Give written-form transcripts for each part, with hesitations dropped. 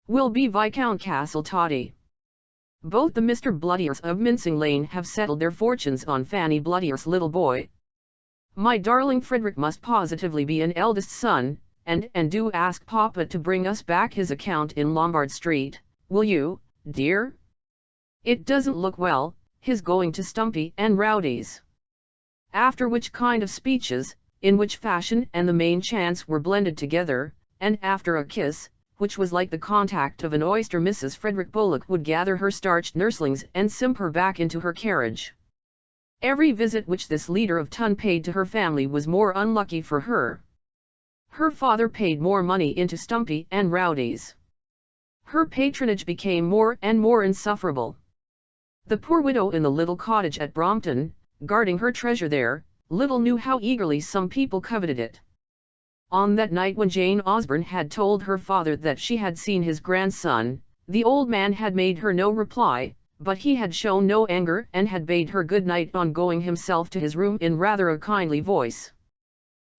will be Viscount Castle Toddy. Both the Mr. Bloodyers of Mincing Lane have settled their fortunes on Fanny Bloodyer's little boy. My darling Frederick must positively be an eldest son, and do ask Papa to bring us back his account in Lombard Street, will you, dear? It doesn't look well, his going to Stumpy and Rowdy's. After which kind of speeches, in which fashion and the main chance were blended together, and after a kiss, which was like the contact of an oyster, Mrs. Frederick Bullock would gather her starched nurslings and simper back into her carriage. Every visit which this leader of ton paid to her family was more unlucky for her. Her father paid more money into Stumpy and Rowdy's. Her patronage became more and more insufferable. The poor widow in the little cottage at Brompton, guarding her treasure there, little knew how eagerly some people coveted it. On that night when Jane Osborne had told her father that she had seen his grandson, the old man had made her no reply, but he had shown no anger and had bade her good night on going himself to his room in rather a kindly voice.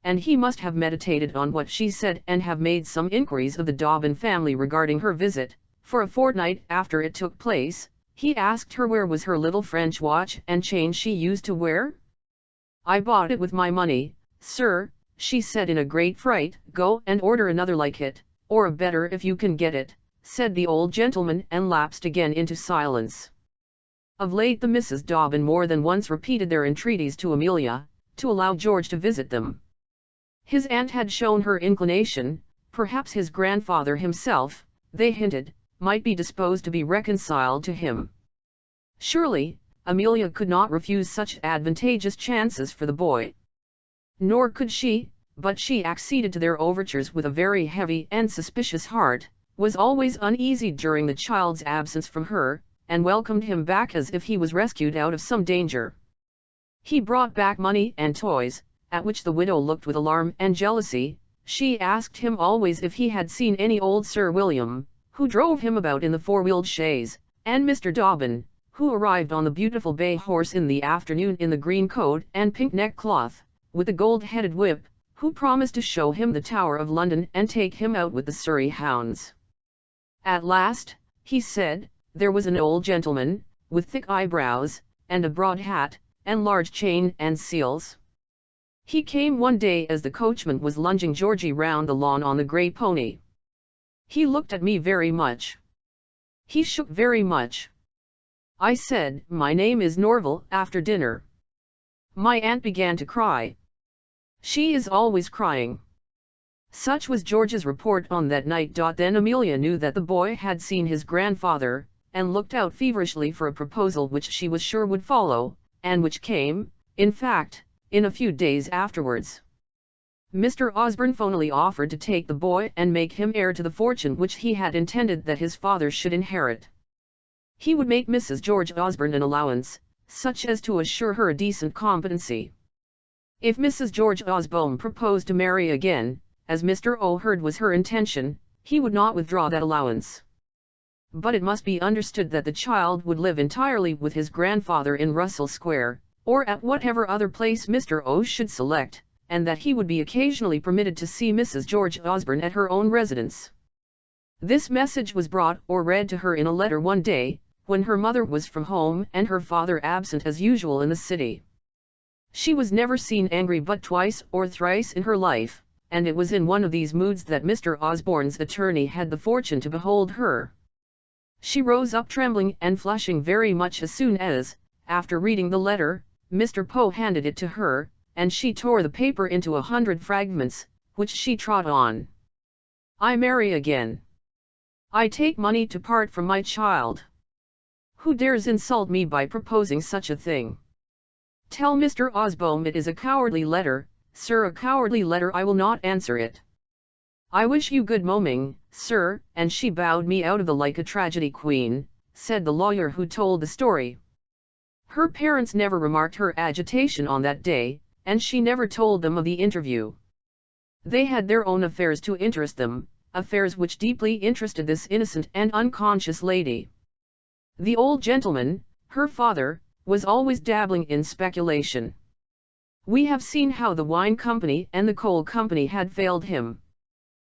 And he must have meditated on what she said and have made some inquiries of the Dobbin family regarding her visit, for a fortnight after it took place, he asked her where was her little French watch and chain she used to wear. "I bought it with my money, sir," she said in a great fright. "Go and order another like it, or a better if you can get it," said the old gentleman, and lapsed again into silence. Of late the Misses Dobbin more than once repeated their entreaties to Amelia, to allow George to visit them. His aunt had shown her inclination, perhaps his grandfather himself, they hinted, might be disposed to be reconciled to him. Surely, Amelia could not refuse such advantageous chances for the boy. Nor could she, but she acceded to their overtures with a very heavy and suspicious heart, was always uneasy during the child's absence from her, and welcomed him back as if he was rescued out of some danger. He brought back money and toys, at which the widow looked with alarm and jealousy. She asked him always if he had seen any old Sir William, who drove him about in the four-wheeled chaise, and Mr. Dobbin, who arrived on the beautiful bay horse in the afternoon in the green coat and pink neckcloth, with a gold-headed whip, who promised to show him the Tower of London and take him out with the Surrey hounds. At last, he said, there was an old gentleman, with thick eyebrows, and a broad hat, and large chain and seals. He came one day as the coachman was lunging Georgie round the lawn on the grey pony. He looked at me very much. He shook very much. I said, "My name is Norval," after dinner. My aunt began to cry. She is always crying. Such was George's report on that night. Then Amelia knew that the boy had seen his grandfather, and looked out feverishly for a proposal which she was sure would follow, and which came, in fact, in a few days afterwards. Mr. Osborne phonily offered to take the boy and make him heir to the fortune which he had intended that his father should inherit. He would make Mrs. George Osborne an allowance, such as to assure her a decent competency. If Mrs. George Osborne proposed to marry again, as Mr. O'Hurd was her intention, he would not withdraw that allowance. But it must be understood that the child would live entirely with his grandfather in Russell Square, or at whatever other place Mr. O should select, and that he would be occasionally permitted to see Mrs. George Osborne at her own residence. This message was brought or read to her in a letter one day, when her mother was from home and her father absent as usual in the city. She was never seen angry but twice or thrice in her life, and it was in one of these moods that Mr. Osborne's attorney had the fortune to behold her. She rose up trembling and flushing very much as soon as, after reading the letter, Mr. Poe handed it to her, and she tore the paper into 100 fragments, which she trod on. "I marry again. I take money to part from my child. Who dares insult me by proposing such a thing? Tell Mr. Osborne it is a cowardly letter, sir, a cowardly letter. I will not answer it. I wish you good morning, sir," and she bowed me out of the like a tragedy queen, said the lawyer who told the story. Her parents never remarked her agitation on that day, and she never told them of the interview. They had their own affairs to interest them, affairs which deeply interested this innocent and unconscious lady. The old gentleman, her father, was always dabbling in speculation. We have seen how the wine company and the coal company had failed him.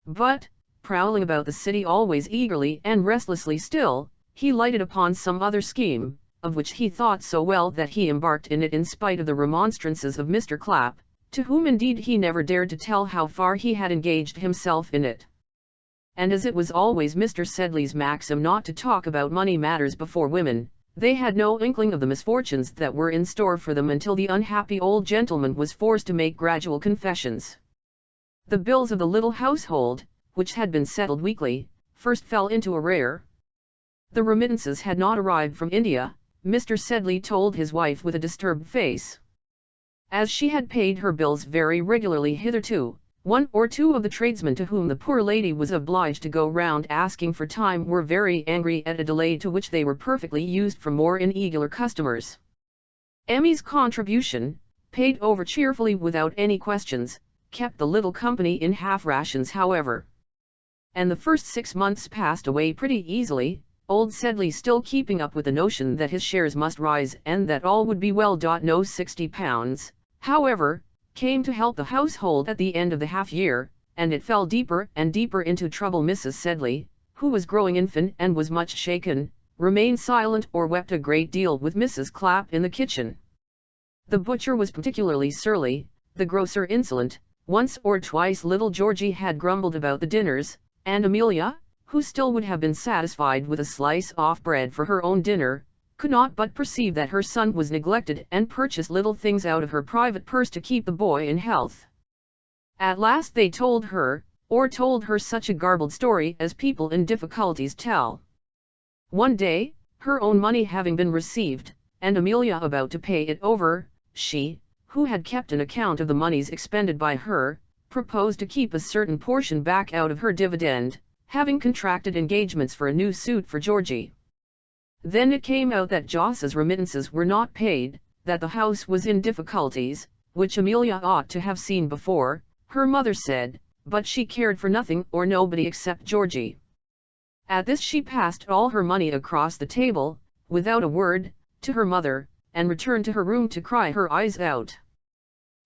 But, prowling about the city always eagerly and restlessly still, he lighted upon some other scheme, of which he thought so well that he embarked in it in spite of the remonstrances of Mr. Clapp, to whom indeed he never dared to tell how far he had engaged himself in it. And as it was always Mr. Sedley's maxim not to talk about money matters before women, they had no inkling of the misfortunes that were in store for them until the unhappy old gentleman was forced to make gradual confessions. The bills of the little household, which had been settled weekly, first fell into arrear. The remittances had not arrived from India, Mr. Sedley told his wife with a disturbed face. As she had paid her bills very regularly hitherto, one or two of the tradesmen to whom the poor lady was obliged to go round asking for time were very angry at a delay to which they were perfectly used from more irregular customers. Emmy's contribution, paid over cheerfully without any questions, kept the little company in half rations however. And the first 6 months passed away pretty easily, old Sedley still keeping up with the notion that his shares must rise and that all would be well. No £60, however, came to help the household at the end of the half year, and it fell deeper and deeper into trouble. Mrs. Sedley, who was growing infant and was much shaken, remained silent or wept a great deal with Mrs. Clapp in the kitchen. The butcher was particularly surly, the grocer insolent, once or twice little Georgie had grumbled about the dinners, and Amelia, who still would have been satisfied with a slice of bread for her own dinner, could not but perceive that her son was neglected and purchased little things out of her private purse to keep the boy in health. At last they told her such a garbled story as people in difficulties tell. One day, her own money having been received, and Amelia about to pay it over, she, who had kept an account of the moneys expended by her, proposed to keep a certain portion back out of her dividend, having contracted engagements for a new suit for Georgie. Then it came out that Jos's remittances were not paid, that the house was in difficulties, which Amelia ought to have seen before, her mother said, but she cared for nothing or nobody except Georgie. At this she passed all her money across the table, without a word, to her mother, and returned to her room to cry her eyes out.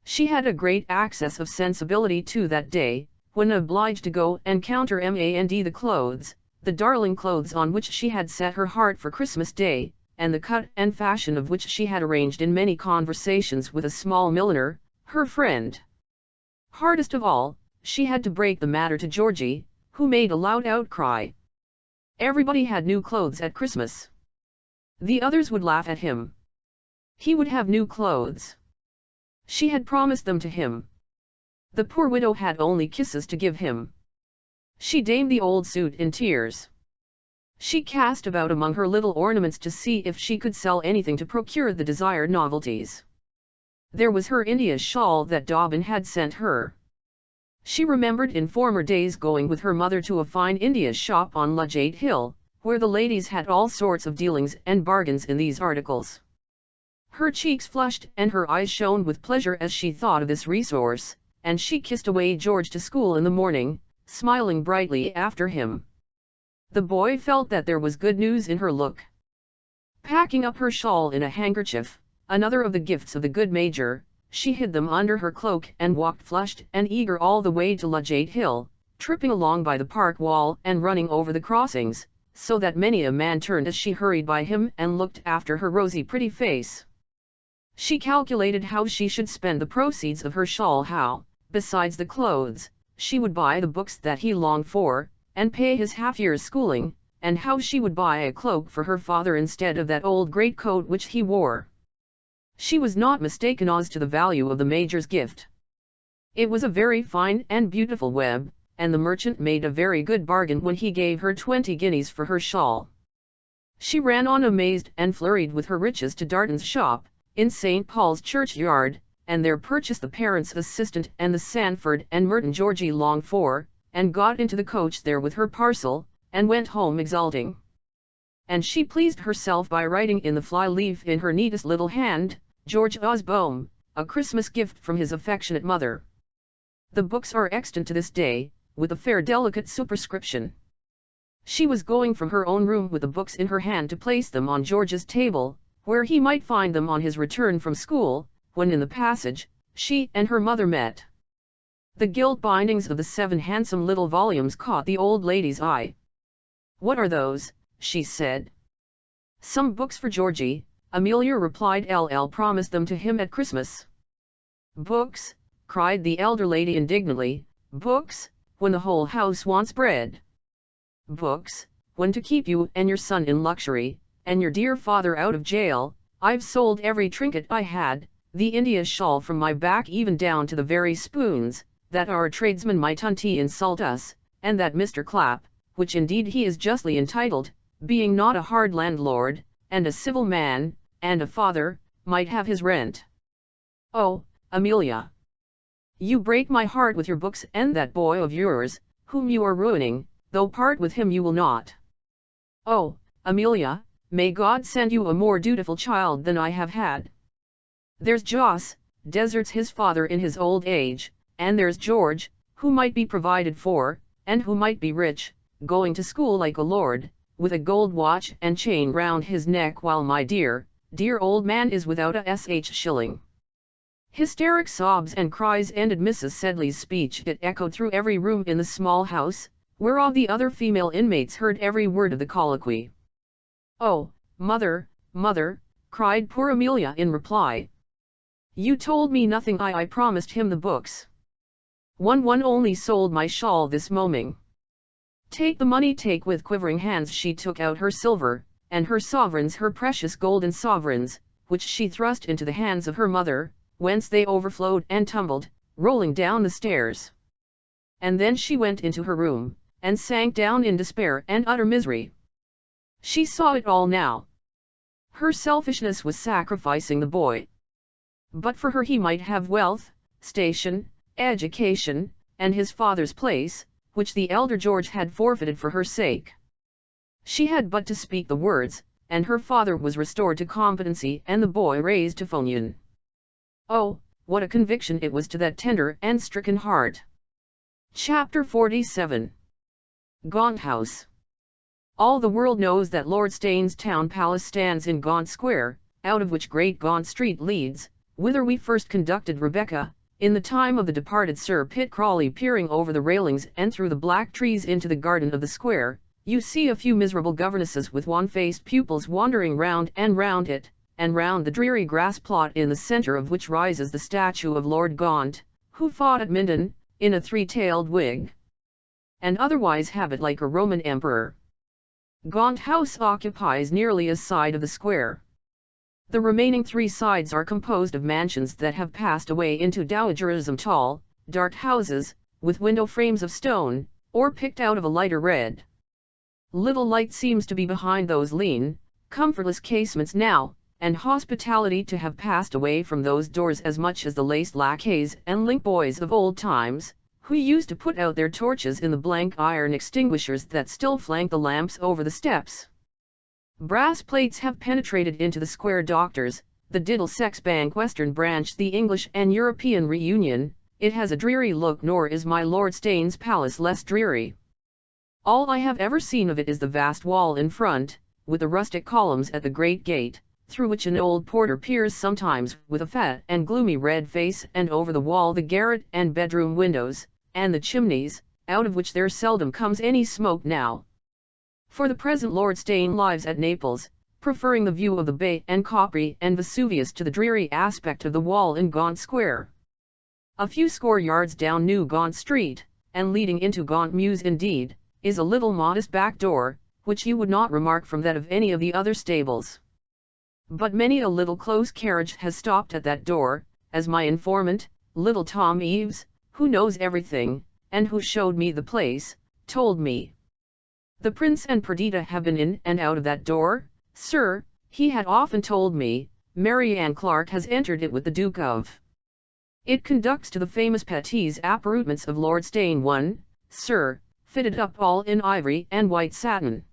She had a great access of sensibility too that day, when obliged to go and countermand the clothes, the darling clothes on which she had set her heart for Christmas Day, and the cut and fashion of which she had arranged in many conversations with a small milliner, her friend. Hardest of all, she had to break the matter to Georgie, who made a loud outcry. Everybody had new clothes at Christmas. The others would laugh at him. He would have new clothes. She had promised them to him. The poor widow had only kisses to give him. She damed the old suit in tears. She cast about among her little ornaments to see if she could sell anything to procure the desired novelties. There was her India shawl that Dobbin had sent her. She remembered in former days going with her mother to a fine India shop on Ludgate Hill, where the ladies had all sorts of dealings and bargains in these articles. Her cheeks flushed and her eyes shone with pleasure as she thought of this resource, and she kissed away George to school in the morning, smiling brightly after him. The boy felt that there was good news in her look. Packing up her shawl in a handkerchief, another of the gifts of the good Major, she hid them under her cloak and walked flushed and eager all the way to Ludgate Hill, tripping along by the park wall and running over the crossings, so that many a man turned as she hurried by him and looked after her rosy pretty face. She calculated how she should spend the proceeds of her shawl, how, besides the clothes, she would buy the books that he longed for, and pay his half-year's schooling, and how she would buy a cloak for her father instead of that old greatcoat which he wore. She was not mistaken as to the value of the Major's gift. It was a very fine and beautiful web, and the merchant made a very good bargain when he gave her 20 guineas for her shawl. She ran on amazed and flurried with her riches to Darton's shop, in St. Paul's churchyard, and there purchased the parents' assistant and the Sanford and Merton Georgie longed for, and got into the coach there with her parcel, and went home exulting. And she pleased herself by writing in the fly-leaf in her neatest little hand, George Osborne, a Christmas gift from his affectionate mother. The books are extant to this day, with a fair delicate superscription. She was going from her own room with the books in her hand to place them on George's table, where he might find them on his return from school, when in the passage, she and her mother met. The gilt bindings of the 7 handsome little volumes caught the old lady's eye. "What are those?" she said. "Some books for Georgie," Amelia replied. "LL promised them to him at Christmas." "Books!" cried the elder lady indignantly. "Books, when the whole house wants bread! Books, when to keep you and your son in luxury, and your dear father out of jail, I've sold every trinket I had, the India shawl from my back even down to the very spoons, that our tradesman might untea insult us, and that Mr. Clapp, which indeed he is justly entitled, being not a hard landlord, and a civil man, and a father, might have his rent. Oh, Amelia! You break my heart with your books, and that boy of yours, whom you are ruining, though part with him you will not. Oh, Amelia, may God send you a more dutiful child than I have had. There's Joss, deserts his father in his old age, and there's George, who might be provided for, and who might be rich, going to school like a lord, with a gold watch and chain round his neck, while my dear, dear old man is without a shilling." Hysteric sobs and cries ended Mrs. Sedley's speech. It echoed through every room in the small house, where all the other female inmates heard every word of the colloquy. "Oh, mother, mother," cried poor Amelia in reply. "You told me nothing. I promised him the books. One only sold my shawl this morning. Take the money." With quivering hands she took out her silver, and her sovereigns, her precious golden sovereigns, which she thrust into the hands of her mother, whence they overflowed and tumbled, rolling down the stairs. And then she went into her room, and sank down in despair and utter misery. She saw it all now. Her selfishness was sacrificing the boy. But for her he might have wealth, station, education, and his father's place, which the elder George had forfeited for her sake. She had but to speak the words, and her father was restored to competency and the boy raised to Fonian. Oh, what a conviction it was to that tender and stricken heart! Chapter 47. Gaunt House. All the world knows that Lord Steyne's town palace stands in Gaunt Square, out of which Great Gaunt Street leads, whither we first conducted Rebecca, in the time of the departed Sir Pitt Crawley. Peering over the railings and through the black trees into the garden of the square, you see a few miserable governesses with wan-faced pupils wandering round and round it, and round the dreary grass plot in the centre of which rises the statue of Lord Gaunt, who fought at Minden, in a 3-tailed wig, and otherwise habit like a Roman emperor. Gaunt House occupies nearly a side of the square. The remaining 3 sides are composed of mansions that have passed away into dowagerism, tall, dark houses, with window frames of stone, or picked out of a lighter red. Little light seems to be behind those lean, comfortless casements now, and hospitality to have passed away from those doors as much as the laced lacqueys and link boys of old times, who used to put out their torches in the blank iron extinguishers that still flank the lamps over the steps. Brass plates have penetrated into the square. Doctors, the Diddlesex Bank Western Branch, the English and European Reunion. It has a dreary look, nor is my Lord Steyne's palace less dreary. All I have ever seen of it is the vast wall in front, with the rustic columns at the great gate, through which an old porter peers sometimes with a fat and gloomy red face, and over the wall the garret and bedroom windows, and the chimneys, out of which there seldom comes any smoke now. For the present Lord Steyne lives at Naples, preferring the view of the bay and Capri and Vesuvius to the dreary aspect of the wall in Gaunt Square. A few score yards down New Gaunt Street, and leading into Gaunt Mews indeed, is a little modest back door, which you would not remark from that of any of the other stables. But many a little close carriage has stopped at that door, as my informant, little Tom Eaves, who knows everything, and who showed me the place, told me. The Prince and Perdita have been in and out of that door, sir, he had often told me. Mary Ann Clark has entered it with the Duke of. It conducts to the famous Petits appartements of Lord Steyne, one, sir, fitted up all in ivory and white satin.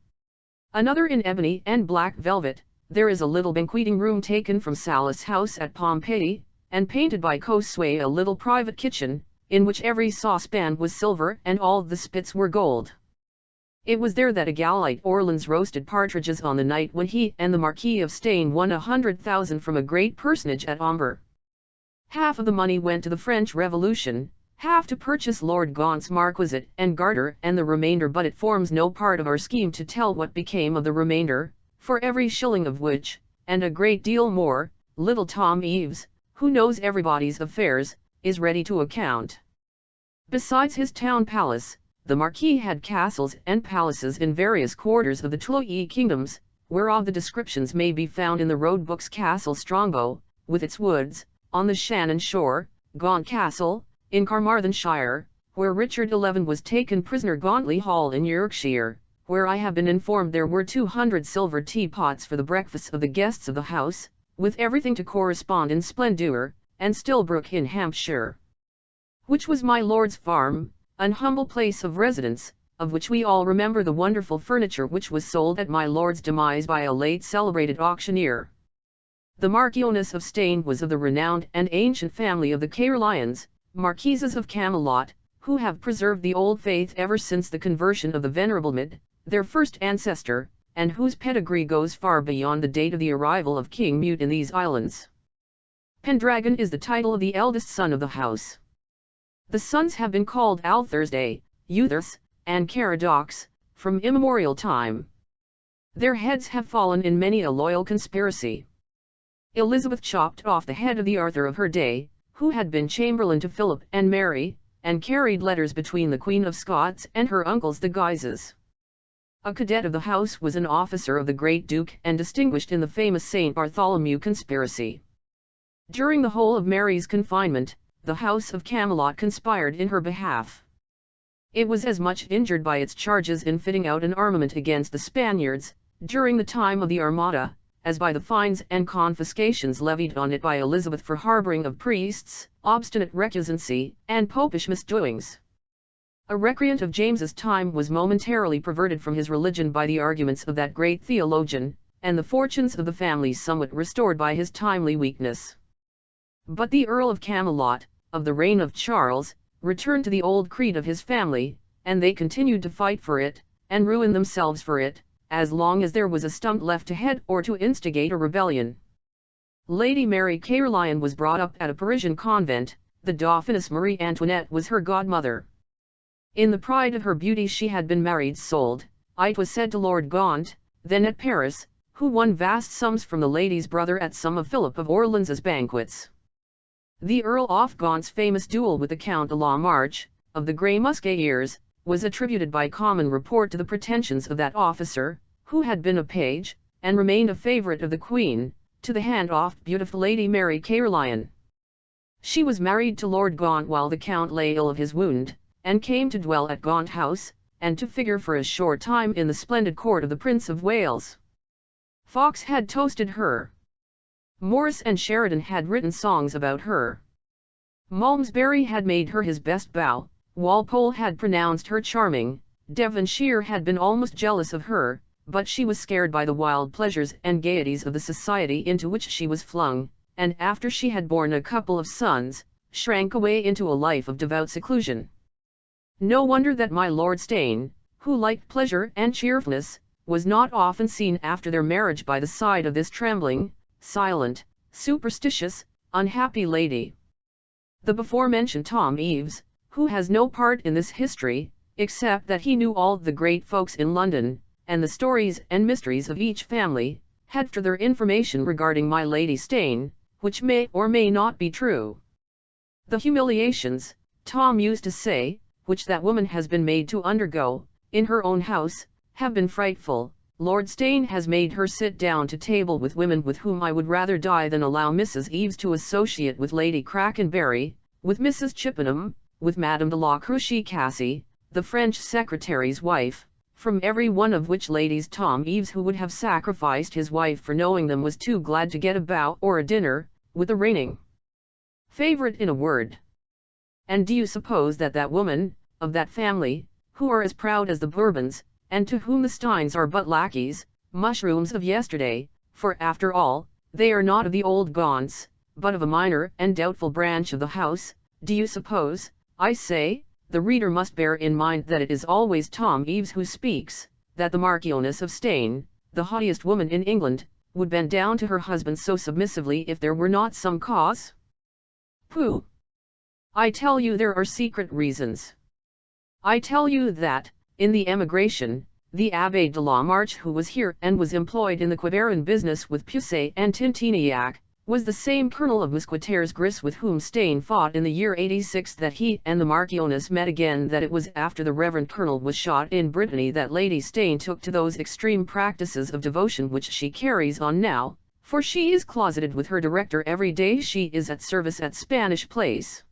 Another in ebony and black velvet. There is a little banqueting room taken from Salis House at Pompeii, and painted by Cosway, a little private kitchen, in which every saucepan was silver and all the spits were gold. It was there that a Galite Orleans roasted partridges on the night when he and the Marquis of Steyne won 100,000 from a great personage at Omber. Half of the money went to the French Revolution, have to purchase Lord Gaunt's marquisate and garter and the remainder, but it forms no part of our scheme to tell what became of the remainder, for every shilling of which, and a great deal more, little Tom Eaves, who knows everybody's affairs, is ready to account. Besides his town palace, the Marquis had castles and palaces in various quarters of the two kingdoms, whereof the descriptions may be found in the road books. Castle Strongbow, with its woods, on the Shannon shore; Gaunt Castle, in Carmarthenshire, where Richard XI was taken prisoner; Gauntley Hall in Yorkshire, where I have been informed there were 200 silver teapots for the breakfasts of the guests of the house, with everything to correspond in splendour; and Stilbrook in Hampshire, which was my lord's farm, an humble place of residence, of which we all remember the wonderful furniture which was sold at my lord's demise by a late celebrated auctioneer. The Marchioness of Steyne was of the renowned and ancient family of the Caerlyons, Marquises of Camelot, who have preserved the old faith ever since the conversion of the Venerable Mid, their first ancestor, and whose pedigree goes far beyond the date of the arrival of King Mute in these islands. Pendragon is the title of the eldest son of the house. The sons have been called Althursday, Euthus, and Caradox, from immemorial time. Their heads have fallen in many a loyal conspiracy. Elizabeth chopped off the head of the Arthur of her day, who had been chamberlain to Philip and Mary, and carried letters between the Queen of Scots and her uncles the Guises. A cadet of the house was an officer of the great Duke and distinguished in the famous St. Bartholomew conspiracy. During the whole of Mary's confinement, the house of Camelot conspired in her behalf. It was as much injured by its charges in fitting out an armament against the Spaniards, during the time of the Armada, as by the fines and confiscations levied on it by Elizabeth for harboring of priests, obstinate recusancy, and popish misdoings. A recreant of James's time was momentarily perverted from his religion by the arguments of that great theologian, and the fortunes of the family somewhat restored by his timely weakness. But the Earl of Camelot, of the reign of Charles, returned to the old creed of his family, and they continued to fight for it, and ruin themselves for it, as long as there was a stump left to head or to instigate a rebellion. Lady Mary Caerlyon was brought up at a Parisian convent, the Dauphiness Marie Antoinette was her godmother. In the pride of her beauty she had been married sold, it was said, to Lord Gaunt, then at Paris, who won vast sums from the lady's brother at some of Philip of Orleans's banquets. The Earl of Gaunt's famous duel with the Count de la Marche, of the Grey Musketeers, was attributed by common report to the pretensions of that officer, who had been a page, and remained a favourite of the Queen, to the hand-off beautiful Lady Mary Caerlyon. She was married to Lord Gaunt while the Count lay ill of his wound, and came to dwell at Gaunt House, and to figure for a short time in the splendid court of the Prince of Wales. Fox had toasted her. Morris and Sheridan had written songs about her. Malmesbury had made her his best bow, Walpole had pronounced her charming, Devonshire had been almost jealous of her, but she was scared by the wild pleasures and gaieties of the society into which she was flung, and after she had borne a couple of sons, shrank away into a life of devout seclusion. No wonder that my Lord Steyne, who liked pleasure and cheerfulness, was not often seen after their marriage by the side of this trembling, silent, superstitious, unhappy lady. The before-mentioned Tom Eaves, who has no part in this history, except that he knew all the great folks in London, and the stories and mysteries of each family, had further information regarding my Lady Steyne, which may or may not be true. The humiliations, Tom used to say, which that woman has been made to undergo, in her own house, have been frightful. Lord Steyne has made her sit down to table with women with whom I would rather die than allow Mrs. Eaves to associate with Lady Crackenbury, with Mrs. Chippenham, with Madame de la Cruche-Cassy, the French secretary's wife, from every one of which ladies Tom Eaves, who would have sacrificed his wife for knowing them, was too glad to get a bow or a dinner, with a reigning favourite in a word. And do you suppose that that woman, of that family, who are as proud as the Bourbons, and to whom the Steins are but lackeys, mushrooms of yesterday, for after all, they are not of the old Gaunts, but of a minor and doubtful branch of the house, do you suppose, I say, the reader must bear in mind that it is always Tom Eaves who speaks, that the Marchioness of Steyne, the haughtiest woman in England, would bend down to her husband so submissively if there were not some cause? Pooh! I tell you there are secret reasons. I tell you that, in the emigration, the Abbé de la Marche, who was here and was employed in the Quiberon business with Pucet and Tintignac, was the same colonel of Mousquetaires Gris with whom Stein fought in the year 86, that he and the Marchioness met again, that it was after the Reverend Colonel was shot in Brittany that Lady Stein took to those extreme practices of devotion which she carries on now, for she is closeted with her director every day she is at service at Spanish Place.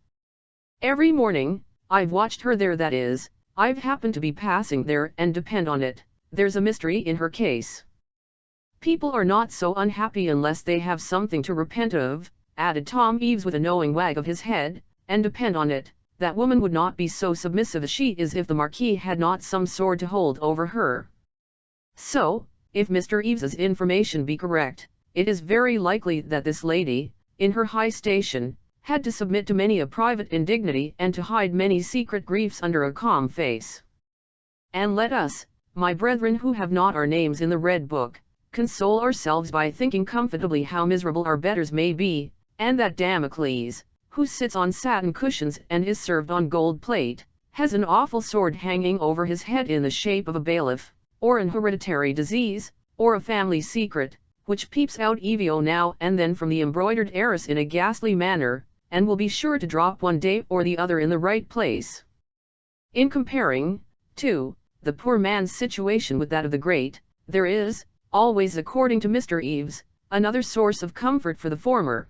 Every morning, I've watched her there, that is, I've happened to be passing there, and depend on it, there's a mystery in her case. People are not so unhappy unless they have something to repent of, added Tom Eaves with a knowing wag of his head, and depend on it, that woman would not be so submissive as she is if the Marquis had not some sword to hold over her. So, if Mr. Eaves's information be correct, it is very likely that this lady, in her high station, had to submit to many a private indignity and to hide many secret griefs under a calm face. And let us, my brethren who have not our names in the Red Book, console ourselves by thinking comfortably how miserable our betters may be, and that Damocles, who sits on satin cushions and is served on gold plate, has an awful sword hanging over his head in the shape of a bailiff, or an hereditary disease, or a family secret, which peeps out evio now and then from the embroidered heiress in a ghastly manner, and will be sure to drop one day or the other in the right place. In comparing, too, the poor man's situation with that of the great, there is, always according to Mr. Eaves, another source of comfort for the former.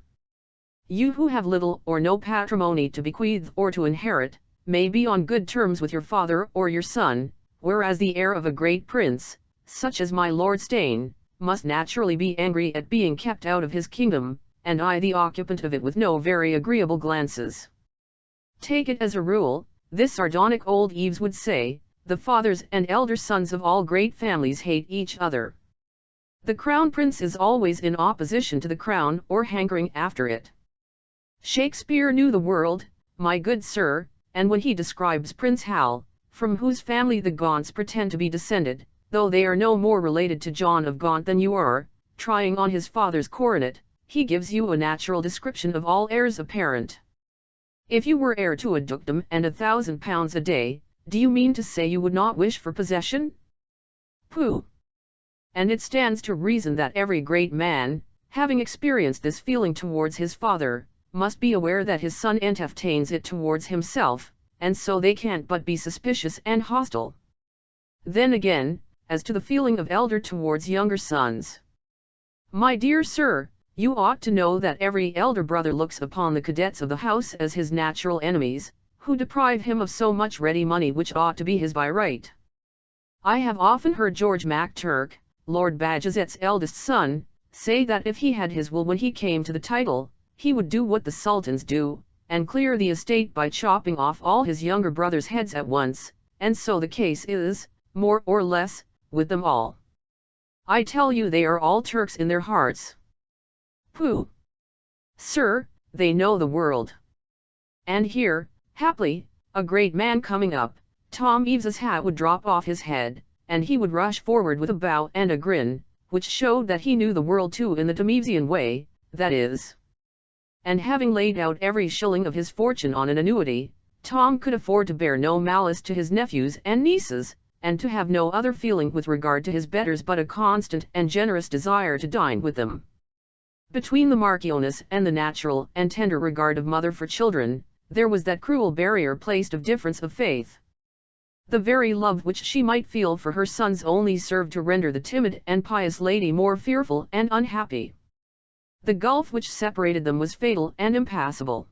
You who have little or no patrimony to bequeath or to inherit, may be on good terms with your father or your son, whereas the heir of a great prince, such as my Lord Stein, must naturally be angry at being kept out of his kingdom, and eye the occupant of it with no very agreeable glances. Take it as a rule, this sardonic old Eaves would say, the fathers and elder sons of all great families hate each other. The crown prince is always in opposition to the crown or hankering after it. Shakespeare knew the world, my good sir, and when he describes Prince Hal, from whose family the Gaunts pretend to be descended, though they are no more related to John of Gaunt than you are, trying on his father's coronet, he gives you a natural description of all heirs apparent. If you were heir to a dukedom and £1,000 a day, do you mean to say you would not wish for possession? Pooh! And it stands to reason that every great man, having experienced this feeling towards his father, must be aware that his son entertains it towards himself, and so they can't but be suspicious and hostile. Then again, as to the feeling of elder towards younger sons. My dear sir, you ought to know that every elder brother looks upon the cadets of the house as his natural enemies, who deprive him of so much ready money which ought to be his by right. I have often heard George MacTurk, Lord Bajazet's eldest son, say that if he had his will when he came to the title, he would do what the sultans do, and clear the estate by chopping off all his younger brothers' heads at once, and so the case is, more or less, with them all. I tell you they are all Turks in their hearts. Pooh! Sir, they know the world. And here, haply, a great man coming up, Tom Eaves's hat would drop off his head, and he would rush forward with a bow and a grin, which showed that he knew the world too in the Tomesian way, that is. And having laid out every shilling of his fortune on an annuity, Tom could afford to bear no malice to his nephews and nieces, and to have no other feeling with regard to his betters but a constant and generous desire to dine with them. Between the Marchioness and the natural and tender regard of mother for children, there was that cruel barrier placed of difference of faith. The very love which she might feel for her sons only served to render the timid and pious lady more fearful and unhappy. The gulf which separated them was fatal and impassable.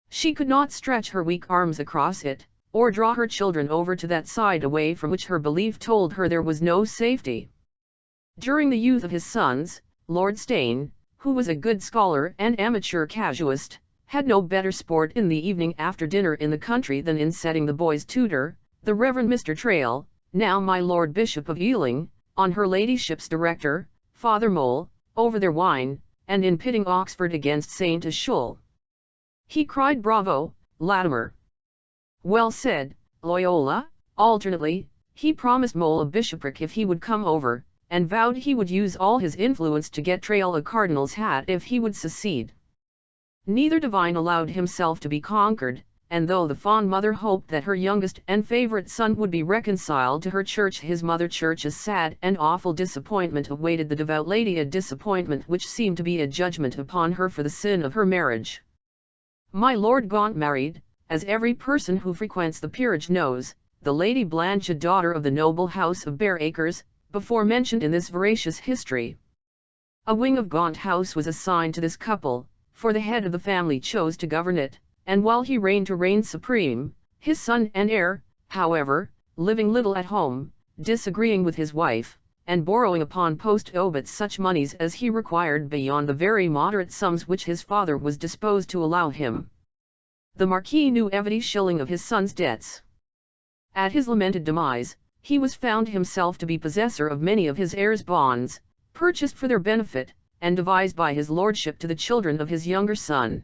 She could not stretch her weak arms across it, or draw her children over to that side away from which her belief told her there was no safety. During the youth of his sons, Lord Stein, who was a good scholar and amateur casuist, had no better sport in the evening after dinner in the country than in setting the boy's tutor, the Reverend Mr. Trail, now my Lord Bishop of Ealing, on her ladyship's director, Father Mole, over their wine, and in pitting Oxford against St. Ashul. He cried bravo, Latimer. Well said, Loyola, alternately. He promised Mole a bishopric if he would come over, and vowed he would use all his influence to get Trail a cardinal's hat if he would secede. Neither divine allowed himself to be conquered, and though the fond mother hoped that her youngest and favorite son would be reconciled to her church, his mother church's sad and awful disappointment awaited the devout lady, a disappointment which seemed to be a judgment upon her for the sin of her marriage. My Lord Gaunt married, as every person who frequents the peerage knows, the Lady Blanche, a daughter of the noble house of Bareacres, before mentioned in this veracious history. A wing of Gaunt House was assigned to this couple, for the head of the family chose to govern it, and while he reigned to reign supreme, his son and heir, however, living little at home, disagreeing with his wife, and borrowing upon post-obit such moneys as he required beyond the very moderate sums which his father was disposed to allow him. The Marquis knew every shilling of his son's debts. At his lamented demise, he was found himself to be possessor of many of his heir's bonds, purchased for their benefit, and devised by his lordship to the children of his younger son.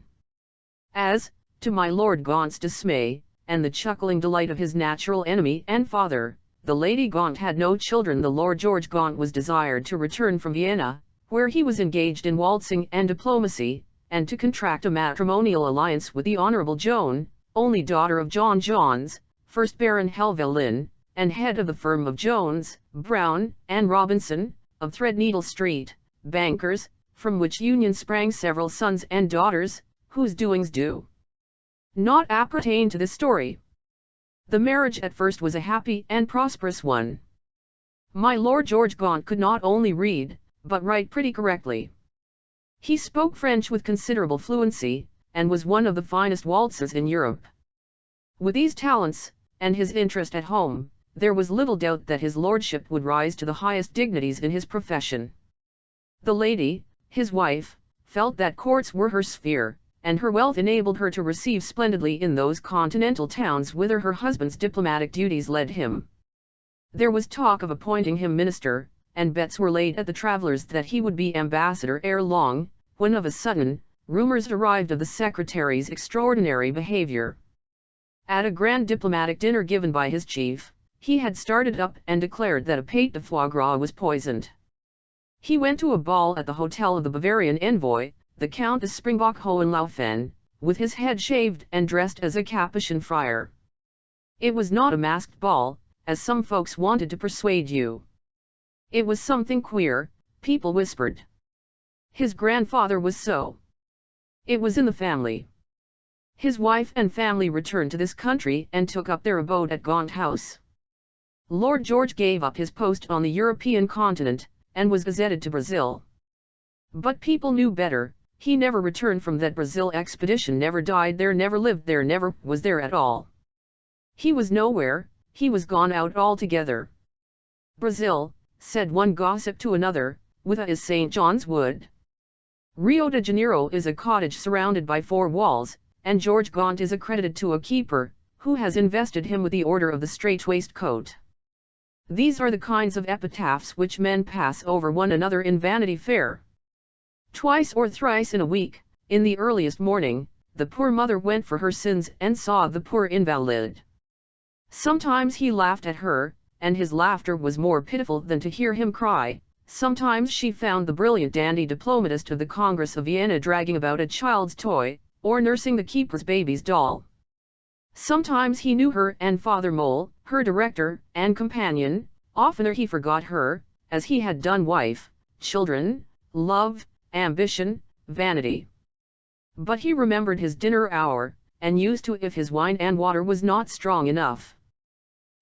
As, to my Lord Gaunt's dismay, and the chuckling delight of his natural enemy and father, the Lady Gaunt had no children, the Lord George Gaunt was desired to return from Vienna, where he was engaged in waltzing and diplomacy, and to contract a matrimonial alliance with the Honourable Joan, only daughter of John Johns, 1st Baron Helvellyn, and head of the firm of Jones, Brown, and Robinson, of Threadneedle Street, bankers, from which union sprang several sons and daughters, whose doings do not appertain to this story. The marriage at first was a happy and prosperous one. My Lord George Gaunt could not only read, but write pretty correctly. He spoke French with considerable fluency, and was one of the finest waltzers in Europe. With these talents, and his interest at home, there was little doubt that his lordship would rise to the highest dignities in his profession. The lady, his wife, felt that courts were her sphere, and her wealth enabled her to receive splendidly in those continental towns whither her husband's diplomatic duties led him. There was talk of appointing him minister, and bets were laid at the travellers that he would be ambassador ere long, when of a sudden, rumours arrived of the secretary's extraordinary behaviour. At a grand diplomatic dinner given by his chief, he had started up and declared that a pate de foie gras was poisoned. He went to a ball at the hotel of the Bavarian envoy, the Count de Springbok Hohenlaufen, with his head shaved and dressed as a Capuchin friar. It was not a masked ball, as some folks wanted to persuade you. It was something queer, people whispered. His grandfather was so. It was in the family. His wife and family returned to this country and took up their abode at Gaunt House. Lord George gave up his post on the European continent, and was gazetted to Brazil. But people knew better. He never returned from that Brazil expedition, never died there, never lived there, never was there at all. He was nowhere, he was gone out altogether. Brazil, said one gossip to another, with a is St. John's Wood. Rio de Janeiro is a cottage surrounded by four walls, and George Gaunt is accredited to a keeper, who has invested him with the order of the strait waistcoat. These are the kinds of epitaphs which men pass over one another in Vanity Fair. Twice or thrice in a week, in the earliest morning, the poor mother went for her sins and saw the poor invalid. Sometimes he laughed at her, and his laughter was more pitiful than to hear him cry. Sometimes she found the brilliant dandy diplomatist of the Congress of Vienna dragging about a child's toy, or nursing the keeper's baby's doll. Sometimes he knew her and Father Mole, her director and companion. Oftener he forgot her, as he had done wife, children, love, ambition, vanity. But he remembered his dinner hour, and used to if his wine and water was not strong enough.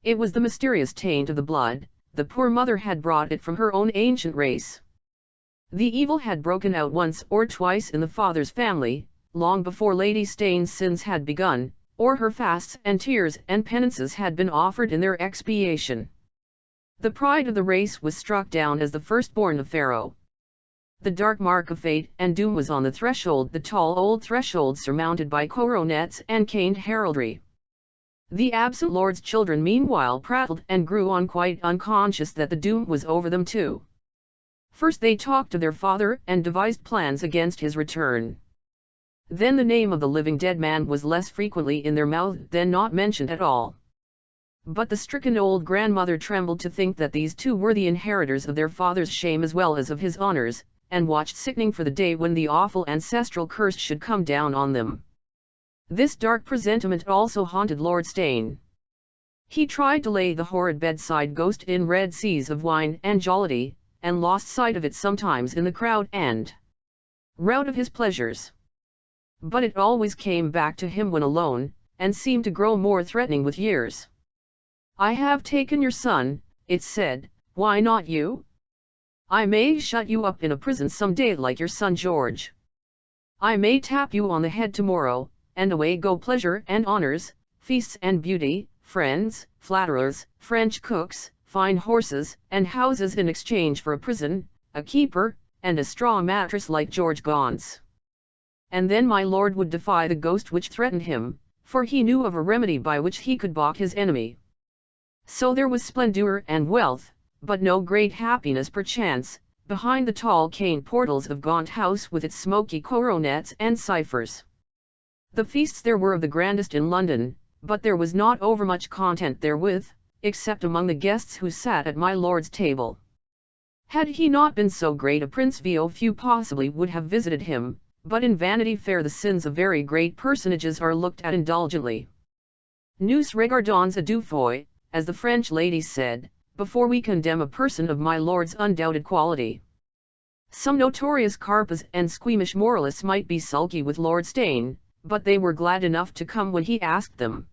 It was the mysterious taint of the blood, the poor mother had brought it from her own ancient race. The evil had broken out once or twice in the father's family, long before Lady Staines' sins had begun, or her fasts and tears and penances had been offered in their expiation. The pride of the race was struck down as the firstborn of Pharaoh. The dark mark of fate and doom was on the threshold, the tall old threshold surmounted by coronets and caned heraldry. The absent lord's children meanwhile prattled and grew on quite unconscious that the doom was over them too. First they talked to their father and devised plans against his return. Then the name of the living dead man was less frequently in their mouth than not mentioned at all. But the stricken old grandmother trembled to think that these two were the inheritors of their father's shame as well as of his honors, and watched sickening for the day when the awful ancestral curse should come down on them. This dark presentiment also haunted Lord Steyne. He tried to lay the horrid bedside ghost in red seas of wine and jollity, and lost sight of it sometimes in the crowd and rout of his pleasures. But it always came back to him when alone, and seemed to grow more threatening with years. "I have taken your son," it said, "why not you? I may shut you up in a prison some day like your son George. I may tap you on the head tomorrow, and away go pleasure and honors, feasts and beauty, friends, flatterers, French cooks, fine horses, and houses in exchange for a prison, a keeper, and a straw mattress like George Gaunt's." And then my lord would defy the ghost which threatened him, for he knew of a remedy by which he could balk his enemy. So there was splendour and wealth, but no great happiness perchance, behind the tall cane portals of Gaunt House with its smoky coronets and ciphers. The feasts there were of the grandest in London, but there was not overmuch content therewith, except among the guests who sat at my lord's table. Had he not been so great a prince, few possibly would have visited him, but in Vanity Fair the sins of very great personages are looked at indulgently. Nous regardons à deux fois, as the French ladies said, before we condemn a person of my lord's undoubted quality. Some notorious carpers and squeamish moralists might be sulky with Lord Steyne, but they were glad enough to come when he asked them.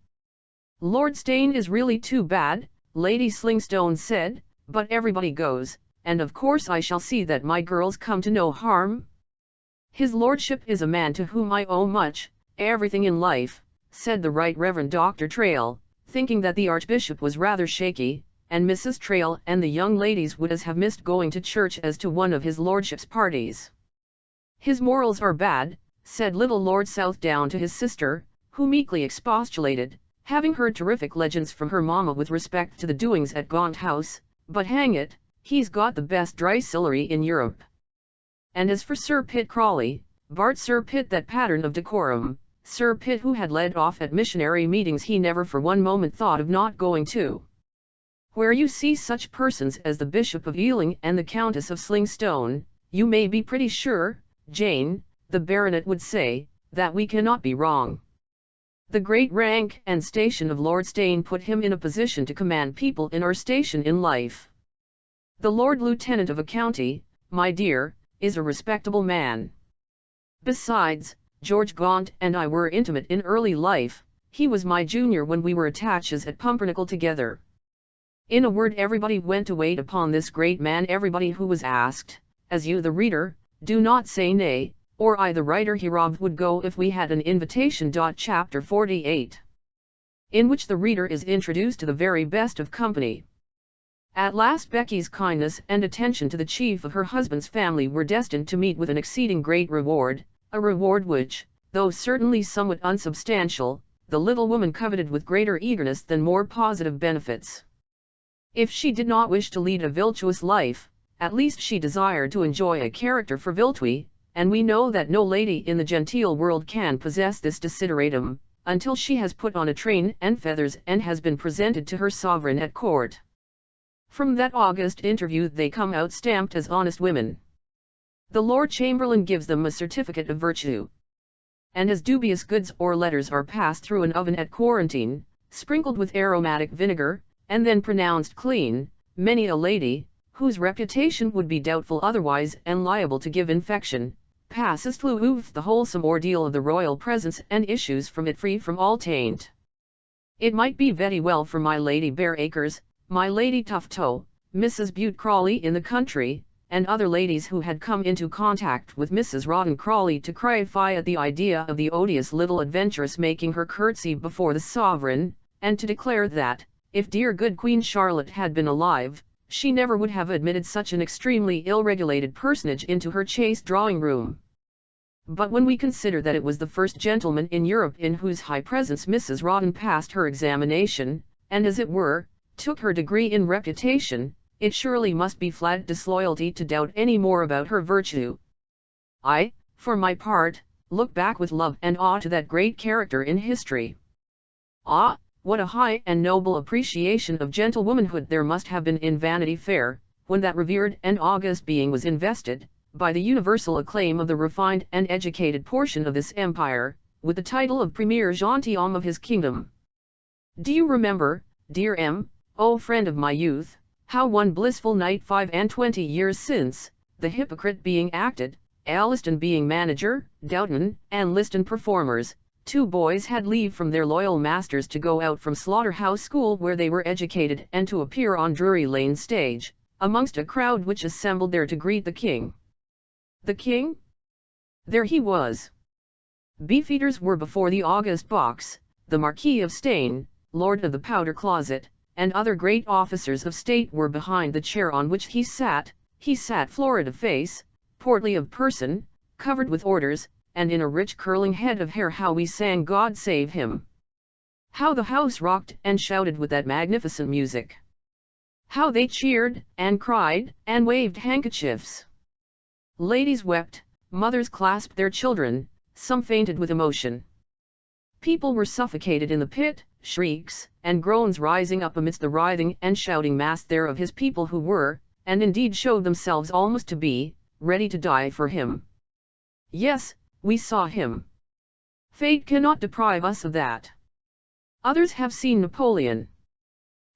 "Lord Steyne is really too bad," Lady Slingstone said, "but everybody goes, and of course I shall see that my girls come to no harm. His lordship is a man to whom I owe much, everything in life," said the Right Reverend Dr. Trail, thinking that the Archbishop was rather shaky, and Mrs. Trail and the young ladies would as have missed going to church as to one of his lordship's parties. "His morals are bad," said little Lord Southdown to his sister, who meekly expostulated, having heard terrific legends from her mamma with respect to the doings at Gaunt House, "but hang it, he's got the best distillery in Europe. And as for Sir Pitt Crawley, Bart Sir Pitt, that pattern of decorum, Sir Pitt who had led off at missionary meetings he never for one moment thought of not going to. Where you see such persons as the Bishop of Ealing and the Countess of Slingstone, you may be pretty sure, Jane," the baronet would say, "that we cannot be wrong. The great rank and station of Lord Steyne put him in a position to command people in our station in life. The Lord Lieutenant of a county, my dear, is a respectable man. Besides, George Gaunt and I were intimate in early life, he was my junior when we were attaches at Pumpernickel together. In a word, everybody went to wait upon this great man, everybody who was asked, as you the reader, do not say nay, or I the writer hereof would go if we had an invitation. Chapter 48. In which the reader is introduced to the very best of company. At last Becky's kindness and attention to the chief of her husband's family were destined to meet with an exceeding great reward, a reward which, though certainly somewhat unsubstantial, the little woman coveted with greater eagerness than more positive benefits. If she did not wish to lead a virtuous life, at least she desired to enjoy a character for virtue, and we know that no lady in the genteel world can possess this desideratum, until she has put on a train and feathers and has been presented to her sovereign at court. From that august interview they come out stamped as honest women. The Lord Chamberlain gives them a certificate of virtue. And as dubious goods or letters are passed through an oven at quarantine, sprinkled with aromatic vinegar, and then pronounced clean, many a lady, whose reputation would be doubtful otherwise and liable to give infection, passes through the wholesome ordeal of the royal presence and issues from it free from all taint. It might be very well for my Lady Bareacres, my Lady Tufto, Mrs. Bute Crawley in the country, and other ladies who had come into contact with Mrs. Rawdon Crawley to cry fie at the idea of the odious little adventuress making her curtsy before the sovereign, and to declare that, if dear good Queen Charlotte had been alive, she never would have admitted such an extremely ill-regulated personage into her chaste drawing-room. But when we consider that it was the first gentleman in Europe in whose high presence Mrs. Rawdon passed her examination, and as it were, took her degree in reputation, it surely must be flat disloyalty to doubt any more about her virtue. I, for my part, look back with love and awe to that great character in history. Ah, what a high and noble appreciation of gentlewomanhood there must have been in Vanity Fair, when that revered and august being was invested, by the universal acclaim of the refined and educated portion of this empire, with the title of Premier Gentilhomme of his kingdom. Do you remember, dear M., O friend of my youth, how one blissful night 25 years since, the hypocrite being acted, Alliston being manager, Downton and Liston performers, two boys had leave from their loyal masters to go out from Slaughterhouse School where they were educated and to appear on Drury Lane stage, amongst a crowd which assembled there to greet the king. The king? There he was. Beefeaters were before the august box, the Marquis of Steyne, Lord of the Powder Closet, and other great officers of state were behind the chair on which he sat florid of face, portly of person, covered with orders, and in a rich curling head of hair. How we sang God Save Him! How the house rocked and shouted with that magnificent music! How they cheered, and cried, and waved handkerchiefs! Ladies wept, mothers clasped their children, some fainted with emotion. People were suffocated in the pit, shrieks and groans rising up amidst the writhing and shouting mass there of his people who were, and indeed showed themselves almost to be, ready to die for him. Yes, we saw him. Fate cannot deprive us of that. Others have seen Napoleon.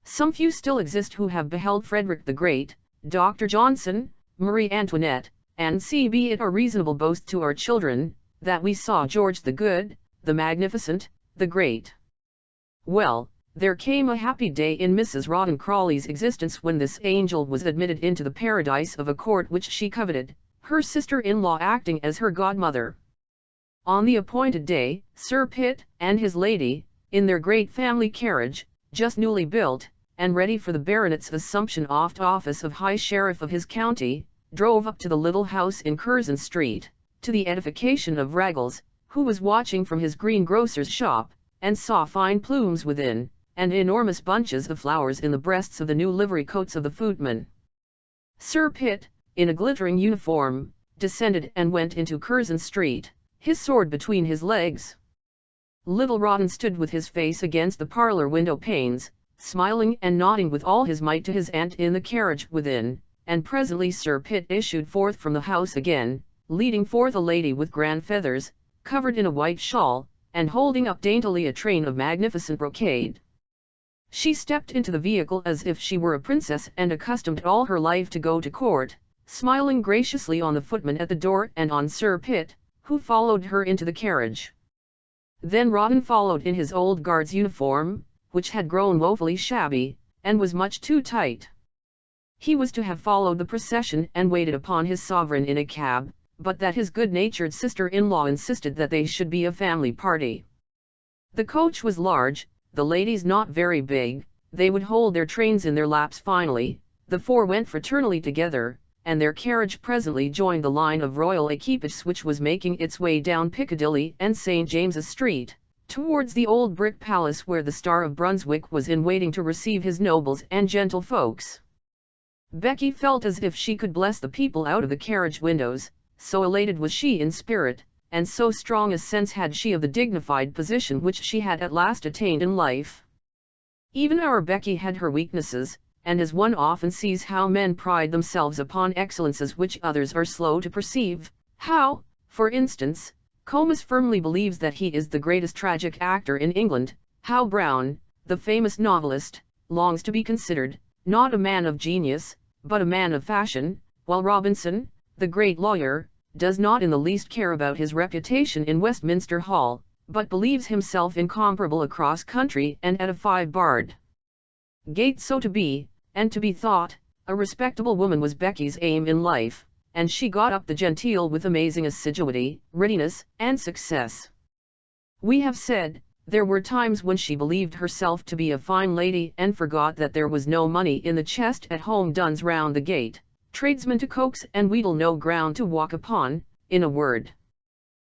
Some few still exist who have beheld Frederick the Great, Dr. Johnson, Marie Antoinette, and be it a reasonable boast to our children, that we saw George the Good, the Magnificent, the Great. Well, there came a happy day in Mrs. Rawdon Crawley's existence when this angel was admitted into the paradise of a court which she coveted, her sister-in-law acting as her godmother. On the appointed day, Sir Pitt and his lady, in their great family carriage, just newly built, and ready for the baronet's assumption of office of High Sheriff of his county, drove up to the little house in Curzon Street, to the edification of Raggles, who was watching from his greengrocer's shop, and saw fine plumes within, and enormous bunches of flowers in the breasts of the new livery coats of the footmen. Sir Pitt, in a glittering uniform, descended and went into Curzon Street, his sword between his legs. Little Rawdon stood with his face against the parlour window panes, smiling and nodding with all his might to his aunt in the carriage within, and presently Sir Pitt issued forth from the house again, leading forth a lady with grand feathers, covered in a white shawl, and holding up daintily a train of magnificent brocade. She stepped into the vehicle as if she were a princess and accustomed all her life to go to court, smiling graciously on the footman at the door and on Sir Pitt, who followed her into the carriage. Then Rawdon followed in his old guard's uniform, which had grown woefully shabby, and was much too tight. He was to have followed the procession and waited upon his sovereign in a cab, but that his good-natured sister-in-law insisted that they should be a family party. The coach was large, the ladies not very big, they would hold their trains in their laps finally, the four went fraternally together, and their carriage presently joined the line of royal equipage which was making its way down Piccadilly and St. James's Street, towards the old brick palace where the Star of Brunswick was in waiting to receive his nobles and gentlefolks. Becky felt as if she could bless the people out of the carriage windows, so elated was she in spirit, and so strong a sense had she of the dignified position which she had at last attained in life. Even our Becky had her weaknesses, and as one often sees how men pride themselves upon excellences which others are slow to perceive, how, for instance, Comus firmly believes that he is the greatest tragic actor in England, how Brown, the famous novelist, longs to be considered, not a man of genius, but a man of fashion, while Robinson, the great lawyer, does not in the least care about his reputation in Westminster Hall, but believes himself incomparable across country and at a five-barred gate. So to be, and to be thought, a respectable woman was Becky's aim in life, and she got up the genteel with amazing assiduity, readiness, and success. We have said, there were times when she believed herself to be a fine lady and forgot that there was no money in the chest at home, duns round the gate, tradesmen to coax and wheedle, no ground to walk upon, in a word.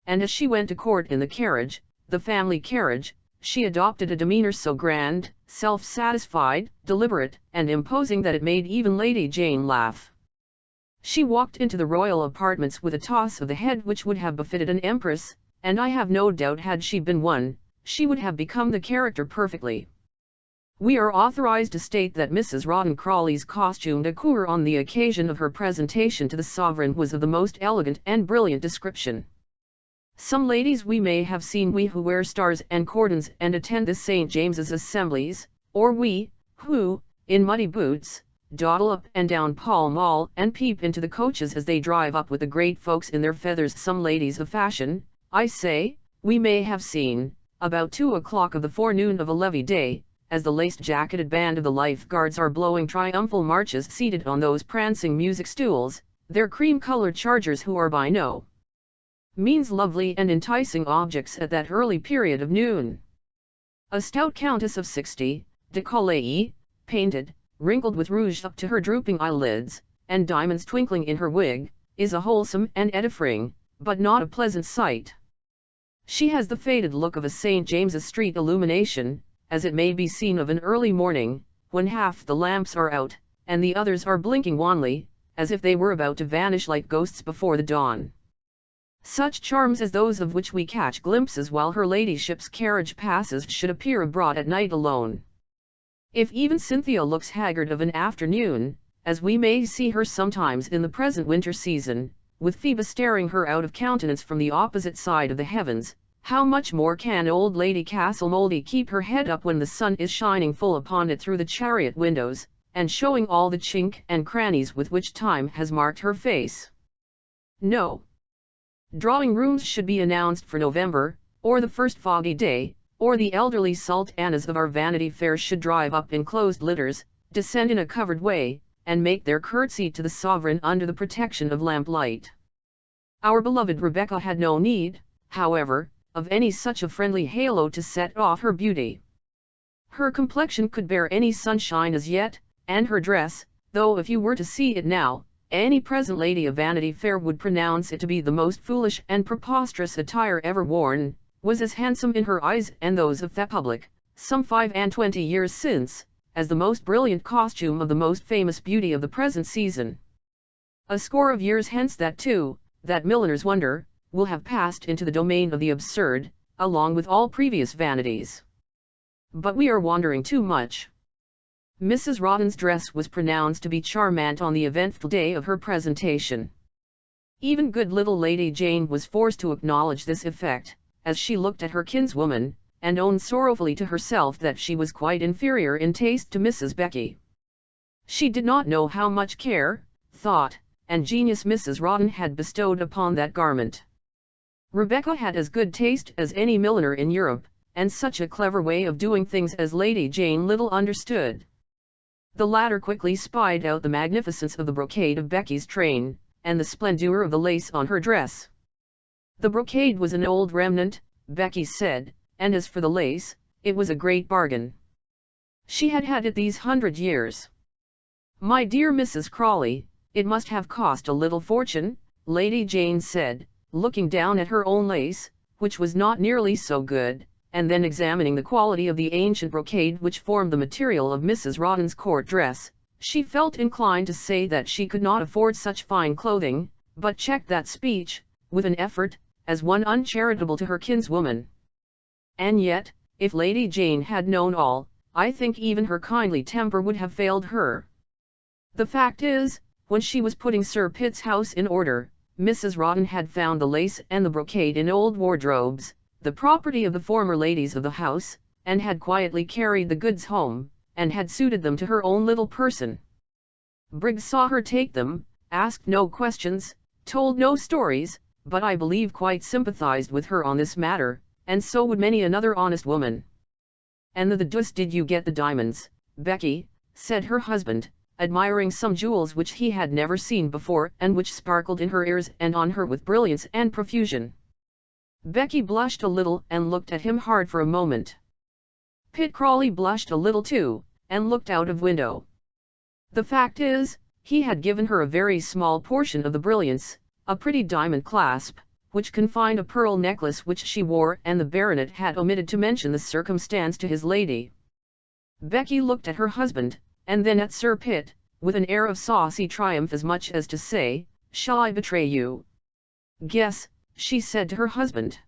And as she went to court in the carriage, the family carriage, she adopted a demeanour so grand, self-satisfied, deliberate, and imposing that it made even Lady Jane laugh. She walked into the royal apartments with a toss of the head which would have befitted an empress, and I have no doubt had she been one, she would have become the character perfectly. We are authorized to state that Mrs. Rawdon Crawley's costume decor on the occasion of her presentation to the sovereign was of the most elegant and brilliant description. Some ladies we may have seen who wear stars and cordons and attend the St. James's assemblies, or who, in muddy boots, dawdle up and down Pall Mall and peep into the coaches as they drive up with the great folks in their feathers. Some ladies of fashion, I say, we may have seen, about 2 o'clock of the forenoon of a levee day, as the lace-jacketed band of the lifeguards are blowing triumphal marches seated on those prancing music stools, their cream-colored chargers, who are by no means lovely and enticing objects at that early period of noon. A stout countess of 60, décolleté, painted, wrinkled with rouge up to her drooping eyelids, and diamonds twinkling in her wig, is a wholesome and edifying, but not a pleasant sight. She has the faded look of a St. James's Street illumination, as it may be seen of an early morning, when half the lamps are out, and the others are blinking wanly, as if they were about to vanish like ghosts before the dawn. Such charms as those of which we catch glimpses while her ladyship's carriage passes should appear abroad at night alone. If even Cynthia looks haggard of an afternoon, as we may see her sometimes in the present winter season, with Phoebe staring her out of countenance from the opposite side of the heavens, how much more can old Lady Castlemoldy keep her head up when the sun is shining full upon it through the chariot windows, and showing all the chink and crannies with which time has marked her face? No. Drawing rooms should be announced for November, or the first foggy day, or the elderly sultanas of our Vanity Fair should drive up in closed litters, descend in a covered way, and make their curtsy to the sovereign under the protection of lamplight. Our beloved Rebecca had no need, however, of any such a friendly halo to set off her beauty. Her complexion could bear any sunshine as yet, and her dress, though if you were to see it now, any present lady of Vanity Fair would pronounce it to be the most foolish and preposterous attire ever worn, was as handsome in her eyes and those of the public, some 25 years since, as the most brilliant costume of the most famous beauty of the present season. A score of years hence that milliner's wonder, will have passed into the domain of the absurd, along with all previous vanities. But we are wandering too much. Mrs. Rawdon's dress was pronounced to be charmant on the eventful day of her presentation. Even good little Lady Jane was forced to acknowledge this effect, as she looked at her kinswoman, and owned sorrowfully to herself that she was quite inferior in taste to Mrs. Becky. She did not know how much care, thought, and genius Mrs. Rawdon had bestowed upon that garment. Rebecca had as good taste as any milliner in Europe, and such a clever way of doing things as Lady Jane little understood. The latter quickly spied out the magnificence of the brocade of Becky's train, and the splendor of the lace on her dress. The brocade was an old remnant, Becky said, and as for the lace, it was a great bargain. She had had it these 100 years. My dear Mrs. Crawley, it must have cost a little fortune, Lady Jane said, looking down at her own lace, which was not nearly so good, and then examining the quality of the ancient brocade which formed the material of Mrs. Rawdon's court dress. She felt inclined to say that she could not afford such fine clothing, but checked that speech, with an effort, as one uncharitable to her kinswoman. And yet, if Lady Jane had known all, I think even her kindly temper would have failed her. The fact is, when she was putting Sir Pitt's house in order, Mrs. Rawdon had found the lace and the brocade in old wardrobes, the property of the former ladies of the house, and had quietly carried the goods home, and had suited them to her own little person. Briggs saw her take them, asked no questions, told no stories, but I believe quite sympathized with her on this matter, and so would many another honest woman. And the deuce did you get the diamonds, Becky, said her husband, admiring some jewels which he had never seen before and which sparkled in her ears and on her with brilliance and profusion. Becky blushed a little and looked at him hard for a moment. Pitt Crawley blushed a little too, and looked out of window. The fact is, he had given her a very small portion of the brilliants, a pretty diamond clasp, which confined a pearl necklace which she wore, and the baronet had omitted to mention the circumstance to his lady. Becky looked at her husband, and then at Sir Pitt, with an air of saucy triumph, as much as to say, "Shall I betray you?" "Guess," she said to her husband.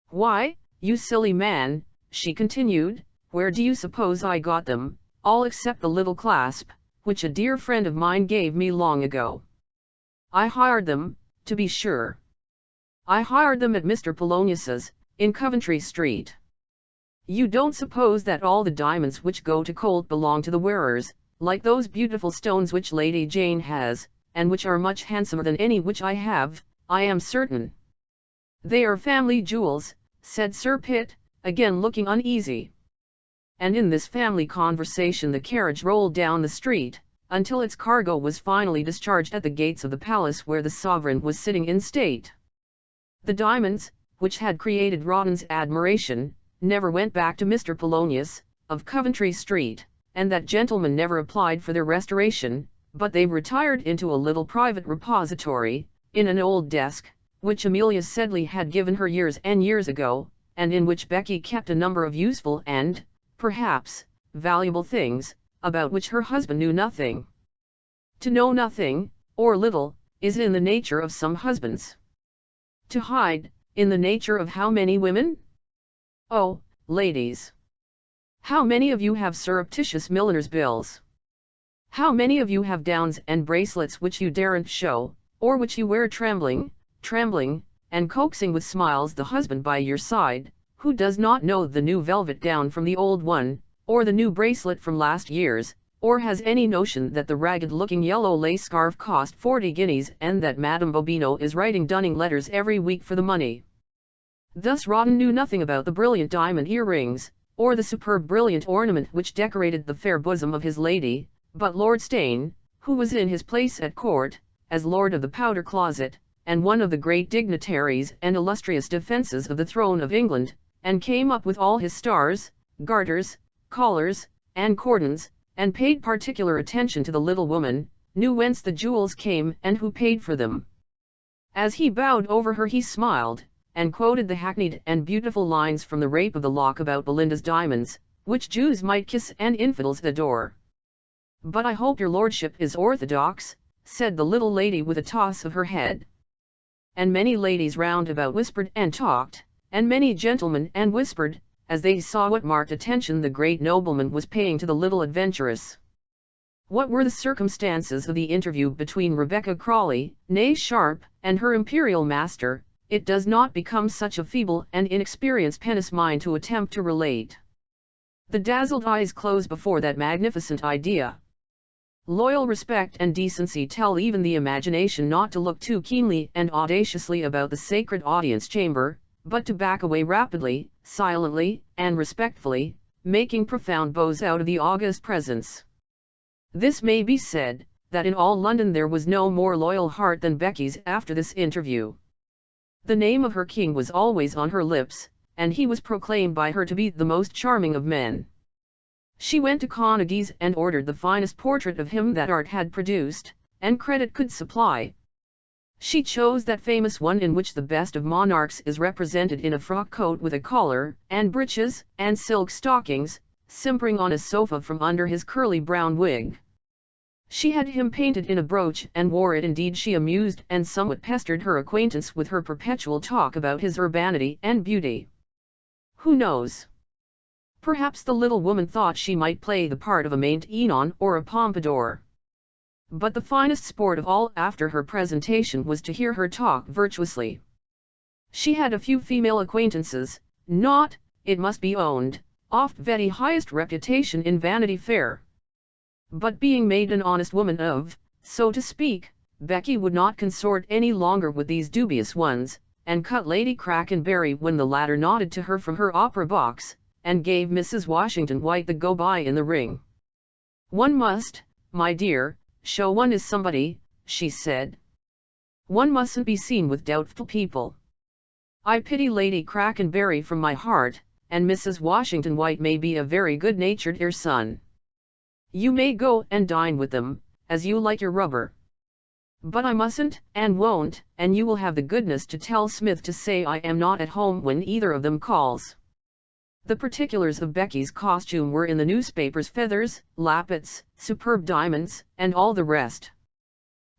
"Why, you silly man," she continued, Where do you suppose I got them, all except the little clasp, which a dear friend of mine gave me long ago? I hired them, to be sure. I hired them at Mr. Polonius's, in Coventry Street. You don't suppose that all the diamonds which go to Colt belong to the wearers, like those beautiful stones which Lady Jane has, and which are much handsomer than any which I have, I am certain. They are family jewels, said Sir Pitt, again looking uneasy. And in this family conversation the carriage rolled down the street, until its cargo was finally discharged at the gates of the palace where the sovereign was sitting in state. The diamonds, which had created Rawdon's admiration, never went back to Mr. Polonius, of Coventry Street, and that gentleman never applied for their restoration, but they retired into a little private repository, in an old desk, which Amelia Sedley had given her years and years ago, and in which Becky kept a number of useful and, perhaps, valuable things, about which her husband knew nothing. To know nothing, or little, is in the nature of some husbands. To hide, in the nature of how many women? Oh, ladies! How many of you have surreptitious milliners' bills? How many of you have downs and bracelets which you daren't show, or which you wear trembling, and coaxing with smiles the husband by your side, who does not know the new velvet gown from the old one, or the new bracelet from last year's, or has any notion that the ragged-looking yellow lace scarf cost 40 guineas and that Madame Bobino is writing dunning letters every week for the money. Thus Rawdon knew nothing about the brilliant diamond earrings, or the superb brilliant ornament which decorated the fair bosom of his lady, but Lord Steyne, who was in his place at court, as Lord of the Powder Closet, and one of the great dignitaries and illustrious defences of the throne of England, and came up with all his stars, garters, collars, and cordons, and paid particular attention to the little woman, knew whence the jewels came and who paid for them. As he bowed over her he smiled, and quoted the hackneyed and beautiful lines from the Rape of the Lock about Belinda's diamonds, which Jews might kiss and infidels adore. "But I hope your lordship is orthodox," said the little lady with a toss of her head. And many ladies round about whispered and talked, and many gentlemen and whispered, as they saw what marked attention the great nobleman was paying to the little adventuress. What were the circumstances of the interview between Rebecca Crawley, née Sharp, and her imperial master, it does not become such a feeble and inexperienced pennice mind to attempt to relate. The dazzled eyes close before that magnificent idea. Loyal respect and decency tell even the imagination not to look too keenly and audaciously about the sacred audience chamber, but to back away rapidly, silently, and respectfully, making profound bows out of the august presence. This may be said, that in all London there was no more loyal heart than Becky's after this interview. The name of her king was always on her lips, and he was proclaimed by her to be the most charming of men. She went to Carnegie's and ordered the finest portrait of him that art had produced, and credit could supply. She chose that famous one in which the best of monarchs is represented in a frock coat with a collar, and breeches, and silk stockings, simpering on a sofa from under his curly brown wig. She had him painted in a brooch and wore it. Indeed, she amused and somewhat pestered her acquaintance with her perpetual talk about his urbanity and beauty. Who knows? Perhaps the little woman thought she might play the part of a Maint Enon or a Pompadour. But the finest sport of all after her presentation was to hear her talk virtuously. She had a few female acquaintances, not, it must be owned, oft very highest reputation in Vanity Fair. But being made an honest woman of, so to speak, Becky would not consort any longer with these dubious ones, and cut Lady Crackenbury when the latter nodded to her from her opera box, and gave Mrs. Washington White the go-by in the ring. "One must, my dear, show one is somebody," she said. "One mustn't be seen with doubtful people. I pity Lady Crackenbury from my heart, and Mrs. Washington White may be a very good-natured dear son. You may go and dine with them, as you like your rubber. But I mustn't and won't, and you will have the goodness to tell Smith to say I am not at home when either of them calls." The particulars of Becky's costume were in the newspapers: feathers, lappets, superb diamonds, and all the rest.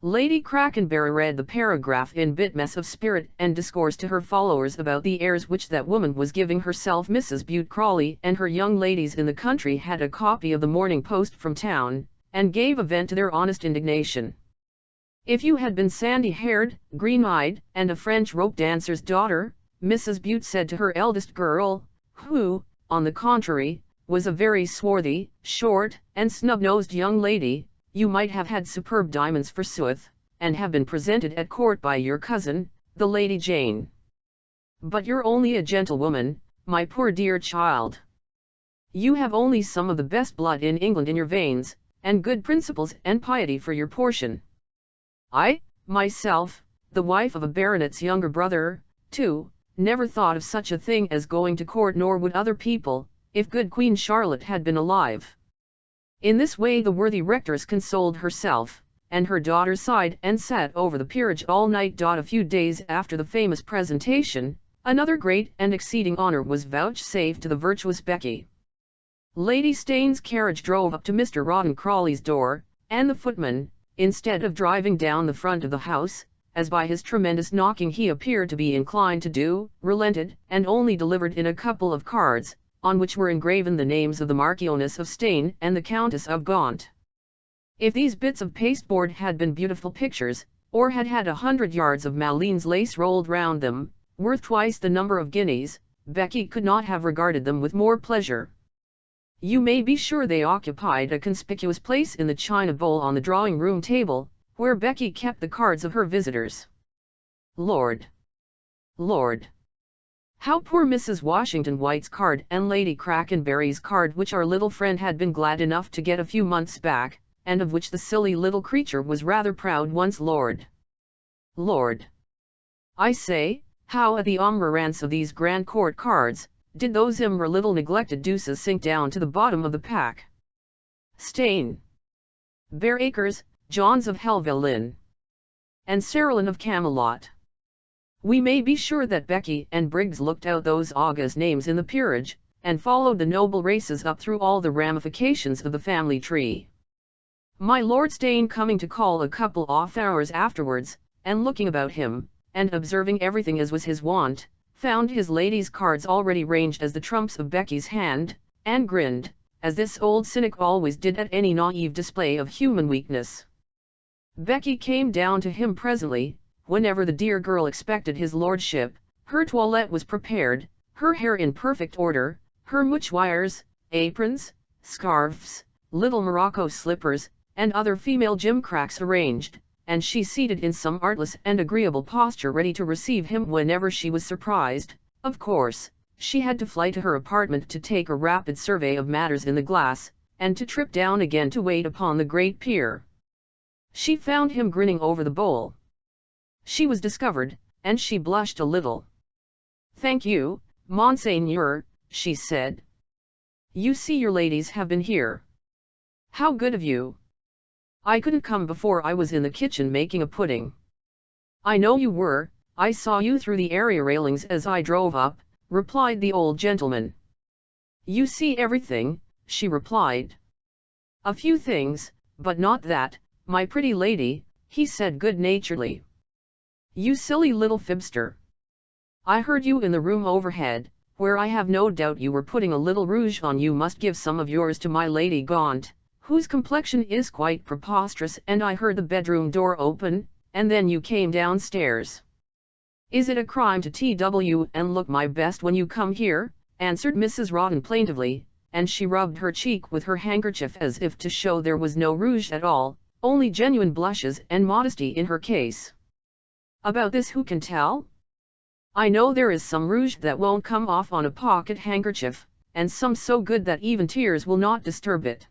Lady Crackenbury read the paragraph in bitterness of spirit and discoursed to her followers about the airs which that woman was giving herself. Mrs. Bute Crawley and her young ladies in the country had a copy of the Morning Post from town, and gave a vent to their honest indignation. If you had been sandy-haired, green-eyed, and a French rope dancer's daughter, Mrs. Bute said to her eldest girl, who, on the contrary, was a very swarthy, short, and snub-nosed young lady, you might have had superb diamonds forsooth, and have been presented at court by your cousin, the Lady Jane. But you're only a gentlewoman, my poor dear child. You have only some of the best blood in England in your veins, and good principles and piety for your portion. I, myself, the wife of a baronet's younger brother, too, never thought of such a thing as going to court, nor would other people, if good Queen Charlotte had been alive. In this way the worthy rectress consoled herself, and her daughter sighed and sat over the peerage all night. A few days after the famous presentation, another great and exceeding honour was vouchsafed to the virtuous Becky. Lady Staines' carriage drove up to Mr. Rawdon Crawley's door, and the footman, instead of driving down the front of the house, as by his tremendous knocking he appeared to be inclined to do, relented, and only delivered in a couple of cards, on which were engraven the names of the Marchioness of Steyne and the Countess of Gaunt. If these bits of pasteboard had been beautiful pictures, or had had 100 yards of Malines lace rolled round them, worth twice the number of guineas, Becky could not have regarded them with more pleasure. You may be sure they occupied a conspicuous place in the china bowl on the drawing-room table, where Becky kept the cards of her visitors. Lord! Lord! How poor Mrs. Washington White's card and Lady Crackenbury's card, which our little friend had been glad enough to get a few months back, and of which the silly little creature was rather proud once. Lord! Lord! I say, how at the ombrance of these grand court cards, did those little neglected deuces sink down to the bottom of the pack? Steyne, Bareacres, Johns of Helvellyn, and Cerulean of Camelot. We may be sure that Becky and Briggs looked out those august names in the peerage, and followed the noble races up through all the ramifications of the family tree. My Lord Steyne, coming to call a couple of hours afterwards, and looking about him, and observing everything as was his wont, found his lady's cards already ranged as the trumps of Becky's hand, and grinned, as this old cynic always did at any naive display of human weakness. Becky came down to him presently, whenever the dear girl expected his lordship. Her toilette was prepared, her hair in perfect order, her mouchoirs, aprons, scarfs, little morocco slippers, and other female gimcracks arranged, and she seated in some artless and agreeable posture ready to receive him whenever she was surprised. Of course, she had to fly to her apartment to take a rapid survey of matters in the glass, and to trip down again to wait upon the great peer. She found him grinning over the bowl. She was discovered, and she blushed a little. "Thank you, Monseigneur," she said. "You see your ladies have been here. How good of you! I couldn't come before I was in the kitchen making a pudding." "I know you were, I saw you through the area railings as I drove up," replied the old gentleman. "You see everything," she replied. "A few things, but not that, my pretty lady," he said good-naturedly. "You silly little fibster. I heard you in the room overhead, where I have no doubt you were putting a little rouge on. You must give some of yours to my Lady Gaunt, whose complexion is quite preposterous, and I heard the bedroom door open, and then you came downstairs." "Is it a crime to TW and look my best when you come here?" answered Mrs. Rawdon plaintively, and she rubbed her cheek with her handkerchief as if to show there was no rouge at all, only genuine blushes and modesty in her case. "About this who can tell? I know there is some rouge that won't come off on a pocket handkerchief, and some so good that even tears will not disturb it."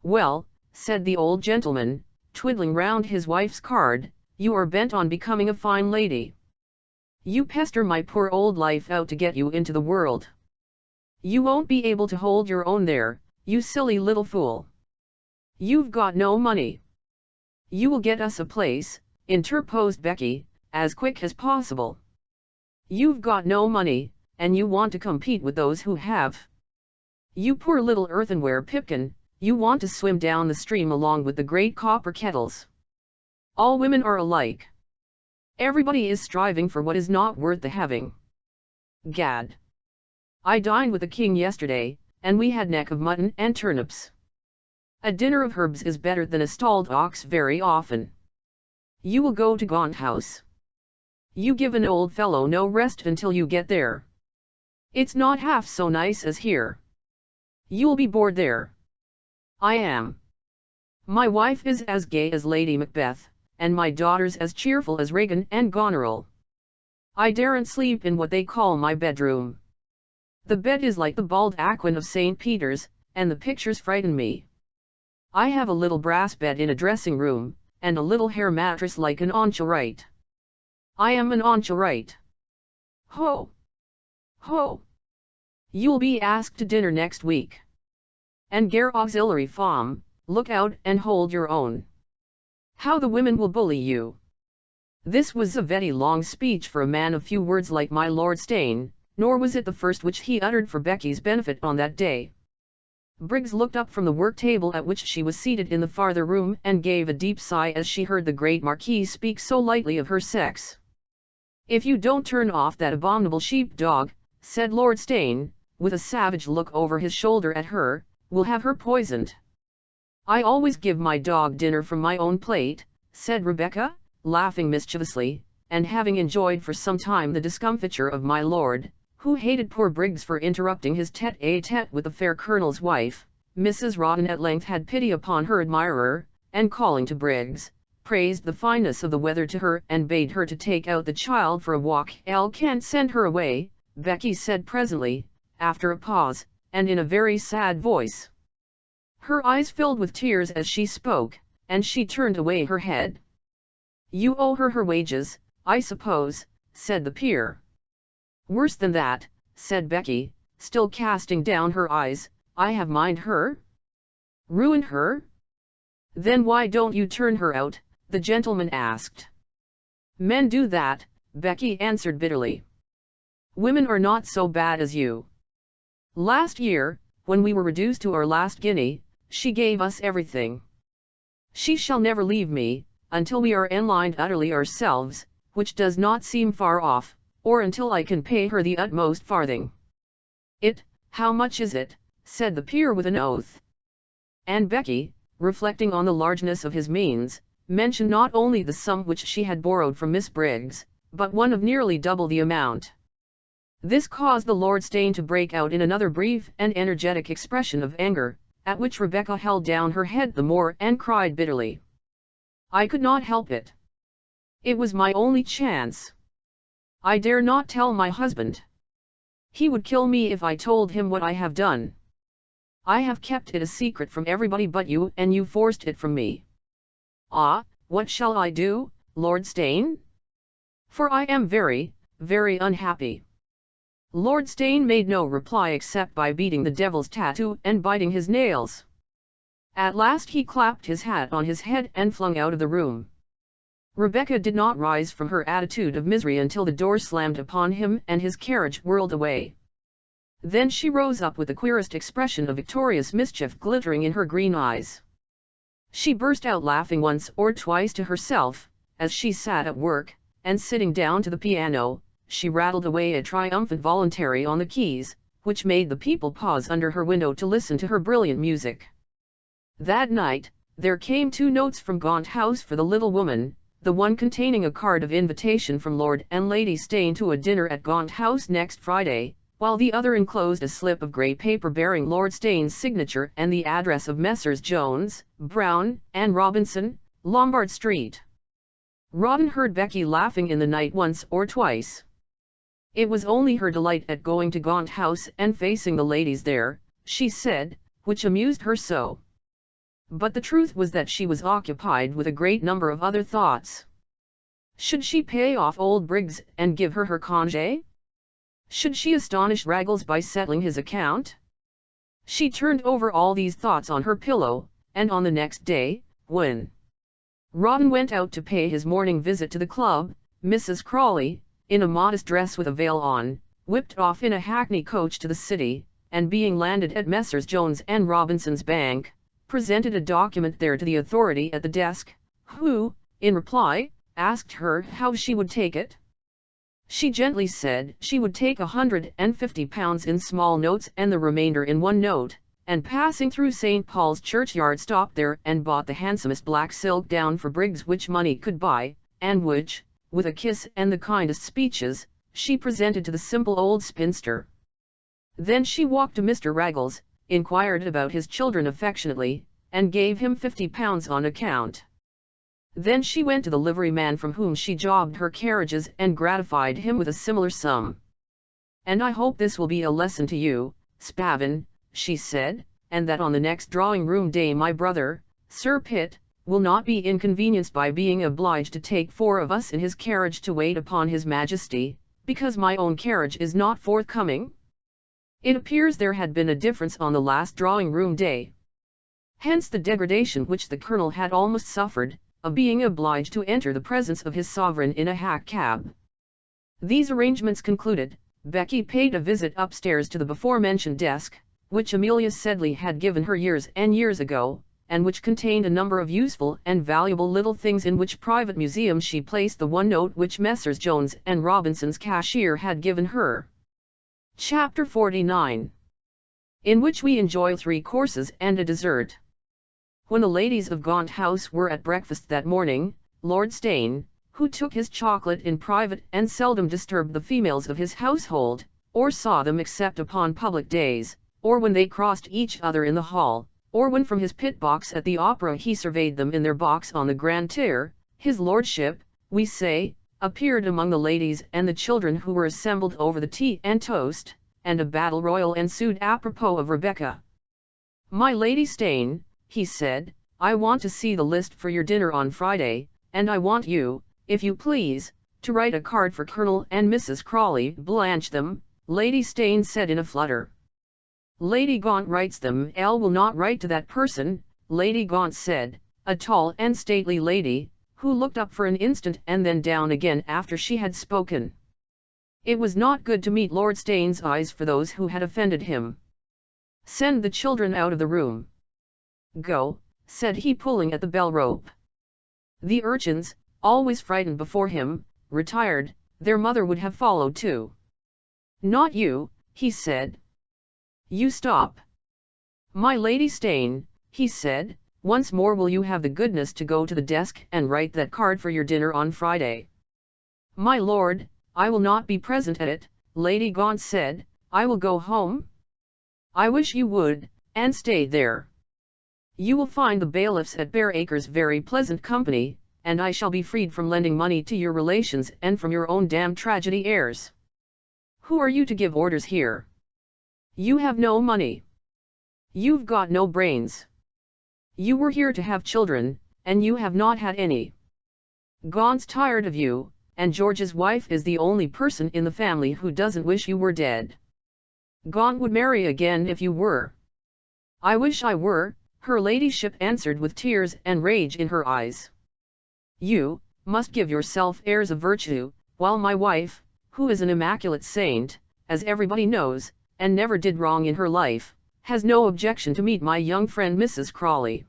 "Well," said the old gentleman, twiddling round his wife's card, "you are bent on becoming a fine lady. You pester my poor old life out to get you into the world. You won't be able to hold your own there, you silly little fool. You've got no money." "You will get us a place," interposed Becky, as quick as possible. "You've got no money, and you want to compete with those who have. You poor little earthenware pipkin, you want to swim down the stream along with the great copper kettles." All women are alike. Everybody is striving for what is not worth the having. Gad. I dined with the king yesterday, and we had neck of mutton and turnips. A dinner of herbs is better than a stalled ox very often. You will go to Gaunt House. You give an old fellow no rest until you get there. It's not half so nice as here. You'll be bored there. I am. My wife is as gay as Lady Macbeth, and my daughter's as cheerful as Regan and Goneril. I daren't sleep in what they call my bedroom. The bed is like the bald aquin of St. Peter's, and the pictures frighten me. I have a little brass bed in a dressing room, and a little hair mattress like an anchorite. I am an anchorite. Ho! Ho! You'll be asked to dinner next week. And Gare Auxiliary Farm, look out and hold your own. How the women will bully you. This was a very long speech for a man of few words like my Lord Steyne, nor was it the first which he uttered for Becky's benefit on that day. Briggs looked up from the work table at which she was seated in the farther room and gave a deep sigh as she heard the great Marquis speak so lightly of her sex. "If you don't turn off that abominable sheep-dog," said Lord Steyne, with a savage look over his shoulder at her, "we'll have her poisoned." "I always give my dog dinner from my own plate," said Rebecca, laughing mischievously, and having enjoyed for some time the discomfiture of my lord, who hated poor Briggs for interrupting his tête-à-tête with the fair colonel's wife. Mrs. Rawdon at length had pity upon her admirer, and calling to Briggs, praised the fineness of the weather to her and bade her to take out the child for a walk. "Elle can't send her away," Becky said presently, after a pause, and in a very sad voice. Her eyes filled with tears as she spoke, and she turned away her head. "You owe her her wages, I suppose," said the peer. "Worse than that," said Becky, still casting down her eyes. "I have mined her." "Ruined her? Then why don't you turn her out?" the gentleman asked. "Men do that," Becky answered bitterly. "Women are not so bad as you. Last year, when we were reduced to our last guinea, she gave us everything. She shall never leave me, until we are enlined utterly ourselves, which does not seem far off, or until I can pay her the utmost farthing." How much is it?" said the peer with an oath. And Becky, reflecting on the largeness of his means, mentioned not only the sum which she had borrowed from Miss Briggs, but one of nearly double the amount. This caused the Lord Steyne to break out in another brief and energetic expression of anger, at which Rebecca held down her head the more and cried bitterly. "I could not help it. It was my only chance. I dare not tell my husband. He would kill me if I told him what I have done. I have kept it a secret from everybody but you, and you forced it from me. Ah, what shall I do, Lord Steyne? For I am very, very unhappy." Lord Steyne made no reply except by beating the devil's tattoo and biting his nails. At last he clapped his hat on his head and flung out of the room. Rebecca did not rise from her attitude of misery until the door slammed upon him and his carriage whirled away. Then she rose up with the queerest expression of victorious mischief glittering in her green eyes. She burst out laughing once or twice to herself, as she sat at work, and sitting down to the piano, she rattled away a triumphant voluntary on the keys, which made the people pause under her window to listen to her brilliant music. That night, there came 2 notes from Gaunt House for the little woman, the one containing a card of invitation from Lord and Lady Steyne to a dinner at Gaunt House next Friday, while the other enclosed a slip of grey paper bearing Lord Steyne's signature and the address of Messrs. Jones, Brown, and Robinson, Lombard Street. Rawdon heard Becky laughing in the night once or twice. It was only her delight at going to Gaunt House and facing the ladies there, she said, which amused her so. But the truth was that she was occupied with a great number of other thoughts. Should she pay off old Briggs and give her her congé? Should she astonish Raggles by settling his account? She turned over all these thoughts on her pillow, and on the next day, when Rawdon went out to pay his morning visit to the club, Mrs. Crawley, in a modest dress with a veil on, whipped off in a hackney coach to the city, and being landed at Messrs. Jones and Robinson's bank, presented a document there to the authority at the desk, who, in reply, asked her how she would take it. She gently said she would take £150 in small notes and the remainder in one note, and passing through St. Paul's churchyard stopped there and bought the handsomest black silk gown for Briggs which money could buy, and which, with a kiss and the kindest speeches, she presented to the simple old spinster. Then she walked to Mr. Raggles, inquired about his children affectionately, and gave him £50 on account. Then she went to the liveryman from whom she jobbed her carriages and gratified him with a similar sum. "And I hope this will be a lesson to you, Spavin," she said, "and that on the next drawing-room day my brother, Sir Pitt, will not be inconvenienced by being obliged to take 4 of us in his carriage to wait upon his Majesty, because my own carriage is not forthcoming." It appears there had been a difference on the last drawing-room day. Hence the degradation which the Colonel had almost suffered, of being obliged to enter the presence of his sovereign in a hack cab. These arrangements concluded, Becky paid a visit upstairs to the before-mentioned desk, which Amelia Sedley had given her years and years ago, and which contained a number of useful and valuable little things, in which private museum she placed the one note which Messrs. Jones and Robinson's cashier had given her. Chapter 49. In which we enjoy 3 courses and a dessert. When the ladies of Gaunt House were at breakfast that morning, Lord Steyne, who took his chocolate in private and seldom disturbed the females of his household, or saw them except upon public days, or when they crossed each other in the hall, or when from his pit box at the opera he surveyed them in their box on the grand tier, his lordship, we say, appeared among the ladies and the children who were assembled over the tea and toast, and a battle royal ensued apropos of Rebecca. "My Lady Steyne," he said, "I want to see the list for your dinner on Friday, and I want you, if you please, to write a card for Colonel and Mrs. Crawley." "Blanch them," Lady Steyne said in a flutter. "Lady Gaunt writes them." "Elle will not write to that person," Lady Gaunt said, a tall and stately lady, who looked up for an instant and then down again after she had spoken. It was not good to meet Lord Steyne's eyes for those who had offended him. "Send the children out of the room." "Go," said he, pulling at the bell rope. The urchins, always frightened before him, retired. Their mother would have followed too. "Not you," he said. "You stop." "My Lady Steyne," he said, "once more will you have the goodness to go to the desk and write that card for your dinner on Friday?" "My lord, I will not be present at it," Lady Gaunt said. "I will go home." "I wish you would, and stay there. You will find the bailiffs at Bear Acres very pleasant company, and I shall be freed from lending money to your relations and from your own damned tragedy heirs. Who are you to give orders here? You have no money. You've got no brains. You were here to have children, and you have not had any. Gaunt's tired of you, and George's wife is the only person in the family who doesn't wish you were dead. Gaunt would marry again if you were." "I wish I were," her ladyship answered with tears and rage in her eyes. "You must give yourself airs of virtue, while my wife, who is an immaculate saint, as everybody knows, and never did wrong in her life, has no objection to meet my young friend Mrs. Crawley.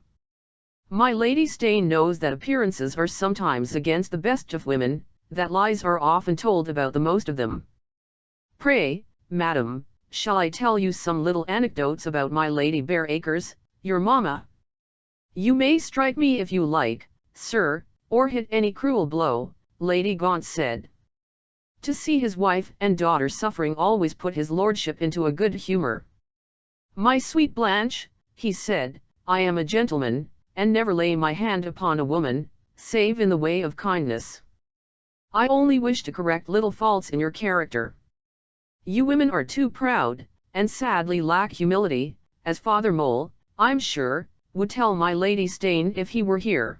My Lady Steyne knows that appearances are sometimes against the best of women, that lies are often told about the most of them. Pray, madam, shall I tell you some little anecdotes about my Lady Bear Acres, your mamma? You may strike me if you like, sir, or hit any cruel blow," Lady Gaunt said. To see his wife and daughter suffering always put his lordship into a good humour. "My sweet Blanche," he said, "I am a gentleman, and never lay my hand upon a woman, save in the way of kindness. I only wish to correct little faults in your character. You women are too proud, and sadly lack humility, as Father Mole, I'm sure, would tell my Lady Steyne if he were here.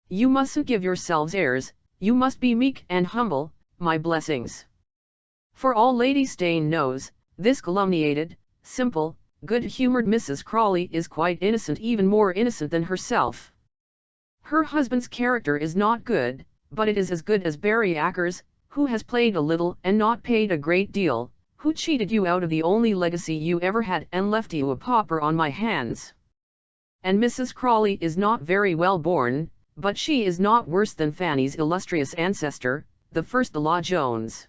You mustn't give yourselves airs, you must be meek and humble, my blessings." For all Lady Steyne knows, this calumniated, simple, good-humoured Mrs. Crawley is quite innocent, even more innocent than herself. Her husband's character is not good, but it is as good as Barry Acres, who has played a little and not paid a great deal, who cheated you out of the only legacy you ever had and left you a pauper on my hands. And Mrs. Crawley is not very well born, but she is not worse than Fanny's illustrious ancestor, the first Law Jones.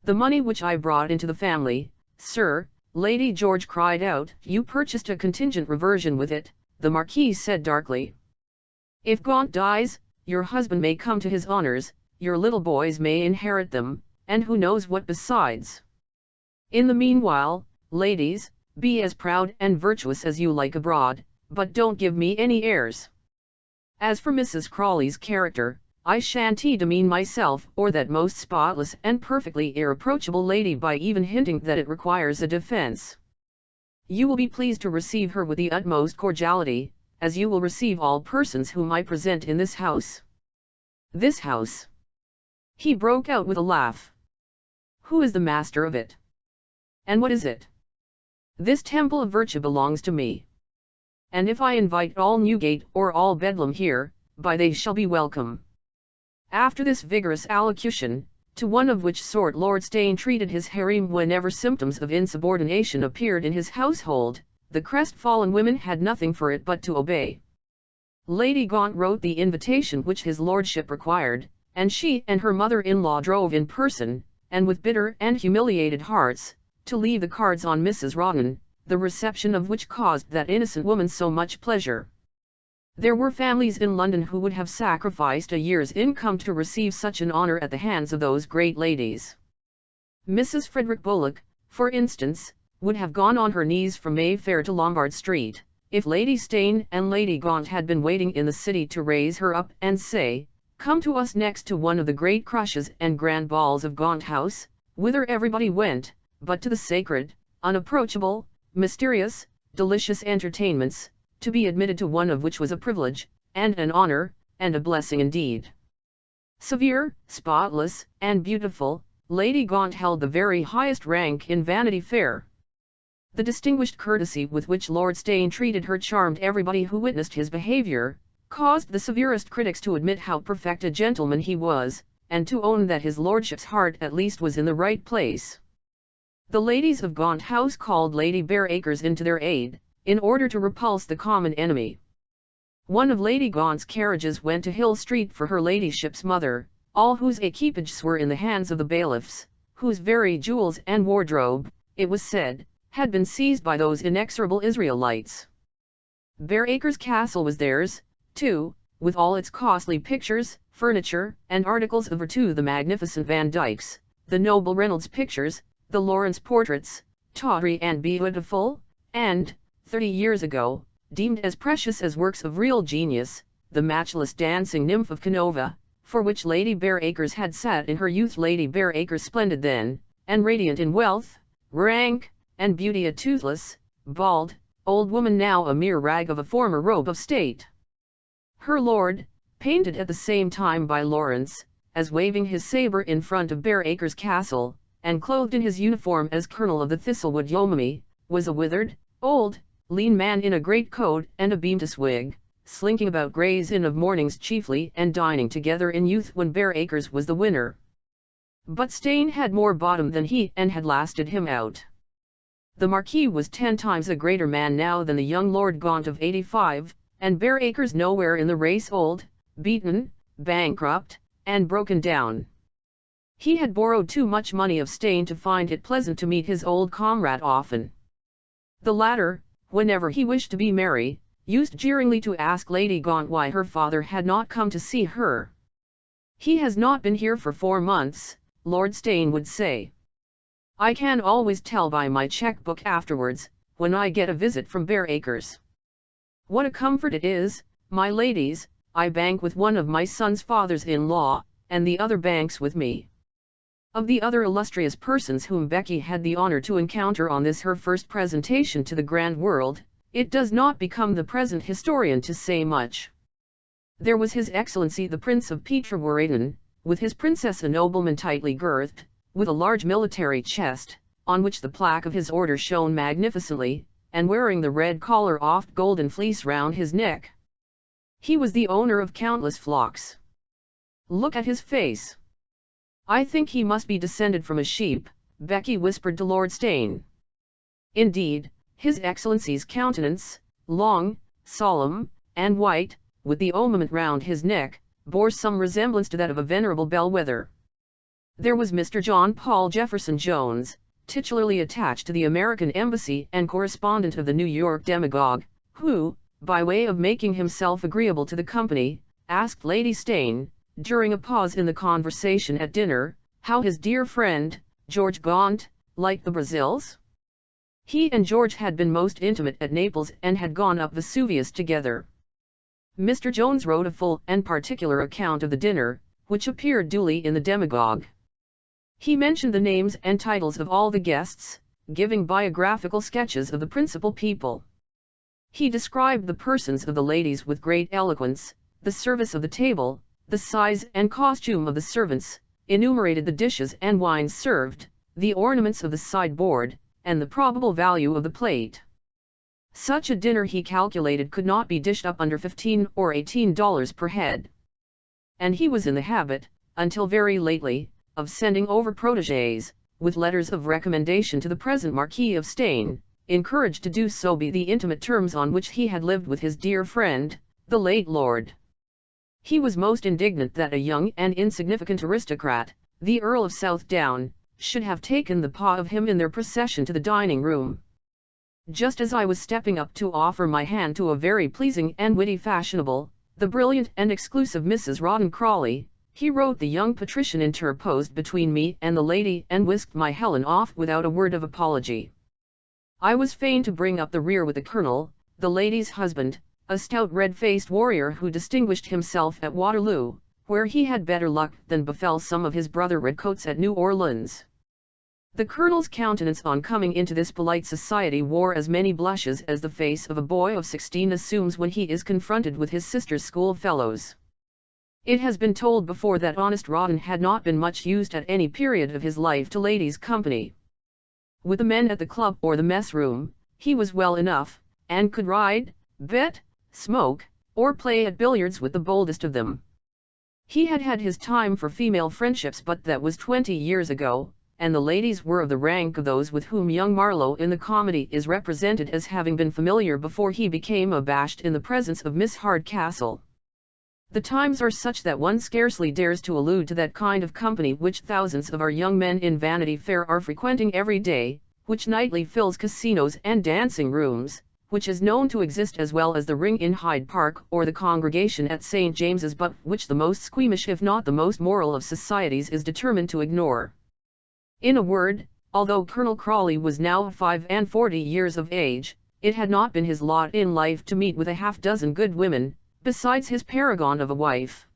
The money which I brought into the family, sir," Lady George cried out. "You purchased a contingent reversion with it," the Marquis said darkly. "If Gaunt dies, your husband may come to his honours, your little boys may inherit them, and who knows what besides. In the meanwhile, ladies, be as proud and virtuous as you like abroad, but don't give me any airs. As for Mrs. Crawley's character, I shan't demean myself or that most spotless and perfectly irreproachable lady by even hinting that it requires a defence. You will be pleased to receive her with the utmost cordiality, as you will receive all persons whom I present in this house. This house!" he broke out with a laugh. "Who is the master of it? And what is it? This temple of virtue belongs to me. And if I invite all Newgate or all Bedlam here, by they shall be welcome." After this vigorous allocution, to one of which sort Lord Steyne treated his harem whenever symptoms of insubordination appeared in his household, the crestfallen women had nothing for it but to obey. Lady Gaunt wrote the invitation which his lordship required, and she and her mother-in-law drove in person, and with bitter and humiliated hearts, to leave the cards on Mrs. Rawdon, the reception of which caused that innocent woman so much pleasure. There were families in London who would have sacrificed a year's income to receive such an honour at the hands of those great ladies. Mrs. Frederick Bullock, for instance, would have gone on her knees from Mayfair to Lombard Street, if Lady Steyne and Lady Gaunt had been waiting in the city to raise her up and say, "Come to us next to one of the great crushes and grand balls of Gaunt House," whither everybody went, but to the sacred, unapproachable, mysterious, delicious entertainments, to be admitted to one of which was a privilege, and an honour, and a blessing indeed. Severe, spotless, and beautiful, Lady Gaunt held the very highest rank in Vanity Fair. The distinguished courtesy with which Lord Steyne treated her charmed everybody who witnessed his behaviour, caused the severest critics to admit how perfect a gentleman he was, and to own that his lordship's heart at least was in the right place. The ladies of Gaunt House called Lady Bareacres in to their aid, in order to repulse the common enemy. One of Lady Gaunt's carriages went to Hill Street for her ladyship's mother, all whose equipages were in the hands of the bailiffs, whose very jewels and wardrobe, it was said, had been seized by those inexorable Israelites. Bareacres Castle was theirs, too, with all its costly pictures, furniture, and articles of virtu, the magnificent Van Dycks, the noble Reynolds pictures, the Lawrence portraits, tawdry and beautiful, and, 30 years ago, deemed as precious as works of real genius, the matchless dancing nymph of Canova, for which Lady Bareacres had sat in her youth. Lady Bareacres, splendid then, and radiant in wealth, rank, and beauty, a toothless, bald, old woman, now a mere rag of a former robe of state. Her lord, painted at the same time by Lawrence, as waving his sabre in front of Bareacres Castle, and clothed in his uniform as colonel of the Thistlewood Yeomanry, was a withered, old, lean man in a great coat and a beamed wig, slinking about Gray's Inn of mornings chiefly, and dining together in youth when Bareacres was the winner. But Steyne had more bottom than he, and had lasted him out. The Marquis was 10 times a greater man now than the young Lord Gaunt of 85, and Bareacres nowhere in the race, old, beaten, bankrupt, and broken down. He had borrowed too much money of Steyne to find it pleasant to meet his old comrade often. The latter, whenever he wished to be merry, used jeeringly to ask Lady Gaunt why her father had not come to see her. "He has not been here for 4 months, Lord Steyne would say. "I can always tell by my cheque-book afterwards, when I get a visit from Bareacres. What a comfort it is, my ladies, I bank with one of my son's fathers-in-law, and the other banks with me." Of the other illustrious persons whom Becky had the honour to encounter on this her first presentation to the grand world, it does not become the present historian to say much. There was His Excellency the Prince of Peterwaradin, with his princess, a nobleman tightly girthed, with a large military chest, on which the plaque of his order shone magnificently, and wearing the red collar oft golden fleece round his neck. He was the owner of countless flocks. Look at his face. "I think he must be descended from a sheep," Becky whispered to Lord Steyne. Indeed, His Excellency's countenance, long, solemn, and white, with the ornament round his neck, bore some resemblance to that of a venerable bellwether. There was Mr. John Paul Jefferson Jones, titularly attached to the American Embassy and correspondent of the New York Demagogue, who, by way of making himself agreeable to the company, asked Lady Steyne, during a pause in the conversation at dinner, how his dear friend, George Gaunt, liked the Brazils. He and George had been most intimate at Naples and had gone up Vesuvius together. Mr. Jones wrote a full and particular account of the dinner, which appeared duly in the Demagogue. He mentioned the names and titles of all the guests, giving biographical sketches of the principal people. He described the persons of the ladies with great eloquence, the service of the table, the size and costume of the servants, enumerated the dishes and wines served, the ornaments of the sideboard, and the probable value of the plate. Such a dinner he calculated could not be dished up under $15 or $18 per head. And he was in the habit, until very lately, of sending over protégés, with letters of recommendation to the present Marquis of Steyne, encouraged to do so by the intimate terms on which he had lived with his dear friend, the late Lord. He was most indignant that a young and insignificant aristocrat, the Earl of Southdown, should have taken the paw of him in their procession to the dining-room. Just as I was stepping up to offer my hand to a very pleasing and witty fashionable, the brilliant and exclusive Mrs. Rawdon Crawley, he wrote the young patrician interposed between me and the lady and whisked my Helen off without a word of apology. I was fain to bring up the rear with the colonel, the lady's husband, a stout red-faced warrior who distinguished himself at Waterloo, where he had better luck than befell some of his brother redcoats at New Orleans. The colonel's countenance on coming into this polite society wore as many blushes as the face of a boy of 16 assumes when he is confronted with his sister's schoolfellows. It has been told before that honest Rawdon had not been much used at any period of his life to ladies' company. With the men at the club or the mess-room, he was well enough, and could ride, bet, smoke, or play at billiards with the boldest of them. He had had his time for female friendships, but that was 20 years ago, and the ladies were of the rank of those with whom young Marlowe in the comedy is represented as having been familiar before he became abashed in the presence of Miss Hardcastle. The times are such that one scarcely dares to allude to that kind of company which thousands of our young men in Vanity Fair are frequenting every day, which nightly fills casinos and dancing rooms, which is known to exist as well as the Ring in Hyde Park or the Congregation at St. James's, but which the most squeamish if not the most moral of societies is determined to ignore. In a word, although Colonel Crawley was now 45 years of age, it had not been his lot in life to meet with a half-dozen good women, besides his paragon of a wife.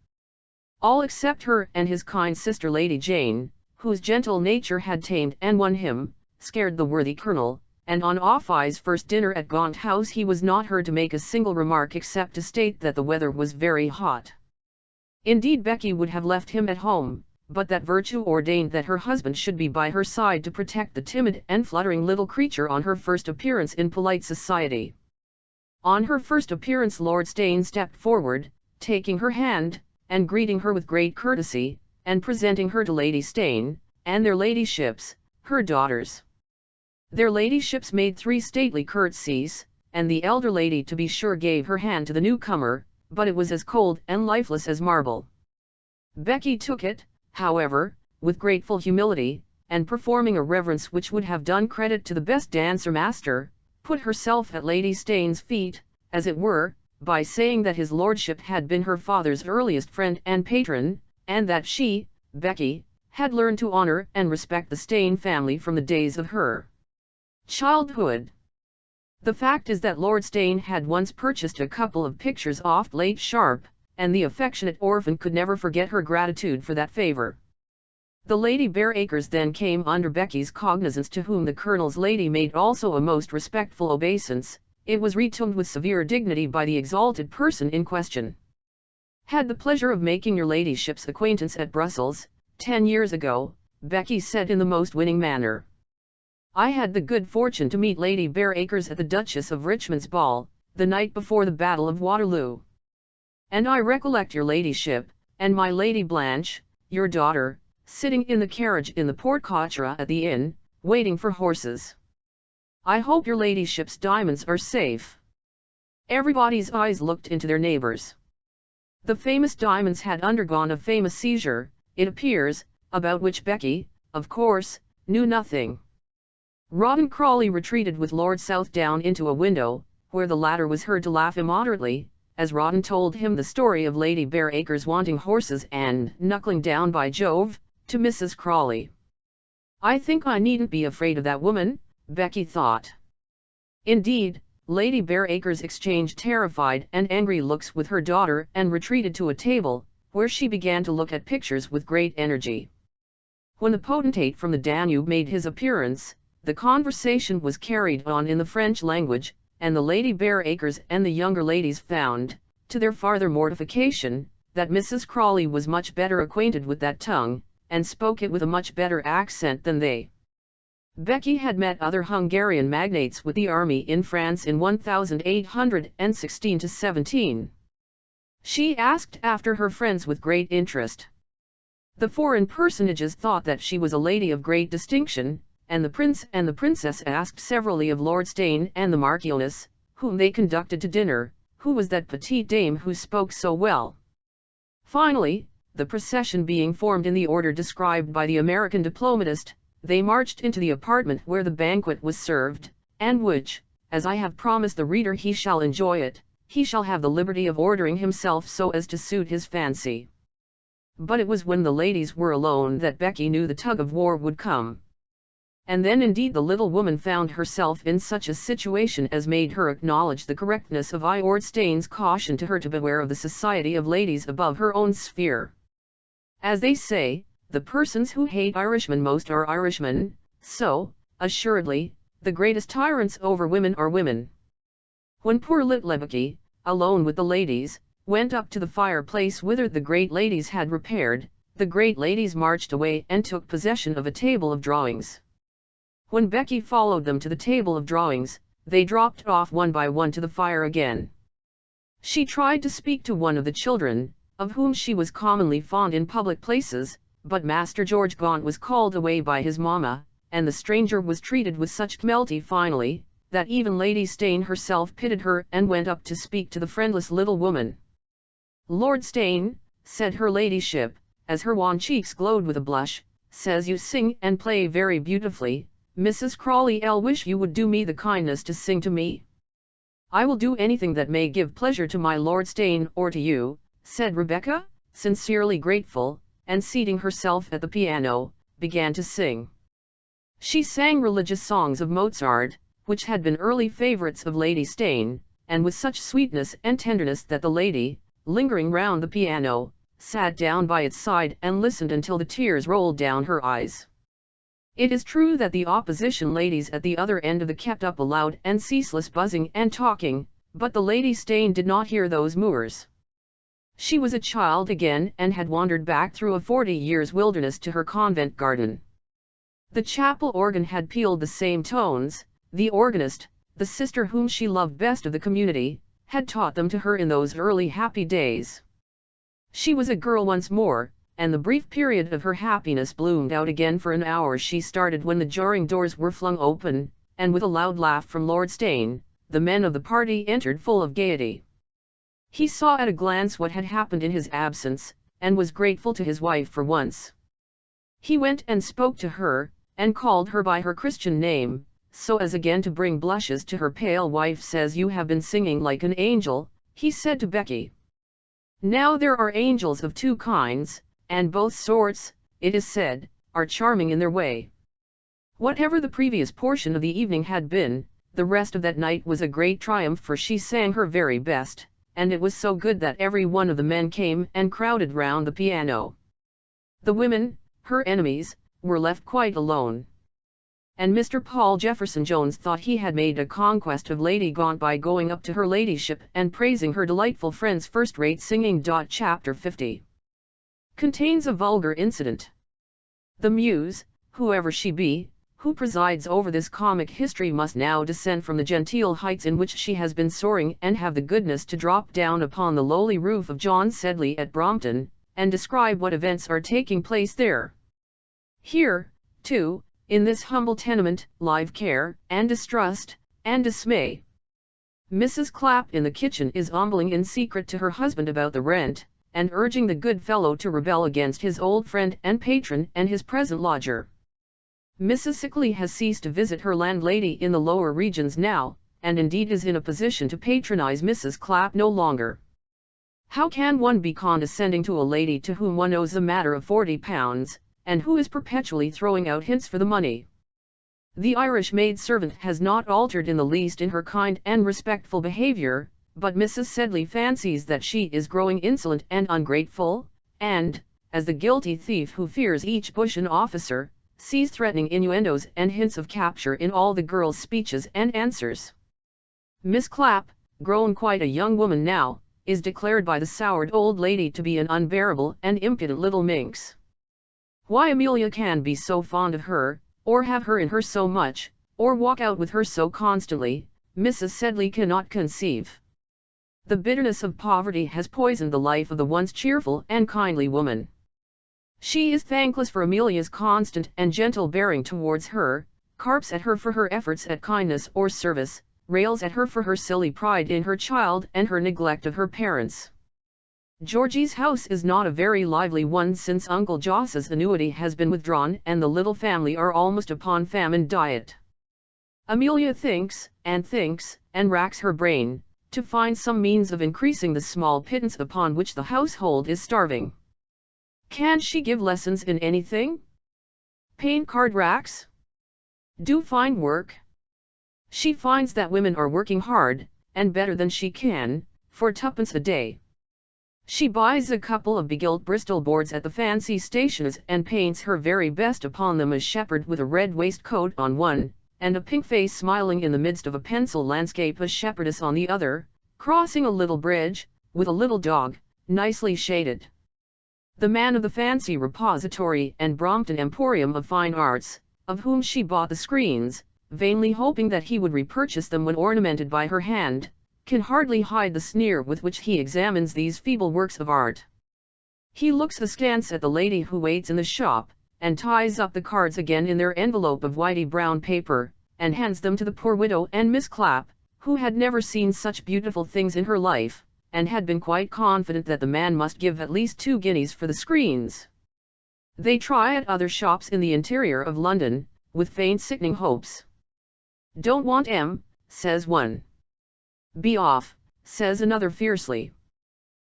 All except her and his kind sister Lady Jane, whose gentle nature had tamed and won him, scared the worthy colonel, and on Offye's first dinner at Gaunt House he was not heard to make a single remark except to state that the weather was very hot. Indeed, Becky would have left him at home, but that virtue ordained that her husband should be by her side to protect the timid and fluttering little creature on her first appearance in polite society. On her first appearance Lord Steyne stepped forward, taking her hand, and greeting her with great courtesy, and presenting her to Lady Steyne, and their ladyships, her daughters. Their ladyships made 3 stately curtsies, and the elder lady to be sure gave her hand to the newcomer, but it was as cold and lifeless as marble. Becky took it, however, with grateful humility, and performing a reverence which would have done credit to the best dancer-master, put herself at Lady Steyne's feet, as it were, by saying that his lordship had been her father's earliest friend and patron, and that she, Becky, had learned to honor and respect the Steyne family from the days of her childhood. The fact is that Lord Steyne had once purchased a couple of pictures off Late Sharp, and the affectionate orphan could never forget her gratitude for that favor. The Lady Bareacres then came under Becky's cognizance, to whom the colonel's lady made also a most respectful obeisance. It was retomed with severe dignity by the exalted person in question. "Had the pleasure of making your ladyship's acquaintance at Brussels, 10 years ago," Becky said in the most winning manner. "I had the good fortune to meet Lady Bareacres at the Duchess of Richmond's ball, the night before the Battle of Waterloo. And I recollect your ladyship, and my Lady Blanche, your daughter, sitting in the carriage in the porte-cochere at the inn, waiting for horses. I hope your ladyship's diamonds are safe." Everybody's eyes looked into their neighbors'. The famous diamonds had undergone a famous seizure, it appears, about which Becky, of course, knew nothing. Rawdon Crawley retreated with Lord Southdown into a window, where the latter was heard to laugh immoderately, as Rawdon told him the story of Lady Bareacres wanting horses and knuckling down by Jove, to Mrs. Crawley. "I think I needn't be afraid of that woman," Becky thought. Indeed, Lady Bareacres exchanged terrified and angry looks with her daughter and retreated to a table, where she began to look at pictures with great energy. When the potentate from the Danube made his appearance, the conversation was carried on in the French language, and the Lady Bareacres and the younger ladies found, to their farther mortification, that Mrs. Crawley was much better acquainted with that tongue, and spoke it with a much better accent than they. Becky had met other Hungarian magnates with the army in France in 1816–17. She asked after her friends with great interest. The foreign personages thought that she was a lady of great distinction, and the prince and the princess asked severally of Lord Steyne and the Marchioness, whom they conducted to dinner, who was that petite dame who spoke so well. Finally, the procession being formed in the order described by the American diplomatist, they marched into the apartment where the banquet was served, and which, as I have promised the reader he shall enjoy it, he shall have the liberty of ordering himself so as to suit his fancy. But it was when the ladies were alone that Becky knew the tug of war would come. And then indeed the little woman found herself in such a situation as made her acknowledge the correctness of Lord Steyne's caution to her to beware of the society of ladies above her own sphere. As they say, the persons who hate Irishmen most are Irishmen, so, assuredly, the greatest tyrants over women are women. When poor little Becky, alone with the ladies, went up to the fireplace whither the great ladies had repaired, the great ladies marched away and took possession of a table of drawings. When Becky followed them to the table of drawings, they dropped off one by one to the fire again. She tried to speak to one of the children, of whom she was commonly fond in public places, but Master George Gaunt was called away by his mamma, and the stranger was treated with such cruelty finally, that even Lady Steyne herself pitied her and went up to speak to the friendless little woman. "Lord Steyne," said her ladyship, as her wan cheeks glowed with a blush, "says you sing and play very beautifully. Mrs. Crawley wish you would do me the kindness to sing to me." "I will do anything that may give pleasure to my Lord Steyne or to you," said Rebecca, sincerely grateful, and seating herself at the piano, began to sing. She sang religious songs of Mozart, which had been early favorites of Lady Steyne, and with such sweetness and tenderness that the lady, lingering round the piano, sat down by its side and listened until the tears rolled down her eyes. It is true that the opposition ladies at the other end of the kept up a loud and ceaseless buzzing and talking, but the Lady Steyne did not hear those moors. She was a child again and had wandered back through a 40 years' wilderness to her convent garden. The chapel organ had pealed the same tones, the organist, the sister whom she loved best of the community, had taught them to her in those early happy days. She was a girl once more, and the brief period of her happiness bloomed out again. For an hour she started when the jarring doors were flung open, and with a loud laugh from Lord Steyne, the men of the party entered full of gaiety. He saw at a glance what had happened in his absence, and was grateful to his wife for once. He went and spoke to her, and called her by her Christian name, so as again to bring blushes to her pale wife. "Says you have been singing like an angel," he said to Becky. "Now there are angels of two kinds, and both sorts, it is said, are charming in their way." Whatever the previous portion of the evening had been, the rest of that night was a great triumph, for she sang her very best, and it was so good that every one of the men came and crowded round the piano. The women, her enemies, were left quite alone. And Mr. Paul Jefferson Jones thought he had made a conquest of Lady Gaunt by going up to her ladyship and praising her delightful friend's first-rate singing. Chapter 50 contains a vulgar incident. The muse, whoever she be, who presides over this comic history must now descend from the genteel heights in which she has been soaring and have the goodness to drop down upon the lowly roof of John Sedley at Brompton, and describe what events are taking place there. Here, too, in this humble tenement, live care, and distrust, and dismay. Mrs. Clapp in the kitchen is mumbling in secret to her husband about the rent, and urging the good fellow to rebel against his old friend and patron and his present lodger. Mrs. Sickley has ceased to visit her landlady in the lower regions now, and indeed is in a position to patronize Mrs. Clapp no longer. How can one be condescending to a lady to whom one owes a matter of £40, and who is perpetually throwing out hints for the money? The Irish maid-servant has not altered in the least in her kind and respectful behavior, but Mrs. Sedley fancies that she is growing insolent and ungrateful, and, as the guilty thief who fears each bush an officer, sees threatening innuendos and hints of capture in all the girl's speeches and answers. Miss Clapp, grown quite a young woman now, is declared by the soured old lady to be an unbearable and impudent little minx. Why Amelia can be so fond of her, or have her in her so much, or walk out with her so constantly, Mrs. Sedley cannot conceive. The bitterness of poverty has poisoned the life of the once cheerful and kindly woman. She is thankless for Amelia's constant and gentle bearing towards her, carps at her for her efforts at kindness or service, rails at her for her silly pride in her child and her neglect of her parents. Georgie's house is not a very lively one since Uncle Jos's annuity has been withdrawn and the little family are almost upon famine diet. Amelia thinks, and racks her brain, to find some means of increasing the small pittance upon which the household is starving. Can she give lessons in anything? Paint card racks? Do fine work? She finds that women are working hard, and better than she can, for twopence a day. She buys a couple of begilt Bristol boards at the fancy stationers and paints her very best upon them, a shepherd with a red waistcoat on one, and a pink face smiling in the midst of a pencil landscape, a shepherdess on the other, crossing a little bridge, with a little dog, nicely shaded. The man of the fancy repository and Brompton Emporium of Fine Arts, of whom she bought the screens, vainly hoping that he would repurchase them when ornamented by her hand, can hardly hide the sneer with which he examines these feeble works of art. He looks askance at the lady who waits in the shop, and ties up the cards again in their envelope of whitey brown paper, and hands them to the poor widow and Miss Clapp, who had never seen such beautiful things in her life, and had been quite confident that the man must give at least 2 guineas for the screens. They try at other shops in the interior of London, with faint sickening hopes. "Don't want 'em," says one. "Be off," says another fiercely.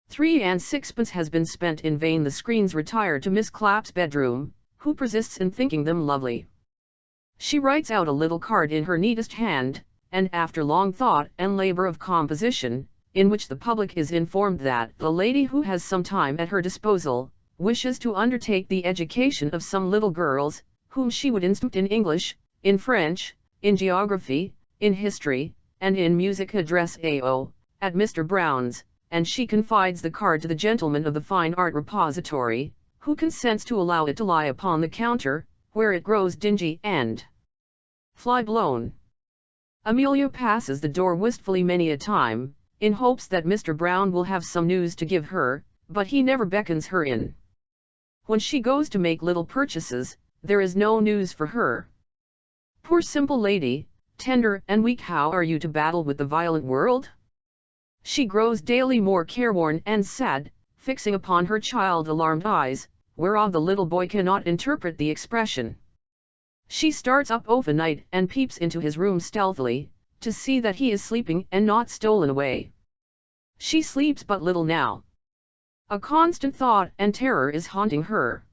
3 and 6pence has been spent in vain. The screens retire to Miss Clapp's bedroom, who persists in thinking them lovely. She writes out a little card in her neatest hand, and after long thought and labor of composition, in which the public is informed that the lady who has some time at her disposal, wishes to undertake the education of some little girls, whom she would instruct in English, in French, in geography, in history, and in music, address A.O. at Mr. Brown's, and she confides the card to the gentleman of the Fine Art Repository, who consents to allow it to lie upon the counter, where it grows dingy and fly-blown. Amelia passes the door wistfully many a time, in hopes that Mr. Brown will have some news to give her, but he never beckons her in. When she goes to make little purchases, there is no news for her. Poor simple lady, tender and weak, how are you to battle with the violent world? She grows daily more careworn and sad, fixing upon her child alarmed eyes, whereof the little boy cannot interpret the expression. She starts up of a night and peeps into his room stealthily, to see that he is sleeping and not stolen away. She sleeps but little now. A constant thought and terror is haunting her.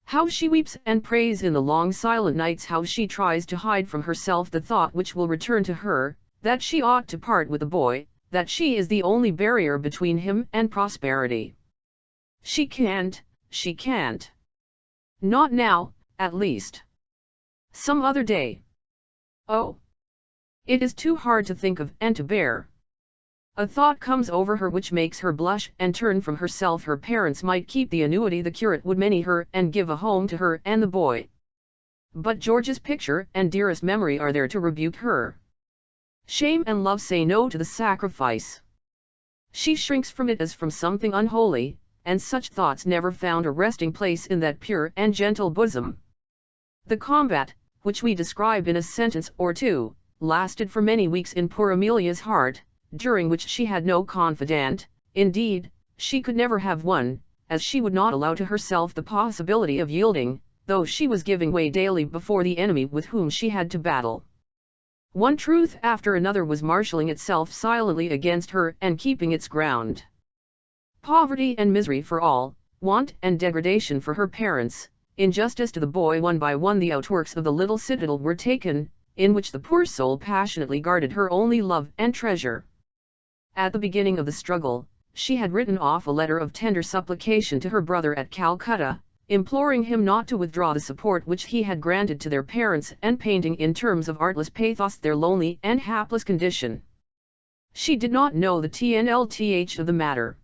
How she weeps and prays in the long silent nights, how she tries to hide from herself the thought which will return to her, that she ought to part with the boy, that she is the only barrier between him and prosperity. She can't. Not now, at least. Some other day. Oh! It is too hard to think of and to bear. A thought comes over her which makes her blush and turn from herself. Her parents might keep the annuity, the curate would many her and give a home to her and the boy. But George's picture and dearest memory are there to rebuke her. Shame and love say no to the sacrifice. She shrinks from it as from something unholy, and such thoughts never found a resting place in that pure and gentle bosom. The combat, which we describe in a sentence or two, lasted for many weeks in poor Amelia's heart, during which she had no confidant, indeed, she could never have won, as she would not allow to herself the possibility of yielding, though she was giving way daily before the enemy with whom she had to battle. One truth after another was marshalling itself silently against her and keeping its ground. Poverty and misery for all, want and degradation for her parents, injustice to the boy. One by one the outworks of the little citadel were taken, in which the poor soul passionately guarded her only love and treasure. At the beginning of the struggle, she had written off a letter of tender supplication to her brother at Calcutta, imploring him not to withdraw the support which he had granted to their parents and painting in terms of artless pathos their lonely and hapless condition. She did not know the TNLTH of the matter.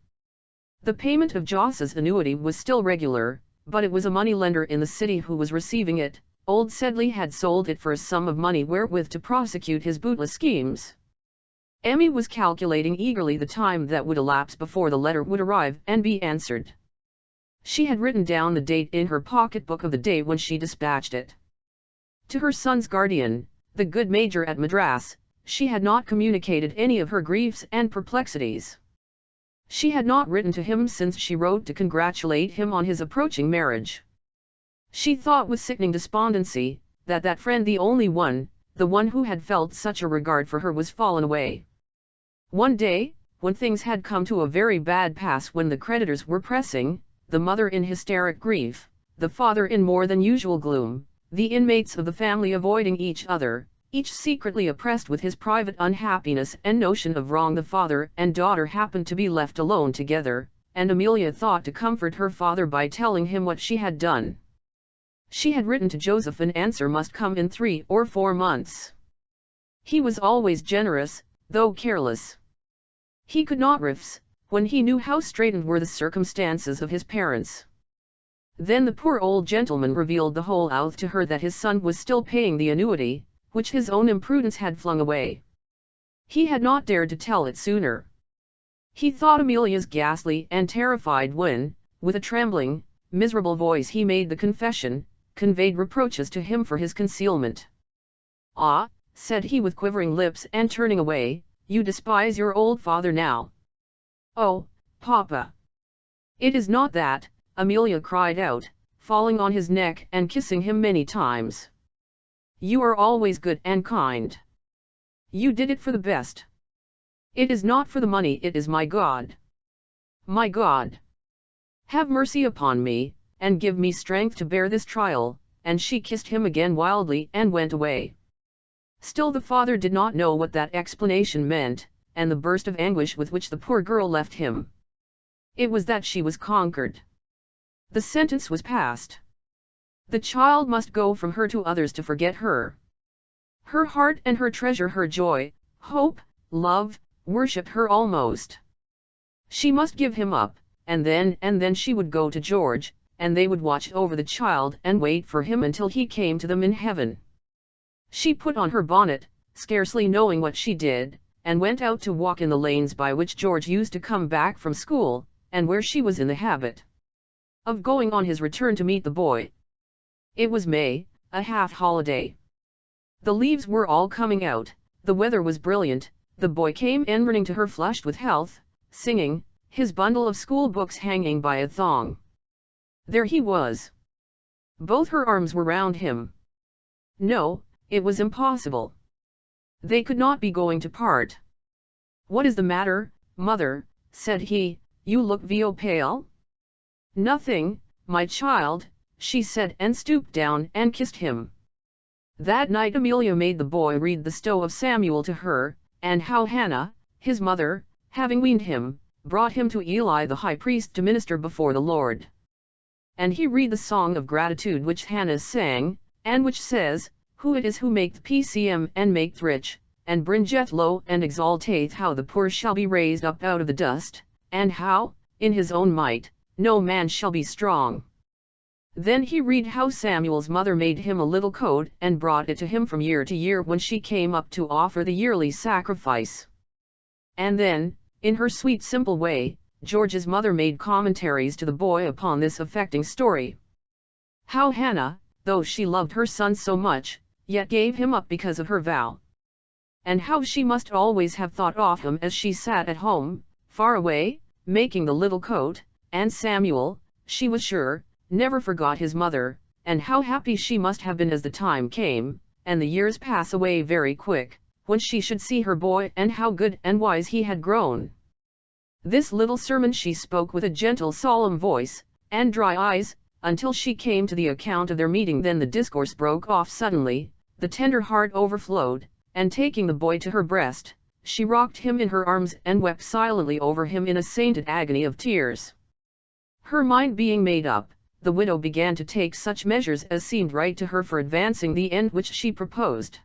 The payment of Joss's annuity was still regular, but it was a moneylender in the city who was receiving it. Old Sedley had sold it for a sum of money wherewith to prosecute his bootless schemes. Emmy was calculating eagerly the time that would elapse before the letter would arrive and be answered. She had written down the date in her pocketbook of the day when she dispatched it. To her son's guardian, the good major at Madras, she had not communicated any of her griefs and perplexities. She had not written to him since she wrote to congratulate him on his approaching marriage. She thought with sickening despondency, that friend, the only one, the one who had felt such a regard for her, was fallen away. One day, when things had come to a very bad pass, when the creditors were pressing, the mother in hysteric grief, the father in more than usual gloom, the inmates of the family avoiding each other, each secretly oppressed with his private unhappiness and notion of wrong, the father and daughter happened to be left alone together, and Amelia thought to comfort her father by telling him what she had done. She had written to Joseph an answer must come in 3 or 4 months. He was always generous, though careless. He could not refuse, when he knew how straitened were the circumstances of his parents. Then the poor old gentleman revealed the whole oath to her, that his son was still paying the annuity, which his own imprudence had flung away. He had not dared to tell it sooner. He thought Amelia's ghastly and terrified when, with a trembling, miserable voice he made the confession, conveyed reproaches to him for his concealment. "Ah," said he with quivering lips and turning away, "you despise your old father now." "Oh, papa! It is not that," Amelia cried out, falling on his neck and kissing him many times. "You are always good and kind. You did it for the best. It is not for the money, it is my God. My God! Have mercy upon me, and give me strength to bear this trial," and she kissed him again wildly and went away. Still the father did not know what that explanation meant, and the burst of anguish with which the poor girl left him. It was that she was conquered. The sentence was passed. The child must go from her to others to forget her. Her heart and her treasure, her joy, hope, love, worshipped her almost. She must give him up, and then she would go to George, and they would watch over the child and wait for him until he came to them in heaven. She put on her bonnet, scarcely knowing what she did, and went out to walk in the lanes by which George used to come back from school, and where she was in the habit of going on his return to meet the boy. It was May, a half-holiday. The leaves were all coming out, the weather was brilliant, the boy came in running to her flushed with health, singing, his bundle of school books hanging by a thong. There he was. Both her arms were round him. No, it was impossible. They could not be going to part. "What is the matter, mother?" said he, "you look so pale." "Nothing, my child," she said, and stooped down and kissed him. That night Amelia made the boy read the story of Samuel to her, and how Hannah, his mother, having weaned him, brought him to Eli the high priest to minister before the Lord. And he read the song of gratitude which Hannah sang, and which says, "Who it is who maketh PCM and maketh rich, and bringeth low and exalteth, how the poor shall be raised up out of the dust, and how, in his own might, no man shall be strong." Then he read how Samuel's mother made him a little coat and brought it to him from year to year when she came up to offer the yearly sacrifice. And then, in her sweet simple way, George's mother made commentaries to the boy upon this affecting story. How Hannah, though she loved her son so much, yet gave him up because of her vow. And how she must always have thought of him as she sat at home, far away, making the little coat, and Samuel, she was sure, never forgot his mother, and how happy she must have been as the time came, and the years pass away very quick, when she should see her boy and how good and wise he had grown. This little sermon she spoke with a gentle solemn voice, and dry eyes, until she came to the account of their meeting. Then the discourse broke off suddenly, the tender heart overflowed, and taking the boy to her breast, she rocked him in her arms and wept silently over him in a sainted agony of tears. Her mind being made up, the widow began to take such measures as seemed right to her for advancing the end which she proposed.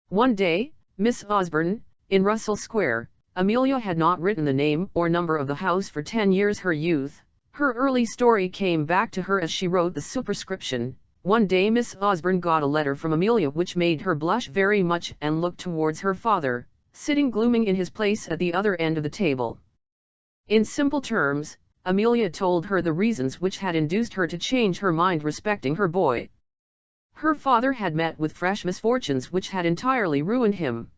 One day, Miss Osborne, in Russell Square, Amelia had not written the name or number of the house for 10 years. Her youth, her early story came back to her as she wrote the superscription. One day Miss Osborne got a letter from Amelia which made her blush very much and looked towards her father, sitting glooming in his place at the other end of the table. In simple terms, Amelia told her the reasons which had induced her to change her mind respecting her boy. Her father had met with fresh misfortunes which had entirely ruined him.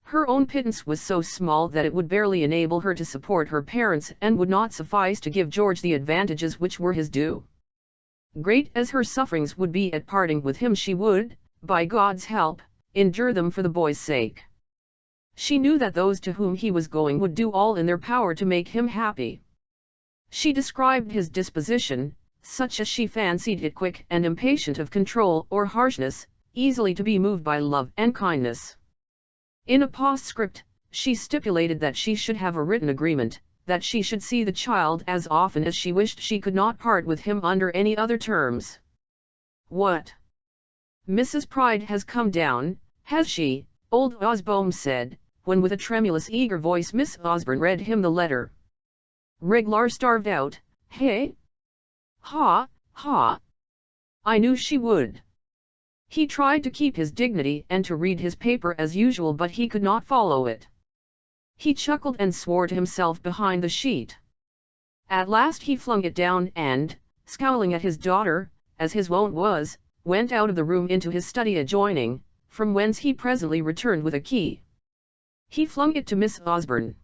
Her own pittance was so small that it would barely enable her to support her parents and would not suffice to give George the advantages which were his due. Great as her sufferings would be at parting with him, she would, by God's help, endure them for the boy's sake. She knew that those to whom he was going would do all in their power to make him happy. She described his disposition, such as she fancied it, quick and impatient of control or harshness, easily to be moved by love and kindness. In a postscript, she stipulated that she should have a written agreement, that she should see the child as often as she wished. She could not part with him under any other terms. "What? Mrs. Pride has come down, has she?" old Osborne said, when with a tremulous eager voice Miss Osborne read him the letter. "Reg'lar starved out, hey?" "Ha, ha! I knew she would." He tried to keep his dignity and to read his paper as usual, but he could not follow it. He chuckled and swore to himself behind the sheet. At last he flung it down and, scowling at his daughter, as his wont was, went out of the room into his study adjoining, from whence he presently returned with a key. He flung it to Miss Osborne.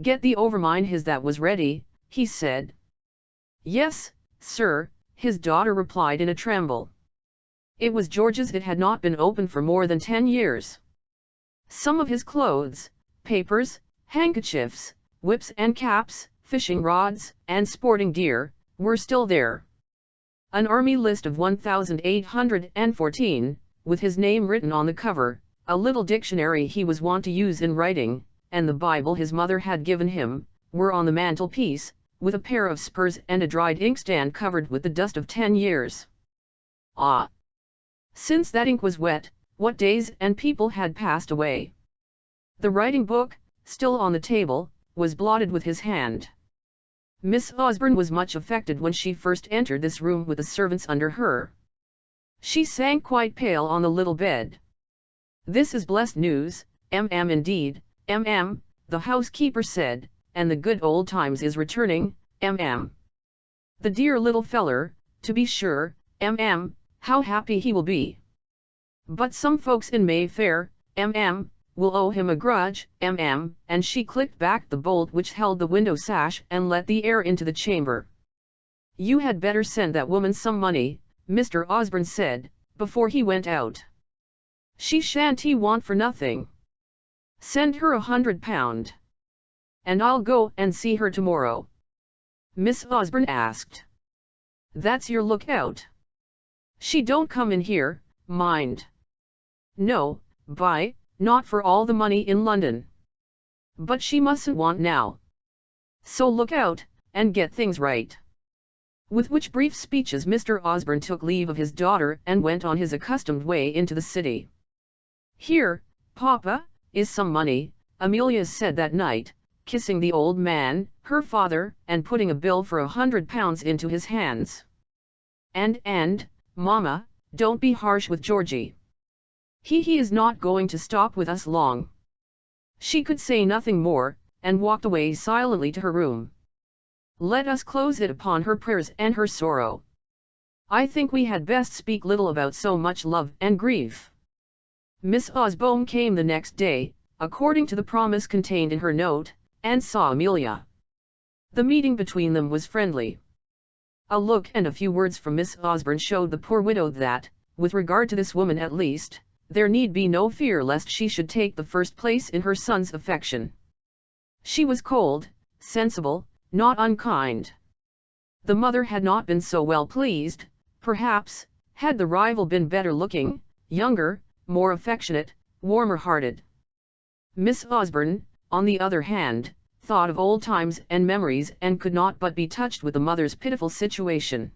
"Get thee over mine his that was ready," he said. "Yes, sir," his daughter replied in a tremble. It was George's. It had not been opened for more than 10 years. Some of his clothes, papers, handkerchiefs, whips and caps, fishing rods, and sporting gear, were still there. An army list of 1,814, with his name written on the cover, a little dictionary he was wont to use in writing, and the Bible his mother had given him, were on the mantelpiece, with a pair of spurs and a dried inkstand covered with the dust of 10 years. Ah! Since that ink was wet, what days and people had passed away! The writing book, still on the table, was blotted with his hand. Miss Osborne was much affected when she first entered this room with the servants under her. She sank quite pale on the little bed. "This is blessed news, indeed, the housekeeper said, and the good old times is returning, The dear little feller, to be sure, how happy he will be. But some folks in Mayfair, will owe him a grudge, and she clicked back the bolt which held the window sash and let the air into the chamber. "You had better send that woman some money," Mr. Osborne said, before he went out. "She shan't want for nothing. Send her £100. And I'll go and see her tomorrow." Miss Osborne asked. "That's your lookout? She don't come in here, mind." "No, not for all the money in London. But she mustn't want now. So look out, and get things right." With which brief speeches Mr. Osborne took leave of his daughter and went on his accustomed way into the city. "Here, Papa, is some money," Amelia said that night, kissing the old man, her father, and putting a bill for £100 into his hands. And, Mamma, don't be harsh with Georgie. He is not going to stop with us long." She could say nothing more, and walked away silently to her room. Let us close it upon her prayers and her sorrow. I think we had best speak little about so much love and grief. Miss Osborne came the next day, according to the promise contained in her note, and saw Amelia. The meeting between them was friendly. A look and a few words from Miss Osborne showed the poor widow that, with regard to this woman at least, there need be no fear lest she should take the first place in her son's affection. She was cold, sensible, not unkind. The mother had not been so well pleased, perhaps, had the rival been better looking, younger, more affectionate, warmer hearted. Miss Osborne, on the other hand, thought of old times and memories and could not but be touched with the mother's pitiful situation.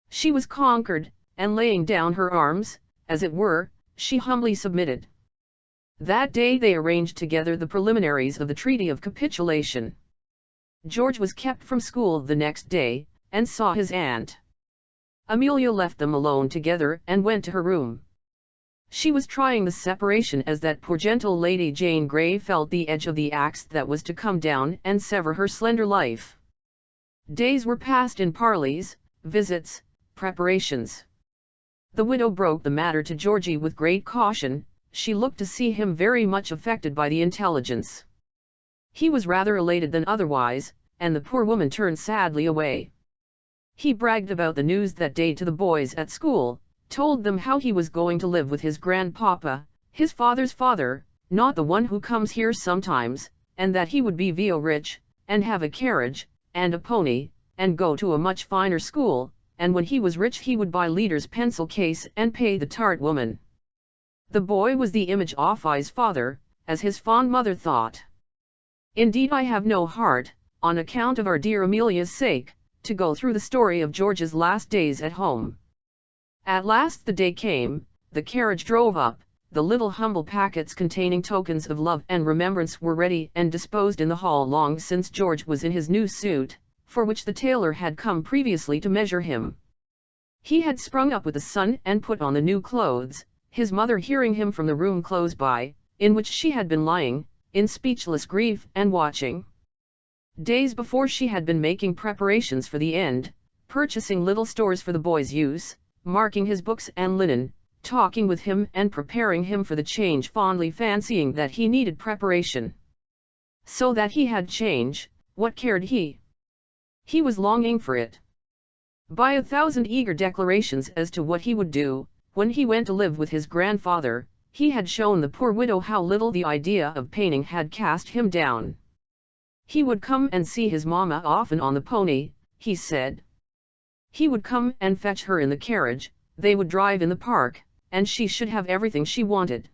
She was conquered, and laying down her arms, as it were, she humbly submitted. That day they arranged together the preliminaries of the treaty of capitulation. George was kept from school the next day, and saw his aunt. Amelia left them alone together and went to her room. She was trying the separation as that poor gentle Lady Jane Grey felt the edge of the axe that was to come down and sever her slender life. Days were passed in parleys, visits, preparations. The widow broke the matter to Georgie with great caution. She looked to see him very much affected by the intelligence. He was rather elated than otherwise, and the poor woman turned sadly away. He bragged about the news that day to the boys at school, told them how he was going to live with his grandpapa, his father's father, not the one who comes here sometimes, and that he would be real rich, and have a carriage, and a pony, and go to a much finer school, and when he was rich he would buy Leader's pencil case and pay the tart woman. The boy was the image of his father, as his fond mother thought. Indeed I have no heart, on account of our dear Amelia's sake, to go through the story of George's last days at home. At last the day came, the carriage drove up, the little humble packets containing tokens of love and remembrance were ready and disposed in the hall long since George was in his new suit, for which the tailor had come previously to measure him. He had sprung up with the sun and put on the new clothes, his mother hearing him from the room close by, in which she had been lying, in speechless grief and watching. Days before she had been making preparations for the end, purchasing little stores for the boy's use, marking his books and linen, talking with him and preparing him for the change, fondly fancying that he needed preparation. So that he had change, what cared he? He was longing for it. By 1,000 eager declarations as to what he would do, when he went to live with his grandfather, he had shown the poor widow how little the idea of painting had cast him down. He would come and see his mamma often on the pony, he said. He would come and fetch her in the carriage, they would drive in the park, and she should have everything she wanted.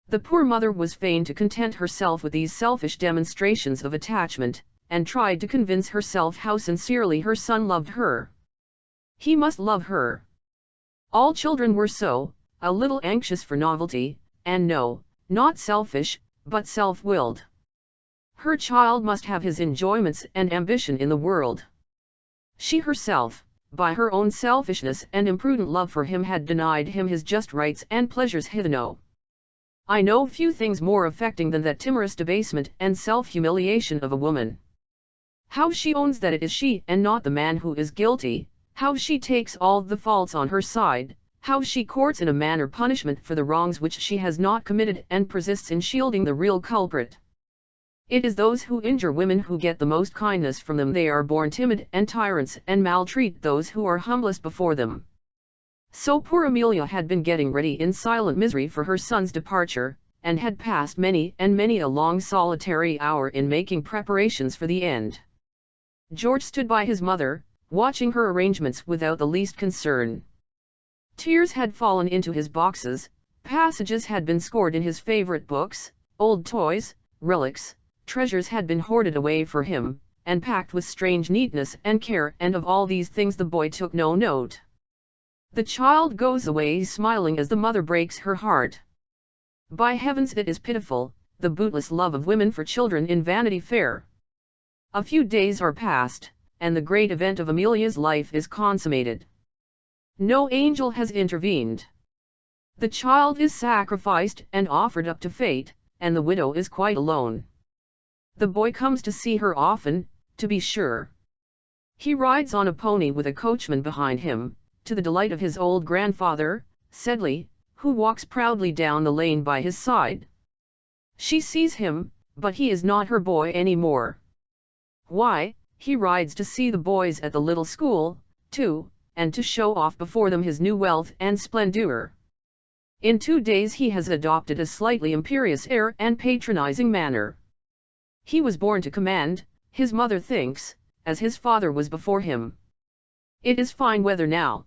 The poor mother was fain to content herself with these selfish demonstrations of attachment, and tried to convince herself how sincerely her son loved her. He must love her. All children were so, a little anxious for novelty, and no, not selfish, but self-willed. Her child must have his enjoyments and ambition in the world. She herself, by her own selfishness and imprudent love for him, had denied him his just rights and pleasures hitherto. I know few things more affecting than that timorous debasement and self-humiliation of a woman. How she owns that it is she and not the man who is guilty, how she takes all the faults on her side, how she courts in a manner punishment for the wrongs which she has not committed and persists in shielding the real culprit. It is those who injure women who get the most kindness from them. They are born timid and tyrants and maltreat those who are humblest before them. So poor Amelia had been getting ready in silent misery for her son's departure, and had passed many and many a long solitary hour in making preparations for the end. George stood by his mother, watching her arrangements without the least concern. Tears had fallen into his boxes, passages had been scored in his favorite books, old toys, relics, treasures had been hoarded away for him, and packed with strange neatness and care, and of all these things the boy took no note. The child goes away smiling as the mother breaks her heart. By heavens, it is pitiful, the bootless love of women for children in Vanity Fair. A few days are past, and the great event of Amelia's life is consummated. No angel has intervened. The child is sacrificed and offered up to fate, and the widow is quite alone. The boy comes to see her often, to be sure. He rides on a pony with a coachman behind him, to the delight of his old grandfather, Sedley, who walks proudly down the lane by his side. She sees him, but he is not her boy any more. Why, he rides to see the boys at the little school, too, and to show off before them his new wealth and splendor. In 2 days he has adopted a slightly imperious air and patronizing manner. He was born to command, his mother thinks, as his father was before him. It is fine weather now.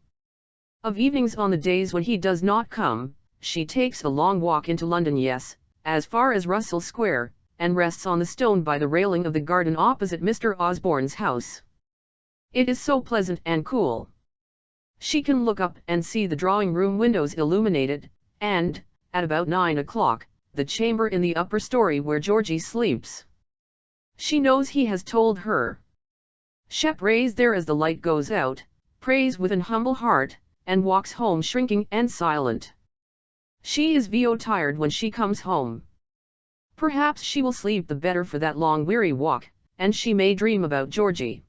Of evenings on the days when he does not come, she takes a long walk into London, yes, as far as Russell Square, and rests on the stone by the railing of the garden opposite Mr. Osborne's house. It is so pleasant and cool. She can look up and see the drawing-room windows illuminated, and, at about 9 o'clock, the chamber in the upper story where Georgie sleeps. She knows he has told her. Shep prays there as the light goes out, prays with an humble heart, and walks home shrinking and silent. She is tired when she comes home. Perhaps she will sleep the better for that long weary walk, and she may dream about Georgie.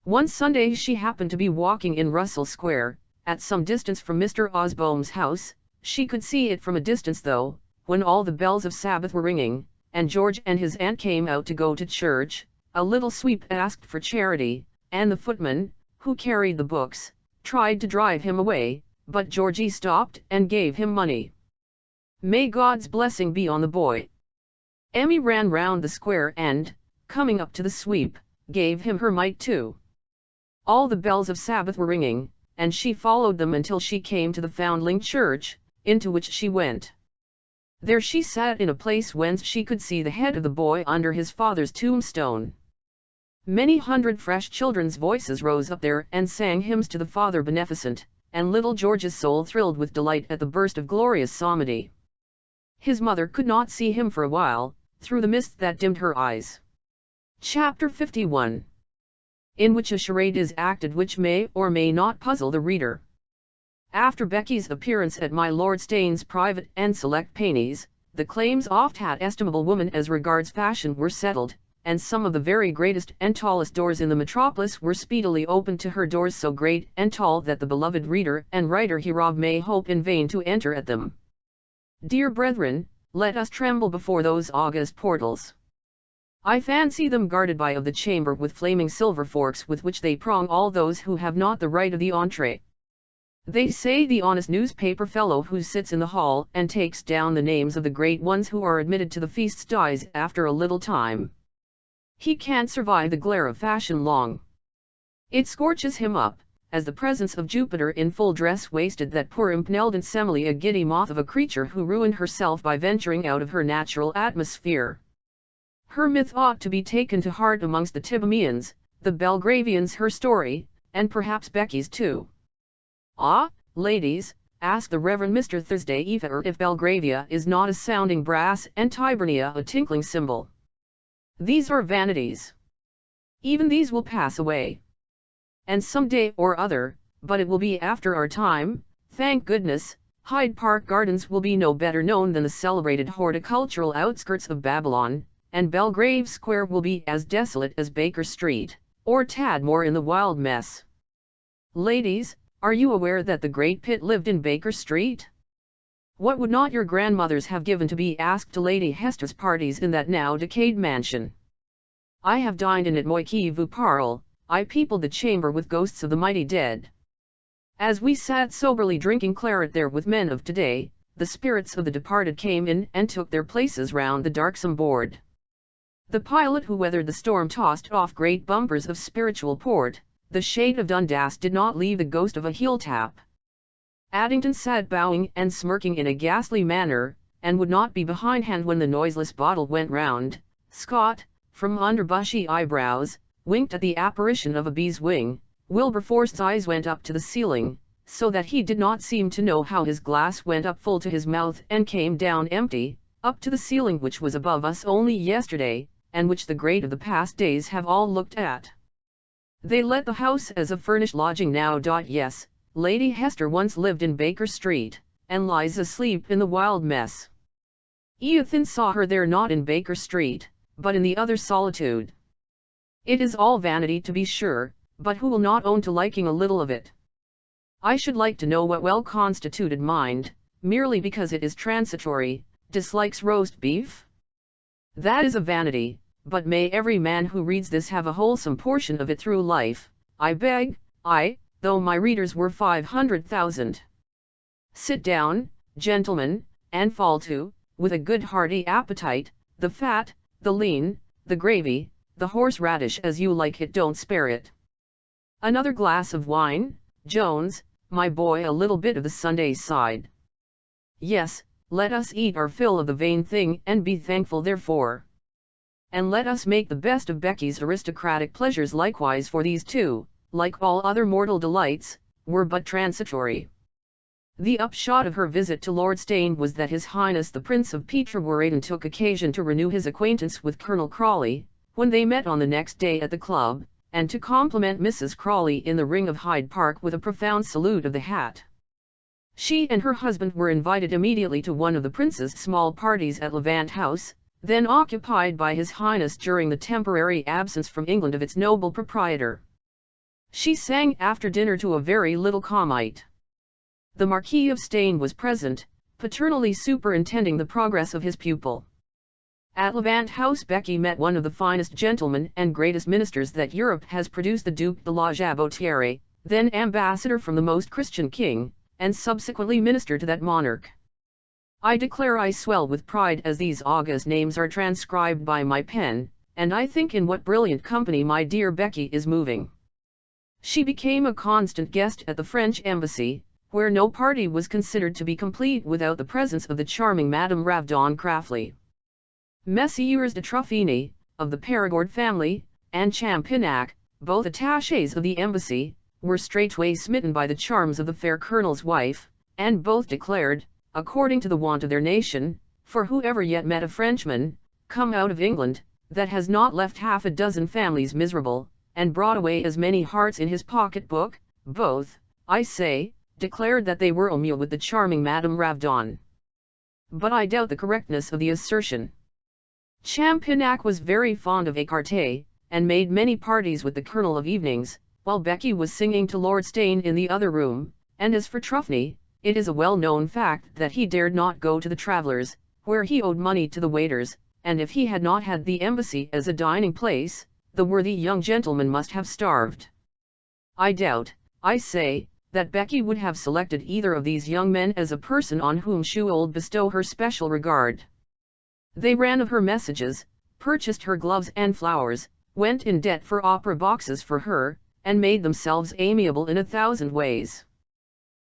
One Sunday she happened to be walking in Russell Square, at some distance from Mr. Osborne's house. She could see it from a distance though, when all the bells of Sabbath were ringing, and George and his aunt came out to go to church. A little sweep asked for charity, and the footman, who carried the books, tried to drive him away, but Georgie stopped and gave him money. May God's blessing be on the boy. Emmy ran round the square and, coming up to the sweep, gave him her mite too. All the bells of Sabbath were ringing, and she followed them until she came to the Foundling Church, into which she went. There she sat in a place whence she could see the head of the boy under his father's tombstone. Many hundred fresh children's voices rose up there and sang hymns to the Father Beneficent, and little George's soul thrilled with delight at the burst of glorious psalmody. His mother could not see him for a while, through the mist that dimmed her eyes. Chapter 51. In which a charade is acted which may or may not puzzle the reader. After Becky's appearance at my Lord Steyne's private and select painies, the claims of that estimable woman as regards fashion were settled, and some of the very greatest and tallest doors in the metropolis were speedily opened to her, doors so great and tall that the beloved reader and writer hereof may hope in vain to enter at them. Dear brethren, let us tremble before those august portals. I fancy them guarded by of the chamber with flaming silver forks with which they prong all those who have not the right of the entree. They say the honest newspaper fellow who sits in the hall and takes down the names of the great ones who are admitted to the feasts dies after a little time. He can't survive the glare of fashion long. It scorches him up, as the presence of Jupiter in full dress wasted that poor impnelled Semele, a giddy moth of a creature who ruined herself by venturing out of her natural atmosphere. Her myth ought to be taken to heart amongst the Tibameans, the Belgravians, her story, and perhaps Becky's too. Ah, ladies, ask the Reverend Mr. Thursday if Belgravia is not a sounding brass and Tibernia a tinkling cymbal. These are vanities. Even these will pass away. And some day or other, but it will be after our time, thank goodness, Hyde Park Gardens will be no better known than the celebrated horticultural outskirts of Babylon, and Belgrave Square will be as desolate as Baker Street, or Tadmor in the wild mess. Ladies, are you aware that the great Pitt lived in Baker Street? What would not your grandmothers have given to be asked to Lady Hester's parties in that now decayed mansion? I have dined in it moitié vu parle. I peopled the chamber with ghosts of the mighty dead. As we sat soberly drinking claret there with men of today, the spirits of the departed came in and took their places round the darksome board. The pilot who weathered the storm tossed off great bumpers of spiritual port. The shade of Dundas did not leave the ghost of a heel tap. Addington sat bowing and smirking in a ghastly manner, and would not be behindhand when the noiseless bottle went round. Scott, from under bushy eyebrows, winked at the apparition of a bee's wing. Wilberforce's eyes went up to the ceiling, so that he did not seem to know how his glass went up full to his mouth and came down empty, up to the ceiling which was above us only yesterday, and which the great of the past days have all looked at. They let the house as a furnished lodging now. Yes, Lady Hester once lived in Baker Street, and lies asleep in the wild mess. Ethan saw her there, not in Baker Street, but in the other solitude. It is all vanity to be sure, but who will not own to liking a little of it? I should like to know what well-constituted mind, merely because it is transitory, dislikes roast beef? That is a vanity, but may every man who reads this have a wholesome portion of it through life, I beg, though my readers were 500,000. Sit down, gentlemen, and fall to, with a good hearty appetite, the fat, the lean, the gravy, the horseradish as you like it, don't spare it. Another glass of wine, Jones, my boy, a little bit of the Sunday side. Yes, let us eat our fill of the vain thing and be thankful therefore. And let us make the best of Becky's aristocratic pleasures likewise, for these too, like all other mortal delights, were but transitory. The upshot of her visit to Lord Steyne was that His Highness the Prince of Peterwaradin took occasion to renew his acquaintance with Colonel Crawley, when they met on the next day at the club, and to compliment Mrs. Crawley in the ring of Hyde Park with a profound salute of the hat. She and her husband were invited immediately to one of the Prince's small parties at Levant House, then occupied by His Highness during the temporary absence from England of its noble proprietor. She sang after dinner to a very little comite. The Marquis of Steyne was present, paternally superintending the progress of his pupil. At Levant House Becky met one of the finest gentlemen and greatest ministers that Europe has produced, the Duc de la Jabotiere, then ambassador from the Most Christian King, and subsequently minister to that monarch. I declare I swell with pride as these august names are transcribed by my pen, and I think in what brilliant company my dear Becky is moving. She became a constant guest at the French embassy, where no party was considered to be complete without the presence of the charming Madame Ravdon Craftley. Messieurs de Truffini, of the Perigord family, and Champignac, both attachés of the embassy, were straightway smitten by the charms of the fair colonel's wife, and both declared, according to the wont of their nation, for who ever yet met a Frenchman, come out of England, that has not left half a dozen families miserable, and brought away as many hearts in his pocket-book, both, I say, declared that they were au mieux with the charming Madame Ravdon. But I doubt the correctness of the assertion. Champignac was very fond of écarté, and made many parties with the colonel of evenings, while Becky was singing to Lord Steyne in the other room, and as for Truffney, it is a well-known fact that he dared not go to the Travellers', where he owed money to the waiters, and if he had not had the embassy as a dining place, the worthy young gentleman must have starved. I doubt, I say, that Becky would have selected either of these young men as a person on whom she would bestow her special regard. They ran of her messages, purchased her gloves and flowers, went in debt for opera boxes for her, and made themselves amiable in 1,000 ways.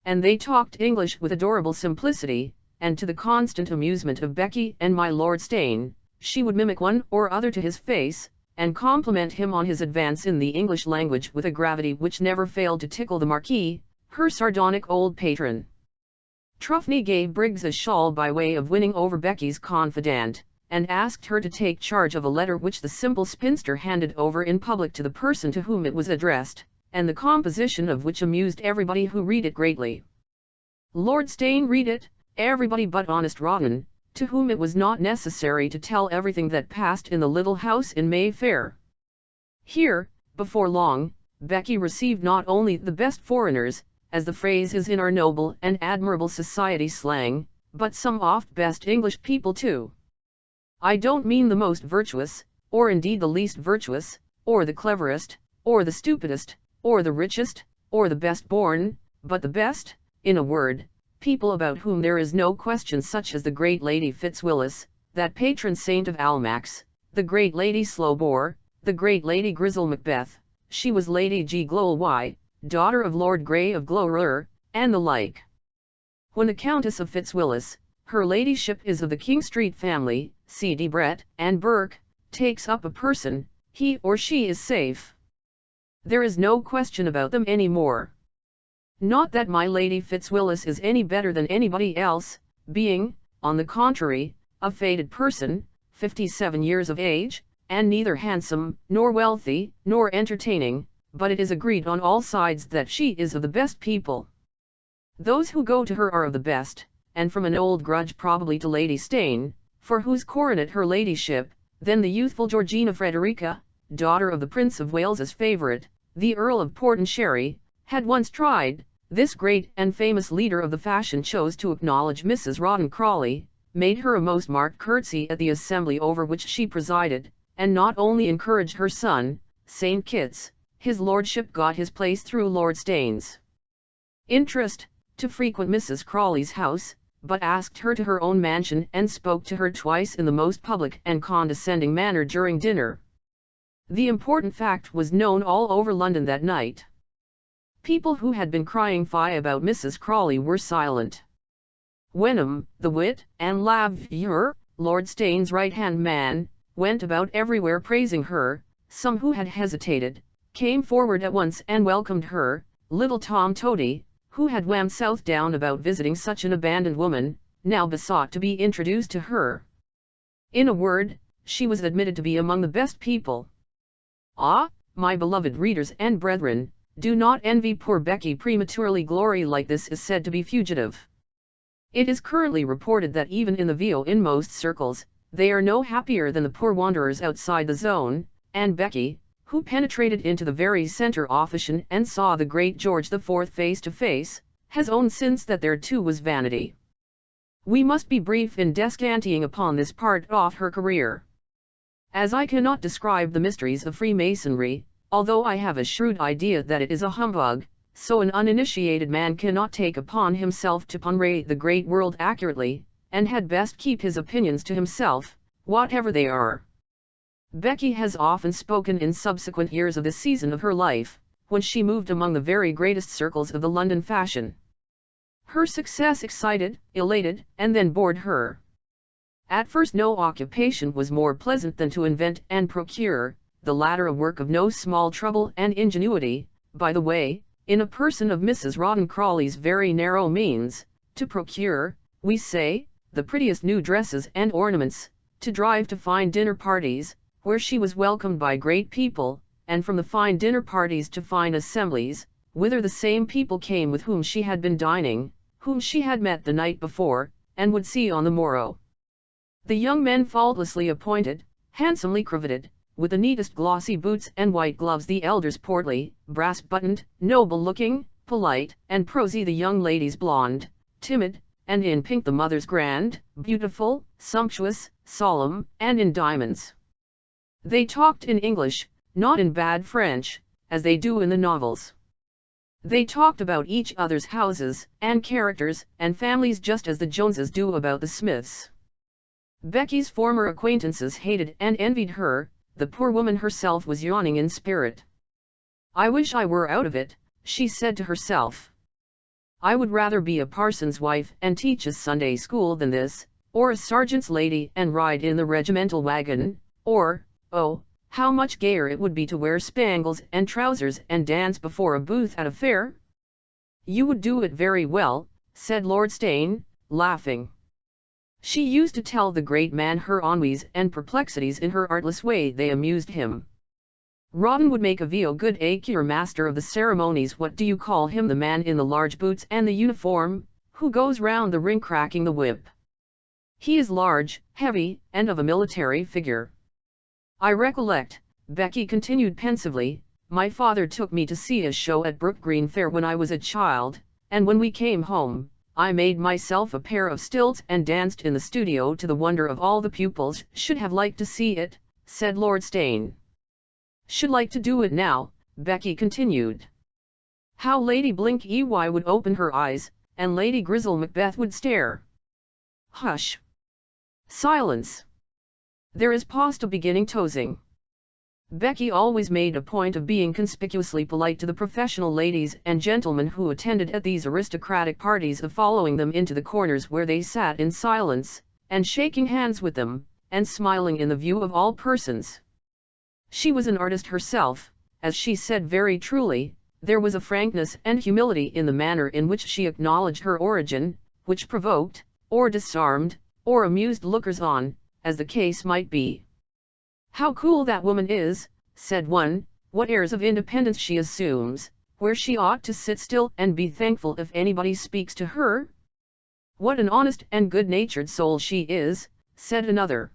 And they talked English with adorable simplicity, and to the constant amusement of Becky and my Lord Steyne, she would mimic one or other to his face, and compliment him on his advance in the English language with a gravity which never failed to tickle the Marquis, her sardonic old patron. Truffney gave Briggs a shawl by way of winning over Becky's confidant, and asked her to take charge of a letter which the simple spinster handed over in public to the person to whom it was addressed, and the composition of which amused everybody who read it greatly. Lord Steyne read it, everybody but honest Rawdon, to whom it was not necessary to tell everything that passed in the little house in Mayfair. Here, before long, Becky received not only the best foreigners, as the phrase is in our noble and admirable society slang, but some oft best English people too. I don't mean the most virtuous, or indeed the least virtuous, or the cleverest, or the stupidest, or the richest, or the best born, but the best, in a word, people about whom there is no question, such as the great Lady Fitzwillis, that patron saint of Almack's, the great Lady Slowbore, the great Lady Grizzle Macbeth, she was Lady G. Glowry, daughter of Lord Grey of Glowrer, and the like. When the Countess of Fitzwillis, her ladyship is of the King Street family, C.D. Brett and Burke, takes up a person, he or she is safe. There is no question about them any more. Not that my Lady Fitzwillis is any better than anybody else, being, on the contrary, a faded person, 57 years of age, and neither handsome, nor wealthy, nor entertaining, but it is agreed on all sides that she is of the best people. Those who go to her are of the best, and from an old grudge probably to Lady Steyne, for whose coronet her ladyship, then the youthful Georgina Frederica, daughter of the Prince of Wales's favourite, the Earl of Portensherry, had once tried. This great and famous leader of the fashion chose to acknowledge Mrs. Rawdon Crawley, made her a most marked curtsy at the assembly over which she presided, and not only encouraged her son, St. Kitts, his lordship got his place through Lord Steyne's interest, to frequent Mrs. Crawley's house, but asked her to her own mansion and spoke to her twice in the most public and condescending manner during dinner. The important fact was known all over London that night. People who had been crying fie about Mrs. Crawley were silent. Wenham, the wit and laveur, Lord Steyne's right-hand man, went about everywhere praising her. Some who had hesitated, came forward at once and welcomed her. Little Tom Toady, who had whammed Southdown about visiting such an abandoned woman, now besought to be introduced to her. In a word, she was admitted to be among the best people. Ah, my beloved readers and brethren, do not envy poor Becky prematurely. Glory like this is said to be fugitive. It is currently reported that even in the VO inmost circles, they are no happier than the poor wanderers outside the zone, and Becky, who penetrated into the very centre offician and saw the great George IV face to face, has owned since that there too was vanity. We must be brief in descanting upon this part of her career. As I cannot describe the mysteries of Freemasonry, although I have a shrewd idea that it is a humbug, so an uninitiated man cannot take upon himself to portray the great world accurately, and had best keep his opinions to himself, whatever they are. Becky has often spoken in subsequent years of the season of her life, when she moved among the very greatest circles of the London fashion. Her success excited, elated, and then bored her. At first no occupation was more pleasant than to invent and procure, the latter a work of no small trouble and ingenuity, by the way, in a person of Mrs. Rawdon Crawley's very narrow means, to procure, we say, the prettiest new dresses and ornaments, to drive to fine dinner parties, where she was welcomed by great people, and from the fine dinner parties to fine assemblies, whither the same people came with whom she had been dining, whom she had met the night before, and would see on the morrow. The young men faultlessly appointed, handsomely cravated, with the neatest glossy boots and white gloves, the elders portly, brass-buttoned, noble-looking, polite, and prosy, the young ladies blonde, timid, and in pink, the mothers grand, beautiful, sumptuous, solemn, and in diamonds. They talked in English, not in bad French, as they do in the novels. They talked about each other's houses, and characters, and families, just as the Joneses do about the Smiths. Becky's former acquaintances hated and envied her. The poor woman herself was yawning in spirit. "I wish I were out of it," she said to herself. "I would rather be a parson's wife and teach a Sunday school than this, or a sergeant's lady and ride in the regimental wagon, or, oh, how much gayer it would be to wear spangles and trousers and dance before a booth at a fair." "You would do it very well," said Lord Steyne, laughing. She used to tell the great man her ennuis and perplexities in her artless way. They amused him. "Rawdon would make a VO good acre master of the ceremonies. What do you call him? The man in the large boots and the uniform, who goes round the ring cracking the whip. He is large, heavy, and of a military figure." "I recollect," Becky continued pensively, "my father took me to see a show at Brook Green Fair when I was a child, and when we came home, I made myself a pair of stilts and danced in the studio to the wonder of all the pupils." "Should have liked to see it," said Lord Steyne. "Should like to do it now," Becky continued. "How Lady Blink-Ey would open her eyes, and Lady Grizzle Macbeth would stare." "Hush! Silence! There is past a beginning tosing." Becky always made a point of being conspicuously polite to the professional ladies and gentlemen who attended at these aristocratic parties, of following them into the corners where they sat in silence, and shaking hands with them, and smiling in the view of all persons. She was an artist herself, as she said very truly. There was a frankness and humility in the manner in which she acknowledged her origin, which provoked, or disarmed, or amused lookers-on, as the case might be. "How cool that woman is," said one. "What airs of independence she assumes, where she ought to sit still and be thankful if anybody speaks to her." "What an honest and good-natured soul she is," said another.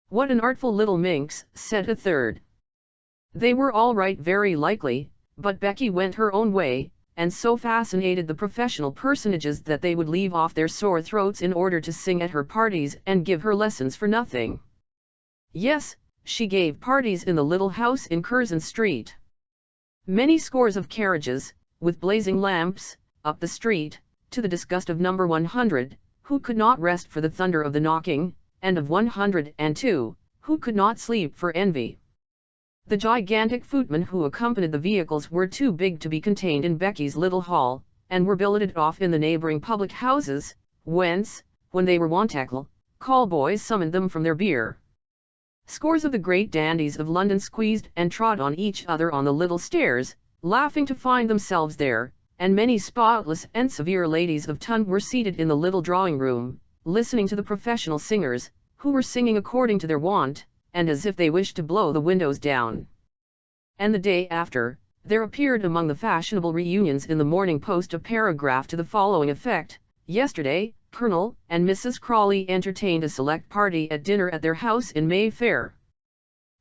"What an artful little minx," said a third. They were all right very likely, but Becky went her own way, and so fascinated the professional personages that they would leave off their sore throats in order to sing at her parties and give her lessons for nothing. Yes, she gave parties in the little house in Curzon Street. Many scores of carriages, with blazing lamps, up the street, to the disgust of number 100, who could not rest for the thunder of the knocking, and of 102, who could not sleep for envy. The gigantic footmen who accompanied the vehicles were too big to be contained in Becky's little hall, and were billeted off in the neighbouring public houses, whence, when they were wantacle, call boys summoned them from their beer. Scores of the great dandies of London squeezed and trod on each other on the little stairs, laughing to find themselves there, and many spotless and severe ladies of ton were seated in the little drawing-room, listening to the professional singers, who were singing according to their wont, and as if they wished to blow the windows down. And the day after, there appeared among the fashionable reunions in the Morning Post a paragraph to the following effect: "Yesterday, Colonel and Mrs. Crawley entertained a select party at dinner at their house in Mayfair.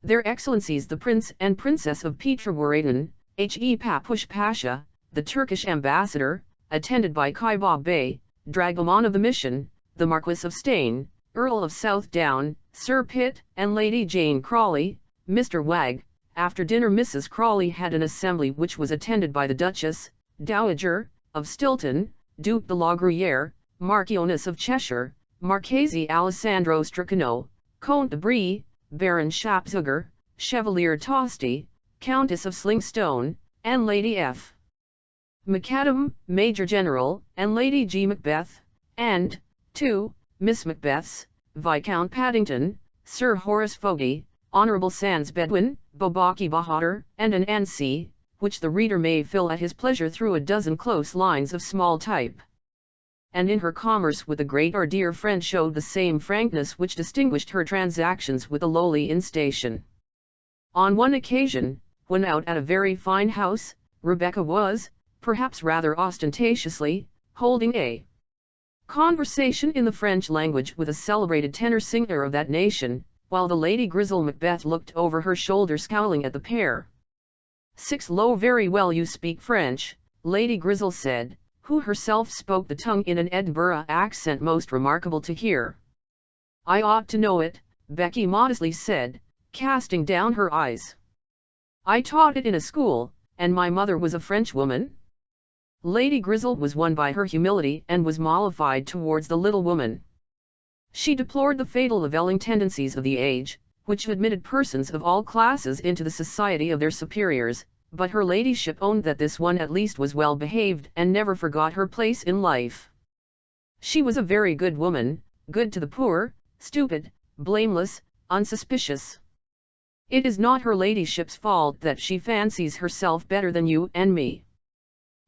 Their Excellencies the Prince and Princess of Petrograd, H.E. Papush Pasha, the Turkish ambassador, attended by Kaibab Bey, Dragoman of the Mission, the Marquis of Steyne, Earl of Southdown, Sir Pitt, and Lady Jane Crawley, Mr. Wagg. After dinner Mrs. Crawley had an assembly which was attended by the Duchess, Dowager, of Stilton, Duke de la Gruyere, Marchioness of Cheshire, Marchese Alessandro Stracano, Comte de Brie, Baron Shapzuger, Chevalier Tosti, Countess of Slingstone, and Lady F. Macadam, Major General, and Lady G. Macbeth, and, 2, Miss Macbeths, Viscount Paddington, Sir Horace Fogey, Honourable Sans Bedwin, Bobaki Bahadur, and an N.C., which the reader may fill at his pleasure through a dozen close lines of small type. And in her commerce with the great our dear friend showed the same frankness which distinguished her transactions with the lowly in station. On one occasion, when out at a very fine house, Rebecca was, perhaps rather ostentatiously, holding a conversation in the French language with a celebrated tenor singer of that nation, while the Lady Grizel Macbeth looked over her shoulder scowling at the pair. "Lo, very well you speak French," Lady Grizel said, who herself spoke the tongue in an Edinburgh accent most remarkable to hear. "I ought to know it," Becky modestly said, casting down her eyes. "I taught it in a school, and my mother was a Frenchwoman." Lady Grizel was won by her humility and was mollified towards the little woman. She deplored the fatal levelling tendencies of the age, which admitted persons of all classes into the society of their superiors, but her ladyship owned that this one at least was well behaved and never forgot her place in life. She was a very good woman, good to the poor, stupid, blameless, unsuspicious. It is not her ladyship's fault that she fancies herself better than you and me.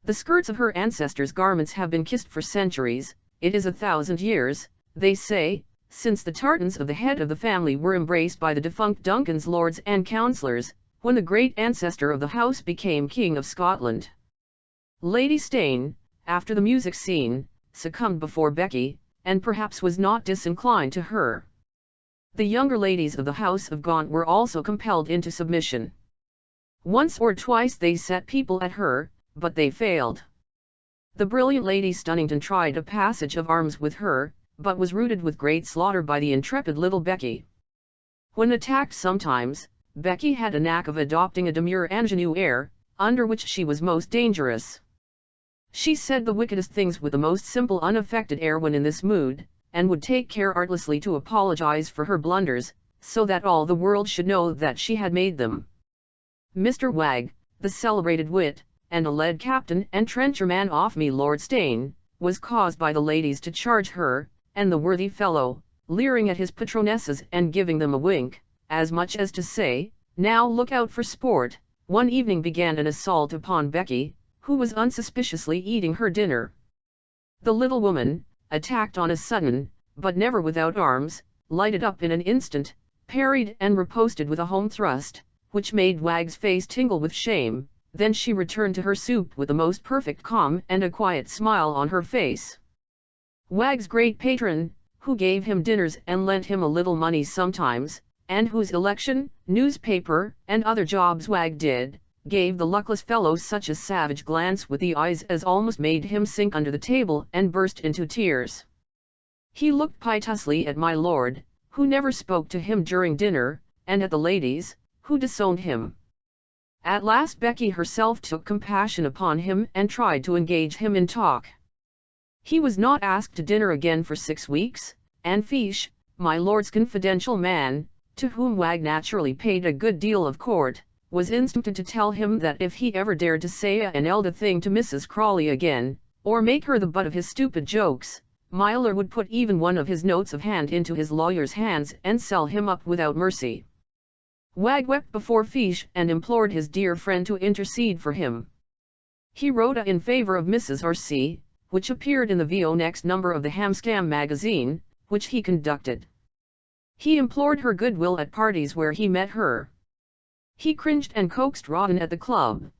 The skirts of her ancestors' garments have been kissed for centuries, it is 1,000 years, they say, since the tartans of the head of the family were embraced by the defunct Duncan's lords and councillors, when the great ancestor of the house became King of Scotland. Lady Steyne, after the music scene, succumbed before Becky, and perhaps was not disinclined to her. The younger ladies of the House of Gaunt were also compelled into submission. Once or twice they set people at her, but they failed. The brilliant Lady Stunnington tried a passage of arms with her, but was routed with great slaughter by the intrepid little Becky. When attacked sometimes, Becky had a knack of adopting a demure ingenue air, under which she was most dangerous. She said the wickedest things with the most simple unaffected air when in this mood, and would take care artlessly to apologize for her blunders, so that all the world should know that she had made them. Mr. Wagg, the celebrated wit, and a lead captain and trencherman off me Lord Steyne, was caused by the ladies to charge her, and the worthy fellow, leering at his patronesses and giving them a wink, as much as to say, "Now look out for sport," one evening began an assault upon Becky, who was unsuspiciously eating her dinner. The little woman, attacked on a sudden, but never without arms, lighted up in an instant, parried and riposted with a home thrust, which made Wag's face tingle with shame. Then she returned to her soup with the most perfect calm and a quiet smile on her face. Wag's great patron, who gave him dinners and lent him a little money sometimes, and whose election, newspaper, and other jobs Wag did, gave the luckless fellow such a savage glance with the eyes as almost made him sink under the table and burst into tears. He looked piteously at my lord, who never spoke to him during dinner, and at the ladies, who disowned him. At last Becky herself took compassion upon him and tried to engage him in talk. He was not asked to dinner again for 6 weeks, and Fiche, my lord's confidential man, to whom Wag naturally paid a good deal of court, was instructed to tell him that if he ever dared to say an elder thing to Mrs. Crawley again, or make her the butt of his stupid jokes, my lord would put even one of his notes of hand into his lawyer's hands and sell him up without mercy. Wag wept before Fiche and implored his dear friend to intercede for him. He wrote in favor of Mrs. R.C., which appeared in the VO next number of the Hamscam magazine, which he conducted. He implored her goodwill at parties where he met her. He cringed and coaxed Rawdon at the club.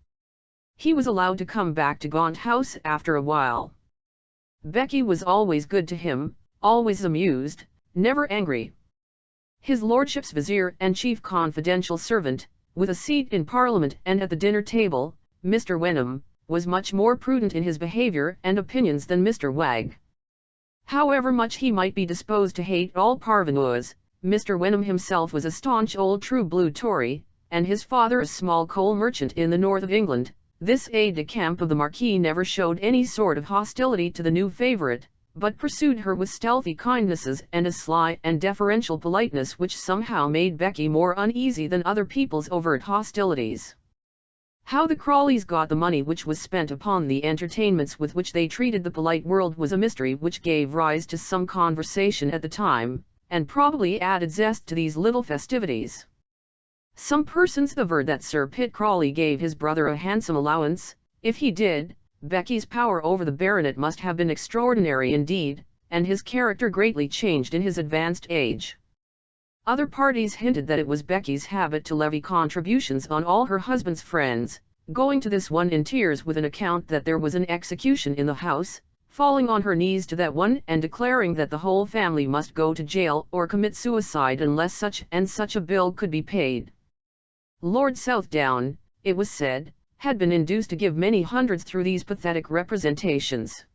He was allowed to come back to Gaunt House after a while. Becky was always good to him, always amused, never angry. His lordship's vizier and chief confidential servant, with a seat in Parliament and at the dinner table, Mr. Wenham, was much more prudent in his behaviour and opinions than Mr. Wag. However much he might be disposed to hate all parvenus, Mr. Wenham himself was a staunch old true blue Tory, and his father a small coal merchant in the north of England. This aide-de-camp of the Marquis never showed any sort of hostility to the new favourite, but pursued her with stealthy kindnesses and a sly and deferential politeness which somehow made Becky more uneasy than other people's overt hostilities. How the Crawleys got the money which was spent upon the entertainments with which they treated the polite world was a mystery which gave rise to some conversation at the time, and probably added zest to these little festivities. Some persons averred that Sir Pitt Crawley gave his brother a handsome allowance. If he did, Becky's power over the baronet must have been extraordinary indeed, and his character greatly changed in his advanced age. Other parties hinted that it was Becky's habit to levy contributions on all her husband's friends, going to this one in tears with an account that there was an execution in the house, falling on her knees to that one and declaring that the whole family must go to jail or commit suicide unless such and such a bill could be paid. Lord Southdown, it was said, had been induced to give many hundreds through these pathetic representations.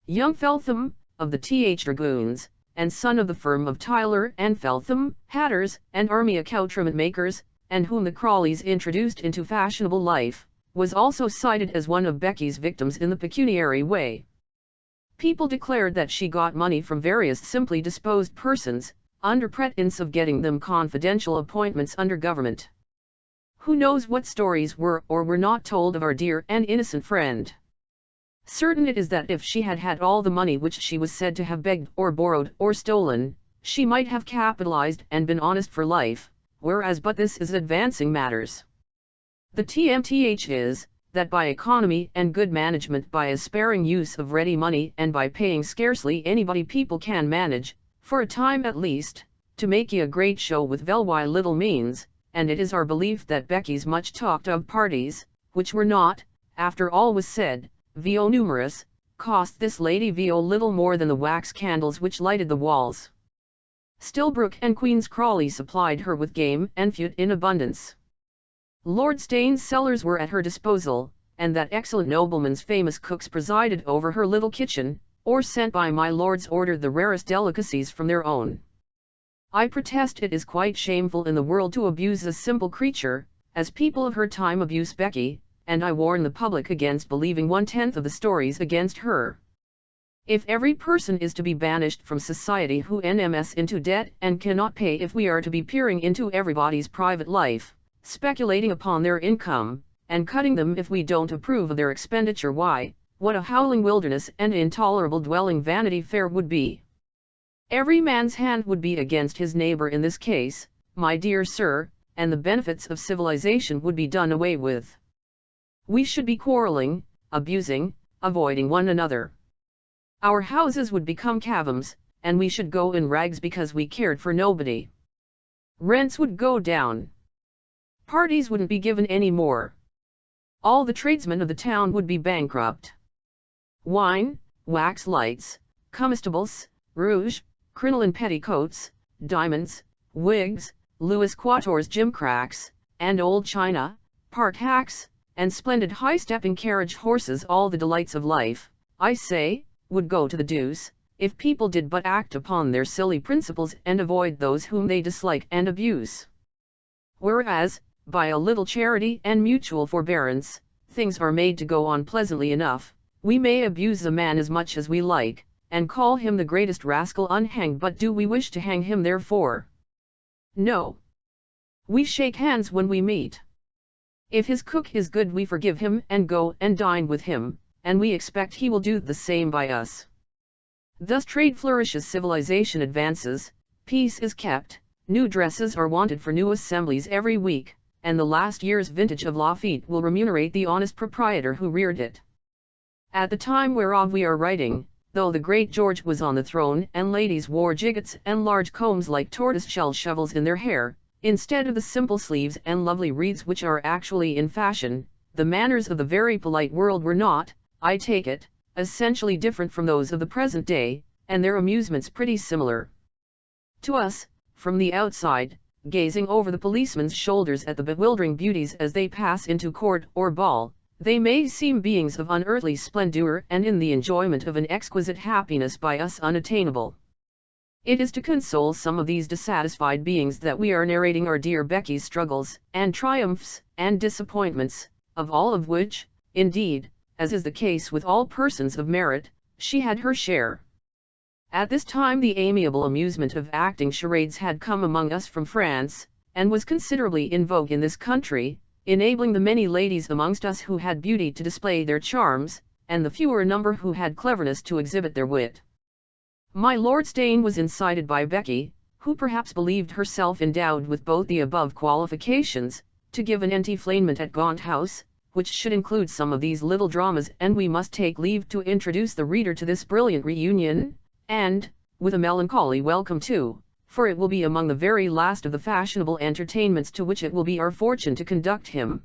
Young Feltham, of the Th Dragoons, and son of the firm of Tyler and Feltham, hatters and army accoutrement makers, and whom the Crawleys introduced into fashionable life, was also cited as one of Becky's victims in the pecuniary way. People declared that she got money from various simply disposed persons, under pretence of getting them confidential appointments under government. Who knows what stories were or were not told of our dear and innocent friend? Certain it is that if she had had all the money which she was said to have begged or borrowed or stolen, she might have capitalized and been honest for life, but this is advancing matters. The TMTH is, that by economy and good management, by a sparing use of ready money and by paying scarcely anybody, people can manage, for a time at least, to make ye a great show with very little means, and it is our belief that Becky's much talked of parties, which were not, after all was said, VO numerous, cost this lady VO little more than the wax candles which lighted the walls. Stilbrook and Queen's Crawley supplied her with game and fute in abundance. Lord Steyne's cellars were at her disposal, and that excellent nobleman's famous cooks presided over her little kitchen, or sent by my lord's order the rarest delicacies from their own. I protest it is quite shameful in the world to abuse a simple creature, as people of her time abuse Becky, and I warn the public against believing 1/10 of the stories against her. If every person is to be banished from society who NMS into debt and cannot pay, if we are to be peering into everybody's private life, speculating upon their income, and cutting them if we don't approve of their expenditure, why, what a howling wilderness and intolerable dwelling Vanity Fair would be. Every man's hand would be against his neighbor in this case, my dear sir, and the benefits of civilization would be done away with. We should be quarreling, abusing, avoiding one another. Our houses would become caverns, and we should go in rags because we cared for nobody. Rents would go down. Parties wouldn't be given any more. All the tradesmen of the town would be bankrupt. Wine, wax lights, comestibles, rouge, crinoline petticoats, diamonds, wigs, Louis Quatorze gimcracks, and old china, park hacks, and splendid high-stepping carriage horses, all the delights of life, I say, would go to the deuce, if people did but act upon their silly principles and avoid those whom they dislike and abuse. whereas, by a little charity and mutual forbearance, things are made to go on pleasantly enough. We may abuse a man as much as we like, and call him the greatest rascal unhanged, but do we wish to hang him therefore? No. We shake hands when we meet. If his cook is good we forgive him and go and dine with him, and we expect he will do the same by us. Thus trade flourishes, civilization advances, peace is kept, new dresses are wanted for new assemblies every week, and the last year's vintage of Lafitte will remunerate the honest proprietor who reared it. At the time whereof we are writing, though the great George was on the throne and ladies wore gigots and large combs like tortoise-shell shovels in their hair, instead of the simple sleeves and lovely wreaths which are actually in fashion, the manners of the very polite world were not, I take it, essentially different from those of the present day, and their amusements pretty similar. To us, from the outside, gazing over the policeman's shoulders at the bewildering beauties as they pass into court or ball, they may seem beings of unearthly splendor and in the enjoyment of an exquisite happiness by us unattainable. It is to console some of these dissatisfied beings that we are narrating our dear Becky's struggles, and triumphs, and disappointments, of all of which, indeed, as is the case with all persons of merit, she had her share. At this time the amiable amusement of acting charades had come among us from France, and was considerably in vogue in this country, enabling the many ladies amongst us who had beauty to display their charms, and the fewer number who had cleverness to exhibit their wit. My Lord Steyne was incited by Becky, who perhaps believed herself endowed with both the above qualifications, to give an enflammement at Gaunt House, which should include some of these little dramas, and we must take leave to introduce the reader to this brilliant reunion, and, with a melancholy welcome too, for it will be among the very last of the fashionable entertainments to which it will be our fortune to conduct him.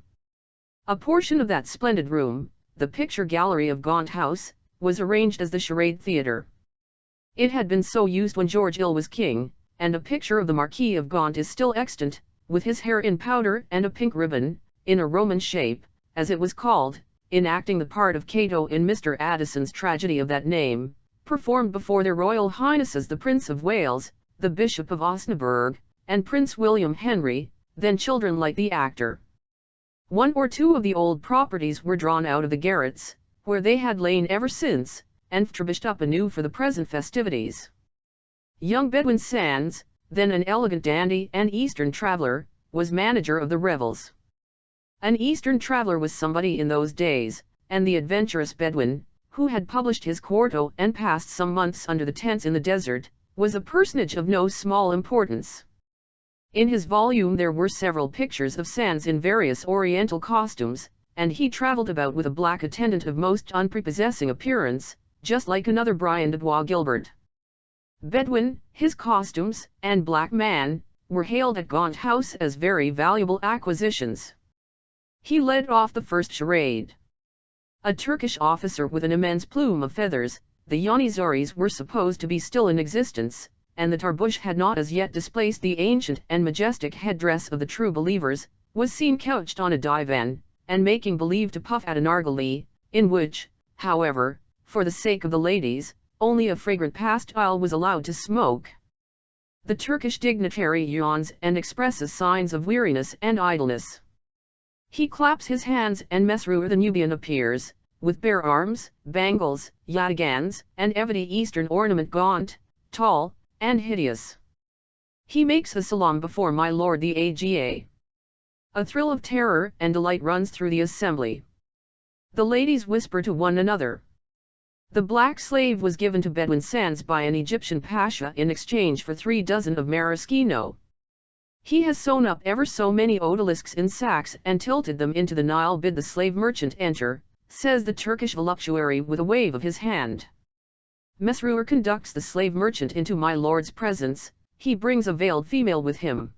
A portion of that splendid room, the picture gallery of Gaunt House, was arranged as the charade theatre. It had been so used when George Ill was king, and a picture of the Marquis of Gaunt is still extant, with his hair in powder and a pink ribbon, in a Roman shape, as it was called, enacting the part of Cato in Mr. Addison's tragedy of that name, performed before their Royal Highnesses the Prince of Wales, the Bishop of Osnaburgh, and Prince William Henry, then children like the actor. One or two of the old properties were drawn out of the garrets, where they had lain ever since, and furbished up anew for the present festivities. Young Bedwin Sands, then an elegant dandy and Eastern traveller, was manager of the revels. An Eastern traveller was somebody in those days, and the adventurous Bedwin, who had published his quarto and passed some months under the tents in the desert, was a personage of no small importance. In his volume there were several pictures of Sands in various oriental costumes, and he travelled about with a black attendant of most unprepossessing appearance, just like another Brian de Bois Gilbert. Bedwin, his costumes, and black man, were hailed at Gaunt House as very valuable acquisitions. He led off the first charade. A Turkish officer with an immense plume of feathers, the Yanizaris were supposed to be still in existence, and the tarbush had not as yet displaced the ancient and majestic headdress of the true believers, was seen couched on a divan, and making believe to puff at an narghileh, in which, however, for the sake of the ladies, only a fragrant pastile was allowed to smoke. The Turkish dignitary yawns and expresses signs of weariness and idleness. He claps his hands and Mesrour the Nubian appears, with bare arms, bangles, yataghans, and every Eastern ornament gaunt, tall, and hideous. He makes a salaam before my lord the Aga. A thrill of terror and delight runs through the assembly. The ladies whisper to one another. The black slave was given to Bedwin Sands by an Egyptian pasha in exchange for 3 dozen of maraschino. He has sewn up ever so many odalisks in sacks and tilted them into the Nile. Bid the slave merchant enter, says the Turkish voluptuary with a wave of his hand. Mesrour conducts the slave merchant into my lord's presence. He brings a veiled female with him.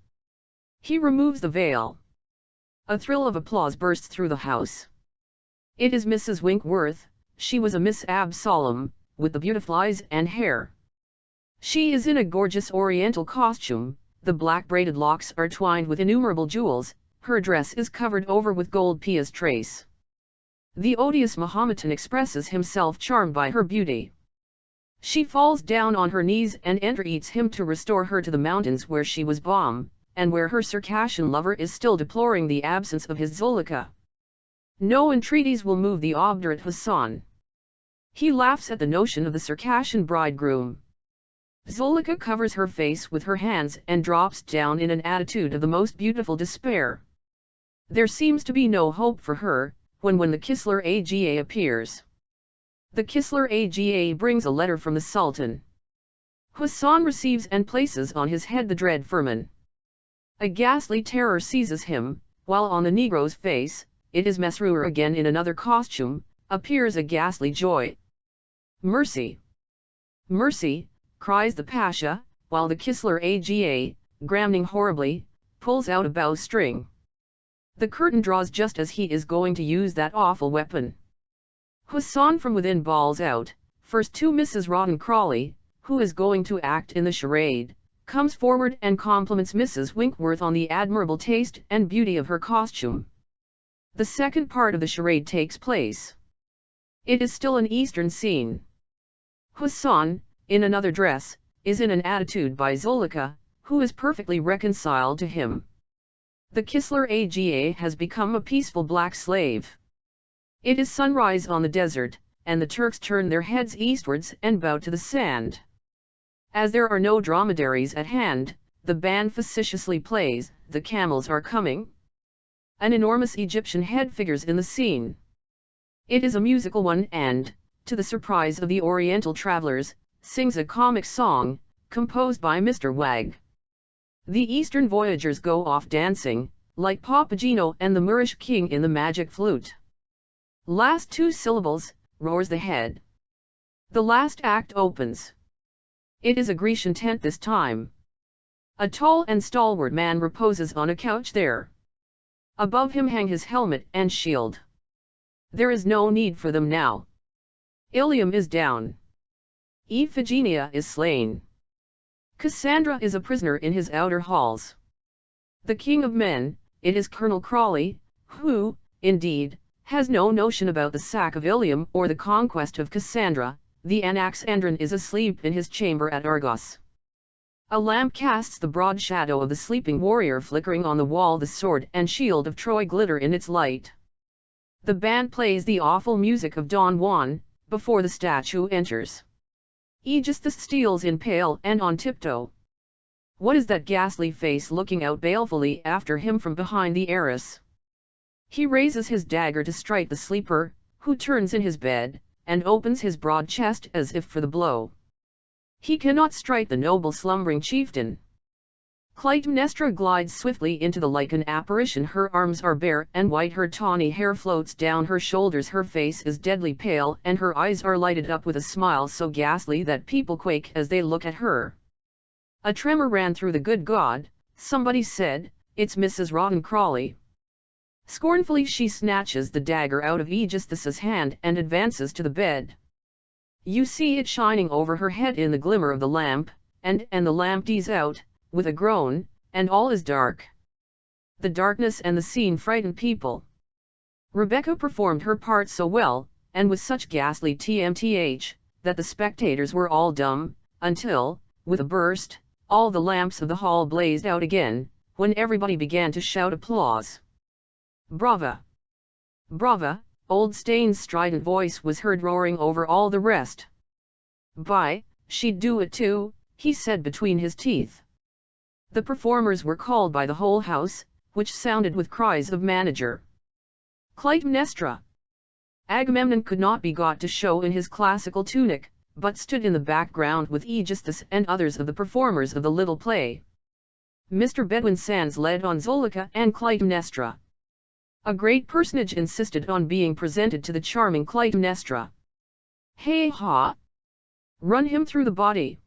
He removes the veil. A thrill of applause bursts through the house. It is Mrs. Winkworth. She was a Miss Absolom, with the beautiful eyes and hair. She is in a gorgeous oriental costume, the black braided locks are twined with innumerable jewels, her dress is covered over with gold pièce trace. The odious Mahometan expresses himself charmed by her beauty. She falls down on her knees and entreats him to restore her to the mountains where she was born, and where her Circassian lover is still deploring the absence of his Zuleika. No entreaties will move the obdurate Hassan. He laughs at the notion of the Circassian bridegroom. Zuleika covers her face with her hands and drops down in an attitude of the most beautiful despair. There seems to be no hope for her, when the Kisler Aga appears. The Kisler Aga brings a letter from the Sultan. Hassan receives and places on his head the dread firman. A ghastly terror seizes him, while on the Negro's face, it is Mesrour again in another costume, appears a ghastly joy. "Mercy! Mercy!" cries the Pasha, while the Kisler Aga, groaning horribly, pulls out a bowstring. The curtain draws just as he is going to use that awful weapon. Hassan from within bawls out, first to Mrs. Rawdon Crawley, who is going to act in the charade, comes forward and compliments Mrs. Winkworth on the admirable taste and beauty of her costume. The second part of the charade takes place. It is still an Eastern scene. Hassan, in another dress, is in an attitude by Zuleika, who is perfectly reconciled to him. The Kisler Aga has become a peaceful black slave. It is sunrise on the desert, and the Turks turn their heads eastwards and bow to the sand. As there are no dromedaries at hand, the band facetiously plays, "The Camels Are Coming." An enormous Egyptian head figures in the scene. It is a musical one and, to the surprise of the Oriental travelers, sings a comic song, composed by Mr. Wag. The Eastern voyagers go off dancing, like Papageno and the Moorish king in the magic flute. Last two syllables, roars the head. The last act opens. It is a Grecian tent this time. A tall and stalwart man reposes on a couch there. Above him hang his helmet and shield. There is no need for them now. Ilium is down. Iphigenia is slain. Cassandra is a prisoner in his outer halls. The king of men, it is Colonel Crawley, who, indeed, has no notion about the sack of Ilium or the conquest of Cassandra. The Anaxandron is asleep in his chamber at Argos. A lamp casts the broad shadow of the sleeping warrior flickering on the wall. The sword and shield of Troy glitter in its light. The band plays the awful music of Don Juan, before the statue enters. Aegisthus steals in pale and on tiptoe. What is that ghastly face looking out balefully after him from behind the arras? He raises his dagger to strike the sleeper, who turns in his bed, and opens his broad chest as if for the blow. He cannot strike the noble slumbering chieftain. Clytemnestra glides swiftly into the like an apparition. Her arms are bare and white, her tawny hair floats down her shoulders, her face is deadly pale, and her eyes are lighted up with a smile so ghastly that people quake as they look at her. A tremor ran through the good God. Somebody said, "It's Mrs. Rawdon Crawley." Scornfully she snatches the dagger out of Aegisthus's hand and advances to the bed. You see it shining over her head in the glimmer of the lamp, and the lamp dies out, with a groan, and all is dark. The darkness and the scene frighten people. Rebecca performed her part so well, and with such ghastly tmth, that the spectators were all dumb, until, with a burst, all the lamps of the hall blazed out again, when everybody began to shout applause. "Brava! Brava!" Old Stain's strident voice was heard roaring over all the rest. "By, she'd do it too," he said between his teeth. The performers were called by the whole house, which sounded with cries of "Manager!" Clytemnestra! Agamemnon could not be got to show in his classical tunic, but stood in the background with Aegisthus and others of the performers of the little play. Mr. Bedwin Sands led on Zuleika and Clytemnestra. A great personage insisted on being presented to the charming Clytemnestra. "Hey ha! Run him through the body!"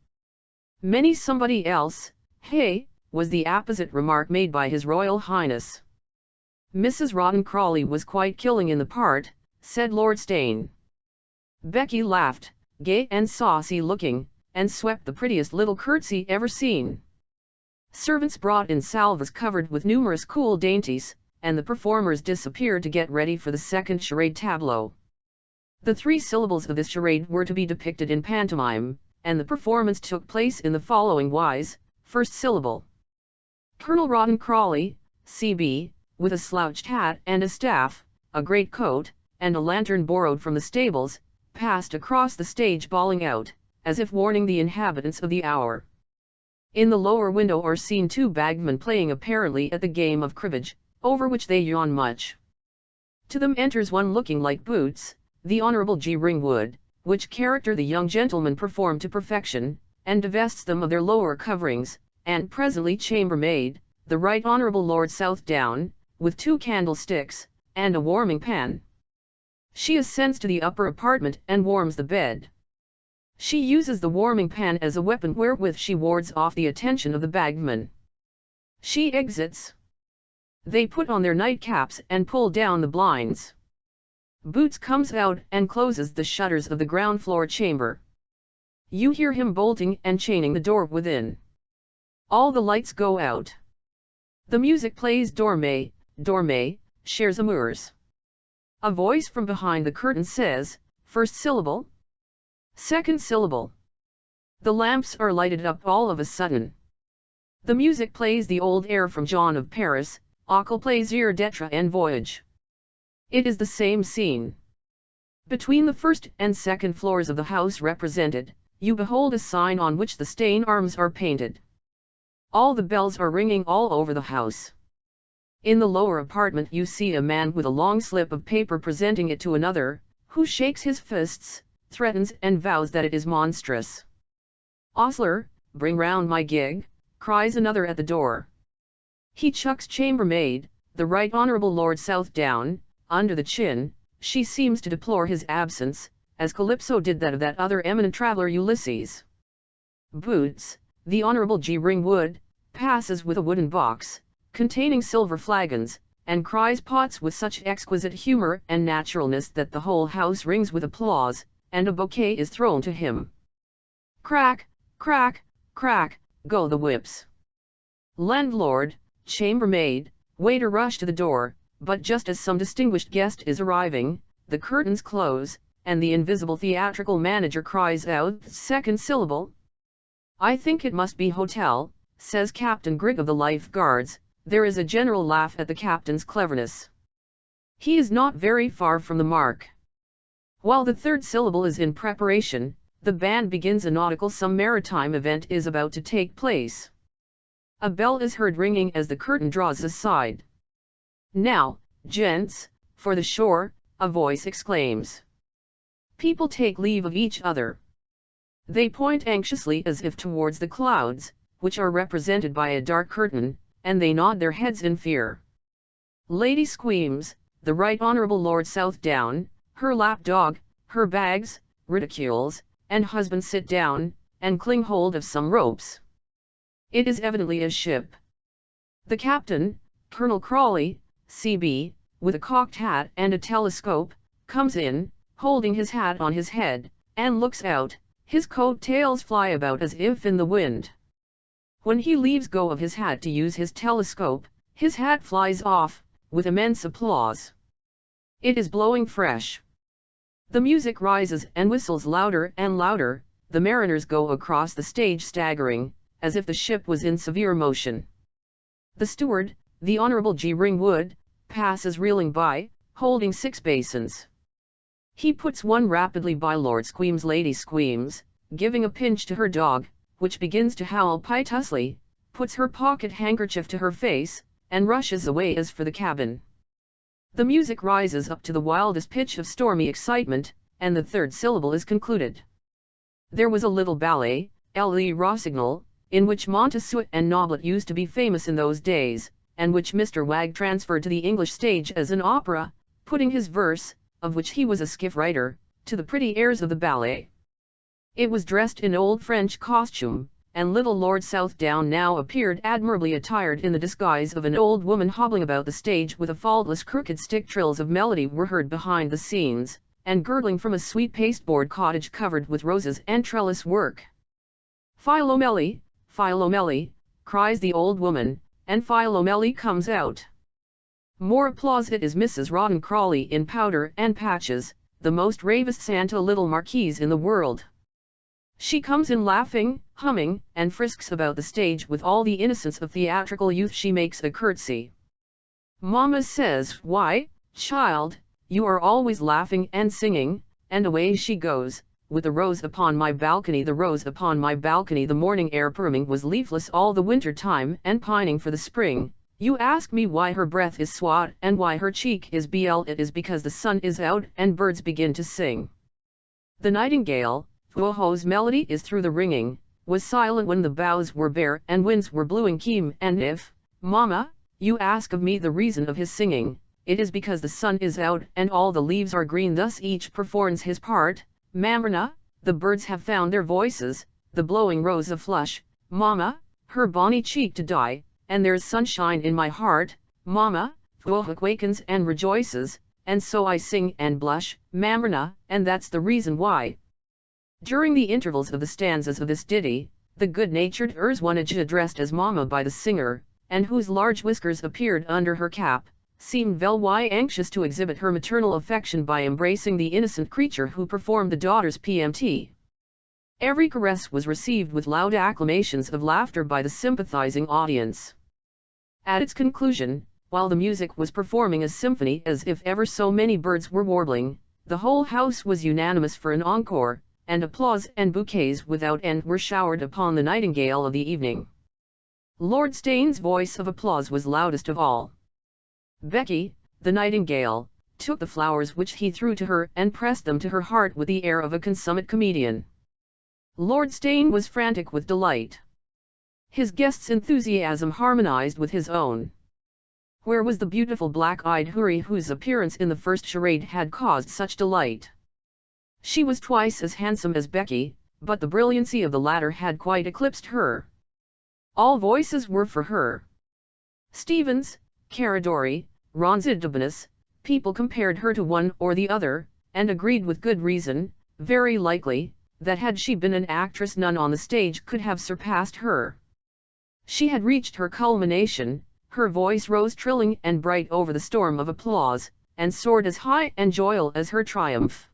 Many somebody else, "Hey!" was the apposite remark made by His Royal Highness. Mrs. Rawdon Crawley was quite killing in the part, said Lord Stain. Becky laughed, gay and saucy looking, and swept the prettiest little curtsy ever seen. Servants brought in salvas covered with numerous cool dainties, and the performers disappeared to get ready for the second charade tableau. The 3 syllables of this charade were to be depicted in pantomime, and the performance took place in the following wise. First syllable. Colonel Rawdon Crawley, C.B., with a slouched hat and a staff, a great coat, and a lantern borrowed from the stables, passed across the stage bawling out, as if warning the inhabitants of the hour. In the lower window are seen two bagmen playing apparently at the game of cribbage, over which they yawn much. To them enters one looking like Boots, the Honourable G. Ringwood, which character the young gentleman performed to perfection, and divests them of their lower coverings, and presently chambermaid, the Right Honourable Lord Southdown, with 2 candlesticks, and a warming pan. She ascends to the upper apartment and warms the bed. She uses the warming pan as a weapon wherewith she wards off the attention of the bagmen. She exits. They put on their nightcaps and pull down the blinds. Boots comes out and closes the shutters of the ground floor chamber. You hear him bolting and chaining the door within. All the lights go out. The music plays Dormez, Dormez, chers amours. A voice from behind the curtain says, first syllable, second syllable. The lamps are lighted up all of a sudden. The music plays the old air from John of Paris, Auquel plaisir d'etre en voyage. It is the same scene. Between the first and second floors of the house represented, you behold a sign on which the Steyn arms are painted. All the bells are ringing all over the house. In the lower apartment you see a man with a long slip of paper presenting it to another, who shakes his fists, threatens and vows that it is monstrous. Ostler, bring round my gig, cries another at the door. He chucks chambermaid, the Right Honourable Lord Southdown, under the chin. She seems to deplore his absence, as Calypso did that of that other eminent traveller Ulysses. Boots, the Honourable G. Ringwood, passes with a wooden box, containing silver flagons, and cries pots with such exquisite humour and naturalness that the whole house rings with applause, and a bouquet is thrown to him. Crack, crack, crack, go the whips. Landlord, chambermaid, waiter rush to the door, but just as some distinguished guest is arriving, the curtains close, and the invisible theatrical manager cries out the second syllable. I think it must be hotel, says Captain Grigg of the Life Guards. There is a general laugh at the captain's cleverness. He is not very far from the mark. While the third syllable is in preparation, the band begins a nautical. Some maritime event is about to take place. A bell is heard ringing as the curtain draws aside. Now, gents, for the shore, a voice exclaims. People take leave of each other. They point anxiously as if towards the clouds, which are represented by a dark curtain, and they nod their heads in fear. Lady Squeams, the Right Honourable Lord Southdown, her lap-dog, her bags, ridicules, and husband sit down, and cling hold of some ropes. It is evidently a ship. The captain, Colonel Crawley, C.B., with a cocked hat and a telescope, comes in, holding his hat on his head, and looks out. His coat tails fly about as if in the wind. When he leaves go of his hat to use his telescope, his hat flies off, with immense applause. It is blowing fresh. The music rises and whistles louder and louder. The mariners go across the stage staggering, as if the ship was in severe motion. The steward, the Honourable G. Ringwood, passes reeling by, holding 6 basins. He puts one rapidly by Lord Squeams. Lady Squeams, giving a pinch to her dog, which begins to howl piteously, puts her pocket handkerchief to her face, and rushes away as for the cabin. The music rises up to the wildest pitch of stormy excitement, and the third syllable is concluded. There was a little ballet, Le Rossignol, in which Montesquieu and Noblet used to be famous in those days, and which Mr. Wagg transferred to the English stage as an opera, putting his verse, of which he was a skiff writer, to the pretty airs of the ballet. It was dressed in old French costume, and little Lord Southdown now appeared admirably attired in the disguise of an old woman hobbling about the stage with a faultless crooked stick. Trills of melody were heard behind the scenes, and gurgling from a sweet pasteboard cottage covered with roses and trellis work. Philomele, Philomele, cries the old woman, and Philomele comes out. More applause. It is Mrs. Rawdon Crawley in powder and patches, the most ravissante little marquise in the world. She comes in laughing, humming, and frisks about the stage with all the innocence of theatrical youth. She makes a curtsy. Mamma says, "Why, child, you are always laughing and singing," and away she goes, with the rose upon my balcony, the rose upon my balcony. The morning air purring was leafless all the winter time and pining for the spring. You ask me why her breath is swat and why her cheek is bl. It is because the sun is out and birds begin to sing. The nightingale, whose melody is through the ringing, was silent when the boughs were bare and winds were blowing keen. And if, Mamma, you ask of me the reason of his singing, it is because the sun is out and all the leaves are green. Thus each performs his part. Mamma, the birds have found their voices, the blowing rose a flush, Mamma, her bonny cheek to dye, and there's sunshine in my heart, Mamma, who wakens and rejoices, and so I sing and blush, Mamma, and that's the reason why. During the intervals of the stanzas of this ditty, the good-natured Erzwanage addressed as Mamma by the singer, and whose large whiskers appeared under her cap, seemed very anxious to exhibit her maternal affection by embracing the innocent creature who performed the daughter's PMT. Every caress was received with loud acclamations of laughter by the sympathizing audience. At its conclusion, while the music was performing a symphony as if ever so many birds were warbling, the whole house was unanimous for an encore, and applause and bouquets without end were showered upon the nightingale of the evening. Lord Steyne's voice of applause was loudest of all. Becky, the nightingale, took the flowers which he threw to her and pressed them to her heart with the air of a consummate comedian. Lord Steyne was frantic with delight. His guest's enthusiasm harmonized with his own. Where was the beautiful black-eyed houri whose appearance in the first charade had caused such delight? She was twice as handsome as Becky, but the brilliancy of the latter had quite eclipsed her. All voices were for her. Stevens, Caradori, Ronzidobinus, people compared her to one or the other, and agreed with good reason, very likely, that had she been an actress none on the stage could have surpassed her. She had reached her culmination, her voice rose trilling and bright over the storm of applause, and soared as high and joyful as her triumph.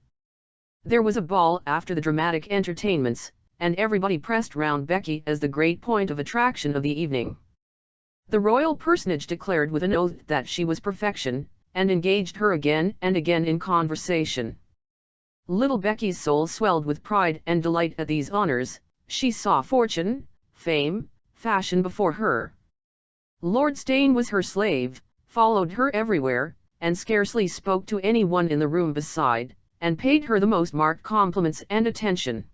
There was a ball after the dramatic entertainments, and everybody pressed round Becky as the great point of attraction of the evening. The royal personage declared with an oath that she was perfection, and engaged her again and again in conversation. Little Becky's soul swelled with pride and delight at these honors. She saw fortune, fame, fashion before her. Lord Steyne was her slave, followed her everywhere, and scarcely spoke to any one in the room beside, and paid her the most marked compliments and attention.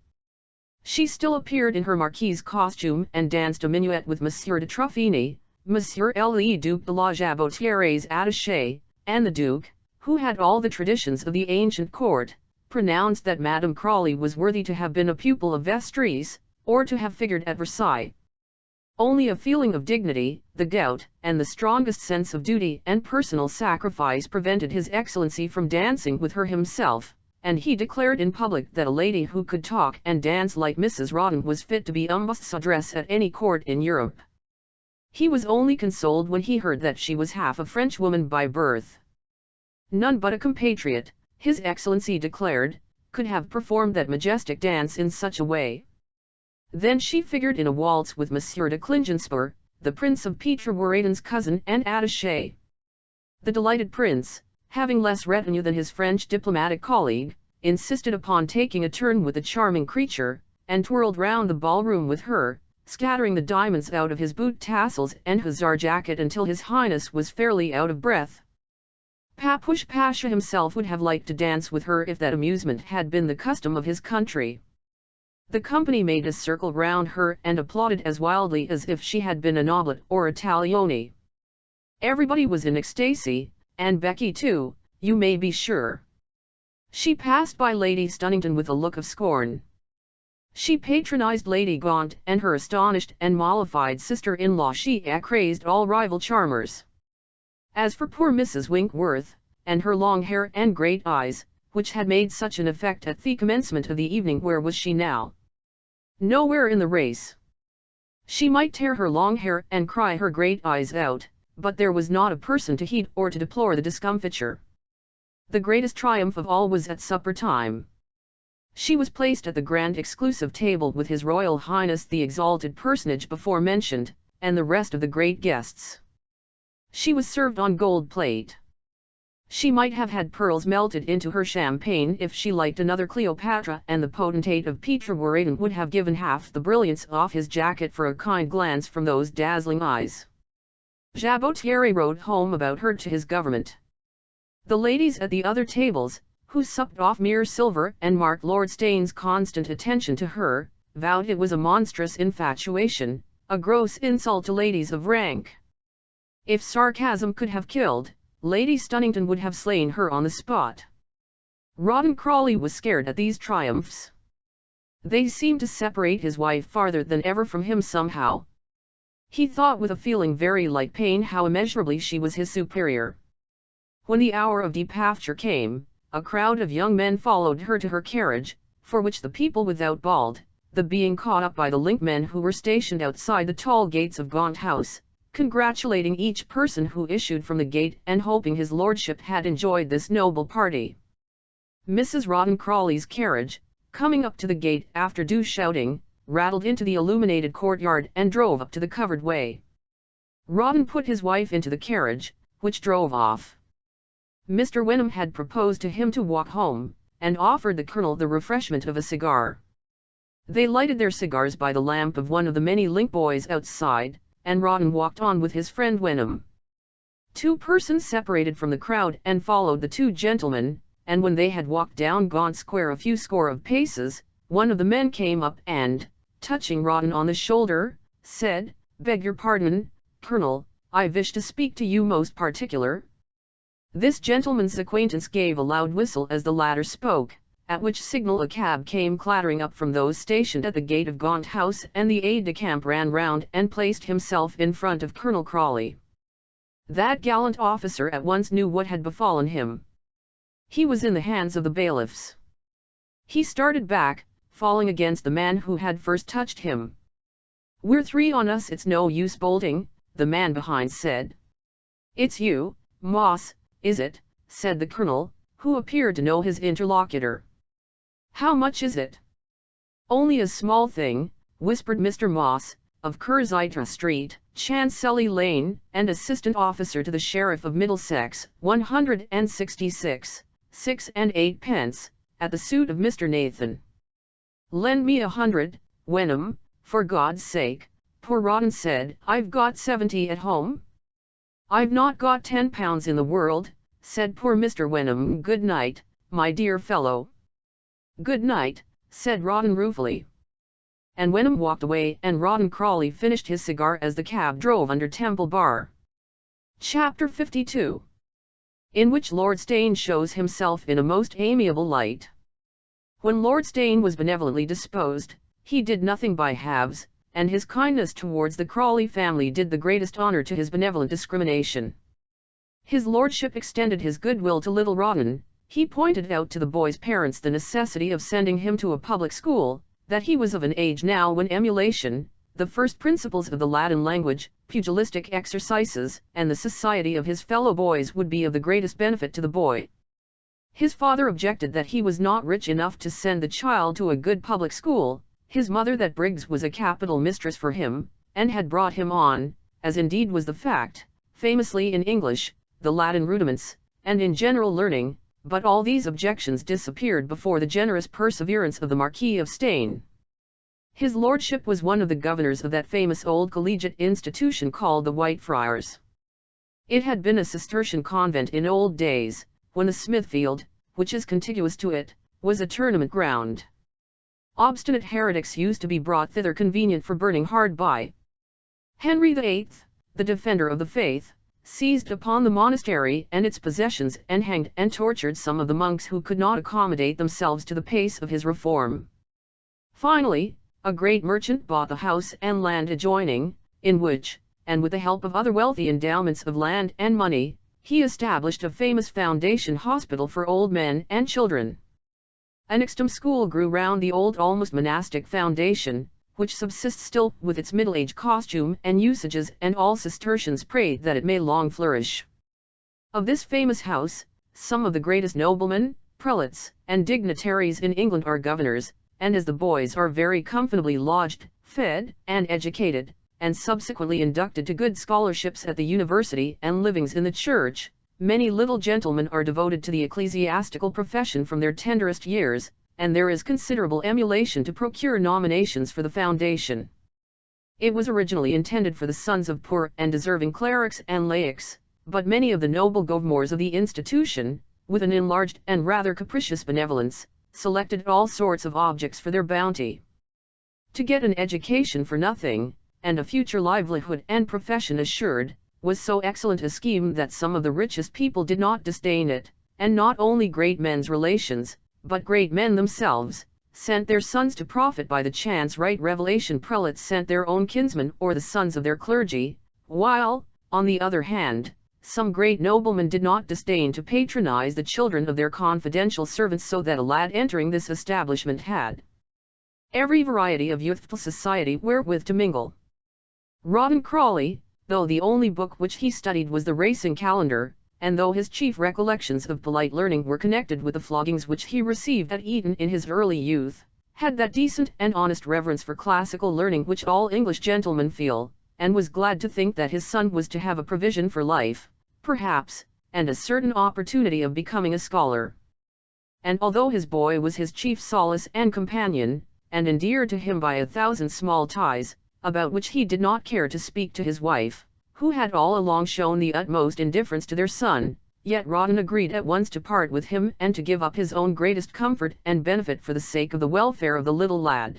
She still appeared in her marquise costume and danced a minuet with Monsieur de Truffini, Monsieur le Duc de la Jabotiere's attaché, and the Duke, who had all the traditions of the ancient court, pronounced that Madame Crawley was worthy to have been a pupil of Vestris, or to have figured at Versailles. Only a feeling of dignity, the gout, and the strongest sense of duty and personal sacrifice prevented His Excellency from dancing with her himself, and he declared in public that a lady who could talk and dance like Mrs. Rawdon was fit to be ambassadress at any court in Europe. He was only consoled when he heard that she was half a Frenchwoman by birth. None but a compatriot, His Excellency declared, could have performed that majestic dance in such a way. Then she figured in a waltz with Monsieur de Klingenspur, the Prince of Pieterwaarden's cousin and attaché. The delighted prince, having less retinue than his French diplomatic colleague, insisted upon taking a turn with the charming creature, and twirled round the ballroom with her, scattering the diamonds out of his boot tassels and hussar jacket until His Highness was fairly out of breath. Papush Pasha himself would have liked to dance with her if that amusement had been the custom of his country. The company made a circle round her and applauded as wildly as if she had been an oblate or a taglioni. Everybody was in ecstasy, and Becky too, you may be sure. She passed by Lady Stunnington with a look of scorn. She patronized Lady Gaunt and her astonished and mollified sister-in-law. She crazed all rival charmers. As for poor Mrs. Winkworth, and her long hair and great eyes, which had made such an effect at the commencement of the evening, where was she now? Nowhere in the race. She might tear her long hair and cry her great eyes out, but there was not a person to heed or to deplore the discomfiture. The greatest triumph of all was at supper time. She was placed at the grand exclusive table with His Royal Highness the exalted personage before mentioned, and the rest of the great guests. She was served on gold plate. She might have had pearls melted into her champagne if she liked another Cleopatra, and the potentate of Petrograd would have given half the brilliance off his jacket for a kind glance from those dazzling eyes. Jabotiere wrote home about her to his government. The ladies at the other tables, who supped off mere silver and marked Lord Steyne's constant attention to her, vowed it was a monstrous infatuation, a gross insult to ladies of rank. If sarcasm could have killed, Lady Stunnington would have slain her on the spot. Rawdon Crawley was scared at these triumphs. They seemed to separate his wife farther than ever from him somehow. He thought with a feeling very like pain how immeasurably she was his superior. When the hour of departure came, a crowd of young men followed her to her carriage, for which the people without bawled, the being caught up by the linkmen who were stationed outside the tall gates of Gaunt House, congratulating each person who issued from the gate and hoping his lordship had enjoyed this noble party. Mrs. Rawdon Crawley's carriage, coming up to the gate after due shouting, rattled into the illuminated courtyard and drove up to the covered way. Rawdon put his wife into the carriage, which drove off. Mr. Wenham had proposed to him to walk home, and offered the colonel the refreshment of a cigar. They lighted their cigars by the lamp of one of the many link boys outside, and Rawdon walked on with his friend Wenham. Two persons separated from the crowd and followed the two gentlemen, and when they had walked down Gaunt Square a few score of paces, one of the men came up and, touching Rawdon on the shoulder, said, "Beg your pardon, Colonel, I wish to speak to you most particular." This gentleman's acquaintance gave a loud whistle as the latter spoke, at which signal a cab came clattering up from those stationed at the gate of Gaunt House, and the aide-de-camp ran round and placed himself in front of Colonel Crawley. That gallant officer at once knew what had befallen him. He was in the hands of the bailiffs. He started back, falling against the man who had first touched him. "We're three on us, it's no use bolting," the man behind said. "It's you, Moss, is it?" said the colonel, who appeared to know his interlocutor. "How much is it?" "Only a small thing," whispered Mr. Moss, of Curzitra Street, Chancery Lane, and assistant officer to the Sheriff of Middlesex, 166, 6 and 8 pence, at the suit of Mr. Nathan. "Lend me 100, Wenham, for God's sake," poor Rawdon said. "I've got 70 at home." "I've not got £10 in the world," said poor Mr. Wenham. "Good night, my dear fellow." "Good night," said Rawdon ruefully. And Wenham walked away, and Rawdon Crawley finished his cigar as the cab drove under Temple Bar. Chapter 52. In which Lord Steyne shows himself in a most amiable light. When Lord Steyne was benevolently disposed, he did nothing by halves, and his kindness towards the Crawley family did the greatest honour to his benevolent discrimination. His lordship extended his goodwill to little Rawdon. He pointed out to the boy's parents the necessity of sending him to a public school, that he was of an age now when emulation, the first principles of the Latin language, pugilistic exercises, and the society of his fellow boys would be of the greatest benefit to the boy. His father objected that he was not rich enough to send the child to a good public school, his mother that Briggs was a capital mistress for him, and had brought him on, as indeed was the fact, famously in English, the Latin rudiments, and in general learning, but all these objections disappeared before the generous perseverance of the Marquis of Steyne. His lordship was one of the governors of that famous old collegiate institution called the Whitefriars. It had been a Cistercian convent in old days, when the Smithfield, which is contiguous to it, was a tournament ground. Obstinate heretics used to be brought thither convenient for burning hard by. Henry VIII, the defender of the faith, seized upon the monastery and its possessions and hanged and tortured some of the monks who could not accommodate themselves to the pace of his reform. Finally, a great merchant bought the house and land adjoining, in which, and with the help of other wealthy endowments of land and money, he established a famous foundation hospital for old men and children. An extant school grew round the old almost monastic foundation, which subsists still with its middle-age costume and usages, and all Cistercians pray that it may long flourish. Of this famous house, some of the greatest noblemen, prelates and dignitaries in England are governors, and as the boys are very comfortably lodged, fed, and educated, and subsequently inducted to good scholarships at the university and livings in the church, many little gentlemen are devoted to the ecclesiastical profession from their tenderest years, and there is considerable emulation to procure nominations for the foundation. It was originally intended for the sons of poor and deserving clerics and laics, but many of the noble governors of the institution, with an enlarged and rather capricious benevolence, selected all sorts of objects for their bounty. To get an education for nothing, and a future livelihood and profession assured, was so excellent a scheme that some of the richest people did not disdain it, and not only great men's relations, but great men themselves, sent their sons to profit by the chance. Right revelation prelates sent their own kinsmen or the sons of their clergy, while, on the other hand, some great noblemen did not disdain to patronize the children of their confidential servants, so that a lad entering this establishment had every variety of youthful society wherewith to mingle. Rawdon Crawley, though the only book which he studied was the racing calendar, and though his chief recollections of polite learning were connected with the floggings which he received at Eton in his early youth, had that decent and honest reverence for classical learning which all English gentlemen feel, and was glad to think that his son was to have a provision for life, perhaps, and a certain opportunity of becoming a scholar. And although his boy was his chief solace and companion, and endeared to him by 1,000 small ties, about which he did not care to speak to his wife, who had all along shown the utmost indifference to their son, yet Rawdon agreed at once to part with him and to give up his own greatest comfort and benefit for the sake of the welfare of the little lad.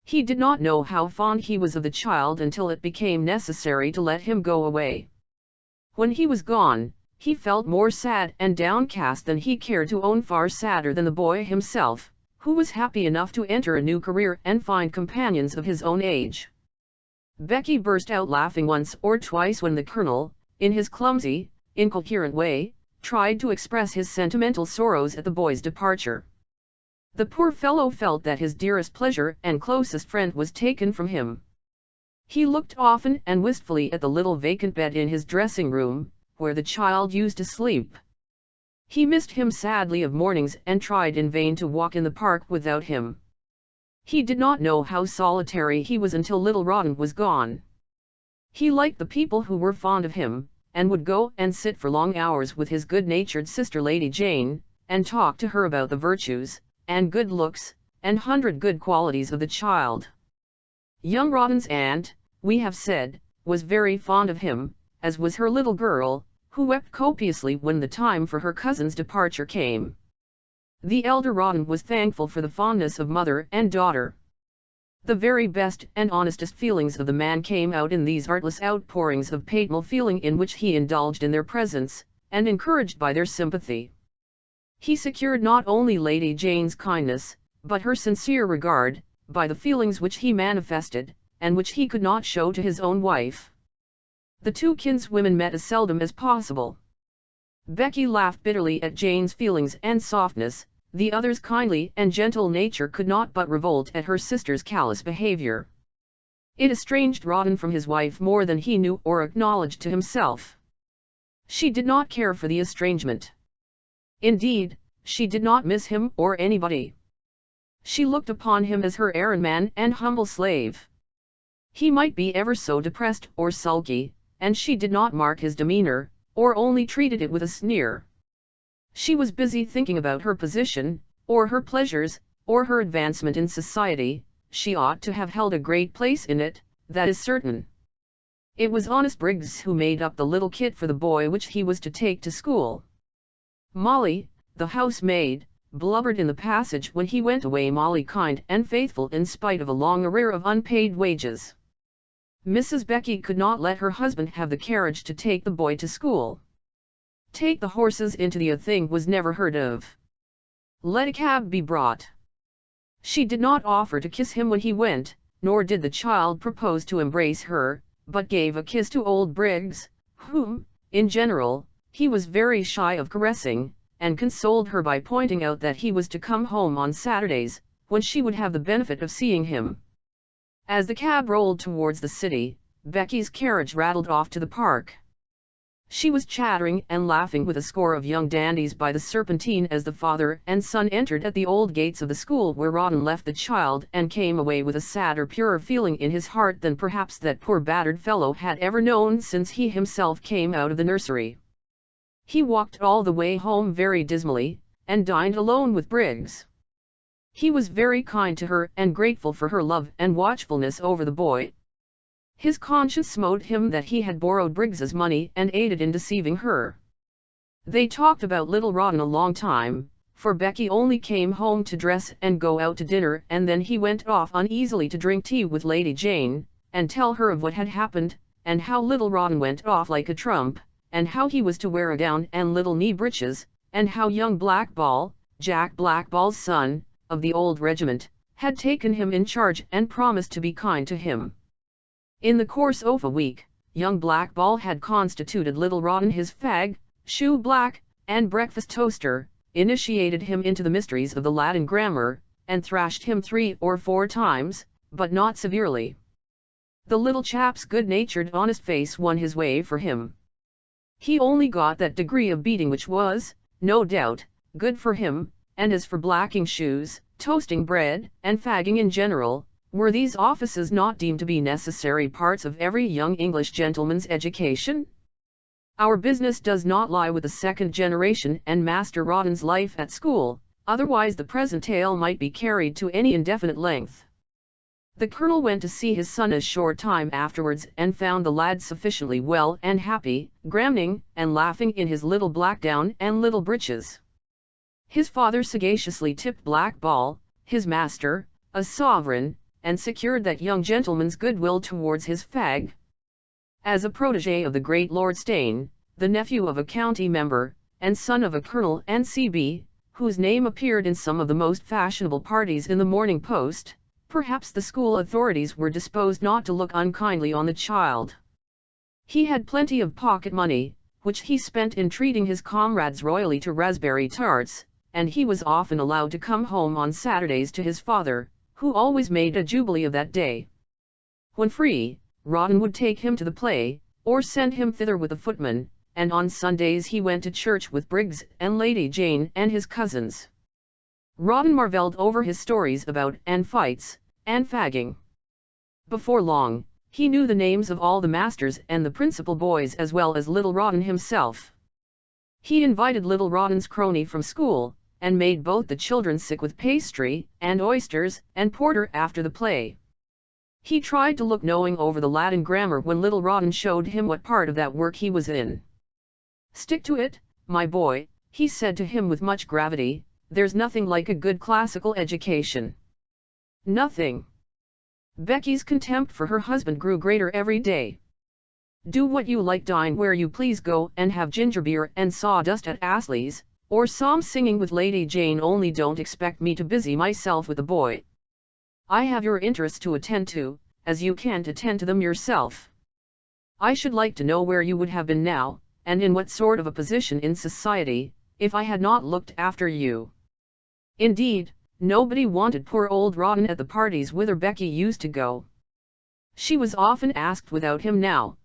He did not know how fond he was of the child until it became necessary to let him go away. When he was gone, he felt more sad and downcast than he cared to own, far sadder than the boy himself, who was happy enough to enter a new career and find companions of his own age. Becky burst out laughing once or twice when the Colonel, in his clumsy, incoherent way, tried to express his sentimental sorrows at the boy's departure. The poor fellow felt that his dearest pleasure and closest friend was taken from him. He looked often and wistfully at the little vacant bed in his dressing room, where the child used to sleep. He missed him sadly of mornings and tried in vain to walk in the park without him. He did not know how solitary he was until little Rawdon was gone. He liked the people who were fond of him, and would go and sit for long hours with his good-natured sister Lady Jane, and talk to her about the virtues, and good looks, and 100 good qualities of the child. Young Rawdon's aunt, we have said, was very fond of him, as was her little girl, who wept copiously when the time for her cousin's departure came. The elder Rawdon was thankful for the fondness of mother and daughter. The very best and honestest feelings of the man came out in these artless outpourings of paternal feeling in which he indulged in their presence, and encouraged by their sympathy. He secured not only Lady Jane's kindness, but her sincere regard, by the feelings which he manifested, and which he could not show to his own wife. The two kinswomen met as seldom as possible. Becky laughed bitterly at Jane's feelings and softness, the other's kindly and gentle nature could not but revolt at her sister's callous behavior. It estranged Rawdon from his wife more than he knew or acknowledged to himself. She did not care for the estrangement. Indeed, she did not miss him or anybody. She looked upon him as her errand-man and humble slave. He might be ever so depressed or sulky, and she did not mark his demeanor, or only treated it with a sneer. She was busy thinking about her position, or her pleasures, or her advancement in society. She ought to have held a great place in it, that is certain. It was honest Briggs who made up the little kit for the boy which he was to take to school. Molly, the housemaid, blubbered in the passage when he went away. Molly kind and faithful in spite of a long arrear of unpaid wages. Mrs. Becky could not let her husband have the carriage to take the boy to school. Take the horses into the thing was never heard of. Let a cab be brought. She did not offer to kiss him when he went, nor did the child propose to embrace her, but gave a kiss to old Briggs, whom, in general, he was very shy of caressing, and consoled her by pointing out that he was to come home on Saturdays, when she would have the benefit of seeing him. As the cab rolled towards the city, Becky's carriage rattled off to the park. She was chattering and laughing with a score of young dandies by the Serpentine as the father and son entered at the old gates of the school where Rawdon left the child, and came away with a sadder, purer feeling in his heart than perhaps that poor battered fellow had ever known since he himself came out of the nursery. He walked all the way home very dismally, and dined alone with Briggs. He was very kind to her and grateful for her love and watchfulness over the boy. His conscience smote him that he had borrowed Briggs's money and aided in deceiving her. They talked about little Rawdon a long time, for Becky only came home to dress and go out to dinner, and then he went off uneasily to drink tea with Lady Jane, and tell her of what had happened, and how little Rawdon went off like a trump, and how he was to wear a gown and little knee breeches, and how young Blackball, Jack Blackball's son, of the old regiment, had taken him in charge and promised to be kind to him. In the course of a week, young Blackball had constituted little Rawdon his fag, shoe black, and breakfast toaster, initiated him into the mysteries of the Latin grammar, and thrashed him 3 or 4 times, but not severely. The little chap's good-natured honest face won his way for him. He only got that degree of beating which was, no doubt, good for him, and as for blacking shoes, toasting bread, and fagging in general, were these offices not deemed to be necessary parts of every young English gentleman's education? Our business does not lie with the second generation and Master Rawdon's life at school, otherwise the present tale might be carried to any indefinite length. The Colonel went to see his son a short time afterwards and found the lad sufficiently well and happy, grinning and laughing in his little black gown and little breeches. His father sagaciously tipped Blackball, his master, a sovereign, and secured that young gentleman's goodwill towards his fag. As a protégé of the great Lord Steyne, the nephew of a county member, and son of a colonel and C.B., whose name appeared in some of the most fashionable parties in the Morning Post, perhaps the school authorities were disposed not to look unkindly on the child. He had plenty of pocket money, which he spent in treating his comrades royally to raspberry tarts, and he was often allowed to come home on Saturdays to his father, who always made a jubilee of that day. When free, Rawdon would take him to the play, or send him thither with a footman, and on Sundays he went to church with Briggs and Lady Jane and his cousins. Rawdon marvelled over his stories about and fights, and fagging. Before long, he knew the names of all the masters and the principal boys as well as little Rawdon himself. He invited little Rawdon's crony from school, and made both the children sick with pastry, and oysters, and porter after the play. He tried to look knowing over the Latin grammar when little Rawdon showed him what part of that work he was in. "Stick to it, my boy," he said to him with much gravity, "there's nothing like a good classical education." Nothing. Becky's contempt for her husband grew greater every day. "Do what you like, dine where you please, go and have ginger beer and sawdust at Astley's, or psalm singing with Lady Jane, only don't expect me to busy myself with the boy. I have your interests to attend to, as you can't attend to them yourself. I should like to know where you would have been now, and in what sort of a position in society, if I had not looked after you." Indeed, nobody wanted poor old Rawdon at the parties whither Becky used to go. She was often asked without him now.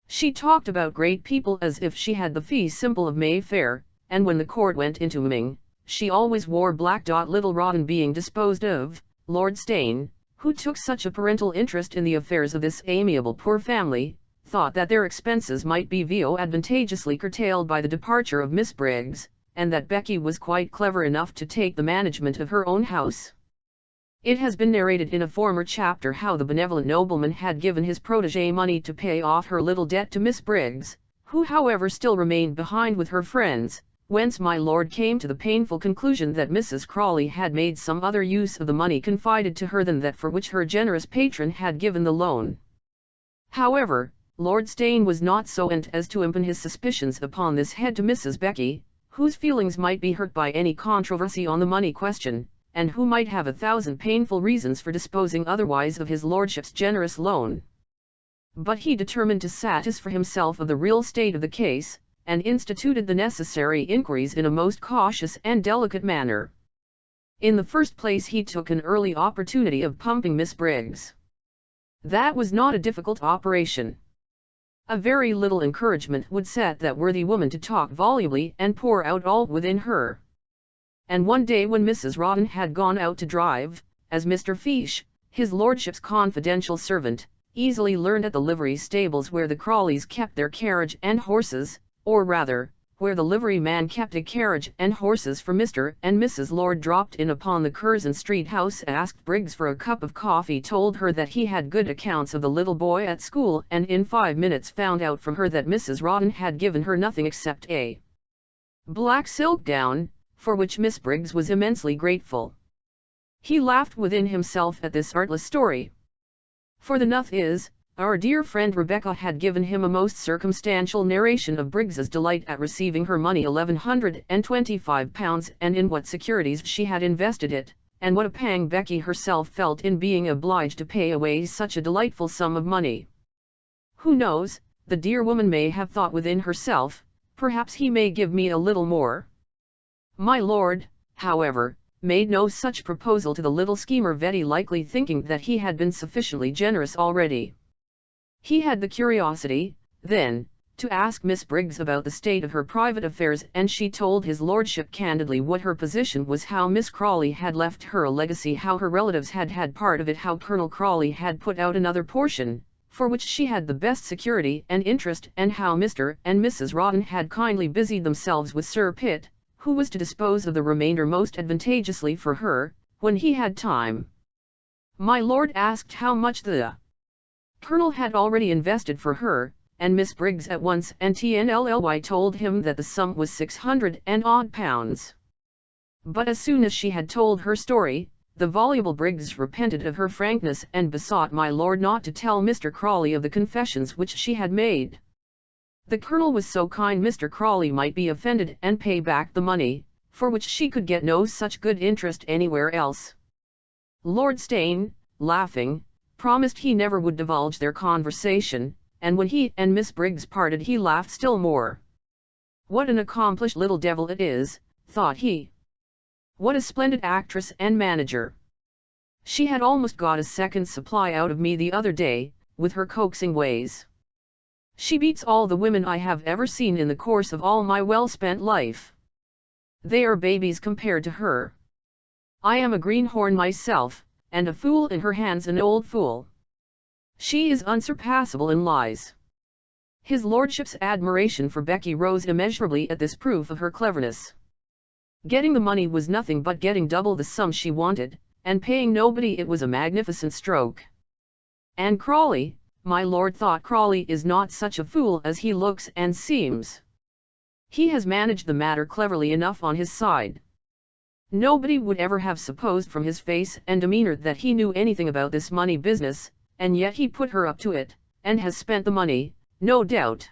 She talked about great people as if she had the fee simple of Mayfair, and when the court went into Ming, she always wore black. Little Rawdon being disposed of, Lord Steyne, who took such a parental interest in the affairs of this amiable poor family, thought that their expenses might be advantageously curtailed by the departure of Miss Briggs, and that Becky was quite clever enough to take the management of her own house. It has been narrated in a former chapter how the benevolent nobleman had given his protégée money to pay off her little debt to Miss Briggs, who however still remained behind with her friends, whence my lord came to the painful conclusion that Mrs. Crawley had made some other use of the money confided to her than that for which her generous patron had given the loan. However, Lord Steyne was not so arrogant as to impugn his suspicions upon this head to Mrs. Becky, whose feelings might be hurt by any controversy on the money question, and who might have 1,000 painful reasons for disposing otherwise of his lordship's generous loan. But he determined to satisfy himself of the real state of the case, and instituted the necessary inquiries in a most cautious and delicate manner. In the first place he took an early opportunity of pumping Miss Briggs. That was not a difficult operation. A very little encouragement would set that worthy woman to talk volubly and pour out all within her. And one day when Mrs. Rawdon had gone out to drive, as Mr. Fish, his lordship's confidential servant, easily learned at the livery stables where the Crawleys kept their carriage and horses, or rather, where the liveryman kept a carriage and horses for Mr. and Mrs. Lord, dropped in upon the Curzon Street house, asked Briggs for a cup of coffee, told her that he had good accounts of the little boy at school, and in 5 minutes found out from her that Mrs. Rawdon had given her nothing except a black silk gown, for which Miss Briggs was immensely grateful. He laughed within himself at this artless story. For the nuth is, our dear friend Rebecca had given him a most circumstantial narration of Briggs's delight at receiving her money, £1125, and in what securities she had invested it, and what a pang Becky herself felt in being obliged to pay away such a delightful sum of money. Who knows, the dear woman may have thought within herself, perhaps he may give me a little more. My lord, however, made no such proposal to the little schemer, very likely thinking that he had been sufficiently generous already. He had the curiosity, then, to ask Miss Briggs about the state of her private affairs, and she told his lordship candidly what her position was, how Miss Crawley had left her a legacy, how her relatives had had part of it, how Colonel Crawley had put out another portion, for which she had the best security and interest, and how Mr. and Mrs. Rawdon had kindly busied themselves with Sir Pitt, who was to dispose of the remainder most advantageously for her, when he had time. My lord asked how much the Colonel had already invested for her, and Miss Briggs at once and TNLLY told him that the sum was £600 and odd. But as soon as she had told her story, the voluble Briggs repented of her frankness and besought my lord not to tell Mr. Crawley of the confessions which she had made. The Colonel was so kind Mr. Crawley might be offended and pay back the money, for which she could get no such good interest anywhere else. Lord Steyne, laughing, promised he never would divulge their conversation, and when he and Miss Briggs parted he laughed still more. What an accomplished little devil it is, thought he. What a splendid actress and manager. She had almost got a second supply out of me the other day, with her coaxing ways. She beats all the women I have ever seen in the course of all my well-spent life. They are babies compared to her. I am a greenhorn myself, and a fool in her hands, an old fool. She is unsurpassable in lies. His lordship's admiration for Becky rose immeasurably at this proof of her cleverness. Getting the money was nothing but getting double the sum she wanted, and paying nobody it was a magnificent stroke. And Crawley, my lord thought, Crawley is not such a fool as he looks and seems. He has managed the matter cleverly enough on his side. Nobody would ever have supposed from his face and demeanor that he knew anything about this money business, and yet he put her up to it, and has spent the money, no doubt.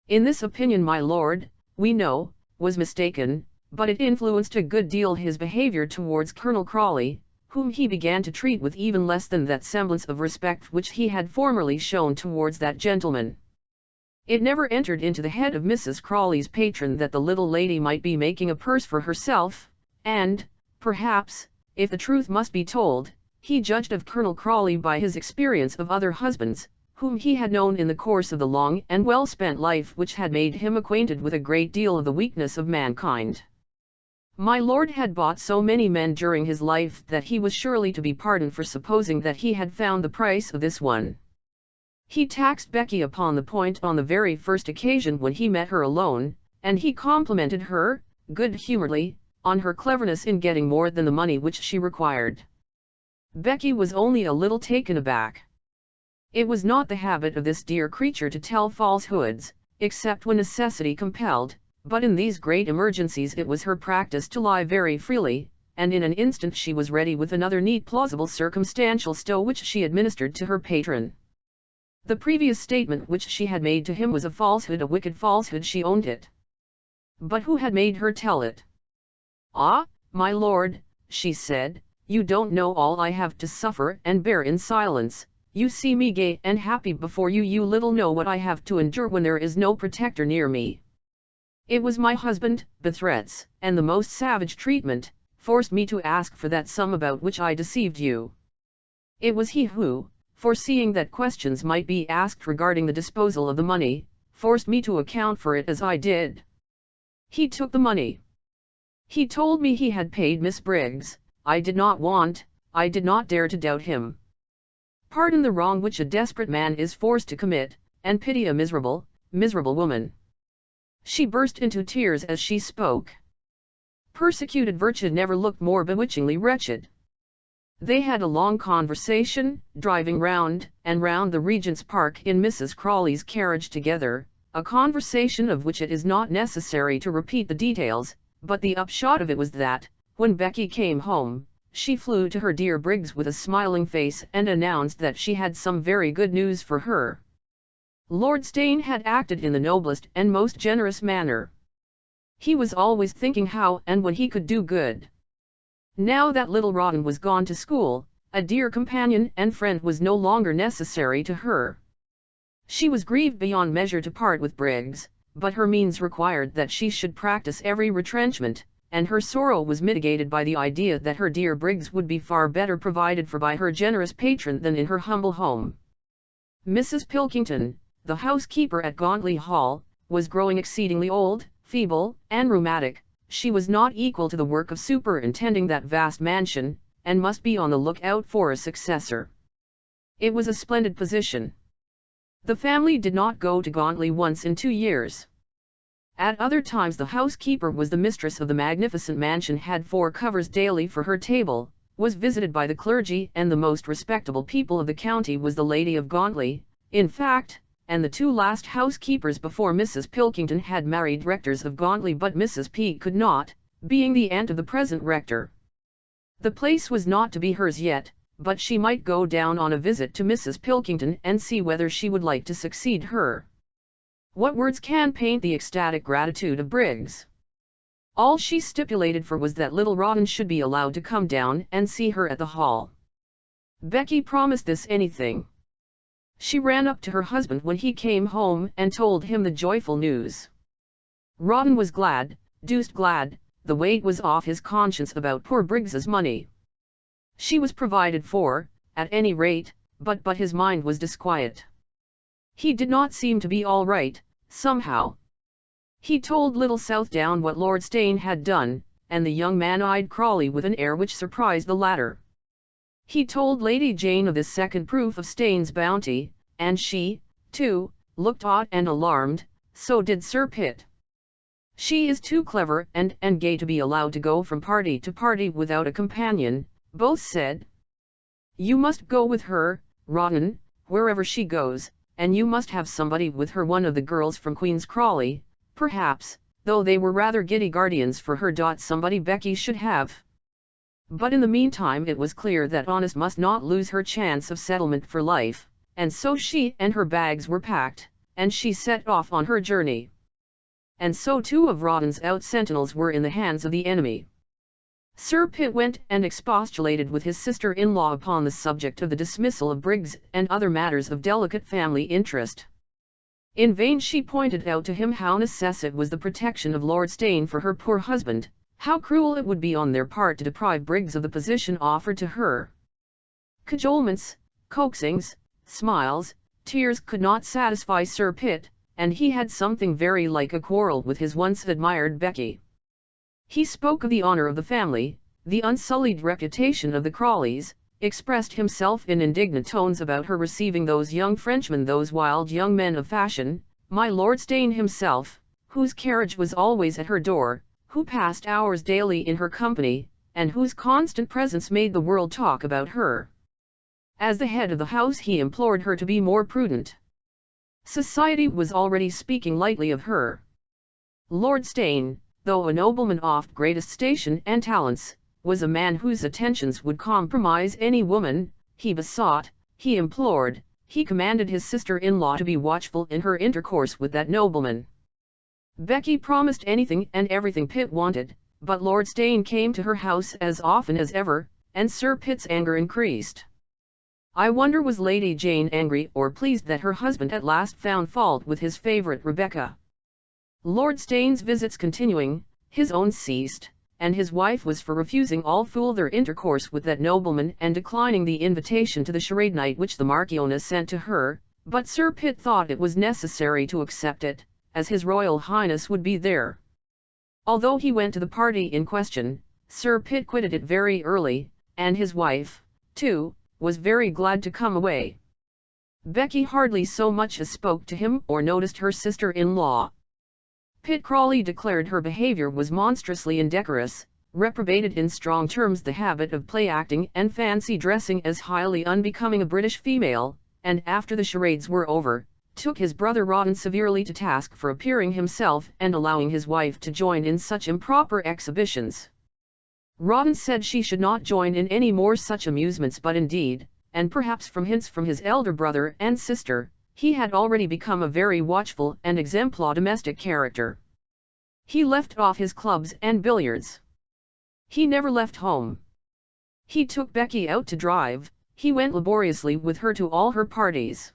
In this opinion my lord, we know, was mistaken, but it influenced a good deal his behavior towards Colonel Crawley, whom he began to treat with even less than that semblance of respect which he had formerly shown towards that gentleman. It never entered into the head of Mrs. Crawley's patron that the little lady might be making a purse for herself, and, perhaps, if the truth must be told, he judged of Colonel Crawley by his experience of other husbands, whom he had known in the course of the long and well-spent life which had made him acquainted with a great deal of the weakness of mankind. My lord had bought so many men during his life that he was surely to be pardoned for supposing that he had found the price of this one. He taxed Becky upon the point on the very first occasion when he met her alone, and he complimented her, good-humouredly, on her cleverness in getting more than the money which she required. Becky was only a little taken aback. It was not the habit of this dear creature to tell falsehoods, except when necessity compelled, but in these great emergencies it was her practice to lie very freely, and in an instant she was ready with another neat plausible circumstantial stow which she administered to her patron. The previous statement which she had made to him was a falsehood, a wicked falsehood, she owned it. But who had made her tell it? Ah, my lord, she said, you don't know all I have to suffer and bear in silence. You see me gay and happy before you, you little know what I have to endure when there is no protector near me. It was my husband, the threats, and the most savage treatment, forced me to ask for that sum about which I deceived you. It was he who, foreseeing that questions might be asked regarding the disposal of the money, forced me to account for it as I did. He took the money. He told me he had paid Miss Briggs. I did not dare to doubt him. Pardon the wrong which a desperate man is forced to commit, and pity a miserable woman. She burst into tears as she spoke. Persecuted virtue never looked more bewitchingly wretched. They had a long conversation, driving round and round the Regent's Park in Mrs. Crawley's carriage together, a conversation of which it is not necessary to repeat the details, but the upshot of it was that, when Becky came home, she flew to her dear Briggs with a smiling face and announced that she had some very good news for her. Lord Steyne had acted in the noblest and most generous manner. He was always thinking how and when he could do good. Now that little Rawdon was gone to school, a dear companion and friend was no longer necessary to her. She was grieved beyond measure to part with Briggs, but her means required that she should practice every retrenchment, and her sorrow was mitigated by the idea that her dear Briggs would be far better provided for by her generous patron than in her humble home. Mrs. Pilkington, the housekeeper at Gauntly Hall, was growing exceedingly old, feeble, and rheumatic. She was not equal to the work of superintending that vast mansion, and must be on the lookout for a successor. It was a splendid position. The family did not go to Gauntly once in 2 years. At other times the housekeeper was the mistress of the magnificent mansion, had 4 covers daily for her table, was visited by the clergy and the most respectable people of the county, was the lady of Gauntly, in fact, and the 2 last housekeepers before Mrs. Pilkington had married rectors of Gauntly, but Mrs. P. could not, being the aunt of the present rector. The place was not to be hers yet, but she might go down on a visit to Mrs. Pilkington and see whether she would like to succeed her. What words can paint the ecstatic gratitude of Briggs? All she stipulated for was that little Rawdon should be allowed to come down and see her at the Hall. Becky promised this anything. She ran up to her husband when he came home and told him the joyful news. Rawdon was glad, deuced glad. The weight was off his conscience about poor Briggs's money. She was provided for, at any rate, but his mind was disquiet. He did not seem to be all right, somehow. He told little Southdown what Lord Steyne had done, and the young man eyed Crawley with an air which surprised the latter. He told Lady Jane of this second proof of Steyne's bounty, and she, too, looked odd and alarmed. So did Sir Pitt. She is too clever and gay to be allowed to go from party to party without a companion, both said. You must go with her, Rawdon, wherever she goes, and you must have somebody with her, one of the girls from Queen's Crawley, perhaps, though they were rather giddy guardians for her. Somebody Becky should have. But in the meantime it was clear that Honest must not lose her chance of settlement for life, and so she and her bags were packed, and she set off on her journey. And so 2 of Rawdon's out-sentinels were in the hands of the enemy. Sir Pitt went and expostulated with his sister-in-law upon the subject of the dismissal of Briggs and other matters of delicate family interest. In vain she pointed out to him how necessary was the protection of Lord Steyne for her poor husband, how cruel it would be on their part to deprive Briggs of the position offered to her. Cajolements, coaxings, smiles, tears could not satisfy Sir Pitt, and he had something very like a quarrel with his once admired Becky. He spoke of the honor of the family, the unsullied reputation of the Crawleys, expressed himself in indignant tones about her receiving those young Frenchmen, those wild young men of fashion, my Lord Steyne himself, whose carriage was always at her door, who passed hours daily in her company, and whose constant presence made the world talk about her. As the head of the house he implored her to be more prudent. Society was already speaking lightly of her. Lord Steyne, though a nobleman of greatest station and talents, was a man whose attentions would compromise any woman. He besought, he implored, he commanded his sister-in-law to be watchful in her intercourse with that nobleman. Becky promised anything and everything Pitt wanted, but Lord Steyne came to her house as often as ever, and Sir Pitt's anger increased. I wonder was Lady Jane angry or pleased that her husband at last found fault with his favourite Rebecca. Lord Steyne's visits continuing, his own ceased, and his wife was for refusing all further intercourse with that nobleman and declining the invitation to the charade night which the Marchioness sent to her, but Sir Pitt thought it was necessary to accept it, as his Royal Highness would be there. Although he went to the party in question, Sir Pitt quitted it very early, and his wife, too, was very glad to come away. Becky hardly so much as spoke to him or noticed her sister-in-law. Pitt Crawley declared her behavior was monstrously indecorous, reprobated in strong terms the habit of play-acting and fancy dressing as highly unbecoming a British female, and after the charades were over, took his brother Rawdon severely to task for appearing himself and allowing his wife to join in such improper exhibitions. Rawdon said she should not join in any more such amusements, but indeed, and perhaps from hints from his elder brother and sister, he had already become a very watchful and exemplar domestic character. He left off his clubs and billiards. He never left home. He took Becky out to drive, he went laboriously with her to all her parties.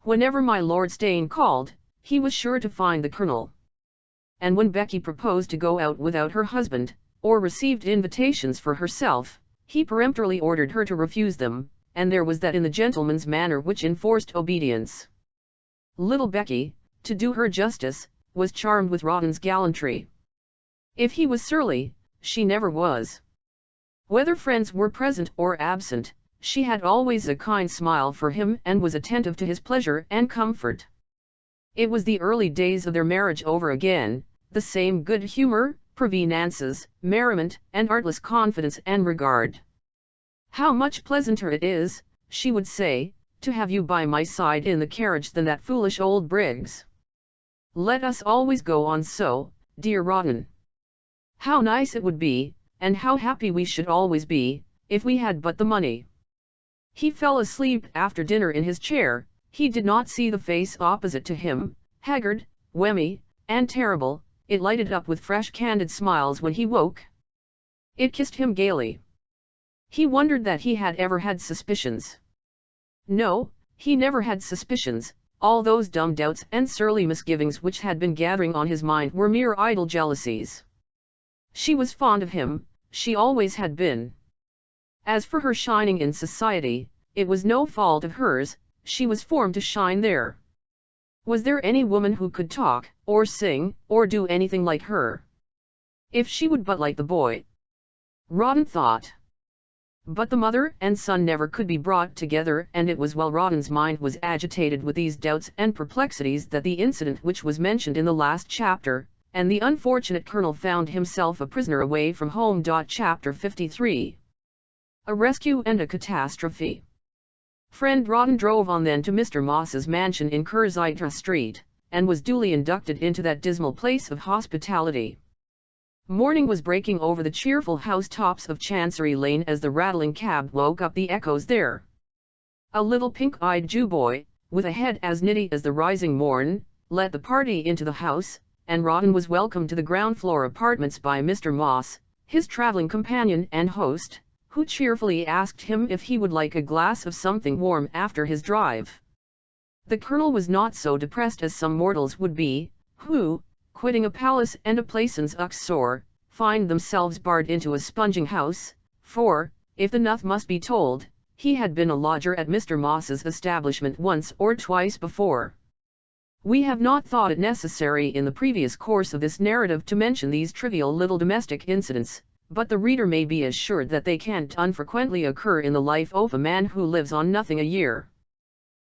Whenever my Lord Steyne called, he was sure to find the Colonel. And when Becky proposed to go out without her husband, or received invitations for herself, he peremptorily ordered her to refuse them, and there was that in the gentleman's manner which enforced obedience. Little Becky, to do her justice, was charmed with Rawdon's gallantry. If he was surly, she never was. Whether friends were present or absent, she had always a kind smile for him and was attentive to his pleasure and comfort. It was the early days of their marriage over again, the same good humor, prevenances, merriment, and artless confidence and regard. "How much pleasanter it is," she would say, "to have you by my side in the carriage than that foolish old Briggs. Let us always go on so, dear Rawdon. How nice it would be, and how happy we should always be, if we had but the money." He fell asleep after dinner in his chair. He did not see the face opposite to him, haggard, wemmy, and terrible. It lighted up with fresh candid smiles when he woke. It kissed him gaily. He wondered that he had ever had suspicions. No, he never had suspicions. All those dumb doubts and surly misgivings which had been gathering on his mind were mere idle jealousies. She was fond of him, she always had been. As for her shining in society, it was no fault of hers, she was formed to shine there. Was there any woman who could talk, or sing, or do anything like her? If she would but like the boy. Rawdon thought. But the mother and son never could be brought together, and it was while Rawdon's mind was agitated with these doubts and perplexities that the incident which was mentioned in the last chapter, and the unfortunate Colonel found himself a prisoner away from home. Chapter 53. A Rescue and a Catastrophe. Friend Rawdon drove on then to Mr. Moss's mansion in Curzitra Street, and was duly inducted into that dismal place of hospitality. Morning was breaking over the cheerful housetops of Chancery Lane as the rattling cab woke up the echoes there. A little pink-eyed Jew boy, with a head as nitty as the rising morn, led the party into the house, and Rawdon was welcomed to the ground-floor apartments by Mr. Moss, his travelling companion and host, who cheerfully asked him if he would like a glass of something warm after his drive. The Colonel was not so depressed as some mortals would be, who, quitting a palace and a plaisance uxor, find themselves barred into a sponging house, for, if the truth must be told, he had been a lodger at Mr. Moss's establishment once or twice before. We have not thought it necessary in the previous course of this narrative to mention these trivial little domestic incidents, but the reader may be assured that they can't unfrequently occur in the life of a man who lives on nothing a year.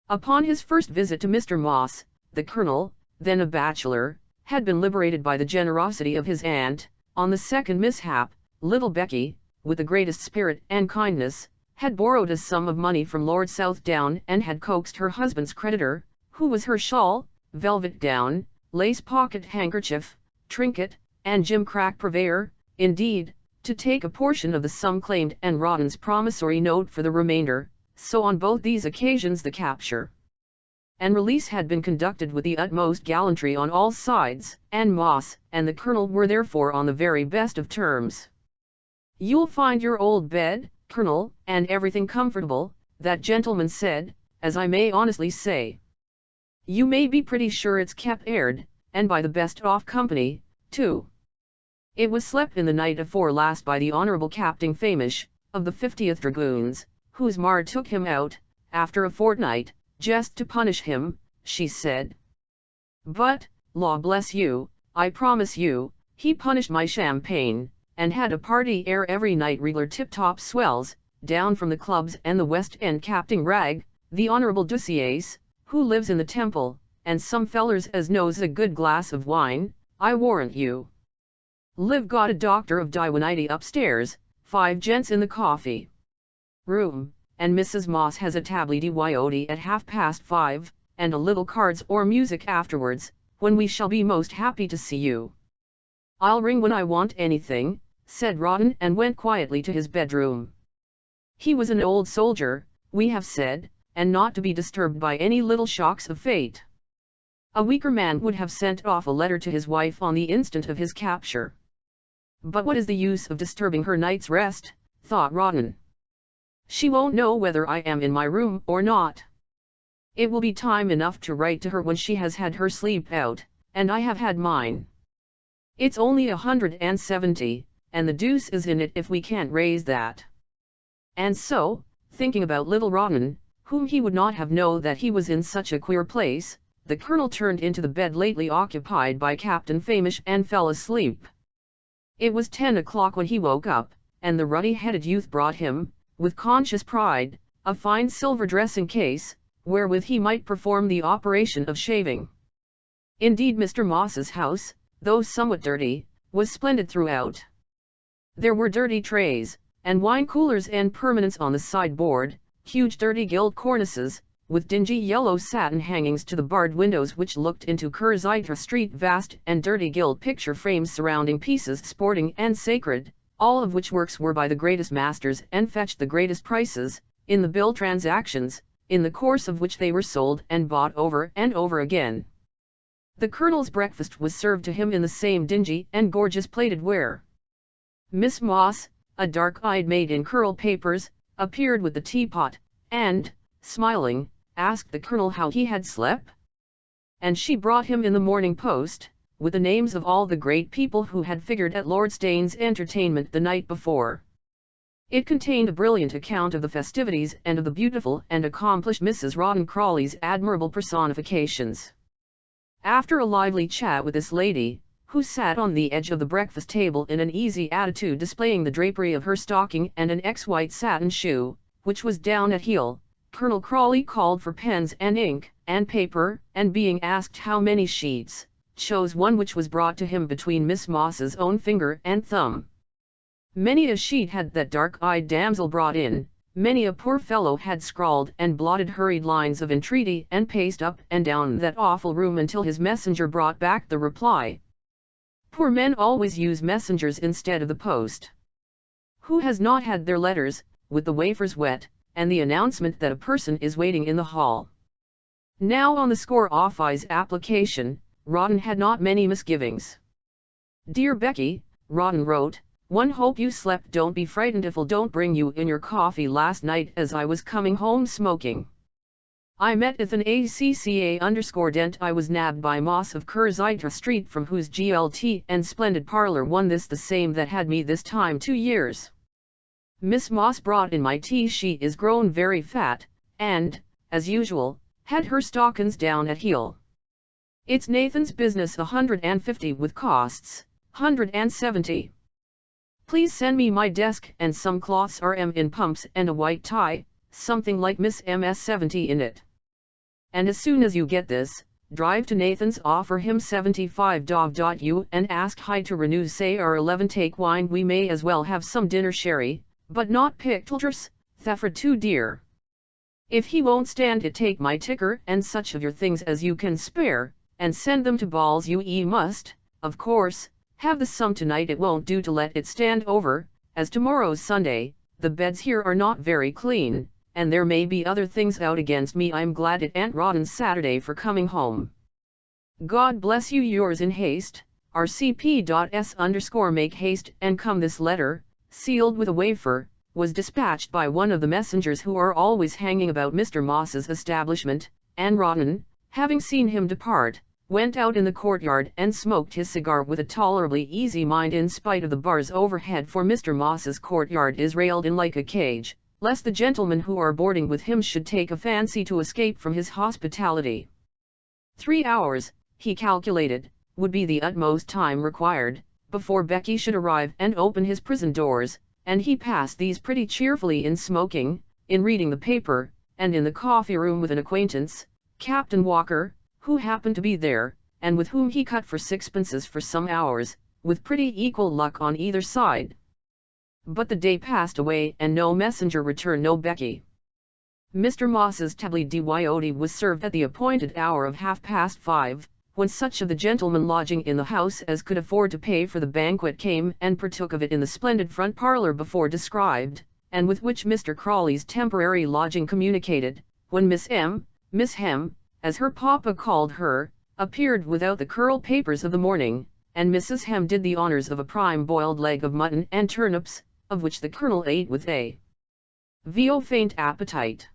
Upon his first visit to Mr. Moss, the Colonel, then a bachelor, had been liberated by the generosity of his aunt. On the second mishap, little Becky, with the greatest spirit and kindness, had borrowed a sum of money from Lord Southdown and had coaxed her husband's creditor, who was her shawl, velvet gown, lace pocket handkerchief, trinket, and gimcrack purveyor, indeed, to take a portion of the sum claimed and Rawdon's promissory note for the remainder. So on both these occasions the capture and release had been conducted with the utmost gallantry on all sides, and Moss and the Colonel were therefore on the very best of terms. "You'll find your old bed, Colonel, and everything comfortable," that gentleman said, "as I may honestly say. You may be pretty sure it's kept aired, and by the best off company, too." It was slept in the night afore last by the Honourable Captain Famish, of the 50th Dragoons, whose mar took him out, after a fortnight, just to punish him, she said. But, law bless you, I promise you, he punished my champagne, and had a party air every night, reg'lar tip-top swells, down from the clubs and the West End, Captain Ragg, the Honourable Dussies, who lives in the Temple, and some fellers as knows a good glass of wine, I warrant you. Liv got a doctor of divinity upstairs, 5 gents in the coffee room, and Mrs. Moss has a table d'hôte at 5:30, and a little cards or music afterwards, when we shall be most happy to see you. I'll ring when I want anything, said Rawdon, and went quietly to his bedroom. He was an old soldier, we have said, and not to be disturbed by any little shocks of fate. A weaker man would have sent off a letter to his wife on the instant of his capture. But what is the use of disturbing her night's rest, thought Rawdon. She won't know whether I am in my room or not. It will be time enough to write to her when she has had her sleep out, and I have had mine. It's only 170, and the deuce is in it if we can't raise that. And so, thinking about little Rawdon, whom he would not have known that he was in such a queer place, the Colonel turned into the bed lately occupied by Captain Famish and fell asleep. It was 10 o'clock when he woke up, and the ruddy-headed youth brought him, with conscious pride, a fine silver dressing case, wherewith he might perform the operation of shaving. Indeed, Mr. Moss's house, though somewhat dirty, was splendid throughout. There were dirty trays, and wine coolers and permanents on the sideboard, huge dirty gilt cornices, with dingy yellow satin hangings to the barred windows which looked into Curzitra Street, vast and dirty gilt picture frames surrounding pieces sporting and sacred, all of which works were by the greatest masters and fetched the greatest prices, in the bill transactions, in the course of which they were sold and bought over and over again. The Colonel's breakfast was served to him in the same dingy and gorgeous plated ware. Miss Moss, a dark-eyed maid in curl papers, appeared with the teapot, and, smiling, asked the Colonel how he had slept. And she brought him in the Morning Post, with the names of all the great people who had figured at Lord Steyne's entertainment the night before. It contained a brilliant account of the festivities and of the beautiful and accomplished Mrs. Rawdon Crawley's admirable personifications. After a lively chat with this lady, who sat on the edge of the breakfast table in an easy attitude displaying the drapery of her stocking and an white satin shoe, which was down at heel, Colonel Crawley called for pens and ink, and paper, and being asked how many sheets, chose one which was brought to him between Miss Moss's own finger and thumb. Many a sheet had that dark-eyed damsel brought in, many a poor fellow had scrawled and blotted hurried lines of entreaty and paced up and down that awful room until his messenger brought back the reply. Poor men always use messengers instead of the post. Who has not had their letters, with the wafers wet, and the announcement that a person is waiting in the hall? Now on the score of his application, Rawdon had not many misgivings. Dear Becky, Rawdon wrote, one hope you slept. Don't be frightened if I don't bring you in your coffee. Last night as I was coming home smoking, I met with an ACCA_dent. I was nabbed by Moss of Curzitra Street, from whose GLT and splendid parlour one this the same that had me this time 2 years. Miss Moss brought in my tea. She is grown very fat, and, as usual, had her stockings down at heel. It's Nathan's business. 150 with costs, 170. Please send me my desk and some cloths RM in pumps and a white tie, something like Miss MS 70 in it. And as soon as you get this, drive to Nathan's, offer him 75 and ask Hy to renew say our 11. Take wine. We may as well have some dinner sherry, but not pictles, Thefford too dear. If he won't stand it, take my ticker and such of your things as you can spare, and send them to balls. You must, of course, have the sum tonight. It won't do to let it stand over, as tomorrow's Sunday, the beds here are not very clean, and there may be other things out against me. I'm glad it ain't Rawdon's Saturday for coming home. God bless you. Yours in haste, RCP.S_make haste and come. This letter, sealed with a wafer, was dispatched by one of the messengers who are always hanging about Mr. Moss's establishment, and Rawdon, having seen him depart, went out in the courtyard and smoked his cigar with a tolerably easy mind in spite of the bars overhead, for Mr. Moss's courtyard is railed in like a cage, lest the gentlemen who are boarding with him should take a fancy to escape from his hospitality. 3 hours, he calculated, would be the utmost time required, before Becky should arrive and open his prison doors, and he passed these pretty cheerfully in smoking, in reading the paper, and in the coffee room with an acquaintance, Captain Walker, who happened to be there, and with whom he cut for sixpences for some hours, with pretty equal luck on either side. But the day passed away and no messenger returned, no Becky. Mr. Moss's table d'hôte was served at the appointed hour of 5:30, when such of the gentlemen lodging in the house as could afford to pay for the banquet came and partook of it in the splendid front parlour before described, and with which Mr. Crawley's temporary lodging communicated, when Miss Hem, as her papa called her, appeared without the curl papers of the morning, and Mrs. Hem did the honours of a prime boiled leg of mutton and turnips, of which the Colonel ate with a faint appetite.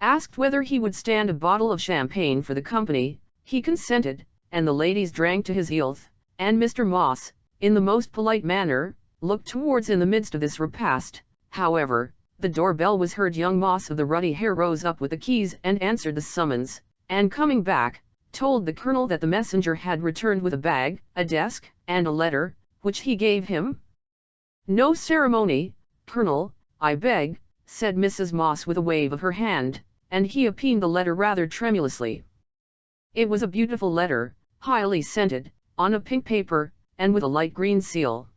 Asked whether he would stand a bottle of champagne for the company, he consented, and the ladies drank to his health, and Mr. Moss, in the most polite manner, looked towards in the midst of this repast. However, the door-bell was heard. Young Moss of the ruddy hair rose up with the keys and answered the summons, and coming back, told the Colonel that the messenger had returned with a bag, a desk, and a letter, which he gave him. "No ceremony, Colonel, I beg," said Mrs. Moss with a wave of her hand, and he opened the letter rather tremulously. It was a beautiful letter, highly scented, on a pink paper, and with a light green seal.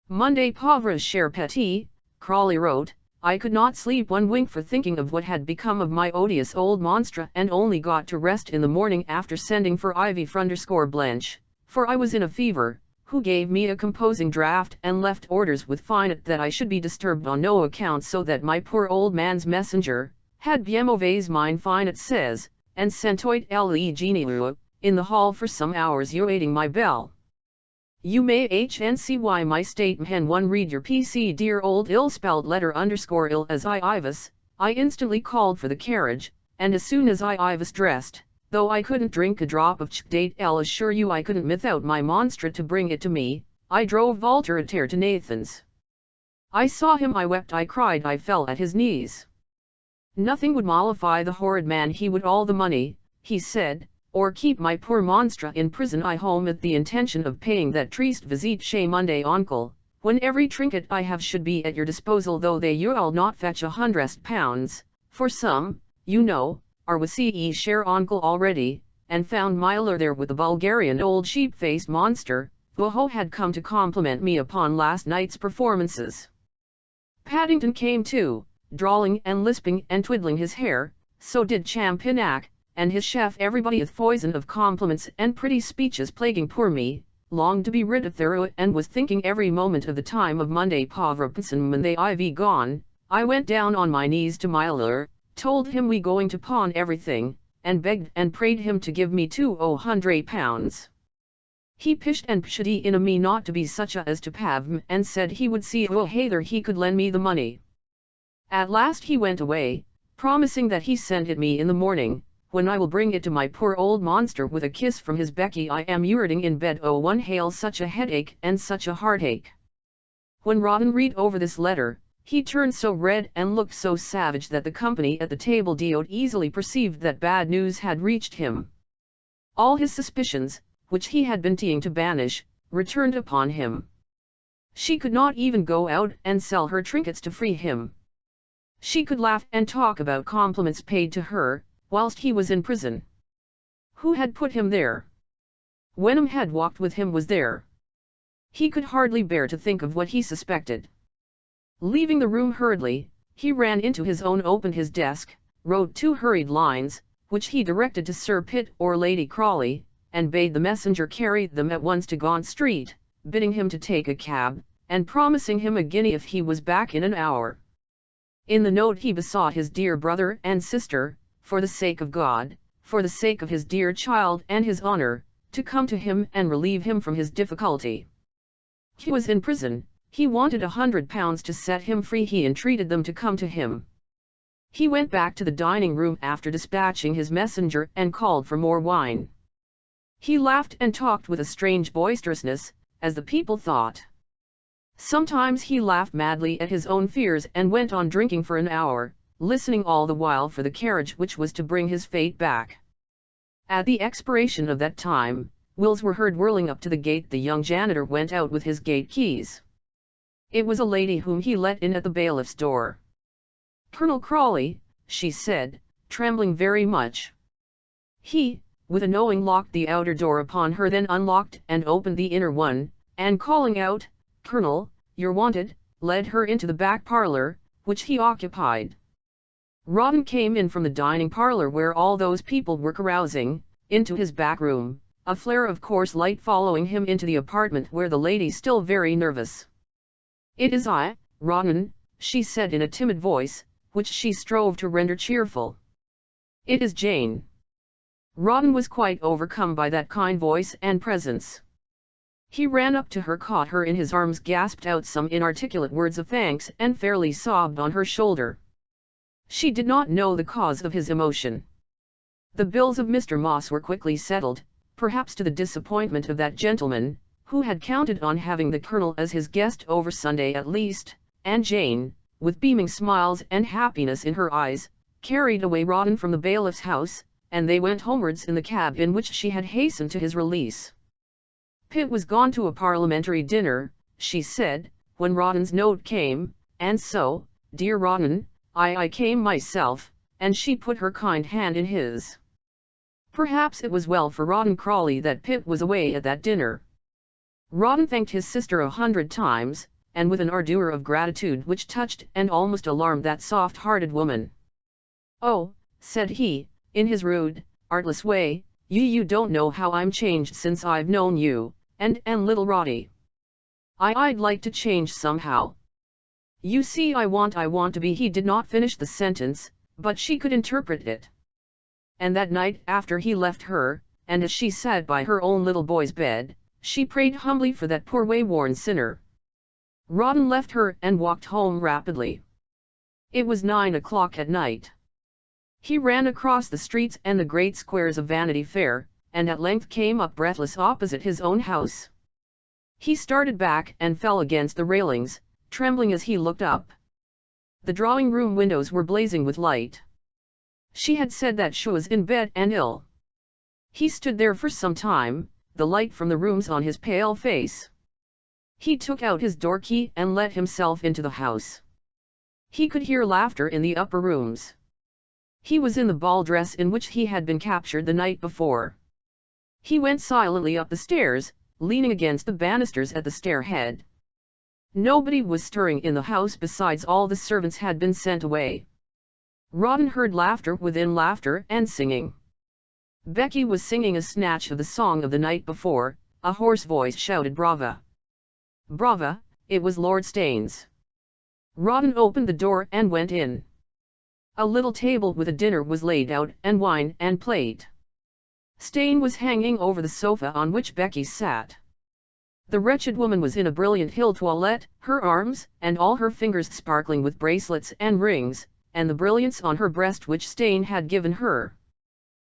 "Monday, pauvre cher petit," Crawley wrote, "I could not sleep one wink for thinking of what had become of my odious old monstre, and only got to rest in the morning after sending for Ivy Blanche, for I was in a fever, who gave me a composing draught and left orders with Finette that I should be disturbed on no account, so that my poor old man's messenger had bien mauvaise mine, Finette says, and sentoit le genie in the hall for some hours awaiting my bell. You may HNCY my statement one read your PC dear old ill-spelled letter underscore ill as Ivis. I instantly called for the carriage, and as soon as I was dressed, though I couldn't drink a drop of date I'll assure you I couldn't without my monstre to bring it to me, I drove voltaire to Nathan's. I saw him, I wept, I cried, I fell at his knees. Nothing would mollify the horrid man, he would all the money, he said, or keep my poor monstre in prison. I home at the intention of paying that triste visite chez Monday uncle, when every trinket I have should be at your disposal, though they you'll not fetch £100, for some, you know, are with cher uncle already, and found Myler there with the Bulgarian old sheep-faced monster, who had come to compliment me upon last night's performances. Paddington came too, drawling and lisping and twiddling his hair, so did Champinac, and his chef. Everybody with poison of compliments and pretty speeches plaguing poor me, longed to be rid of Thero, and was thinking every moment of the time of Monday pauvre Pinson when they Ivy gone. I went down on my knees to Myler, told him we going to pawn everything, and begged and prayed him to give me £200. He pished and pshaddy in a me not to be such a as to pav and said he would see whether he could lend me the money. At last he went away, promising that he send it me in the morning, when I will bring it to my poor old monster with a kiss from his Becky. I am urting in bed, oh one hail, such a headache and such a heartache. When Rawdon read over this letter, he turned so red and looked so savage that the company at the table d'hôte easily perceived that bad news had reached him. All his suspicions, which he had been trying to banish, returned upon him. She could not even go out and sell her trinkets to free him. She could laugh and talk about compliments paid to her, whilst he was in prison. Who had put him there? Wenham had walked with him, was there. He could hardly bear to think of what he suspected. Leaving the room hurriedly, he ran into his own, opened his desk, wrote 2 hurried lines, which he directed to Sir Pitt or Lady Crawley, and bade the messenger carry them at once to Gaunt Street, bidding him to take a cab, and promising him a guinea if he was back in an hour. In the note he besought his dear brother and sister, for the sake of God, for the sake of his dear child and his honor, to come to him and relieve him from his difficulty. He was in prison, he wanted £100 to set him free, he entreated them to come to him. He went back to the dining room after dispatching his messenger and called for more wine. He laughed and talked with a strange boisterousness, as the people thought. Sometimes he laughed madly at his own fears and went on drinking for an hour, listening all the while for the carriage which was to bring his fate back. At the expiration of that time, wheels were heard whirling up to the gate. The young janitor went out with his gate keys. It was a lady whom he let in at the bailiff's door. "Colonel Crawley," she said, trembling very much. He, with a knowing, locked the outer door upon her, then unlocked and opened the inner one, and calling out, "Colonel, you're wanted," led her into the back parlour, which he occupied. Rawdon came in from the dining parlour where all those people were carousing, into his back room, a flare of coarse light following him into the apartment where the lady, still very nervous. "It is I, Rawdon," she said in a timid voice, which she strove to render cheerful. "It is Jane." Rawdon was quite overcome by that kind voice and presence. He ran up to her, caught her in his arms, gasped out some inarticulate words of thanks, and fairly sobbed on her shoulder. She did not know the cause of his emotion. The bills of Mr. Moss were quickly settled, perhaps to the disappointment of that gentleman, who had counted on having the Colonel as his guest over Sunday at least, and Jane, with beaming smiles and happiness in her eyes, carried away Rawdon from the bailiff's house, and they went homewards in the cab in which she had hastened to his release. Pitt was gone to a parliamentary dinner, she said, when Rawdon's note came, and so, dear Rawdon, I came myself, and she put her kind hand in his. Perhaps it was well for Rawdon Crawley that Pitt was away at that dinner. Rawdon thanked his sister 100 times, and with an ardour of gratitude which touched and almost alarmed that soft-hearted woman. "Oh," said he, in his rude, artless way, you don't know how I'm changed since I've known you, and little Roddy. I'd like to change somehow. You see, I want to be—" He did not finish the sentence, but she could interpret it. And that night, after he left her, and as she sat by her own little boy's bed, she prayed humbly for that poor wayworn sinner. Rawdon left her and walked home rapidly. It was 9 o'clock at night. He ran across the streets and the great squares of Vanity Fair, and at length came up breathless opposite his own house. He started back and fell against the railings, trembling as he looked up. The drawing-room windows were blazing with light. She had said that she was in bed and ill. He stood there for some time, the light from the rooms on his pale face. He took out his door key and let himself into the house. He could hear laughter in the upper rooms. He was in the ball dress in which he had been captured the night before. He went silently up the stairs, leaning against the banisters at the stair-head. Nobody was stirring in the house, besides all the servants had been sent away. Rawdon heard laughter within, laughter and singing. Becky was singing a snatch of the song of the night before. A hoarse voice shouted "Brava! Brava!" It was Lord Staynes. Rawdon opened the door and went in. A little table with a dinner was laid out, and wine and plate. Stayne was hanging over the sofa on which Becky sat. The wretched woman was in a brilliant hill toilette, her arms and all her fingers sparkling with bracelets and rings, and the brilliants on her breast which Stayne had given her.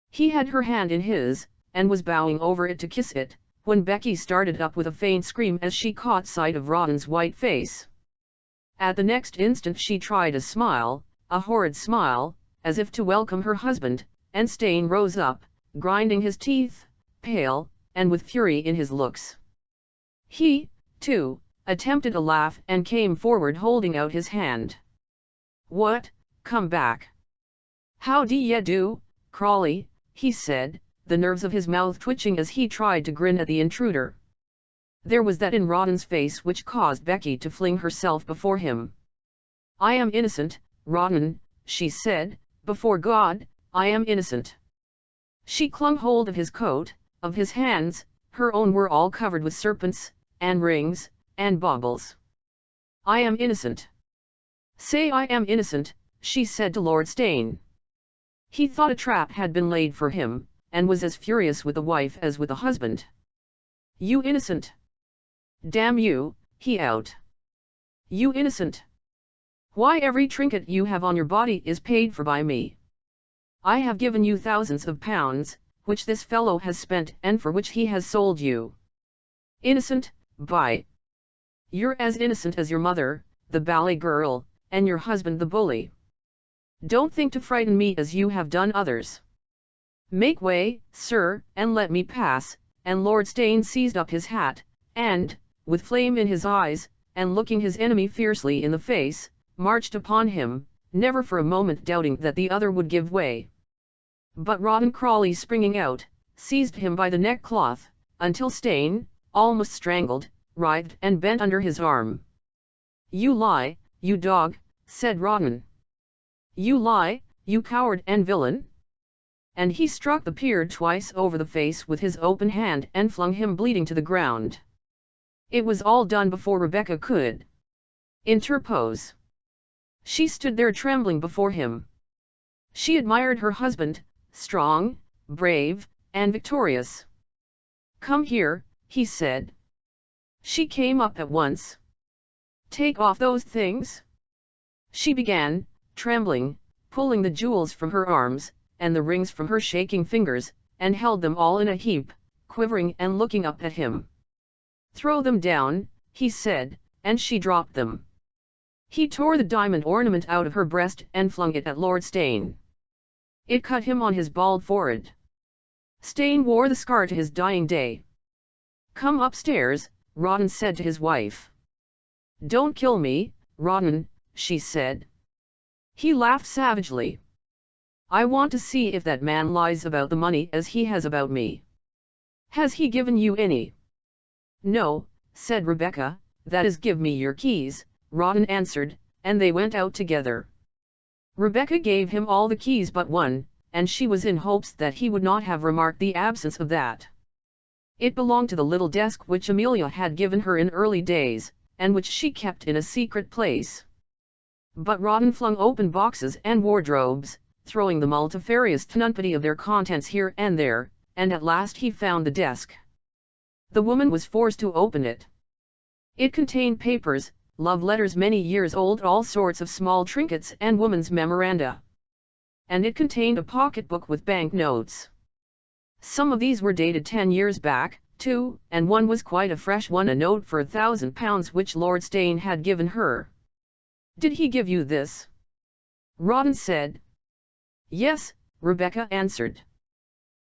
He had her hand in his, and was bowing over it to kiss it, when Becky started up with a faint scream as she caught sight of Rawdon's white face. At the next instant she tried a smile, a horrid smile, as if to welcome her husband, and Stayne rose up, grinding his teeth, pale, and with fury in his looks. He, too, attempted a laugh and came forward holding out his hand. "What, come back? How d'ye do, Crawley?" he said, the nerves of his mouth twitching as he tried to grin at the intruder. There was that in Rawdon's face which caused Becky to fling herself before him. "I am innocent, Rawdon," she said, "before God, I am innocent." She clung hold of his coat, of his hands. Her own were all covered with serpents, and rings, and baubles. "I am innocent. Say I am innocent," she said to Lord Stayne. He thought a trap had been laid for him, and was as furious with the wife as with the husband. "You innocent? Damn you," he out. "You innocent? Why, every trinket you have on your body is paid for by me. I have given you thousands of pounds, which this fellow has spent and for which he has sold you. Innocent, by. You're as innocent as your mother, the ballet girl, and your husband the bully. Don't think to frighten me as you have done others. Make way, sir, and let me pass." And Lord Steyne seized up his hat, and, with flame in his eyes, and looking his enemy fiercely in the face, marched upon him, never for a moment doubting that the other would give way. But Rawdon Crawley, springing out, seized him by the neckcloth, until Steyne, almost strangled, writhed and bent under his arm. "You lie, you dog," said Rawdon. "You lie, you coward and villain." And he struck the peer twice over the face with his open hand and flung him bleeding to the ground. It was all done before Rebecca could interpose. She stood there trembling before him. She admired her husband, strong, brave, and victorious. "Come here," he said. She came up at once. "Take off those things," she began, trembling, pulling the jewels from her arms, and the rings from her shaking fingers, and held them all in a heap, quivering and looking up at him. "Throw them down," he said, and she dropped them. He tore the diamond ornament out of her breast and flung it at Lord Steyne. It cut him on his bald forehead. Steyne wore the scar to his dying day. "Come upstairs," Rawdon said to his wife. "Don't kill me, Rawdon," she said. He laughed savagely. "I want to see if that man lies about the money as he has about me. Has he given you any?" "No," said Rebecca. "That is, give me your keys," Rawdon answered, and they went out together. Rebecca gave him all the keys but one, and she was in hopes that he would not have remarked the absence of that. It belonged to the little desk which Amelia had given her in early days, and which she kept in a secret place. But Rawdon flung open boxes and wardrobes, throwing the multifarious numpty of their contents here and there, and at last he found the desk. The woman was forced to open it. It contained papers, love letters many years old, all sorts of small trinkets and woman's memoranda. And it contained a pocketbook with bank notes. Some of these were dated 10 years back, too, and one was quite a fresh one, a note for £1,000 which Lord Steyne had given her. "Did he give you this?" Rawdon said. "Yes," Rebecca answered.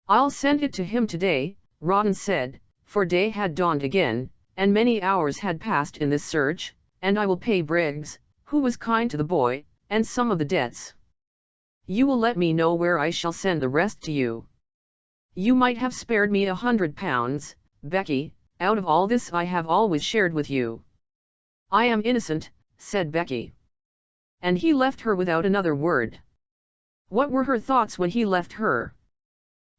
"I'll send it to him today," Rawdon said, for day had dawned again, and many hours had passed in this search, "and I will pay Briggs, who was kind to the boy, and some of the debts. You will let me know where I shall send the rest to you. You might have spared me £100, Becky, out of all this I have always shared with you." "I am innocent," said Becky. And he left her without another word. What were her thoughts when he left her?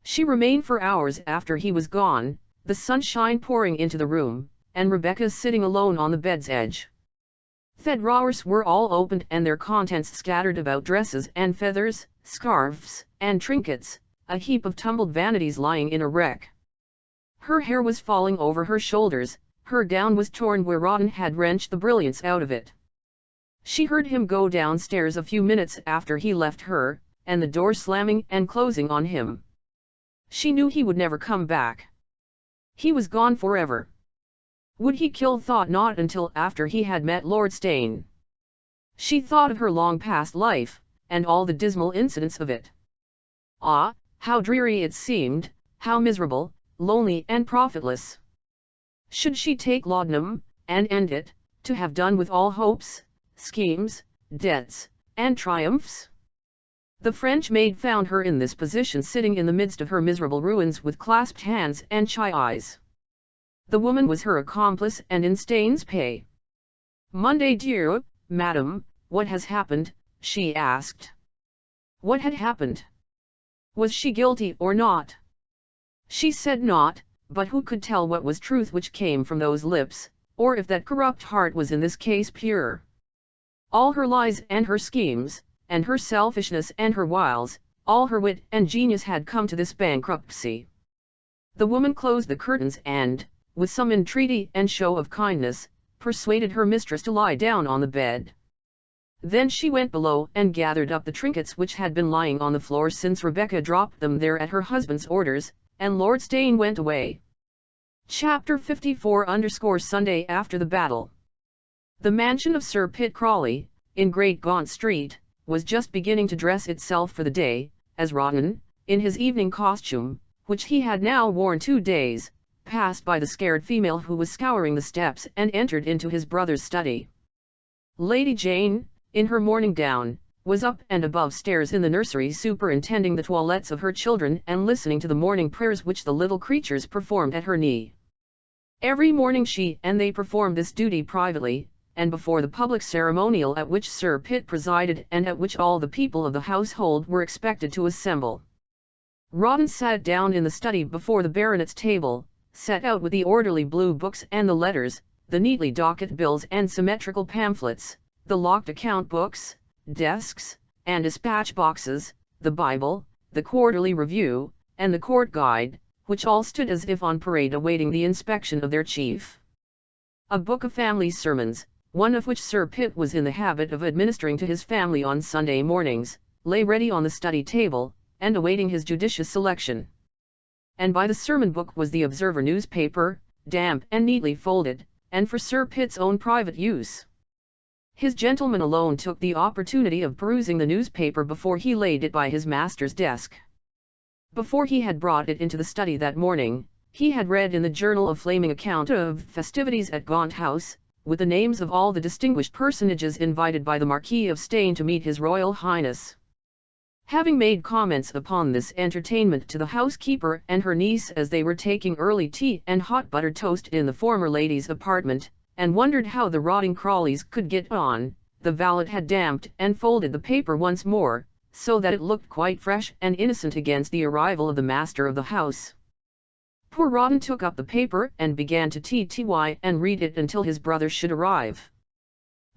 She remained for hours after he was gone, the sunshine pouring into the room, and Rebecca sitting alone on the bed's edge. The drawers were all opened and their contents scattered about, dresses and feathers, scarves and trinkets, a heap of tumbled vanities lying in a wreck. Her hair was falling over her shoulders, her gown was torn where Rawdon had wrenched the brilliance out of it. She heard him go downstairs a few minutes after he left her, and the door slamming and closing on him. She knew he would never come back. He was gone forever. Would he kill? Thought not until after he had met Lord Steyne. She thought of her long past life, and all the dismal incidents of it. Ah, how dreary it seemed, how miserable, lonely and profitless. Should she take laudanum, and end it, to have done with all hopes, schemes, debts, and triumphs? The French maid found her in this position, sitting in the midst of her miserable ruins with clasped hands and shy eyes. The woman was her accomplice and in Steyne's pay. "Monday, dear, madam, what has happened?" she asked. What had happened? Was she guilty or not? She said not, but who could tell what was truth which came from those lips, or if that corrupt heart was in this case pure? All her lies and her schemes, and her selfishness and her wiles, all her wit and genius had come to this bankruptcy. The woman closed the curtains and, with some entreaty and show of kindness, persuaded her mistress to lie down on the bed. Then she went below and gathered up the trinkets which had been lying on the floor since Rebecca dropped them there at her husband's orders, and Lord Steyne went away. Chapter 54 Sunday after the battle. The mansion of Sir Pitt Crawley, in Great Gaunt Street, was just beginning to dress itself for the day, as Rawdon, in his evening costume, which he had now worn 2 days, passed by the scared female who was scouring the steps and entered into his brother's study. Lady Jane, in her morning gown, was up and above stairs in the nursery superintending the toilettes of her children and listening to the morning prayers which the little creatures performed at her knee. Every morning she and they performed this duty privately, and before the public ceremonial at which Sir Pitt presided and at which all the people of the household were expected to assemble. Rawdon sat down in the study before the baronet's table, set out with the orderly blue books and the letters, the neatly docket bills and symmetrical pamphlets, the locked account books, desks, and dispatch boxes, the Bible, the Quarterly Review, and the Court Guide, which all stood as if on parade awaiting the inspection of their chief. A book of family sermons, one of which Sir Pitt was in the habit of administering to his family on Sunday mornings, lay ready on the study table, and awaiting his judicious selection. And by the sermon book was the Observer newspaper, damp and neatly folded, and for Sir Pitt's own private use. His gentleman alone took the opportunity of perusing the newspaper before he laid it by his master's desk. Before he had brought it into the study that morning, he had read in the journal a flaming account of festivities at Gaunt House, with the names of all the distinguished personages invited by the Marquis of Steyne to meet His Royal Highness. Having made comments upon this entertainment to the housekeeper and her niece as they were taking early tea and hot buttered toast in the former lady's apartment, and wondered how the rotting Crawleys could get on, the valet had damped and folded the paper once more, so that it looked quite fresh and innocent against the arrival of the master of the house. Poor Rawdon took up the paper and began to tty and read it until his brother should arrive.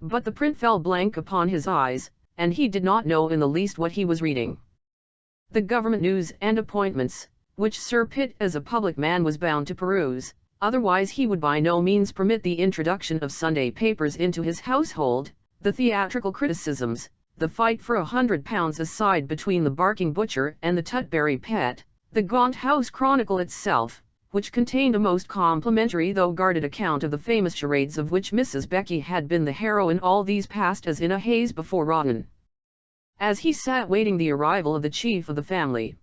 But the print fell blank upon his eyes, and he did not know in the least what he was reading. The government news and appointments, which Sir Pitt as a public man was bound to peruse, otherwise he would by no means permit the introduction of Sunday papers into his household, the theatrical criticisms, the fight for £100 a side between the barking butcher and the Tutbury Pet, the Gaunt House Chronicle itself, which contained a most complimentary though guarded account of the famous charades of which Mrs. Becky had been the heroine, all these passed as in a haze before Rawdon, as he sat waiting the arrival of the chief of the family.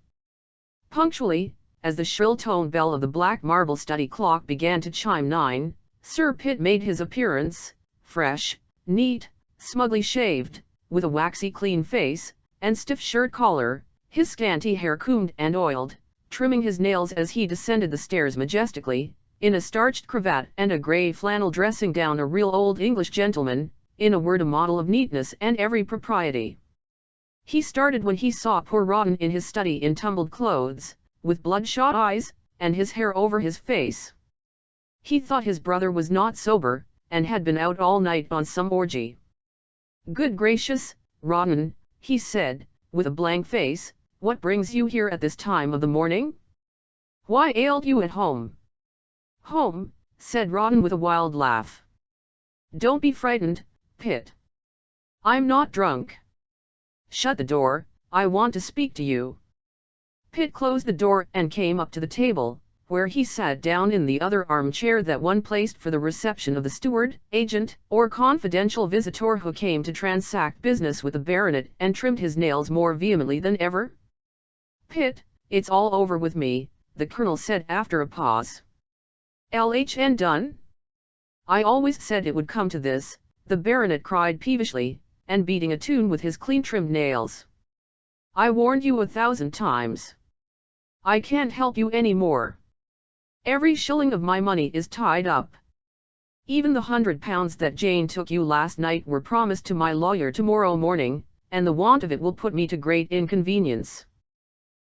Punctually, as the shrill-toned bell of the black marble study clock began to chime 9, Sir Pitt made his appearance, fresh, neat, smugly shaved, with a waxy clean face, and stiff shirt collar, his scanty hair combed and oiled, trimming his nails as he descended the stairs majestically, in a starched cravat and a grey flannel dressing gown, a real old English gentleman, in a word a model of neatness and every propriety. He started when he saw poor Rawdon in his study in tumbled clothes, with bloodshot eyes, and his hair over his face. He thought his brother was not sober, and had been out all night on some orgy. "Good gracious, Rawdon," he said, with a blank face, "what brings you here at this time of the morning? Why ailed you at home?" "Home," said Rawdon with a wild laugh. "Don't be frightened, Pitt. I'm not drunk. Shut the door, I want to speak to you." Pitt closed the door and came up to the table, where he sat down in the other armchair that one placed for the reception of the steward, agent, or confidential visitor who came to transact business with the baronet, and trimmed his nails more vehemently than ever. "Pitt, it's all over with me," the colonel said after a pause. "LHN done? I always said it would come to this," the baronet cried peevishly, and beating a tune with his clean-trimmed nails. "I warned you 1,000 times. I can't help you any more. Every shilling of my money is tied up. Even the £100 that Jane took you last night were promised to my lawyer tomorrow morning, and the want of it will put me to great inconvenience.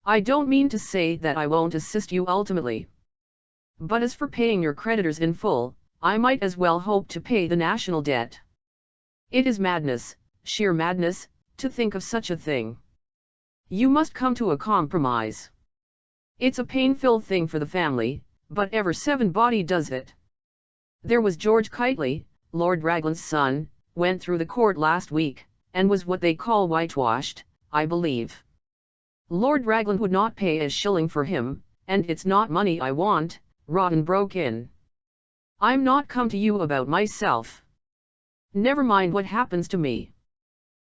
I don't mean to say that I won't assist you ultimately. But as for paying your creditors in full, I might as well hope to pay the national debt. It is madness, sheer madness, to think of such a thing. You must come to a compromise. It's a painful thing for the family, but ever 7 does it. There was George Kiteley, Lord Raglan's son, went through the court last week, and was what they call whitewashed, I believe. Lord Raglan would not pay a shilling for him, and it's not money I want, Rawdon broke in. I'm not come to you about myself. Never mind what happens to me.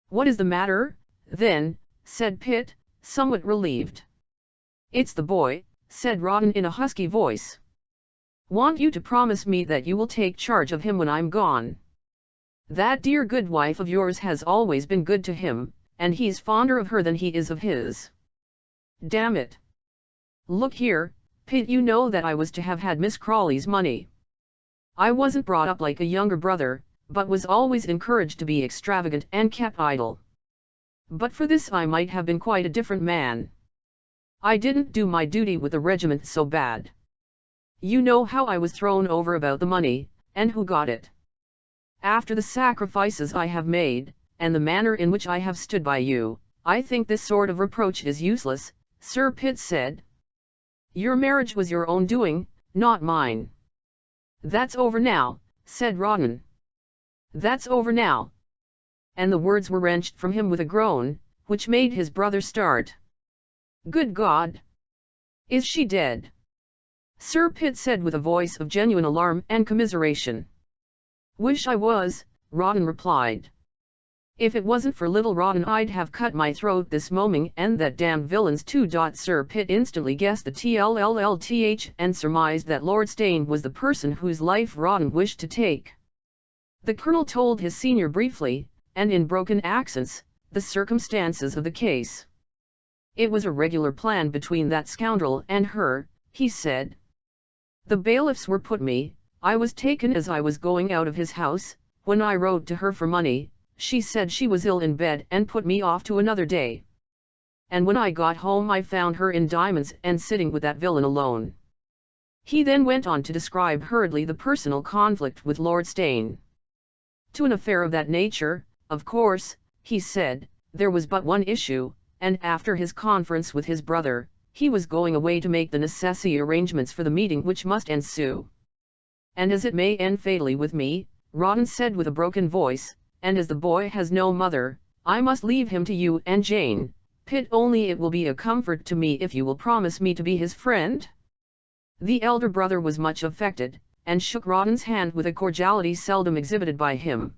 What is the matter, then, said Pitt, somewhat relieved. It's the boy, said Rawdon in a husky voice. Want you to promise me that you will take charge of him when I'm gone. That dear good wife of yours has always been good to him, and he's fonder of her than he is of his. Damn it. Look here, Pitt, you know that I was to have had Miss Crawley's money. I wasn't brought up like a younger brother, but was always encouraged to be extravagant and kept idle. But for this I might have been quite a different man. I didn't do my duty with the regiment so bad. You know how I was thrown over about the money, and who got it. After the sacrifices I have made, and the manner in which I have stood by you, I think this sort of reproach is useless, Sir Pitt said. Your marriage was your own doing, not mine. That's over now, said Rawdon. That's over now. And the words were wrenched from him with a groan, which made his brother start. Good God! Is she dead? Sir Pitt said with a voice of genuine alarm and commiseration. Wish I was, Rawdon replied. If it wasn't for little Rawdon I'd have cut my throat this moment, and that damned villain's too. Sir Pitt instantly guessed the TLLLTH and surmised that Lord Steyne was the person whose life Rawdon wished to take. The colonel told his senior briefly, and in broken accents, the circumstances of the case. It was a regular plan between that scoundrel and her, he said. The bailiffs were put me, I was taken as I was going out of his house. When I wrote to her for money, she said she was ill in bed and put me off to another day. And when I got home I found her in diamonds and sitting with that villain alone. He then went on to describe hurriedly the personal conflict with Lord Steyne. To an affair of that nature, of course, he said, there was but one issue, and after his conference with his brother, he was going away to make the necessary arrangements for the meeting which must ensue. And as it may end fatally with me, Rawdon said with a broken voice, and as the boy has no mother, I must leave him to you and Jane, Pitt, only it will be a comfort to me if you will promise me to be his friend. The elder brother was much affected, and shook Rawdon's hand with a cordiality seldom exhibited by him.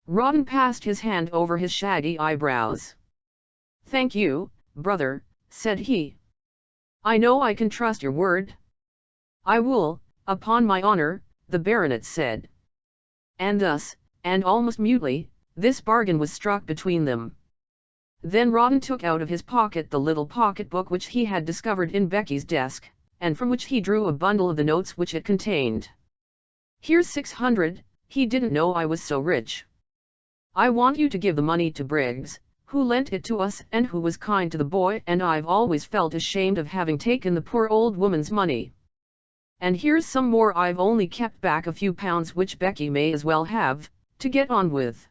Rawdon passed his hand over his shaggy eyebrows. Thank you, brother, said he. I know I can trust your word. I will, upon my honor, the baronet said. And thus, and almost mutely, this bargain was struck between them. Then Rawdon took out of his pocket the little pocket-book which he had discovered in Becky's desk, and from which he drew a bundle of the notes which it contained. Here's 600, he didn't know I was so rich. I want you to give the money to Briggs, who lent it to us and who was kind to the boy, and I've always felt ashamed of having taken the poor old woman's money. And here's some more. I've only kept back a few pounds which Becky may as well have, to get on with.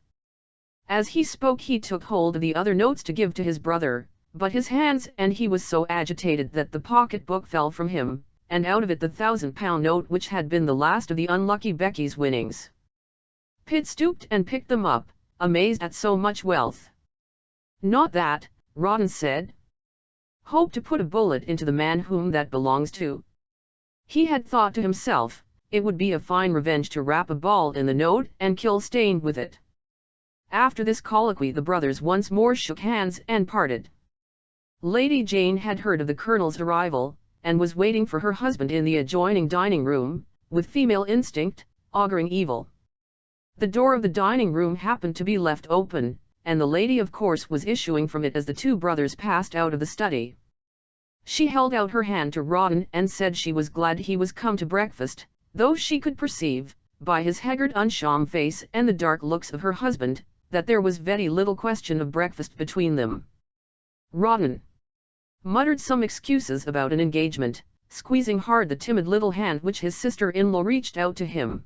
As he spoke he took hold of the other notes to give to his brother, but his hands and he was so agitated that the pocket-book fell from him, and out of it the £1,000 note which had been the last of the unlucky Becky's winnings. Pitt stooped and picked them up, amazed at so much wealth. Not that, Rawdon said. Hope to put a bullet into the man whom that belongs to. He had thought to himself, it would be a fine revenge to wrap a ball in the note and kill Steyne with it. After this colloquy the brothers once more shook hands and parted. Lady Jane had heard of the colonel's arrival, and was waiting for her husband in the adjoining dining room, with female instinct, auguring evil. The door of the dining room happened to be left open, and the lady of course was issuing from it as the two brothers passed out of the study. She held out her hand to Rawdon and said she was glad he was come to breakfast, though she could perceive, by his haggard unsham face and the dark looks of her husband, that there was very little question of breakfast between them. Rawdon muttered some excuses about an engagement, squeezing hard the timid little hand which his sister-in-law reached out to him.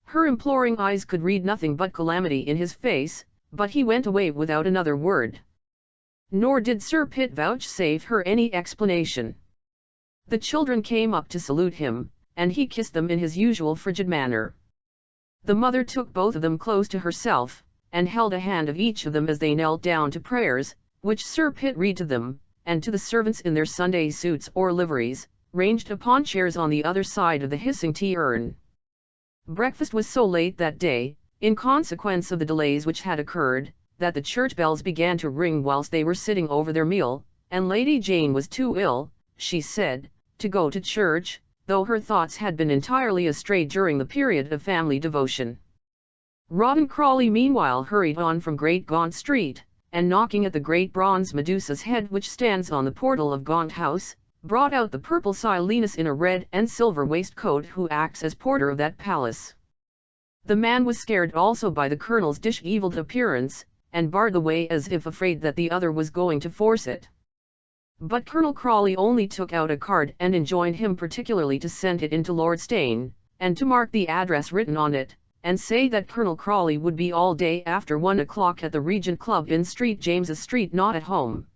Her imploring eyes could read nothing but calamity in his face, but he went away without another word. Nor did Sir Pitt vouchsafe her any explanation. The children came up to salute him, and he kissed them in his usual frigid manner. The mother took both of them close to herself, and held a hand of each of them as they knelt down to prayers, which Sir Pitt read to them, and to the servants in their Sunday suits or liveries, ranged upon chairs on the other side of the hissing tea urn. Breakfast was so late that day, in consequence of the delays which had occurred, that the church bells began to ring whilst they were sitting over their meal, and Lady Jane was too ill, she said, to go to church, though her thoughts had been entirely astray during the period of family devotion. Rawdon Crawley meanwhile hurried on from Great Gaunt Street, and knocking at the great bronze Medusa's head which stands on the portal of Gaunt House, brought out the purple Silenus in a red and silver waistcoat who acts as porter of that palace. The man was scared also by the colonel's dishevelled appearance, and barred the way as if afraid that the other was going to force it. But Colonel Crawley only took out a card and enjoined him particularly to send it in to Lord Steyne, and to mark the address written on it, and say that Colonel Crawley would be all day after 1 o'clock at the Regent Club in St. James's Street, not at home.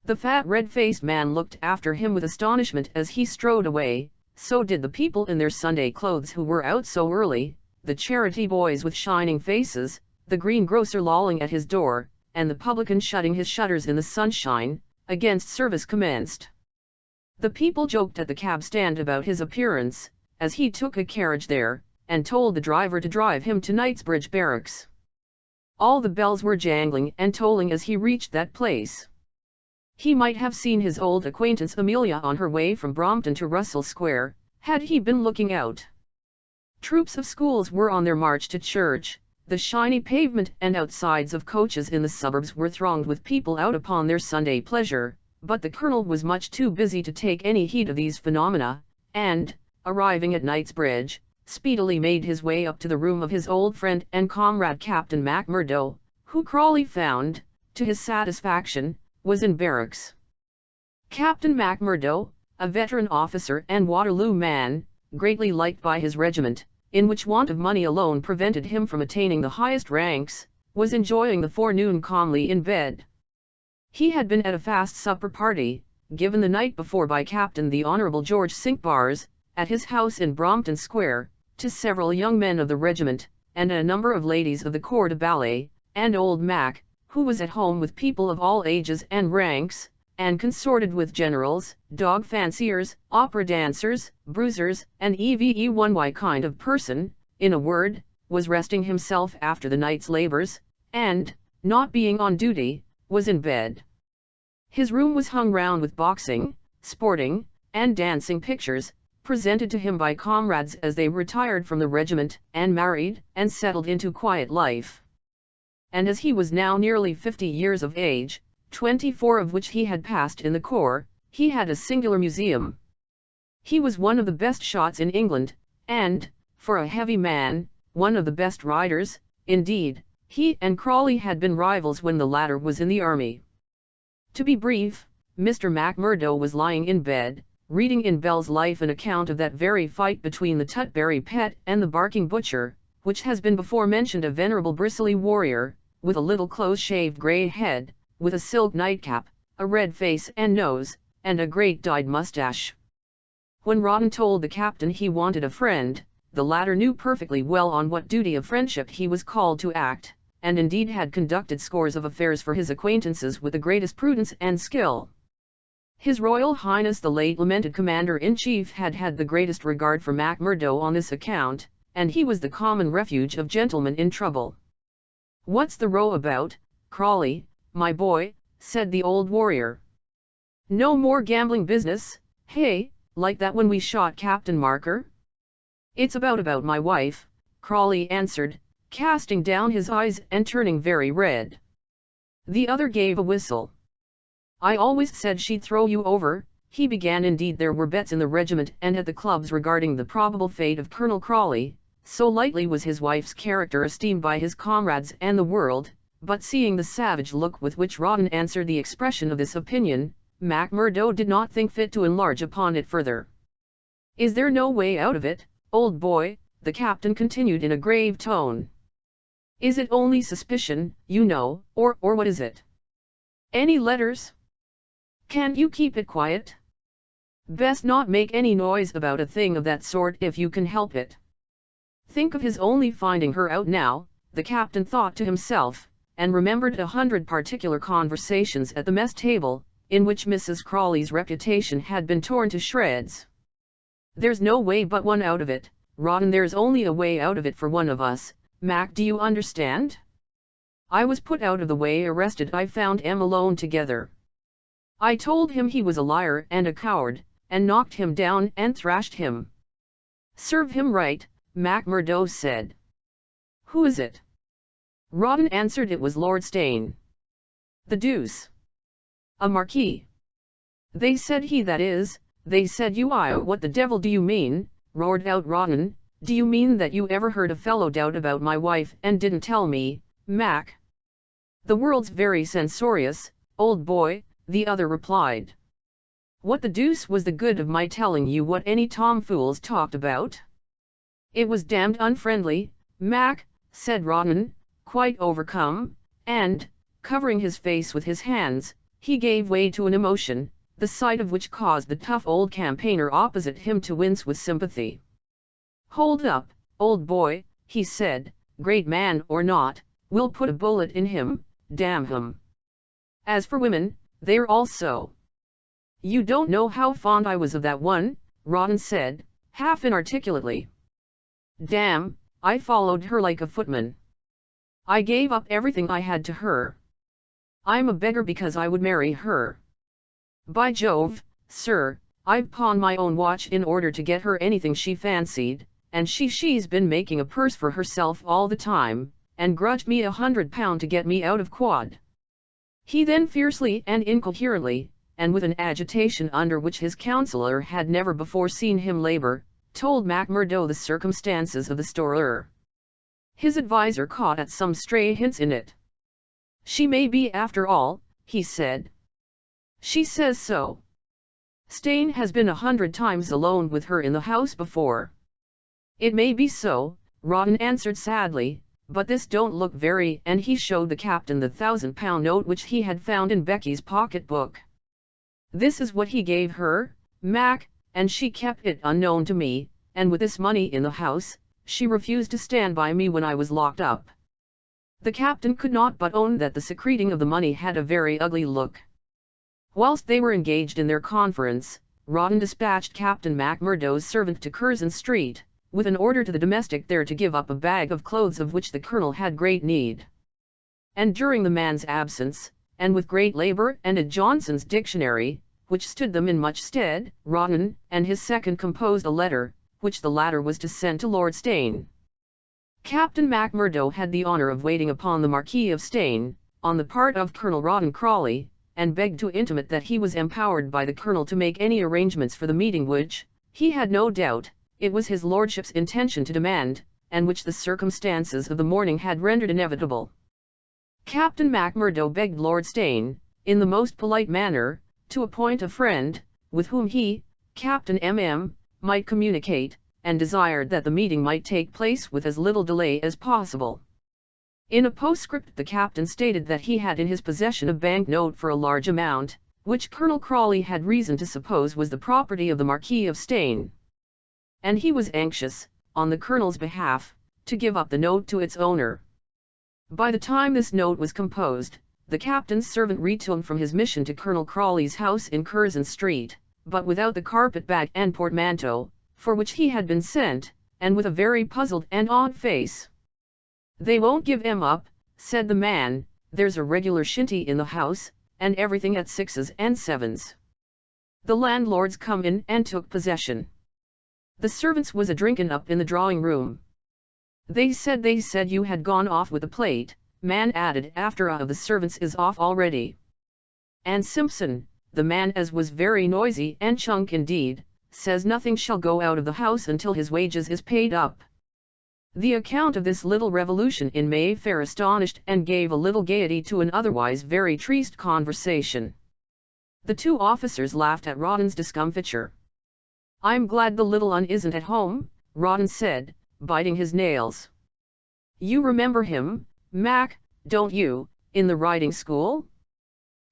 The fat red-faced man looked after him with astonishment as he strode away, so did the people in their Sunday clothes who were out so early, the charity boys with shining faces, the greengrocer lolling at his door, and the publican shutting his shutters in the sunshine, against service commenced. The people joked at the cab stand about his appearance, as he took a carriage there, and told the driver to drive him to Knightsbridge Barracks. All the bells were jangling and tolling as he reached that place. He might have seen his old acquaintance Amelia on her way from Brompton to Russell Square, had he been looking out. Troops of schools were on their march to church, the shiny pavement and outsides of coaches in the suburbs were thronged with people out upon their Sunday pleasure, but the colonel was much too busy to take any heed of these phenomena, and, arriving at Knightsbridge, speedily made his way up to the room of his old friend and comrade Captain Macmurdo, who Crawley found, to his satisfaction, was in barracks. Captain Macmurdo, a veteran officer and Waterloo man, greatly liked by his regiment, in which want of money alone prevented him from attaining the highest ranks, was enjoying the forenoon calmly in bed. He had been at a fast supper party, given the night before by Captain the Honourable George Cinqbars, at his house in Brompton Square, to several young men of the regiment, and a number of ladies of the corps de ballet, and old Mac, who was at home with people of all ages and ranks, and consorted with generals, dog fanciers, opera dancers, bruisers, and EVE1Y kind of person, in a word, was resting himself after the night's labours, and, not being on duty, was in bed. His room was hung round with boxing, sporting, and dancing pictures, presented to him by comrades as they retired from the regiment, and married, and settled into quiet life. And as he was now nearly 50 years of age, 24 of which he had passed in the corps, he had a singular museum. He was one of the best shots in England, and, for a heavy man, one of the best riders. Indeed, he and Crawley had been rivals when the latter was in the army. To be brief, Mr. Macmurdo was lying in bed, reading in Bell's Life an account of that very fight between the Tutbury Pet and the Barking Butcher, which has been before mentioned, a venerable bristly warrior, with a little close-shaved grey head, with a silk nightcap, a red face and nose, and a great dyed moustache. When Rawdon told the captain he wanted a friend, the latter knew perfectly well on what duty of friendship he was called to act, and indeed had conducted scores of affairs for his acquaintances with the greatest prudence and skill. His Royal Highness the late lamented Commander-in-Chief had had the greatest regard for Macmurdo on this account, and he was the common refuge of gentlemen in trouble. "What's the row about, Crawley, my boy?" said the old warrior. "No more gambling business, hey, like that when we shot Captain Marker?" "It's about my wife," Crawley answered, casting down his eyes and turning very red. The other gave a whistle. "I always said she'd throw you over," he began. Indeed, there were bets in the regiment and at the clubs regarding the probable fate of Colonel Crawley, so lightly was his wife's character esteemed by his comrades and the world, but seeing the savage look with which Rawdon answered the expression of this opinion, Macmurdo did not think fit to enlarge upon it further. "Is there no way out of it, old boy?" the captain continued in a grave tone. "Is it only suspicion, you know, or what is it? Any letters? Can't you keep it quiet? Best not make any noise about a thing of that sort if you can help it. Think of his only finding her out now, the captain thought to himself, and remembered 100 particular conversations at the mess table, in which Mrs. Crawley's reputation had been torn to shreds. "There's no way but one out of it, Rawdon, there's only a way out of it for one of us, Mac, do you understand? I was put out of the way, arrested, I found em alone together. I told him he was a liar and a coward, and knocked him down and thrashed him." "Serve him right," Mac Murdo said. "Who is it?" Rawdon answered it was Lord Steyne. "The deuce! A marquis! They said he, that is, they said you. I What the devil do you mean?" roared out Rawdon. "Do you mean that you ever heard a fellow doubt about my wife and didn't tell me, Mac?" "The world's very censorious, old boy," the other replied. "What the deuce was the good of my telling you what any tomfools talked about?" "It was damned unfriendly, Mac," said Rawdon, quite overcome, and, covering his face with his hands, he gave way to an emotion, the sight of which caused the tough old campaigner opposite him to wince with sympathy. "Hold up, old boy," he said, "great man or not, we'll put a bullet in him, damn him. As for women, they're all so." "You don't know how fond I was of that one," Rawdon said, half inarticulately. "Damn, I followed her like a footman. I gave up everything I had to her. I'm a beggar because I would marry her. By Jove, sir, I've pawned my own watch in order to get her anything she fancied, and she's been making a purse for herself all the time, and grudged me £100 to get me out of quad." He then fiercely and incoherently, and with an agitation under which his counsellor had never before seen him labour, told Mac Murdo the circumstances of the story. His adviser caught at some stray hints in it. "She may be after all," he said. "She says so. Steyne has been 100 times alone with her in the house before." "It may be so," Rawdon answered sadly, "but this don't look very," and he showed the captain the £1,000 note which he had found in Becky's pocket-book. "This is what he gave her, Mac, and she kept it unknown to me, and with this money in the house, she refused to stand by me when I was locked up." The captain could not but own that the secreting of the money had a very ugly look. Whilst they were engaged in their conference, Rawdon dispatched Captain Mac Murdo's servant to Curzon Street, with an order to the domestic there to give up a bag of clothes of which the colonel had great need. And during the man's absence, and with great labour and a Johnson's dictionary, which stood them in much stead, Rawdon and his second composed a letter, which the latter was to send to Lord Steyne. Captain Mac Murdo had the honour of waiting upon the Marquis of Steyne, on the part of Colonel Rawdon Crawley, and begged to intimate that he was empowered by the colonel to make any arrangements for the meeting which, he had no doubt, it was his lordship's intention to demand, and which the circumstances of the morning had rendered inevitable. Captain Mac Murdo begged Lord Steyne, in the most polite manner, to appoint a friend, with whom he, Captain M.M., might communicate, and desired that the meeting might take place with as little delay as possible. In a postscript the captain stated that he had in his possession a bank note for a large amount, which Colonel Crawley had reason to suppose was the property of the Marquis of Steyne. And he was anxious, on the colonel's behalf, to give up the note to its owner. By the time this note was composed, the captain's servant returned from his mission to Colonel Crawley's house in Curzon Street, but without the carpet-bag and portmanteau, for which he had been sent, and with a very puzzled and odd face. "They won't give 'em up," said the man, "there's a regular shinty in the house, and everything at 6s and 7s. The landlord's come in and took possession. The servants was a-drinking up in the drawing-room. They said you had gone off with the plate," man added after a of the servants is off already. "And Simpson, the man as was very noisy and chunk indeed, says nothing shall go out of the house until his wages is paid up." The account of this little revolution in Mayfair astonished and gave a little gaiety to an otherwise very triste conversation. The two officers laughed at Rawdon's discomfiture. "I'm glad the little un isn't at home," Rawdon said, biting his nails. "You remember him, Mac, don't you, in the riding school?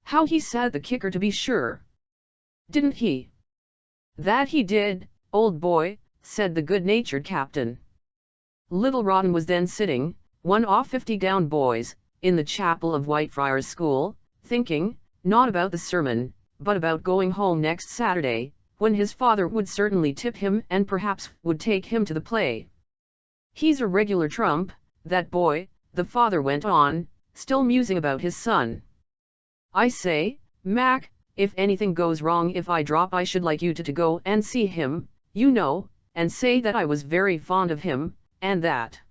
How he sat the kicker to be sure. Didn't he?" "That he did, old boy," said the good-natured captain. Little Rawdon was then sitting, one off 50 down boys, in the chapel of Whitefriars School, thinking, not about the sermon, but about going home next Saturday, when his father would certainly tip him and perhaps would take him to the play. "He's a regular trump, that boy," the father went on, still musing about his son. "I say, Mac, if anything goes wrong, if I drop, I should like you to go and see him, you know, and say that I was very fond of him, and that.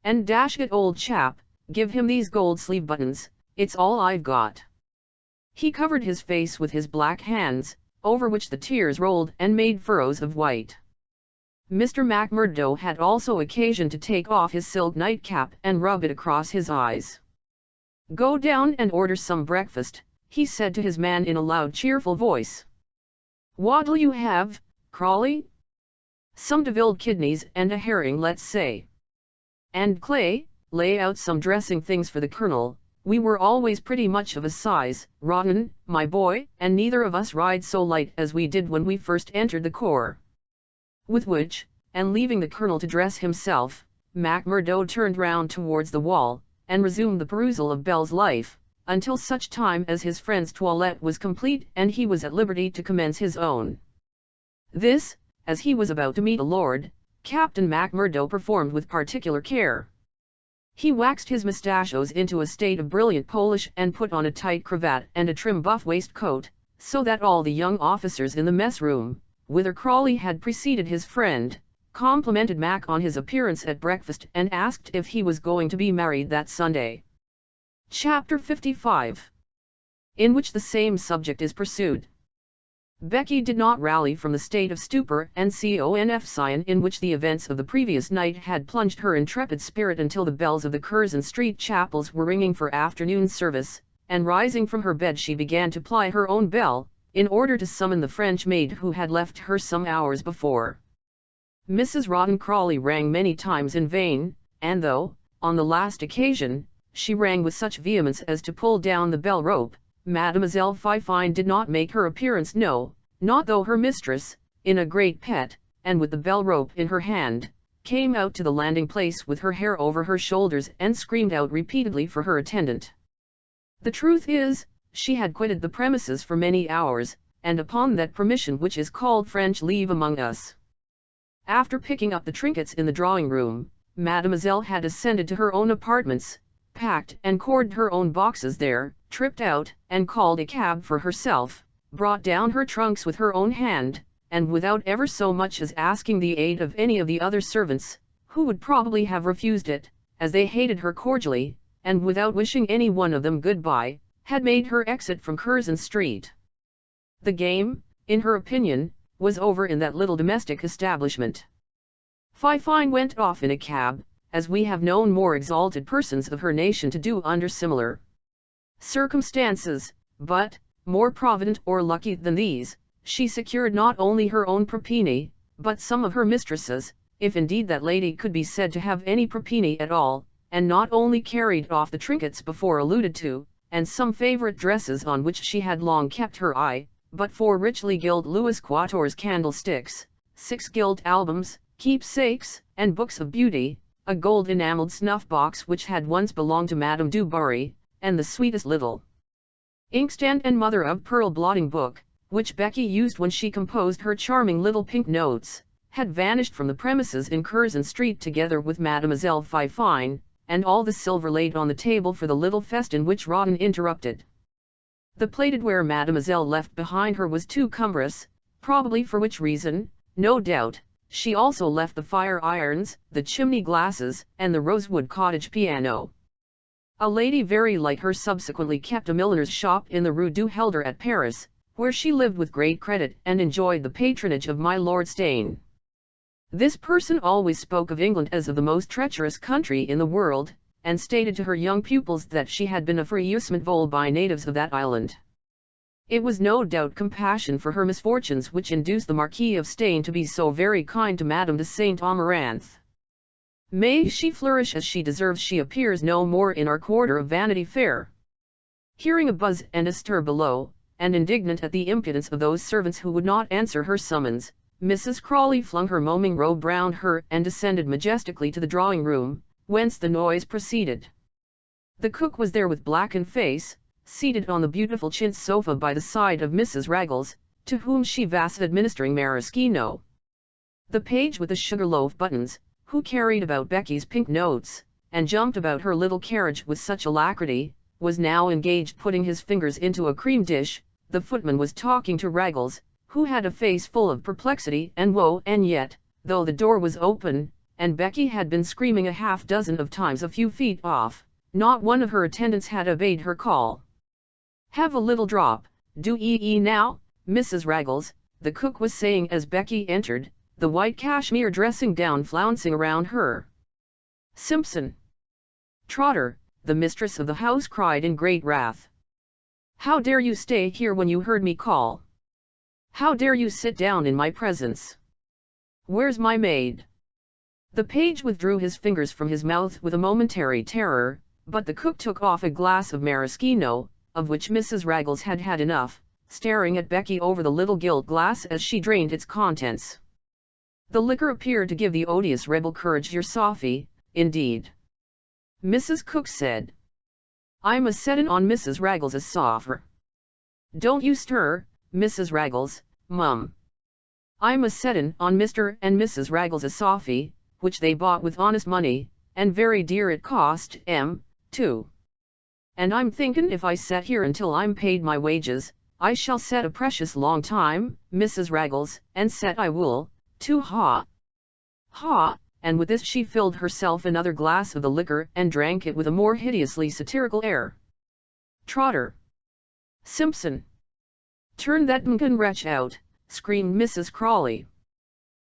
And dash it, old chap, give him these gold sleeve buttons, it's all I've got." He covered his face with his black hands, over which the tears rolled and made furrows of white. Mr. Macmurdo had also occasion to take off his silk nightcap and rub it across his eyes. "Go down and order some breakfast," he said to his man in a loud cheerful voice. "What'll you have, Crawley?" "Some devilled kidneys and a herring, let's say. And Clay, lay out some dressing things for the Colonel. We were always pretty much of a size, Rotten, my boy, and neither of us ride so light as we did when we first entered the corps." With which, and leaving the Colonel to dress himself, Macmurdo turned round towards the wall, and resumed the perusal of Bell's Life, until such time as his friend's toilette was complete and he was at liberty to commence his own. This, as he was about to meet a lord, Captain Macmurdo performed with particular care. He waxed his mustachios into a state of brilliant polish and put on a tight cravat and a trim buff waistcoat, so that all the young officers in the mess room, whither Crawley had preceded his friend, complimented Mac on his appearance at breakfast and asked if he was going to be married that Sunday. Chapter 55, in which the same subject is pursued. Becky did not rally from the state of stupor and confusion in which the events of the previous night had plunged her intrepid spirit until the bells of the Curzon Street chapels were ringing for afternoon service, and rising from her bed she began to ply her own bell, in order to summon the French maid who had left her some hours before. Mrs. Rawdon Crawley rang many times in vain, and though, on the last occasion, she rang with such vehemence as to pull down the bell rope, Mademoiselle Fifine did not make her appearance, no, not though her mistress, in a great pet, and with the bell rope in her hand, came out to the landing place with her hair over her shoulders and screamed out repeatedly for her attendant. The truth is, she had quitted the premises for many hours, and upon that permission which is called French leave among us. After picking up the trinkets in the drawing-room, Mademoiselle had ascended to her own apartments, packed and corded her own boxes there, tripped out, and called a cab for herself, brought down her trunks with her own hand, and without ever so much as asking the aid of any of the other servants, who would probably have refused it, as they hated her cordially, and without wishing any one of them good-bye, had made her exit from Curzon Street. The game, in her opinion, was over in that little domestic establishment. Fifine went off in a cab, as we have known more exalted persons of her nation to do under similar circumstances, but, more provident or lucky than these, she secured not only her own propine, but some of her mistresses, if indeed that lady could be said to have any propine at all, and not only carried off the trinkets before alluded to, and some favourite dresses on which she had long kept her eye, but 4 richly gilt Louis Quatorze candlesticks, 6 gilt albums, keepsakes, and books of beauty, a gold enamelled snuff-box which had once belonged to Madame du Barry, and the sweetest little inkstand and mother-of-pearl blotting book, which Becky used when she composed her charming little pink notes, had vanished from the premises in Curzon Street together with Mademoiselle Fifine, and all the silver laid on the table for the little festin which Rawdon interrupted. The plated ware Mademoiselle left behind her was too cumbrous, probably for which reason, no doubt, she also left the fire irons, the chimney glasses, and the rosewood cottage piano. A lady very like her subsequently kept a milliner's shop in the Rue du Helder at Paris, where she lived with great credit and enjoyed the patronage of my Lord Steyne. This person always spoke of England as of the most treacherous country in the world, and stated to her young pupils that she had been a fréjusement volé by natives of that island. It was no doubt compassion for her misfortunes which induced the Marquis of Steyne to be so very kind to Madame de Saint Amaranth. May she flourish as she deserves. She appears no more in our quarter of Vanity Fair. Hearing a buzz and a stir below, and indignant at the impudence of those servants who would not answer her summons, Mrs. Crawley flung her moaming robe round her and descended majestically to the drawing-room, whence the noise proceeded. The cook was there with blackened face, seated on the beautiful chintz sofa by the side of Mrs. Raggles, to whom she was administering maraschino. The page with the sugar-loaf buttons, who carried about Becky's pink notes, and jumped about her little carriage with such alacrity, was now engaged putting his fingers into a cream dish. The footman was talking to Raggles, who had a face full of perplexity and woe, and yet, though the door was open, and Becky had been screaming a half-dozen of times a few feet off, not one of her attendants had obeyed her call. "Have a little drop, do ye now, Mrs. Raggles," the cook was saying as Becky entered, the white cashmere dressing gown flouncing around her. "Simpson!" "Trotter," the mistress of the house cried in great wrath. "How dare you stay here when you heard me call? How dare you sit down in my presence? Where's my maid?" The page withdrew his fingers from his mouth with a momentary terror, but the cook took off a glass of maraschino, of which Mrs. Raggles had had enough, staring at Becky over the little gilt glass as she drained its contents. The liquor appeared to give the odious rebel courage. "You're sophy, indeed," Mrs. Cook said. "I'm a settin' on Mrs. Raggles' soffer. Don't you stir, Mrs. Raggles, mum. I'm a settin' on Mr. and Mrs. Raggles' soffy, which they bought with honest money, and very dear it cost 'em, too. And I'm thinkin' if I set here until I'm paid my wages, I shall set a precious long time, Mrs. Raggles, and set I will, too. Ha! Ha!" And with this she filled herself another glass of the liquor and drank it with a more hideously satirical air. "Trotter! Simpson! Turn that drunken wretch out," screamed Mrs. Crawley.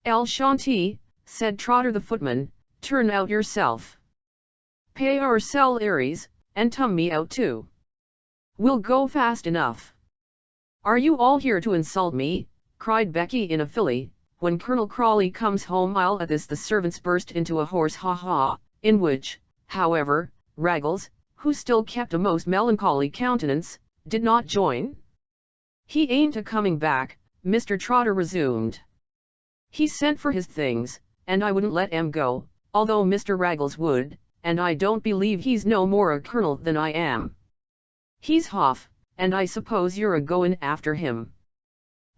"El Shanti," said Trotter the footman, "turn out yourself. Pay our salaries, and tum me out too. We'll go fast enough." "Are you all here to insult me?" cried Becky in a filly. "When Colonel Crawley comes home I'll..." At this the servants burst into a hoarse ha-ha, in which, however, Raggles, who still kept a most melancholy countenance, did not join. "He ain't a-coming back," Mr. Trotter resumed. "He sent for his things, and I wouldn't let 'em go, although Mr. Raggles would, and I don't believe he's no more a colonel than I am. He's hoff, and I suppose you're a-goin' after him.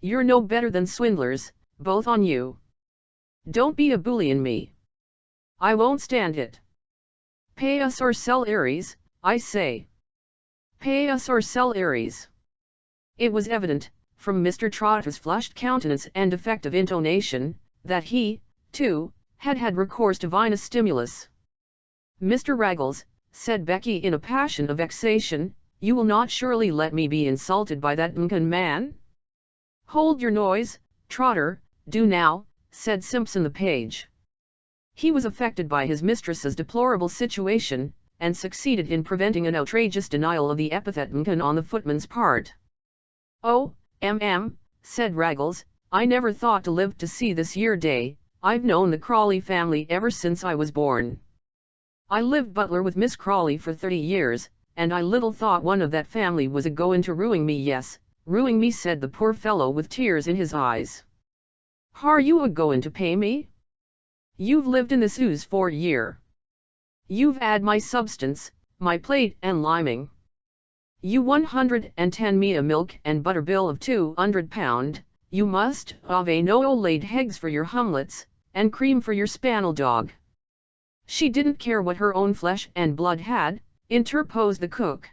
You're no better than swindlers, both on you. Don't be a-bullyin' me. I won't stand it. Pay us or sell Aries, I say. Pay us or sell Aries." It was evident, from Mr. Trotter's flushed countenance and defective intonation, that he, too, had had recourse to vinous stimulus. "Mr. Raggles," said Becky in a passion of vexation, "you will not surely let me be insulted by that drunken man?" "Hold your noise, Trotter, do now," said Simpson the page. He was affected by his mistress's deplorable situation, and succeeded in preventing an outrageous denial of the epithet drunken on the footman's part. "Oh, said Raggles, "I never thought to live to see this year day. I've known the Crawley family ever since I was born. I lived butler with Miss Crawley for 30 years, and I little thought one of that family was a-goin' to ruin me. Yes, ruin me," said the poor fellow with tears in his eyes. "Har you a-goin' to pay me? You've lived in this 'ouse for a year. You've 'ad my substance, my plate and liming. You 110 me a milk and butter bill of £200, you must ave no laid heggs for your humlets, and cream for your spaniel dog." "She didn't care what her own flesh and blood had," interposed the cook.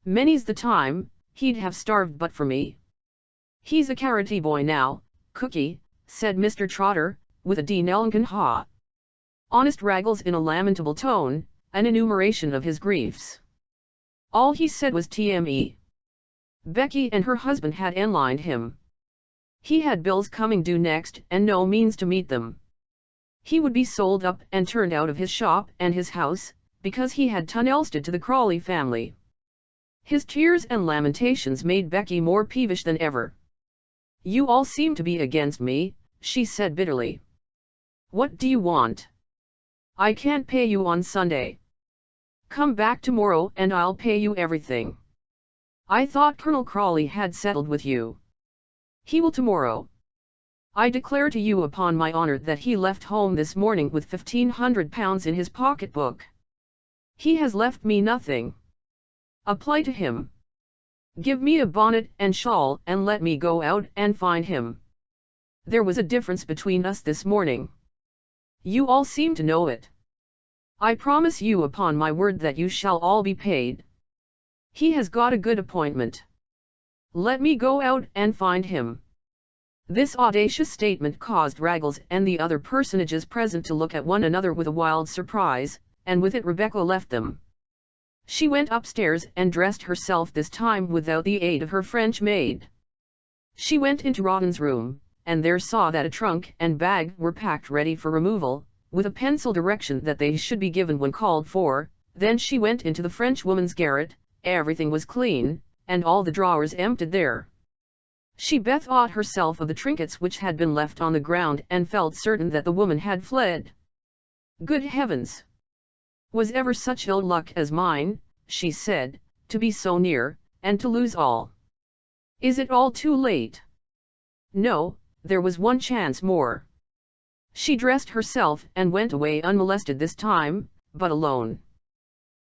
"Many's the time, he'd have starved but for me. He's a carroty boy now, cookie," said Mr. Trotter, with a denelincan ha. Honest Raggles in a lamentable tone, an enumeration of his griefs. All he said was "TME." Becky and her husband had enlined him. He had bills coming due next and no means to meet them. He would be sold up and turned out of his shop and his house, because he had tunnelsted to the Crawley family. His tears and lamentations made Becky more peevish than ever. "You all seem to be against me," she said bitterly. "What do you want? I can't pay you on Sunday. Come back tomorrow and I'll pay you everything. I thought Colonel Crawley had settled with you." "He will tomorrow." I declare to you upon my honor that he left home this morning with £1,500 in his pocketbook. He has left me nothing. Apply to him. Give me a bonnet and shawl and let me go out and find him. There was a difference between us this morning. You all seem to know it. I promise you upon my word that you shall all be paid. He has got a good appointment. Let me go out and find him." This audacious statement caused Raggles and the other personages present to look at one another with a wild surprise, and with it Rebecca left them. She went upstairs and dressed herself, this time without the aid of her French maid. She went into Rawdon's room, and there saw that a trunk and bag were packed ready for removal, with a pencil direction that they should be given when called for. Then she went into the Frenchwoman's garret. Everything was clean, and all the drawers emptied there. She bethought herself of the trinkets which had been left on the ground and felt certain that the woman had fled. "Good heavens! Was ever such ill luck as mine," she said, "to be so near, and to lose all? Is it all too late?" No, there was one chance more. She dressed herself and went away unmolested this time, but alone.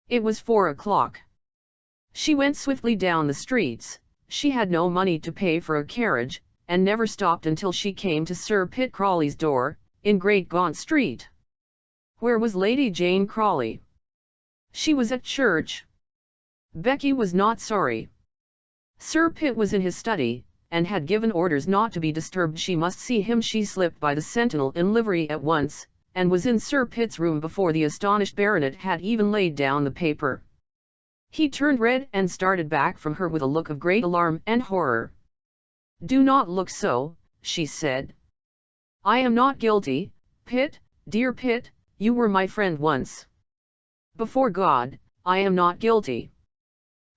It was 4 o'clock. She went swiftly down the streets. She had no money to pay for a carriage, and never stopped until she came to Sir Pitt Crawley's door, in Great Gaunt Street. Where was Lady Jane Crawley? She was at church. Becky was not sorry. Sir Pitt was in his study, and had given orders not to be disturbed. She must see him. She slipped by the sentinel in livery at once, and was in Sir Pitt's room before the astonished baronet had even laid down the paper. He turned red and started back from her with a look of great alarm and horror. "Do not look so," she said. "I am not guilty, Pitt, dear Pitt, you were my friend once. Before God, I am not guilty.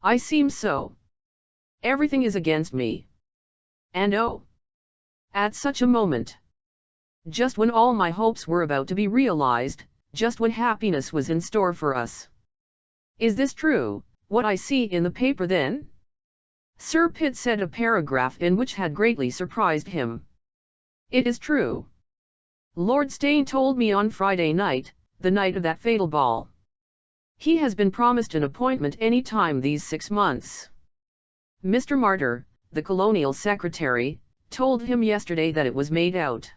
I seem so. Everything is against me. And oh! At such a moment! Just when all my hopes were about to be realized, just when happiness was in store for us. Is this true, what I see in the paper then?" Sir Pitt said a paragraph in which had greatly surprised him. "It is true. Lord Steyne told me on Friday night, the night of that fatal ball. He has been promised an appointment any time these 6 months. Mr. Martyr, the Colonial Secretary, told him yesterday that it was made out.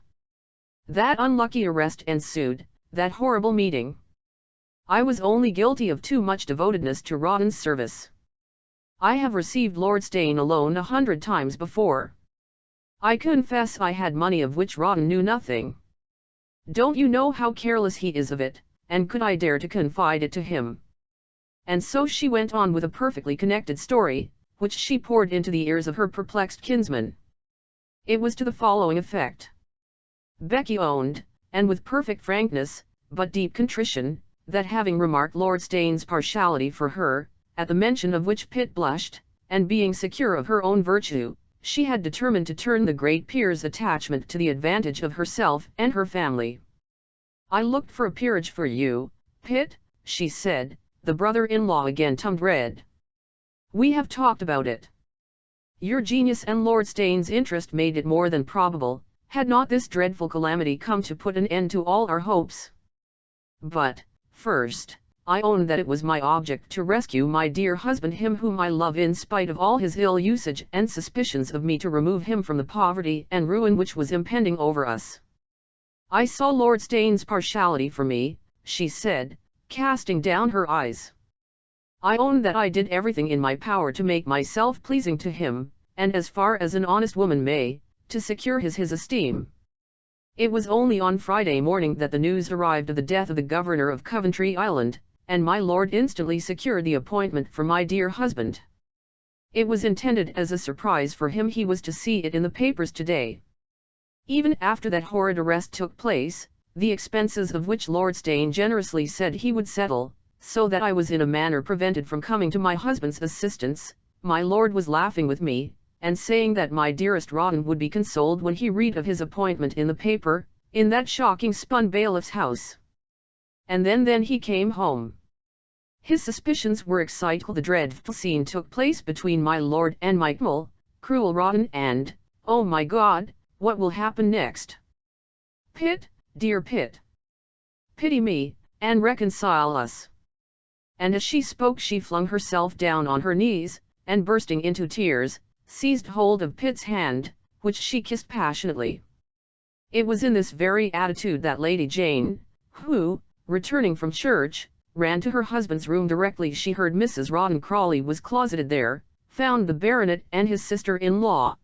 That unlucky arrest ensued, that horrible meeting. I was only guilty of too much devotedness to Rawdon's service. I have received Lord Steyne alone 100 times before. I confess I had money of which Rawdon knew nothing. Don't you know how careless he is of it, and could I dare to confide it to him?" And so she went on with a perfectly connected story, which she poured into the ears of her perplexed kinsman. It was to the following effect. Becky owned, and with perfect frankness, but deep contrition, that having remarked Lord Steyne's partiality for her, at the mention of which Pitt blushed, and being secure of her own virtue, she had determined to turn the great peer's attachment to the advantage of herself and her family. "I looked for a peerage for you, Pitt," she said. The brother-in-law again turned red. "We have talked about it. Your genius and Lord Steyne's interest made it more than probable, had not this dreadful calamity come to put an end to all our hopes. But, first, I own that it was my object to rescue my dear husband, him whom I love in spite of all his ill usage and suspicions of me, to remove him from the poverty and ruin which was impending over us. I saw Lord Steyne's partiality for me," she said, casting down her eyes. "I own that I did everything in my power to make myself pleasing to him, and as far as an honest woman may, to secure his esteem. It was only on Friday morning that the news arrived of the death of the governor of Coventry Island, and my lord instantly secured the appointment for my dear husband. It was intended as a surprise for him. He was to see it in the papers today. Even after that horrid arrest took place, the expenses of which Lord Steyne generously said he would settle, so that I was in a manner prevented from coming to my husband's assistance, my lord was laughing with me, and saying that my dearest Rawdon would be consoled when he read of his appointment in the paper, in that shocking spun bailiff's house. And then he came home. His suspicions were excited. The dreadful scene took place between my lord and my cruel Rawdon, and, oh my God, what will happen next? Pitt, dear Pitt, pity me, and reconcile us." And as she spoke she flung herself down on her knees, and bursting into tears, seized hold of Pitt's hand, which she kissed passionately. It was in this very attitude that Lady Jane, who, returning from church, ran to her husband's room directly she heard Mrs. Rawdon Crawley was closeted there, found the baronet and his sister-in-law.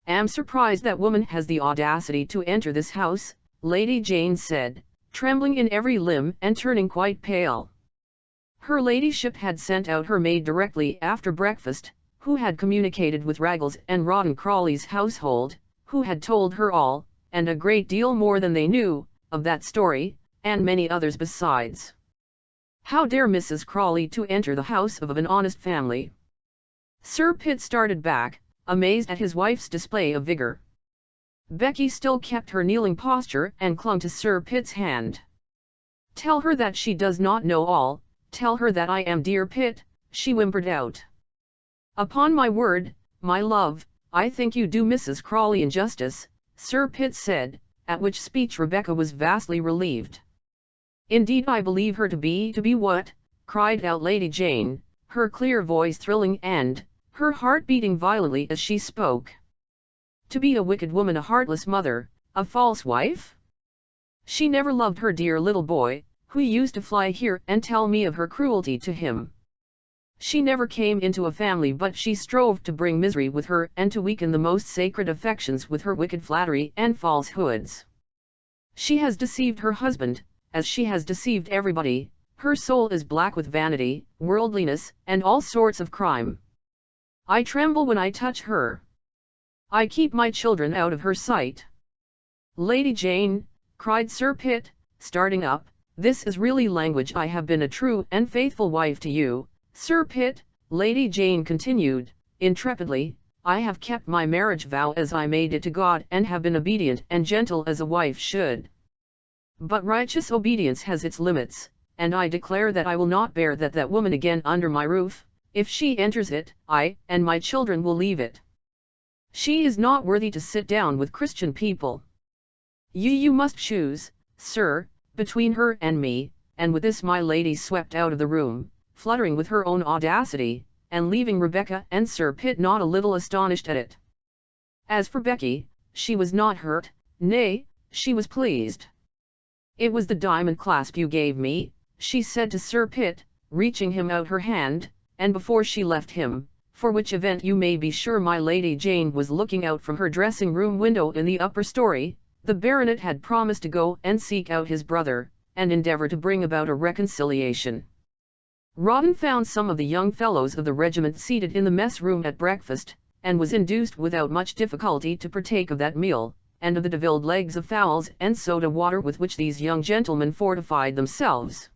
"Am surprised that woman has the audacity to enter this house," Lady Jane said, trembling in every limb and turning quite pale. Her ladyship had sent out her maid directly after breakfast, who had communicated with Raggles and Rawdon Crawley's household, who had told her all, and a great deal more than they knew, of that story, and many others besides. How dare Mrs. Crawley to enter the house of an honest family? Sir Pitt started back, amazed at his wife's display of vigour. Becky still kept her kneeling posture and clung to Sir Pitt's hand. "Tell her that she does not know all, tell her that I am dear Pitt," she whimpered out. "Upon my word, my love, I think you do Mrs. Crawley injustice," Sir Pitt said, at which speech Rebecca was vastly relieved. "Indeed I believe her to be what?" cried out Lady Jane, her clear voice thrilling and her heart beating violently as she spoke. "To be a wicked woman, a heartless mother, a false wife? She never loved her dear little boy, who used to fly here and tell me of her cruelty to him. She never came into a family but she strove to bring misery with her and to weaken the most sacred affections with her wicked flattery and falsehoods. She has deceived her husband, as she has deceived everybody. Her soul is black with vanity, worldliness, and all sorts of crime. I tremble when I touch her. I keep my children out of her sight." "Lady Jane," cried Sir Pitt, starting up, "this is really language. I have been a true and faithful wife to you, Sir Pitt," Lady Jane continued, intrepidly, "I have kept my marriage vow as I made it to God and have been obedient and gentle as a wife should. But righteous obedience has its limits, and I declare that I will not bear that woman again under my roof. If she enters it, I and my children will leave it. She is not worthy to sit down with Christian people. You must choose, sir, between her and me," and with this my lady swept out of the room, fluttering with her own audacity, and leaving Rebecca and Sir Pitt not a little astonished at it. As for Becky, she was not hurt, nay, she was pleased. "It was the diamond clasp you gave me," she said to Sir Pitt, reaching him out her hand, and before she left him, for which event you may be sure my Lady Jane was looking out from her dressing-room window in the upper story, the baronet had promised to go and seek out his brother, and endeavour to bring about a reconciliation. Rawdon found some of the young fellows of the regiment seated in the mess-room at breakfast, and was induced without much difficulty to partake of that meal, and of the devilled legs of fowls and soda water with which these young gentlemen fortified themselves.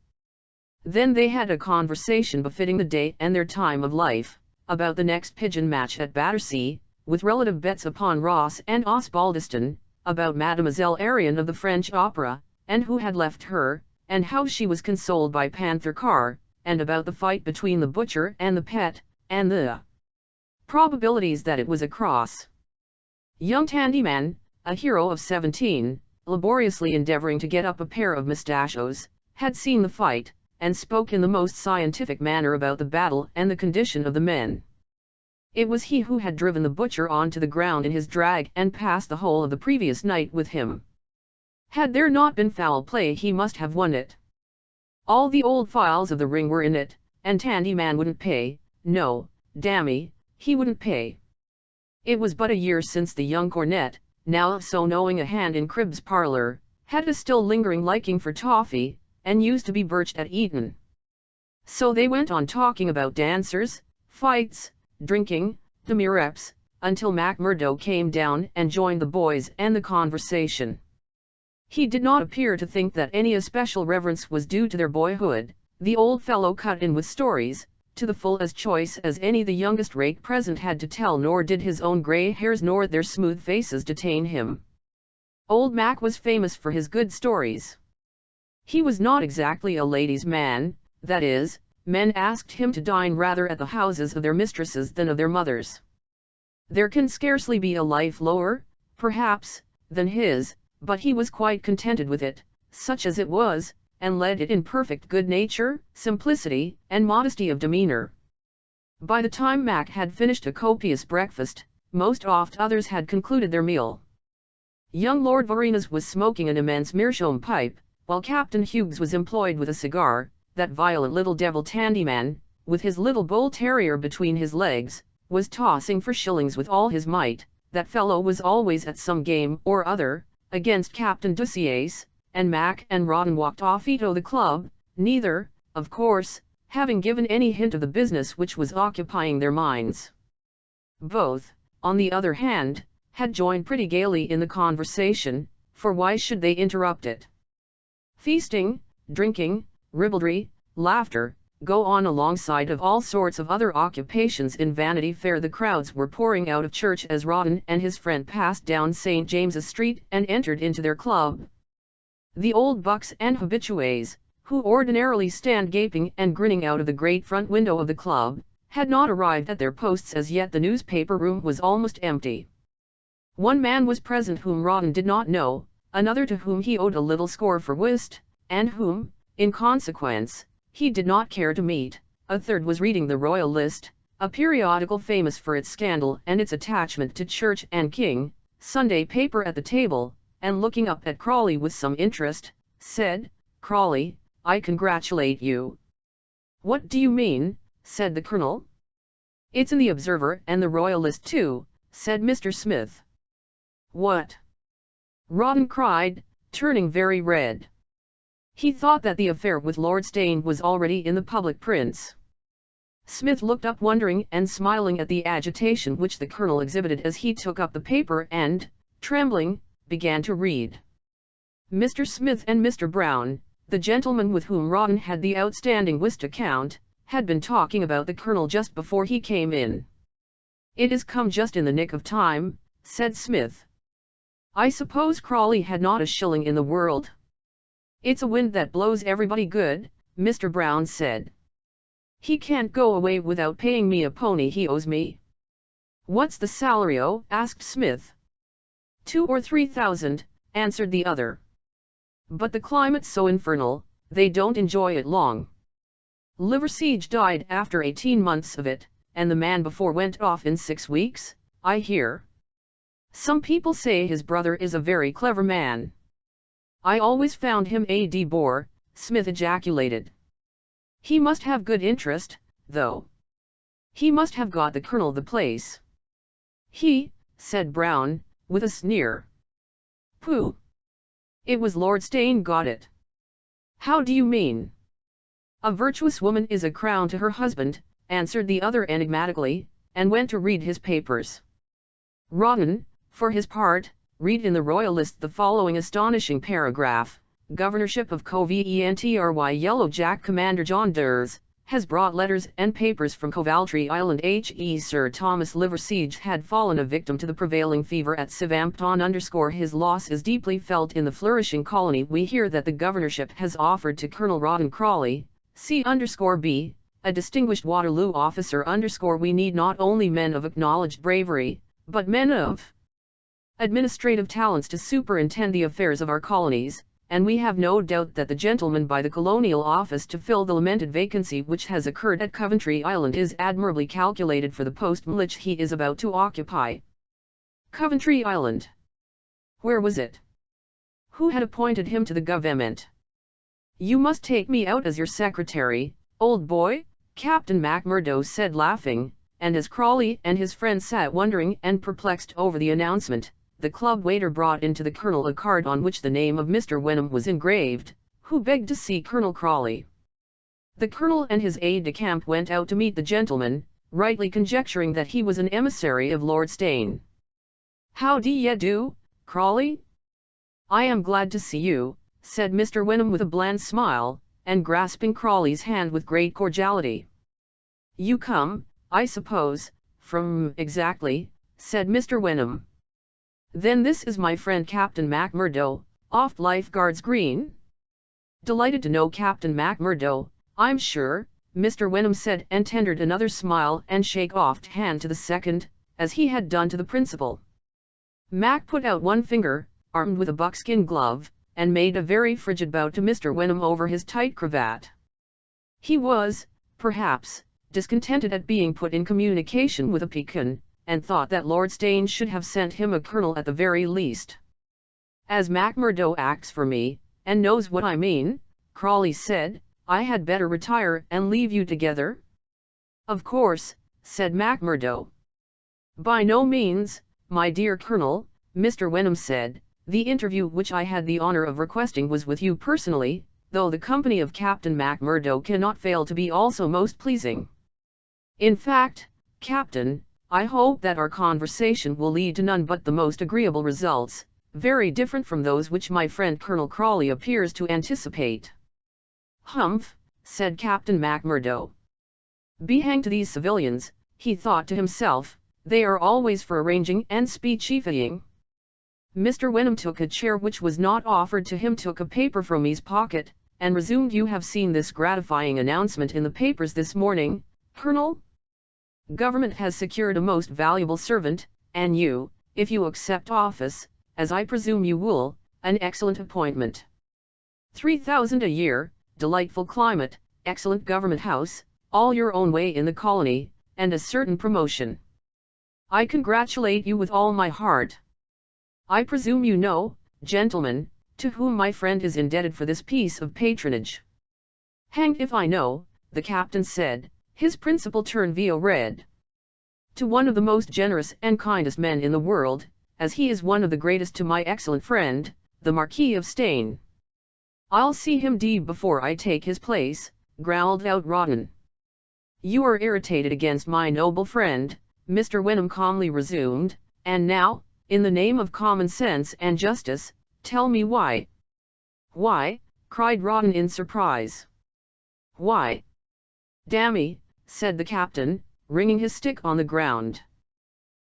Then they had a conversation befitting the day and their time of life, about the next pigeon match at Battersea, with relative bets upon Ross and Osbaldiston, about Mademoiselle Arion of the French Opera, and who had left her, and how she was consoled by Panther Carr, and about the fight between the butcher and the pet, and the probabilities that it was a cross. Young Tandyman, a hero of 17, laboriously endeavouring to get up a pair of mustachios, had seen the fight, and spoke in the most scientific manner about the battle and the condition of the men. It was he who had driven the butcher onto the ground in his drag and passed the whole of the previous night with him. Had there not been foul play he must have won it. All the old files of the ring were in it, and Tandyman wouldn't pay, no, damme, he wouldn't pay. It was but a year since the young cornet, now so knowing a hand in Cribb's parlour, had a still lingering liking for toffee, and used to be birched at Eton. So they went on talking about dancers, fights, drinking, demureps, until Macmurdo came down and joined the boys and the conversation. He did not appear to think that any especial reverence was due to their boyhood. The old fellow cut in with stories, to the full as choice as any the youngest rake present had to tell, nor did his own grey hairs nor their smooth faces detain him. Old Mac was famous for his good stories. He was not exactly a ladies' man, that is, men asked him to dine rather at the houses of their mistresses than of their mothers. There can scarcely be a life lower, perhaps, than his, but he was quite contented with it, such as it was, and led it in perfect good nature, simplicity, and modesty of demeanor. By the time Mac had finished a copious breakfast, most oft others had concluded their meal. Young Lord Vorenus was smoking an immense meerschaum pipe, while Captain Hughes was employed with a cigar. That violent little devil Tandyman, with his little bull terrier between his legs, was tossing for shillings with all his might. That fellow was always at some game or other, against Captain Duciase, and Mac and Rawdon walked off to the club, neither, of course, having given any hint of the business which was occupying their minds. Both, on the other hand, had joined pretty gaily in the conversation, for why should they interrupt it? Feasting, drinking, ribaldry, laughter, go on alongside of all sorts of other occupations in Vanity Fair. The crowds were pouring out of church as Rawdon and his friend passed down St. James's Street and entered into their club. The old bucks and habitués, who ordinarily stand gaping and grinning out of the great front window of the club, had not arrived at their posts as yet. The newspaper room was almost empty. One man was present whom Rawdon did not know, another to whom he owed a little score for whist, and whom, in consequence, he did not care to meet. A third was reading the Royal List, a periodical famous for its scandal and its attachment to Church and King. Sunday paper at the table, and looking up at Crawley with some interest, said, "Crawley, I congratulate you." "What do you mean?" said the Colonel. "It's in the Observer and the Royalist too," said Mr. Smith. "What?" Rawdon cried, turning very red. He thought that the affair with Lord Steyne was already in the public prints. Smith looked up wondering and smiling at the agitation which the Colonel exhibited as he took up the paper and, trembling, began to read. Mr. Smith and Mr. Brown, the gentleman with whom Rawdon had the outstanding whist account, had been talking about the Colonel just before he came in. "It is come just in the nick of time," said Smith. "I suppose Crawley had not a shilling in the world?" "It's a wind that blows everybody good," Mr. Brown said. "He can't go away without paying me a pony he owes me." "What's the salario?" asked Smith. 2 or 3,000, answered the other. "But the climate's so infernal, they don't enjoy it long. Liverseege died after 18 months of it, and the man before went off in 6 weeks, I hear. Some people say his brother is a very clever man." "I always found him a d bore," Smith ejaculated. "He must have good interest, though. He must have got the Colonel the place." "He," said Brown, with a sneer. "Pooh! It was Lord Steyne got it." "How do you mean?" "A virtuous woman is a crown to her husband," answered the other enigmatically, and went to read his papers. Rawdon, for his part, read in the Royalist the following astonishing paragraph: "Governorship of Coventry Yellow Jack Commander John Durs has brought letters and papers from Coventry Island. Sir Thomas Liverseege had fallen a victim to the prevailing fever at Southampton. His loss is deeply felt in the flourishing colony. We hear that the governorship has offered to Colonel Rawdon Crawley, C_B, a distinguished Waterloo officer. We need not only men of acknowledged bravery, but men of administrative talents to superintend the affairs of our colonies, and we have no doubt that the gentleman by the Colonial Office to fill the lamented vacancy which has occurred at Coventry Island is admirably calculated for the post which he is about to occupy." Coventry Island. Where was it? Who had appointed him to the government? "You must take me out as your secretary, old boy," Captain Macmurdo said laughing, and as Crawley and his friend sat wondering and perplexed over the announcement, the club waiter brought in to the Colonel a card on which the name of Mr. Wenham was engraved, who begged to see Colonel Crawley. The Colonel and his aide-de-camp went out to meet the gentleman, rightly conjecturing that he was an emissary of Lord Steyne. "How d'ye do, Crawley? I am glad to see you," said Mr. Wenham with a bland smile, and grasping Crawley's hand with great cordiality. "You come, I suppose, from exactly," said Mr. Wenham. "Then this is my friend Captain Macmurdo, off Lifeguards Green?" "Delighted to know Captain Macmurdo, I'm sure," Mr. Wenham said, and tendered another smile and shake-offed hand to the second, as he had done to the principal. Mac put out one finger, armed with a buckskin glove, and made a very frigid bow to Mr. Wenham over his tight cravat. He was, perhaps, discontented at being put in communication with a pecan, and thought that Lord Steyne should have sent him a colonel at the very least. "As Macmurdo acts for me, and knows what I mean," Crawley said, "I had better retire and leave you together." "Of course," said Macmurdo. "By no means, my dear Colonel," Mr. Wenham said. "The interview which I had the honour of requesting was with you personally, though the company of Captain Macmurdo cannot fail to be also most pleasing. In fact, Captain, I hope that our conversation will lead to none but the most agreeable results, very different from those which my friend Colonel Crawley appears to anticipate." "Humph," said Captain Macmurdo. "Be hanged to these civilians," he thought to himself, "they are always for arranging and speechifying." Mr. Wenham took a chair which was not offered to him, took a paper from his pocket, and resumed. "You have seen this gratifying announcement in the papers this morning, Colonel? Government has secured a most valuable servant, and you, if you accept office, as I presume you will, an excellent appointment. 3,000 a year, delightful climate, excellent government house, all your own way in the colony, and a certain promotion. I congratulate you with all my heart. I presume you know, gentlemen, to whom my friend is indebted for this piece of patronage." "Hanged if I know," the captain said, his principal turned vio red. "To one of the most generous and kindest men in the world, as he is one of the greatest to my excellent friend, the Marquis of Steyne." "I'll see him before I take his place," growled out Rawdon. "You are irritated against my noble friend," Mr. Wenham calmly resumed, "and now, in the name of common sense and justice, tell me why." "Why?" cried Rawdon in surprise. "Why? Dammy," said the captain, ringing his stick on the ground.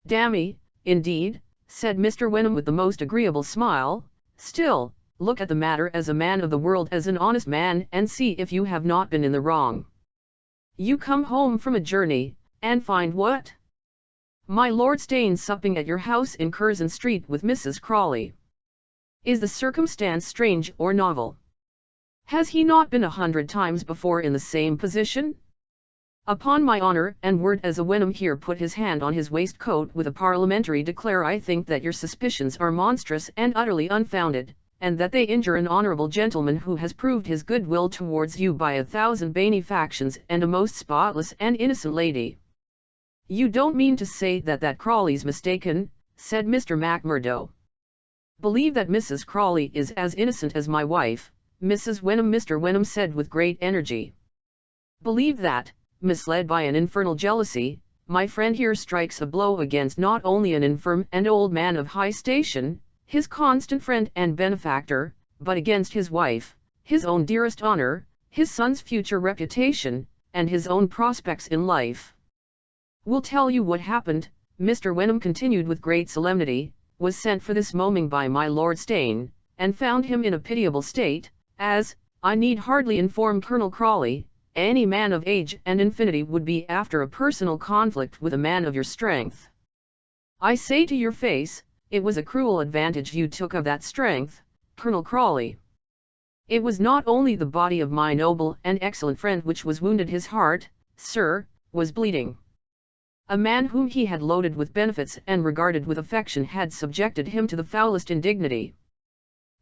"Dammy, indeed," said Mr. Wenham with the most agreeable smile. "Still, look at the matter as a man of the world, as an honest man, and see if you have not been in the wrong. You come home from a journey, and find what? My Lord Steyne supping at your house in Curzon Street with Mrs. Crawley. Is the circumstance strange or novel? Has he not been 100 times before in the same position? Upon my honour and word as a Wenham here put his hand on his waistcoat with a parliamentary declare, I think that your suspicions are monstrous and utterly unfounded, and that they injure an honourable gentleman who has proved his goodwill towards you by 1,000 benefactions and a most spotless and innocent lady." "You don't mean to say that Crawley's mistaken," said Mr. Macmurdo. "Believe that Mrs. Crawley is as innocent as my wife, Mrs. Wenham," Mr. Wenham said with great energy. "Believe that, misled by an infernal jealousy, my friend here strikes a blow against not only an infirm and old man of high station, his constant friend and benefactor, but against his wife, his own dearest honour, his son's future reputation, and his own prospects in life. Will tell you what happened," Mr. Wenham continued with great solemnity, "was sent for this morning by my Lord Steyne, and found him in a pitiable state, as, I need hardly inform Colonel Crawley, any man of age and infinity would be after a personal conflict with a man of your strength. I say to your face, it was a cruel advantage you took of that strength, Colonel Crawley. It was not only the body of my noble and excellent friend which was wounded, his heart, sir, was bleeding. A man whom he had loaded with benefits and regarded with affection had subjected him to the foulest indignity.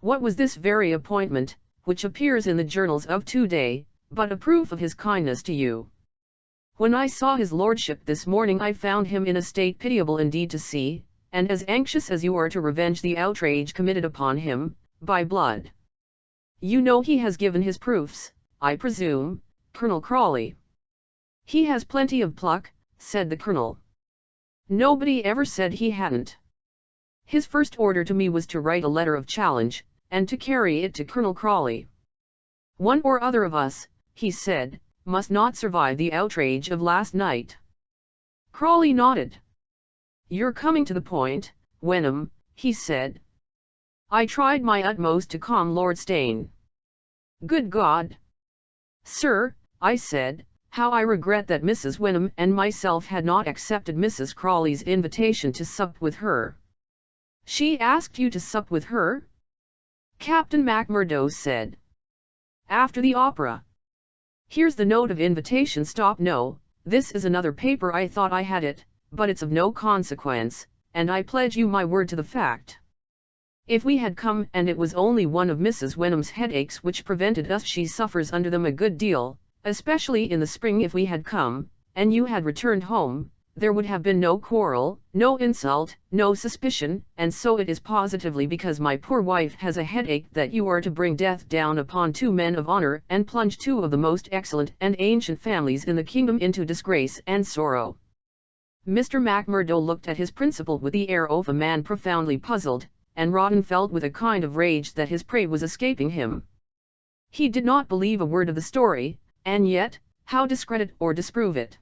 What was this very appointment, which appears in the journals of to-day, but a proof of his kindness to you? When I saw his lordship this morning I found him in a state pitiable indeed to see, and as anxious as you are to revenge the outrage committed upon him, by blood. You know he has given his proofs, I presume, Colonel Crawley." "He has plenty of pluck," said the colonel. "Nobody ever said he hadn't. His first order to me was to write a letter of challenge, and to carry it to Colonel Crawley. One or other of us, he said, must not survive the outrage of last night." Crawley nodded. "You're coming to the point, Wenham," he said. "I tried my utmost to calm Lord Steyne. Good God! Sir, I said, how I regret that Mrs. Wenham and myself had not accepted Mrs. Crawley's invitation to sup with her. She asked you to sup with her? Captain McMurdo said. After the opera. Here's the note of invitation. Stop. No, this is another paper. I thought I had it, but it's of no consequence, and I pledge you my word to the fact. If we had come and it was only one of Mrs. Wenham's headaches which prevented us, she suffers under them a good deal, especially in the spring. If we had come, and you had returned home, there would have been no quarrel, no insult, no suspicion, and so it is positively because my poor wife has a headache that you are to bring death down upon two men of honor and plunge two of the most excellent and ancient families in the kingdom into disgrace and sorrow. Mr. McMurdo looked at his principal with the air of a man profoundly puzzled, and Rawdon felt with a kind of rage that his prey was escaping him. He did not believe a word of the story, and yet, how discredit or disprove it?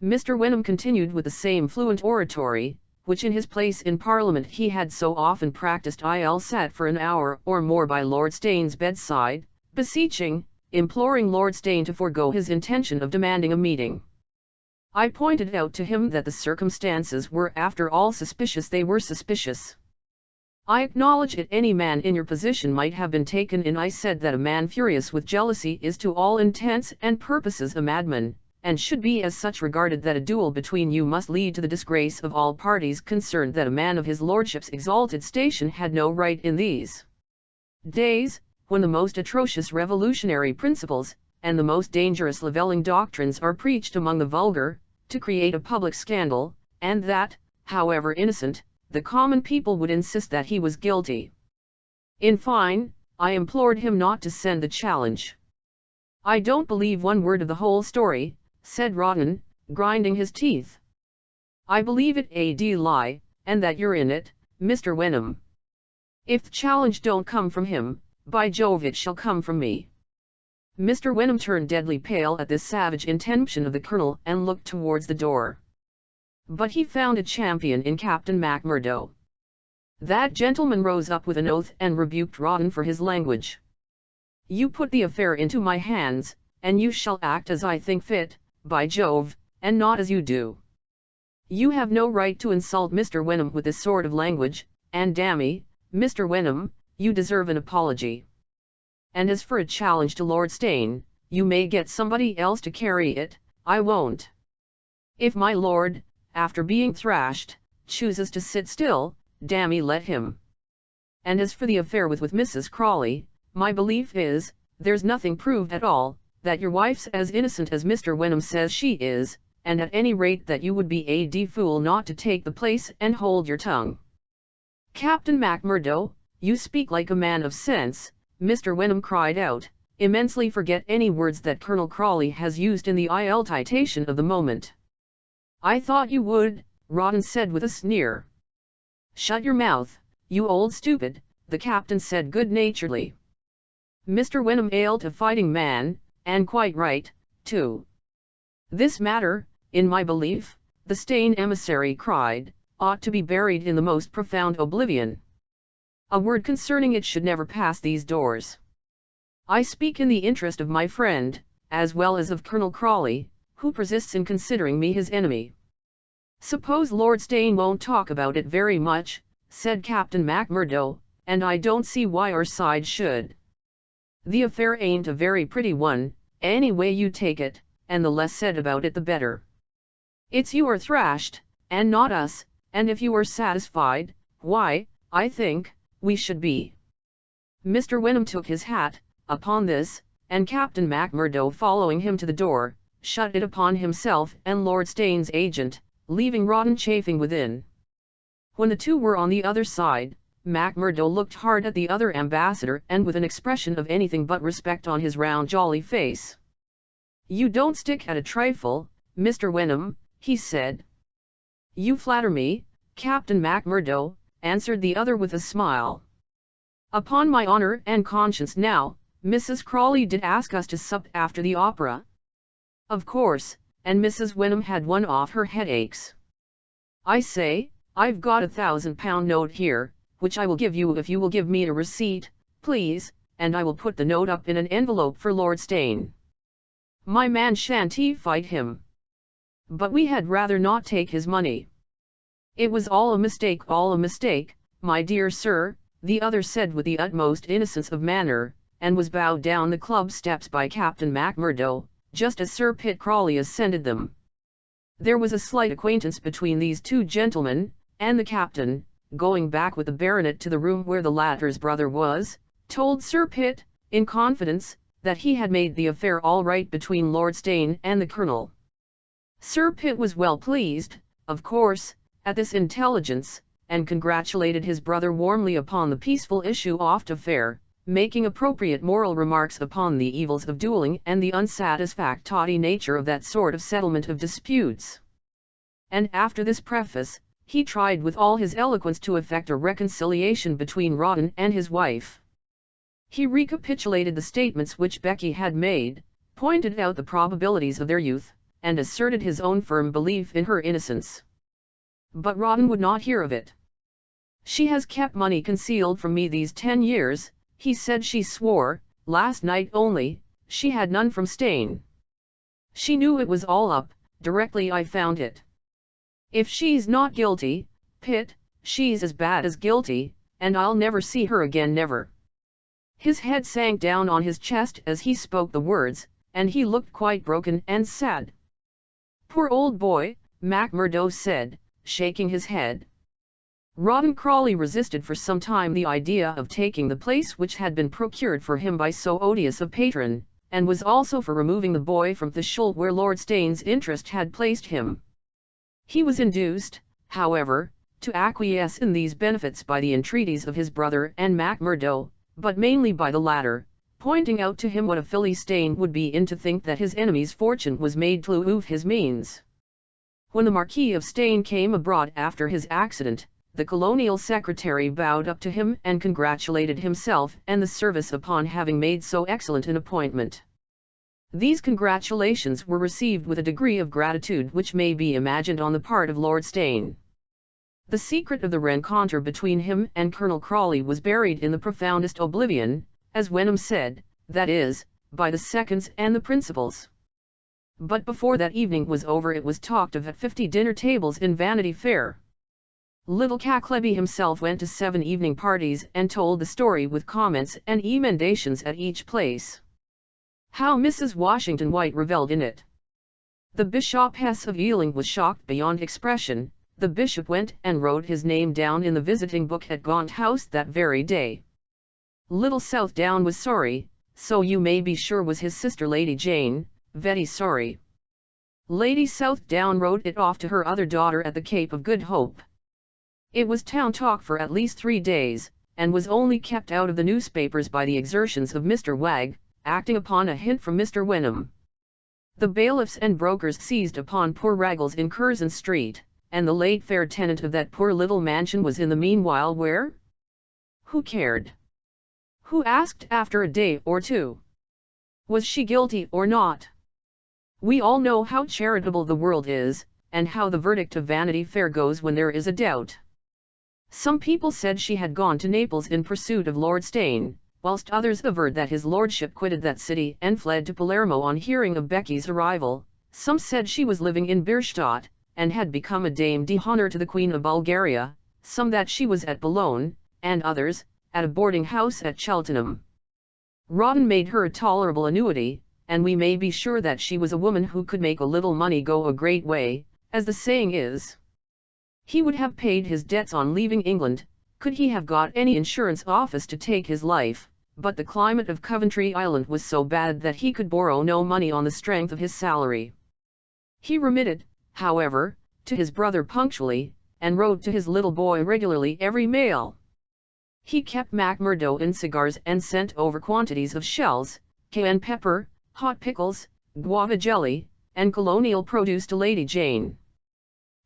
Mr. Wenham continued with the same fluent oratory, which in his place in Parliament he had so often practised. I sat for an hour or more by Lord Steyne's bedside, beseeching, imploring Lord Steyne to forego his intention of demanding a meeting. I pointed out to him that the circumstances were after all suspicious. They were suspicious. I acknowledge it. Any man in your position might have been taken in. I said that a man furious with jealousy is to all intents and purposes a madman, and should be as such regarded. That a duel between you must lead to the disgrace of all parties concerned. That a man of his lordship's exalted station had no right in these days, when the most atrocious revolutionary principles, and the most dangerous levelling doctrines are preached among the vulgar, to create a public scandal, and that, however innocent, the common people would insist that he was guilty. In fine, I implored him not to send the challenge. I don't believe one word of the whole story, said Rawdon, grinding his teeth. I believe it a lie, and that you're in it, Mr. Wenham. If the challenge don't come from him, by Jove it shall come from me. Mr. Wenham turned deadly pale at this savage intention of the Colonel and looked towards the door. But he found a champion in Captain McMurdo. That gentleman rose up with an oath and rebuked Rawdon for his language. You put the affair into my hands, and you shall act as I think fit, by Jove, and not as you do. You have no right to insult Mr. Wenham with this sort of language, and damme, Mr. Wenham, you deserve an apology. And as for a challenge to Lord Steyne, you may get somebody else to carry it, I won't. If my lord, after being thrashed, chooses to sit still, damme let him. And as for the affair with Mrs. Crawley, my belief is, there's nothing proved at all, that your wife's as innocent as Mr. Wenham says she is, and at any rate that you would be a fool not to take the place and hold your tongue. Captain McMurdo, you speak like a man of sense, Mr. Wenham cried out, immensely forget any words that Colonel Crawley has used in the citation of the moment. I thought you would, Rawdon said with a sneer. Shut your mouth, you old stupid, the captain said good-naturedly. Mr. Wenham ailed a fighting man, and quite right, too. This matter, in my belief, the Steyne emissary cried, ought to be buried in the most profound oblivion. A word concerning it should never pass these doors. I speak in the interest of my friend, as well as of Colonel Crawley, who persists in considering me his enemy. Suppose Lord Steyne won't talk about it very much, said Captain McMurdo, and I don't see why our side should. The affair ain't a very pretty one, any way you take it, and the less said about it the better. It's you are thrashed, and not us, and if you are satisfied, why, I think, we should be. Mr. Wenham took his hat, upon this, and Captain McMurdo following him to the door, shut it upon himself and Lord Steyne's agent, leaving Rawdon chafing within. When the two were on the other side, McMurdo looked hard at the other ambassador and with an expression of anything but respect on his round jolly face. You don't stick at a trifle, Mr. Wenham, he said. You flatter me, Captain McMurdo, answered the other with a smile. Upon my honor and conscience now, Mrs. Crawley did ask us to sup after the opera. Of course, and Mrs. Wenham had one off her headaches. I say, I've got £1,000 note here, which I will give you if you will give me a receipt, please, and I will put the note up in an envelope for Lord Steyne. My man shan't fight him. But we had rather not take his money. It was all a mistake, "My dear sir," the other said with the utmost innocence of manner, and was bowed down the club steps by Captain Macmurdo, just as Sir Pitt Crawley ascended them. There was a slight acquaintance between these two gentlemen, and the captain, going back with the baronet to the room where the latter's brother was, told Sir Pitt, in confidence, that he had made the affair all right between Lord Steyne and the colonel. Sir Pitt was well pleased, of course, at this intelligence, and congratulated his brother warmly upon the peaceful issue of the affair, making appropriate moral remarks upon the evils of duelling and the unsatisfactory nature of that sort of settlement of disputes. And after this preface, he tried with all his eloquence to effect a reconciliation between Rawdon and his wife. He recapitulated the statements which Becky had made, pointed out the probabilities of their youth, and asserted his own firm belief in her innocence. But Rawdon would not hear of it. "She has kept money concealed from me these 10 years, he said. She swore, last night only, she had none from Steyne. She knew it was all up, directly I found it. If she's not guilty, Pitt, she's as bad as guilty, and I'll never see her again, never." His head sank down on his chest as he spoke the words, and he looked quite broken and sad. "Poor old boy," Macmurdo said, shaking his head. Rawdon Crawley resisted for some time the idea of taking the place which had been procured for him by so odious a patron, and was also for removing the boy from the shul where Lord Steyne's interest had placed him. He was induced, however, to acquiesce in these benefits by the entreaties of his brother and Macmurdo, but mainly by the latter, pointing out to him what a filly Steyne would be in to think that his enemy's fortune was made through his means. When the Marquis of Steyne came abroad after his accident, the colonial secretary bowed up to him and congratulated himself and the service upon having made so excellent an appointment. These congratulations were received with a degree of gratitude which may be imagined on the part of Lord Steyne. The secret of the rencontre between him and Colonel Crawley was buried in the profoundest oblivion, as Wenham said, that is, by the seconds and the principals. But before that evening was over it was talked of at 50 dinner tables in Vanity Fair. Little Cackleby himself went to 7 evening parties and told the story with comments and emendations at each place. How Mrs. Washington White revelled in it! The Bishopess of Ealing was shocked beyond expression. The bishop went and wrote his name down in the visiting book at Gaunt House that very day. Little Southdown was sorry, so you may be sure was his sister Lady Jane, very sorry. Lady Southdown wrote it off to her other daughter at the Cape of Good Hope. It was town talk for at least 3 days, and was only kept out of the newspapers by the exertions of Mr. Wagg, acting upon a hint from Mr. Wenham. The bailiffs and brokers seized upon poor Raggles in Curzon Street, and the late fair tenant of that poor little mansion was in the meanwhile where? Who cared? Who asked after a day or two? Was she guilty or not? We all know how charitable the world is, and how the verdict of Vanity Fair goes when there is a doubt. Some people said she had gone to Naples in pursuit of Lord Steyne, whilst others averred that his lordship quitted that city and fled to Palermo on hearing of Becky's arrival. Some said she was living in Bierstadt, and had become a dame d'honneur to the Queen of Bulgaria, some that she was at Boulogne, and others, at a boarding house at Cheltenham. Rawdon made her a tolerable annuity, and we may be sure that she was a woman who could make a little money go a great way, as the saying is. He would have paid his debts on leaving England, could he have got any insurance office to take his life, but the climate of Coventry Island was so bad that he could borrow no money on the strength of his salary. He remitted, however, to his brother punctually, and wrote to his little boy regularly every mail. He kept Macmurdo in cigars and sent over quantities of shells, cayenne pepper, hot pickles, guava jelly, and colonial produce to Lady Jane.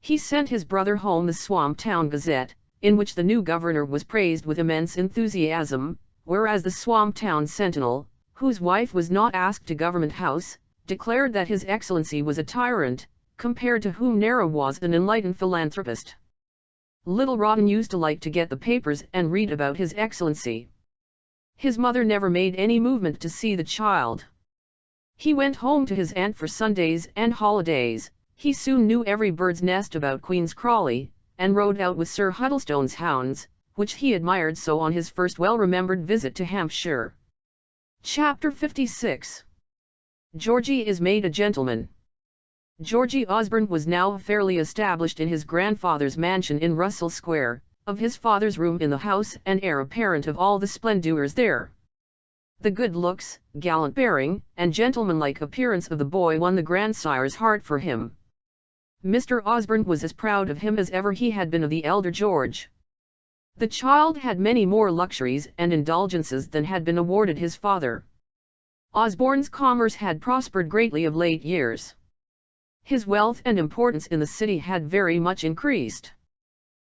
He sent his brother home the Swamp Town Gazette, in which the new governor was praised with immense enthusiasm, whereas the Swamp Town Sentinel, whose wife was not asked to Government House, declared that His Excellency was a tyrant, compared to whom Nero was an enlightened philanthropist. Little Rawdon used to like to get the papers and read about His Excellency. His mother never made any movement to see the child. He went home to his aunt for Sundays and holidays. He soon knew every bird's nest about Queen's Crawley, and rode out with Sir Huddlestone's hounds, which he admired so on his first well-remembered visit to Hampshire. Chapter 56. Georgie is made a gentleman. Georgie Osborne was now fairly established in his grandfather's mansion in Russell Square, of his father's room in the house and heir apparent of all the splendours there. The good looks, gallant bearing, and gentlemanlike appearance of the boy won the grandsire's heart for him. Mr. Osborne was as proud of him as ever he had been of the elder George. The child had many more luxuries and indulgences than had been awarded his father. Osborne's commerce had prospered greatly of late years. His wealth and importance in the city had very much increased.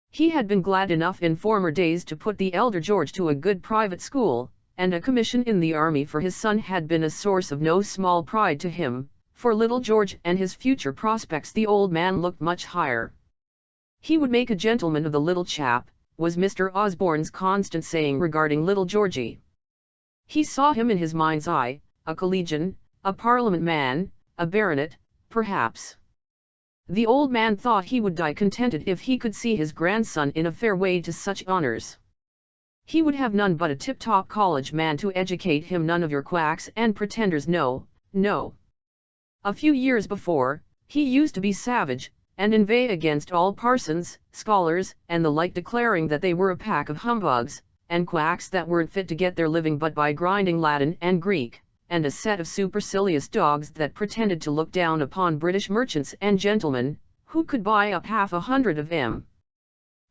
He had been glad enough in former days to put the elder George to a good private school, and a commission in the army for his son had been a source of no small pride to him. For little George and his future prospects the old man looked much higher. He would make a gentleman of the little chap, was Mr. Osborne's constant saying regarding little Georgie. He saw him in his mind's eye, a collegian, a parliament man, a baronet, perhaps. The old man thought he would die contented if he could see his grandson in a fair way to such honours. He would have none but a tip-top college man to educate him, none of your quacks and pretenders, no, no. A few years before, he used to be savage, and inveigh against all parsons, scholars, and the like, declaring that they were a pack of humbugs, and quacks that weren't fit to get their living but by grinding Latin and Greek, and a set of supercilious dogs that pretended to look down upon British merchants and gentlemen, who could buy up 500 of 'em.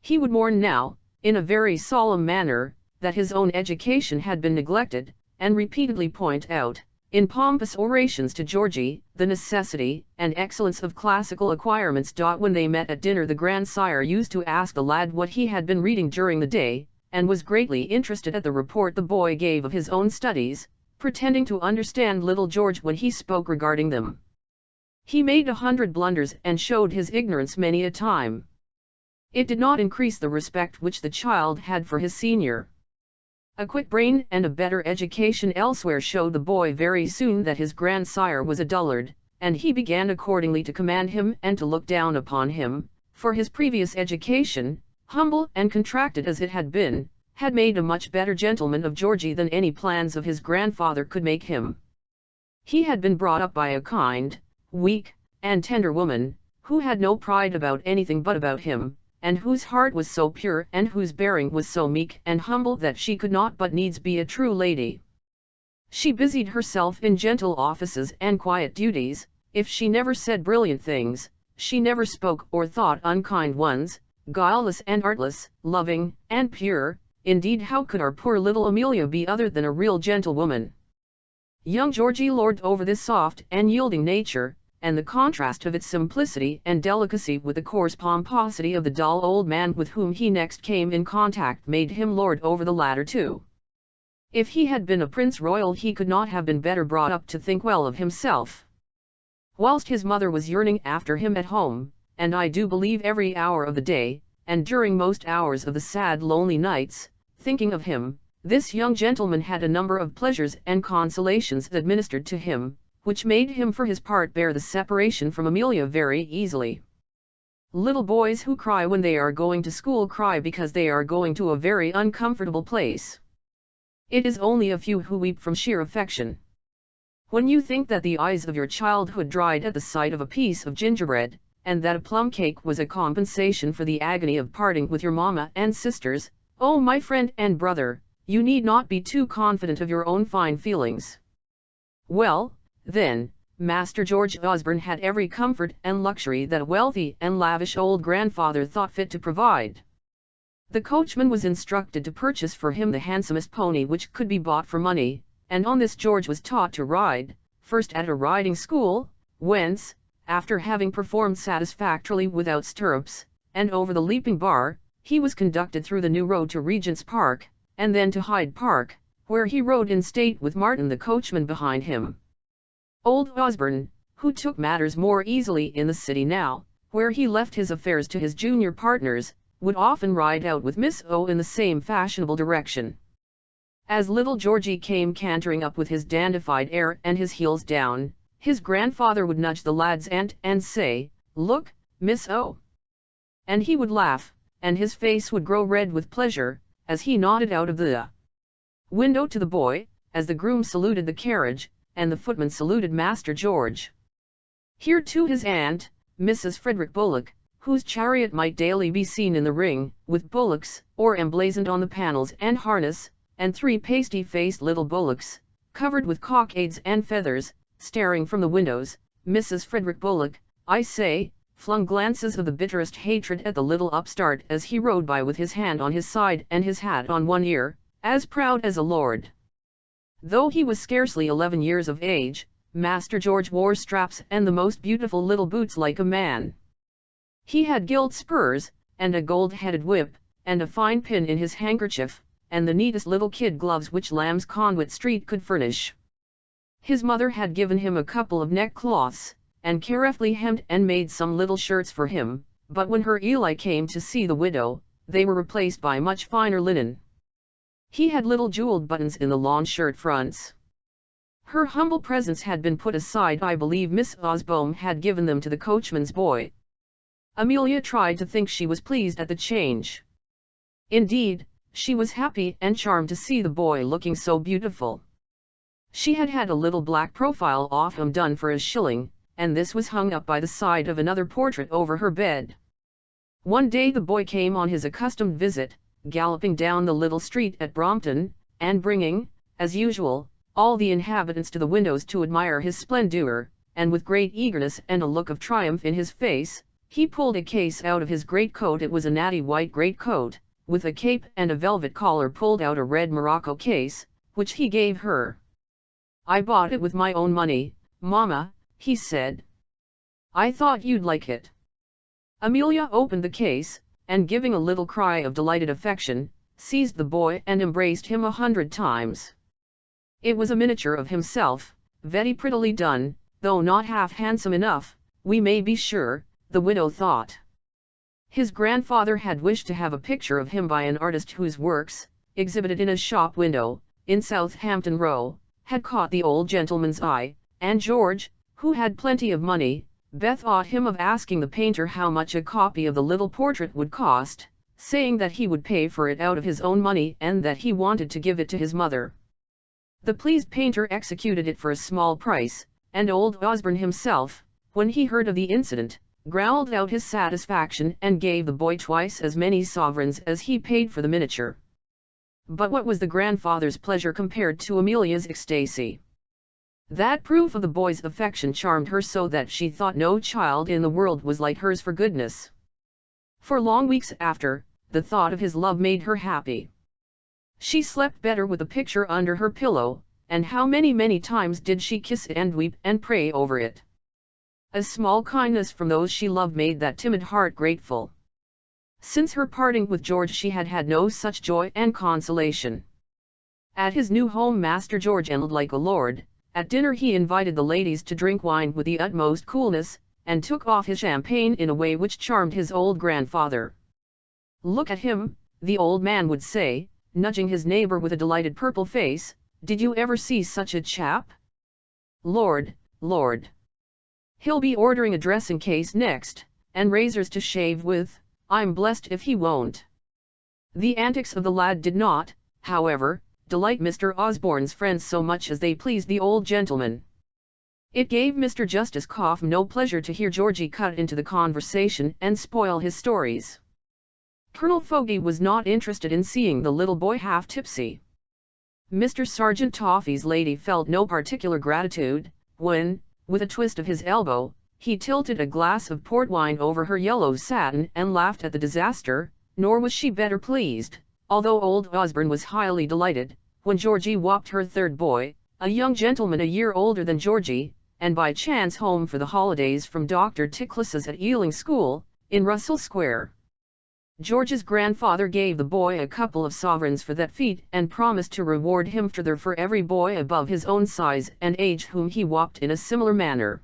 He would mourn now, in a very solemn manner, that his own education had been neglected, and repeatedly point out, in pompous orations to Georgie, the necessity and excellence of classical acquirements. When they met at dinner the grandsire used to ask the lad what he had been reading during the day, and was greatly interested at the report the boy gave of his own studies, pretending to understand little George when he spoke regarding them. He made 100 blunders and showed his ignorance many a time. It did not increase the respect which the child had for his senior. A quick brain and a better education elsewhere showed the boy very soon that his grandsire was a dullard, and he began accordingly to command him and to look down upon him, for his previous education, humble and contracted as it had been, had made a much better gentleman of Georgie than any plans of his grandfather could make him. He had been brought up by a kind, weak, and tender woman, who had no pride about anything but about him, and whose heart was so pure and whose bearing was so meek and humble that she could not but needs be a true lady. She busied herself in gentle offices and quiet duties. If she never said brilliant things, she never spoke or thought unkind ones, guileless and artless, loving and pure. Indeed, how could our poor little Amelia be other than a real gentlewoman? Young Georgie lorded over this soft and yielding nature, and the contrast of its simplicity and delicacy with the coarse pomposity of the dull old man with whom he next came in contact made him lord over the latter too. If he had been a prince royal he could not have been better brought up to think well of himself. Whilst his mother was yearning after him at home, and I do believe every hour of the day, and during most hours of the sad lonely nights, thinking of him, this young gentleman had a number of pleasures and consolations administered to him, which made him for his part bear the separation from Amelia very easily. Little boys who cry when they are going to school cry because they are going to a very uncomfortable place. It is only a few who weep from sheer affection. When you think that the eyes of your childhood dried at the sight of a piece of gingerbread, and that a plum cake was a compensation for the agony of parting with your mamma and sisters, oh my friend and brother, you need not be too confident of your own fine feelings. Well, then, Master George Osborne had every comfort and luxury that a wealthy and lavish old grandfather thought fit to provide. The coachman was instructed to purchase for him the handsomest pony which could be bought for money, and on this George was taught to ride, first at a riding school, whence, after having performed satisfactorily without stirrups, and over the leaping bar, he was conducted through the New Road to Regent's Park, and then to Hyde Park, where he rode in state with Martin the coachman behind him. Old Osborne, who took matters more easily in the city now, where he left his affairs to his junior partners, would often ride out with Miss O in the same fashionable direction. As little Georgie came cantering up with his dandified air and his heels down, his grandfather would nudge the lad's aunt and say, "Look, Miss O." And he would laugh, and his face would grow red with pleasure, as he nodded out of the window to the boy, as the groom saluted the carriage, and the footman saluted Master George. Here too his aunt, Mrs. Frederick Bullock, whose chariot might daily be seen in the ring, with bullocks, or emblazoned on the panels and harness, and 3 pasty-faced little bullocks, covered with cockades and feathers, staring from the windows. Mrs. Frederick Bullock, I say, flung glances of the bitterest hatred at the little upstart as he rode by with his hand on his side and his hat on one ear, as proud as a lord. Though he was scarcely 11 years of age, Master George wore straps and the most beautiful little boots like a man. He had gilt spurs, and a gold-headed whip, and a fine pin in his handkerchief, and the neatest little kid gloves which Lamb's Conduit Street could furnish. His mother had given him a couple of neckcloths, and carefully hemmed and made some little shirts for him, but when her Eli came to see the widow, they were replaced by much finer linen. He had little jeweled buttons in the lawn shirt fronts. Her humble presents had been put aside. I believe Miss Osborne had given them to the coachman's boy. Amelia tried to think she was pleased at the change. Indeed, she was happy and charmed to see the boy looking so beautiful. She had had a little black profile of him done for a shilling, and this was hung up by the side of another portrait over her bed. One day the boy came on his accustomed visit, galloping down the little street at Brompton, and bringing, as usual, all the inhabitants to the windows to admire his splendour, and with great eagerness and a look of triumph in his face, he pulled a case out of his greatcoat. It was a natty white greatcoat, with a cape and a velvet collar. Pulled out a red morocco case, which he gave her. I bought it with my own money, Mamma, he said. I thought you'd like it. Amelia opened the case, and giving a little cry of delighted affection, seized the boy and embraced him 100 times. It was a miniature of himself, very prettily done, though not half handsome enough, we may be sure, the widow thought. His grandfather had wished to have a picture of him by an artist whose works, exhibited in a shop window, in Southampton Row, had caught the old gentleman's eye, and George, who had plenty of money, bethought him of asking the painter how much a copy of the little portrait would cost, saying that he would pay for it out of his own money and that he wanted to give it to his mother. The pleased painter executed it for a small price, and old Osborne himself, when he heard of the incident, growled out his satisfaction and gave the boy twice as many sovereigns as he paid for the miniature. But what was the grandfather's pleasure compared to Amelia's ecstasy? That proof of the boy's affection charmed her so that she thought no child in the world was like hers for goodness. For long weeks after, the thought of his love made her happy. She slept better with the picture under her pillow, and how many times did she kiss it and weep and pray over it. A small kindness from those she loved made that timid heart grateful. Since her parting with George she had had no such joy and consolation. At his new home Master George ended like a lord. At dinner he invited the ladies to drink wine with the utmost coolness, and took off his champagne in a way which charmed his old grandfather. Look at him, the old man would say, nudging his neighbor with a delighted purple face, did you ever see such a chap? Lord, Lord. He'll be ordering a dressing case next, and razors to shave with, I'm blessed if he won't. The antics of the lad did not, however, delight Mr. Osborne's friends so much as they pleased the old gentleman. It gave Mr. Justice Cough no pleasure to hear Georgie cut into the conversation and spoil his stories. Colonel Fogey was not interested in seeing the little boy half tipsy. Mr. Sergeant Toffee's lady felt no particular gratitude, when, with a twist of his elbow, he tilted a glass of port wine over her yellow satin and laughed at the disaster, nor was she better pleased, although old Osborne was highly delighted, when Georgie whopped her third boy, a young gentleman a year older than Georgie, and by chance home for the holidays from Dr. Ticklis's at Ealing School, in Russell Square. George's grandfather gave the boy a couple of sovereigns for that feat and promised to reward him further for every boy above his own size and age whom he whopped in a similar manner.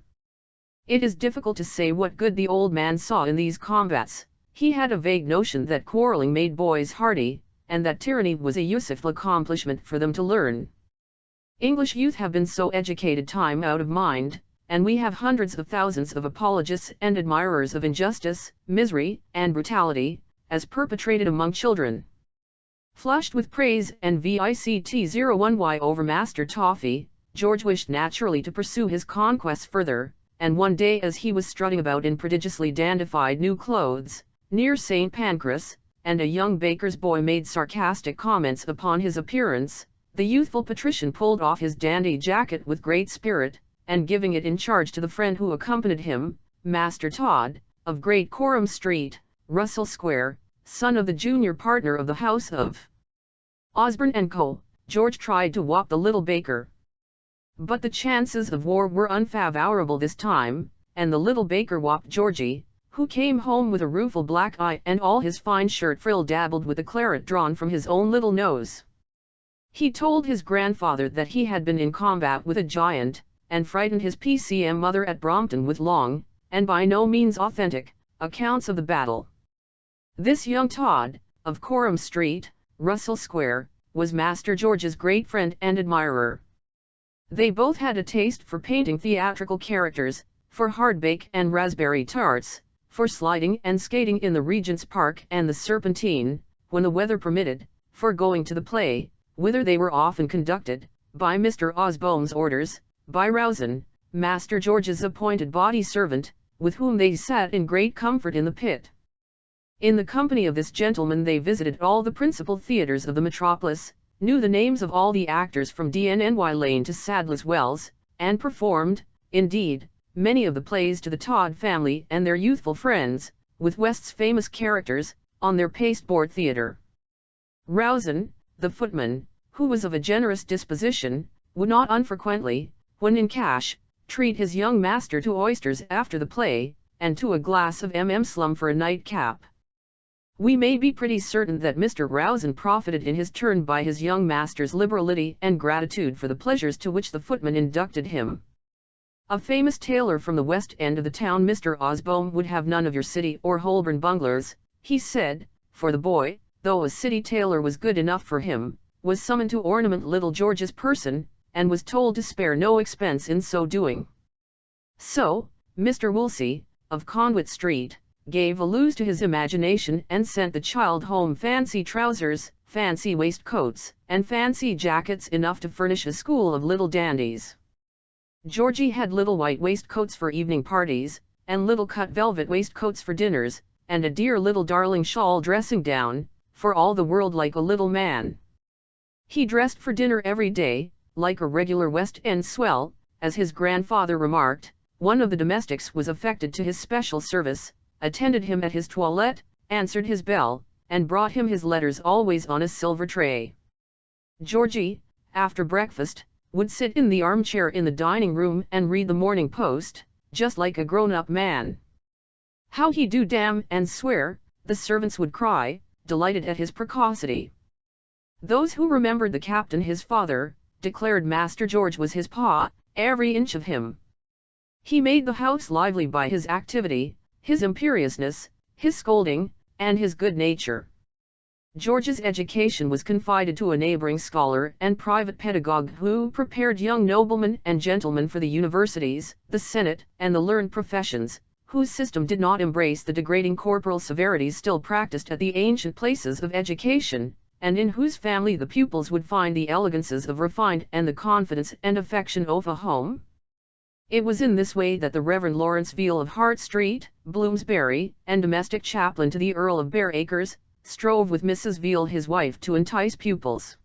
It is difficult to say what good the old man saw in these combats. He had a vague notion that quarrelling made boys hardy, and that tyranny was a useful accomplishment for them to learn. English youth have been so educated time out of mind, and we have hundreds of thousands of apologists and admirers of injustice, misery, and brutality, as perpetrated among children. Flushed with praise and VICT01Y over Master Toffee, George wished naturally to pursue his conquests further, and one day as he was strutting about in prodigiously dandified new clothes, near St. Pancras, and a young baker's boy made sarcastic comments upon his appearance, the youthful patrician pulled off his dandy jacket with great spirit, and giving it in charge to the friend who accompanied him, Master Todd, of Great Coram Street, Russell Square, son of the junior partner of the house of Osborne and Co., George tried to walk the little baker. But the chances of war were unfavorable this time, and the little baker walked Georgie, who came home with a rueful black eye and all his fine shirt frill dabbled with the claret drawn from his own little nose. He told his grandfather that he had been in combat with a giant, and frightened his PCM mother at Brompton with long, and by no means authentic, accounts of the battle. This young Todd, of Coram Street, Russell Square, was Master George's great friend and admirer. They both had a taste for painting theatrical characters, for hardbake and raspberry tarts, for sliding and skating in the Regent's Park and the Serpentine, when the weather permitted, for going to the play, whither they were often conducted, by Mr. Osbone's orders, by Rowson, Master George's appointed body servant, with whom they sat in great comfort in the pit. In the company of this gentleman they visited all the principal theatres of the metropolis, knew the names of all the actors from DNNY Lane to Sadler's Wells, and performed, indeed, many of the plays to the Todd family and their youthful friends, with West's famous characters, on their pasteboard theatre. Rowson, the footman, who was of a generous disposition, would not unfrequently, when in cash, treat his young master to oysters after the play, and to a glass of Slum for a nightcap. We may be pretty certain that Mr. Rowson profited in his turn by his young master's liberality and gratitude for the pleasures to which the footman inducted him. A famous tailor from the west end of the town, Mr. Osbone, would have none of your City or Holborn bunglers, he said, for the boy, though a city tailor was good enough for him, was summoned to ornament little George's person, and was told to spare no expense in so doing. So, Mr. Woolsey, of Conduit Street, gave a loose to his imagination and sent the child home fancy trousers, fancy waistcoats, and fancy jackets enough to furnish a school of little dandies. Georgie had little white waistcoats for evening parties, and little cut velvet waistcoats for dinners, and a dear little darling shawl dressing down, for all the world like a little man. He dressed for dinner every day, like a regular West End swell, as his grandfather remarked. One of the domestics was affected to his special service, attended him at his toilette, answered his bell, and brought him his letters always on a silver tray. Georgie, after breakfast, would sit in the armchair in the dining room and read the Morning Post, just like a grown-up man. "How he do damn and swear," the servants would cry, delighted at his precocity. Those who remembered the captain his father, declared Master George was his pa, every inch of him. He made the house lively by his activity, his imperiousness, his scolding, and his good nature. George's education was confided to a neighboring scholar and private pedagogue who prepared young noblemen and gentlemen for the universities, the Senate, and the learned professions, whose system did not embrace the degrading corporal severities still practiced at the ancient places of education, and in whose family the pupils would find the elegances of refined and the confidence and affection of a home. It was in this way that the Reverend Lawrence Veal of Hart Street, Bloomsbury, and domestic chaplain to the Earl of Bareacres, strove with Mrs. Veal his wife to entice pupils.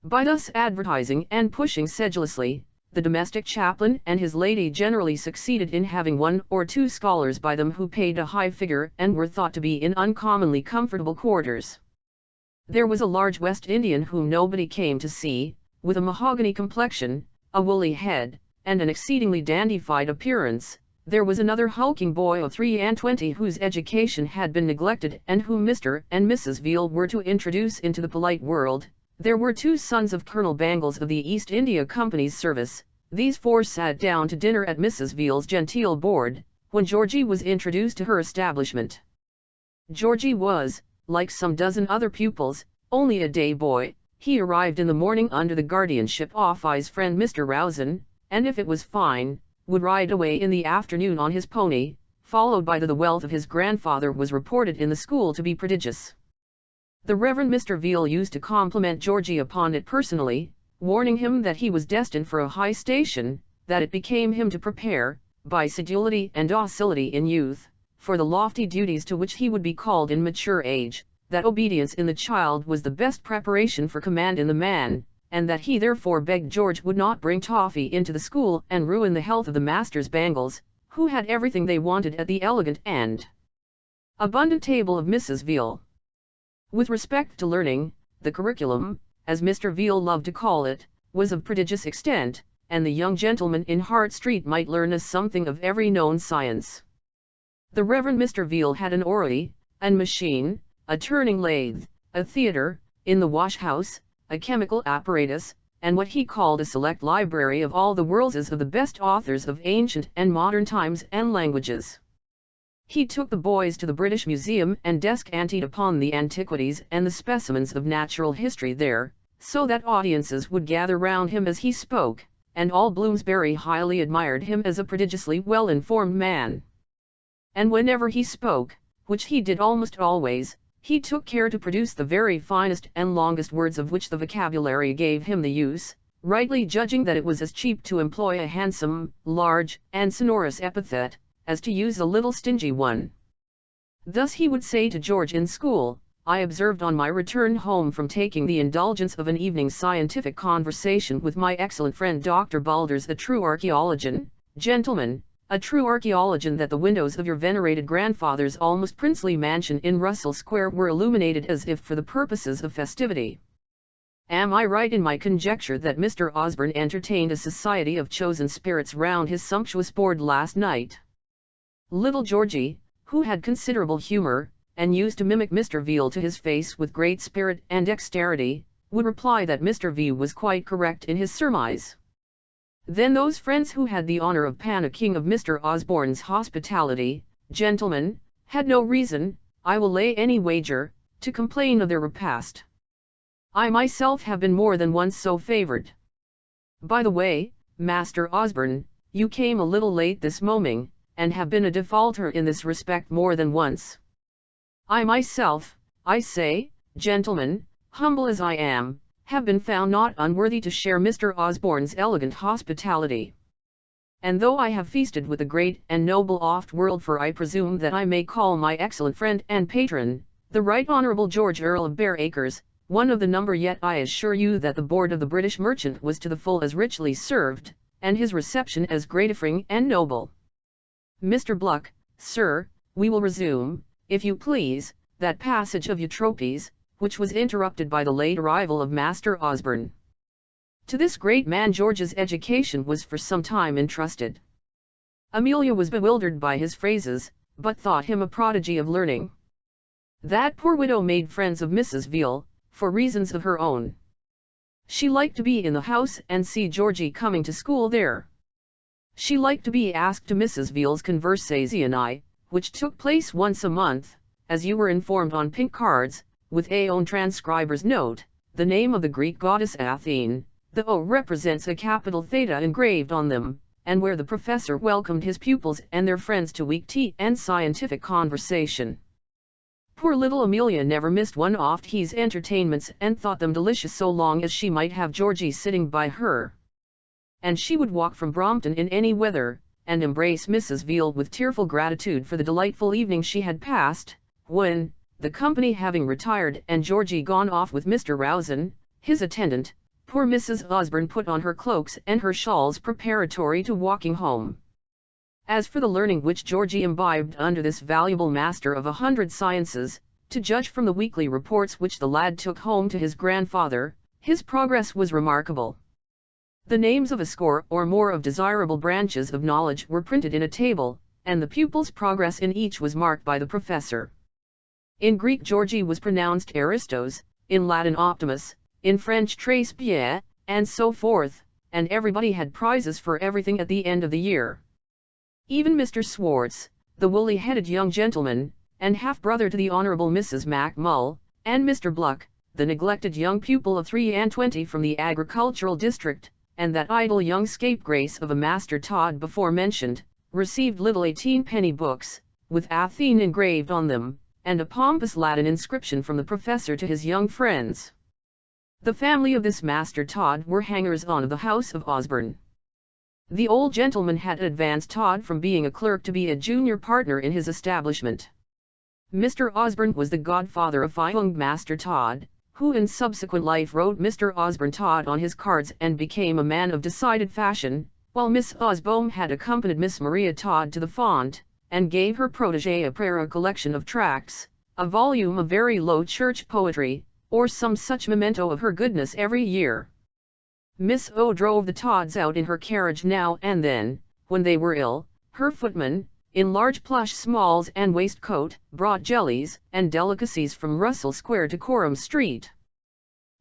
By thus advertising and pushing sedulously, the domestic chaplain and his lady generally succeeded in having 1 or 2 scholars by them who paid a high figure and were thought to be in uncommonly comfortable quarters. There was a large West Indian whom nobody came to see, with a mahogany complexion, a woolly head, and an exceedingly dandified appearance. There was another hulking boy of 23 whose education had been neglected and whom Mr. and Mrs. Veal were to introduce into the polite world. There were 2 sons of Colonel Bangles of the East India Company's service. These 4 sat down to dinner at Mrs. Veal's genteel board, when Georgie was introduced to her establishment. Georgie was, like some dozen other pupils, only a day boy. He arrived in the morning under the guardianship of his friend Mr. Rowson, and if it was fine, would ride away in the afternoon on his pony, followed by the wealth of his grandfather, was reported in the school to be prodigious. The Reverend Mr. Veal used to compliment Georgie upon it personally, warning him that he was destined for a high station, that it became him to prepare, by sedulity and docility in youth, for the lofty duties to which he would be called in mature age, that obedience in the child was the best preparation for command in the man, and that he therefore begged George would not bring toffee into the school and ruin the health of the master's Bangles, who had everything they wanted at the elegant and abundant table of Mrs. Veal. With respect to learning, the curriculum, as Mr. Veal loved to call it, was of prodigious extent, and the young gentleman in Hart Street might learn something of every known science. The Reverend Mr. Veal had an orrery, a machine, a turning lathe, a theatre, in the wash-house, a chemical apparatus, and what he called a select library of all the worlds of the best authors of ancient and modern times and languages. He took the boys to the British Museum and descanted upon the antiquities and the specimens of natural history there, so that audiences would gather round him as he spoke, and all Bloomsbury highly admired him as a prodigiously well-informed man. And whenever he spoke, which he did almost always, he took care to produce the very finest and longest words of which the vocabulary gave him the use, rightly judging that it was as cheap to employ a handsome, large, and sonorous epithet, as to use a little stingy one. Thus he would say to George in school, I observed on my return home from taking the indulgence of an evening's scientific conversation with my excellent friend Dr. Balders, a true archaeologian, gentlemen, a true archaeologian, that the windows of your venerated grandfather's almost princely mansion in Russell Square were illuminated as if for the purposes of festivity. Am I right in my conjecture that Mr. Osborne entertained a society of chosen spirits round his sumptuous board last night? Little Georgie, who had considerable humour, and used to mimic Mr. Veal to his face with great spirit and dexterity, would reply that Mr. V was quite correct in his surmise. Then those friends who had the honour of panicking of Mr. Osborne's hospitality, gentlemen, had no reason, I will lay any wager, to complain of their repast. I myself have been more than once so favoured. By the way, Master Osborne, you came a little late this morning, and have been a defaulter in this respect more than once. I myself, I say, gentlemen, humble as I am, have been found not unworthy to share Mr. Osborne's elegant hospitality. And though I have feasted with a great and noble oft-world, for I presume that I may call my excellent friend and patron, the Right Honourable George Earl of Bareacres, one of the number, yet I assure you that the board of the British merchant was to the full as richly served, and his reception as gratifying and noble. Mr. Bluck, sir, we will resume, if you please, that passage of Eutropes, which was interrupted by the late arrival of Master Osborne. To this great man George's education was for some time entrusted. Amelia was bewildered by his phrases, but thought him a prodigy of learning. That poor widow made friends of Mrs. Veal, for reasons of her own. She liked to be in the house and see Georgie coming to school there. She liked to be asked to Mrs. Veal's conversazioni, which took place once a month, as you were informed, on pink cards, with a own transcriber's note, the name of the Greek goddess Athene, the O represents a capital theta engraved on them, and where the professor welcomed his pupils and their friends to weak tea and scientific conversation. Poor little Amelia never missed one of these entertainments, and thought them delicious so long as she might have Georgie sitting by her. And she would walk from Brompton in any weather, and embrace Mrs. Veal with tearful gratitude for the delightful evening she had passed, when, the company having retired and Georgie gone off with Mr. Rowson, his attendant, poor Mrs. Osborne put on her cloaks and her shawls preparatory to walking home. As for the learning which Georgie imbibed under this valuable master of 100 sciences, to judge from the weekly reports which the lad took home to his grandfather, his progress was remarkable. The names of a score or more of desirable branches of knowledge were printed in a table, and the pupil's progress in each was marked by the professor. In Greek Georgie was pronounced Aristos, in Latin Optimus, in French Tres Bien, and so forth, and everybody had prizes for everything at the end of the year. Even Mr. Swartz, the woolly-headed young gentleman, and half-brother to the Honourable Mrs. Mac Mull, and Mr. Bluck, the neglected young pupil of 23 from the agricultural district, and that idle young scapegrace of a Master Todd before mentioned, received little 18-penny books, with Athene engraved on them, and a pompous Latin inscription from the professor to his young friends. The family of this Master Todd were hangers-on of the house of Osborne. The old gentleman had advanced Todd from being a clerk to be a junior partner in his establishment. Mr. Osborne was the godfather of young Master Todd, who in subsequent life wrote Mr. Osborne Todd on his cards and became a man of decided fashion, while Miss Osborne had accompanied Miss Maria Todd to the font, and gave her protégé a prayer collection of tracts, a volume of very low church poetry, or some such memento of her goodness every year. Miss O drove the Todds out in her carriage now and then, when they were ill. Her footman, in large plush smalls and waistcoat, brought jellies and delicacies from Russell Square to Coram Street.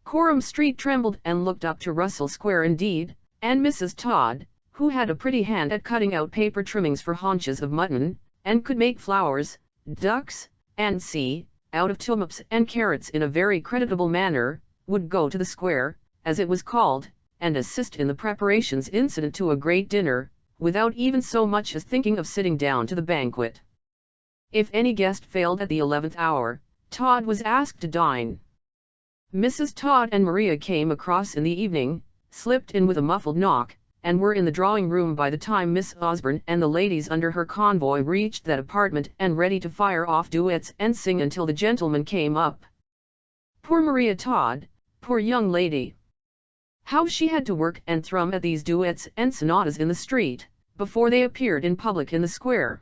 Coram Street trembled and looked up to Russell Square indeed, and Mrs. Todd, who had a pretty hand at cutting out paper trimmings for haunches of mutton, and could make flowers, ducks, and out of turnips and carrots in a very creditable manner, would go to the square, as it was called, and assist in the preparations incident to a great dinner, without even so much as thinking of sitting down to the banquet. If any guest failed at the 11th hour, Todd was asked to dine. Mrs. Todd and Maria came across in the evening, slipped in with a muffled knock, and were in the drawing-room by the time Miss Osborne and the ladies under her convoy reached that apartment and ready to fire off duets and sing until the gentlemen came up. Poor Maria Todd, poor young lady! How she had to work and thrum at these duets and sonatas in the street, before they appeared in public in the square.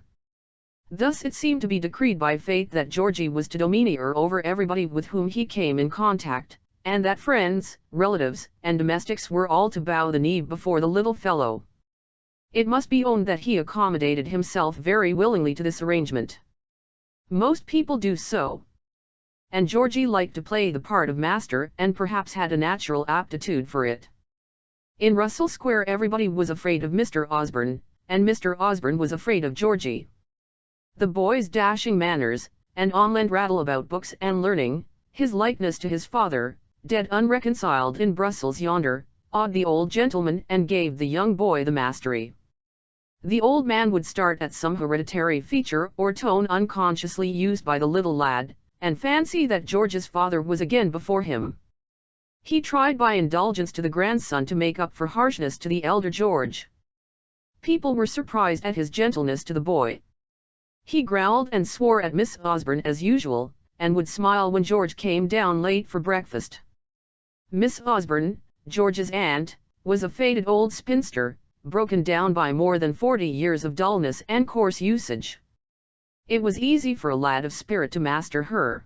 Thus it seemed to be decreed by fate that Georgie was to domineer over everybody with whom he came in contact, and that friends, relatives, and domestics were all to bow the knee before the little fellow. It must be owned that he accommodated himself very willingly to this arrangement. Most people do so. And Georgie liked to play the part of master and perhaps had a natural aptitude for it. In Russell Square everybody was afraid of Mr. Osborne, and Mr. Osborne was afraid of Georgie. The boy's dashing manners, and on-land rattle about books and learning, his likeness to his father, dead unreconciled in Brussels yonder, awed the old gentleman and gave the young boy the mastery. The old man would start at some hereditary feature or tone unconsciously used by the little lad, and fancy that George's father was again before him. He tried by indulgence to the grandson to make up for harshness to the elder George. People were surprised at his gentleness to the boy. He growled and swore at Miss Osborne as usual, and would smile when George came down late for breakfast. Miss Osborne, George's aunt, was a faded old spinster, broken down by more than 40 years of dullness and coarse usage. It was easy for a lad of spirit to master her.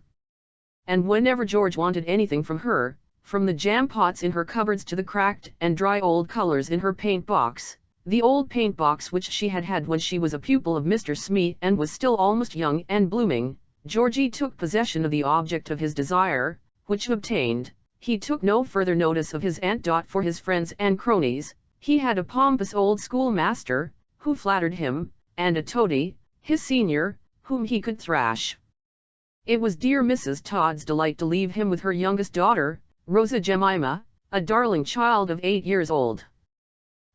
And whenever George wanted anything from her, from the jam pots in her cupboards to the cracked and dry old colors in her paint box, the old paint box which she had had when she was a pupil of Mr. Smee and was still almost young and blooming, Georgie took possession of the object of his desire, which obtained, he took no further notice of his Aunt Dot for his friends and cronies. He had a pompous old schoolmaster, who flattered him, and a toady, his senior, whom he could thrash. It was dear Mrs. Todd's delight to leave him with her youngest daughter, Rosa Jemima, a darling child of 8 years old.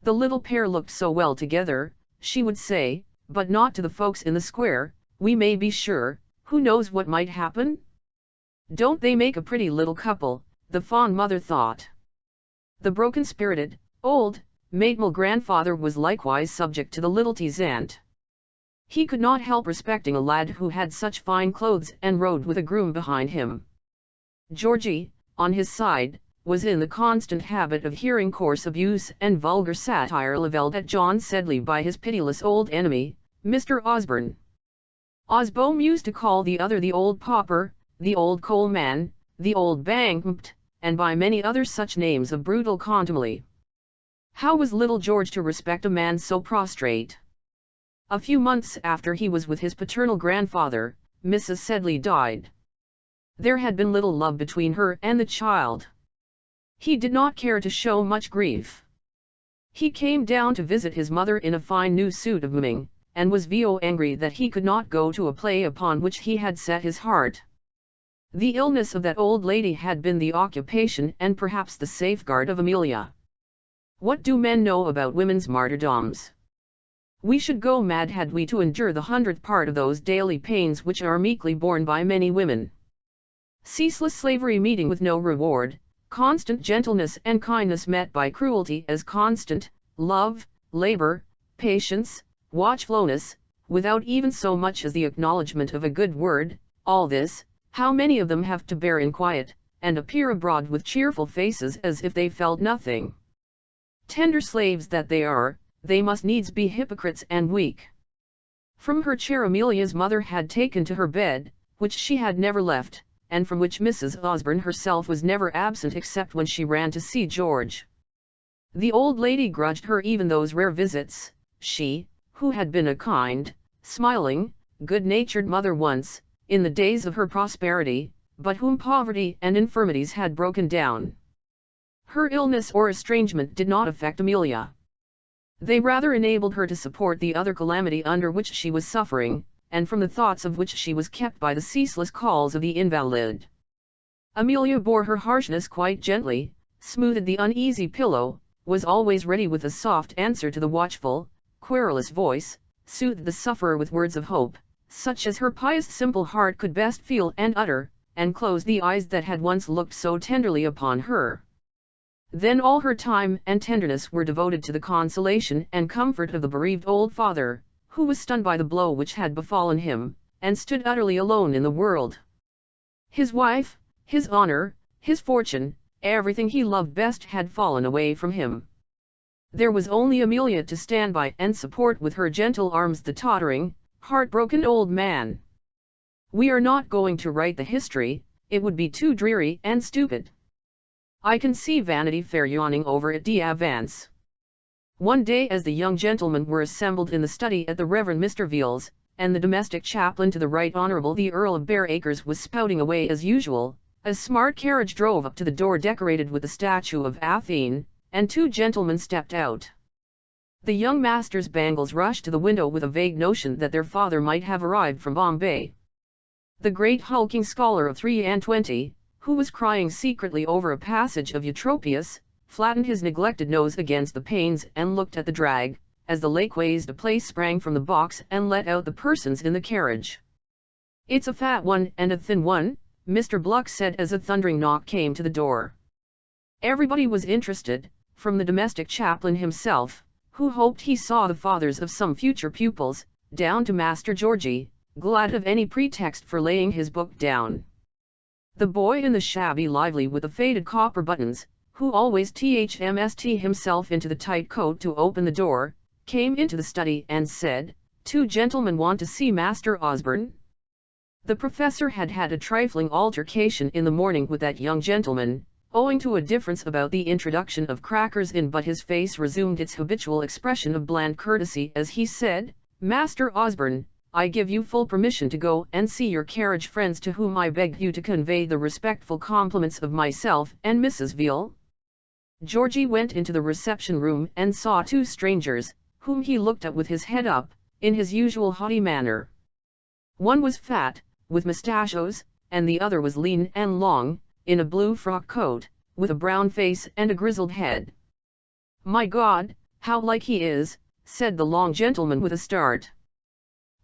The little pair looked so well together, she would say, but not to the folks in the square, we may be sure, who knows what might happen? Don't they make a pretty little couple, the fond mother thought. The broken-spirited, old, maternal grandfather was likewise subject to the little T's aunt. He could not help respecting a lad who had such fine clothes and rode with a groom behind him. Georgie, on his side, was in the constant habit of hearing coarse abuse and vulgar satire levelled at John Sedley by his pitiless old enemy, Mr. Osborne. Osborne used to call the other the old pauper, the old coal man, the old bankrupt, and by many other such names of brutal contumely. How was little George to respect a man so prostrate? A few months after he was with his paternal grandfather, Mrs. Sedley died. There had been little love between her and the child. He did not care to show much grief. He came down to visit his mother in a fine new suit of mourning, and was angry that he could not go to a play upon which he had set his heart. The illness of that old lady had been the occupation and perhaps the safeguard of Amelia. What do men know about women's martyrdoms? We should go mad had we to endure the 100th part of those daily pains which are meekly borne by many women. Ceaseless slavery meeting with no reward, constant gentleness and kindness met by cruelty as constant, love, labor, patience, watchfulness, without even so much as the acknowledgement of a good word, all this, how many of them have to bear in quiet, and appear abroad with cheerful faces as if they felt nothing. Tender slaves that they are, they must needs be hypocrites and weak. From her chair Amelia's mother had taken to her bed, which she had never left, and from which Mrs. Osborne herself was never absent except when she ran to see George. The old lady grudged her even those rare visits. She, who had been a kind, smiling, good-natured mother once, in the days of her prosperity, but whom poverty and infirmities had broken down. Her illness or estrangement did not affect Amelia. They rather enabled her to support the other calamity under which she was suffering, and from the thoughts of which she was kept by the ceaseless calls of the invalid. Amelia bore her harshness quite gently, smoothed the uneasy pillow, was always ready with a soft answer to the watchful, querulous voice, soothed the sufferer with words of hope, such as her pious simple heart could best feel and utter, and closed the eyes that had once looked so tenderly upon her. Then all her time and tenderness were devoted to the consolation and comfort of the bereaved old father, who was stunned by the blow which had befallen him, and stood utterly alone in the world. His wife, his honor, his fortune, everything he loved best had fallen away from him. There was only Amelia to stand by and support with her gentle arms the tottering, heartbroken old man. We are not going to write the history, it would be too dreary and stupid. I can see Vanity Fair yawning over at d'Avance. One day as the young gentlemen were assembled in the study at the Reverend Mr. Veal's, and the domestic chaplain to the Right Honourable the Earl of Bareacres was spouting away as usual, a smart carriage drove up to the door decorated with the statue of Athene, and two gentlemen stepped out. The young master's Bangles rushed to the window with a vague notion that their father might have arrived from Bombay. The great hulking scholar of 23, who was crying secretly over a passage of Eutropius, flattened his neglected nose against the panes and looked at the drag, as the Lakeways place sprang from the box and let out the persons in the carriage. "It's a fat one and a thin one," Mr. Bluck said as a thundering knock came to the door. Everybody was interested, from the domestic chaplain himself, who hoped he saw the fathers of some future pupils, down to Master Georgie, glad of any pretext for laying his book down. The boy in the shabby lively with the faded copper buttons, who always thmst himself into the tight coat to open the door, came into the study and said, "Two gentlemen want to see Master Osborne." The professor had had a trifling altercation in the morning with that young gentleman, owing to a difference about the introduction of crackers in, but his face resumed its habitual expression of bland courtesy as he said, "Master Osborne, I give you full permission to go and see your carriage friends, to whom I beg you to convey the respectful compliments of myself and Mrs. Veal." Georgie went into the reception room and saw two strangers, whom he looked at with his head up, in his usual haughty manner. One was fat, with mustachios, and the other was lean and long, in a blue frock coat, with a brown face and a grizzled head. "My God, how like he is," said the long gentleman with a start.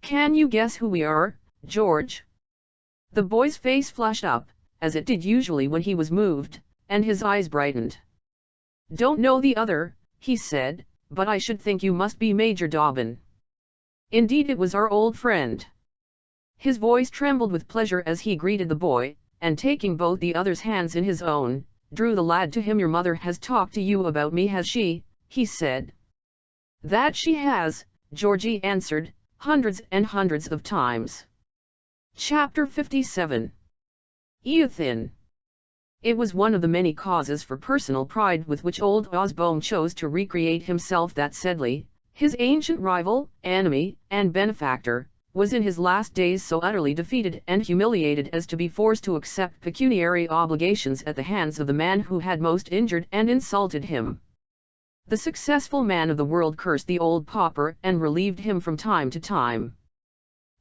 "Can you guess who we are, George?" The boy's face flushed up, as it did usually when he was moved, and his eyes brightened. "Don't know the other," he said, "but I should think you must be Major Dobbin." Indeed it was our old friend. His voice trembled with pleasure as he greeted the boy, and taking both the other's hands in his own, drew the lad to him. "Your mother has talked to you about me, has she?" he said. "That she has," Georgie answered, "hundreds and hundreds of times." Chapter 57. Eothin. It was one of the many causes for personal pride with which old Osborne chose to recreate himself that Sedley, his ancient rival, enemy, and benefactor, was in his last days so utterly defeated and humiliated as to be forced to accept pecuniary obligations at the hands of the man who had most injured and insulted him. The successful man of the world cursed the old pauper and relieved him from time to time.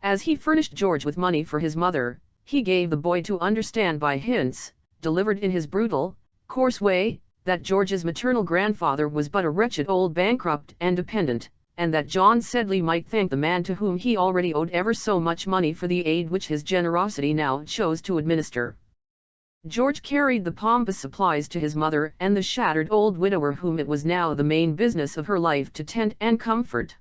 As he furnished George with money for his mother, he gave the boy to understand by hints, delivered in his brutal, coarse way, that George's maternal grandfather was but a wretched old bankrupt and dependent, and that John Sedley might thank the man to whom he already owed ever so much money for the aid which his generosity now chose to administer. George carried the pompous supplies to his mother and the shattered old widower whom it was now the main business of her life to tend and comfort.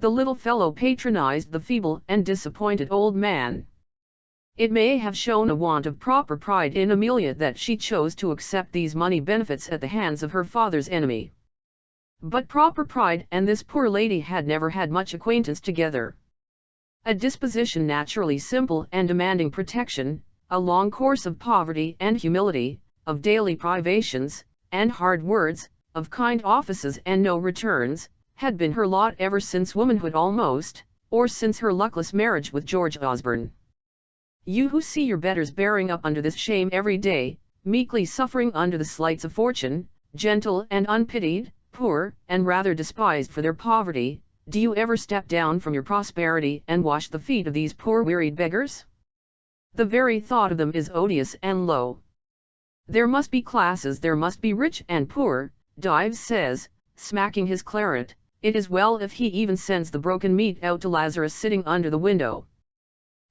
The little fellow patronized the feeble and disappointed old man. It may have shown a want of proper pride in Amelia that she chose to accept these money benefits at the hands of her father's enemy. But proper pride and this poor lady had never had much acquaintance together. A disposition naturally simple and demanding protection, a long course of poverty and humility, of daily privations, and hard words, of kind offices and no returns, had been her lot ever since womanhood almost, or since her luckless marriage with George Osborne. You who see your betters bearing up under this shame every day, meekly suffering under the slights of fortune, gentle and unpitied, poor and rather despised for their poverty, do you ever step down from your prosperity and wash the feet of these poor wearied beggars? The very thought of them is odious and low. There must be classes, there must be rich and poor, Dives says, smacking his claret. It is well if he even sends the broken meat out to Lazarus sitting under the window.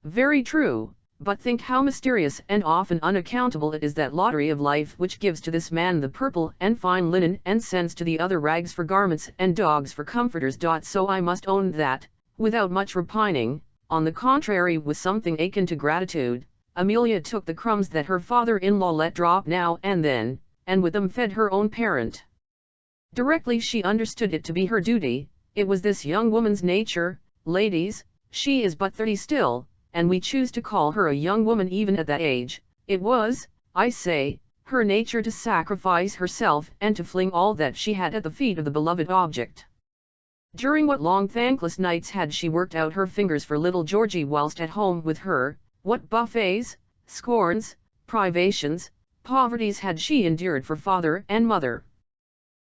Very true, but think how mysterious and often unaccountable it is, that lottery of life which gives to this man the purple and fine linen and sends to the other rags for garments and dogs for comforters. So I must own that, without much repining, on the contrary with something akin to gratitude, Amelia took the crumbs that her father-in-law let drop now and then, and with them fed her own parent. Directly she understood it to be her duty, it was this young woman's nature, ladies, she is but 30 still, and we choose to call her a young woman even at that age, it was, I say, her nature to sacrifice herself and to fling all that she had at the feet of the beloved object. During what long thankless nights had she worked out her fingers for little Georgie whilst at home with her, what buffets, scorns, privations, poverties had she endured for father and mother.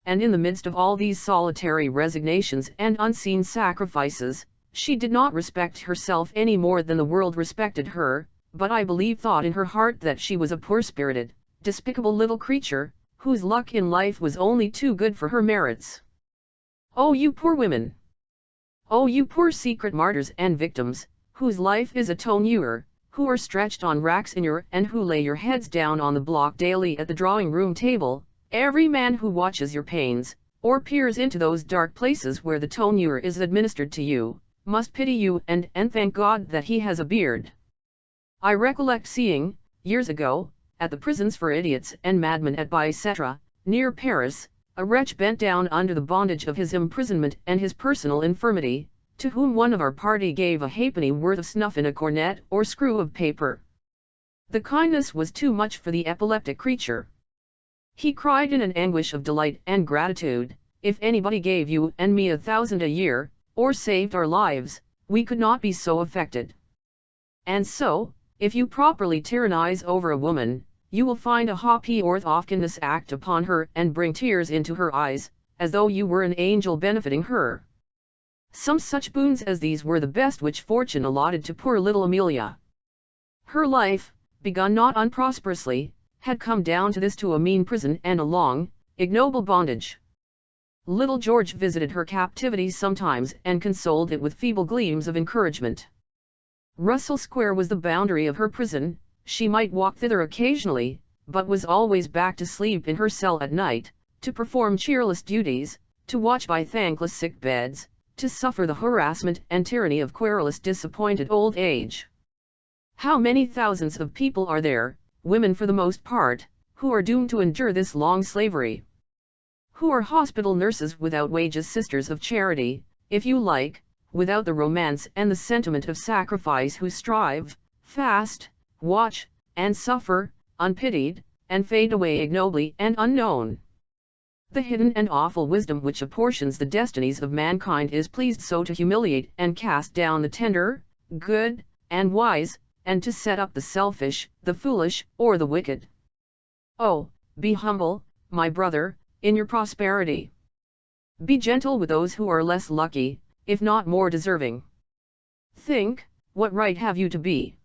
And in the midst of all these solitary resignations and unseen sacrifices, she did not respect herself any more than the world respected her, but I believe thought in her heart that she was a poor-spirited, despicable little creature, whose luck in life was only too good for her merits. Oh, you poor women! Oh, you poor secret martyrs and victims, whose life is a tonnure, who are stretched on racks in your and who lay your heads down on the block daily at the drawing-room table, every man who watches your pains, or peers into those dark places where the tonnure is administered to you, must pity you and thank God that he has a beard. I recollect seeing, years ago, at the prisons for idiots and madmen at Bicêtre, near Paris, a wretch bent down under the bondage of his imprisonment and his personal infirmity, to whom one of our party gave a halfpenny worth of snuff in a cornet or screw of paper. The kindness was too much for the epileptic creature. He cried in an anguish of delight and gratitude, "If anybody gave you and me 1,000 a year, or saved our lives, we could not be so affected." And so, if you properly tyrannize over a woman, you will find a happy orthofkenness act upon her and bring tears into her eyes, as though you were an angel benefiting her. Some such boons as these were the best which fortune allotted to poor little Amelia. Her life, begun not unprosperously, had come down to this, to a mean prison and a long, ignoble bondage. Little George visited her captivity sometimes and consoled it with feeble gleams of encouragement. Russell Square was the boundary of her prison. She might walk thither occasionally, but was always back to sleep in her cell at night, to perform cheerless duties, to watch by thankless sick beds, to suffer the harassment and tyranny of querulous disappointed old age. How many thousands of people are there, women for the most part, who are doomed to endure this long slavery? Who are hospital nurses without wages, sisters of charity, if you like, without the romance and the sentiment of sacrifice, who strive, fast, watch, and suffer, unpitied, and fade away ignobly and unknown. The hidden and awful wisdom which apportions the destinies of mankind is pleased so to humiliate and cast down the tender, good, and wise, and to set up the selfish, the foolish, or the wicked. Oh, be humble, my brother, in your prosperity. Be gentle with those who are less lucky, if not more deserving. Think, what right have you to be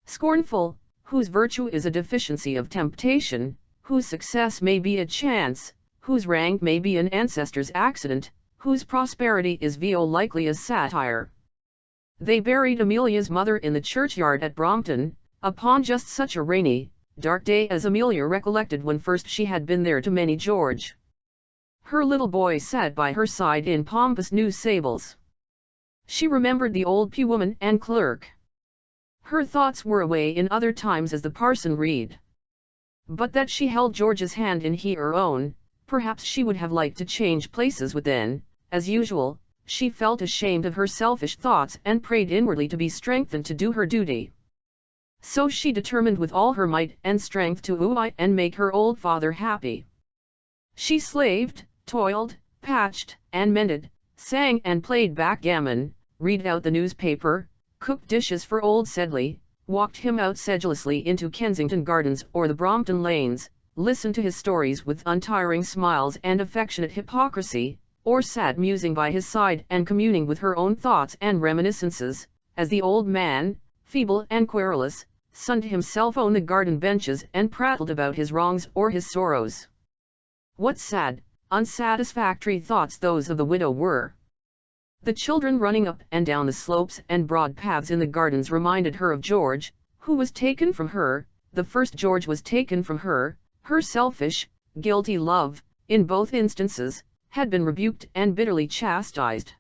scornful, whose virtue is a deficiency of temptation, whose success may be a chance, whose rank may be an ancestor's accident, whose prosperity is VO likely as satire. They buried Amelia's mother in the churchyard at Brompton, upon just such a rainy, dark day as Amelia recollected when first she had been there to many George. Her little boy sat by her side in pompous new sables. She remembered the old pewwoman and clerk. Her thoughts were away in other times as the parson read. But that she held George's hand in her own, perhaps she would have liked to change places with then, as usual, she felt ashamed of her selfish thoughts and prayed inwardly to be strengthened to do her duty. So she determined with all her might and strength to woo and make her old father happy. She slaved, toiled, patched, and mended, sang and played backgammon, read out the newspaper, cooked dishes for old Sedley, walked him out sedulously into Kensington Gardens or the Brompton Lanes, listened to his stories with untiring smiles and affectionate hypocrisy, or sat musing by his side and communing with her own thoughts and reminiscences, as the old man, feeble and querulous, sunned himself on the garden benches and prattled about his wrongs or his sorrows. What sad, unsatisfactory thoughts those of the widow were! The children running up and down the slopes and broad paths in the gardens reminded her of George, who was taken from her, the first George was taken from her, her selfish, guilty love, in both instances, had been rebuked and bitterly chastised.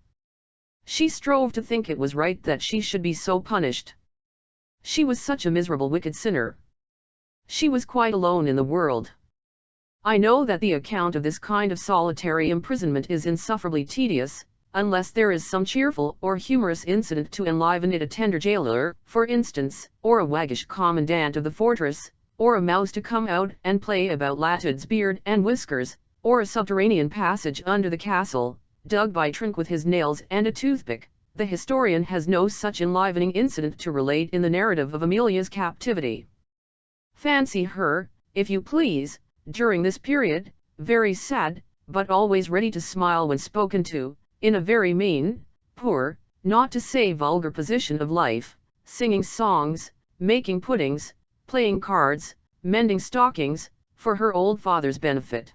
She strove to think it was right that she should be so punished. She was such a miserable wicked sinner. She was quite alone in the world. I know that the account of this kind of solitary imprisonment is insufferably tedious, unless there is some cheerful or humorous incident to enliven it, a tender jailer, for instance, or a waggish commandant of the fortress, or a mouse to come out and play about Latud's beard and whiskers, or a subterranean passage under the castle, dug by Trink with his nails and a toothpick. The historian has no such enlivening incident to relate in the narrative of Amelia's captivity. Fancy her, if you please, during this period, very sad, but always ready to smile when spoken to, in a very mean, poor, not to say vulgar position of life, singing songs, making puddings, playing cards, mending stockings, for her old father's benefit.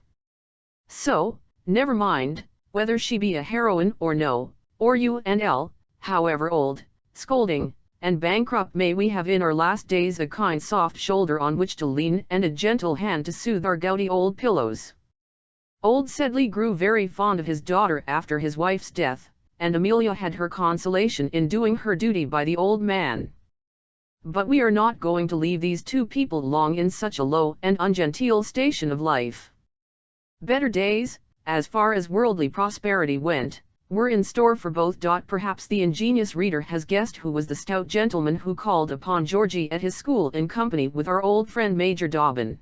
So, never mind, whether she be a heroine or no, or you and L, however old, scolding, and bankrupt, may we have in our last days a kind soft shoulder on which to lean and a gentle hand to soothe our gouty old pillows. Old Sedley grew very fond of his daughter after his wife's death, and Amelia had her consolation in doing her duty by the old man. But we are not going to leave these two people long in such a low and ungenteel station of life. Better days, as far as worldly prosperity went, were in store for both. Perhaps the ingenious reader has guessed who was the stout gentleman who called upon Georgie at his school in company with our old friend Major Dobbin.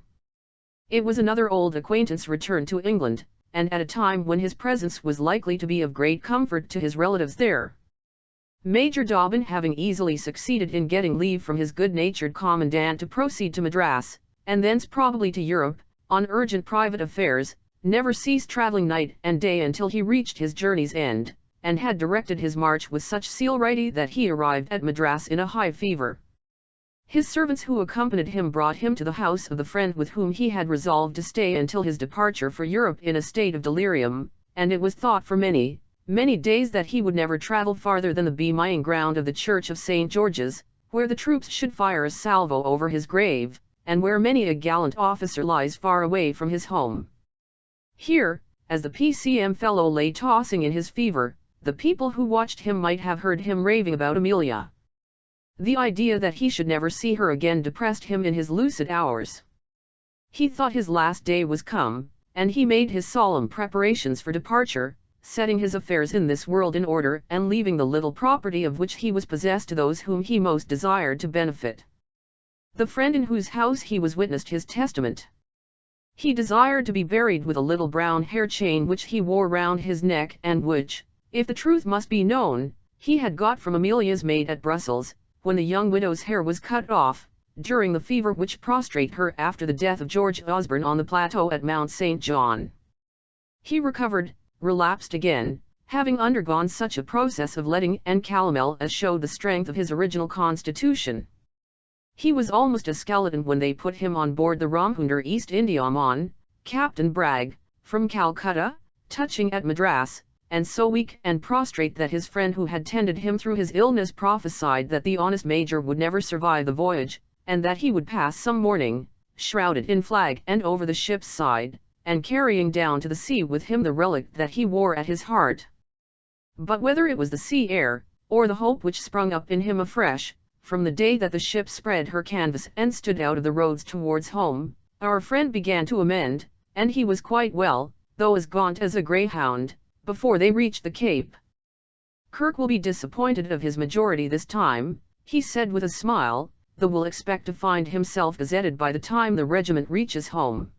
It was another old acquaintance returned to England, and at a time when his presence was likely to be of great comfort to his relatives there. Major Dobbin, having easily succeeded in getting leave from his good-natured commandant to proceed to Madras, and thence probably to Europe, on urgent private affairs, never ceased travelling night and day until he reached his journey's end, and had directed his march with such celerity that he arrived at Madras in a high fever. His servants who accompanied him brought him to the house of the friend with whom he had resolved to stay until his departure for Europe in a state of delirium, and it was thought for many, many days that he would never travel farther than the beaming ground of the church of St. George's, where the troops should fire a salvo over his grave, and where many a gallant officer lies far away from his home. Here, as the PCM fellow lay tossing in his fever, the people who watched him might have heard him raving about Amelia. The idea that he should never see her again depressed him in his lucid hours. He thought his last day was come, and he made his solemn preparations for departure, setting his affairs in this world in order and leaving the little property of which he was possessed to those whom he most desired to benefit. The friend in whose house he was witnessed his testament. He desired to be buried with a little brown hair chain which he wore round his neck and which, if the truth must be known, he had got from Amelia's maid at Brussels, when the young widow's hair was cut off, during the fever which prostrated her after the death of George Osborne on the plateau at Mount St. John. He recovered, relapsed again, having undergone such a process of letting and calomel as showed the strength of his original constitution. He was almost a skeleton when they put him on board the Ramchunder East Indiaman, Captain Bragg, from Calcutta, touching at Madras, and so weak and prostrate that his friend who had tended him through his illness prophesied that the honest Major would never survive the voyage, and that he would pass some morning, shrouded in flag and over the ship's side, and carrying down to the sea with him the relic that he wore at his heart. But whether it was the sea air, or the hope which sprung up in him afresh, from the day that the ship spread her canvas and stood out of the roads towards home, our friend began to amend, and he was quite well, though as gaunt as a greyhound, before they reached the Cape. "Kirk will be disappointed of his majority this time," he said with a smile, "though will expect to find himself gazetted by the time the regiment reaches home.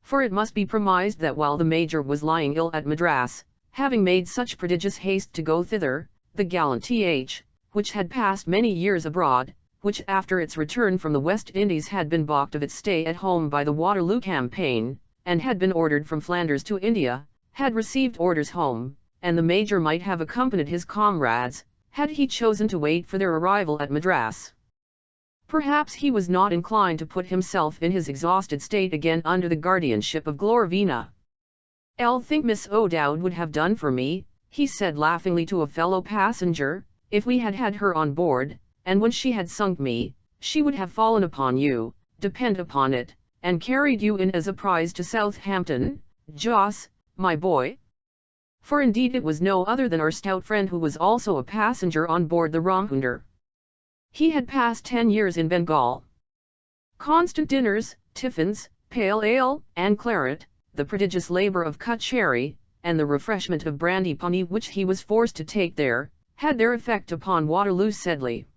For it must be premised that while the Major was lying ill at Madras, having made such prodigious haste to go thither, the gallant Th., which had passed many years abroad, which after its return from the West Indies had been balked of its stay at home by the Waterloo campaign, and had been ordered from Flanders to India, had received orders home, and the Major might have accompanied his comrades, had he chosen to wait for their arrival at Madras. Perhaps he was not inclined to put himself in his exhausted state again under the guardianship of Glorvina. "I'll think Miss O'Dowd would have done for me," he said laughingly to a fellow passenger, "if we had had her on board, and when she had sunk me, she would have fallen upon you, depend upon it, and carried you in as a prize to Southampton, Joss, my boy." For indeed it was no other than our stout friend who was also a passenger on board the Ramchunder. He had passed 10 years in Bengal. Constant dinners, tiffins, pale ale, and claret, the prodigious labour of cut sherry, and the refreshment of brandy punny which he was forced to take there, had their effect upon Waterloo Sedley.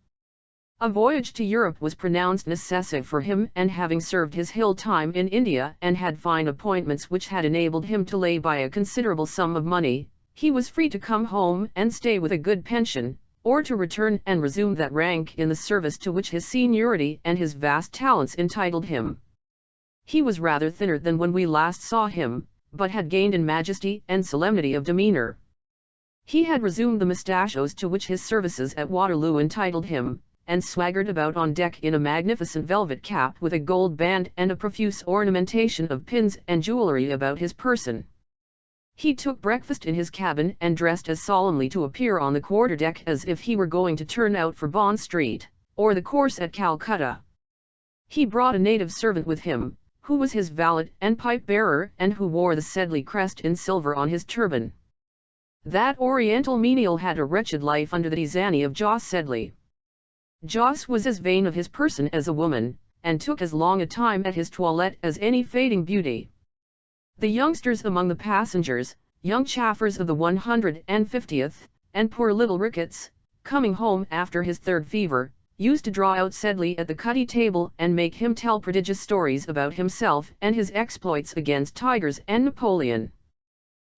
A voyage to Europe was pronounced necessary for him, and having served his hill time in India and had fine appointments which had enabled him to lay by a considerable sum of money, he was free to come home and stay with a good pension, or to return and resume that rank in the service to which his seniority and his vast talents entitled him. He was rather thinner than when we last saw him, but had gained in majesty and solemnity of demeanour. He had resumed the mustachios to which his services at Waterloo entitled him, and swaggered about on deck in a magnificent velvet cap with a gold band and a profuse ornamentation of pins and jewellery about his person. He took breakfast in his cabin and dressed as solemnly to appear on the quarter-deck as if he were going to turn out for Bond Street, or the course at Calcutta. He brought a native servant with him, who was his valet and pipe-bearer and who wore the Sedley crest in silver on his turban. That oriental menial had a wretched life under the tyranny of Joss Sedley. Joss was as vain of his person as a woman, and took as long a time at his toilette as any fading beauty. The youngsters among the passengers, young chaffers of the 150th, and poor little Ricketts, coming home after his third fever, used to draw out Sedley at the cuddy table and make him tell prodigious stories about himself and his exploits against tigers and Napoleon.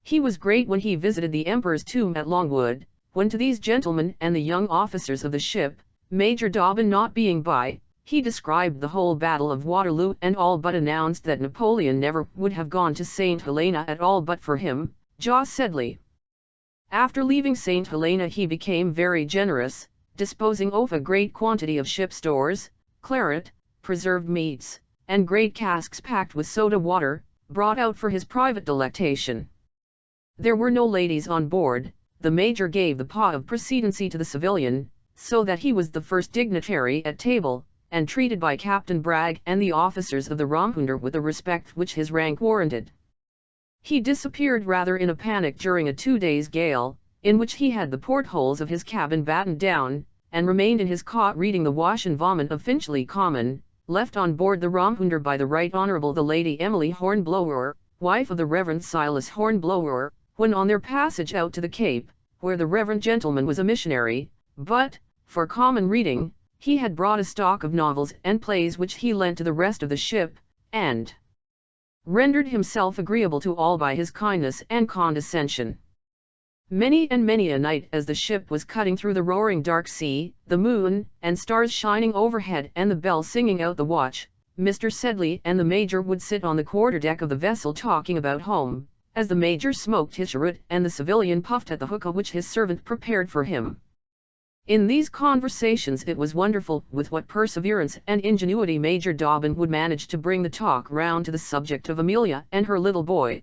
He was great when he visited the Emperor's tomb at Longwood, when to these gentlemen and the young officers of the ship, Major Dobbin not being by, he described the whole battle of Waterloo and all but announced that Napoleon never would have gone to St. Helena at all but for him, Joss Sedley. After leaving St. Helena he became very generous, disposing of a great quantity of ship stores, claret, preserved meats, and great casks packed with soda water, brought out for his private delectation. There were no ladies on board. The Major gave the paw of precedency to the civilian, so that he was the first dignitary at table, and treated by Captain Bragg and the officers of the Ramchunder with the respect which his rank warranted. He disappeared rather in a panic during a 2 days' gale, in which he had the portholes of his cabin battened down, and remained in his cot reading the Wash and Vomit of Finchley Common, left on board the Ramchunder by the Right Honourable the Lady Emily Hornblower, wife of the Reverend Silas Hornblower, when on their passage out to the Cape, where the reverend gentleman was a missionary, but, for common reading, he had brought a stock of novels and plays which he lent to the rest of the ship, and rendered himself agreeable to all by his kindness and condescension. Many and many a night as the ship was cutting through the roaring dark sea, the moon and stars shining overhead and the bell singing out the watch, Mr. Sedley and the Major would sit on the quarter-deck of the vessel talking about home, as the Major smoked his cheroot and the civilian puffed at the hookah which his servant prepared for him. In these conversations it was wonderful with what perseverance and ingenuity Major Dobbin would manage to bring the talk round to the subject of Amelia and her little boy.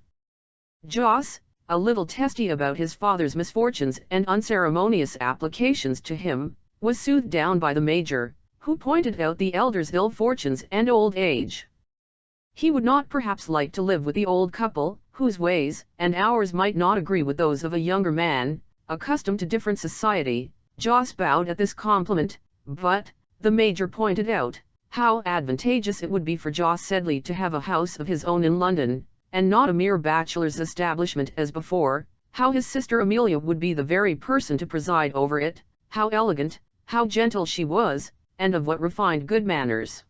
Joss, a little testy about his father's misfortunes and unceremonious applications to him, was soothed down by the Major, who pointed out the elder's ill fortunes and old age. He would not perhaps like to live with the old couple, whose ways and hours might not agree with those of a younger man, accustomed to different society. Joss bowed at this compliment, but, the Major pointed out, how advantageous it would be for Joss Sedley to have a house of his own in London, and not a mere bachelor's establishment as before, how his sister Amelia would be the very person to preside over it, how elegant, how gentle she was, and of what refined good manners.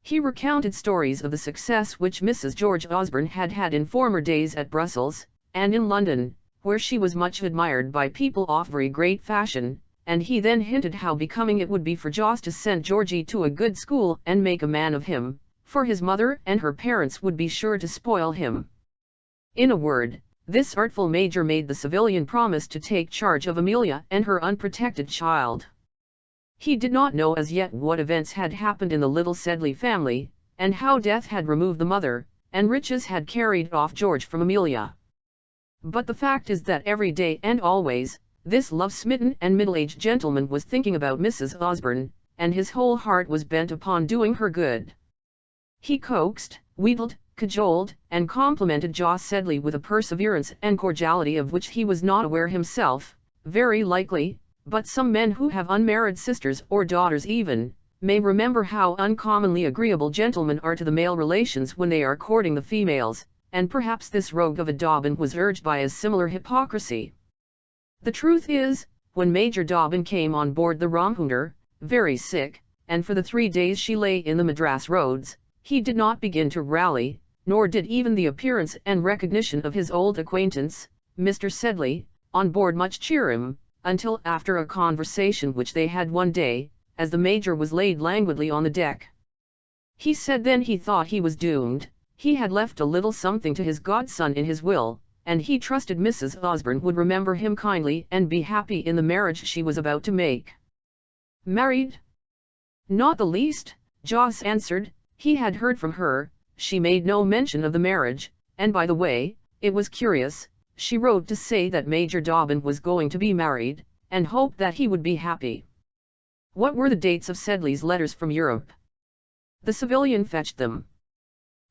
He recounted stories of the success which Mrs. George Osborne had had in former days at Brussels, and in London, where she was much admired by people of very great fashion, and he then hinted how becoming it would be for Joss to send Georgie to a good school and make a man of him, for his mother and her parents would be sure to spoil him. In a word, this artful Major made the civilian promise to take charge of Amelia and her unprotected child. He did not know as yet what events had happened in the little Sedley family, and how death had removed the mother, and riches had carried off George from Amelia. But the fact is that every day and always, this love-smitten and middle-aged gentleman was thinking about Mrs. Osborne, and his whole heart was bent upon doing her good. He coaxed, wheedled, cajoled, and complimented Joss Sedley with a perseverance and cordiality of which he was not aware himself, very likely, but some men who have unmarried sisters or daughters even, may remember how uncommonly agreeable gentlemen are to the male relations when they are courting the females, and perhaps this rogue of a Dobbin was urged by a similar hypocrisy. The truth is, when Major Dobbin came on board the Ramhunter, very sick, and for the 3 days she lay in the Madras roads, he did not begin to rally, nor did even the appearance and recognition of his old acquaintance, Mr. Sedley, on board much cheer him, until after a conversation which they had one day, as the Major was laid languidly on the deck. He said then he thought he was doomed. He had left a little something to his godson in his will, and he trusted Mrs. Osborne would remember him kindly and be happy in the marriage she was about to make. Married? Not the least, Joss answered. He had heard from her, she made no mention of the marriage, and by the way, it was curious, she wrote to say that Major Dobbin was going to be married, and hoped that he would be happy. What were the dates of Sedley's letters from Europe? The civilian fetched them.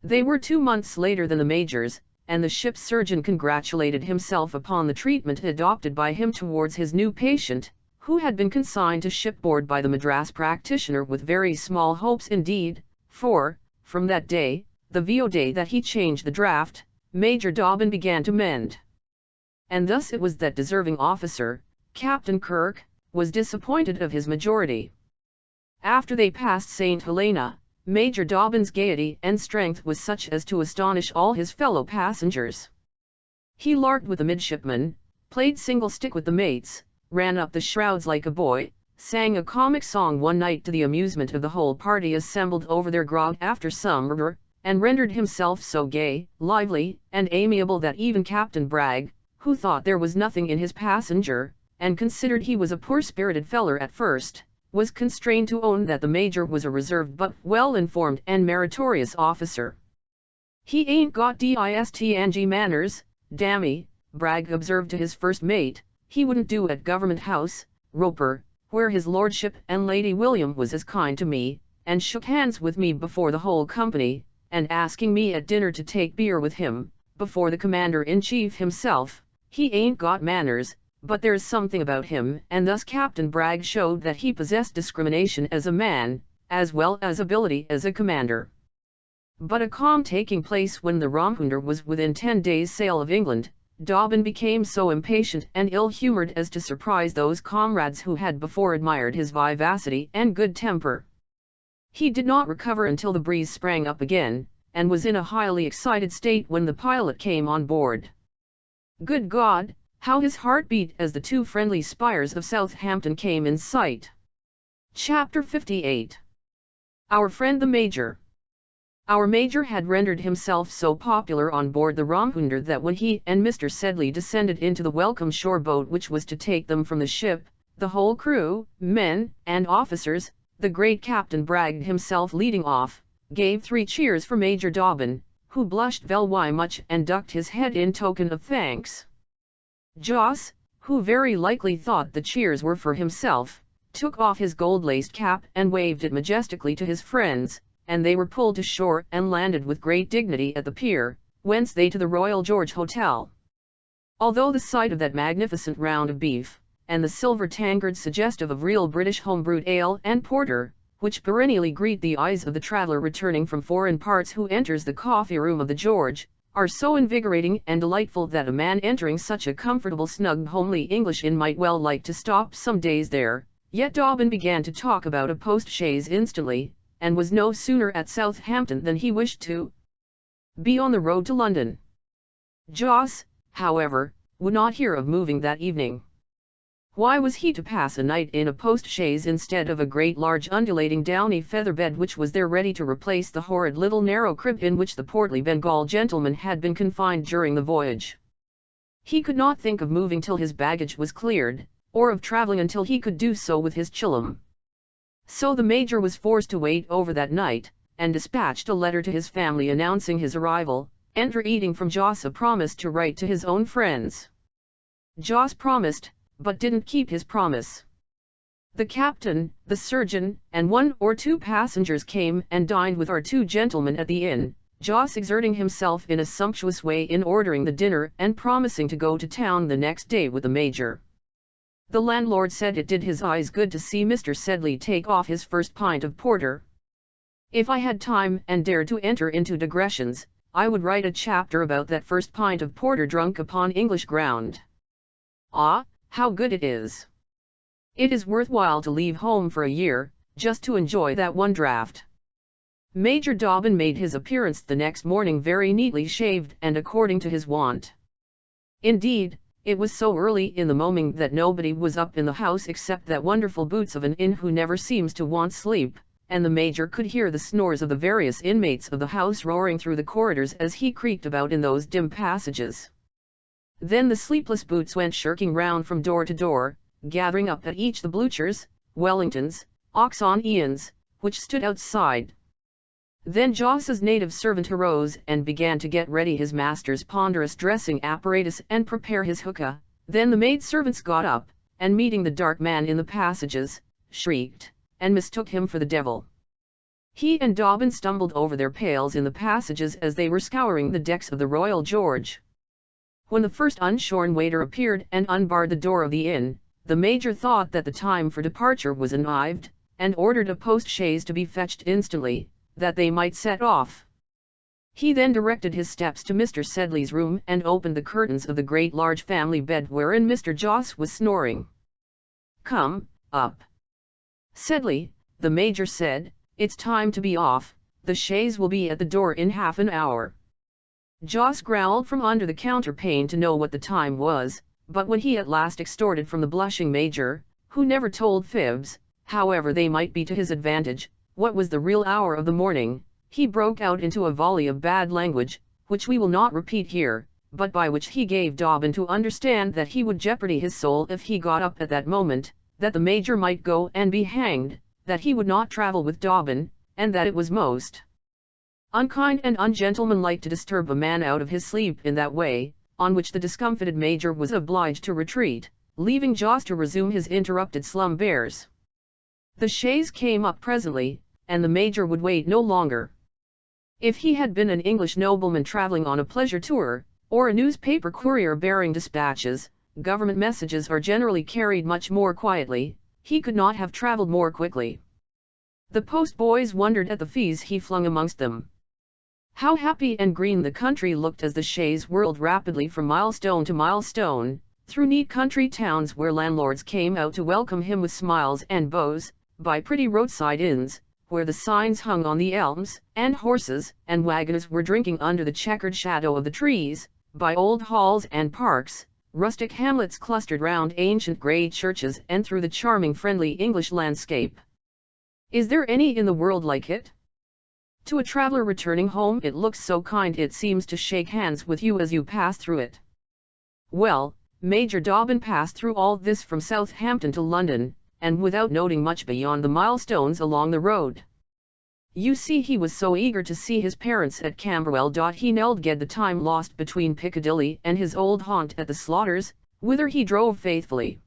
They were 2 months later than the Major's, and the ship's surgeon congratulated himself upon the treatment adopted by him towards his new patient, who had been consigned to shipboard by the Madras practitioner with very small hopes indeed, for, from that day, the VO day that he changed the draft, Major Dobbin began to mend. And thus it was that deserving officer, Captain Kirk, was disappointed of his majority. After they passed St. Helena, Major Dobbin's gaiety and strength was such as to astonish all his fellow passengers. He larked with the midshipmen, played single stick with the mates, ran up the shrouds like a boy, sang a comic song one night to the amusement of the whole party assembled over their grog after some murder, and rendered himself so gay, lively, and amiable that even Captain Bragg, who thought there was nothing in his passenger, and considered he was a poor-spirited feller at first, was constrained to own that the Major was a reserved but well-informed and meritorious officer. "He ain't got distingy manners, dammy," Bragg observed to his first mate. "He wouldn't do at Government House, Roper, where his lordship and Lady William was as kind to me, and shook hands with me before the whole company, and asking me at dinner to take beer with him, before the Commander-in-Chief himself. He ain't got manners, but there's something about him." And thus Captain Bragg showed that he possessed discrimination as a man, as well as ability as a commander. But a calm taking place when the Ramhunter was within 10 days' sail of England, Dobbin became so impatient and ill-humoured as to surprise those comrades who had before admired his vivacity and good temper. He did not recover until the breeze sprang up again, and was in a highly excited state when the pilot came on board. Good God! How his heart beat as the 2 friendly spires of Southampton came in sight. Chapter 58. Our friend the Major. Our Major had rendered himself so popular on board the Ramhunter that when he and Mr. Sedley descended into the welcome shore boat which was to take them from the ship, the whole crew, men and officers, the great Captain Bragg himself leading off, gave 3 cheers for Major Dobbin, who blushed very much and ducked his head in token of thanks. Jos, who very likely thought the cheers were for himself, took off his gold-laced cap and waved it majestically to his friends, and they were pulled to shore and landed with great dignity at the pier, whence they to the Royal George Hotel. Although the sight of that magnificent round of beef, and the silver tankard suggestive of real British home-brewed ale and porter, which perennially greet the eyes of the traveller returning from foreign parts who enters the coffee-room of the George, are so invigorating and delightful that a man entering such a comfortable snug homely English inn might well like to stop some days there. Yet Dobbin began to talk about a post-chaise instantly, and was no sooner at Southampton than he wished to be on the road to London. Jos, however, would not hear of moving that evening. Why was he to pass a night in a post-chaise instead of a great large undulating downy feather bed which was there ready to replace the horrid little narrow crib in which the portly Bengal gentleman had been confined during the voyage? He could not think of moving till his baggage was cleared, or of travelling until he could do so with his chillum. So the Major was forced to wait over that night, and dispatched a letter to his family announcing his arrival, entreating from Jos a promise to write to his own friends. Jos promised, but didn't keep his promise. The captain, the surgeon, and 1 or 2 passengers came and dined with our 2 gentlemen at the inn, Jos exerting himself in a sumptuous way in ordering the dinner and promising to go to town the next day with the Major. The landlord said it did his eyes good to see Mr. Sedley take off his first pint of porter. If I had time and dared to enter into digressions, I would write a chapter about that first pint of porter drunk upon English ground. Ah, how good it is! It is worthwhile to leave home for a year, just to enjoy that one draught. Major Dobbin made his appearance the next morning very neatly shaved and according to his wont. Indeed, it was so early in the morning that nobody was up in the house except that wonderful Boots of an inn who never seems to want sleep, and the Major could hear the snores of the various inmates of the house roaring through the corridors as he creaked about in those dim passages. Then the sleepless Boots went shirking round from door to door, gathering up at each the Bluchers, Wellingtons, Oxonians, which stood outside. Then Jos's native servant arose and began to get ready his master's ponderous dressing apparatus and prepare his hookah. Then the maid-servants got up, and meeting the dark man in the passages, shrieked, and mistook him for the devil. He and Dobbin stumbled over their pails in the passages as they were scouring the decks of the Royal George. When the first unshorn waiter appeared and unbarred the door of the inn, the Major thought that the time for departure was arrived, and ordered a post-chaise to be fetched instantly, that they might set off. He then directed his steps to Mr. Sedley's room and opened the curtains of the great large family bed wherein Mr. Jos was snoring. "Come, up, Sedley," the Major said, "it's time to be off, the chaise will be at the door in half an hour." Jos growled from under the counterpane to know what the time was, but when he at last extorted from the blushing Major, who never told fibs, however they might be to his advantage, what was the real hour of the morning, he broke out into a volley of bad language, which we will not repeat here, but by which he gave Dobbin to understand that he would jeopardy his soul if he got up at that moment, that the Major might go and be hanged, that he would not travel with Dobbin, and that it was most unkind and ungentlemanlike to disturb a man out of his sleep in that way, on which the discomfited Major was obliged to retreat, leaving Jos to resume his interrupted slumbers. The chaise came up presently, and the Major would wait no longer. If he had been an English nobleman travelling on a pleasure tour, or a newspaper courier bearing dispatches, government messages are generally carried much more quietly, he could not have travelled more quickly. The post-boys wondered at the fees he flung amongst them. How happy and green the country looked as the chaise whirled rapidly from milestone to milestone, through neat country towns where landlords came out to welcome him with smiles and bows, by pretty roadside inns, where the signs hung on the elms, and horses and wagons were drinking under the checkered shadow of the trees, by old halls and parks, rustic hamlets clustered round ancient grey churches and through the charming friendly English landscape. Is there any in the world like it? To a traveller returning home it looks so kind it seems to shake hands with you as you pass through it. Well, Major Dobbin passed through all this from Southampton to London, and without noting much beyond the milestones along the road. You see, he was so eager to see his parents at Camberwell. He knelled get the time lost between Piccadilly and his old haunt at the Slaughters, whither he drove faithfully.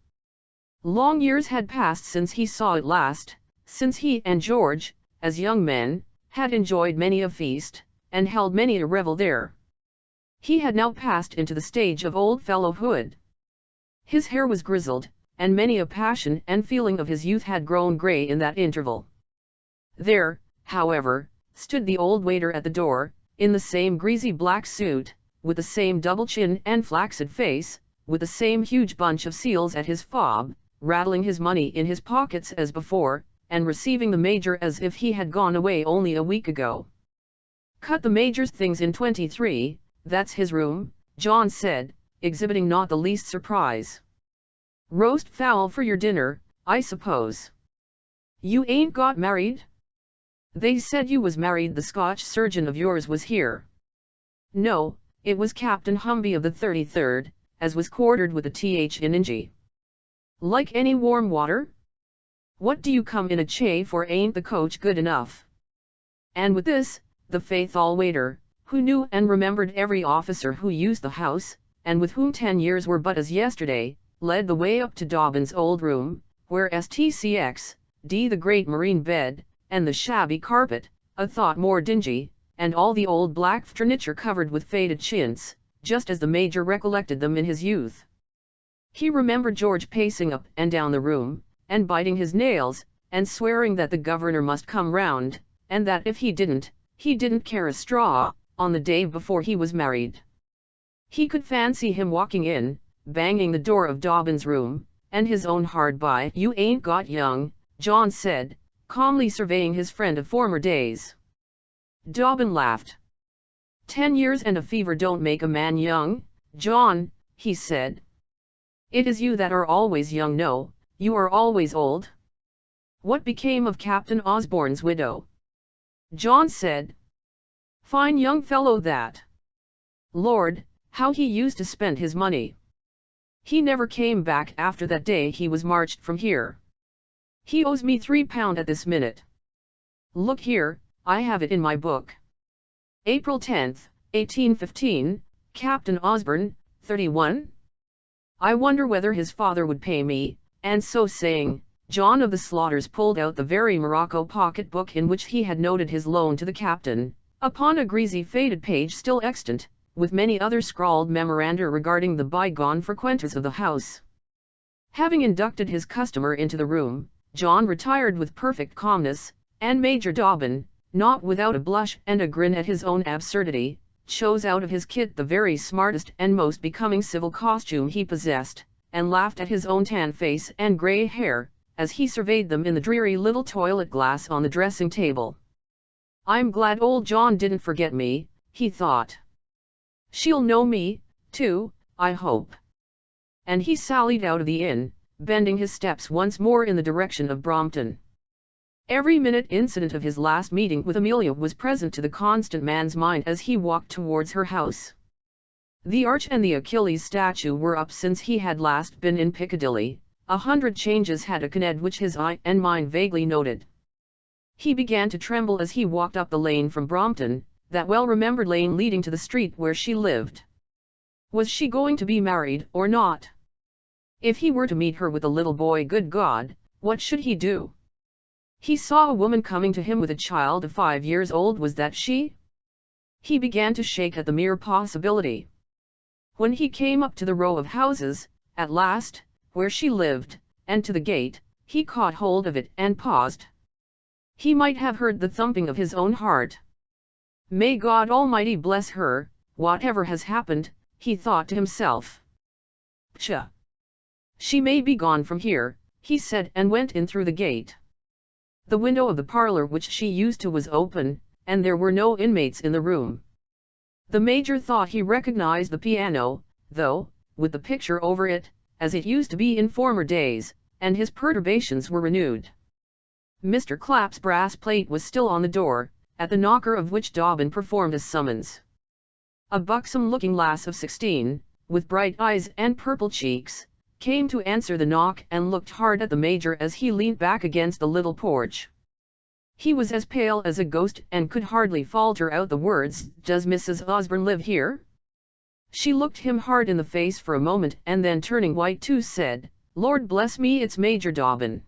Long years had passed since he saw it last, since he and George, as young men, had enjoyed many a feast, and held many a revel there. He had now passed into the stage of old fellowhood. His hair was grizzled, and many a passion and feeling of his youth had grown grey in that interval. There, however, stood the old waiter at the door, in the same greasy black suit, with the same double chin and flaccid face, with the same huge bunch of seals at his fob, rattling his money in his pockets as before, and receiving the Major as if he had gone away only a week ago. "Cut the Major's things in 23, that's his room," John said, exhibiting not the least surprise. "Roast fowl for your dinner, I suppose. You ain't got married? They said you was married. The Scotch surgeon of yours was here." "No, it was Captain Humby of the 33rd, as was quartered with the th in Ingy." "Like any warm water? What do you come in a chay for? Ain't the coach good enough?" And with this, the faithful waiter, who knew and remembered every officer who used the house, and with whom 10 years were but as yesterday, led the way up to Dobbin's old room, where stcx, the great marine bed, and the shabby carpet, a thought more dingy, and all the old black furniture covered with faded chintz, just as the Major recollected them in his youth. He remembered George pacing up and down the room, and biting his nails, and swearing that the governor must come round, and that if he didn't care a straw, on the day before he was married. He could fancy him walking in, banging the door of Dobbin's room, and his own hard by. "You ain't got young," John said, calmly surveying his friend of former days. Dobbin laughed. "10 years and a fever don't make a man young, John," he said. "It is you that are always young. No, you are always old." "What became of Captain Osborne's widow?" John said. "Fine young fellow that. Lord, how he used to spend his money. He never came back after that day he was marched from here. He owes me £3 at this minute. Look here, I have it in my book. April 10th, 1815, Captain Osborne, 31. I wonder whether his father would pay me." And so saying, John of the Slaughters pulled out the very morocco pocket-book in which he had noted his loan to the captain, upon a greasy faded page still extant, with many other scrawled memoranda regarding the bygone frequenters of the house. Having inducted his customer into the room, John retired with perfect calmness, and Major Dobbin, not without a blush and a grin at his own absurdity, chose out of his kit the very smartest and most becoming civil costume he possessed, and laughed at his own tan face and grey hair, as he surveyed them in the dreary little toilet glass on the dressing table. "I'm glad old John didn't forget me," he thought. "She'll know me, too, I hope." And he sallied out of the inn, bending his steps once more in the direction of Brompton. Every minute incident of his last meeting with Amelia was present to the constant man's mind as he walked towards her house. The arch and the Achilles statue were up since he had last been in Piccadilly. 100 changes had occurred which his eye and mind vaguely noted. He began to tremble as he walked up the lane from Brompton, that well-remembered lane leading to the street where she lived. Was she going to be married or not? If he were to meet her with a little boy, good God, what should he do? He saw a woman coming to him with a child of 5 years old. Was that she? He began to shake at the mere possibility. When he came up to the row of houses, at last, where she lived, and to the gate, he caught hold of it and paused. He might have heard the thumping of his own heart. "May God Almighty bless her, whatever has happened," he thought to himself. "Pshaw! She may be gone from here," he said, and went in through the gate. The window of the parlour which she used to was open, and there were no inmates in the room. The Major thought he recognized the piano, though, with the picture over it, as it used to be in former days, and his perturbations were renewed. Mr. Clapp's brass plate was still on the door, at the knocker of which Dobbin performed a summons. A buxom-looking lass of 16, with bright eyes and purple cheeks, came to answer the knock and looked hard at the Major as he leant back against the little porch. He was as pale as a ghost and could hardly falter out the words, "Does Mrs. Osborne live here?" She looked him hard in the face for a moment and then turning white too said, "Lord bless me, it's Major Dobbin."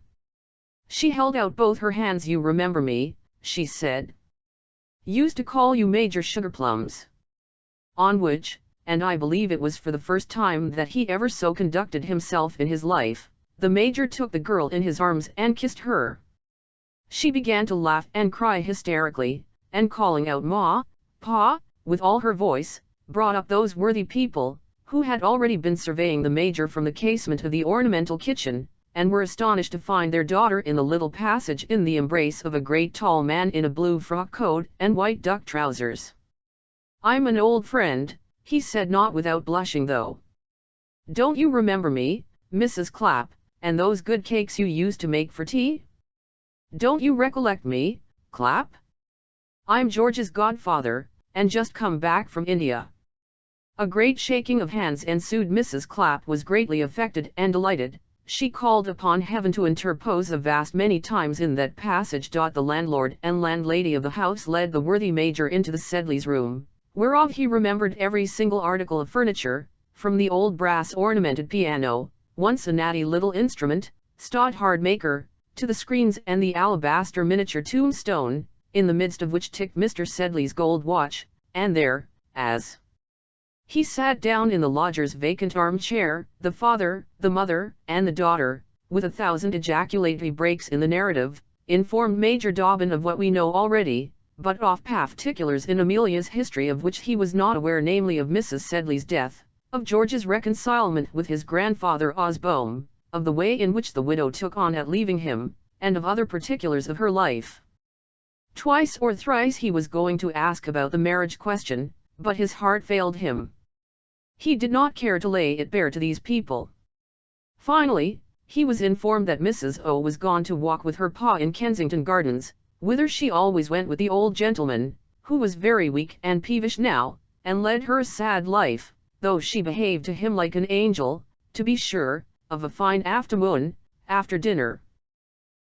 She held out both her hands. "You remember me," she said. "Used to call you Major Sugarplums." On which, and I believe it was for the first time that he ever so conducted himself in his life, the Major took the girl in his arms and kissed her. She began to laugh and cry hysterically, and calling out "Ma, Pa," with all her voice, brought up those worthy people, who had already been surveying the Major from the casement of the ornamental kitchen, and were astonished to find their daughter in the little passage in the embrace of a great tall man in a blue frock coat and white duck trousers. "I'm an old friend," he said, not without blushing though. "Don't you remember me, Mrs. Clapp, and those good cakes you used to make for tea? Don't you recollect me, Clapp? I'm George's godfather, and just come back from India." A great shaking of hands ensued. Mrs. Clapp was greatly affected and delighted. She called upon heaven to interpose a vast many times in that passage. The landlord and landlady of the house led the worthy Major into the Sedleys' room, whereof he remembered every single article of furniture, from the old brass ornamented piano, once a natty little instrument, stout hard maker, to the screens and the alabaster miniature tombstone, in the midst of which ticked Mr. Sedley's gold watch, and there, as he sat down in the lodger's vacant armchair, the father, the mother, and the daughter, with 1,000 ejaculatory breaks in the narrative, informed Major Dobbin of what we know already, but off particulars in Amelia's history of which he was not aware, namely of Mrs. Sedley's death, of George's reconcilement with his grandfather Osborne, of the way in which the widow took on at leaving him, and of other particulars of her life. Twice or thrice he was going to ask about the marriage question, but his heart failed him. He did not care to lay it bare to these people. Finally, he was informed that Mrs. O was gone to walk with her pa in Kensington Gardens, whither she always went with the old gentleman, who was very weak and peevish now, and led her a sad life, though she behaved to him like an angel, to be sure, of a fine afternoon, after dinner.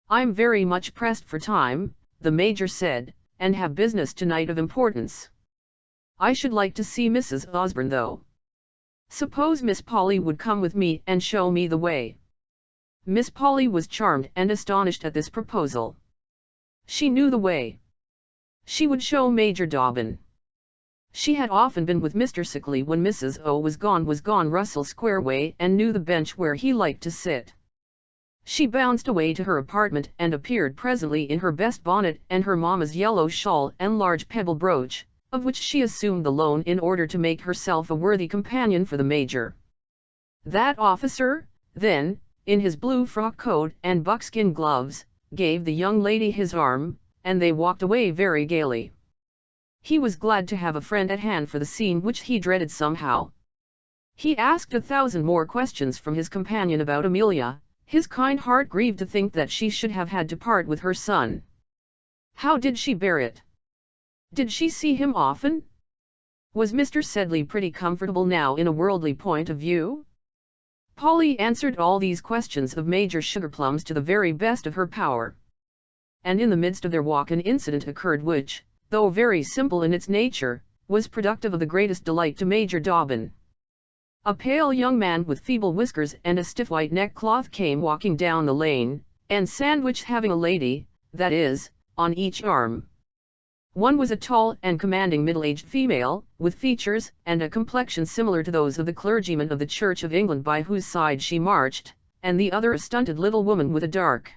"I'm very much pressed for time," the Major said, "and have business tonight of importance. I should like to see Mrs. Osborne though. Suppose Miss Polly would come with me and show me the way." Miss Polly was charmed and astonished at this proposal. She knew the way. She would show Major Dobbin. She had often been with Mr. Sickley when Mrs. O was gone Russell Square way, and knew the bench where he liked to sit. She bounced away to her apartment and appeared presently in her best bonnet and her mamma's yellow shawl and large pebble brooch, of which she assumed the loan in order to make herself a worthy companion for the Major. That officer, then, in his blue frock coat and buckskin gloves, gave the young lady his arm, and they walked away very gaily. He was glad to have a friend at hand for the scene which he dreaded somehow. He asked 1,000 more questions from his companion about Amelia. His kind heart grieved to think that she should have had to part with her son. How did she bear it? Did she see him often? Was Mr. Sedley pretty comfortable now in a worldly point of view? Polly answered all these questions of Major Sugarplums to the very best of her power. And in the midst of their walk an incident occurred which, though very simple in its nature, was productive of the greatest delight to Major Dobbin. A pale young man with feeble whiskers and a stiff white neckcloth came walking down the lane, and Sandwich having a lady, that is, on each arm. One was a tall and commanding middle-aged female, with features and a complexion similar to those of the clergyman of the Church of England by whose side she marched, and the other a stunted little woman with a dark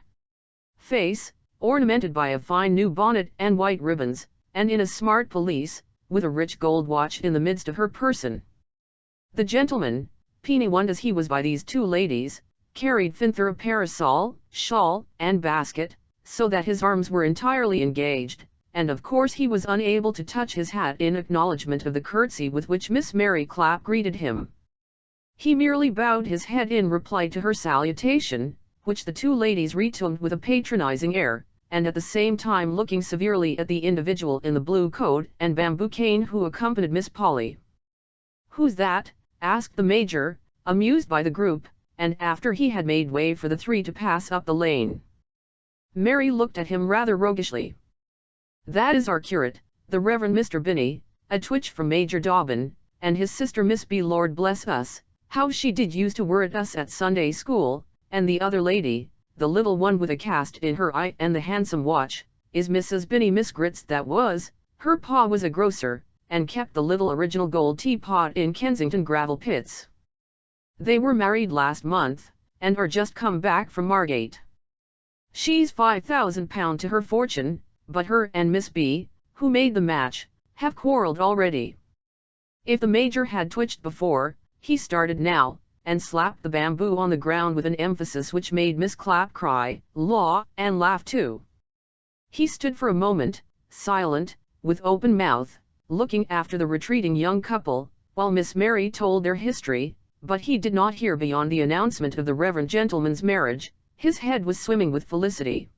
face, ornamented by a fine new bonnet and white ribbons, and in a smart pelisse, with a rich gold watch in the midst of her person. The gentleman, peony-one as he was by these two ladies, carried thither a parasol, shawl, and basket, so that his arms were entirely engaged, and of course he was unable to touch his hat in acknowledgment of the curtsy with which Miss Mary Clapp greeted him. He merely bowed his head in reply to her salutation, which the two ladies returned with a patronizing air, and at the same time looking severely at the individual in the blue coat and bamboo cane who accompanied Miss Polly. "Who's that?" asked the Major, amused by the group, and after he had made way for the three to pass up the lane. Mary looked at him rather roguishly. "That is our curate, the Reverend Mr. Binney," a twitch from Major Dobbin, "and his sister Miss B. Lord bless us, how she did use to worrit us at Sunday school, and the other lady, the little one with a cast in her eye and the handsome watch, is Mrs. Binney Miss Grits that was, her pa was a grocer, and kept the little original gold teapot in Kensington Gravel Pits. They were married last month, and are just come back from Margate. She's £5,000 to her fortune, but her and Miss B, who made the match, have quarrelled already." If the Major had twitched before, he started now, and slapped the bamboo on the ground with an emphasis which made Miss Clapp cry, "Law!" and laugh too. He stood for a moment, silent, with open mouth, looking after the retreating young couple, while Miss Mary told their history, but he did not hear beyond the announcement of the reverend gentleman's marriage. His head was swimming with felicity.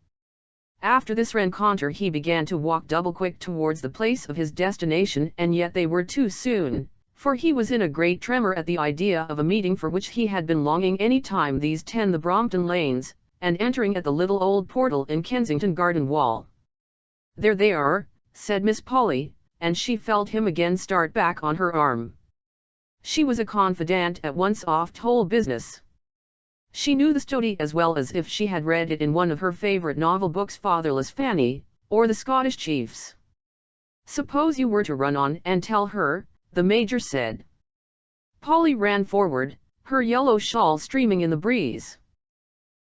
After this rencontre he began to walk double-quick towards the place of his destination, and yet they were too soon, for he was in a great tremor at the idea of a meeting for which he had been longing any time these 10 the Brompton Lanes, and entering at the little old portal in Kensington Garden Wall. "There they are," said Miss Polly, and she felt him again start back on her arm. She was a confidante at once of whole business. She knew the story as well as if she had read it in one of her favourite novel books, Fatherless Fanny, or The Scottish Chiefs. "Suppose you were to run on and tell her," the Major said. Polly ran forward, her yellow shawl streaming in the breeze.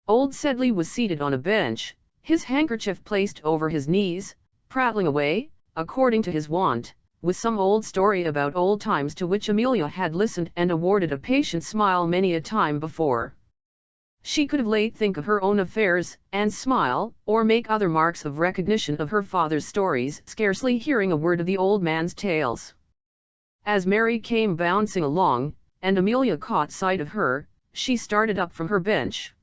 Old Sedley was seated on a bench, his handkerchief placed over his knees, prattling away, according to his wont, with some old story about old times to which Amelia had listened and awarded a patient smile many a time before. She could of late think of her own affairs, and smile, or make other marks of recognition of her father's stories, scarcely hearing a word of the old man's tales. As Mary came bouncing along, and Amelia caught sight of her, she started up from her bench.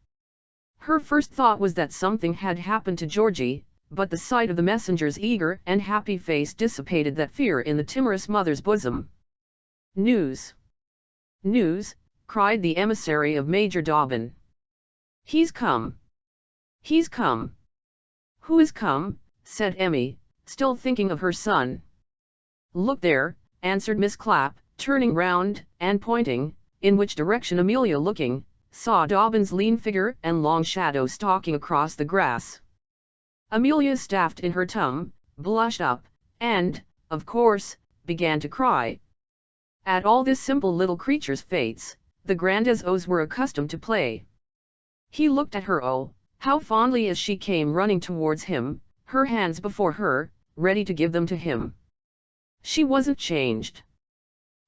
Her first thought was that something had happened to Georgie, but the sight of the messenger's eager and happy face dissipated that fear in the timorous mother's bosom. "News! News!" cried the emissary of Major Dobbin. "He's come! He's come!" "Who is come?" said Emmy, still thinking of her son. "Look there," answered Miss Clapp, turning round, and pointing, in which direction Amelia looking, saw Dobbin's lean figure and long shadow stalking across the grass. Amelia staffed in her tum, blushed up, and, of course, began to cry. At all this simple little creature's fates, the Grandezos were accustomed to play. He looked at her, oh, how fondly, as she came running towards him, her hands before her, ready to give them to him. She wasn't changed.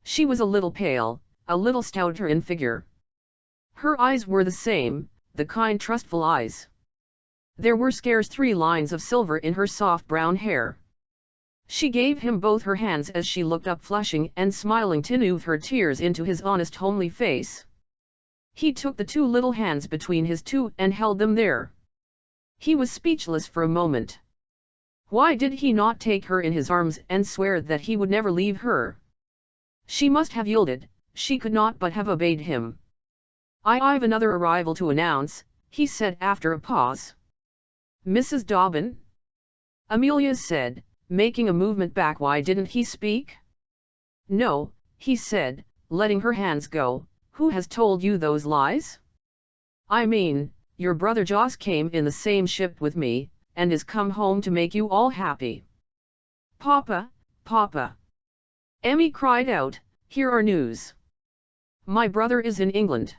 She was a little pale, a little stouter in figure. Her eyes were the same, the kind trustful eyes. There were scarce 3 lines of silver in her soft brown hair. She gave him both her hands as she looked up, flushing and smiling to move her tears into his honest homely face. He took the 2 little hands between his two and held them there. He was speechless for a moment. Why did he not take her in his arms and swear that he would never leave her? She must have yielded, she could not but have obeyed him. "I've another arrival to announce," he said after a pause. "Mrs. Dobbin?" Amelia said, making a movement back. Why didn't he speak? "No," he said, letting her hands go. "Who has told you those lies?" "I mean, your brother Joss came in the same ship with me, and is come home to make you all happy." "Papa, Papa!" Emmy cried out, "here are news. My brother is in England.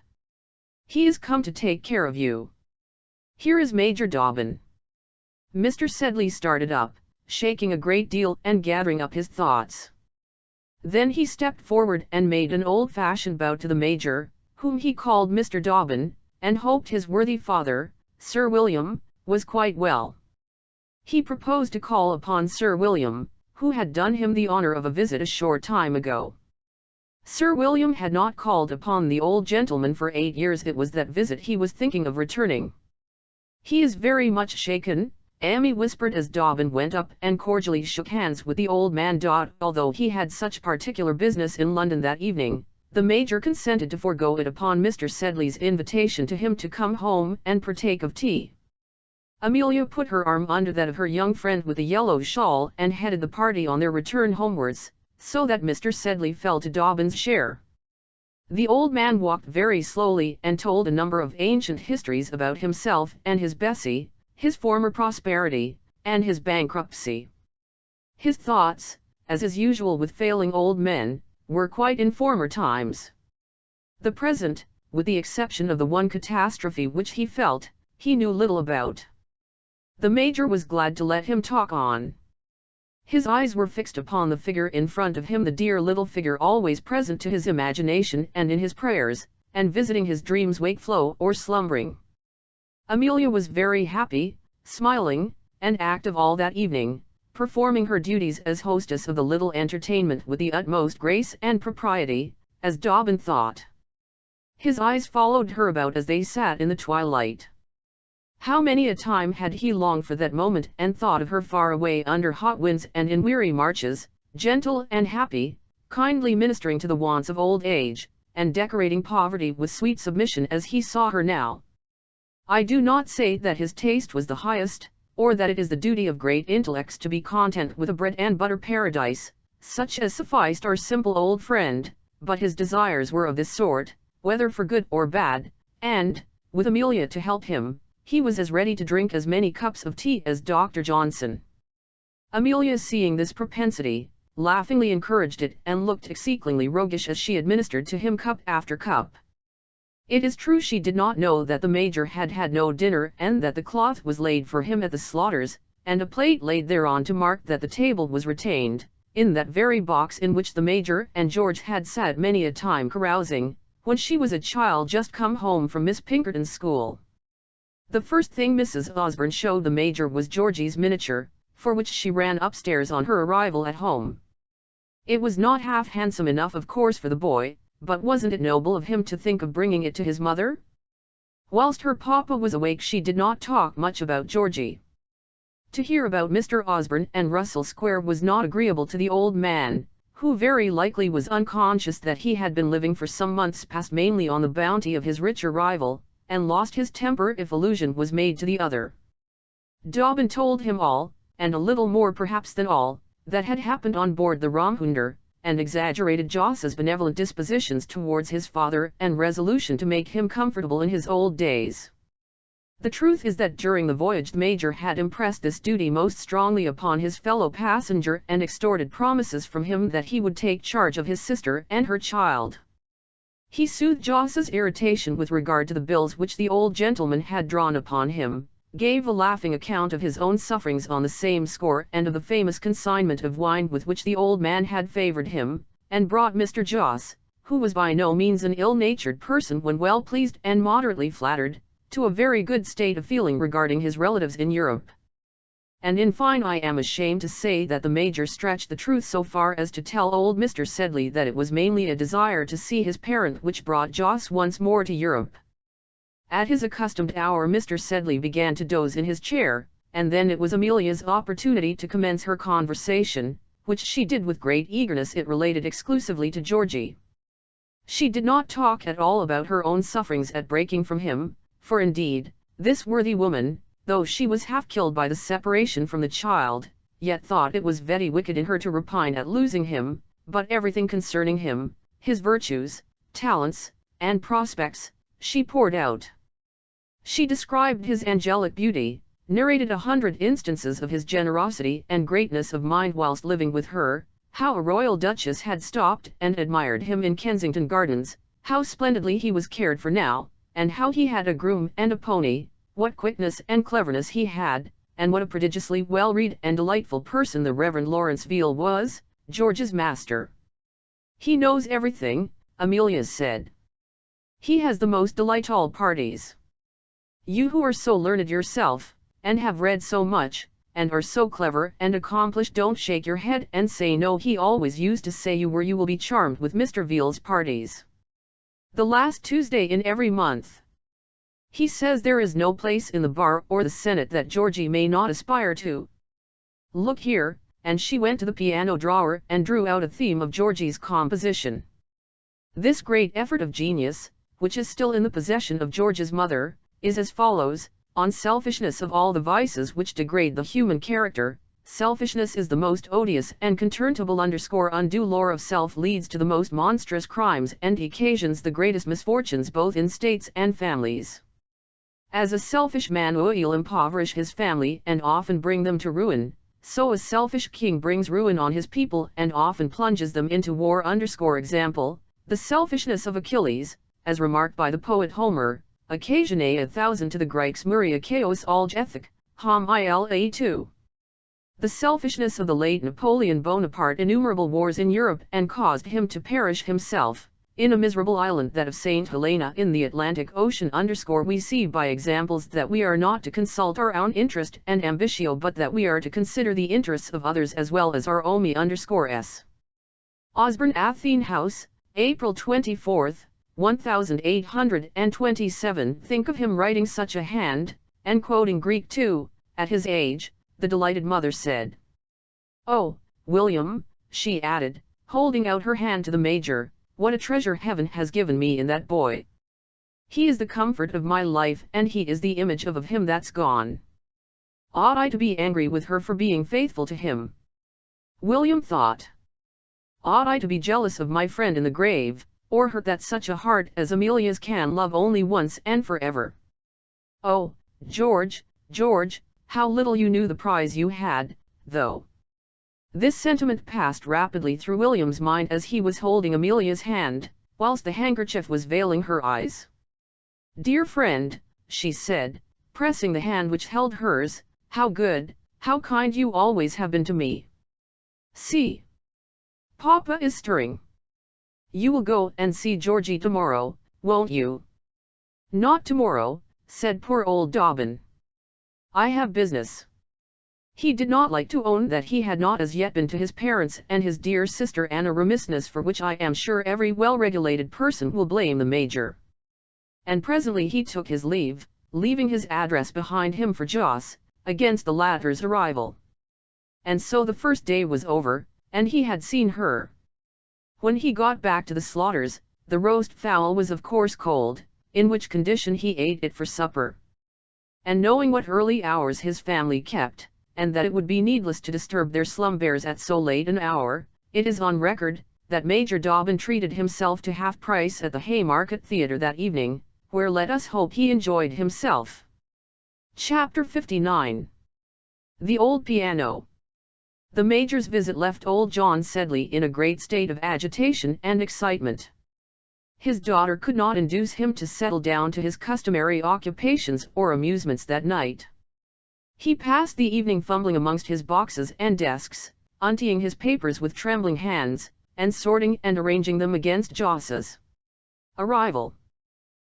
He is come to take care of you. Here is Major Dobbin." Mr. Sedley started up, shaking a great deal and gathering up his thoughts. Then he stepped forward and made an old-fashioned bow to the Major, whom he called Mr. Dobbin, and hoped his worthy father, Sir William, was quite well. He proposed to call upon Sir William, who had done him the honour of a visit a short time ago. Sir William had not called upon the old gentleman for 8 years. It was that visit he was thinking of returning. "He is very much shaken," Emmy whispered as Dobbin went up and cordially shook hands with the old man. Although he had such particular business in London that evening, the Major consented to forego it upon Mr. Sedley's invitation to him to come home and partake of tea. Amelia put her arm under that of her young friend with the yellow shawl and headed the party on their return homewards, so that Mr. Sedley fell to Dobbin's share. The old man walked very slowly and told a number of ancient histories about himself and his Bessie, his former prosperity, and his bankruptcy. His thoughts, as is usual with failing old men, were quite in former times. The present, with the exception of the one catastrophe which he felt, he knew little about. The Major was glad to let him talk on. His eyes were fixed upon the figure in front of him, the dear little figure always present to his imagination and in his prayers, and visiting his dreams wakeful or slumbering. Amelia was very happy, smiling, and active all that evening, performing her duties as hostess of the little entertainment with the utmost grace and propriety, as Dobbin thought. His eyes followed her about as they sat in the twilight. How many a time had he longed for that moment and thought of her far away under hot winds and in weary marches, gentle and happy, kindly ministering to the wants of old age, and decorating poverty with sweet submission as he saw her now. I do not say that his taste was the highest, or that it is the duty of great intellects to be content with a bread and butter paradise, such as sufficed our simple old friend, but his desires were of this sort, whether for good or bad, and, with Amelia to help him, he was as ready to drink as many cups of tea as Dr. Johnson. Amelia, seeing this propensity, laughingly encouraged it and looked exceedingly roguish as she administered to him cup after cup. It is true she did not know that the Major had had no dinner and that the cloth was laid for him at the Slaughters', and a plate laid thereon to mark that the table was retained, in that very box in which the Major and George had sat many a time carousing, when she was a child just come home from Miss Pinkerton's school. The first thing Mrs. Osborne showed the Major was Georgie's miniature, for which she ran upstairs on her arrival at home. It was not half handsome enough of course for the boy, but wasn't it noble of him to think of bringing it to his mother? Whilst her papa was awake she did not talk much about Georgie. To hear about Mr. Osborne and Russell Square was not agreeable to the old man, who very likely was unconscious that he had been living for some months past mainly on the bounty of his richer rival, and lost his temper if allusion was made to the other. Dobbin told him all, and a little more perhaps than all, that had happened on board the Ramhunder, and exaggerated Joss's benevolent dispositions towards his father and resolution to make him comfortable in his old days. The truth is that during the voyage the Major had impressed this duty most strongly upon his fellow passenger and extorted promises from him that he would take charge of his sister and her child. He soothed Joss's irritation with regard to the bills which the old gentleman had drawn upon him, gave a laughing account of his own sufferings on the same score and of the famous consignment of wine with which the old man had favoured him, and brought Mr. Joss, who was by no means an ill-natured person when well pleased and moderately flattered, to a very good state of feeling regarding his relatives in Europe. And in fine, I am ashamed to say that the Major stretched the truth so far as to tell old Mr. Sedley that it was mainly a desire to see his parent which brought Joss once more to Europe. At his accustomed hour Mr. Sedley began to doze in his chair, and then it was Amelia's opportunity to commence her conversation, which she did with great eagerness. It related exclusively to Georgie. She did not talk at all about her own sufferings at breaking from him, for indeed, this worthy woman, though she was half killed by the separation from the child, yet thought it was very wicked in her to repine at losing him, but everything concerning him, his virtues, talents, and prospects, she poured out. She described his angelic beauty, narrated 100 instances of his generosity and greatness of mind whilst living with her, how a royal duchess had stopped and admired him in Kensington Gardens, how splendidly he was cared for now, and how he had a groom and a pony, what quickness and cleverness he had, and what a prodigiously well-read and delightful person the Reverend Lawrence Veal was, George's master. "He knows everything," Amelia said. "He has the most delightful parties. You who are so learned yourself, and have read so much, and are so clever and accomplished, don't shake your head and say no. He always used to say you will be charmed with Mr. Veal's parties. The last Tuesday in every month. He says there is no place in the Bar or the Senate that Georgie may not aspire to. Look here," and she went to the piano drawer and drew out a theme of Georgie's composition. This great effort of genius, which is still in the possession of George's mother, is as follows, On selfishness. Of all the vices which degrade the human character, selfishness is the most odious and contemptible. Undue lore of self leads to the most monstrous crimes and occasions the greatest misfortunes both in states and families. As a selfish man will impoverish his family and often bring them to ruin, so a selfish king brings ruin on his people and often plunges them into war. Example, the selfishness of Achilles, as remarked by the poet Homer, occasioned 1,000 to the Greeks Muria chaos algethic, Hom ila 2. The selfishness of the late Napoleon Bonaparte innumerable wars in Europe and caused him to perish himself, in a miserable island that of St. Helena in the Atlantic Ocean. We see by examples that we are not to consult our own interest and ambitio but that we are to consider the interests of others as well as our own. S. Osborne Athene House, April 24, 1827. Think of him writing such a hand, and quoting Greek too, at his age, the delighted mother said. "Oh, William," she added, holding out her hand to the Major, "what a treasure heaven has given me in that boy. He is the comfort of my life and he is the image of him that's gone. Ought I to be angry with her for being faithful to him?" William thought. "Ought I to be jealous of my friend in the grave, or hurt that such a heart as Amelia's can love only once and forever? Oh, George, George, how little you knew the prize you had, though." This sentiment passed rapidly through William's mind as he was holding Amelia's hand, whilst the handkerchief was veiling her eyes. "Dear friend," she said, pressing the hand which held hers, "how good, how kind you always have been to me. See! Papa is stirring. You will go and see Georgie tomorrow, won't you?" "Not tomorrow," said poor old Dobbin. "I have business." He did not like to own that he had not as yet been to his parents and his dear sister, and a remissness for which I am sure every well-regulated person will blame the Major. And presently he took his leave, leaving his address behind him for Joss, against the latter's arrival. And so the first day was over, and he had seen her. When he got back to the Slaughters, the roast fowl was of course cold, in which condition he ate it for supper. And knowing what early hours his family kept, and that it would be needless to disturb their slumbers at so late an hour, it is on record, that Major Dobbin treated himself to half price at the Haymarket Theatre that evening, where let us hope he enjoyed himself. Chapter 59. The Old Piano. The Major's visit left old John Sedley in a great state of agitation and excitement. His daughter could not induce him to settle down to his customary occupations or amusements that night. He passed the evening fumbling amongst his boxes and desks, untying his papers with trembling hands, and sorting and arranging them against Joss's arrival.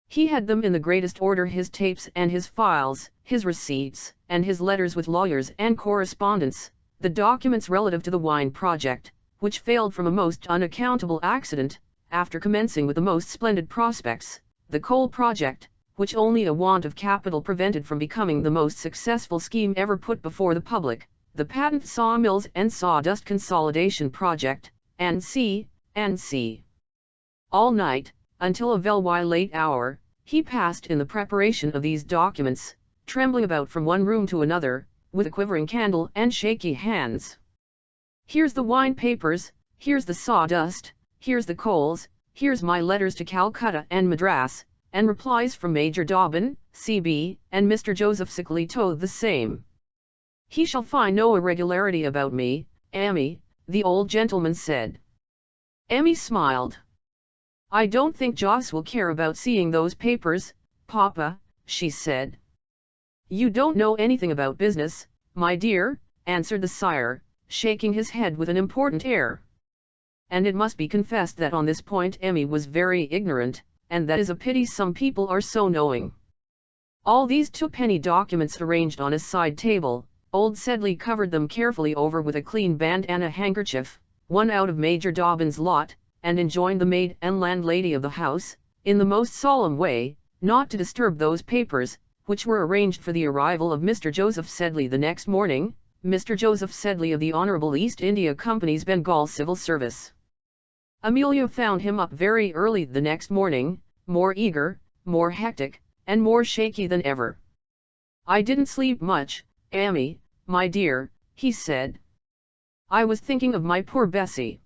He had them in the greatest order, his tapes and his files, his receipts, and his letters with lawyers and correspondents, the documents relative to the wine project, which failed from a most unaccountable accident, after commencing with the most splendid prospects, the coal project, which only a want of capital prevented from becoming the most successful scheme ever put before the public, the patent sawmills and sawdust consolidation project, and c. All night, until a very late hour, he passed in the preparation of these documents, trembling about from one room to another, with a quivering candle and shaky hands. "Here's the wine papers, here's the sawdust, here's the coals, here's my letters to Calcutta and Madras, and replies from Major Dobbin, C.B., and Mr. Joseph Sicklito the same. He shall find no irregularity about me, Emmy," the old gentleman said. Emmy smiled. "I don't think Joss will care about seeing those papers, Papa," she said. "You don't know anything about business, my dear," answered the sire, shaking his head with an important air. And it must be confessed that on this point Emmy was very ignorant, and that is a pity, some people are so knowing. All these two-penny documents arranged on a side table, old Sedley covered them carefully over with a clean bandana handkerchief, one out of Major Dobbin's lot, and enjoined the maid and landlady of the house, in the most solemn way, not to disturb those papers, which were arranged for the arrival of Mr. Joseph Sedley the next morning, Mr. Joseph Sedley of the Honourable East India Company's Bengal Civil Service. Amelia found him up very early the next morning, more eager, more hectic, and more shaky than ever. "I didn't sleep much, Amy, my dear," he said. "I was thinking of my poor Bessie.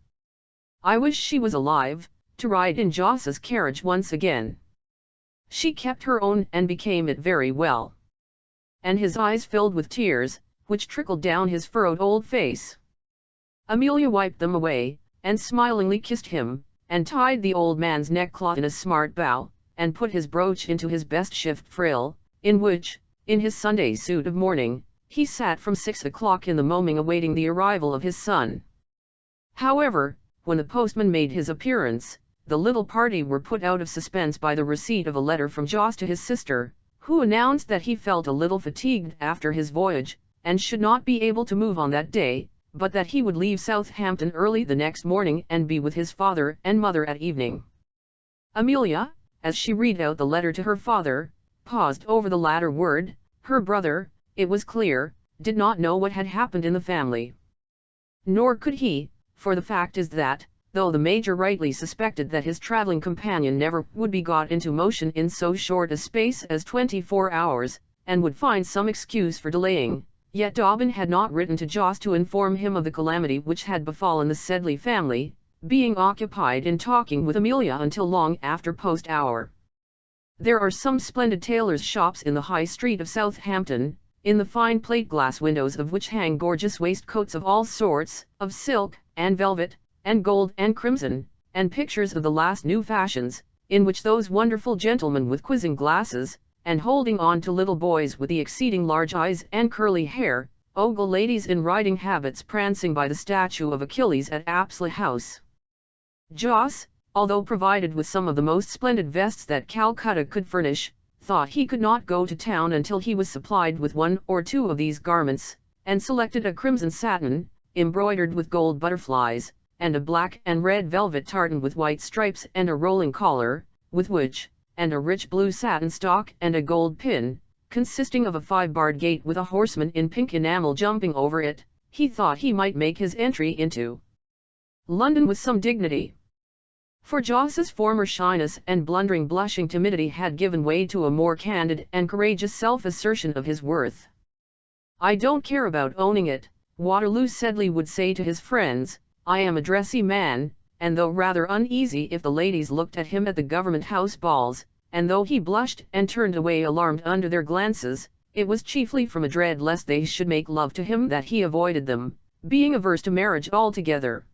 I wish she was alive, to ride in Joss's carriage once again. She kept her own and became it very well." And his eyes filled with tears, which trickled down his furrowed old face. Amelia wiped them away, and smilingly kissed him, and tied the old man's neckcloth in a smart bow, and put his brooch into his best shift frill, in which, in his Sunday suit of mourning, he sat from 6 o'clock in the morning awaiting the arrival of his son. However, when the postman made his appearance, the little party were put out of suspense by the receipt of a letter from Joss to his sister, who announced that he felt a little fatigued after his voyage, and should not be able to move on that day, but that he would leave Southampton early the next morning and be with his father and mother at evening. Amelia, as she read out the letter to her father, paused over the latter word. Her brother, it was clear, did not know what had happened in the family. Nor could he, for the fact is that, though the Major rightly suspected that his travelling companion never would be got into motion in so short a space as 24 hours, and would find some excuse for delaying, yet Dobbin had not written to Joss to inform him of the calamity which had befallen the Sedley family, being occupied in talking with Amelia until long after post hour. There are some splendid tailors' shops in the High Street of Southampton, in the fine plate glass windows of which hang gorgeous waistcoats of all sorts, of silk, and velvet, and gold and crimson, and pictures of the last new fashions, in which those wonderful gentlemen with quizzing glasses, and holding on to little boys with the exceeding large eyes and curly hair, ogle ladies in riding habits prancing by the statue of Achilles at Apsley House. Joss, although provided with some of the most splendid vests that Calcutta could furnish, thought he could not go to town until he was supplied with one or two of these garments, and selected a crimson satin, embroidered with gold butterflies, and a black and red velvet tartan with white stripes and a rolling collar, with which, and a rich blue satin stock and a gold pin, consisting of a 5-barred gate with a horseman in pink enamel jumping over it, he thought he might make his entry into London with some dignity. For Joss's former shyness and blundering blushing timidity had given way to a more candid and courageous self-assertion of his worth. "I don't care about owning it," Waterloo Sedley would say to his friends. "I am a dressy man," and though rather uneasy if the ladies looked at him at the Government House balls, and though he blushed and turned away alarmed under their glances, it was chiefly from a dread lest they should make love to him that he avoided them, being averse to marriage altogether.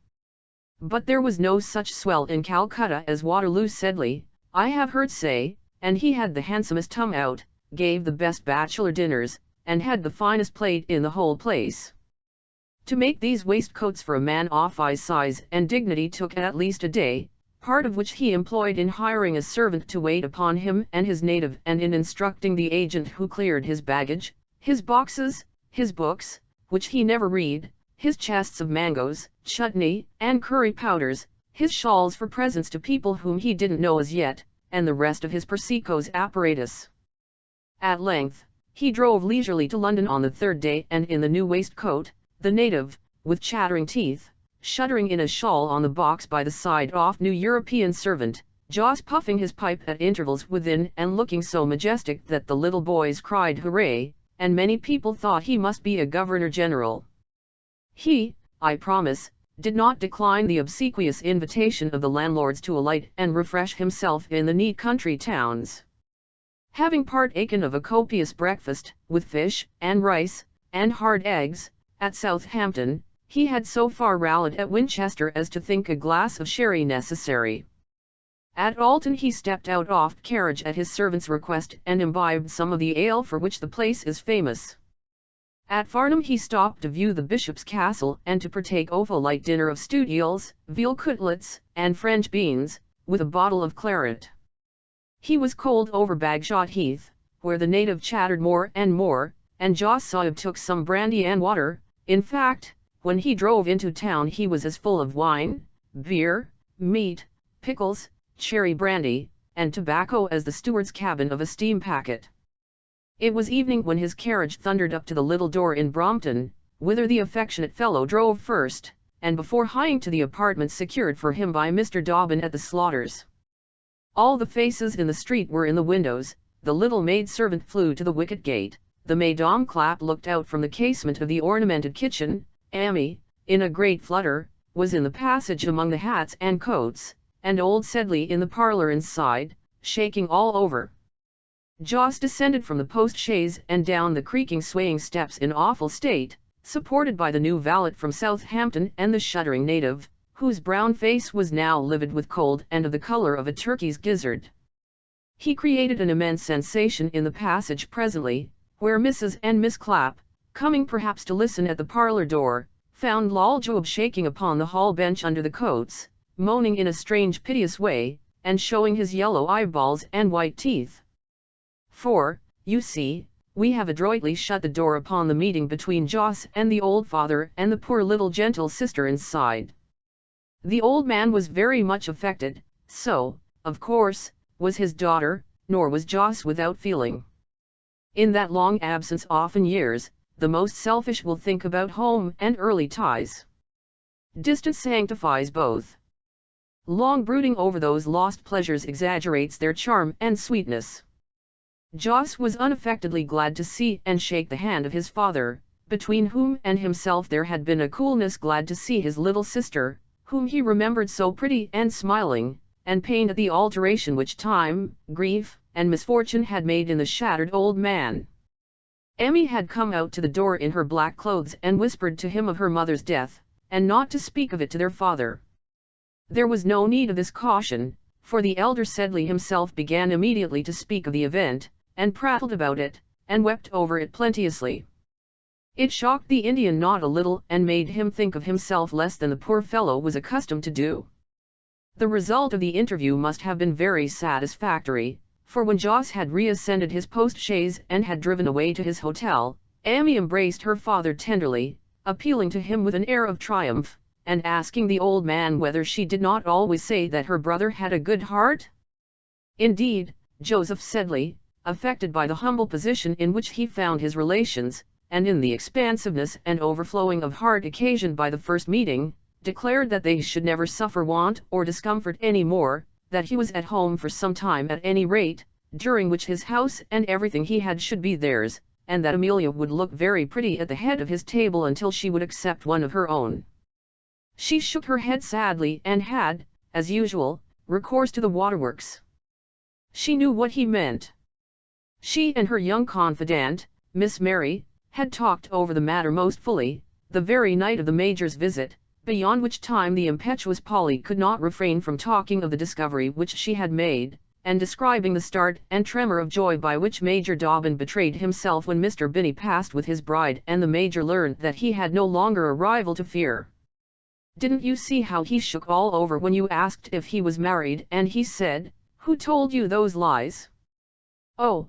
But there was no such swell in Calcutta as Waterloo Sedley, I have heard say, and he had the handsomest tum out, gave the best bachelor dinners, and had the finest plate in the whole place. To make these waistcoats for a man of his size and dignity took at least a day, part of which he employed in hiring a servant to wait upon him and his native, and in instructing the agent who cleared his baggage, his boxes, his books, which he never read, his chests of mangoes, chutney, and curry powders, his shawls for presents to people whom he didn't know as yet, and the rest of his Persicos apparatus. At length, he drove leisurely to London on the third day, and in the new waistcoat, the native, with chattering teeth, shuddering in a shawl on the box by the side of new European servant, Joss puffing his pipe at intervals within and looking so majestic that the little boys cried hooray, and many people thought he must be a governor-general. He, I promise, did not decline the obsequious invitation of the landlords to alight and refresh himself in the neat country towns. Having partaken of a copious breakfast, with fish, and rice, and hard eggs, at Southampton, he had so far rallied at Winchester as to think a glass of sherry necessary. At Alton he stepped out off carriage at his servant's request and imbibed some of the ale for which the place is famous. At Farnham he stopped to view the bishop's castle and to partake of a light dinner of stewed eels, veal cutlets, and French beans, with a bottle of claret. He was cold over Bagshot Heath, where the native chattered more and more, and Joss Sahib took some brandy and water. In fact, when he drove into town he was as full of wine, beer, meat, pickles, cherry brandy, and tobacco as the steward's cabin of a steam packet. It was evening when his carriage thundered up to the little door in Brompton, whither the affectionate fellow drove first, and before hieing to the apartment secured for him by Mr. Dobbin at the Slaughters. All the faces in the street were in the windows, the little maid-servant flew to the wicket gate, the Madame Clap looked out from the casement of the ornamented kitchen. Emmy, in a great flutter, was in the passage among the hats and coats, and old Sedley in the parlour inside, shaking all over. Joss descended from the post-chaise and down the creaking swaying steps in awful state, supported by the new valet from Southampton and the shuddering native, whose brown face was now livid with cold and of the colour of a turkey's gizzard. He created an immense sensation in the passage presently, where Mrs. and Miss Clap, coming perhaps to listen at the parlour door, found Lol Job shaking upon the hall bench under the coats, moaning in a strange piteous way, and showing his yellow eyeballs and white teeth. For, you see, we have adroitly shut the door upon the meeting between Joss and the old father and the poor little gentle sister inside. The old man was very much affected, so, of course, was his daughter, nor was Joss without feeling. In that long absence often years, the most selfish will think about home and early ties. Distance sanctifies both. Long brooding over those lost pleasures exaggerates their charm and sweetness. Joss was unaffectedly glad to see and shake the hand of his father, between whom and himself there had been a coolness, glad to see his little sister, whom he remembered so pretty and smiling, and pained at the alteration which time, grief, and misfortune had made in the shattered old man. Emmy had come out to the door in her black clothes and whispered to him of her mother's death, and not to speak of it to their father. There was no need of this caution, for the elder Sedley himself began immediately to speak of the event, and prattled about it, and wept over it plenteously. It shocked the Indian not a little and made him think of himself less than the poor fellow was accustomed to do. The result of the interview must have been very satisfactory, for when Joss had reascended his post-chaise and had driven away to his hotel, Emmy embraced her father tenderly, appealing to him with an air of triumph, and asking the old man whether she did not always say that her brother had a good heart. Indeed, Joseph Sedley, affected by the humble position in which he found his relations, and in the expansiveness and overflowing of heart occasioned by the first meeting, declared that they should never suffer want or discomfort any more, that he was at home for some time at any rate, during which his house and everything he had should be theirs, and that Amelia would look very pretty at the head of his table until she would accept one of her own. She shook her head sadly and had, as usual, recourse to the waterworks. She knew what he meant. She and her young confidante, Miss Mary, had talked over the matter most fully, the very night of the Major's visit, beyond which time the impetuous Polly could not refrain from talking of the discovery which she had made, and describing the start and tremor of joy by which Major Dobbin betrayed himself when Mr. Binney passed with his bride and the Major learned that he had no longer a rival to fear. "Didn't you see how he shook all over when you asked if he was married, and he said, 'Who told you those lies?'" "Oh,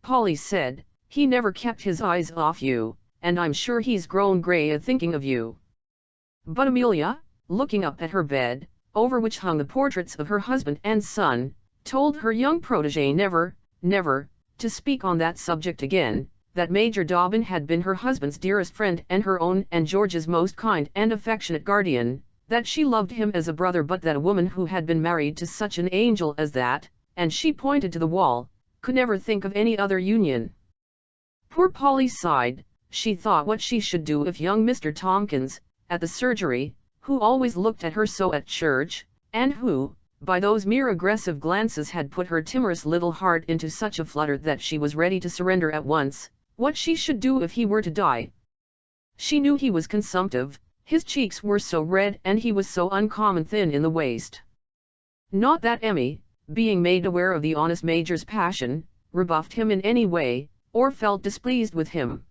Polly said, 'He never kept his eyes off you, and I'm sure he's grown grey a thinking of you.'" But Amelia, looking up at her bed, over which hung the portraits of her husband and son, told her young protégé never, to speak on that subject again, that Major Dobbin had been her husband's dearest friend and her own and George's most kind and affectionate guardian, that she loved him as a brother, but that a woman who had been married to such an angel as that, and she pointed to the wall, could never think of any other union. Poor Polly sighed. She thought what she should do if young Mr. Tompkins, at the surgery, who always looked at her so at church, and who, by those mere aggressive glances had put her timorous little heart into such a flutter that she was ready to surrender at once, what she should do if he were to die. She knew he was consumptive, his cheeks were so red and he was so uncommon thin in the waist. Not that Emmy, being made aware of the honest Major's passion, rebuffed him in any way, or felt displeased with him.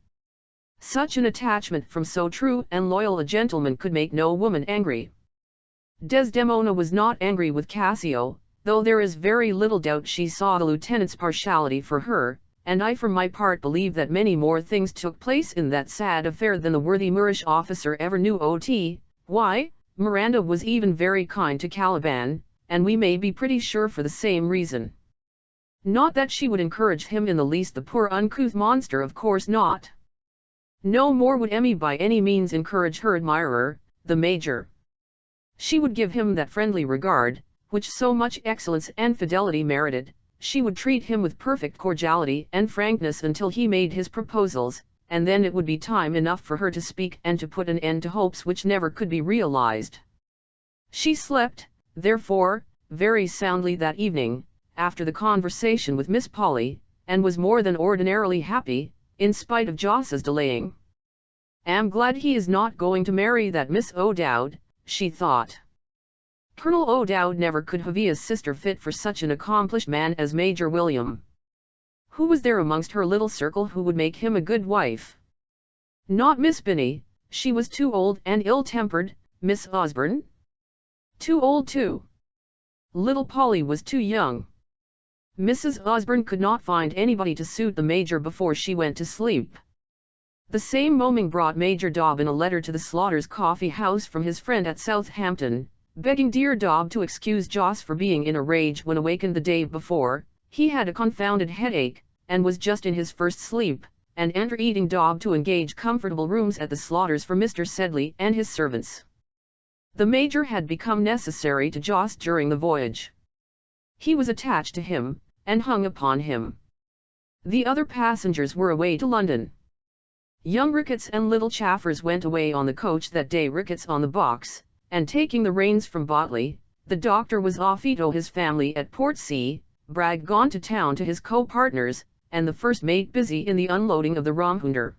Such an attachment from so true and loyal a gentleman could make no woman angry. Desdemona was not angry with Cassio, though there is very little doubt she saw the lieutenant's partiality for her, and I for my part believe that many more things took place in that sad affair than the worthy Moorish officer ever knew. Why, Miranda was even very kind to Caliban, and we may be pretty sure for the same reason. Not that she would encourage him in the least, the poor uncouth monster, of course not. No more would Emmy by any means encourage her admirer, the Major. She would give him that friendly regard, which so much excellence and fidelity merited. she would treat him with perfect cordiality and frankness until he made his proposals, and then it would be time enough for her to speak and to put an end to hopes which never could be realized. She slept, therefore, very soundly that evening, after the conversation with Miss Polly, and was more than ordinarily happy, in spite of Joss's delaying. "Am glad he is not going to marry that Miss O'Dowd," she thought. Colonel O'Dowd never could have a sister fit for such an accomplished man as Major William. Who was there amongst her little circle who would make him a good wife? Not Miss Binny, she was too old and ill-tempered. Miss Osborne? Too old too. Little Polly was too young. Mrs. Osborne could not find anybody to suit the Major before she went to sleep. The same morning brought Major Dobbin a letter to the Slaughters' coffee house from his friend at Southampton, begging dear Dobb to excuse Joss for being in a rage when awakened the day before. He had a confounded headache, and was just in his first sleep, and entreating Dobb to engage comfortable rooms at the Slaughters for Mr. Sedley and his servants. The Major had become necessary to Joss during the voyage. He was attached to him, and hung upon him. The other passengers were away to London. Young Ricketts and little Chaffers went away on the coach that day, Ricketts on the box, and taking the reins from Botley. The doctor was off to his family at Portsea, Bragg gone to town to his co-partners, and the first mate busy in the unloading of the Romhounder.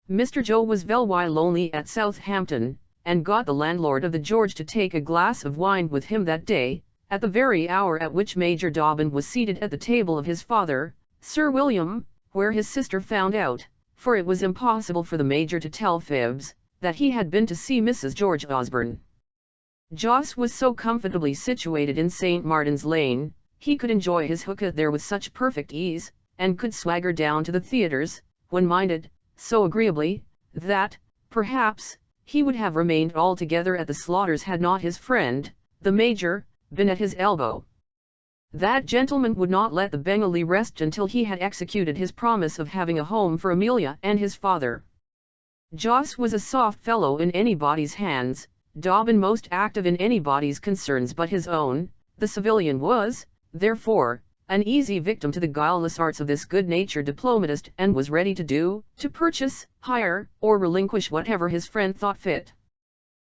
Mr. Joe was very lonely at Southampton, and got the landlord of the George to take a glass of wine with him that day, at the very hour at which Major Dobbin was seated at the table of his father, Sir William, where his sister found out, for it was impossible for the Major to tell fibs, that he had been to see Mrs. George Osborne. Joss was so comfortably situated in St. Martin's Lane, he could enjoy his hookah there with such perfect ease, and could swagger down to the theatres, when minded, so agreeably, that, perhaps, he would have remained altogether at the Slaughters had not his friend, the Major, been at his elbow. That gentleman would not let the Bengalee rest until he had executed his promise of having a home for Amelia and his father. Joss was a soft fellow in anybody's hands, Dobbin most active in anybody's concerns but his own. The civilian was, therefore, an easy victim to the guileless arts of this good-natured diplomatist, and was ready to purchase, hire, or relinquish whatever his friend thought fit.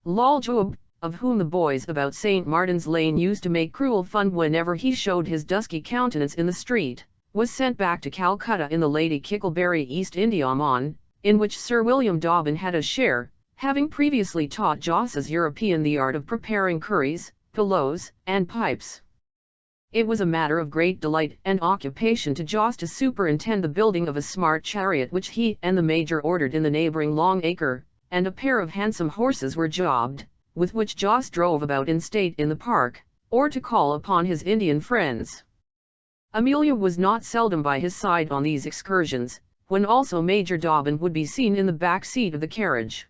Lol Job, of whom the boys about St. Martin's Lane used to make cruel fun whenever he showed his dusky countenance in the street, was sent back to Calcutta in the Lady Kickleberry East Indiaman, in which Sir William Dobbin had a share, having previously taught Joss's European the art of preparing curries, pillows, and pipes. It was a matter of great delight and occupation to Joss to superintend the building of a smart chariot which he and the Major ordered in the neighbouring Long Acre, and a pair of handsome horses were jobbed, with which Joss drove about in state in the park, or to call upon his Indian friends. Amelia was not seldom by his side on these excursions, when also Major Dobbin would be seen in the back seat of the carriage.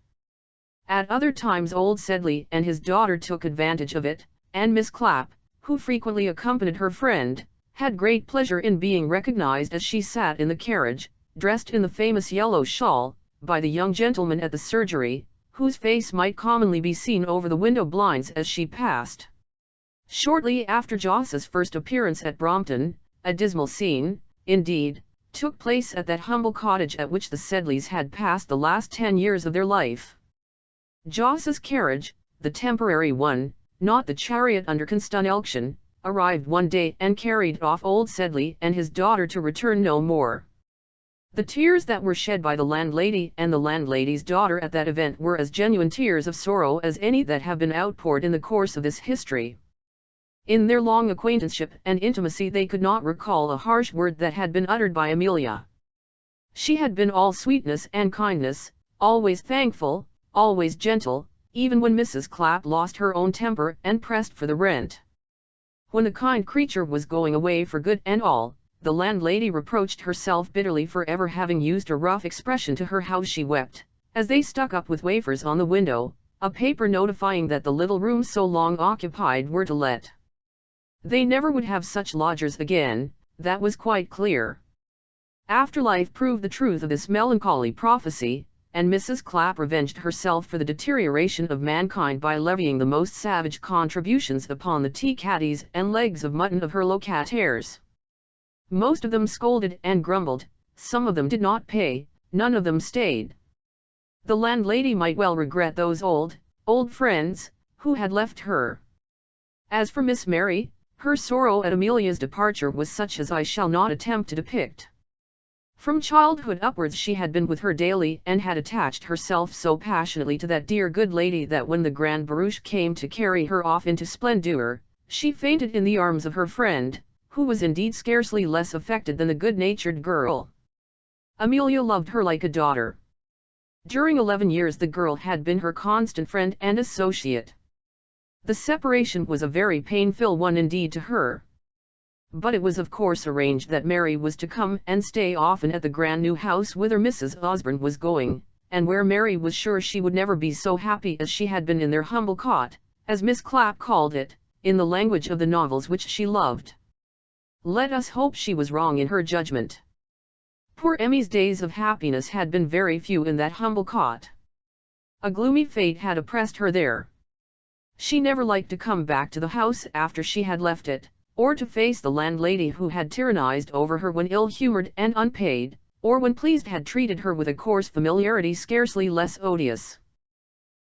At other times old Sedley and his daughter took advantage of it, and Miss Clapp, who frequently accompanied her friend, had great pleasure in being recognized as she sat in the carriage, dressed in the famous yellow shawl, by the young gentleman at the surgery, whose face might commonly be seen over the window blinds as she passed. Shortly after Joss's first appearance at Brompton, a dismal scene, indeed, took place at that humble cottage at which the Sedleys had passed the last 10 years of their life. Joss's carriage, the temporary one, not the chariot under construction, arrived one day and carried off old Sedley and his daughter to return no more. The tears that were shed by the landlady and the landlady's daughter at that event were as genuine tears of sorrow as any that have been outpoured in the course of this history. In their long acquaintanceship and intimacy they could not recall a harsh word that had been uttered by Amelia. She had been all sweetness and kindness, always thankful, always gentle, even when Mrs. Clapp lost her own temper and pressed for the rent. When the kind creature was going away for good and all, the landlady reproached herself bitterly for ever having used a rough expression to her. How she wept, as they stuck up with wafers on the window, a paper notifying that the little rooms so long occupied were to let. They never would have such lodgers again, that was quite clear. Afterlife proved the truth of this melancholy prophecy, and Mrs. Clapp revenged herself for the deterioration of mankind by levying the most savage contributions upon the tea caddies and legs of mutton of her locataires. Most of them scolded and grumbled, some of them did not pay, none of them stayed. The landlady might well regret those old friends, who had left her. As for Miss Mary, her sorrow at Amelia's departure was such as I shall not attempt to depict. From childhood upwards she had been with her daily and had attached herself so passionately to that dear good lady that when the grand barouche came to carry her off into splendour, she fainted in the arms of her friend, who was indeed scarcely less affected than the good-natured girl. Amelia loved her like a daughter. During 11 years the girl had been her constant friend and associate. The separation was a very painful one indeed to her. But it was of course arranged that Mary was to come and stay often at the grand new house whither Mrs. Osborne was going, and where Mary was sure she would never be so happy as she had been in their humble cot, as Miss Clapp called it, in the language of the novels which she loved. Let us hope she was wrong in her judgment. Poor Emmy's days of happiness had been very few in that humble cot. A gloomy fate had oppressed her there. She never liked to come back to the house after she had left it, or to face the landlady who had tyrannized over her when ill-humored and unpaid, or when pleased had treated her with a coarse familiarity scarcely less odious.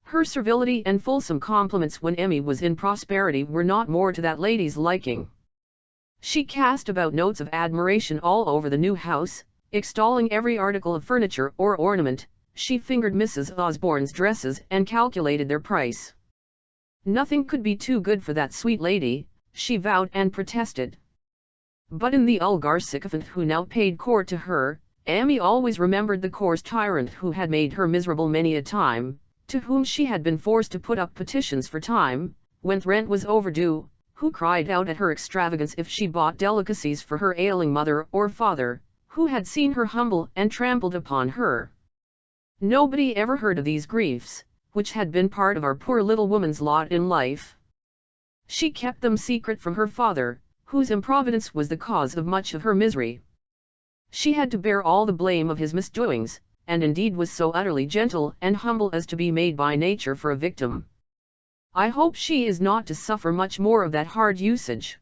Her servility and fulsome compliments when Emmy was in prosperity were not more to that lady's liking. She cast about notes of admiration all over the new house, extolling every article of furniture or ornament. She fingered Mrs. Osborne's dresses and calculated their price. Nothing could be too good for that sweet lady, she vowed and protested. But in the vulgar sycophant who now paid court to her, Emmy always remembered the coarse tyrant who had made her miserable many a time, to whom she had been forced to put up petitions for time, when rent was overdue, who cried out at her extravagance if she bought delicacies for her ailing mother or father, who had seen her humble and trampled upon her. Nobody ever heard of these griefs, which had been part of our poor little woman's lot in life. She kept them secret from her father, whose improvidence was the cause of much of her misery. She had to bear all the blame of his misdoings, and indeed was so utterly gentle and humble as to be made by nature for a victim. I hope she is not to suffer much more of that hard usage.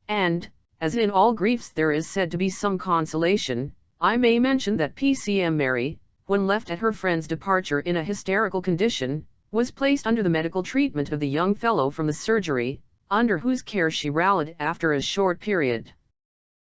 And, as in all griefs there is said to be some consolation, I may mention that P.C.M. Mary, when left at her friend's departure in a hysterical condition, was placed under the medical treatment of the young fellow from the surgery, under whose care she rallied after a short period.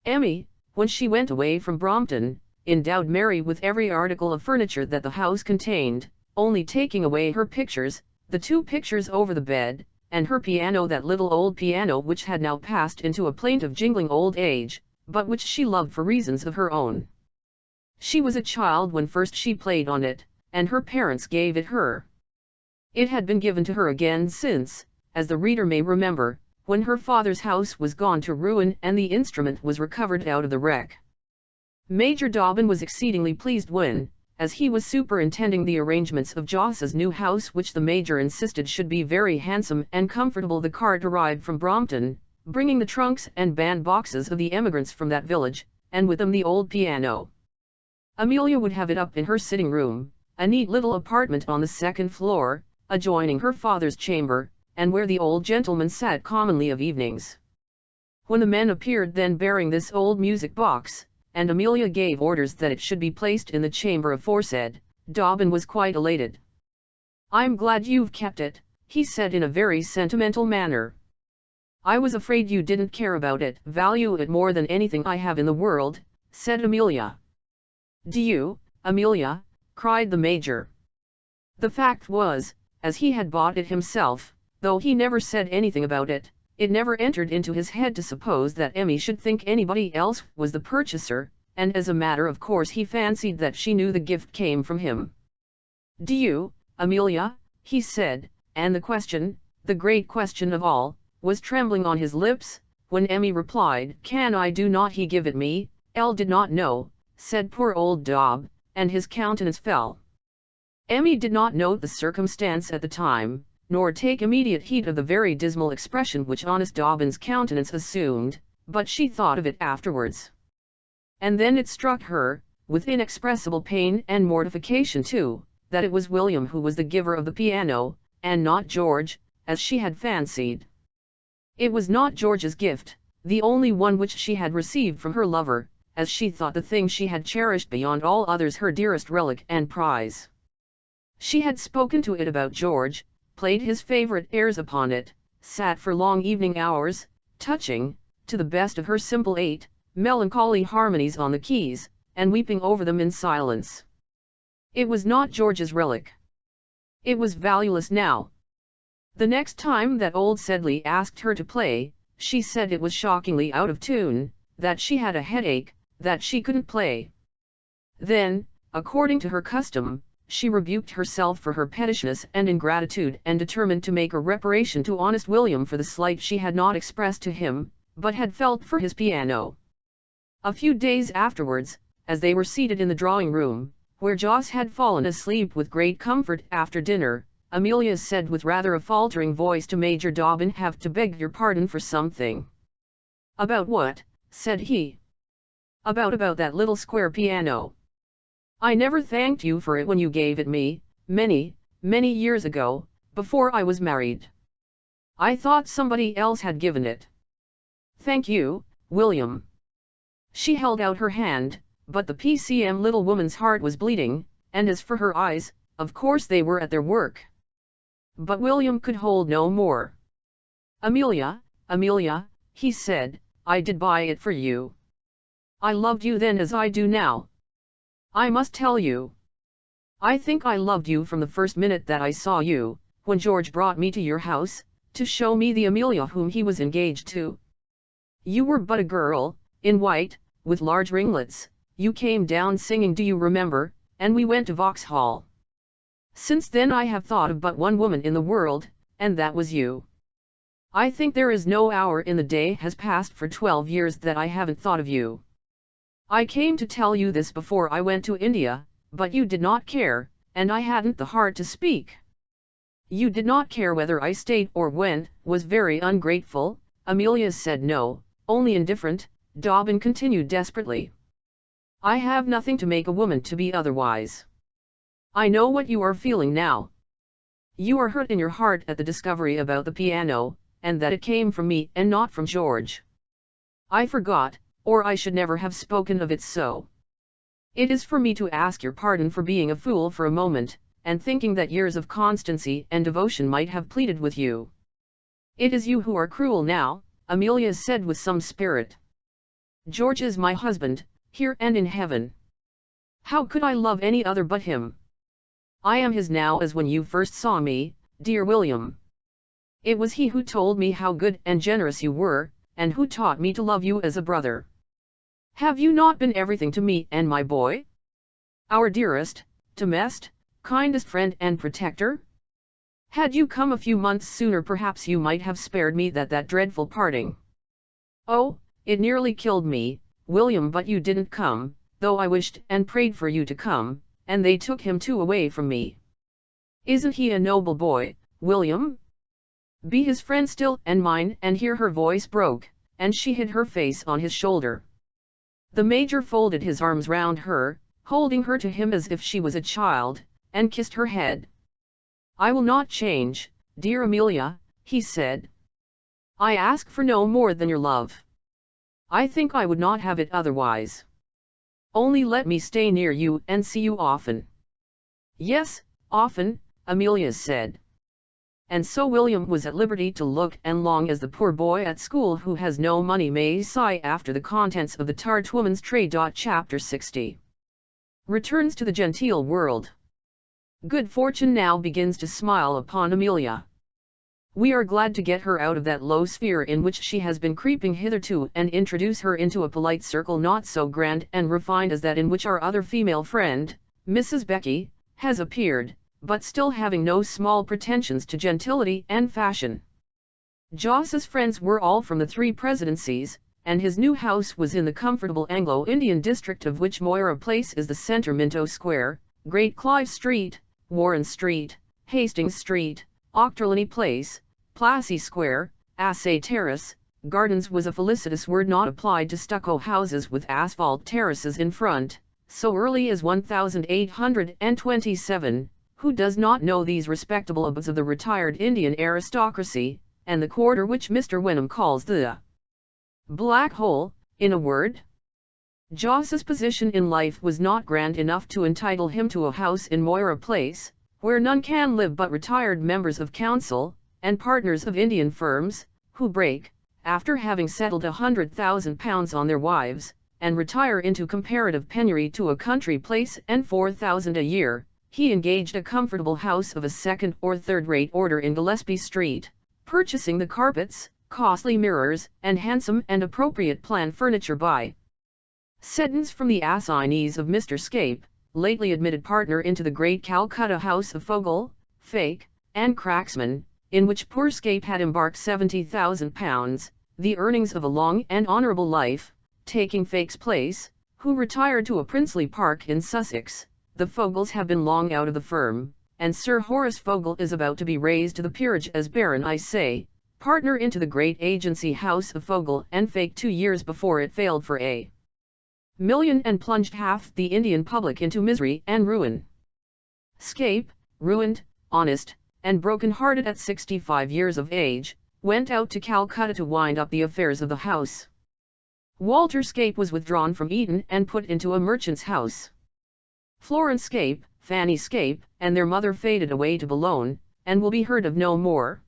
Emmy, when she went away from Brompton, endowed Mary with every article of furniture that the house contained, only taking away her pictures, the 2 pictures over the bed, and her piano, that little old piano which had now passed into a plaintive jingling old age, but which she loved for reasons of her own. She was a child when first she played on it, and her parents gave it her. It had been given to her again since, as the reader may remember, when her father's house was gone to ruin and the instrument was recovered out of the wreck. Major Dobbin was exceedingly pleased when, as he was superintending the arrangements of Joss's new house, which the Major insisted should be very handsome and comfortable, the cart arrived from Brompton, bringing the trunks and bandboxes of the emigrants from that village, and with them the old piano. Amelia would have it up in her sitting room, a neat little apartment on the 2nd floor, adjoining her father's chamber, and where the old gentleman sat commonly of evenings. When the men appeared then bearing this old music box, and Amelia gave orders that it should be placed in the chamber aforesaid, Dobbin was quite elated. "I'm glad you've kept it," he said in a very sentimental manner. "I was afraid you didn't care about it, value it more than anything I have in the world," said Amelia. "Do you, Amelia?" cried the Major. The fact was, as he had bought it himself, though he never said anything about it, it never entered into his head to suppose that Emmy should think anybody else was the purchaser, and as a matter of course he fancied that she knew the gift came from him. "Do you, Amelia?" he said, and the question, the great question of all, was trembling on his lips, when Emmy replied, "Can I do not he give it me?" "Elle did not know," said poor old Dobb, and his countenance fell. Emmy did not note the circumstance at the time, nor take immediate heed of the very dismal expression which honest Dobbin's countenance assumed, but she thought of it afterwards. And then it struck her, with inexpressible pain and mortification too, that it was William who was the giver of the piano, and not George, as she had fancied. It was not George's gift, the only one which she had received from her lover, as she thought the thing she had cherished beyond all others her dearest relic and prize. She had spoken to it about George, played his favourite airs upon it, sat for long evening hours, touching, to the best of her simple melancholy harmonies on the keys, and weeping over them in silence. It was not George's relic. It was valueless now. The next time that old Sedley asked her to play, she said it was shockingly out of tune, that she had a headache, that she couldn't play. Then, according to her custom, she rebuked herself for her pettishness and ingratitude and determined to make a reparation to honest William for the slight she had not expressed to him, but had felt for his piano. A few days afterwards, as they were seated in the drawing-room, where Jos had fallen asleep with great comfort after dinner, Amelia said with rather a faltering voice to Major Dobbin, "Have to beg your pardon for something." "About what?" said he. About that little square piano. I never thanked you for it when you gave it me, many years ago, before I was married. I thought somebody else had given it." "Thank you, William." She held out her hand, but the PCM little woman's heart was bleeding, and as for her eyes, of course they were at their work. But William could hold no more. "Amelia, Amelia," he said, "I did buy it for you. I loved you then as I do now. I must tell you. I think I loved you from the first minute that I saw you, when George brought me to your house, to show me the Amelia whom he was engaged to. You were but a girl, in white, with large ringlets. You came down singing, do you remember, and we went to Vauxhall. Since then I have thought of but one woman in the world, and that was you. I think there is no hour in the day has passed for 12 years that I haven't thought of you. I came to tell you this before I went to India, but you did not care, and I hadn't the heart to speak. You did not care whether I stayed or went, was very ungrateful." Amelia said no, only indifferent. Dobbin continued desperately. "I have nothing to make a woman to be otherwise. I know what you are feeling now. You are hurt in your heart at the discovery about the piano, and that it came from me and not from George. I forgot, or I should never have spoken of it so. It is for me to ask your pardon for being a fool for a moment, and thinking that years of constancy and devotion might have pleaded with you. It is you who are cruel now," Amelia said with some spirit. "George is my husband, here and in heaven. How could I love any other but him? I am his now as when you first saw me, dear William. It was he who told me how good and generous you were, and who taught me to love you as a brother. Have you not been everything to me and my boy? Our dearest, domest, kindest friend and protector? Had you come a few months sooner perhaps you might have spared me that dreadful parting. Oh, it nearly killed me, William, but you didn't come, though I wished and prayed for you to come, and they took him too away from me. Isn't he a noble boy, William? Be his friend still and mine." And here her voice broke, and she hid her face on his shoulder. The Major folded his arms round her, holding her to him as if she was a child, and kissed her head. "I will not change, dear Amelia," he said. "I ask for no more than your love. I think I would not have it otherwise. Only let me stay near you and see you often." "Yes, often," Amelia said. And so William was at liberty to look and long as the poor boy at school who has no money may sigh after the contents of the tart woman's trade. Chapter 60 returns to the genteel world. Good fortune now begins to smile upon Amelia. We are glad to get her out of that low sphere in which she has been creeping hitherto and introduce her into a polite circle not so grand and refined as that in which our other female friend, Mrs. Becky, has appeared, but still having no small pretensions to gentility and fashion. Jos's friends were all from the 3 presidencies, and his new house was in the comfortable Anglo-Indian district of which Moira Place is the centre. Minto Square, Great Clive Street, Warren Street, Hastings Street, Ochterlony Place, Plassey Square, Assay Terrace, Gardens was a felicitous word not applied to stucco houses with asphalt terraces in front, so early as 1827, who does not know these respectable abodes of the retired Indian aristocracy, and the quarter which Mr. Wenham calls the Black hole, in a word. Joss's position in life was not grand enough to entitle him to a house in Moira Place, where none can live but retired members of council, and partners of Indian firms, who break, after having settled £100,000 on their wives, and retire into comparative penury to a country place and £4,000 a year. He engaged a comfortable house of a second or third-rate order in Gillespie Street, purchasing the carpets, costly mirrors, and handsome and appropriate plan furniture by Seddons from the assignees of Mr. Scape, lately admitted partner into the great Calcutta house of Fogle, Fake, and Cracksman, in which poor Scape had embarked £70,000, the earnings of a long and honourable life, taking Fake's place, who retired to a princely park in Sussex. The Fogles have been long out of the firm, and Sir Horace Fogle is about to be raised to the peerage as Baron, I say, partner into the great agency house of Fogle and Fake 2 years before it failed for a million and plunged half the Indian public into misery and ruin. Scape, ruined, honest, and broken-hearted at 65 years of age, went out to Calcutta to wind up the affairs of the house. Walter Scape was withdrawn from Eton and put into a merchant's house. Florence Scape, Fanny Scape, and their mother faded away to Boulogne, and will be heard of no more.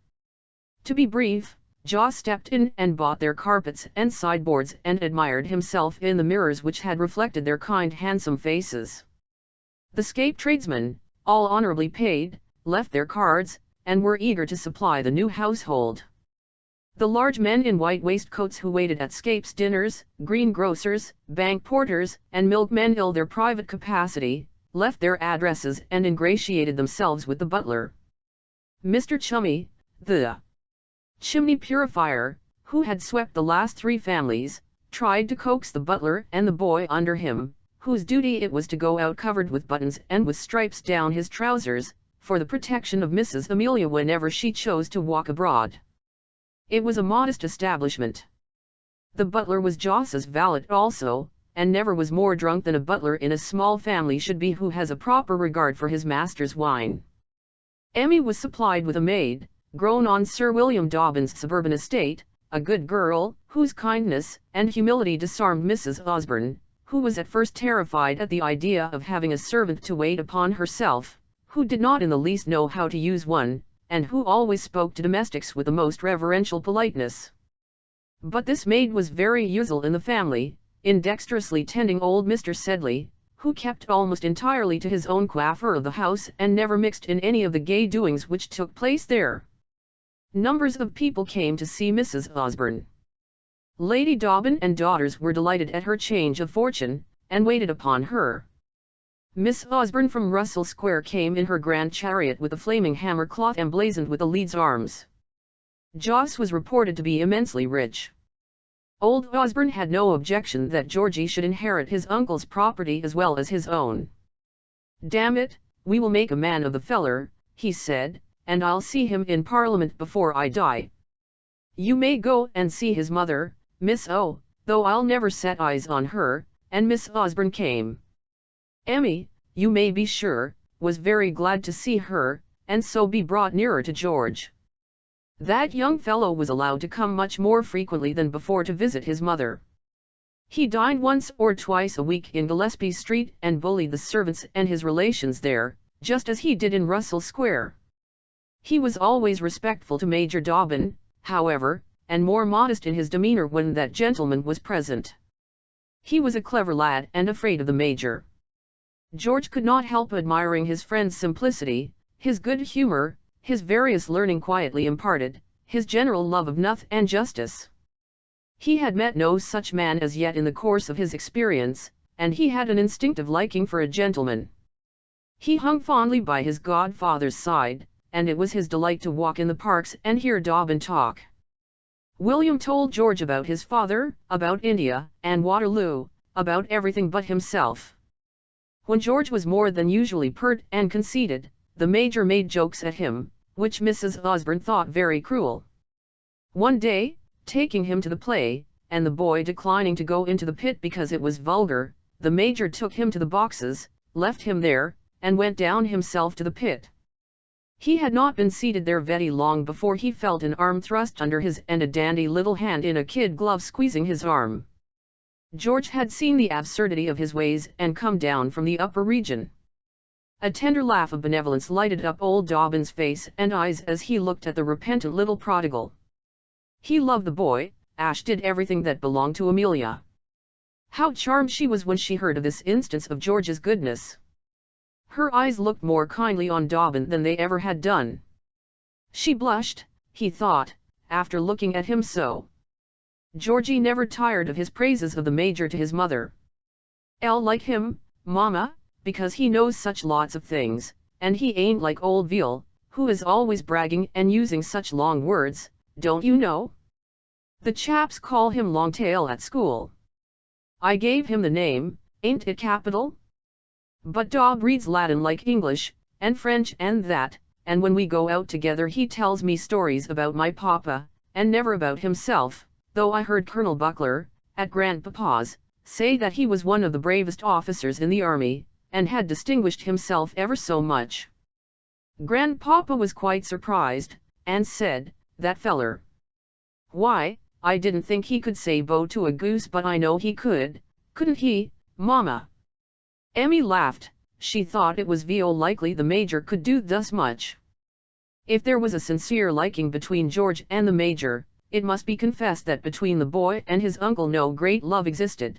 To be brief, Joss stepped in and bought their carpets and sideboards and admired himself in the mirrors which had reflected their kind handsome faces. The Scape tradesmen, all honourably paid, left their cards, and were eager to supply the new household. The large men in white waistcoats who waited at Scape's dinners, greengrocers, bank porters, and milkmen in their private capacity, left their addresses and ingratiated themselves with the butler. Mr. Chummy, the chimney purifier, who had swept the last 3 families, tried to coax the butler and the boy under him, whose duty it was to go out covered with buttons and with stripes down his trousers, for the protection of Mrs. Amelia whenever she chose to walk abroad. It was a modest establishment. The butler was Joss's valet also, and never was more drunk than a butler in a small family should be who has a proper regard for his master's wine. Emmy was supplied with a maid, grown on Sir William Dobbin's suburban estate, a good girl, whose kindness and humility disarmed Mrs. Osborne, who was at first terrified at the idea of having a servant to wait upon herself, who did not in the least know how to use one, and who always spoke to domestics with the most reverential politeness. But this maid was very useful in the family, in dexterously tending old Mr. Sedley, who kept almost entirely to his own coiffure of the house and never mixed in any of the gay doings which took place there. Numbers of people came to see Mrs. Osborne. Lady Dobbin and daughters were delighted at her change of fortune, and waited upon her. Miss Osborne from Russell Square came in her grand chariot with a flaming hammer cloth emblazoned with the Leeds arms. Joss was reported to be immensely rich. Old Osborne had no objection that Georgie should inherit his uncle's property as well as his own. "Damn it, we will make a man of the feller," he said, "and I'll see him in Parliament before I die. You may go and see his mother, Miss O, though I'll never set eyes on her," and Miss Osborne came. Emmy, you may be sure, was very glad to see her, and so be brought nearer to George. That young fellow was allowed to come much more frequently than before to visit his mother. He dined once or twice a week in Gillespie Street and bullied the servants and his relations there, just as he did in Russell Square. He was always respectful to Major Dobbin, however, and more modest in his demeanour when that gentleman was present. He was a clever lad and afraid of the Major. George could not help admiring his friend's simplicity, his good humour, his various learning quietly imparted, his general love of noth and justice. He had met no such man as yet in the course of his experience, and he had an instinctive liking for a gentleman. He hung fondly by his godfather's side, and it was his delight to walk in the parks and hear Dobbin talk. William told George about his father, about India, and Waterloo, about everything but himself. When George was more than usually pert and conceited, the Major made jokes at him, which Mrs. Osborne thought very cruel. One day, taking him to the play, and the boy declining to go into the pit because it was vulgar, the Major took him to the boxes, left him there, and went down himself to the pit. He had not been seated there very long before he felt an arm thrust under his and a dandy little hand in a kid glove squeezing his arm. George had seen the absurdity of his ways and come down from the upper region. A tender laugh of benevolence lighted up old Dobbin's face and eyes as he looked at the repentant little prodigal. He loved the boy. Ash did everything that belonged to Amelia. How charmed she was when she heard of this instance of George's goodness. Her eyes looked more kindly on Dobbin than they ever had done. She blushed, he thought, after looking at him so. Georgie never tired of his praises of the Major to his mother. "I'll like him, Mama, because he knows such lots of things, and he ain't like old Veal, who is always bragging and using such long words, don't you know? The chaps call him Longtail at school. I gave him the name, ain't it capital? But Dob reads Latin like English, and French and that, and when we go out together he tells me stories about my papa, and never about himself, though I heard Colonel Buckler, at Grandpapa's, say that he was one of the bravest officers in the army, and had distinguished himself ever so much." Grandpapa was quite surprised, and said, "That feller. Why, I didn't think he could say bo to a goose, but I know he could, couldn't he, Mama?" Emmy laughed. She thought it was Veal likely the Major could do thus much. If there was a sincere liking between George and the Major, it must be confessed that between the boy and his uncle no great love existed.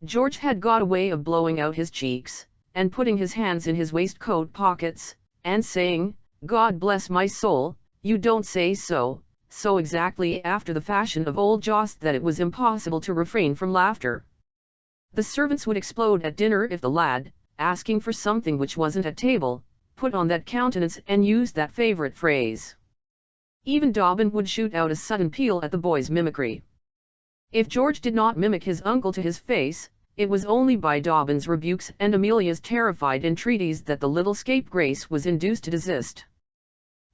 George had got a way of blowing out his cheeks, and putting his hands in his waistcoat pockets, and saying, "God bless my soul, you don't say so," so exactly after the fashion of old Joss that it was impossible to refrain from laughter. The servants would explode at dinner if the lad, asking for something which wasn't at table, put on that countenance and used that favourite phrase. Even Dobbin would shoot out a sudden peal at the boy's mimicry. If George did not mimic his uncle to his face, it was only by Dobbin's rebukes and Amelia's terrified entreaties that the little scapegrace was induced to desist.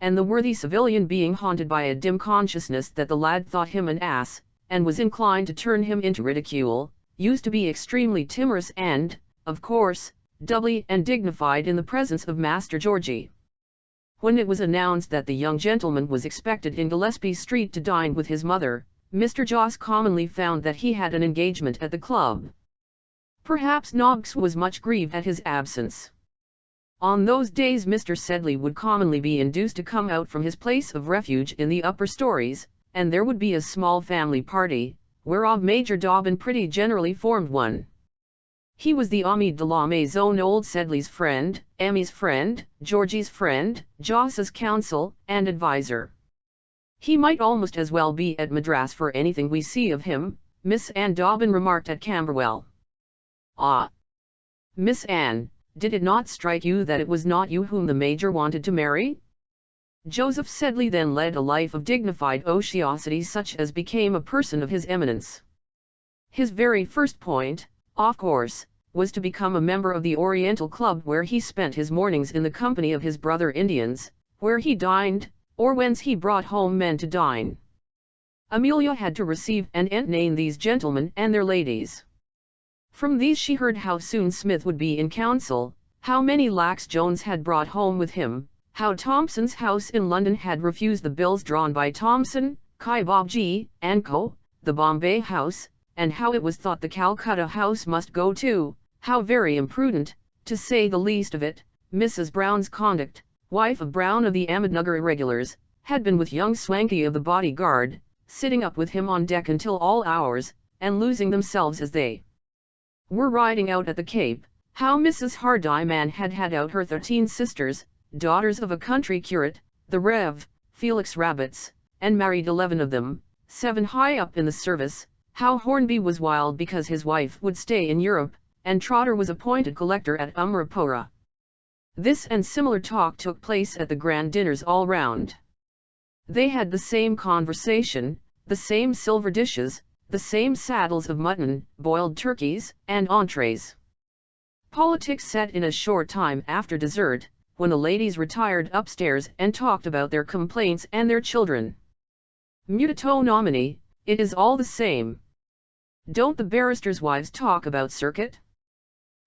And the worthy civilian, being haunted by a dim consciousness that the lad thought him an ass, and was inclined to turn him into ridicule, used to be extremely timorous and, of course, doubly undignified in the presence of Master Georgie. When it was announced that the young gentleman was expected in Gillespie Street to dine with his mother, Mr. Joss commonly found that he had an engagement at the club. Perhaps Noggs was much grieved at his absence. On those days Mr. Sedley would commonly be induced to come out from his place of refuge in the upper stories, and there would be a small family party, whereof Major Dobbin pretty generally formed one. He was the ami de la maison, old Sedley's friend, Emmy's friend, Georgie's friend, Joss's counsel and adviser. "He might almost as well be at Madras for anything we see of him," Miss Anne Dobbin remarked at Camberwell. "Ah, Miss Anne, did it not strike you that it was not you whom the Major wanted to marry?" Joseph Sedley then led a life of dignified otiosity such as became a person of his eminence. His very first point, of course, was to become a member of the Oriental Club, where he spent his mornings in the company of his brother Indians, where he dined, or whence he brought home men to dine. Amelia had to receive and entertain these gentlemen and their ladies. From these she heard how soon Smith would be in council, how many lakhs Jones had brought home with him, how Thompson's house in London had refused the bills drawn by Thompson, Kaibabji, and Co., the Bombay house, and how it was thought the Calcutta house must go too, how very imprudent, to say the least of it, Mrs. Brown's conduct, wife of Brown of the Ahmednagar Irregulars, had been with young Swanky of the bodyguard, sitting up with him on deck until all hours, and losing themselves as they were riding out at the Cape, how Mrs. Hardyman had had out her 13 sisters, daughters of a country curate, the Rev. Felix Rabbits, and married 11 of them, 7 high up in the service, how Hornby was wild because his wife would stay in Europe, and Trotter was appointed collector at Umrapura. This and similar talk took place at the grand dinners all round. They had the same conversation, the same silver dishes, the same saddles of mutton, boiled turkeys, and entrees. Politics set in a short time after dessert, when the ladies retired upstairs and talked about their complaints and their children. Mutato nomine, it is all the same. Don't the barristers' wives talk about circuit?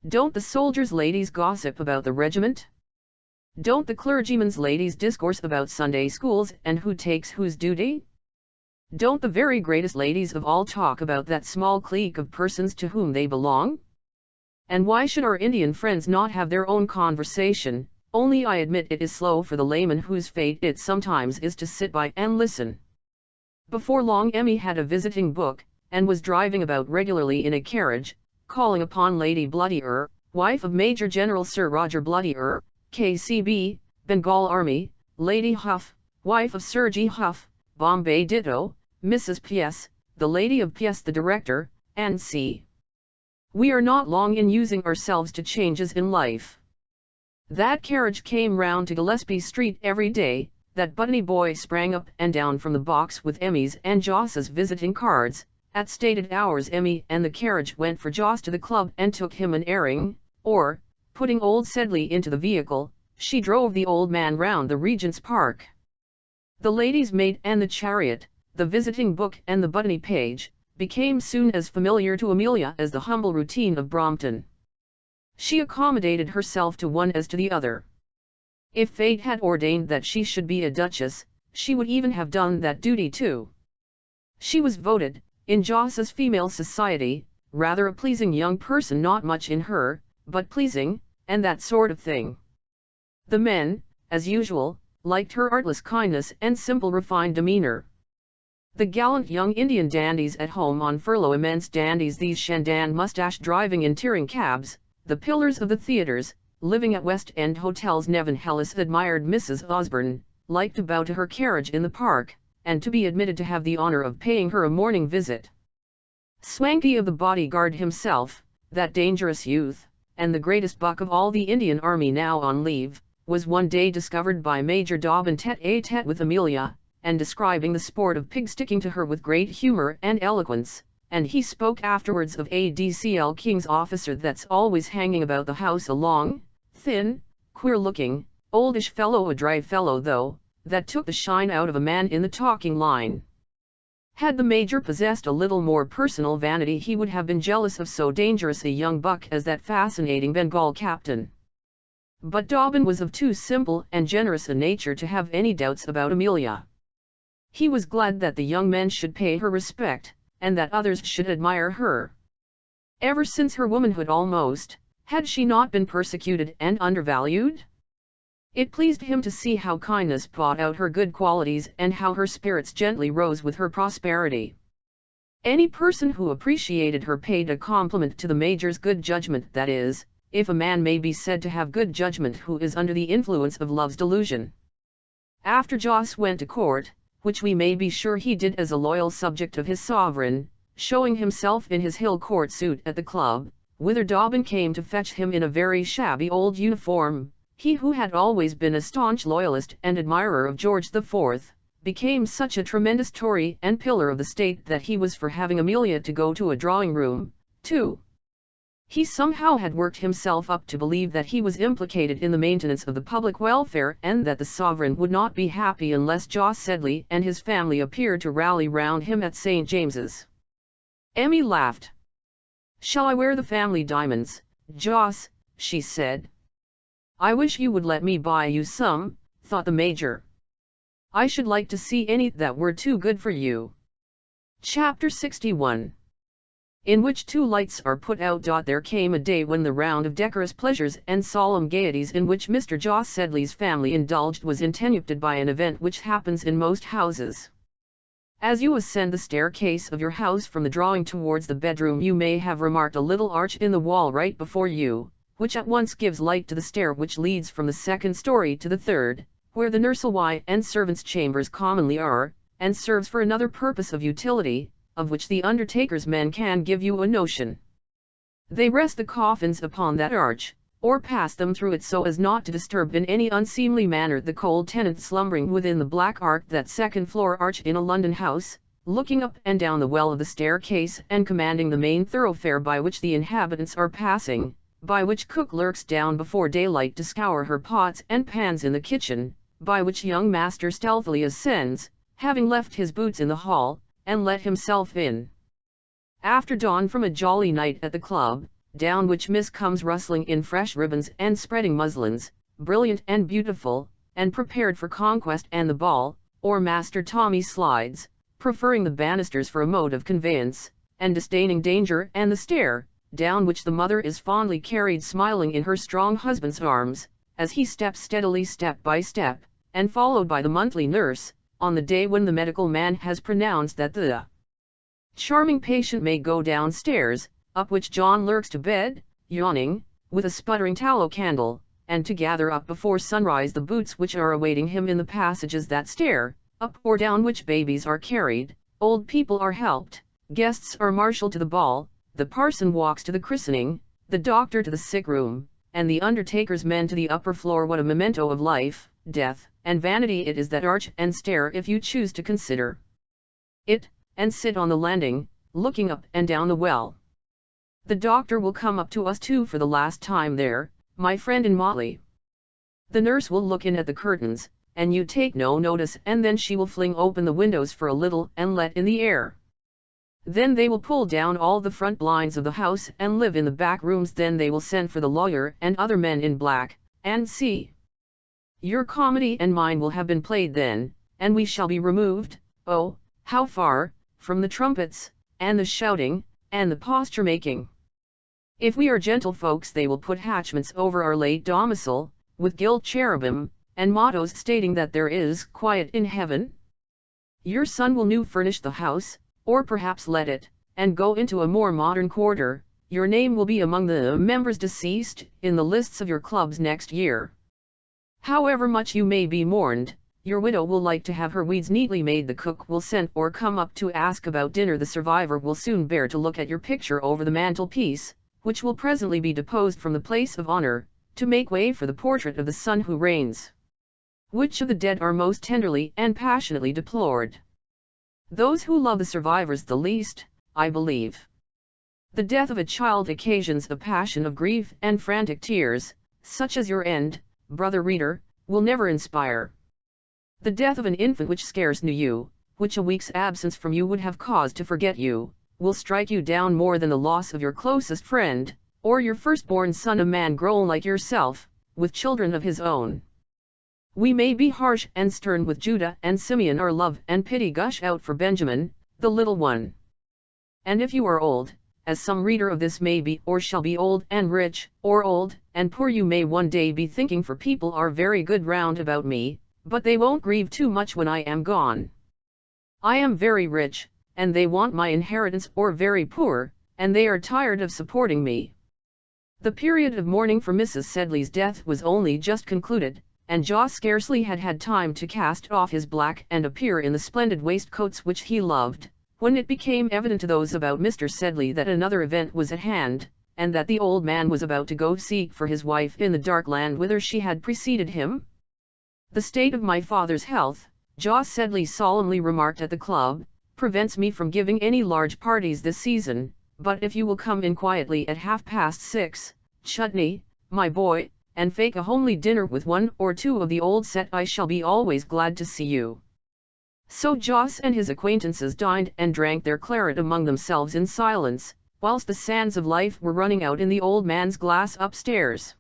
Don't the soldiers' ladies gossip about the regiment? Don't the clergyman's ladies discourse about Sunday schools and who takes whose duty? Don't the very greatest ladies of all talk about that small clique of persons to whom they belong? And why should our Indian friends not have their own conversation? Only I admit it is slow for the layman whose fate it sometimes is to sit by and listen. Before long Emmy had a visiting book, and was driving about regularly in a carriage, calling upon Lady Bloodier, wife of Major General Sir Roger Bloodier, K.C.B., Bengal Army, Lady Huff, wife of Sir G. Huff, Bombay ditto, Mrs. P.S., the Lady of P.S. the Director, and C. We are not long in using ourselves to changes in life. That carriage came round to Gillespie Street every day, that Buttoney boy sprang up and down from the box with Emmy's and Joss's visiting cards. At stated hours Emmy and the carriage went for Joss to the club and took him an airing, or, putting old Sedley into the vehicle, she drove the old man round the Regent's Park. The lady's maid and the chariot, the visiting book and the Buttoney page, became soon as familiar to Amelia as the humble routine of Brompton. She accommodated herself to one as to the other. If fate had ordained that she should be a duchess, she would even have done that duty too. She was voted, in Joss's female society, rather a pleasing young person, not much in her, but pleasing, and that sort of thing. The men, as usual, liked her artless kindness and simple refined demeanor. The gallant young Indian dandies at home on furlough, immense dandies these, Shandan moustache driving in touring cabs, the pillars of the theatres, living at West End hotels. Nevin Hellis admired Mrs. Osborne, liked to bow to her carriage in the park, and to be admitted to have the honour of paying her a morning visit. Swanky of the bodyguard himself, that dangerous youth, and the greatest buck of all the Indian Army now on leave, was one day discovered by Major Dobbin tête-à-tête with Amelia, and describing the sport of pig-sticking to her with great humour and eloquence, and he spoke afterwards of ADCL King's officer that's always hanging about the house, a long, thin, queer-looking, oldish fellow, a dry fellow though, that took the shine out of a man in the talking line. Had the Major possessed a little more personal vanity he would have been jealous of so dangerous a young buck as that fascinating Bengal captain. But Dobbin was of too simple and generous a nature to have any doubts about Amelia. He was glad that the young men should pay her respect, and that others should admire her. Ever since her womanhood almost, had she not been persecuted and undervalued? It pleased him to see how kindness brought out her good qualities and how her spirits gently rose with her prosperity. Any person who appreciated her paid a compliment to the Major's good judgment, that is, if a man may be said to have good judgment who is under the influence of love's delusion. After Joss went to court, which we may be sure he did as a loyal subject of his sovereign, showing himself in his Hill Court suit at the club, whither Dobbin came to fetch him in a very shabby old uniform, he who had always been a staunch loyalist and admirer of George IV, became such a tremendous Tory and pillar of the state that he was for having Amelia to go to a drawing-room, too. He somehow had worked himself up to believe that he was implicated in the maintenance of the public welfare and that the sovereign would not be happy unless Joss Sedley and his family appeared to rally round him at St. James's. Emmy laughed. "Shall I wear the family diamonds, Joss?" she said. "I wish you would let me buy you some," thought the Major. "I should like to see any that were too good for you." Chapter 61. In which two lights are put out. There came a day when the round of decorous pleasures and solemn gaieties in which Mr. Joss Sedley's family indulged was interrupted by an event which happens in most houses. As you ascend the staircase of your house from the drawing towards the bedroom, you may have remarked a little arch in the wall right before you, which at once gives light to the stair which leads from the second story to the third, where the nursery and servants' chambers commonly are, and serves for another purpose of utility, of which the undertaker's men can give you a notion. They rest the coffins upon that arch, or pass them through it so as not to disturb in any unseemly manner the cold tenant slumbering within the black ark, that second-floor arch in a London house, looking up and down the well of the staircase and commanding the main thoroughfare by which the inhabitants are passing, by which cook lurks down before daylight to scour her pots and pans in the kitchen, by which young master stealthily ascends, having left his boots in the hall, and let himself in after dawn from a jolly night at the club, down which Miss comes rustling in fresh ribbons and spreading muslins, brilliant and beautiful, and prepared for conquest and the ball, or Master Tommy slides, preferring the banisters for a mode of conveyance, and disdaining danger and the stair, down which the mother is fondly carried smiling in her strong husband's arms, as he steps steadily step by step, and followed by the monthly nurse, on the day when the medical man has pronounced that the charming patient may go downstairs, up which John lurks to bed, yawning, with a sputtering tallow candle, and to gather up before sunrise the boots which are awaiting him in the passages that stair, up or down which babies are carried, old people are helped, guests are marshalled to the ball, the parson walks to the christening, the doctor to the sick room, and the undertaker's men to the upper floor. What a memento of life, death, and vanity it is, that arch and stair, if you choose to consider it, and sit on the landing, looking up and down the well. The doctor will come up to us too for the last time there, my friend in motley. The nurse will look in at the curtains, and you take no notice, and then she will fling open the windows for a little and let in the air. Then they will pull down all the front blinds of the house and live in the back rooms. Then they will send for the lawyer and other men in black, and see. Your comedy and mine will have been played then, and we shall be removed, oh, how far, from the trumpets, and the shouting, and the posture-making. If we are gentlefolks, they will put hatchments over our late domicile, with gilt cherubim, and mottos stating that there is quiet in heaven. Your son will new furnish the house, or perhaps let it, and go into a more modern quarter. Your name will be among the members deceased in the lists of your clubs next year. However much you may be mourned, your widow will like to have her weeds neatly made. The cook will send or come up to ask about dinner. The survivor will soon bear to look at your picture over the mantelpiece, which will presently be deposed from the place of honor, to make way for the portrait of the son who reigns. Which of the dead are most tenderly and passionately deplored? Those who love the survivors the least, I believe. The death of a child occasions a passion of grief and frantic tears, such as your end, brother reader, will never inspire. The death of an infant which scarce knew you, which a week's absence from you would have caused to forget you, will strike you down more than the loss of your closest friend, or your firstborn son, a man grown like yourself, with children of his own. We may be harsh and stern with Judah and Simeon, our love and pity gush out for Benjamin, the little one. And if you are old, as some reader of this may be or shall be, old and rich, or old and poor, you may one day be thinking, for people are very good round about me, but they won't grieve too much when I am gone. I am very rich, and they want my inheritance, or very poor, and they are tired of supporting me. The period of mourning for Mrs. Sedley's death was only just concluded, and Jos scarcely had had time to cast off his black and appear in the splendid waistcoats which he loved, when it became evident to those about Mr. Sedley that another event was at hand, and that the old man was about to go seek for his wife in the dark land whither she had preceded him. The state of my father's health, Jos Sedley solemnly remarked at the club, prevents me from giving any large parties this season, but if you will come in quietly at 6:30, Chutney, my boy, and fake a homely dinner with one or two of the old set, I shall be always glad to see you. So Jos and his acquaintances dined and drank their claret among themselves in silence, whilst the sands of life were running out in the old man's glass upstairs.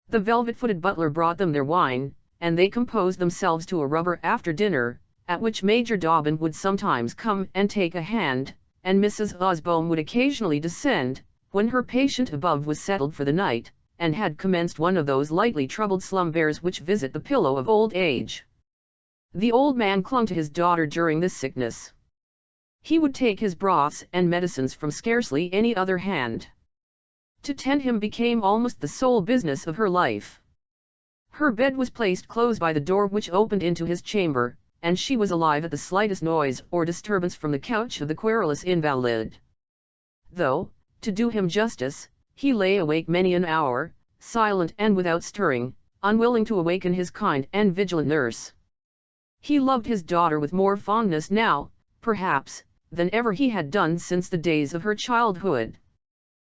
The velvet-footed butler brought them their wine, and they composed themselves to a rubber after dinner, at which Major Dobbin would sometimes come and take a hand, and Mrs. Osborne would occasionally descend, when her patient above was settled for the night, and had commenced one of those lightly troubled slumbers which visit the pillow of old age. The old man clung to his daughter during this sickness. He would take his broths and medicines from scarcely any other hand. To tend him became almost the sole business of her life. Her bed was placed close by the door which opened into his chamber, and she was alive at the slightest noise or disturbance from the couch of the querulous invalid. Though, to do him justice, he lay awake many an hour, silent and without stirring, unwilling to awaken his kind and vigilant nurse. He loved his daughter with more fondness now, perhaps, than ever he had done since the days of her childhood.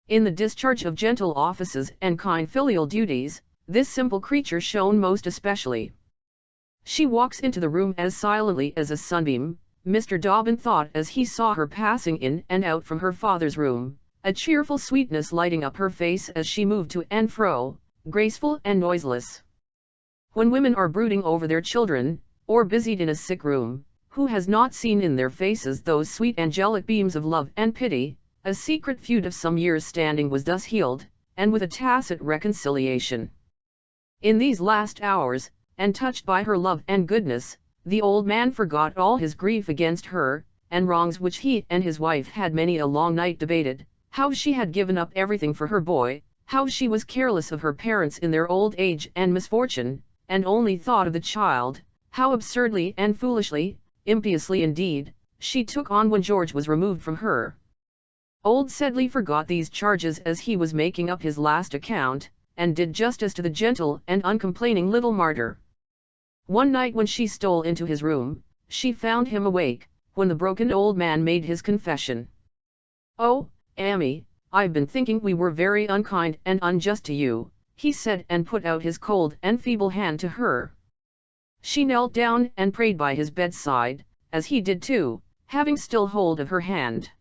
In the discharge of gentle offices and kind filial duties, this simple creature shone most especially. She walks into the room as silently as a sunbeam, Mr. Dobbin thought as he saw her passing in and out from her father's room, a cheerful sweetness lighting up her face as she moved to and fro, graceful and noiseless. When women are brooding over their children, or busied in a sick room, who has not seen in their faces those sweet angelic beams of love and pity? A secret feud of some years' standing was thus healed, and with a tacit reconciliation. In these last hours, and touched by her love and goodness, the old man forgot all his grief against her, and wrongs which he and his wife had many a long night debated, how she had given up everything for her boy, how she was careless of her parents in their old age and misfortune, and only thought of the child, how absurdly and foolishly, impiously indeed, she took on when George was removed from her. Old Sedley forgot these charges as he was making up his last account, and did justice to the gentle and uncomplaining little martyr. One night when she stole into his room, she found him awake, when the broken old man made his confession. "Oh, Amy, I've been thinking we were very unkind and unjust to you," he said, and put out his cold and feeble hand to her. She knelt down and prayed by his bedside, as he did too, having still hold of her hand.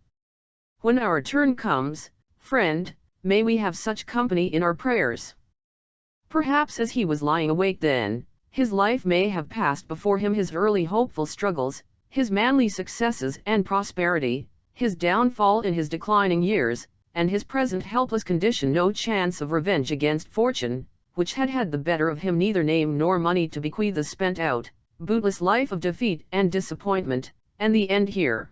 "When our turn comes, friend, may we have such company in our prayers." Perhaps as he was lying awake then, his life may have passed before him, his early hopeful struggles, his manly successes and prosperity, his downfall in his declining years, and his present helpless condition. No chance of revenge against fortune, which had had the better of him, neither name nor money to bequeath, a spent out, bootless life of defeat and disappointment, and the end here.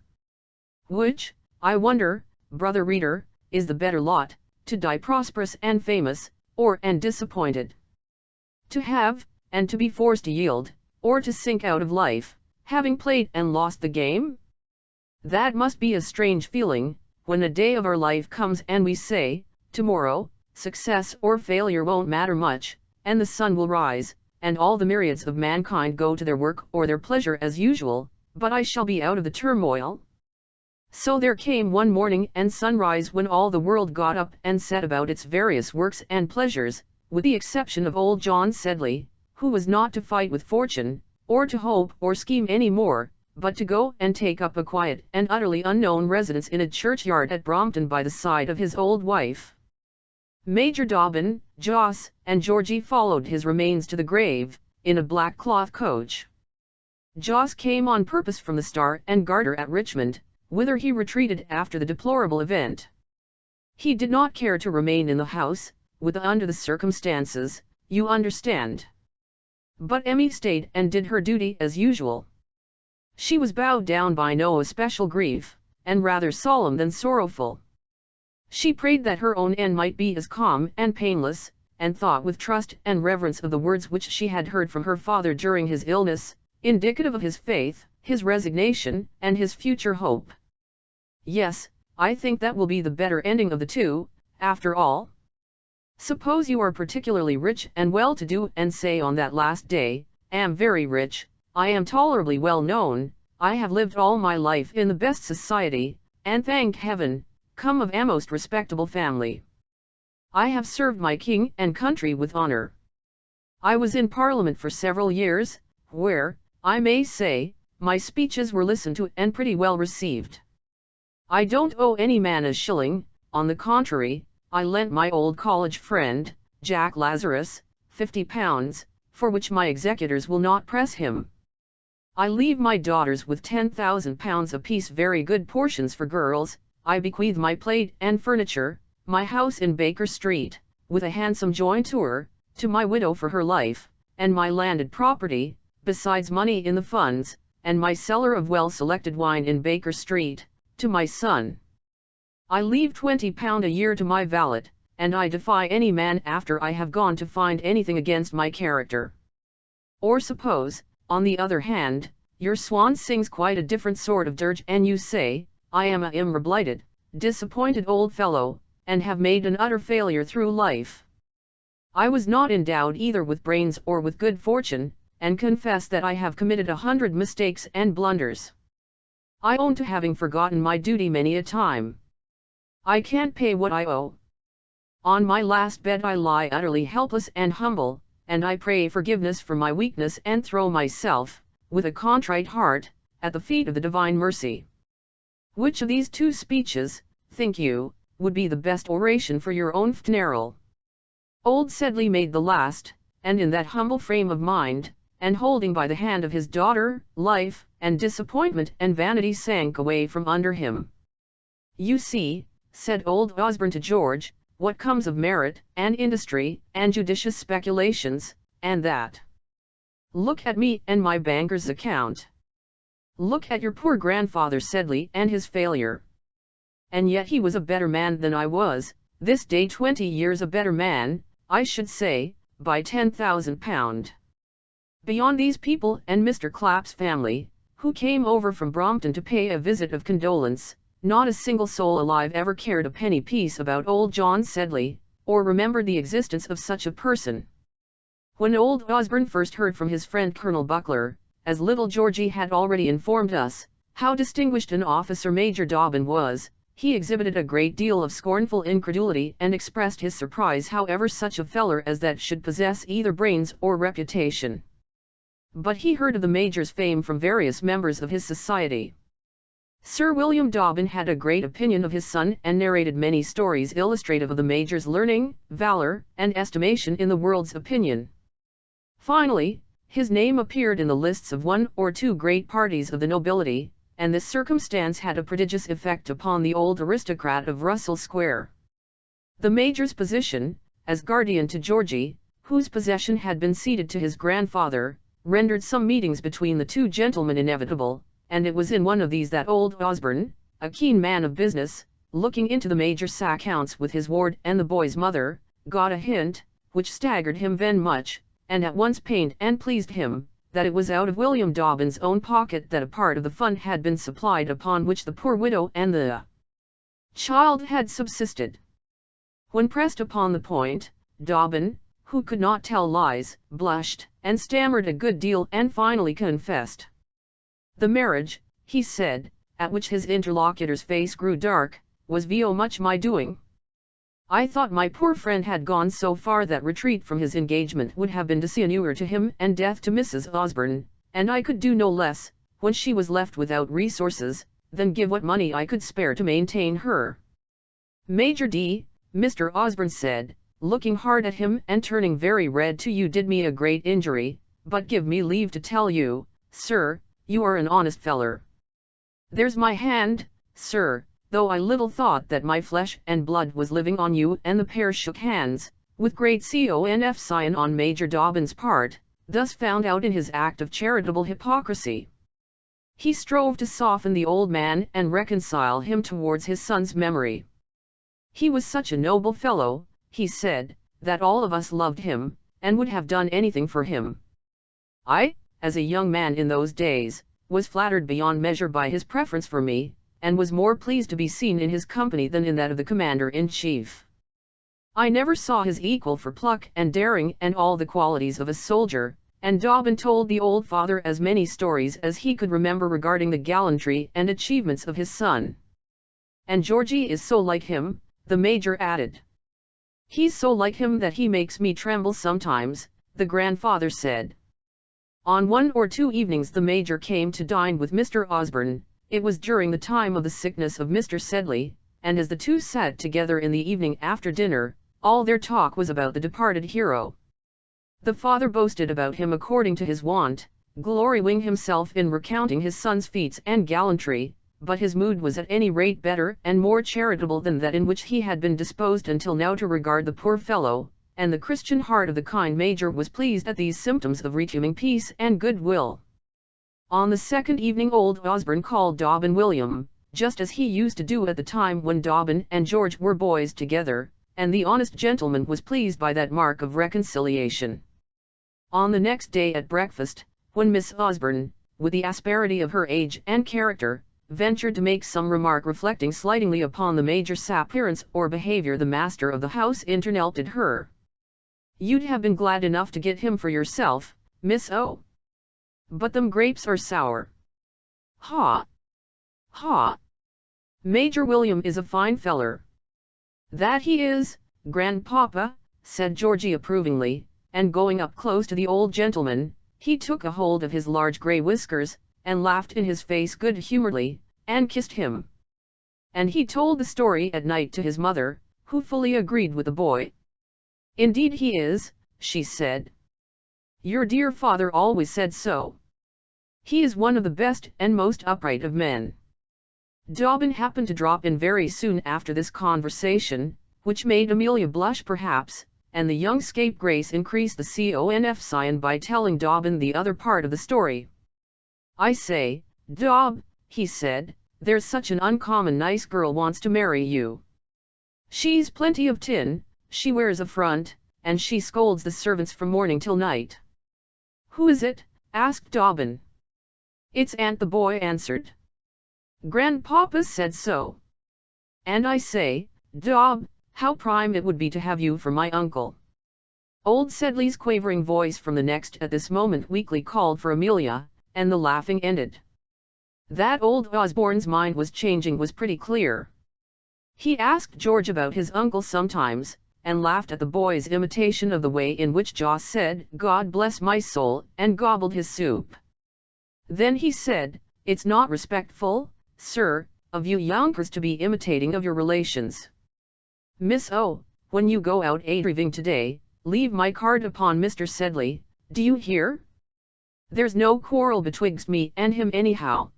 Which, I wonder, brother reader, is the better lot, to die prosperous and famous, or and disappointed? To have, and to be forced to yield, or to sink out of life, having played and lost the game? That must be a strange feeling, when a day of our life comes and we say, tomorrow, success or failure won't matter much, and the sun will rise, and all the myriads of mankind go to their work or their pleasure as usual, but I shall be out of the turmoil. So there came one morning and sunrise when all the world got up and set about its various works and pleasures, with the exception of old John Sedley, who was not to fight with fortune, or to hope or scheme any more, but to go and take up a quiet and utterly unknown residence in a churchyard at Brompton by the side of his old wife. Major Dobbin, Joss, and Georgie followed his remains to the grave, in a black cloth coach. Joss came on purpose from the Star and Garter at Richmond, whither he retreated after the deplorable event. He did not care to remain in the house, under the circumstances, you understand. But Emmy stayed and did her duty as usual. She was bowed down by no especial grief, and rather solemn than sorrowful. She prayed that her own end might be as calm and painless, and thought with trust and reverence of the words which she had heard from her father during his illness, indicative of his faith, his resignation, and his future hope. Yes, I think that will be the better ending of the two, after all. Suppose you are particularly rich and well-to-do, and say on that last day, am very rich, I am tolerably well known, I have lived all my life in the best society, and thank heaven, come of a most respectable family. I have served my king and country with honor. I was in Parliament for several years, where, I may say, my speeches were listened to and pretty well received. I don't owe any man a shilling, on the contrary, I lent my old college friend, Jack Lazarus, £50, for which my executors will not press him. I leave my daughters with £10,000 apiece, very good portions for girls. I bequeath my plate and furniture, my house in Baker Street, with a handsome jointure, to my widow for her life, and my landed property, besides money in the funds, and my cellar of well-selected wine in Baker Street, to my son. I leave £20 a year to my valet, and I defy any man after I have gone to find anything against my character. Or suppose, on the other hand, your swan sings quite a different sort of dirge, and you say, I am a blighted, disappointed old fellow, and have made an utter failure through life. I was not endowed either with brains or with good fortune, and confess that I have committed 100 mistakes and blunders. I own to having forgotten my duty many a time. I can't pay what I owe. On my last bed I lie utterly helpless and humble, and I pray forgiveness for my weakness and throw myself, with a contrite heart, at the feet of the divine mercy. Which of these two speeches, think you, would be the best oration for your own funeral? Old Sedley made the last, and in that humble frame of mind, and holding by the hand of his daughter, life, and disappointment and vanity sank away from under him. "You see," said old Osborne to George, "what comes of merit, and industry, and judicious speculations, and that. Look at me and my banker's account. Look at your poor grandfather Sedley and his failure. And yet he was a better man than I was, this day 20 years a better man, I should say, by £10,000. Beyond these people and Mr. Clapp's family, who came over from Brompton to pay a visit of condolence, not a single soul alive ever cared a penny piece about old John Sedley, or remembered the existence of such a person. When old Osborne first heard from his friend Colonel Buckler, as little Georgie had already informed us, how distinguished an officer Major Dobbin was, he exhibited a great deal of scornful incredulity and expressed his surprise however such a feller as that should possess either brains or reputation. But he heard of the Major's fame from various members of his society. Sir William Dobbin had a great opinion of his son and narrated many stories illustrative of the Major's learning, valor, and estimation in the world's opinion. Finally, his name appeared in the lists of one or two great parties of the nobility, and this circumstance had a prodigious effect upon the old aristocrat of Russell Square. The Major's position, as guardian to Georgie, whose possession had been ceded to his grandfather, rendered some meetings between the two gentlemen inevitable, and it was in one of these that old Osborne, a keen man of business, looking into the Major's accounts with his ward and the boy's mother, got a hint, which staggered him very much, and at once pained and pleased him, that it was out of William Dobbin's own pocket that a part of the fund had been supplied upon which the poor widow and the child had subsisted. When pressed upon the point, Dobbin, who could not tell lies, blushed, and stammered a good deal and finally confessed. The marriage, he said, at which his interlocutor's face grew dark, was very much my doing. I thought my poor friend had gone so far that retreat from his engagement would have been dishonor to him and death to Mrs. Osborne, and I could do no less, when she was left without resources, than give what money I could spare to maintain her. Major D., Mr. Osborne said, looking hard at him and turning very red, to you did me a great injury, but give me leave to tell you, sir, you are an honest feller. There's my hand, sir, though I little thought that my flesh and blood was living on you. And the pair shook hands, with great conf on Major Dobbin's part, thus found out in his act of charitable hypocrisy. He strove to soften the old man and reconcile him towards his son's memory. He was such a noble fellow, he said, that all of us loved him, and would have done anything for him. I, as a young man in those days, was flattered beyond measure by his preference for me, and was more pleased to be seen in his company than in that of the commander-in-chief. I never saw his equal for pluck and daring and all the qualities of a soldier, and Dobbin told the old father as many stories as he could remember regarding the gallantry and achievements of his son. And Georgie is so like him, the Major added. He's so like him that he makes me tremble sometimes, the grandfather said. On one or two evenings the Major came to dine with Mr. Osborne. It was during the time of the sickness of Mr. Sedley, and as the two sat together in the evening after dinner, all their talk was about the departed hero. The father boasted about him according to his wont, glorying himself in recounting his son's feats and gallantry, but his mood was at any rate better and more charitable than that in which he had been disposed until now to regard the poor fellow, and the Christian heart of the kind Major was pleased at these symptoms of returning peace and goodwill. On the second evening old Osborne called Dobbin William, just as he used to do at the time when Dobbin and George were boys together, and the honest gentleman was pleased by that mark of reconciliation. On the next day at breakfast, when Miss Osborne, with the asperity of her age and character, ventured to make some remark reflecting slightingly upon the Major's appearance or behavior, the master of the house interrupted her. "You'd have been glad enough to get him for yourself, Miss O. But them grapes are sour." "Ha! Ha! Major William is a fine feller." "That he is, grandpapa," said Georgie approvingly, and going up close to the old gentleman, he took a hold of his large grey whiskers, and laughed in his face good-humouredly, and kissed him. And he told the story at night to his mother, who fully agreed with the boy. "Indeed he is," she said. Your dear father always said so. He is one of the best and most upright of men. Dobbin happened to drop in very soon after this conversation, which made Amelia blush perhaps, and the young scapegrace increased the conf sign by telling Dobbin the other part of the story. I say, Dobb, he said, there's such an uncommon nice girl wants to marry you. She's plenty of tin, she wears a front, and she scolds the servants from morning till night. Who is it? Asked Dobbin. It's Aunt, the boy answered. Grandpapa said so. And I say, Dobb, how prime it would be to have you for my uncle. Old Sedley's quavering voice from the next at this moment weakly called for Amelia, and the laughing ended. That old Osborne's mind was changing was pretty clear. He asked George about his uncle sometimes, and laughed at the boy's imitation of the way in which Joss said, God bless my soul, and gobbled his soup. Then he said, it's not respectful, sir, of you younkers to be imitating of your relations. Miss O, when you go out a-driving today, leave my card upon Mr. Sedley, do you hear? There's no quarrel betwixt me and him anyhow.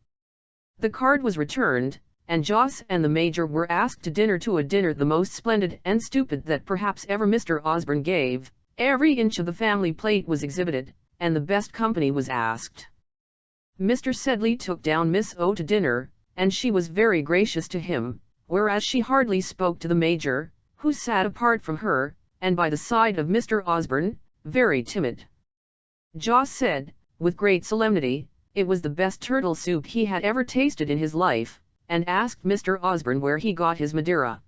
The card was returned, and Joss and the Major were asked to a dinner the most splendid and stupid that perhaps ever Mr. Osborne gave. Every inch of the family plate was exhibited, and the best company was asked. Mr. Sedley took down Miss O to dinner, and she was very gracious to him, whereas she hardly spoke to the Major, who sat apart from her, and by the side of Mr. Osborne, very timid. Joss said, with great solemnity, it was the best turtle soup he had ever tasted in his life, and asked Mr. Osborne where he got his Madeira.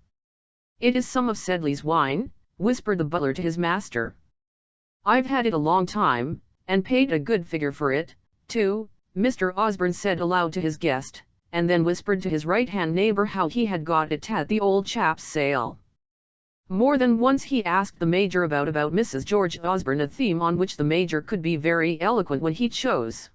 It is some of Sedley's wine, whispered the butler to his master. I've had it a long time, and paid a good figure for it, too, Mr. Osborne said aloud to his guest, and then whispered to his right-hand neighbour how he had got it at the old chap's sale. More than once he asked the Major about Mrs. George Osborne, a theme on which the Major could be very eloquent when he chose.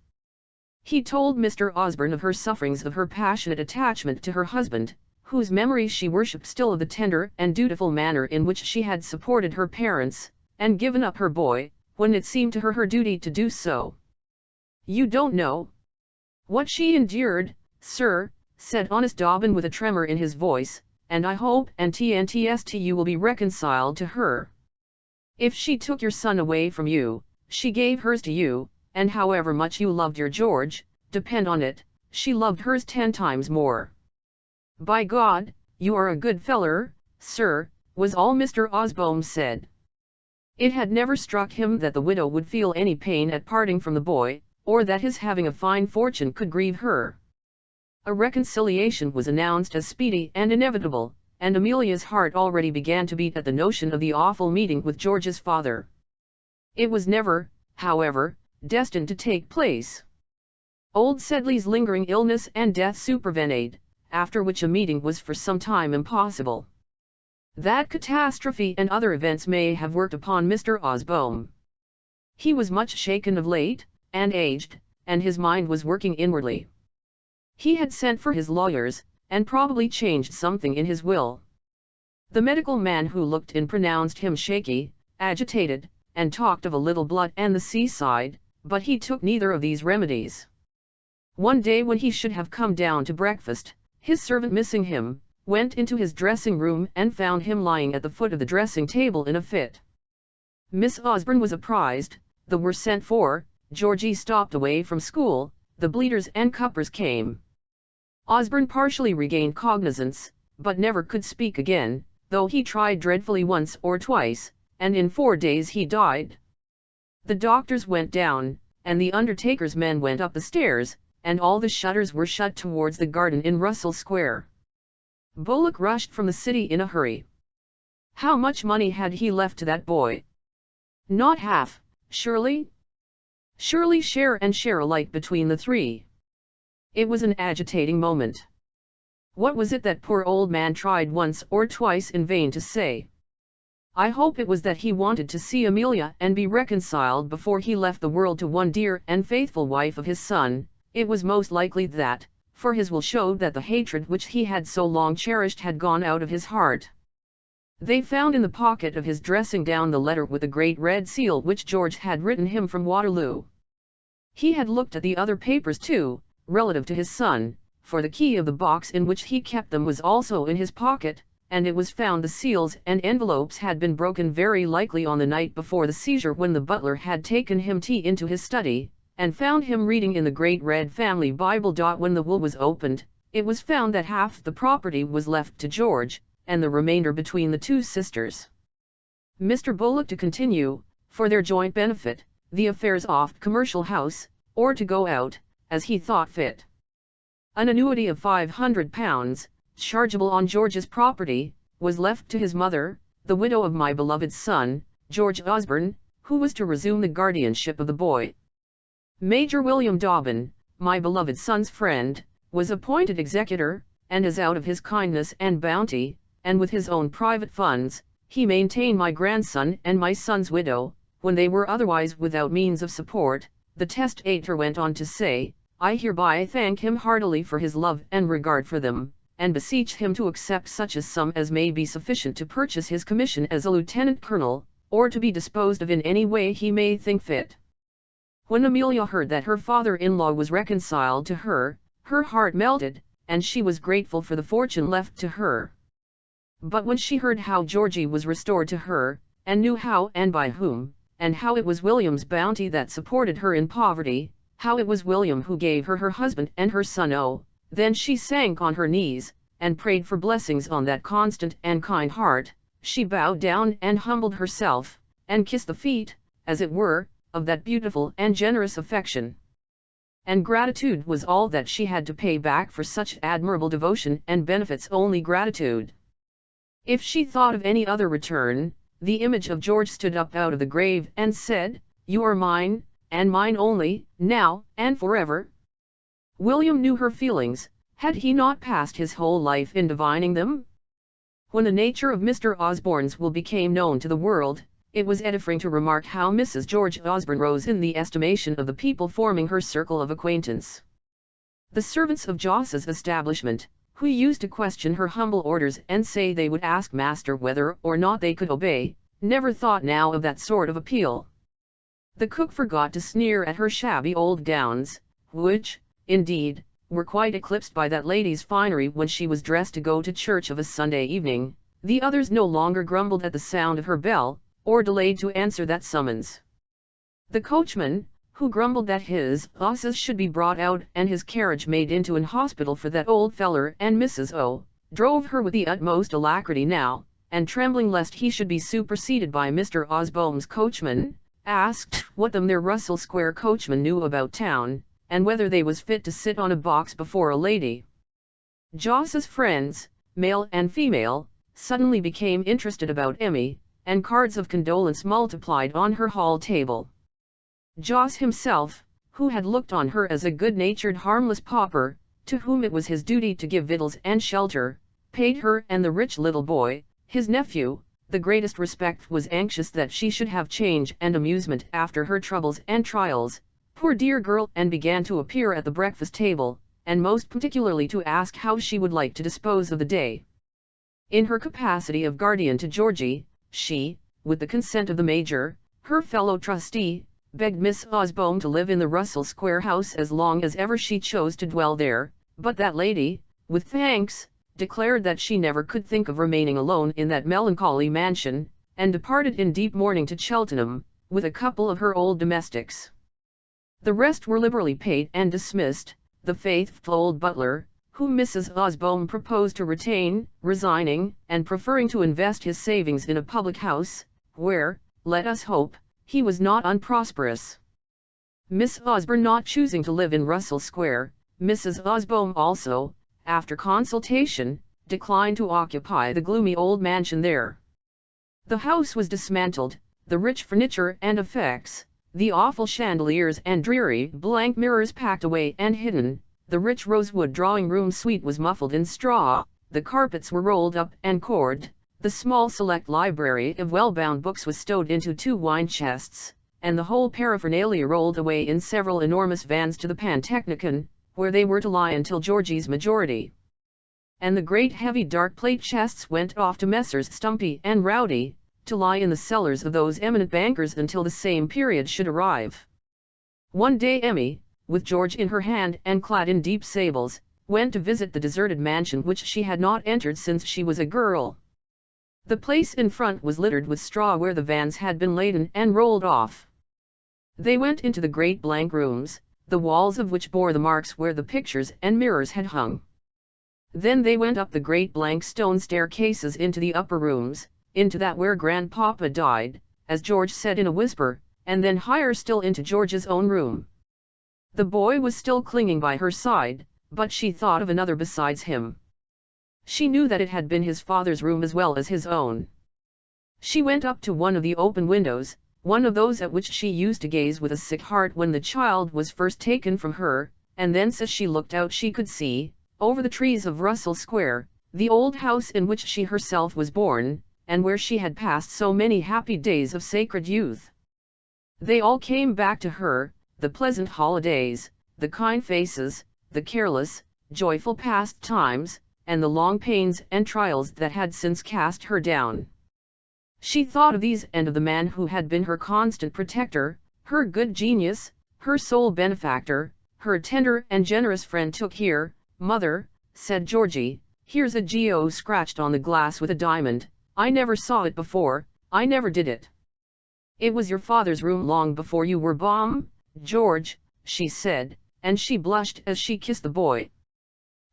He told Mr. Osborne of her sufferings, of her passionate attachment to her husband, whose memory she worshipped still, of the tender and dutiful manner in which she had supported her parents, and given up her boy, when it seemed to her her duty to do so. You don't know what she endured, sir, said honest Dobbin with a tremor in his voice, and I hope and TNTST you will be reconciled to her. If she took your son away from you, she gave hers to you, and however much you loved your George, depend on it, she loved hers 10 times more. By God, you are a good feller, sir, was all Mr. Osborne said. It had never struck him that the widow would feel any pain at parting from the boy, or that his having a fine fortune could grieve her. A reconciliation was announced as speedy and inevitable, and Amelia's heart already began to beat at the notion of the awful meeting with George's father. It was never, however, destined to take place. Old Sedley's lingering illness and death supervened, after which a meeting was for some time impossible. That catastrophe and other events may have worked upon Mr. Osborne. He was much shaken of late, and aged, and his mind was working inwardly. He had sent for his lawyers, and probably changed something in his will. The medical man who looked in pronounced him shaky, agitated, and talked of a little blood and the seaside, but he took neither of these remedies. One day when he should have come down to breakfast, his servant missing him, went into his dressing room and found him lying at the foot of the dressing table in a fit. Miss Osborne was apprised, the were sent for, Georgie stopped away from school, the bleeders and cuppers came. Osborne partially regained cognizance, but never could speak again, though he tried dreadfully once or twice, and in 4 days he died. The doctors went down, and the undertaker's men went up the stairs, and all the shutters were shut towards the garden in Russell Square. Bullock rushed from the city in a hurry. How much money had he left to that boy? Not half, surely? Surely share and share alike between the three. It was an agitating moment. What was it that poor old man tried once or twice in vain to say? I hope it was that he wanted to see Amelia and be reconciled before he left the world to one dear and faithful wife of his son. It was most likely that, for his will showed that the hatred which he had so long cherished had gone out of his heart. They found in the pocket of his dressing gown the letter with the great red seal which George had written him from Waterloo. He had looked at the other papers too, relative to his son, for the key of the box in which he kept them was also in his pocket, and it was found the seals and envelopes had been broken very likely on the night before the seizure, when the butler had taken him tea into his study, and found him reading in the great red family Bible. When the will was opened, it was found that half the property was left to George, and the remainder between the two sisters. Mr. Bullock to continue, for their joint benefit, the affairs of the commercial house, or to go out, as he thought fit. An annuity of £500, chargeable on George's property, was left to his mother, the widow of my beloved son, George Osborne, who was to resume the guardianship of the boy. Major William Dobbin, my beloved son's friend, was appointed executor, and as out of his kindness and bounty, and with his own private funds, he maintained my grandson and my son's widow, when they were otherwise without means of support. The testator went on to say, I hereby thank him heartily for his love and regard for them, and beseech him to accept such a sum as may be sufficient to purchase his commission as a lieutenant colonel, or to be disposed of in any way he may think fit. When Amelia heard that her father-in-law was reconciled to her, her heart melted, and she was grateful for the fortune left to her. But when she heard how Georgie was restored to her, and knew how and by whom, and how it was William's bounty that supported her in poverty, how it was William who gave her her husband and her son, then she sank on her knees, and prayed for blessings on that constant and kind heart. She bowed down and humbled herself, and kissed the feet, as it were, of that beautiful and generous affection. And gratitude was all that she had to pay back for such admirable devotion and benefits, only gratitude. If she thought of any other return, the image of George stood up out of the grave and said, You are mine, and mine only, now and forever. William knew her feelings. Had he not passed his whole life in divining them? When the nature of Mr. Osborne's will became known to the world, it was edifying to remark how Mrs. George Osborne rose in the estimation of the people forming her circle of acquaintance. The servants of Joss's establishment, who used to question her humble orders and say they would ask master whether or not they could obey, never thought now of that sort of appeal. The cook forgot to sneer at her shabby old gowns, which, indeed, were quite eclipsed by that lady's finery when she was dressed to go to church of a Sunday evening. The others no longer grumbled at the sound of her bell, or delayed to answer that summons. The coachman, who grumbled that his horses should be brought out and his carriage made into an hospital for that old feller and Mrs. O, drove her with the utmost alacrity now, and trembling lest he should be superseded by Mr. Osborne's coachman, asked what them their Russell Square coachman knew about town, and whether they was fit to sit on a box before a lady. Joss's friends, male and female, suddenly became interested about Emmy, and cards of condolence multiplied on her hall table. Joss himself, who had looked on her as a good-natured harmless pauper, to whom it was his duty to give victuals and shelter, paid her and the rich little boy, his nephew, the greatest respect, was anxious that she should have change and amusement after her troubles and trials, poor dear girl, and began to appear at the breakfast table, and most particularly to ask how she would like to dispose of the day. In her capacity of guardian to Georgie, she, with the consent of the Major, her fellow trustee, begged Miss Osborne to live in the Russell Square house as long as ever she chose to dwell there, but that lady, with thanks, declared that she never could think of remaining alone in that melancholy mansion, and departed in deep mourning to Cheltenham, with a couple of her old domestics. The rest were liberally paid and dismissed, the faithful old butler, whom Mrs. Osborne proposed to retain, resigning, and preferring to invest his savings in a public house, where, let us hope, he was not unprosperous. Miss Osborne not choosing to live in Russell Square, Mrs. Osborne also, after consultation, declined to occupy the gloomy old mansion there. The house was dismantled, the rich furniture and effects, the awful chandeliers and dreary blank mirrors packed away and hidden, the rich rosewood drawing-room suite was muffled in straw, the carpets were rolled up and corded, the small select library of well-bound books was stowed into 2 wine chests, and the whole paraphernalia rolled away in several enormous vans to the Pantechnicon, where they were to lie until Georgie's majority. and the great heavy dark plate chests went off to Messrs. Stumpy and Rowdy, to lie in the cellars of those eminent bankers until the same period should arrive. One day Emmy, with George in her hand and clad in deep sables, went to visit the deserted mansion which she had not entered since she was a girl. The place in front was littered with straw where the vans had been laden and rolled off. They went into the great blank rooms, the walls of which bore the marks where the pictures and mirrors had hung. Then they went up the great blank stone staircases into the upper rooms, into that where Grandpapa died, as George said in a whisper, and then higher still into George's own room. The boy was still clinging by her side, but she thought of another besides him. She knew that it had been his father's room as well as his own. She went up to one of the open windows, one of those at which she used to gaze with a sick heart when the child was first taken from her, and thence as she looked out she could see, over the trees of Russell Square, the old house in which she herself was born, and where she had passed so many happy days of sacred youth. They all came back to her, the pleasant holidays, the kind faces, the careless, joyful past times, and the long pains and trials that had since cast her down. She thought of these and of the man who had been her constant protector, her good genius, her sole benefactor, her tender and generous friend. "Took here, mother," said Georgie, "here's a G.O. scratched on the glass with a diamond. I never saw it before, I never did it." "It was your father's room long before you were born, George," she said, and she blushed as she kissed the boy.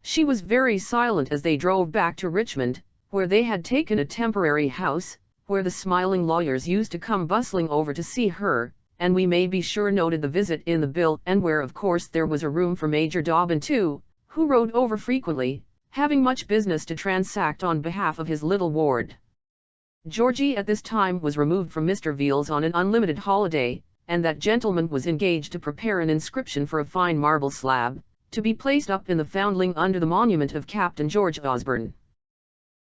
She was very silent as they drove back to Richmond, where they had taken a temporary house, where the smiling lawyers used to come bustling over to see her, and we may be sure noted the visit in the bill, and where of course there was a room for Major Dobbin too, who rode over frequently, having much business to transact on behalf of his little ward. Georgie at this time was removed from Mr. Veal's on an unlimited holiday, and that gentleman was engaged to prepare an inscription for a fine marble slab, to be placed up in the Foundling under the monument of Captain George Osborne.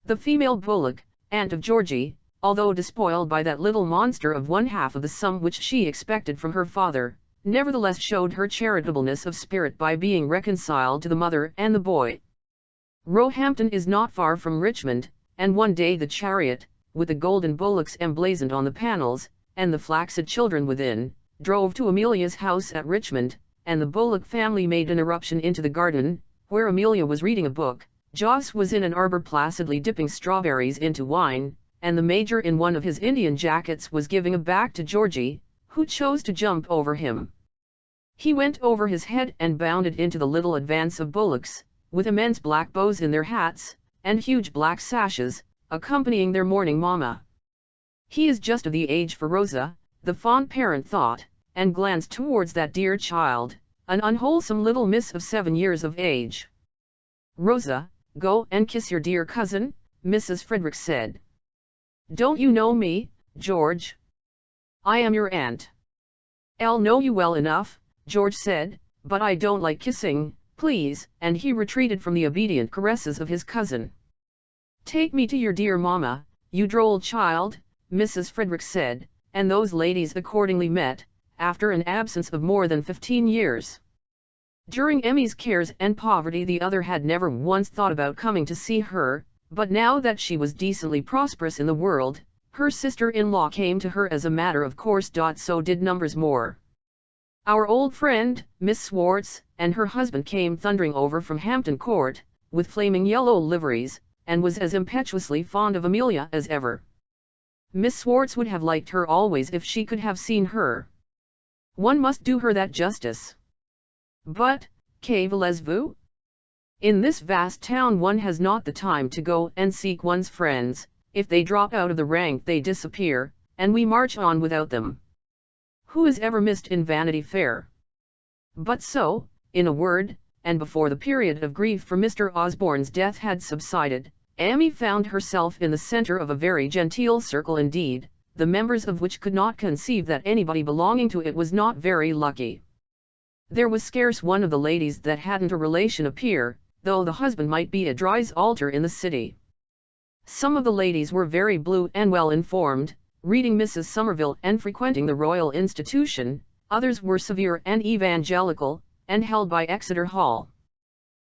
The female bullock, aunt of Georgie, although despoiled by that little monster of one half of the sum which she expected from her father, nevertheless showed her charitableness of spirit by being reconciled to the mother and the boy. Roehampton is not far from Richmond, and one day the chariot, with the golden bullocks emblazoned on the panels, and the flaccid children within, drove to Amelia's house at Richmond, and the Bullock family made an eruption into the garden, where Amelia was reading a book, Joss was in an arbor placidly dipping strawberries into wine, and the Major in one of his Indian jackets was giving a back to Georgie, who chose to jump over him. He went over his head and bounded into the little advance of bullocks, with immense black bows in their hats, and huge black sashes, accompanying their mourning mamma. He is just of the age for Rosa, the fond parent thought, and glanced towards that dear child, an unwholesome little miss of 7 years of age. "Rosa, go and kiss your dear cousin," Mrs. Frederick said. "Don't you know me, George? I am your aunt." "I'll know you well enough," George said, "but I don't like kissing, please," and he retreated from the obedient caresses of his cousin. "Take me to your dear mamma, you droll child," Mrs. Frederick said, and those ladies accordingly met, after an absence of more than 15 years. During Emmy's cares and poverty the other had never once thought about coming to see her, but now that she was decently prosperous in the world, her sister-in-law came to her as a matter of course. So did numbers more. Our old friend, Miss Swartz, and her husband came thundering over from Hampton Court, with flaming yellow liveries, and was as impetuously fond of Amelia as ever. Miss Swartz would have liked her always if she could have seen her. One must do her that justice. But, que voulez-vous? In this vast town one has not the time to go and seek one's friends. If they drop out of the rank they disappear, and we march on without them. Who is ever missed in Vanity Fair? But so, in a word, and before the period of grief for Mr. Osborne's death had subsided, Emmy found herself in the centre of a very genteel circle indeed, the members of which could not conceive that anybody belonging to it was not very lucky. There was scarce one of the ladies that hadn't a relation a peer, though the husband might be a dry's altar in the city. Some of the ladies were very blue and well informed, reading Mrs. Somerville and frequenting the Royal Institution, others were severe and evangelical, and held by Exeter Hall.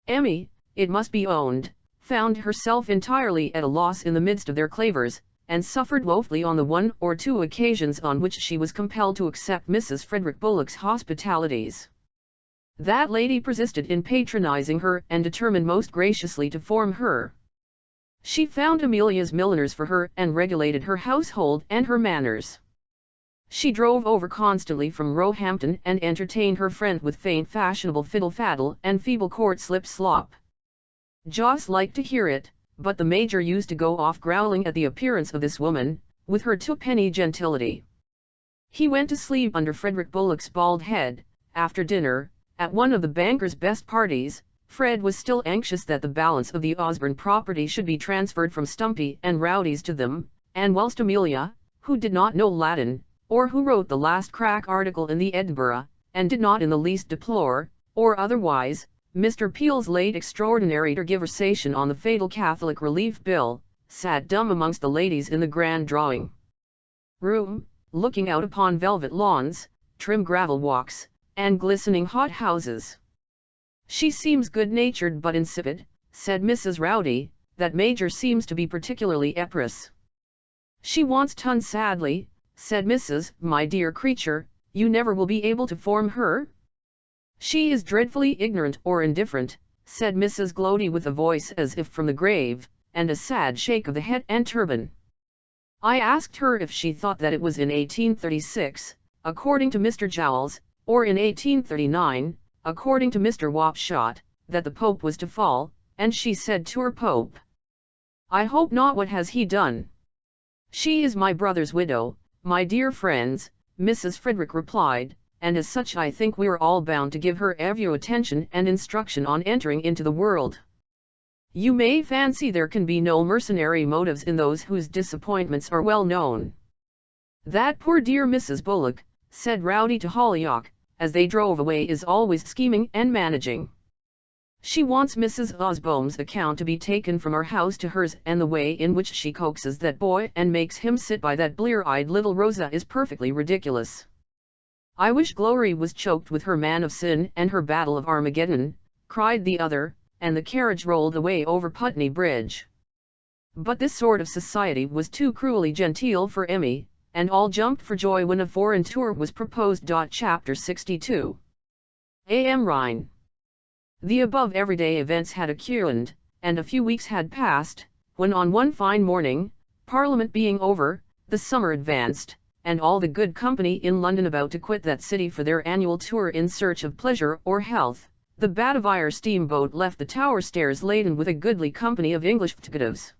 Emmy, it must be owned, found herself entirely at a loss in the midst of their clavers, and suffered woefully on the 1 or 2 occasions on which she was compelled to accept Mrs. Frederick Bullock's hospitalities. That lady persisted in patronizing her and determined most graciously to form her. She found Amelia's milliners for her and regulated her household and her manners. She drove over constantly from Roehampton and entertained her friend with faint fashionable fiddle-faddle and feeble court slip-slop. Joss liked to hear it, but the Major used to go off growling at the appearance of this woman, with her twopenny gentility. He went to sleep under Frederick Bullock's bald head. After dinner, at one of the banker's best parties, Fred was still anxious that the balance of the Osborne property should be transferred from Stumpy and Rowdy's to them, and whilst Amelia, who did not know Latin, or who wrote the last crack article in the Edinburgh, and did not in the least deplore, or otherwise, Mr. Peel's late extraordinary tergiversation on the fatal Catholic Relief Bill, sat dumb amongst the ladies in the grand drawing room, looking out upon velvet lawns, trim gravel walks, and glistening hot houses. "She seems good-natured but insipid," said Mrs. Rowdy. "That Major seems to be particularly epris." "She wants tons sadly," said Mrs. "My dear creature, you never will be able to form her?" "She is dreadfully ignorant or indifferent," said Mrs. Glody with a voice as if from the grave, and a sad shake of the head and turban. "I asked her if she thought that it was in 1836, according to Mr. Jowls, or in 1839, according to Mr. Wapshot, that the Pope was to fall, and she said to her Pope, 'I hope not. What has he done?' 'She is my brother's widow, my dear friends,' Mrs. Frederick replied, 'and as such I think we're all bound to give her every attention and instruction on entering into the world. You may fancy there can be no mercenary motives in those whose disappointments are well known.' 'That poor dear Mrs. Bullock,' said Rowdy to Holyoke, as they drove away, 'is always scheming and managing. She wants Mrs. Osbone's account to be taken from our house to hers, and the way in which she coaxes that boy and makes him sit by that blear-eyed little Rosa is perfectly ridiculous. I wish Glory was choked with her Man of Sin and her Battle of Armageddon,' cried the other, and the carriage rolled away over Putney Bridge. But this sort of society was too cruelly genteel for Emmy, and all jumped for joy when a foreign tour was proposed. Chapter 62. A.M. Rhine. The above everyday events had occurred, and a few weeks had passed, when on one fine morning, Parliament being over, the summer advanced, and all the good company in London about to quit that city for their annual tour in search of pleasure or health, the Badavire steamboat left the Tower stairs laden with a goodly company of English fugitives.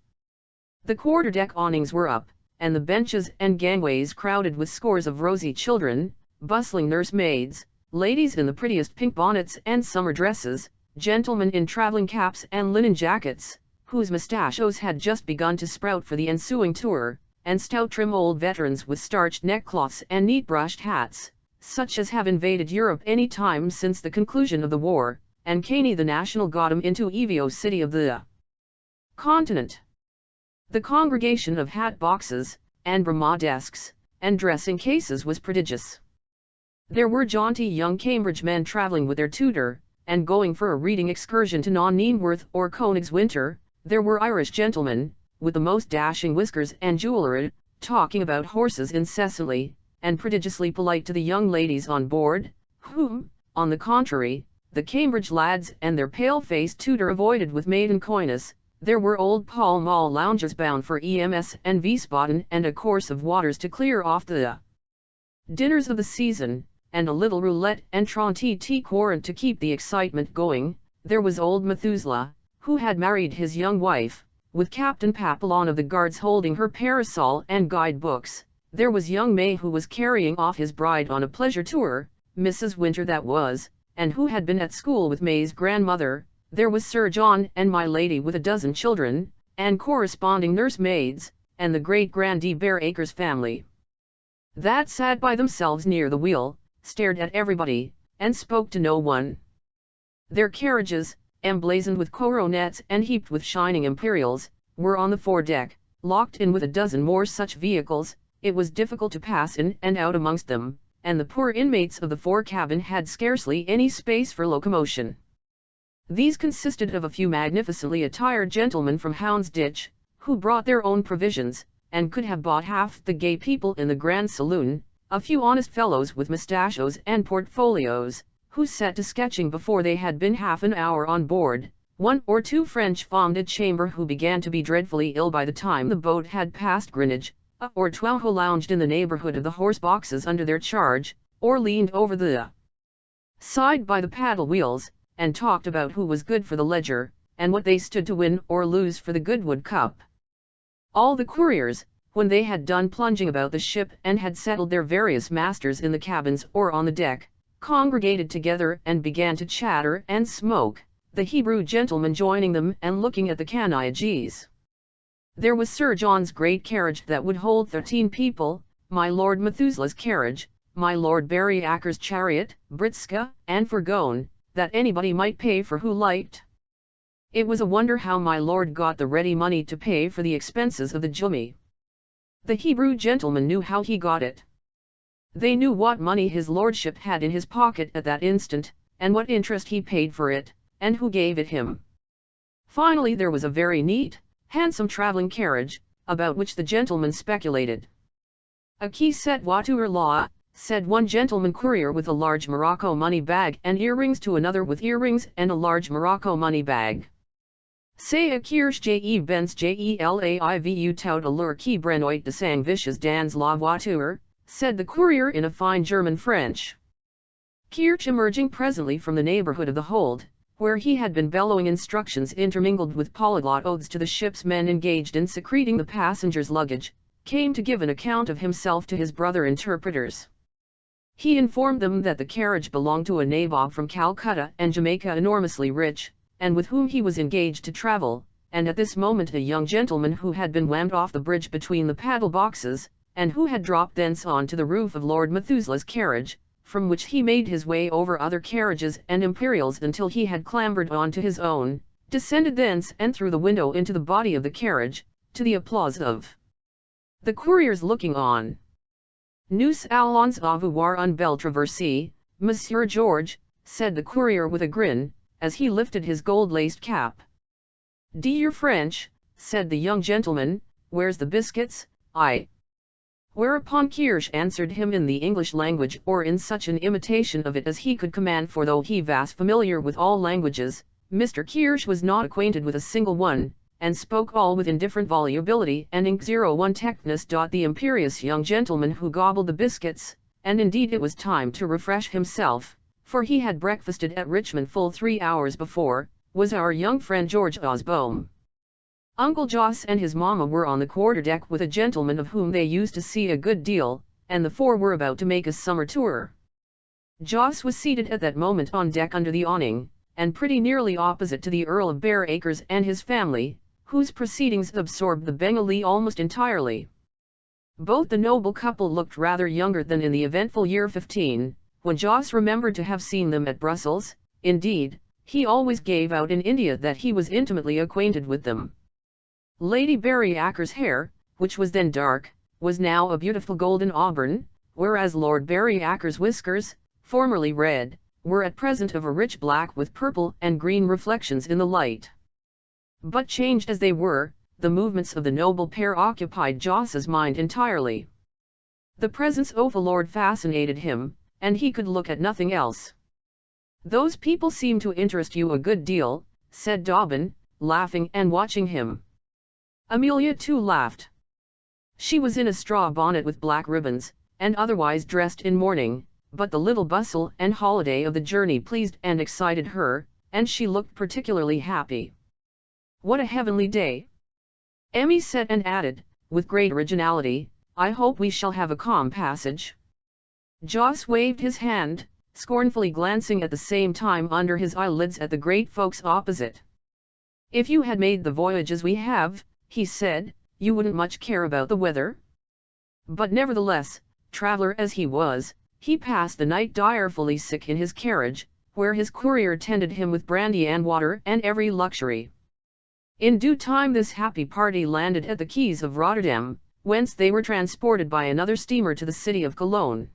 The quarter-deck awnings were up, and the benches and gangways crowded with scores of rosy children, bustling nursemaids, ladies in the prettiest pink bonnets and summer dresses, gentlemen in travelling caps and linen jackets, whose mustachios had just begun to sprout for the ensuing tour, and stout trim old veterans with starched neckcloths and neat brushed hats, such as have invaded Europe any time since the conclusion of the war, and Caney the National got 'em into Evio City of the continent. The congregation of hat boxes, and Brahma desks, and dressing cases was prodigious. There were jaunty young Cambridge men travelling with their tutor, and going for a reading excursion to Knockneworth or Königswinter. There were Irish gentlemen, with the most dashing whiskers and jewellery, talking about horses incessantly, and prodigiously polite to the young ladies on board, whom, on the contrary, the Cambridge lads and their pale-faced tutor avoided with maiden coyness. There were old Pall Mall loungers bound for EMS and Wiesbaden and a course of waters to clear off the dinners of the season, and a little roulette and trente quarante to keep the excitement going. There was old Methuselah, who had married his young wife, with Captain Papillon of the Guards holding her parasol and guide-books. There was young May, who was carrying off his bride on a pleasure tour, Mrs. Winter that was, and who had been at school with May's grandmother. There was Sir John and my lady with a dozen children, and corresponding nursemaids, and the great-grandee Bareacres family, that sat by themselves near the wheel, stared at everybody, and spoke to no one. Their carriages, emblazoned with coronets and heaped with shining imperials, were on the foredeck, locked in with a dozen more such vehicles. It was difficult to pass in and out amongst them, and the poor inmates of the fore cabin had scarcely any space for locomotion. These consisted of a few magnificently attired gentlemen from Houndsditch, who brought their own provisions, and could have bought half the gay people in the Grand Saloon, a few honest fellows with mustachios and portfolios, who set to sketching before they had been half an hour on board, one or two French femmes de chambre who began to be dreadfully ill by the time the boat had passed Greenwich, or 12 who lounged in the neighborhood of the horse boxes under their charge, or leaned over the side by the paddle wheels, and talked about who was good for the Leger, and what they stood to win or lose for the Goodwood Cup. All the couriers, when they had done plunging about the ship and had settled their various masters in the cabins or on the deck, congregated together and began to chatter and smoke, the Hebrew gentleman joining them and looking at the canailles. There was Sir John's great carriage that would hold 13 people, my Lord Methuselah's carriage, my Lord Barryacker's chariot, Britska, and Furgon, that anybody might pay for who liked. It was a wonder how my lord got the ready money to pay for the expenses of the journey. The Hebrew gentleman knew how he got it. They knew what money his lordship had in his pocket at that instant, and what interest he paid for it, and who gave it him. Finally there was a very neat, handsome travelling carriage, about which the gentleman speculated. "A qui cette voiture là," said one gentleman courier with a large Morocco money bag and earrings to another with earrings and a large Morocco money bag. "C'est a kirche je Benz jelaivu tout à l'heure qui brenoit de sang vicious dans la voiture," said the courier in a fine German French. Kirch emerging presently from the neighborhood of the hold, where he had been bellowing instructions intermingled with polyglot oaths to the ship's men engaged in secreting the passengers' luggage, came to give an account of himself to his brother interpreters. He informed them that the carriage belonged to a nabob from Calcutta and Jamaica enormously rich, and with whom he was engaged to travel, and at this moment a young gentleman who had been whammed off the bridge between the paddle boxes, and who had dropped thence on to the roof of Lord Methuselah's carriage, from which he made his way over other carriages and imperials until he had clambered on to his own, descended thence and through the window into the body of the carriage, to the applause of the couriers looking on. "Nous allons avoir une belle traversée, Monsieur George," said the courier with a grin, as he lifted his gold-laced cap. "Dear French," said the young gentleman, "where's the biscuits, I?" Whereupon Kirsch answered him in the English language or in such an imitation of it as he could command, for though he was familiar with all languages, Mr. Kirsch was not acquainted with a single one, and spoke all with indifferent volubility and ink-01-tectness. The imperious young gentleman who gobbled the biscuits, and indeed it was time to refresh himself, for he had breakfasted at Richmond full 3 hours before, was our young friend George Osborne. Uncle Jos and his mamma were on the quarter-deck with a gentleman of whom they used to see a good deal, and the four were about to make a summer tour. Jos was seated at that moment on deck under the awning, and pretty nearly opposite to the Earl of Bareacres and his family, whose proceedings absorbed the Bengalee almost entirely. Both the noble couple looked rather younger than in the eventful year 15, when Jos remembered to have seen them at Brussels. Indeed, he always gave out in India that he was intimately acquainted with them. Lady Bareacres' hair, which was then dark, was now a beautiful golden auburn, whereas Lord Bareacres' whiskers, formerly red, were at present of a rich black with purple and green reflections in the light. But changed as they were, the movements of the noble pair occupied Jos's mind entirely. The presence of a lord fascinated him, and he could look at nothing else. "Those people seem to interest you a good deal," said Dobbin, laughing and watching him. Amelia too laughed. She was in a straw bonnet with black ribbons, and otherwise dressed in mourning, but the little bustle and holiday of the journey pleased and excited her, and she looked particularly happy. "What a heavenly day!" Emmy said, and added, with great originality, "I hope we shall have a calm passage." Jos waved his hand, scornfully glancing at the same time under his eyelids at the great folks opposite. "If you had made the voyages we have," he said, "you wouldn't much care about the weather." But nevertheless, traveller as he was, he passed the night direfully sick in his carriage, where his courier tended him with brandy and water and every luxury. In due time this happy party landed at the quays of Rotterdam, whence they were transported by another steamer to the city of Cologne.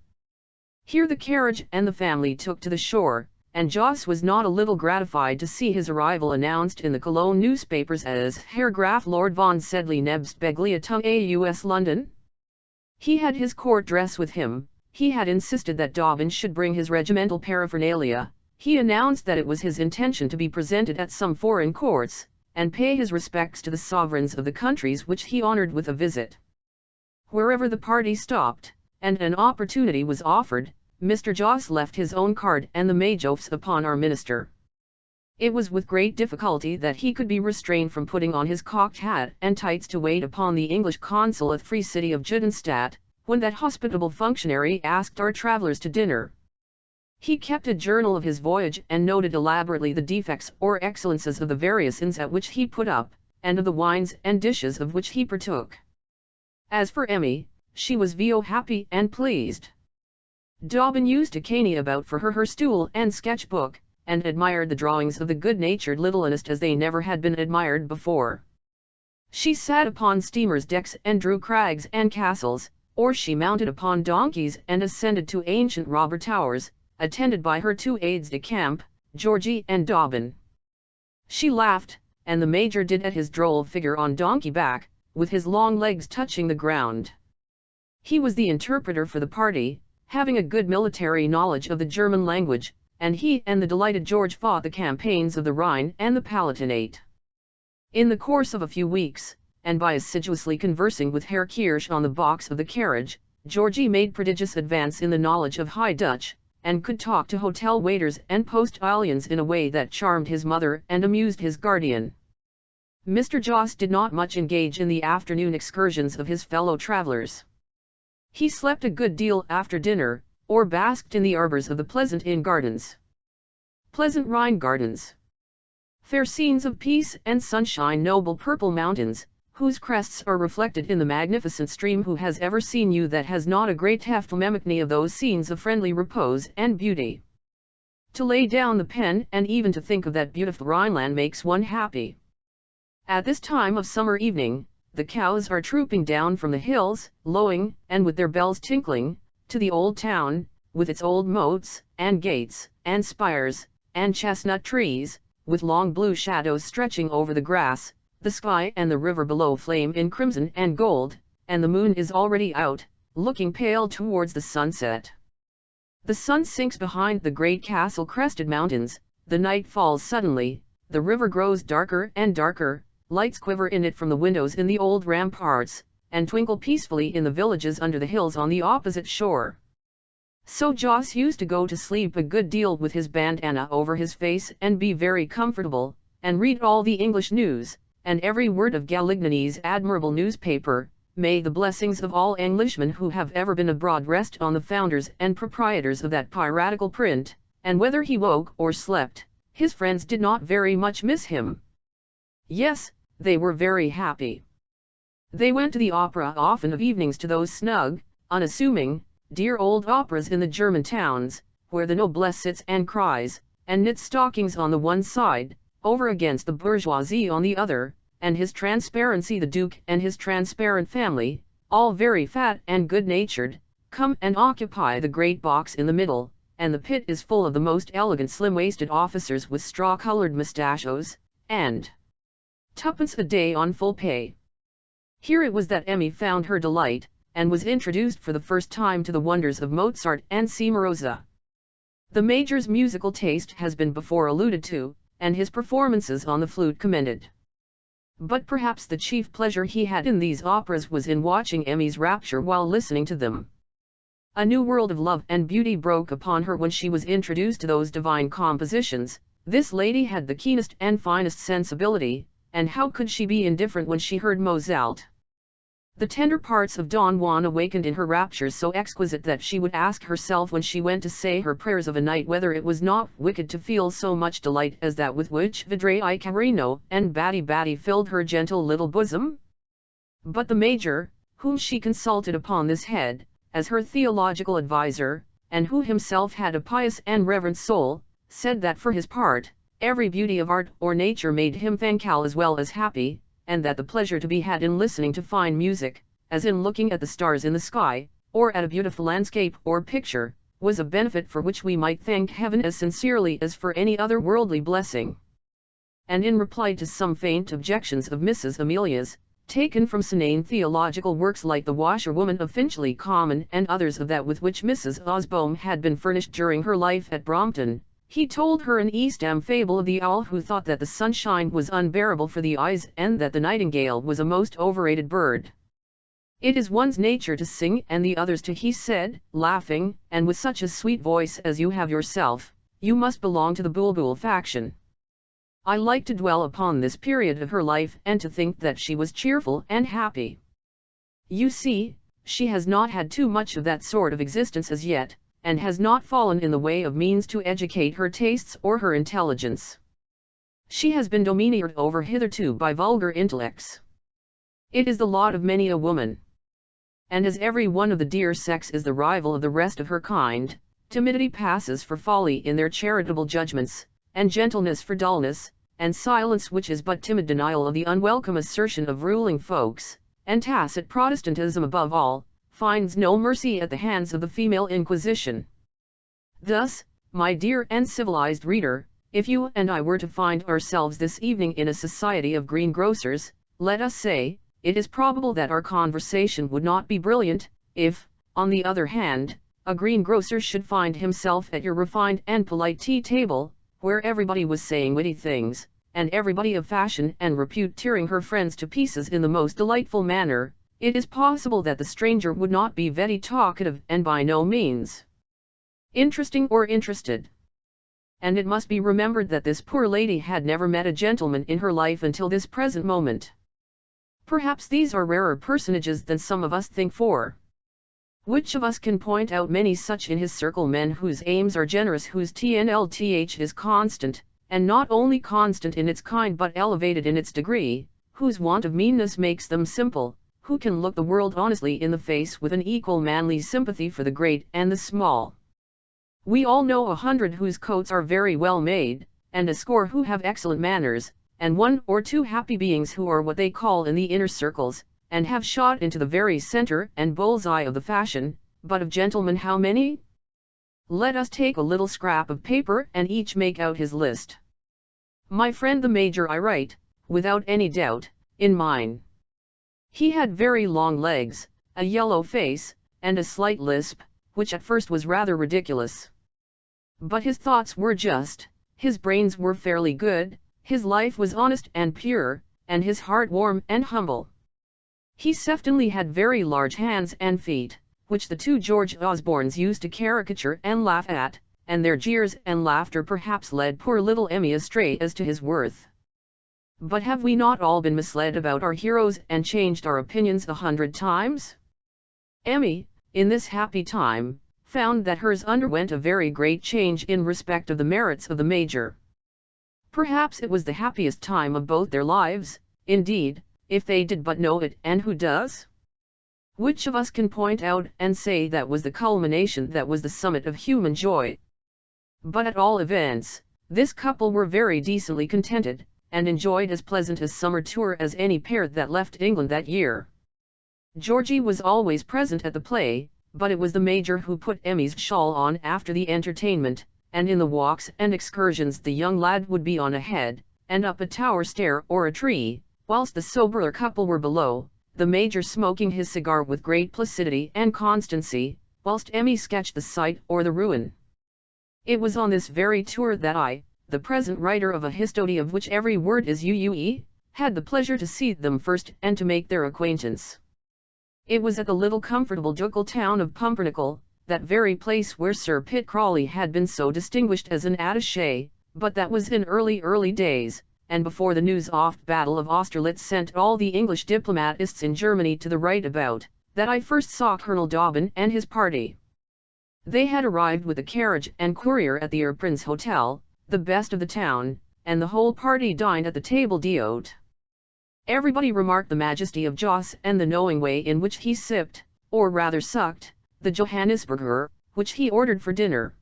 Here the carriage and the family took to the shore, and Joss was not a little gratified to see his arrival announced in the Cologne newspapers as Herr Graf Lord von Sedley nebst Begliatung aus London. He had his court dress with him, he had insisted that Dobbin should bring his regimental paraphernalia, he announced that it was his intention to be presented at some foreign courts, and pay his respects to the sovereigns of the countries which he honored with a visit. Wherever the party stopped, and an opportunity was offered, Mr. Joss left his own card and the Majoff's upon our minister. It was with great difficulty that he could be restrained from putting on his cocked hat and tights to wait upon the English consul at the free city of Judenstadt, when that hospitable functionary asked our travellers to dinner. He kept a journal of his voyage and noted elaborately the defects or excellences of the various inns at which he put up, and of the wines and dishes of which he partook. As for Emmy, she was happy and pleased. Dobbin used to caney about for her stool and sketch-book, and admired the drawings of the good-natured little honest as they never had been admired before. She sat upon steamers' decks and drew crags and castles, or she mounted upon donkeys and ascended to ancient robber towers, attended by her two aides-de-camp, Georgie and Dobbin. She laughed, and the Major did at his droll figure on donkey back, with his long legs touching the ground. He was the interpreter for the party, having a good military knowledge of the German language, and he and the delighted George fought the campaigns of the Rhine and the Palatinate. In the course of a few weeks, and by assiduously conversing with Herr Kirsch on the box of the carriage, Georgie made prodigious advance in the knowledge of High Dutch, and could talk to hotel waiters and postilions in a way that charmed his mother and amused his guardian. Mr. Joss did not much engage in the afternoon excursions of his fellow travellers. He slept a good deal after dinner, or basked in the arbours of the pleasant inn gardens. Pleasant Rhine gardens. Fair scenes of peace and sunshine, noble purple mountains, whose crests are reflected in the magnificent stream. Who has ever seen you that has not a great mimicry of those scenes of friendly repose and beauty? To lay down the pen and even to think of that beautiful Rhineland makes one happy. At this time of summer evening, the cows are trooping down from the hills, lowing, and with their bells tinkling, to the old town, with its old moats, and gates, and spires, and chestnut trees, with long blue shadows stretching over the grass. The sky and the river below flame in crimson and gold, and the moon is already out, looking pale towards the sunset. The sun sinks behind the great castle-crested mountains, the night falls suddenly, the river grows darker and darker, lights quiver in it from the windows in the old ramparts, and twinkle peacefully in the villages under the hills on the opposite shore. So Joss used to go to sleep a good deal with his bandana over his face and be very comfortable, and read all the English news, and every word of Galignani's admirable newspaper. May the blessings of all Englishmen who have ever been abroad rest on the founders and proprietors of that piratical print, and whether he woke or slept, his friends did not very much miss him. Yes, they were very happy. They went to the opera often of evenings, to those snug, unassuming, dear old operas in the German towns, where the noblesse sits and cries, and knits stockings on the one side, over against the bourgeoisie on the other, and his transparency the Duke and his transparent family, all very fat and good-natured, come and occupy the great box in the middle, and the pit is full of the most elegant slim-waisted officers with straw-coloured mustachios, and twopence a day on full pay. Here it was that Emmy found her delight, and was introduced for the first time to the wonders of Mozart and Cimarosa. The Major's musical taste has been before alluded to, and his performances on the flute commended. But perhaps the chief pleasure he had in these operas was in watching Emmy's rapture while listening to them. A new world of love and beauty broke upon her when she was introduced to those divine compositions. This lady had the keenest and finest sensibility, and how could she be indifferent when she heard Mozart? The tender parts of Don Juan awakened in her raptures so exquisite that she would ask herself when she went to say her prayers of a night whether it was not wicked to feel so much delight as that with which Vedre I Carino and Batty filled her gentle little bosom. But the Major, whom she consulted upon this head, as her theological adviser, and who himself had a pious and reverent soul, said that for his part, every beauty of art or nature made him thankful as well as happy, and that the pleasure to be had in listening to fine music, as in looking at the stars in the sky, or at a beautiful landscape or picture, was a benefit for which we might thank heaven as sincerely as for any other worldly blessing. And in reply to some faint objections of Mrs. Amelia's, taken from senane theological works like The Washerwoman of Finchley Common and others of that with which Mrs. Osbome had been furnished during her life at Brompton, he told her an East Ham fable of the owl who thought that the sunshine was unbearable for the eyes and that the nightingale was a most overrated bird. "It is one's nature to sing and the other's to," he said, laughing, "and with such a sweet voice as you have yourself, you must belong to the bulbul faction." I like to dwell upon this period of her life and to think that she was cheerful and happy. You see, she has not had too much of that sort of existence as yet, and has not fallen in the way of means to educate her tastes or her intelligence. She has been domineered over hitherto by vulgar intellects. It is the lot of many a woman. And as every one of the dear sex is the rival of the rest of her kind, timidity passes for folly in their charitable judgments, and gentleness for dullness, and silence which is but timid denial of the unwelcome assertion of ruling folks, and tacit Protestantism above all, finds no mercy at the hands of the female Inquisition. Thus, my dear and civilized reader, if you and I were to find ourselves this evening in a society of greengrocers, let us say, it is probable that our conversation would not be brilliant. If, on the other hand, a greengrocer should find himself at your refined and polite tea table, where everybody was saying witty things, and everybody of fashion and repute tearing her friends to pieces in the most delightful manner, it is possible that the stranger would not be very talkative and by no means interesting or interested. And it must be remembered that this poor lady had never met a gentleman in her life until this present moment. Perhaps these are rarer personages than some of us think for. Which of us can point out many such in his circle, men whose aims are generous, whose TNLTH is constant, and not only constant in its kind but elevated in its degree, whose want of meanness makes them simple, who can look the world honestly in the face with an equal manly sympathy for the great and the small? We all know 100 whose coats are very well made, and a score who have excellent manners, and 1 or 2 happy beings who are what they call in the inner circles, and have shot into the very center and bull's-eye of the fashion, but of gentlemen how many? Let us take a little scrap of paper and each make out his list. My friend the Major I write, without any doubt, in mine. He had very long legs, a yellow face, and a slight lisp, which at first was rather ridiculous. But his thoughts were just, his brains were fairly good, his life was honest and pure, and his heart warm and humble. He certainly had very large hands and feet, which the 2 George Osbornes used to caricature and laugh at, and their jeers and laughter perhaps led poor little Emmy astray as to his worth. But have we not all been misled about our heroes and changed our opinions 100 times? Emmy, in this happy time, found that hers underwent a very great change in respect of the merits of the Major. Perhaps it was the happiest time of both their lives, indeed, if they did but know it, and who does? Which of us can point out and say that was the culmination, that was the summit of human joy? But at all events, this couple were very decently contented, and enjoyed as pleasant a summer tour as any pair that left England that year. Georgie was always present at the play, but it was the Major who put Emmy's shawl on after the entertainment, and in the walks and excursions the young lad would be on ahead, and up a tower stair or a tree, whilst the soberer couple were below, the Major smoking his cigar with great placidity and constancy, whilst Emmy sketched the sight or the ruin. It was on this very tour that I, the present writer of a histody of which every word is UE, had the pleasure to see them first and to make their acquaintance. It was at the little comfortable ducal town of Pumpernickel, that very place where Sir Pitt Crawley had been so distinguished as an attaché, but that was in early days, and before the news-oft Battle of Austerlitz sent all the English diplomatists in Germany to the right about, that I first saw Colonel Dobbin and his party. They had arrived with a carriage and courier at the Prince Hotel, the best of the town, and the whole party dined at the table d'hôte. Everybody remarked the majesty of Joss and the knowing way in which he sipped, or rather sucked, the Johannisberger, which he ordered for dinner.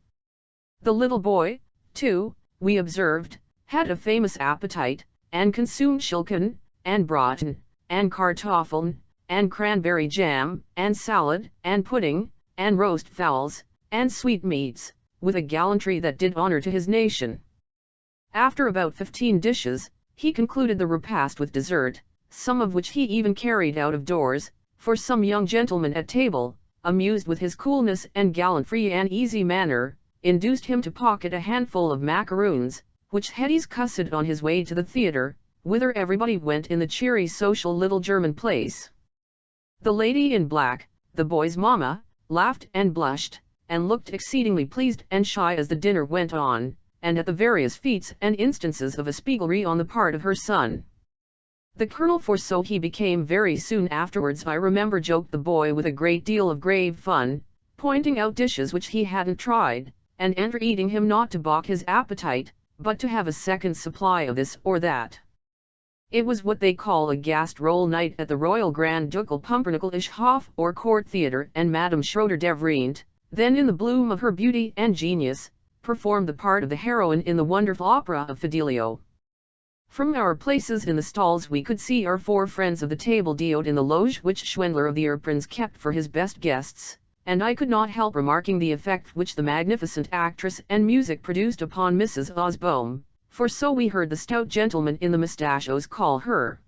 The little boy, too, we observed, had a famous appetite, and consumed schilken, and braten, and kartoffeln, and cranberry jam, and salad, and pudding, and roast fowls, and sweetmeats, with a gallantry that did honor to his nation. After about 15 dishes, he concluded the repast with dessert, some of which he even carried out of doors, for some young gentleman at table, amused with his coolness and gallantry and easy manner, induced him to pocket a handful of macaroons, which Hetty's cussed on his way to the theatre, whither everybody went in the cheery social little German place. The lady in black, the boy's mamma, laughed and blushed, and looked exceedingly pleased and shy as the dinner went on, and at the various feats and instances of espièglerie on the part of her son. The colonel, for so he became very soon afterwards, I remember, joked the boy with a great deal of grave fun, pointing out dishes which he hadn't tried, and entreating him not to balk his appetite, but to have a second supply of this or that. It was what they call a Gastrol night at the Royal Grand Ducal Pumpernickel-ish Hof or Court Theatre, and Madame Schroeder-Devrient, then in the bloom of her beauty and genius, performed the part of the heroine in the wonderful opera of Fidelio. From our places in the stalls we could see our 4 friends of the table d'hôte in the loge which Schwendler of the Erpins kept for his best guests, and I could not help remarking the effect which the magnificent actress and music produced upon Mrs. Osbourne, for so we heard the stout gentleman in the mustachios call her.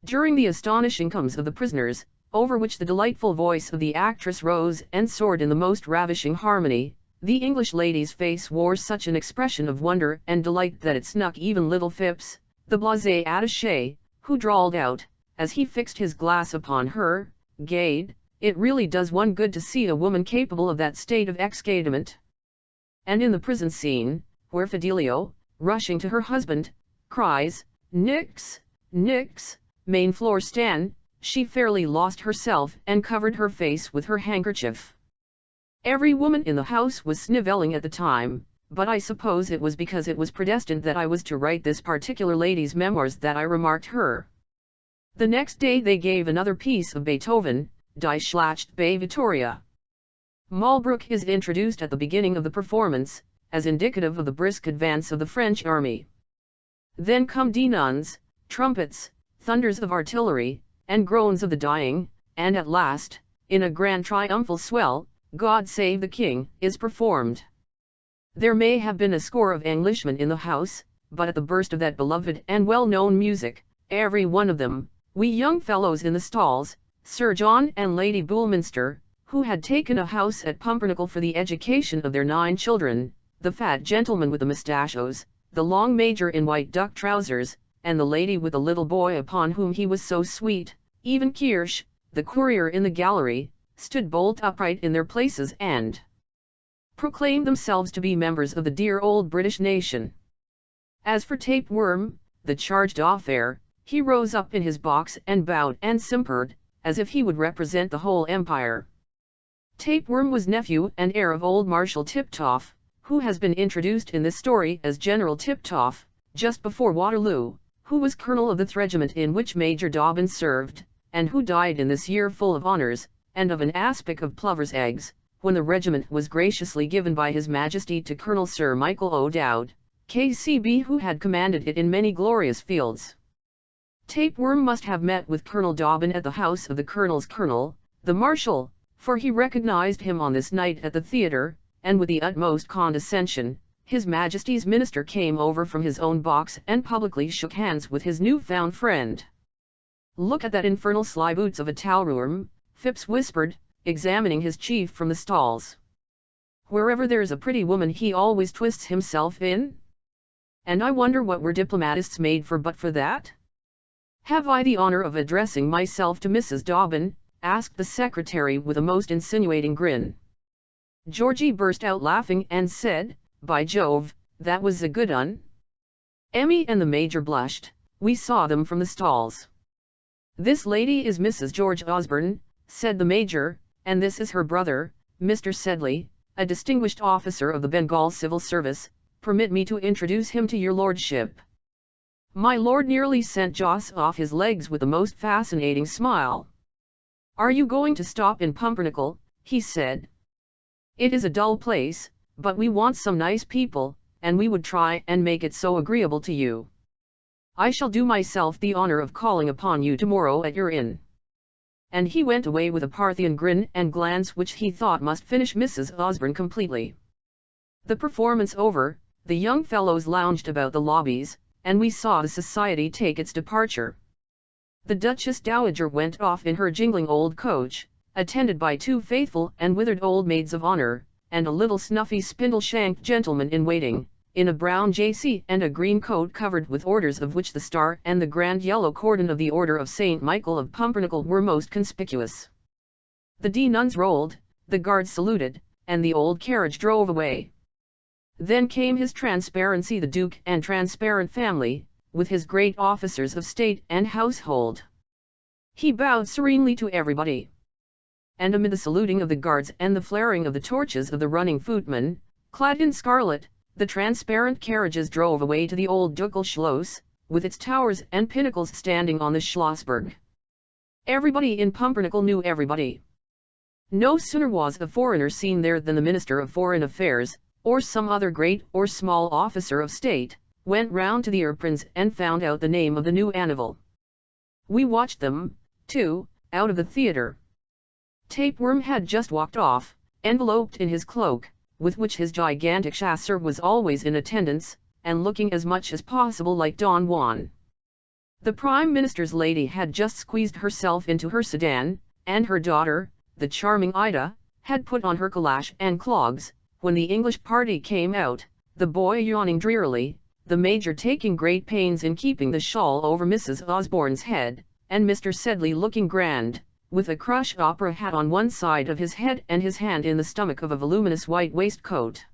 During the astonishing comes of the prisoners, over which the delightful voice of the actress rose and soared in the most ravishing harmony, the English lady's face wore such an expression of wonder and delight that it snuck even little Phipps, the blasé attaché, who drawled out, as he fixed his glass upon her, "Gade, it really does one good to see a woman capable of that state of excitement." And in the prison scene, where Fidelio, rushing to her husband, cries, "Nix, nix, main floor Stan," she fairly lost herself and covered her face with her handkerchief. Every woman in the house was snivelling at the time, but I suppose it was because it was predestined that I was to write this particular lady's memoirs that I remarked her. The next day they gave another piece of Beethoven, Die Schlacht bei Vittoria. Malbrook is introduced at the beginning of the performance, as indicative of the brisk advance of the French army. Then come dinans, trumpets, thunders of artillery, and groans of the dying, and at last, in a grand triumphal swell, God Save the King is performed. There may have been a score of Englishmen in the house, but at the burst of that beloved and well-known music, every one of them, we young fellows in the stalls, Sir John and Lady Bullminster, who had taken a house at Pumpernickel for the education of their 9 children, the fat gentleman with the mustachios, the long major in white duck trousers, and the lady with the little boy upon whom he was so sweet, even Kirsch, the courier in the gallery, stood bolt upright in their places and proclaimed themselves to be members of the dear old British nation. As for Tapeworm, the charge d'affaires, he rose up in his box and bowed and simpered, as if he would represent the whole empire. Tapeworm was nephew and heir of old Marshal Tiptoff, who has been introduced in this story as General Tiptoff, just before Waterloo, who was colonel of the regiment in which Major Dobbin served, and who died in this year full of honours, and of an aspic of plover's eggs, when the regiment was graciously given by His Majesty to Colonel Sir Michael O'Dowd, K.C.B., who had commanded it in many glorious fields. Tapeworm must have met with Colonel Dobbin at the house of the colonel's colonel, the marshal, for he recognized him on this night at the theatre, and with the utmost condescension, His Majesty's minister came over from his own box and publicly shook hands with his new-found friend. "Look at that infernal sly boots of a Talroom," Phipps whispered, examining his chief from the stalls. "Wherever there's a pretty woman he always twists himself in. And I wonder what we're diplomatists made for but for that?" "Have I the honor of addressing myself to Mrs. Dobbin?" asked the secretary with a most insinuating grin. Georgie burst out laughing and said, "By Jove, that was a good un." Emmy and the major blushed. We saw them from the stalls. "This lady is Mrs. George Osborne," said the major, "and this is her brother, Mr. Sedley, a distinguished officer of the Bengal Civil Service. Permit me to introduce him to your lordship." My lord nearly sent Joss off his legs with the most fascinating smile. "Are you going to stop in Pumpernickel?" he said. "It is a dull place, but we want some nice people, and we would try and make it so agreeable to you. I shall do myself the honor of calling upon you tomorrow at your inn." and he went away with a Parthian grin and glance which he thought must finish Mrs. Osborne completely. The performance over, the young fellows lounged about the lobbies, and we saw the society take its departure. The Duchess Dowager went off in her jingling old coach, attended by 2 faithful and withered old maids of honor, and a little snuffy spindle-shanked gentleman in waiting, in a brown J.C. and a green coat covered with orders of which the star and the grand yellow cordon of the Order of St. Michael of Pumpernickel were most conspicuous. The D nuns rolled, the guards saluted, and the old carriage drove away. Then came His Transparency the Duke and Transparent family, with his great officers of state and household. He bowed serenely to everybody. And amid the saluting of the guards and the flaring of the torches of the running footmen, clad in scarlet, the transparent carriages drove away to the old ducal Schloss, with its towers and pinnacles standing on the Schlossberg. Everybody in Pumpernickel knew everybody. No sooner was a foreigner seen there than the Minister of Foreign Affairs, or some other great or small officer of state, went round to the Erpins and found out the name of the new Annival. We watched them, too, out of the theatre. Tapeworm had just walked off, enveloped in his cloak, with which his gigantic chasseur was always in attendance, and looking as much as possible like Don Juan. The Prime Minister's lady had just squeezed herself into her sedan, and her daughter, the charming Ida, had put on her calash and clogs, when the English party came out, the boy yawning drearily, the Major taking great pains in keeping the shawl over Mrs. Osborne's head, and Mr. Sedley looking grand, with a crushed opera hat on one side of his head and his hand in the stomach of a voluminous white waistcoat.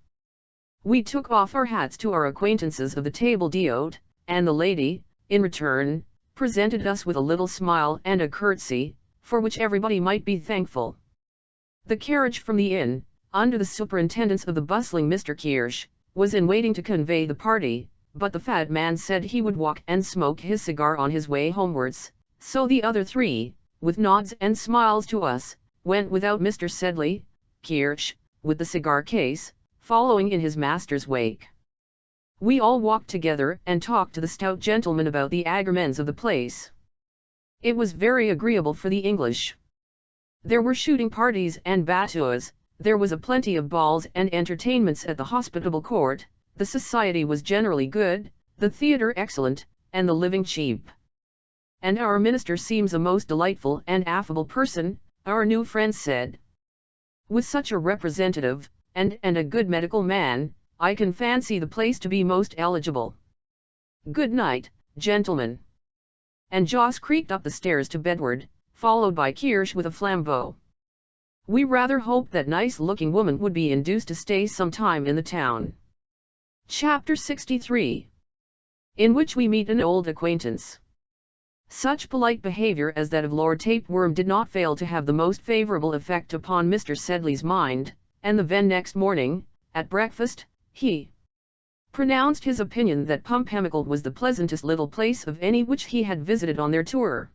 We took off our hats to our acquaintances of the table d'hôte, and the lady, in return, presented us with a little smile and a curtsy, for which everybody might be thankful. The carriage from the inn, under the superintendence of the bustling Mr. Kirsch, was in waiting to convey the party, but the fat man said he would walk and smoke his cigar on his way homewards, so the other 3, with nods and smiles to us, went without Mr. Sedley, Kirsch, with the cigar case, following in his master's wake. We all walked together and talked to the stout gentleman about the agremens of the place. It was very agreeable for the English. There were shooting parties and battues, there was a plenty of balls and entertainments at the hospitable court, the society was generally good, the theatre excellent, and the living cheap. And our minister seems a most delightful and affable person, our new friend said. With such a representative, and a good medical man, I can fancy the place to be most eligible. Good night, gentlemen. And Joss creaked up the stairs to bedward, followed by Kirsch with a flambeau. We rather hoped that nice-looking woman would be induced to stay some time in the town. Chapter 63. In which we meet an old acquaintance. Such polite behavior as that of Lord Tapeworm did not fail to have the most favourable effect upon Mr. Sedley's mind, and the next morning, at breakfast, he pronounced his opinion that Pumpernickel was the pleasantest little place of any which he had visited on their tour.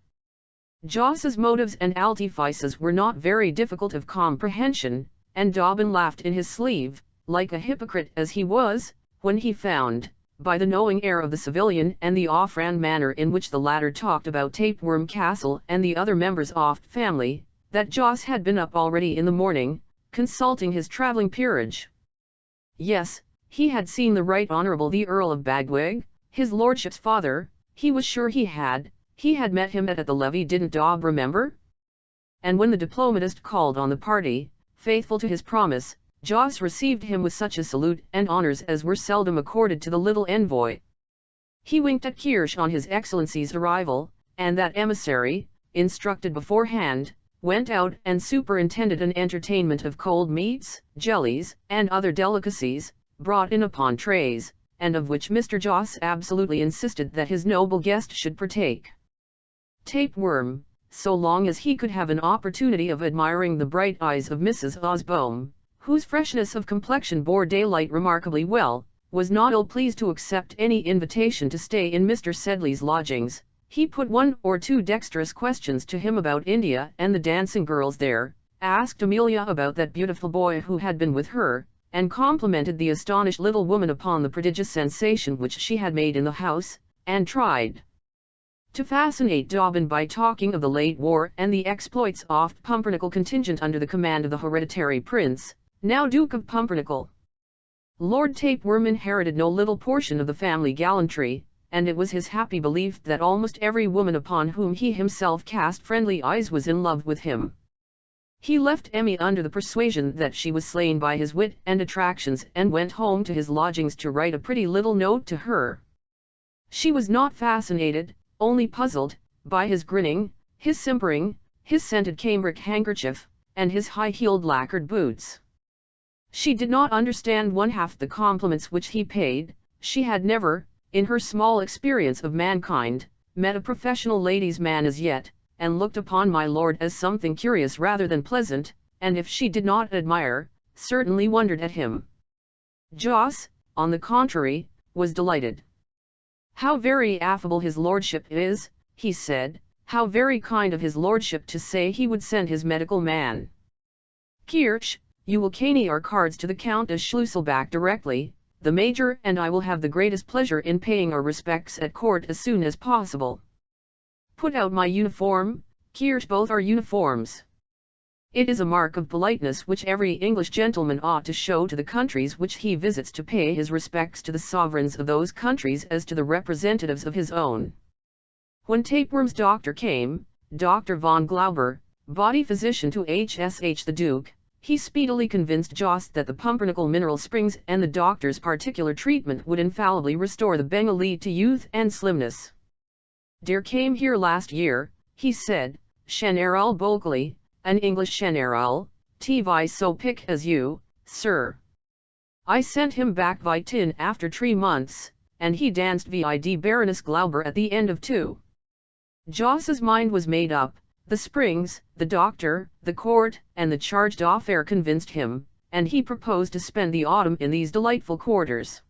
Joss's motives and artifices were not very difficult of comprehension, and Dobbin laughed in his sleeve, like a hypocrite as he was, when he found, by the knowing air of the civilian and the offhand manner in which the latter talked about Tapeworm Castle and the other members of the family, that Joss had been up already in the morning, consulting his travelling peerage. Yes, he had seen the Right Honourable the Earl of Bagwig, his lordship's father, he was sure he had met him at the levee, didn't Dobb remember? And when the diplomatist called on the party, faithful to his promise, Joss received him with such a salute and honours as were seldom accorded to the little envoy. He winked at Kirsch on his Excellency's arrival, and that emissary, instructed beforehand, went out and superintended an entertainment of cold meats, jellies, and other delicacies, brought in upon trays, and of which Mr. Joss absolutely insisted that his noble guest should partake. Tapeworm, so long as he could have an opportunity of admiring the bright eyes of Mrs. Osborne, whose freshness of complexion bore daylight remarkably well, was not ill-pleased to accept any invitation to stay in Mr. Sedley's lodgings. He put 1 or 2 dexterous questions to him about India and the dancing girls there, asked Amelia about that beautiful boy who had been with her, and complimented the astonished little woman upon the prodigious sensation which she had made in the house, and tried to fascinate Dobbin by talking of the late war and the exploits of the Pumpernickel contingent under the command of the hereditary prince, now Duke of Pumpernickel. Lord Tapeworm inherited no little portion of the family gallantry, and it was his happy belief that almost every woman upon whom he himself cast friendly eyes was in love with him. He left Emmy under the persuasion that she was slain by his wit and attractions, and went home to his lodgings to write a pretty little note to her. She was not fascinated, only puzzled, by his grinning, his simpering, his scented cambric handkerchief, and his high-heeled lacquered boots. She did not understand one half the compliments which he paid. She had never, in her small experience of mankind, met a professional ladies' man as yet, and looked upon my lord as something curious rather than pleasant, and if she did not admire, certainly wondered at him. Joss, on the contrary, was delighted. "How very affable his lordship is," he said, "how very kind of his lordship to say he would send his medical man. Kirch, you will canny our cards to the Countess Schlusselbach directly. The Major and I will have the greatest pleasure in paying our respects at court as soon as possible. Put out my uniform, Kirch, both our uniforms. It is a mark of politeness which every English gentleman ought to show to the countries which he visits, to pay his respects to the sovereigns of those countries as to the representatives of his own." When Tapeworm's doctor came, Dr. von Glauber, body physician to HSH the Duke, he speedily convinced Joss that the Pumpernickel mineral springs and the doctor's particular treatment would infallibly restore the Bengalee to youth and slimness. "Dear came here last year," he said, "General Bulkley, an English general, T.V. so pick as you, sir. I sent him back by tin after 3 months, and he danced vid Baroness Glauber at the end of 2. Joss's mind was made up. The springs, the doctor, the court, and the charged affair convinced him, and he proposed to spend the autumn in these delightful quarters.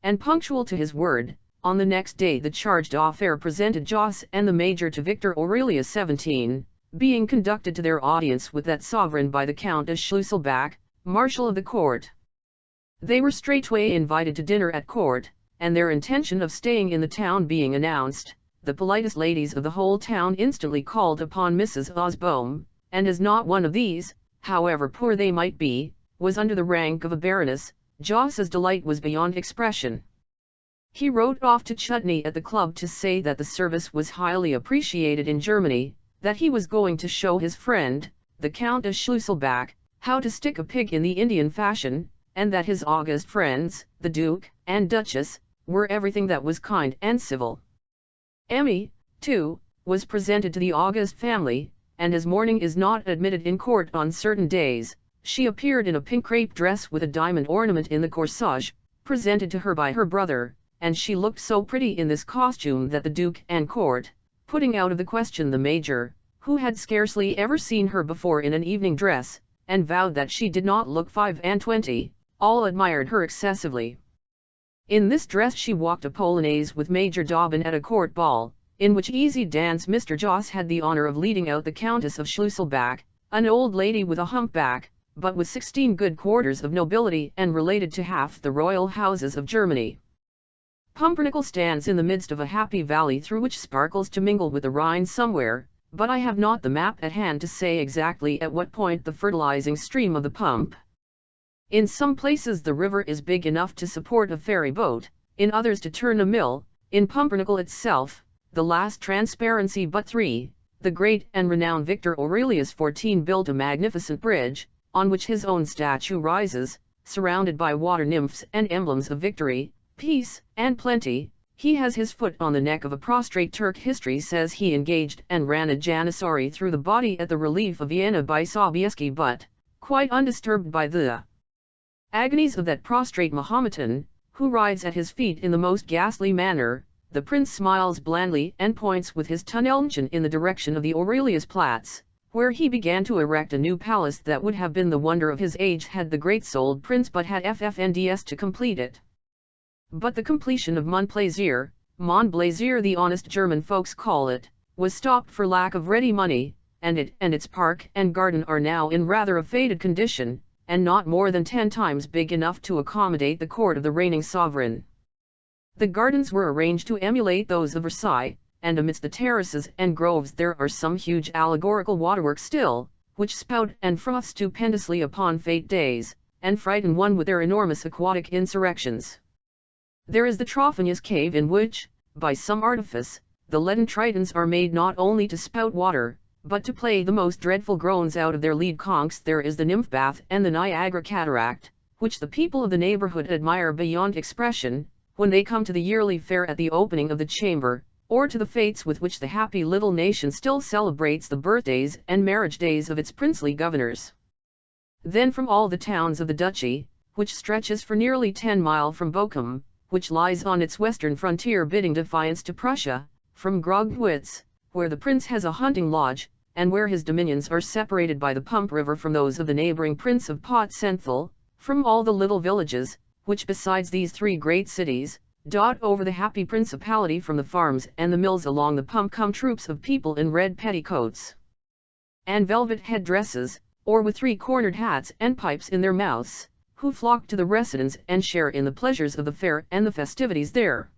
And punctual to his word, on the next day the charged affair presented Joss and the Major to Victor Aurelius 17, being conducted to their audience with that sovereign by the Countess Schlusselbach, Marshal of the Court. They were straightway invited to dinner at court, and their intention of staying in the town being announced, the politest ladies of the whole town instantly called upon Mrs. Osbom, and as not one of these, however poor they might be, was under the rank of a baroness, Joss's delight was beyond expression. He wrote off to Chutney at the club to say that the service was highly appreciated in Germany, that he was going to show his friend, the Countess Schlusselbach, how to stick a pig in the Indian fashion, and that his august friends, the Duke and Duchess, were everything that was kind and civil. Emmy, too, was presented to the august family, and as mourning is not admitted in court on certain days, she appeared in a pink crape dress with a diamond ornament in the corsage, presented to her by her brother, and she looked so pretty in this costume that the Duke and court, putting out of the question the Major, who had scarcely ever seen her before in an evening dress, and vowed that she did not look 25, all admired her excessively. In this dress she walked a polonaise with Major Dobbin at a court ball, in which easy dance Mr. Joss had the honor of leading out the Countess of Schlusselbach, an old lady with a humpback, but with 16 good quarters of nobility and related to half the royal houses of Germany. Pumpernickel stands in the midst of a happy valley through which sparkles to mingle with the Rhine somewhere, but I have not the map at hand to say exactly at what point the fertilizing stream of the Pump. In some places the river is big enough to support a ferry boat, in others to turn a mill. In Pumpernickel itself, the last transparency but 3, the great and renowned Victor Aurelius 14 built a magnificent bridge, on which his own statue rises, surrounded by water nymphs and emblems of victory, peace, and plenty. He has his foot on the neck of a prostrate Turk. History says he engaged and ran a janissary through the body at the relief of Vienna by Sobieski, but, quite undisturbed by the agonies of that prostrate Mahometan, who rides at his feet in the most ghastly manner, the prince smiles blandly and points with his Tunnelchen in the direction of the Aureliusplatz, where he began to erect a new palace that would have been the wonder of his age had the great-souled prince but had FFNDS to complete it. But the completion of Montplaisir, Montplaisir the honest German folks call it, was stopped for lack of ready money, and it and its park and garden are now in rather a faded condition, and not more than 10 times big enough to accommodate the court of the reigning sovereign. The gardens were arranged to emulate those of Versailles, and amidst the terraces and groves there are some huge allegorical waterworks still, which spout and froth stupendously upon fete days, and frighten one with their enormous aquatic insurrections. There is the Trophonius cave in which, by some artifice, the leaden tritons are made not only to spout water, but to play the most dreadful groans out of their lead conchs. There is the nymph bath and the Niagara cataract, which the people of the neighborhood admire beyond expression, when they come to the yearly fair at the opening of the chamber, or to the fetes with which the happy little nation still celebrates the birthdays and marriage days of its princely governors. Then from all the towns of the duchy, which stretches for nearly 10 miles from Bochum, which lies on its western frontier bidding defiance to Prussia, from Grogwitz, where the prince has a hunting lodge, and where his dominions are separated by the Pump River from those of the neighboring Prince of Pot-Senthal, from all the little villages, which besides these 3 great cities, dot over the happy principality, from the farms and the mills along the Pump come troops of people in red petticoats and velvet head-dresses, or with 3-cornered hats and pipes in their mouths, who flock to the residence and share in the pleasures of the fair and the festivities there.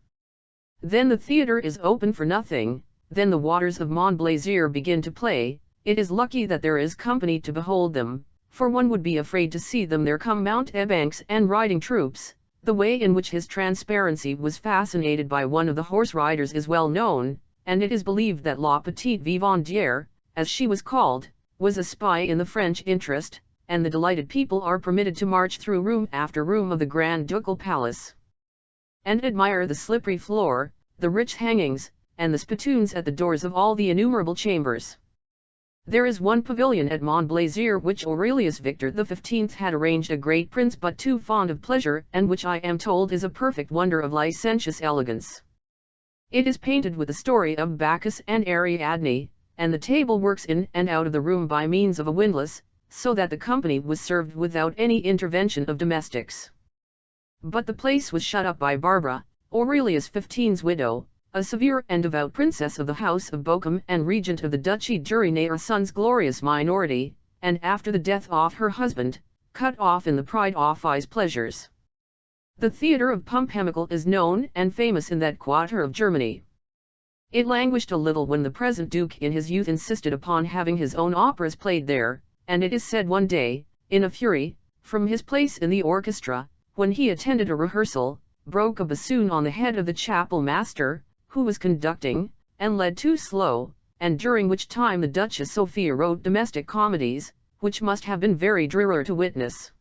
Then the theatre is open for nothing, then the waters of Montplaisir begin to play. It is lucky that there is company to behold them, for one would be afraid to see them. There come mountebanks and riding troops. The way in which his transparency was fascinated by one of the horse riders is well known, and it is believed that La Petite Vivandière, as she was called, was a spy in the French interest, and the delighted people are permitted to march through room after room of the Grand Ducal Palace, and admire the slippery floor, the rich hangings, and the spittoons at the doors of all the innumerable chambers. There is one pavilion at Montplaisir which Aurelius Victor XV had arranged a great prince but too fond of pleasure, and which I am told is a perfect wonder of licentious elegance. It is painted with the story of Bacchus and Ariadne, and the table works in and out of the room by means of a windlass, so that the company was served without any intervention of domestics. But the place was shut up by Barbara, Aurelius XV's widow, a severe and devout princess of the house of Bochum and regent of the duchy during her son's glorious minority, and after the death of her husband, cut off in the pride of his pleasures. The theatre of Pumphemical is known and famous in that quarter of Germany. It languished a little when the present duke in his youth insisted upon having his own operas played there, and it is said one day, in a fury, from his place in the orchestra, when he attended a rehearsal, broke a bassoon on the head of the chapel master, who was conducting, and led too slow, and during which time the Duchess Sophia wrote domestic comedies, which must have been very dreary to witness.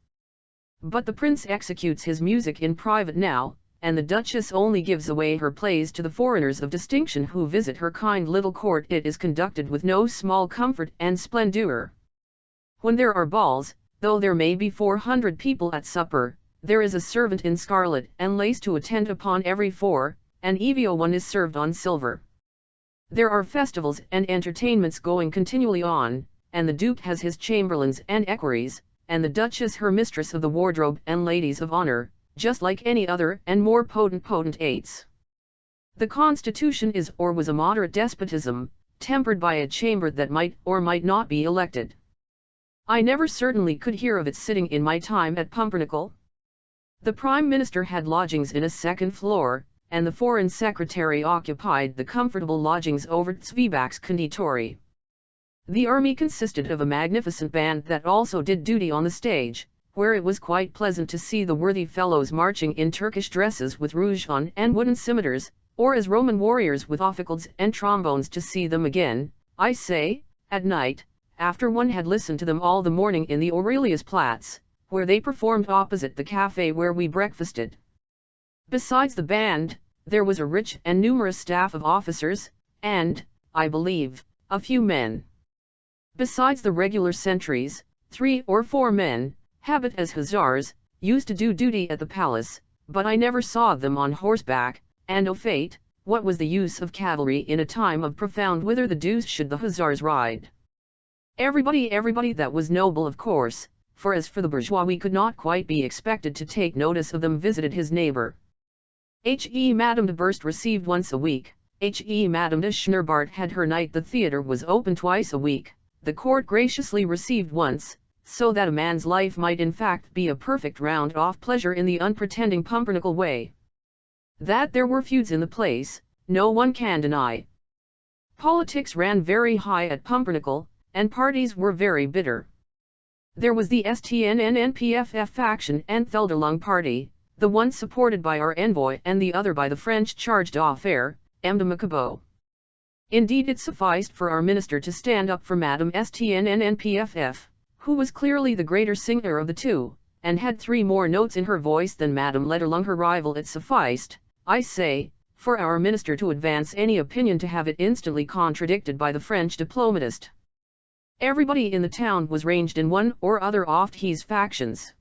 But the prince executes his music in private now, and the Duchess only gives away her plays to the foreigners of distinction who visit her kind little court. It is conducted with no small comfort and splendour. When there are balls, though there may be 400 people at supper, there is a servant in scarlet and lace to attend upon every 4, and even one is served on silver. There are festivals and entertainments going continually on, and the Duke has his chamberlains and equerries, and the Duchess her mistress of the wardrobe and ladies of honor, just like any other and more potentates. The constitution is or was a moderate despotism, tempered by a chamber that might or might not be elected. I never certainly could hear of it sitting in my time at Pumpernickel. The Prime Minister had lodgings in a second floor, and the Foreign Secretary occupied the comfortable lodgings over Zwieback's conditorry. The army consisted of a magnificent band that also did duty on the stage, where it was quite pleasant to see the worthy fellows marching in Turkish dresses with rouge on and wooden scimitars, or as Roman warriors with officals and trombones. To see them again, I say, at night, after one had listened to them all the morning in the Aureliusplatz, where they performed opposite the café where we breakfasted. Besides the band, there was a rich and numerous staff of officers, and, I believe, a few men. Besides the regular sentries, 3 or 4 men, habit as hussars, used to do duty at the palace, but I never saw them on horseback, and au fait, what was the use of cavalry in a time of profound whither the deuce should the hussars ride? Everybody that was noble, of course, for as for the bourgeois we could not quite be expected to take notice of them, visited his neighbor. Madame de Burst received once a week, Madame de Schnurrbart had her night. The theatre was open twice a week, the court graciously received once, so that a man's life might in fact be a perfect round-off pleasure in the unpretending Pumpernickel way. That there were feuds in the place, no one can deny. Politics ran very high at Pumpernickel, and parties were very bitter. There was the STNN-NPFF faction and Theldurlung party, the one supported by our envoy and the other by the French chargé d'affaires, M. de Macabau. Indeed, it sufficed for our minister to stand up for Madame STNN-NPFF, who was clearly the greater singer of the two, and had 3 more notes in her voice than Madame Letterlung her rival. It sufficed, I say, for our minister to advance any opinion to have it instantly contradicted by the French diplomatist. Everybody in the town was ranged in one or other of his factions.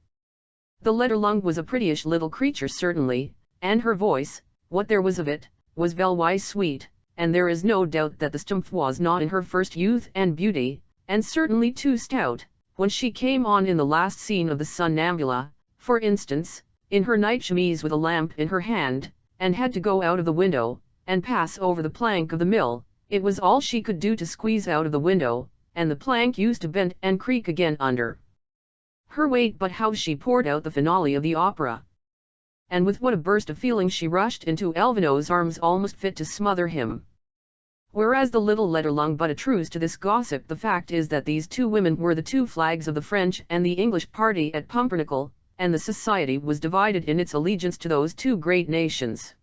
The Letterlung was a prettyish little creature certainly, and her voice, what there was of it, was wise sweet, and there is no doubt that the Stumpf was not in her first youth and beauty, and certainly too stout, when she came on in the last scene of the Somnambula, for instance, in her night chemise with a lamp in her hand, and had to go out of the window, and pass over the plank of the mill. It was all she could do to squeeze out of the window, and the plank used to bend and creak again under her weight. But how she poured out the finale of the opera! And with what a burst of feeling she rushed into Elvino's arms, almost fit to smother him. Whereas the little Letterlung but a truce to this gossip, the fact is that these 2 women were the 2 flags of the French and the English party at Pumpernickel, and the society was divided in its allegiance to those 2 great nations.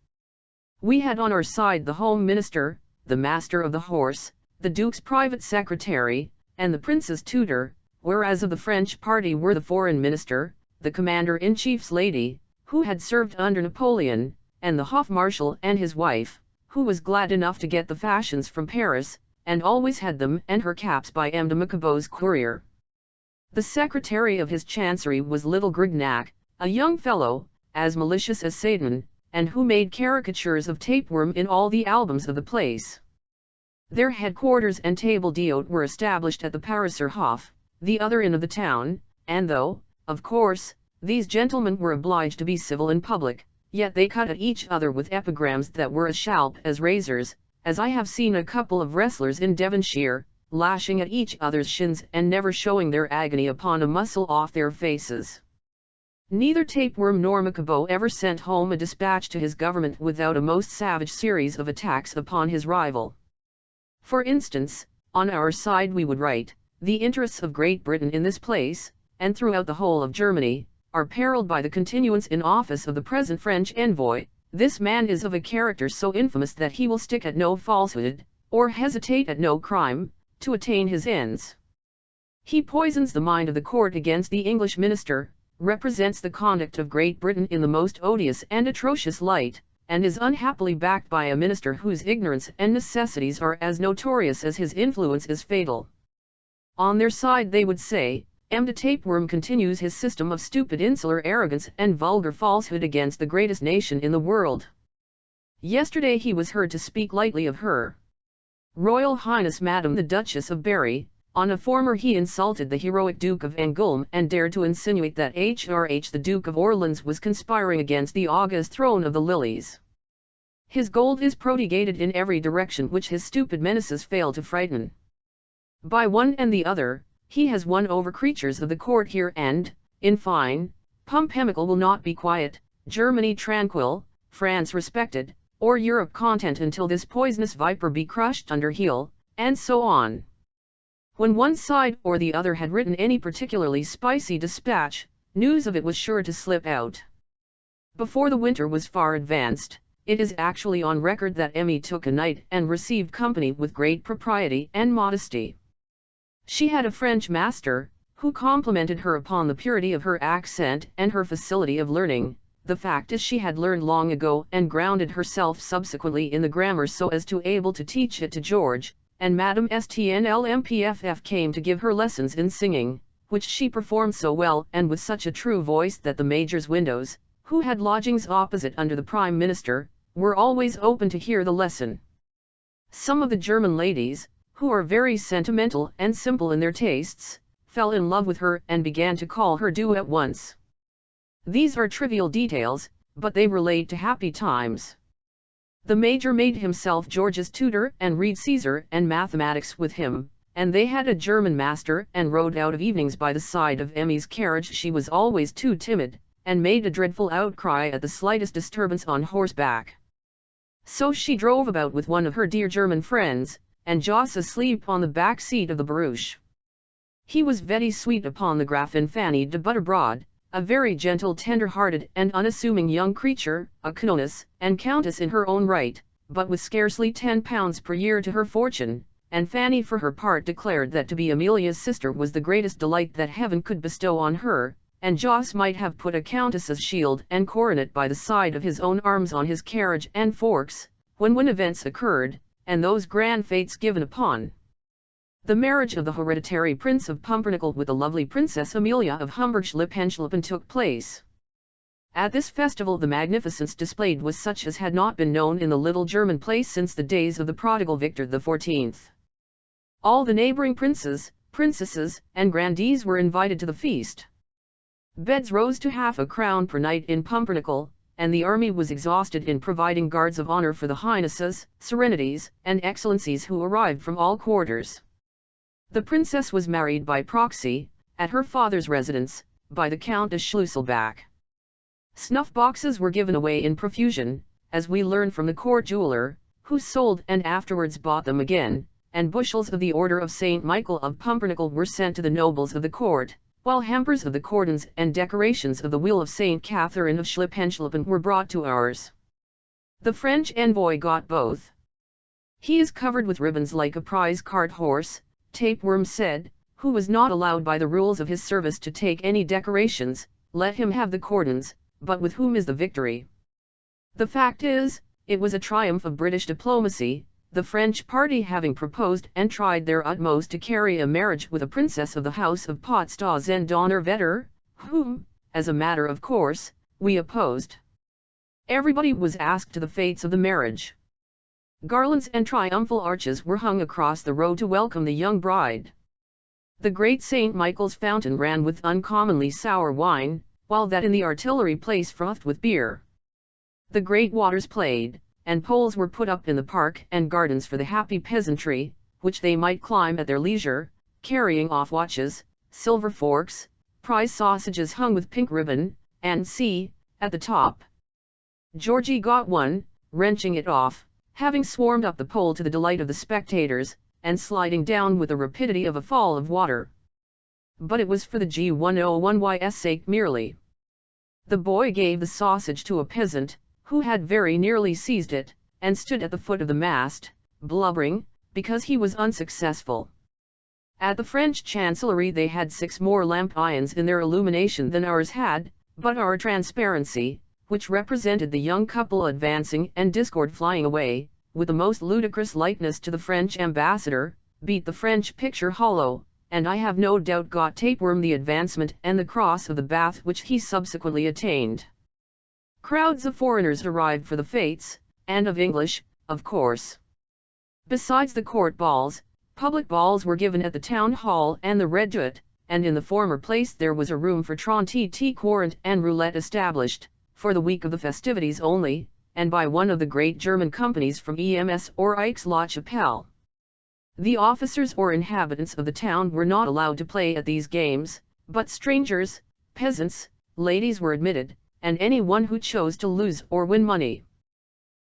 We had on our side the Home Minister, the Master of the Horse, the Duke's private secretary, and the Prince's tutor, whereas of the French party were the Foreign Minister, the Commander-in-Chief's lady, who had served under Napoleon, and the Hofmarschall and his wife, who was glad enough to get the fashions from Paris, and always had them and her caps by M. de Macabau's courier. The secretary of his chancery was little Grignac, a young fellow, as malicious as Satan, and who made caricatures of tapeworm in all the albums of the place. Their headquarters and table d'hôte were established at the Pariser Hof, the other inn of the town, and though, of course, these gentlemen were obliged to be civil in public, yet they cut at each other with epigrams that were as sharp as razors, as I have seen a couple of wrestlers in Devonshire, lashing at each other's shins and never showing their agony upon a muscle off their faces. Neither Tapeworm nor Macabau ever sent home a dispatch to his government without a most savage series of attacks upon his rival. For instance, on our side we would write, "The interests of Great Britain in this place, and throughout the whole of Germany, are perilled by the continuance in office of the present French envoy. This man is of a character so infamous that he will stick at no falsehood, or hesitate at no crime, to attain his ends. He poisons the mind of the court against the English minister, represents the conduct of Great Britain in the most odious and atrocious light, and is unhappily backed by a minister whose ignorance and necessities are as notorious as his influence is fatal." On their side they would say, M. de Tapeworm continues his system of stupid insular arrogance and vulgar falsehood against the greatest nation in the world. Yesterday he was heard to speak lightly of her Royal Highness Madame the Duchess of Berry. On a former he insulted the heroic Duke of Angoulême and dared to insinuate that H.R.H. the Duke of Orleans was conspiring against the august throne of the Lilies. His gold is prodigated in every direction which his stupid menaces fail to frighten. By one and the other, he has won over creatures of the court here, and, in fine, Pumpernickel will not be quiet, Germany tranquil, France respected, or Europe content until this poisonous viper be crushed under heel, and so on. When one side or the other had written any particularly spicy dispatch, news of it was sure to slip out. Before the winter was far advanced, it is actually on record that Emmy took a night and received company with great propriety and modesty. She had a French master, who complimented her upon the purity of her accent and her facility of learning. The fact is she had learned long ago and grounded herself subsequently in the grammar so as to able to teach it to George, and Madame STNLMPFF came to give her lessons in singing, which she performed so well and with such a true voice that the Major's windows, who had lodgings opposite under the Prime Minister, were always open to hear the lesson. Some of the German ladies, who are very sentimental and simple in their tastes, fell in love with her and began to call her Du at once. These are trivial details, but they relate to happy times. The Major made himself George's tutor and read Caesar and mathematics with him, and they had a German master and rode out of evenings by the side of Emmy's carriage. She was always too timid, and made a dreadful outcry at the slightest disturbance on horseback. So she drove about with one of her dear German friends, and Joss asleep on the back seat of the barouche. He was very sweet upon the Grafin Fanny de Butterbrod, a very gentle, tender-hearted and unassuming young creature, a countess and countess in her own right, but with scarcely £10 per year to her fortune, and Fanny for her part declared that to be Amelia's sister was the greatest delight that heaven could bestow on her, and Joss might have put a countess's shield and coronet by the side of his own arms on his carriage and forks, when events occurred, and those grand fates given upon the marriage of the hereditary Prince of Pumpernickel with the lovely Princess Amelia of Humberg-Schlippenschuppen took place. At this festival the magnificence displayed was such as had not been known in the little German place since the days of the prodigal Victor XIV. All the neighboring princes, princesses, and grandees were invited to the feast. Beds rose to half a crown per night in Pumpernickel, and the army was exhausted in providing guards of honor for the highnesses, serenities, and excellencies who arrived from all quarters. The princess was married by proxy, at her father's residence, by the Count de Schlusselbach. Snuff-boxes were given away in profusion, as we learn from the court jeweler, who sold and afterwards bought them again, and bushels of the Order of St. Michael of Pumpernickel were sent to the nobles of the court, while hampers of the cordons and decorations of the Wheel of St. Catherine of Schlippenschuppen were brought to ours. The French envoy got both. He is covered with ribbons like a prize cart horse, Tapeworm said, who was not allowed by the rules of his service to take any decorations. Let him have the cordons, but with whom is the victory? The fact is, it was a triumph of British diplomacy, the French party having proposed and tried their utmost to carry a marriage with a princess of the House of Potstars and Donnerwetter, whom, as a matter of course, we opposed. Everybody was asked to the fates of the marriage. Garlands and triumphal arches were hung across the road to welcome the young bride. The great St. Michael's fountain ran with uncommonly sour wine, while that in the artillery place frothed with beer. The great waters played, and poles were put up in the park and gardens for the happy peasantry, which they might climb at their leisure, carrying off watches, silver forks, prize sausages hung with pink ribbon, and see, at the top. Georgie got one, wrenching it off, having swarmed up the pole to the delight of the spectators, and sliding down with the rapidity of a fall of water. But it was for the G101Ys sake merely. The boy gave the sausage to a peasant, who had very nearly seized it, and stood at the foot of the mast, blubbering, because he was unsuccessful. At the French Chancellery they had 6 more lamp irons in their illumination than ours had, but our transparency, which represented the young couple advancing and discord flying away, with the most ludicrous likeness to the French ambassador, beat the French picture hollow, and I have no doubt got Tapeworm the advancement and the cross of the Bath which he subsequently attained. Crowds of foreigners arrived for the fetes, and of English, of course. Besides the court balls, public balls were given at the town hall and the Red Jut, and in the former place there was a room for trente quorant and roulette established, for the week of the festivities only, and by one of the great German companies from EMS or Aix-la-Chapelle. The officers or inhabitants of the town were not allowed to play at these games, but strangers, peasants, ladies were admitted, and anyone who chose to lose or win money.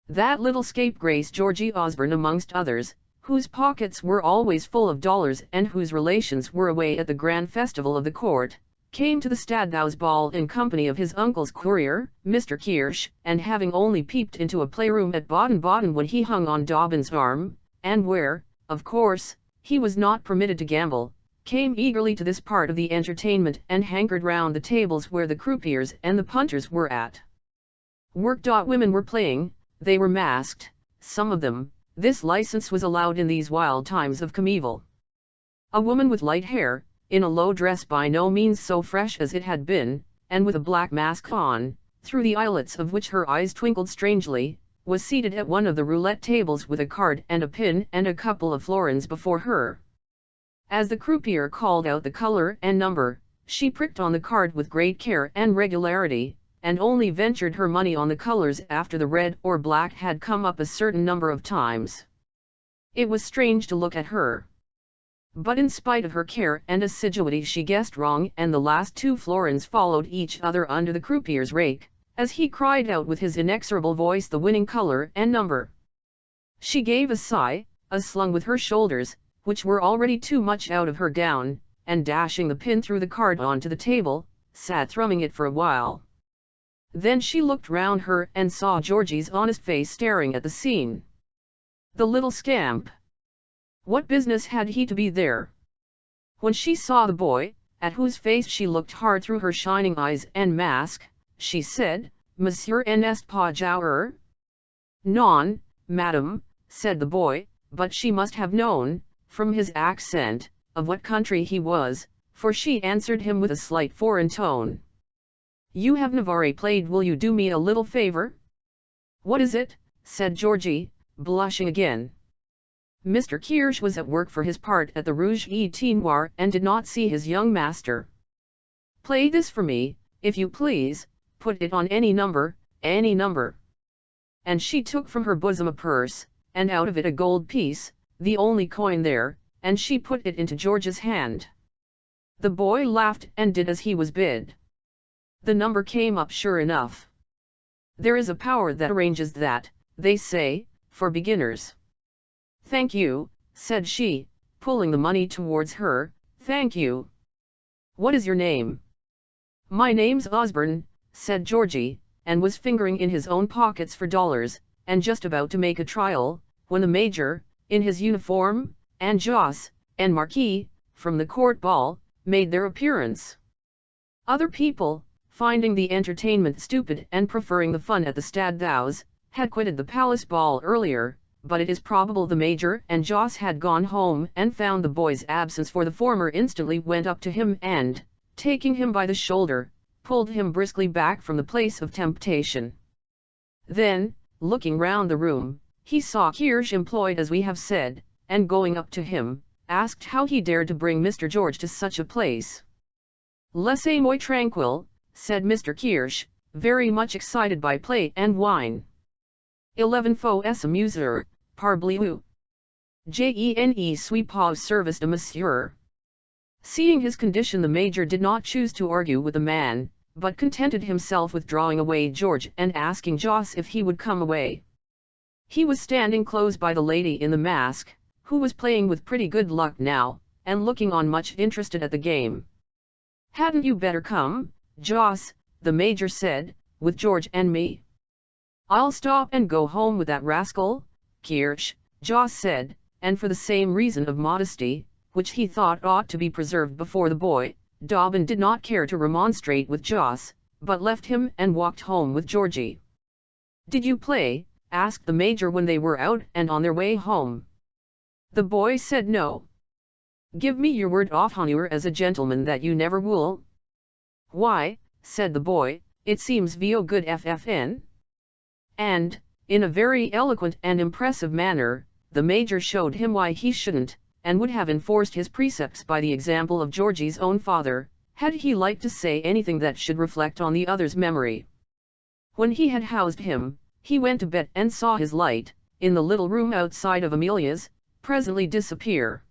That little scapegrace Georgie Osborne amongst others, whose pockets were always full of dollars and whose relations were away at the grand festival of the court, came to the Stadthaus ball in company of his uncle's courier, Mr. Kirsch, and having only peeped into a playroom at Baden-Baden when he hung on Dobbin's arm, and where, of course, he was not permitted to gamble, came eagerly to this part of the entertainment and hankered round the tables where the croupiers and the punters were at work. Women were playing, they were masked, some of them. This license was allowed in these wild times of comeval. A woman with light hair, in a low dress by no means so fresh as it had been, and with a black mask on, through the eyelets of which her eyes twinkled strangely, was seated at one of the roulette tables with a card and a pin and a couple of florins before her. As the croupier called out the color and number, she pricked on the card with great care and regularity, and only ventured her money on the colors after the red or black had come up a certain number of times. It was strange to look at her. But in spite of her care and assiduity she guessed wrong, and the last 2 florins followed each other under the croupier's rake, as he cried out with his inexorable voice the winning color and number. She gave a sigh, slung with her shoulders, which were already too much out of her gown, and dashing the pin through the card onto the table, sat thrumming it for a while. Then she looked round her and saw Georgie's honest face staring at the scene. The little scamp! What business had he to be there? When she saw the boy, at whose face she looked hard through her shining eyes and mask, she said, "Monsieur n'est pas joueur?" "Non, madame," said the boy, but she must have known, from his accent, of what country he was, for she answered him with a slight foreign tone. "You have never played, will you do me a little favor?" "What is it?" said Georgie, blushing again. Mr. Kirsch was at work for his part at the Rouge et Noir and did not see his young master. "Play this for me, if you please, put it on any number, any number." And she took from her bosom a purse, and out of it a gold piece, the only coin there, and she put it into George's hand. The boy laughed and did as he was bid. The number came up sure enough. There is a power that arranges that, they say, for beginners. "Thank you," said she, pulling the money towards her, "thank you. What is your name?" "My name's Osborne," said Georgie, and was fingering in his own pockets for dollars, and just about to make a trial, when the Major, in his uniform, and Joss, and Marquis, from the court ball, made their appearance. Other people, finding the entertainment stupid and preferring the fun at the Stade Thous, had quitted the palace ball earlier, but it is probable the Major and Joss had gone home and found the boy's absence, for the former instantly went up to him and, taking him by the shoulder, pulled him briskly back from the place of temptation. Then, looking round the room, he saw Kirsch employed as we have said, and going up to him, asked how he dared to bring Mr. George to such a place. "Laissez-moi tranquille," said Mr. Kirsch, very much excited by play and wine. "11 faut s'amuser, parbleu. Je ne suis pas au service de monsieur." Seeing his condition, the Major did not choose to argue with the man, but contented himself with drawing away George and asking Joss if he would come away. He was standing close by the lady in the mask, who was playing with pretty good luck now, and looking on much interested at the game. "Hadn't you better come, Joss?" the Major said, "with George and me." "I'll stop and go home with that rascal, Kirsch," Joss said, and for the same reason of modesty, which he thought ought to be preserved before the boy, Dobbin did not care to remonstrate with Joss, but left him and walked home with Georgie. "Did you play?" asked the Major when they were out and on their way home. The boy said no. "Give me your word of honour as a gentleman that you never will." "Why," said the boy, "it seems vo good ffn." And, in a very eloquent and impressive manner, the Major showed him why he shouldn't, and would have enforced his precepts by the example of Georgie's own father, had he liked to say anything that should reflect on the other's memory. When he had housed him, he went to bed and saw his light, in the little room outside of Amelia's, presently disappear.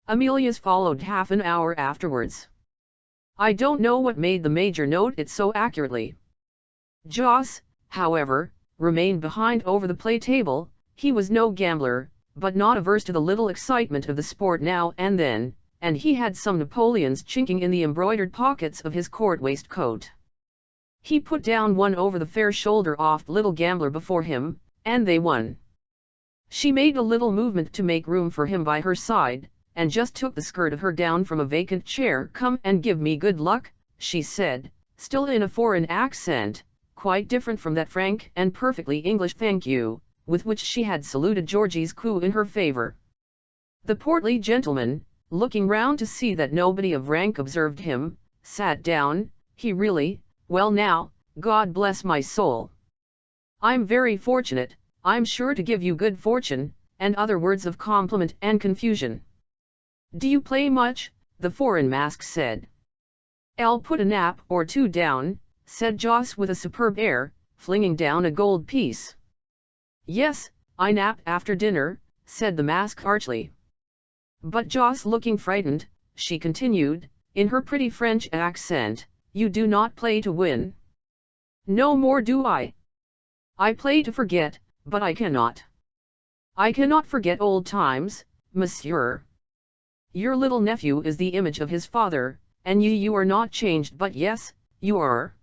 Amelia's followed half an hour afterwards. I don't know what made the Major note it so accurately. Joss, however, remained behind over the play table. He was no gambler, but not averse to the little excitement of the sport now and then, and he had some Napoleons chinking in the embroidered pockets of his court waistcoat. He put down one over the fair shoulder-off little gambler before him, and they won. She made a little movement to make room for him by her side, and just took the skirt of her gown from a vacant chair. "Come and give me good luck," she said, still in a foreign accent, quite different from that frank and perfectly English "thank you," with which she had saluted Georgie's coup in her favour. The portly gentleman, looking round to see that nobody of rank observed him, sat down. He really, "Well now, God bless my soul. I'm very fortunate, I'm sure to give you good fortune," and other words of compliment and confusion. "Do you play much?" the foreign mask said. "I'll put a nap or two down," said Joss with a superb air, flinging down a gold piece. "Yes, I nap after dinner," said the mask archly. But Joss looking frightened, she continued, in her pretty French accent, "You do not play to win?" "No more do I. I play to forget, but I cannot. I cannot forget old times, monsieur. Your little nephew is the image of his father, and you are not changed, but yes, you are.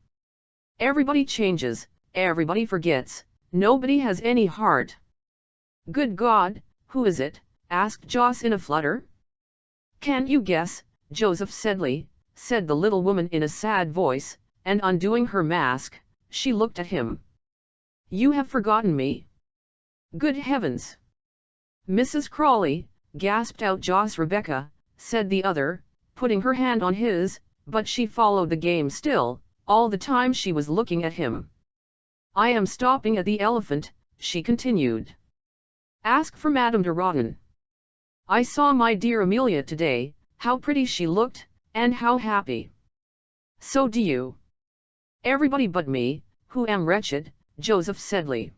Everybody changes, everybody forgets, nobody has any heart. Good God, who is it? Asked Joss in a flutter. Can't you guess, Joseph Sedley, said the little woman in a sad voice, and undoing her mask, she looked at him. You have forgotten me. Good heavens! Mrs. Crawley, gasped out Joss. Rebecca, said the other, putting her hand on his, but she followed the game still, all the time she was looking at him. I am stopping at the Elephant, she continued. Ask for Madame de Rotten. I saw my dear Amelia today, how pretty she looked, and how happy. So do you. Everybody but me, who am wretched, Joseph Sedley.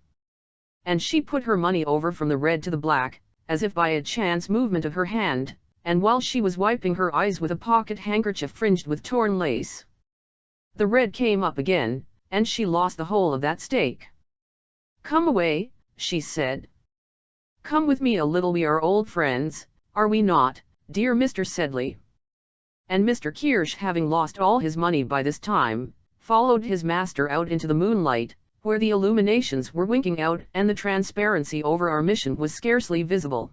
And she put her money over from the red to the black, as if by a chance movement of her hand, and while she was wiping her eyes with a pocket handkerchief fringed with torn lace. The red came up again, and she lost the whole of that stake. Come away, she said. Come with me a little, we are old friends, are we not, dear Mr. Sedley? And Mr. Kirsch, having lost all his money by this time, followed his master out into the moonlight, where the illuminations were winking out and the transparency over our mission was scarcely visible.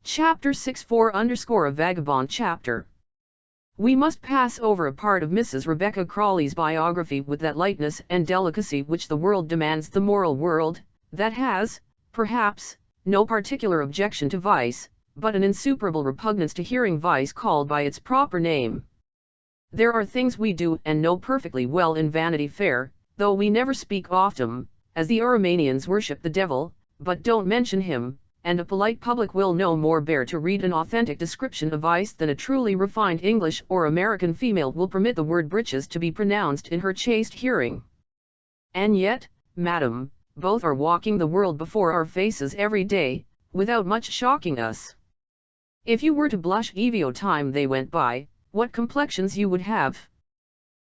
Chapter 6:4 A Vagabond Chapter. We must pass over a part of Mrs. Rebecca Crawley's biography with that lightness and delicacy which the world demands, the moral world, that has, perhaps, no particular objection to vice, but an insuperable repugnance to hearing vice called by its proper name. There are things we do and know perfectly well in Vanity Fair, though we never speak often, as the Aromanians worship the devil, but don't mention him, and a polite public will no more bear to read an authentic description of vice than a truly refined English or American female will permit the word breeches to be pronounced in her chaste hearing. And yet, madam, both are walking the world before our faces every day, without much shocking us. If you were to blush evio time they went by, what complexions you would have!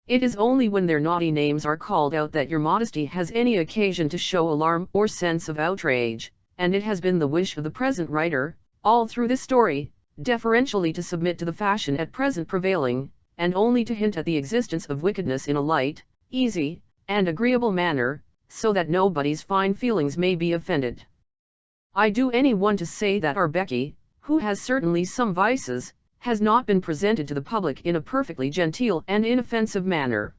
It is only when their naughty names are called out that your modesty has any occasion to show alarm or sense of outrage, and it has been the wish of the present writer, all through this story, deferentially to submit to the fashion at present prevailing, and only to hint at the existence of wickedness in a light, easy, and agreeable manner, so that nobody's fine feelings may be offended. I do any one to say that our Becky, who has certainly some vices, has not been presented to the public in a perfectly genteel and inoffensive manner.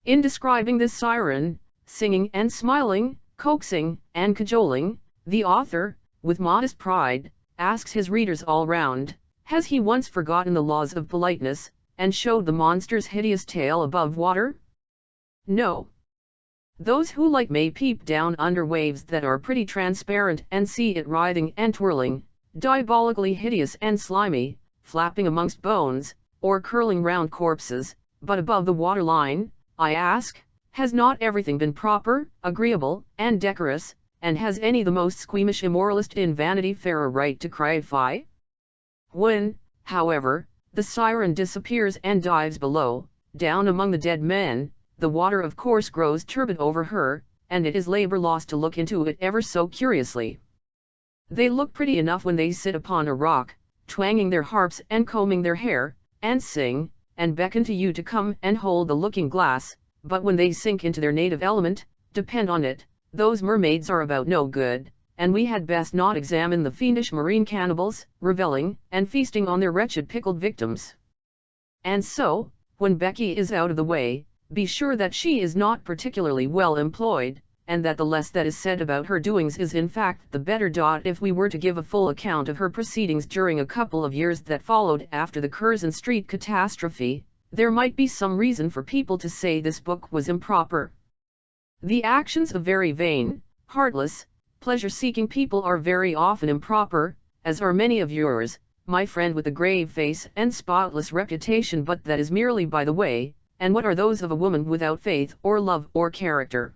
In describing this siren, singing and smiling, coaxing and cajoling, the author, with modest pride, asks his readers all round, has he once forgotten the laws of politeness, and showed the monster's hideous tail above water? No. Those who like may peep down under waves that are pretty transparent and see it writhing and twirling, diabolically hideous and slimy, flapping amongst bones, or curling round corpses, but above the waterline, I ask, has not everything been proper, agreeable, and decorous, and has any the most squeamish immoralist in Vanity Fair a right to cry fie? When, however, the siren disappears and dives below, down among the dead men, the water of course grows turbid over her, and it is labor lost to look into it ever so curiously. They look pretty enough when they sit upon a rock, twanging their harps and combing their hair, and sing, and beckon to you to come and hold the looking-glass, but when they sink into their native element, depend on it, those mermaids are about no good, and we had best not examine the fiendish marine cannibals, revelling and feasting on their wretched pickled victims. And so, when Becky is out of the way, be sure that she is not particularly well employed, and that the less that is said about her doings is in fact the better. If we were to give a full account of her proceedings during a couple of years that followed after the Curzon Street catastrophe, there might be some reason for people to say this book was improper. The actions of very vain, heartless, pleasure-seeking people are very often improper, as are many of yours, my friend with the grave face and spotless reputation, but that is merely by the way, and what are those of a woman without faith or love or character?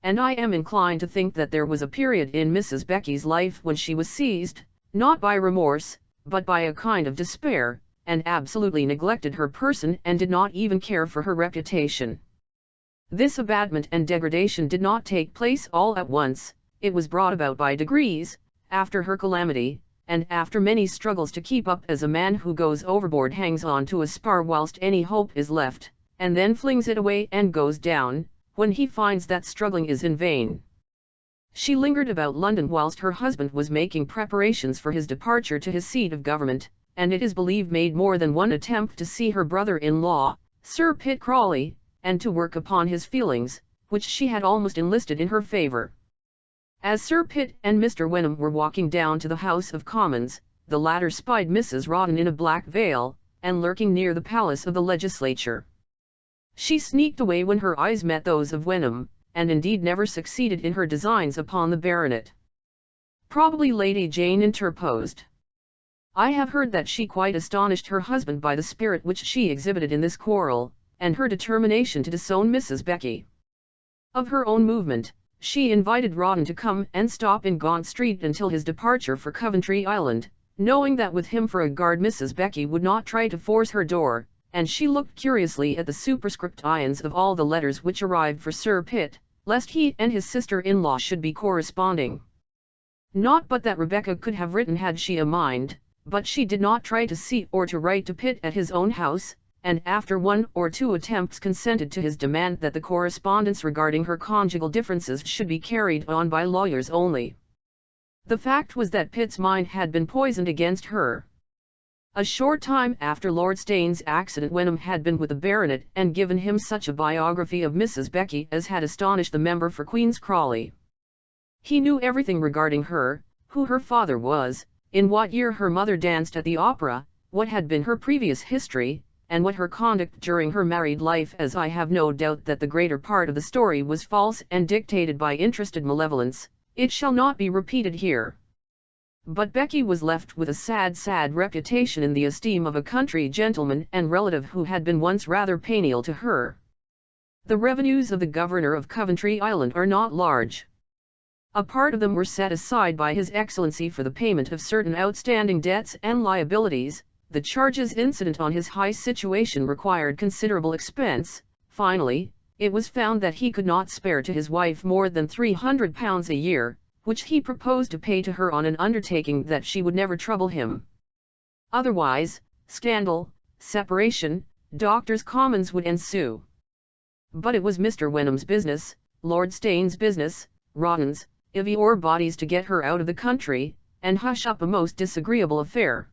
And I am inclined to think that there was a period in Mrs. Becky's life when she was seized, not by remorse, but by a kind of despair, and absolutely neglected her person and did not even care for her reputation. This abasement and degradation did not take place all at once, it was brought about by degrees, after her calamity, and after many struggles to keep up as a man who goes overboard hangs on to a spar whilst any hope is left, and then flings it away and goes down, when he finds that struggling is in vain. She lingered about London whilst her husband was making preparations for his departure to his seat of government, and it is believed made more than one attempt to see her brother-in-law, Sir Pitt Crawley, and to work upon his feelings, which she had almost enlisted in her favour. As Sir Pitt and Mr. Wenham were walking down to the House of Commons, the latter spied Mrs. Rawdon in a black veil, and lurking near the palace of the legislature. She sneaked away when her eyes met those of Wenham, and indeed never succeeded in her designs upon the baronet. Probably Lady Jane interposed. I have heard that she quite astonished her husband by the spirit which she exhibited in this quarrel, and her determination to disown Mrs. Becky. Of her own movement, she invited Rawdon to come and stop in Gaunt Street until his departure for Coventry Island, knowing that with him for a guard Mrs. Becky would not try to force her door, and she looked curiously at the superscript ions of all the letters which arrived for Sir Pitt, lest he and his sister-in-law should be corresponding. Not but that Rebecca could have written had she a mind, but she did not try to see or to write to Pitt at his own house, and after 1 or 2 attempts consented to his demand that the correspondence regarding her conjugal differences should be carried on by lawyers only. The fact was that Pitt's mind had been poisoned against her. A short time after Lord Steyne's accident Wenham had been with the baronet and given him such a biography of Mrs. Becky as had astonished the member for Queen's Crawley. He knew everything regarding her, who her father was, in what year her mother danced at the opera, what had been her previous history, and what her conduct during her married life, as I have no doubt that the greater part of the story was false and dictated by interested malevolence. It shall not be repeated here. But Becky was left with a sad reputation in the esteem of a country gentleman and relative who had been once rather penial to her. The revenues of the governor of Coventry Island are not large. A part of them were set aside by His Excellency for the payment of certain outstanding debts and liabilities. The charges incident on his high situation required considerable expense. Finally, it was found that he could not spare to his wife more than £300 a year, which he proposed to pay to her on an undertaking that she would never trouble him. Otherwise, scandal, separation, Doctors' Commons would ensue. But it was Mr. Wenham's business, Lord Steyne's business, Rawdon's, Ivy or Body's to get her out of the country, and hush up a most disagreeable affair.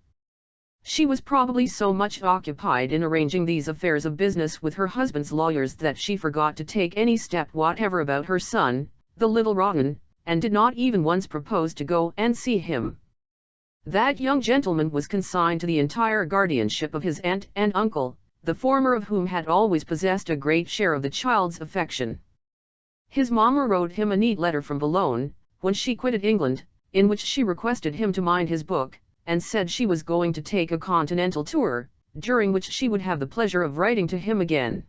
She was probably so much occupied in arranging these affairs of business with her husband's lawyers that she forgot to take any step whatever about her son, the little Rawdon, and did not even once propose to go and see him. That young gentleman was consigned to the entire guardianship of his aunt and uncle, the former of whom had always possessed a great share of the child's affection. His mamma wrote him a neat letter from Boulogne, when she quitted England, in which she requested him to mind his book, and said she was going to take a continental tour, during which she would have the pleasure of writing to him again.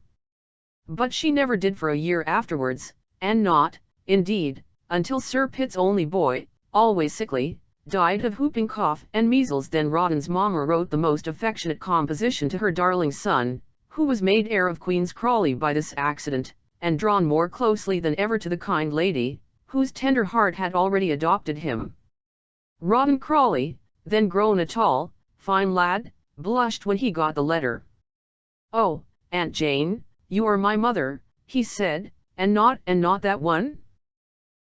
But she never did for a year afterwards, and not, indeed, until Sir Pitt's only boy, always sickly, died of whooping cough and measles. Then Rawdon's mamma wrote the most affectionate composition to her darling son, who was made heir of Queen's Crawley by this accident, and drawn more closely than ever to the kind lady, whose tender heart had already adopted him. Rawdon Crawley, then grown a tall, fine lad, blushed when he got the letter. "Oh, Aunt Jane, you are my mother," he said, and not that one?"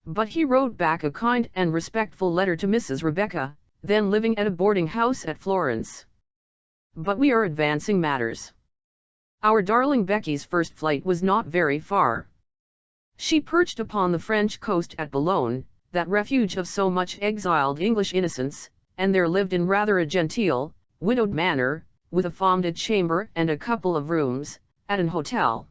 But he wrote back a kind and respectful letter to Mrs. Rebecca, then living at a boarding house at Florence. But we are advancing matters. Our darling Becky's first flight was not very far. She perched upon the French coast at Boulogne, that refuge of so much exiled English innocence, and there lived in rather a genteel, widowed manner, with a femme chamber and a couple of rooms, at an hotel.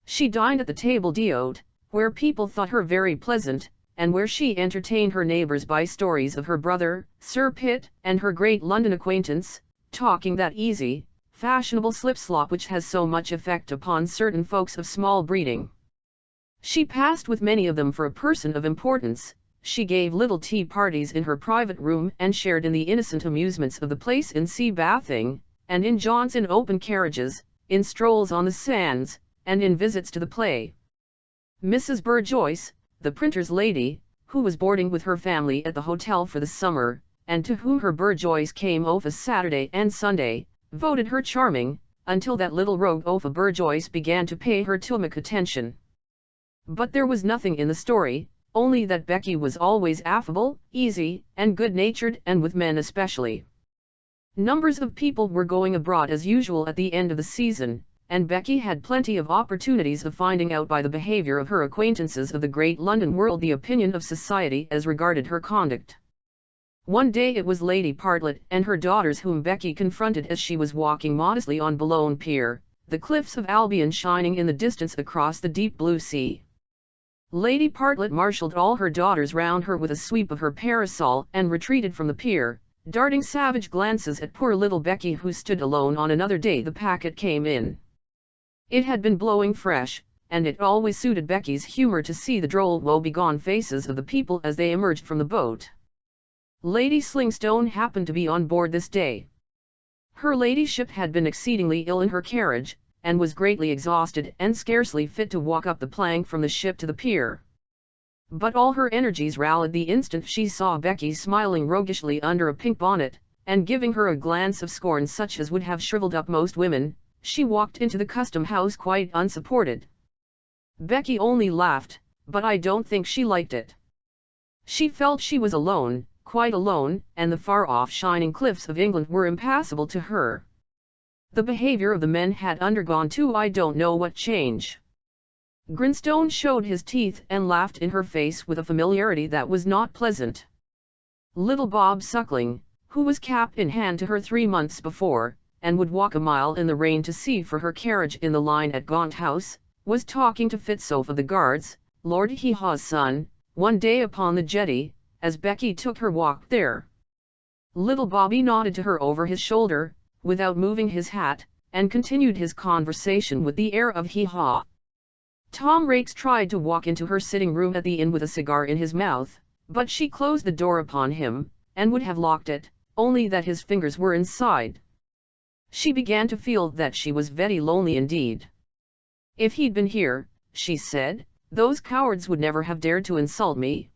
She dined at the table d'hôte, where people thought her very pleasant, and where she entertained her neighbours by stories of her brother, Sir Pitt, and her great London acquaintance, talking that easy, fashionable slip-slop which has so much effect upon certain folks of small breeding. She passed with many of them for a person of importance. She gave little tea parties in her private room and shared in the innocent amusements of the place in sea bathing, and in jaunts in open carriages, in strolls on the sands, and in visits to the play. Mrs. Burjoyce, the printer's lady, who was boarding with her family at the hotel for the summer, and to whom her bourgeois came off Saturday and Sunday, voted her charming, until that little rogue of a bourgeois began to pay her too much attention. But there was nothing in the story, only that Becky was always affable, easy, and good-natured, and with men especially. Numbers of people were going abroad as usual at the end of the season, and Becky had plenty of opportunities of finding out by the behavior of her acquaintances of the great London world the opinion of society as regarded her conduct. One day it was Lady Partlet and her daughters whom Becky confronted as she was walking modestly on Boulogne Pier, the cliffs of Albion shining in the distance across the deep blue sea. Lady Partlet marshalled all her daughters round her with a sweep of her parasol and retreated from the pier, darting savage glances at poor little Becky, who stood alone. On another day the packet came in. It had been blowing fresh, and it always suited Becky's humour to see the droll woe-begone faces of the people as they emerged from the boat. Lady Slingstone happened to be on board this day. Her ladyship had been exceedingly ill in her carriage, and was greatly exhausted and scarcely fit to walk up the plank from the ship to the pier. But all her energies rallied the instant she saw Becky smiling roguishly under a pink bonnet, and giving her a glance of scorn such as would have shriveled up most women. She walked into the custom house quite unsupported. Becky only laughed, but I don't think she liked it. She felt she was alone, quite alone, and the far-off shining cliffs of England were impassable to her. The behavior of the men had undergone too I don't know what change. Grinstone showed his teeth and laughed in her face with a familiarity that was not pleasant. Little Bob Suckling, who was cap in hand to her 3 months before, and would walk a mile in the rain to see for her carriage in the line at Gaunt House, was talking to Fitzoff of the Guards, Lord Hee-Haw's son, one day upon the jetty, as Becky took her walk there. Little Bobby nodded to her over his shoulder, without moving his hat, and continued his conversation with the air of Hee-Haw. Tom Raikes tried to walk into her sitting room at the inn with a cigar in his mouth, but she closed the door upon him, and would have locked it, only that his fingers were inside. She began to feel that she was very lonely indeed. If he'd been here, she said, those cowards would never have dared to insult me.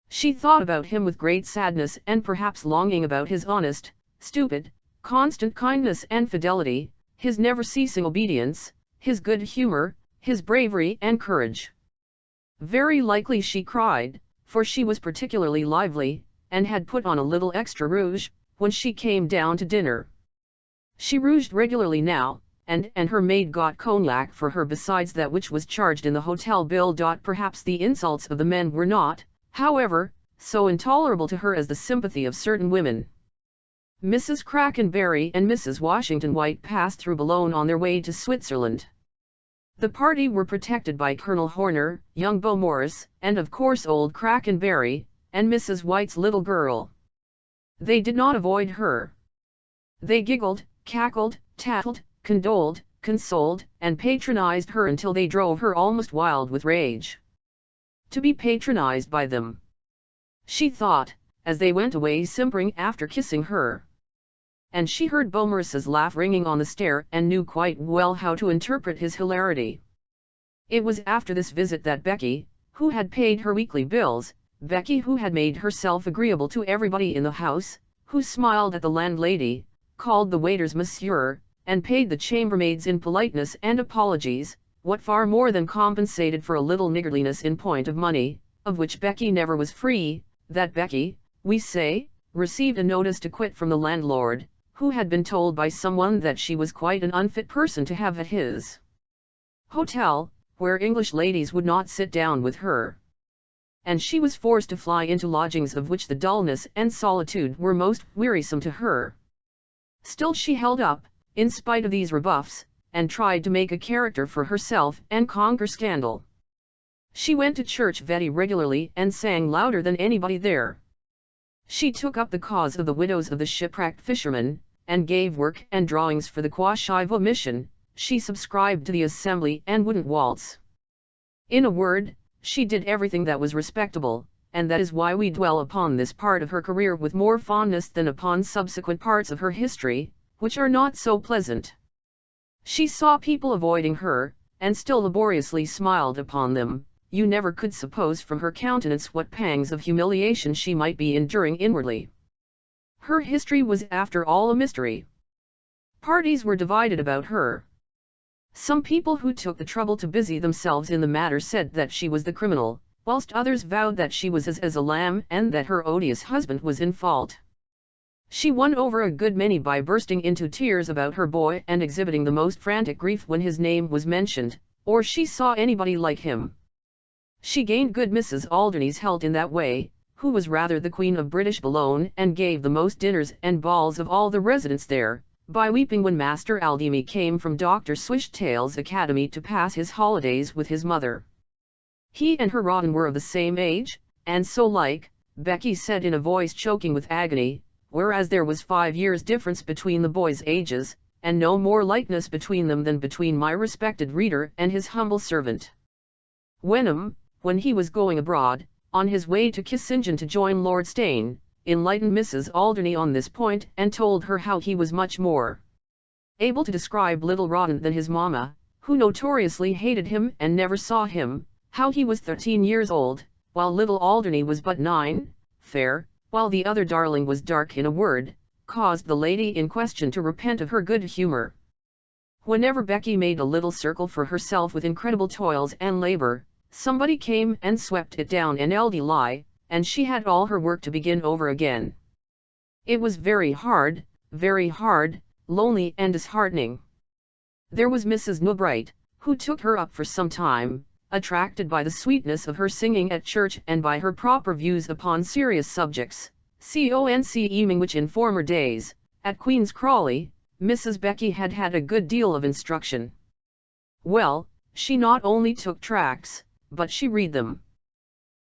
She thought about him with great sadness and perhaps longing about his honest, stupid, constant kindness and fidelity, his never-ceasing obedience, his good humor, his bravery and courage. Very likely she cried, for she was particularly lively, and had put on a little extra rouge, when she came down to dinner. She rouged regularly now, and her maid got cognac for her besides that which was charged in the hotel bill. Perhaps the insults of the men were not, however, so intolerable to her as the sympathy of certain women. Mrs. Crackenberry and Mrs. Washington White passed through Boulogne on their way to Switzerland. The party were protected by Colonel Horner, young Beaumaris, and of course old Crackenberry, and Mrs. White's little girl. They did not avoid her. They giggled, cackled, tattled, condoled, consoled, and patronized her until they drove her almost wild with rage. To be patronized by them, she thought, as they went away simpering after kissing her. And she heard Beaumaris's laugh ringing on the stair and knew quite well how to interpret his hilarity. It was after this visit that Becky, who had paid her weekly bills, Becky who had made herself agreeable to everybody in the house, who smiled at the landlady, called the waiters monsieur, and paid the chambermaids in politeness and apologies, what far more than compensated for a little niggardliness in point of money, of which Becky never was free, that Becky, we say, received a notice to quit from the landlord, who had been told by someone that she was quite an unfit person to have at his hotel, where English ladies would not sit down with her. And she was forced to fly into lodgings of which the dullness and solitude were most wearisome to her. Still she held up, in spite of these rebuffs, and tried to make a character for herself and conquer scandal. She went to church very regularly and sang louder than anybody there. She took up the cause of the widows of the shipwrecked fishermen, and gave work and drawings for the Quashaivo mission. She subscribed to the assembly and wouldn't waltz. In a word, she did everything that was respectable, and that is why we dwell upon this part of her career with more fondness than upon subsequent parts of her history, which are not so pleasant. She saw people avoiding her, and still laboriously smiled upon them, you never could suppose from her countenance what pangs of humiliation she might be enduring inwardly. Her history was after all a mystery. Parties were divided about her. Some people who took the trouble to busy themselves in the matter said that she was the criminal, whilst others vowed that she was as a lamb and that her odious husband was in fault. She won over a good many by bursting into tears about her boy and exhibiting the most frantic grief when his name was mentioned, or she saw anybody like him. She gained good Mrs. Alderney's health in that way, who was rather the Queen of British Boulogne and gave the most dinners and balls of all the residents there, by weeping when Master Aldemy came from Dr. Swishtail's academy to pass his holidays with his mother. He and her Rawdon were of the same age, and so like, Becky said in a voice choking with agony, whereas there was 5 years difference between the boys' ages, and no more likeness between them than between my respected reader and his humble servant. Wenham, when he was going abroad, on his way to Kissingen to join Lord Steyne, enlightened Mrs. Alderney on this point and told her how he was much more able to describe little Rawdon than his mamma, who notoriously hated him and never saw him, how he was 13 years old, while little Alderney was but 9, fair, while the other darling was dark. In a word, caused the lady in question to repent of her good humour. Whenever Becky made a little circle for herself with incredible toils and labour, somebody came and swept it down an lie, and she had all her work to begin over again. It was very hard, lonely and disheartening. There was Mrs. Newbright, who took her up for some time, attracted by the sweetness of her singing at church and by her proper views upon serious subjects, conceiving which in former days, at Queen's Crawley, Mrs. Becky had had a good deal of instruction. Well, she not only took tracts, but she read them.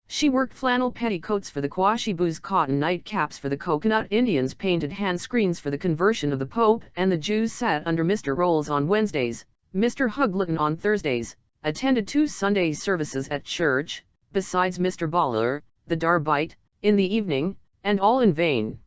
She worked flannel petticoats for the Quashiboos, cotton nightcaps for the Coconut Indians, painted hand screens for the conversion of the Pope and the Jews, sat under Mr. Rolls on Wednesdays, Mr. Hugletton on Thursdays, attended 2 Sunday services at church, besides Mr. Baller, the Darbite, in the evening, and all in vain.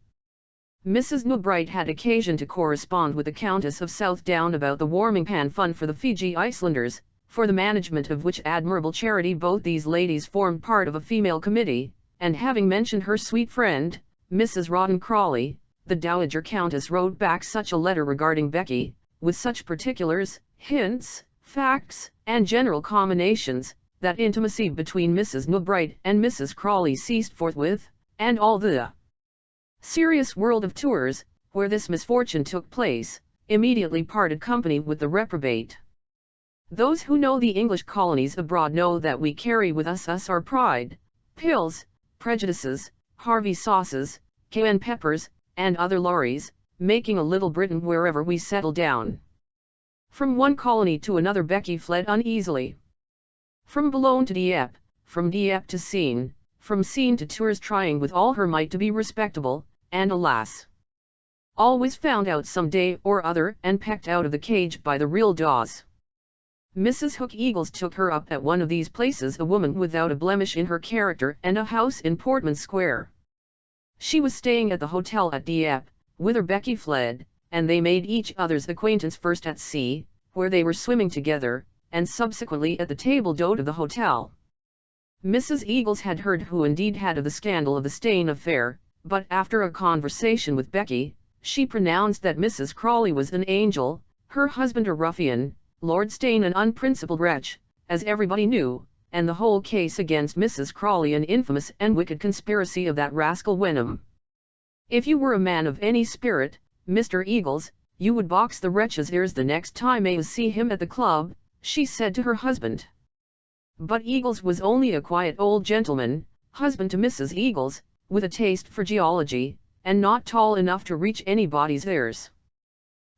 Mrs. Newbright had occasion to correspond with the Countess of Southdown about the Warming Pan Fund for the Fiji Islanders, for the management of which admirable charity both these ladies formed part of a female committee, and having mentioned her sweet friend, Mrs. Rawdon Crawley, the Dowager Countess wrote back such a letter regarding Becky, with such particulars, hints, facts, and general combinations, that intimacy between Mrs. Newbright and Mrs. Crawley ceased forthwith, and all the serious world of Tours, where this misfortune took place, immediately parted company with the reprobate. Those who know the English colonies abroad know that we carry with us our pride, pills, prejudices, Harvey sauces, cayenne peppers, and other lorries, making a little Britain wherever we settle down. From one colony to another Becky fled uneasily. From Boulogne to Dieppe, from Dieppe to Seine, from Seine to Tours, trying with all her might to be respectable, and alas! always found out some day or other and pecked out of the cage by the real Dawes. Mrs. Hook Eagles took her up at one of these places, a woman without a blemish in her character and a house in Portman Square. She was staying at the hotel at Dieppe, whither Becky fled, and they made each other's acquaintance first at sea, where they were swimming together, and subsequently at the table d'hôte of the hotel. Mrs. Eagles had heard who indeed had of the scandal of the Steyne affair, but after a conversation with Becky, she pronounced that Mrs. Crawley was an angel, her husband a ruffian, Lord Steyne an unprincipled wretch, as everybody knew, and the whole case against Mrs. Crawley an infamous and wicked conspiracy of that rascal Wenham. If you were a man of any spirit, Mr. Eagles, you would box the wretch's ears the next time you see him at the club, she said to her husband. But Eagles was only a quiet old gentleman, husband to Mrs. Eagles, with a taste for geology, and not tall enough to reach anybody's ears.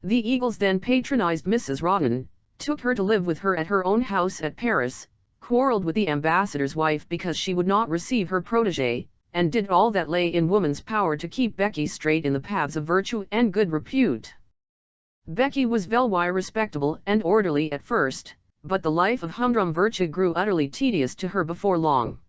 The Eagles then patronized Mrs. Rawdon, took her to live with her at her own house at Paris, quarrelled with the ambassador's wife because she would not receive her protégé, and did all that lay in woman's power to keep Becky straight in the paths of virtue and good repute. Becky was very respectable and orderly at first, but the life of humdrum virtue grew utterly tedious to her before long.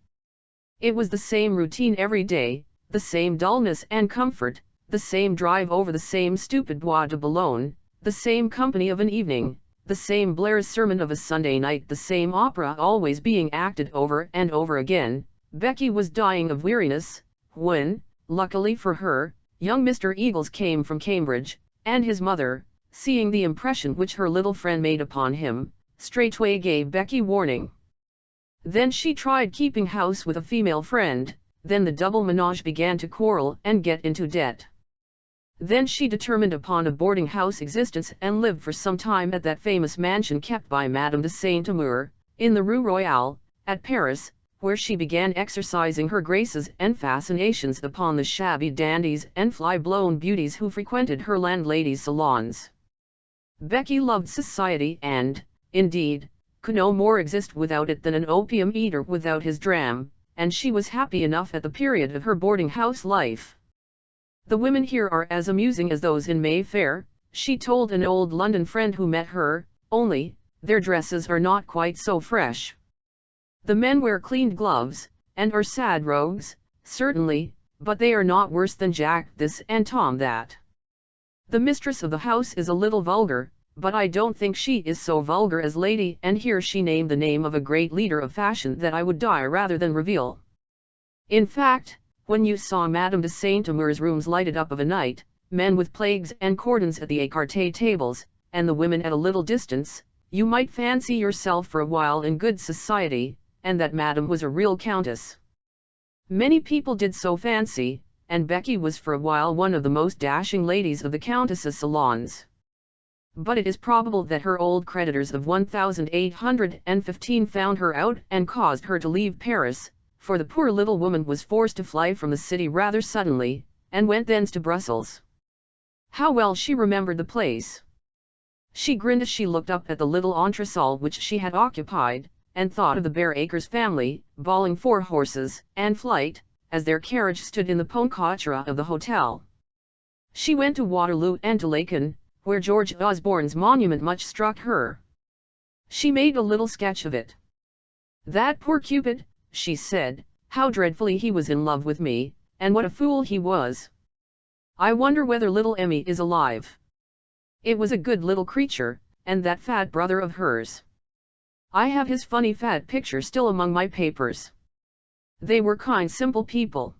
It was the same routine every day, the same dullness and comfort, the same drive over the same stupid Bois de Boulogne, the same company of an evening, the same Blair's sermon of a Sunday night, the same opera always being acted over and over again. Becky was dying of weariness, when, luckily for her, young Mr. Eagles came from Cambridge, and his mother, seeing the impression which her little friend made upon him, straightway gave Becky warning. Then she tried keeping house with a female friend, then the double menage began to quarrel and get into debt. Then she determined upon a boarding house existence and lived for some time at that famous mansion kept by Madame de Saint-Amour, in the Rue Royale, at Paris, where she began exercising her graces and fascinations upon the shabby dandies and fly-blown beauties who frequented her landlady's salons. Becky loved society and, indeed, could no more exist without it than an opium eater without his dram, and she was happy enough at the period of her boarding-house life. The women here are as amusing as those in Mayfair, she told an old London friend who met her, only, their dresses are not quite so fresh. The men wear cleaned gloves, and are sad rogues, certainly, but they are not worse than Jack this and Tom that. The mistress of the house is a little vulgar, but I don't think she is so vulgar as Lady, and here she named the name of a great leader of fashion that I would die rather than reveal. In fact, when you saw Madame de Saint-Amour's rooms lighted up of a night, men with plagues and cordons at the écarté tables, and the women at a little distance, you might fancy yourself for a while in good society, and that Madame was a real countess. Many people did so fancy, and Becky was for a while one of the most dashing ladies of the Countess's salons. But it is probable that her old creditors of 1815 found her out and caused her to leave Paris, for the poor little woman was forced to fly from the city rather suddenly, and went thence to Brussels. How well she remembered the place! She grinned as she looked up at the little entresol which she had occupied, and thought of the Bareacres family, bawling 4 horses, and flight, as their carriage stood in the Poncotre of the hotel. She went to Waterloo and to Laeken, where George Osborne's monument much struck her. She made a little sketch of it. "That poor Cupid," she said, "how dreadfully he was in love with me, and what a fool he was. I wonder whether little Emmy is alive. It was a good little creature, and that fat brother of hers. I have his funny fat picture still among my papers. They were kind simple people."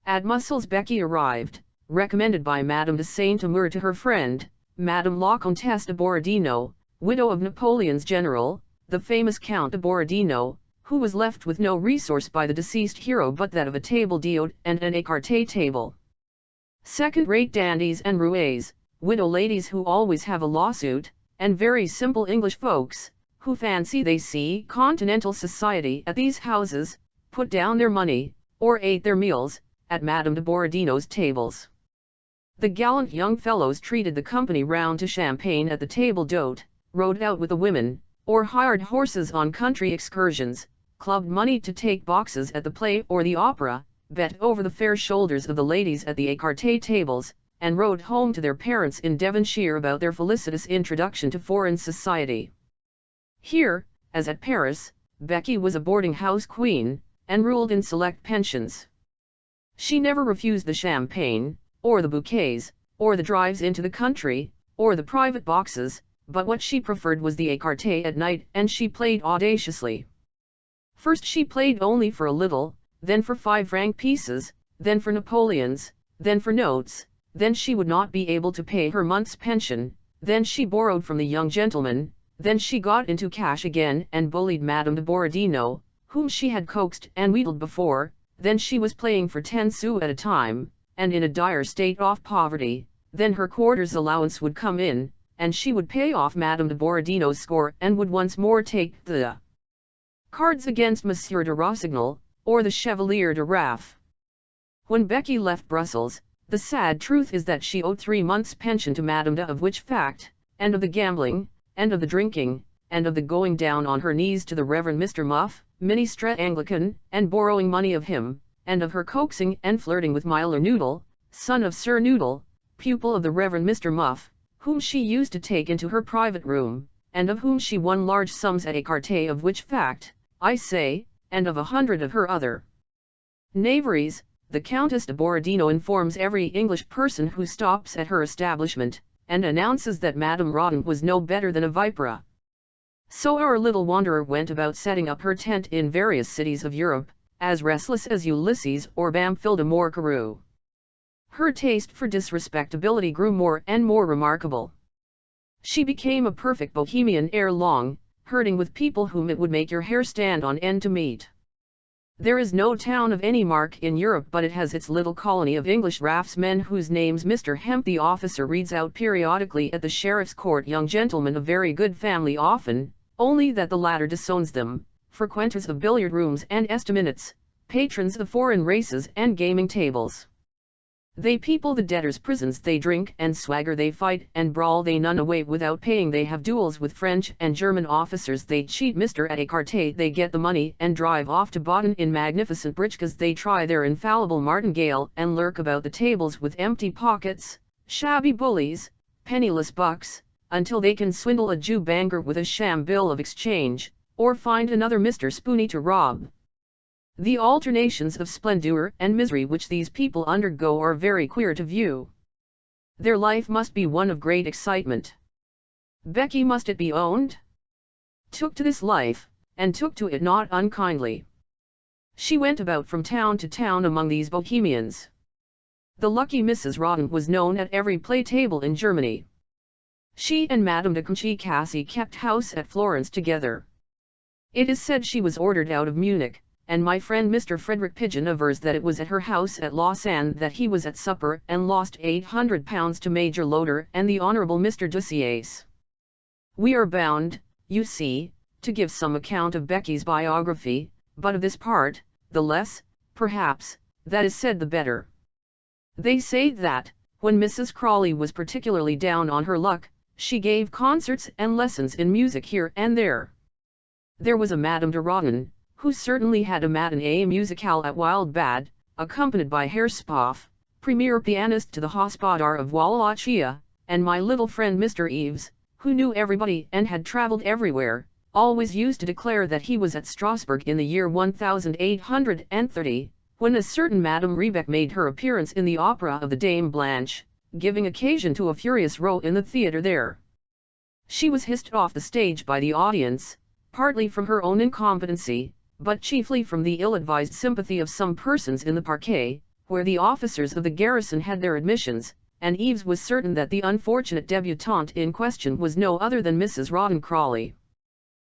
At Mussel's Becky arrived, recommended by Madame de Saint-Amour to her friend, Madame la Comtesse de Borodino, widow of Napoleon's general, the famous Count de Borodino, who was left with no resource by the deceased hero but that of a table d'hôte and an écarté table. Second-rate dandies and roués, widow ladies who always have a lawsuit, and very simple English folks, who fancy they see continental society at these houses, put down their money, or ate their meals, at Madame de Borodino's tables. The gallant young fellows treated the company round to champagne at the table d'hôte, rode out with the women, or hired horses on country excursions, clubbed money to take boxes at the play or the opera, bet over the fair shoulders of the ladies at the écarté tables, and wrote home to their parents in Devonshire about their felicitous introduction to foreign society. Here, as at Paris, Becky was a boarding-house queen, and ruled in select pensions. She never refused the champagne, or the bouquets, or the drives into the country, or the private boxes, but what she preferred was the écarté at night, and she played audaciously. First she played only for a little, then for 5-franc pieces, then for Napoleons, then for notes, then she would not be able to pay her month's pension, then she borrowed from the young gentleman, then she got into cash again and bullied Madame de Borodino, whom she had coaxed and wheedled before, then she was playing for 10 sous at a time, and in a dire state of poverty, then her quarter's allowance would come in, and she would pay off Madame de Borodino's score and would once more take the cards against Monsieur de Rossignol, or the Chevalier de Raff. When Becky left Brussels, the sad truth is that she owed 3 months' pension to Madame de, of which fact, and of the gambling, and of the drinking, and of the going down on her knees to the Reverend Mr. Muff, ministre Anglican, and borrowing money of him, and of her coaxing and flirting with Myler Noodle, son of Sir Noodle, pupil of the Reverend Mr. Muff, whom she used to take into her private room, and of whom she won large sums at écarté, of which fact, I say, and of 100 of her other knaveries, the Countess de Borodino informs every English person who stops at her establishment, and announces that Madame Rawdon was no better than a vipera. So our little wanderer went about setting up her tent in various cities of Europe, as restless as Ulysses or Bamfilda Carew. Her taste for disrespectability grew more and more remarkable. She became a perfect bohemian ere long, herding with people whom it would make your hair stand on end to meet. There is no town of any mark in Europe but it has its little colony of English raftsmen whose names Mr. Hemp the officer reads out periodically at the sheriff's court, young gentlemen of very good family often, only that the latter disowns them, frequenters of billiard rooms and estaminets, patrons of foreign races and gaming tables. They people the debtors' prisons, they drink and swagger, they fight and brawl, they none away without paying, they have duels with French and German officers, they cheat Mr. at écarté, they get the money and drive off to Baden in magnificent britchkas, they try their infallible martingale and lurk about the tables with empty pockets, shabby bullies, penniless bucks, until they can swindle a Jew banker with a sham bill of exchange, or find another Mr. Spooney to rob. The alternations of splendor and misery which these people undergo are very queer to view. Their life must be one of great excitement. Becky, must it be owned, took to this life, and took to it not unkindly. She went about from town to town among these bohemians. The lucky Mrs. Rawdon was known at every play table in Germany. She and Madame de Concicassi kept house at Florence together. It is said she was ordered out of Munich, and my friend Mr. Frederick Pigeon avers that it was at her house at Lausanne that he was at supper and lost £800 to Major Loder and the Honourable Mr. Dussiès. We are bound, you see, to give some account of Becky's biography, but of this part, the less, perhaps, that is said the better. They say that, when Mrs. Crawley was particularly down on her luck, she gave concerts and lessons in music here and there. There was a Madame de Rawdon, who certainly had a matinée musicale at Wildbad, accompanied by Herr Spoff, premier pianist to the Hospodar of Wallachia, and my little friend Mr. Eves, who knew everybody and had travelled everywhere, always used to declare that he was at Strasbourg in the year 1830, when a certain Madame Rebec made her appearance in the opera of the Dame Blanche, giving occasion to a furious row in the theatre there. She was hissed off the stage by the audience, partly from her own incompetency, but chiefly from the ill-advised sympathy of some persons in the parquet, where the officers of the garrison had their admissions, and Eves was certain that the unfortunate debutante in question was no other than Mrs. Rawdon Crawley.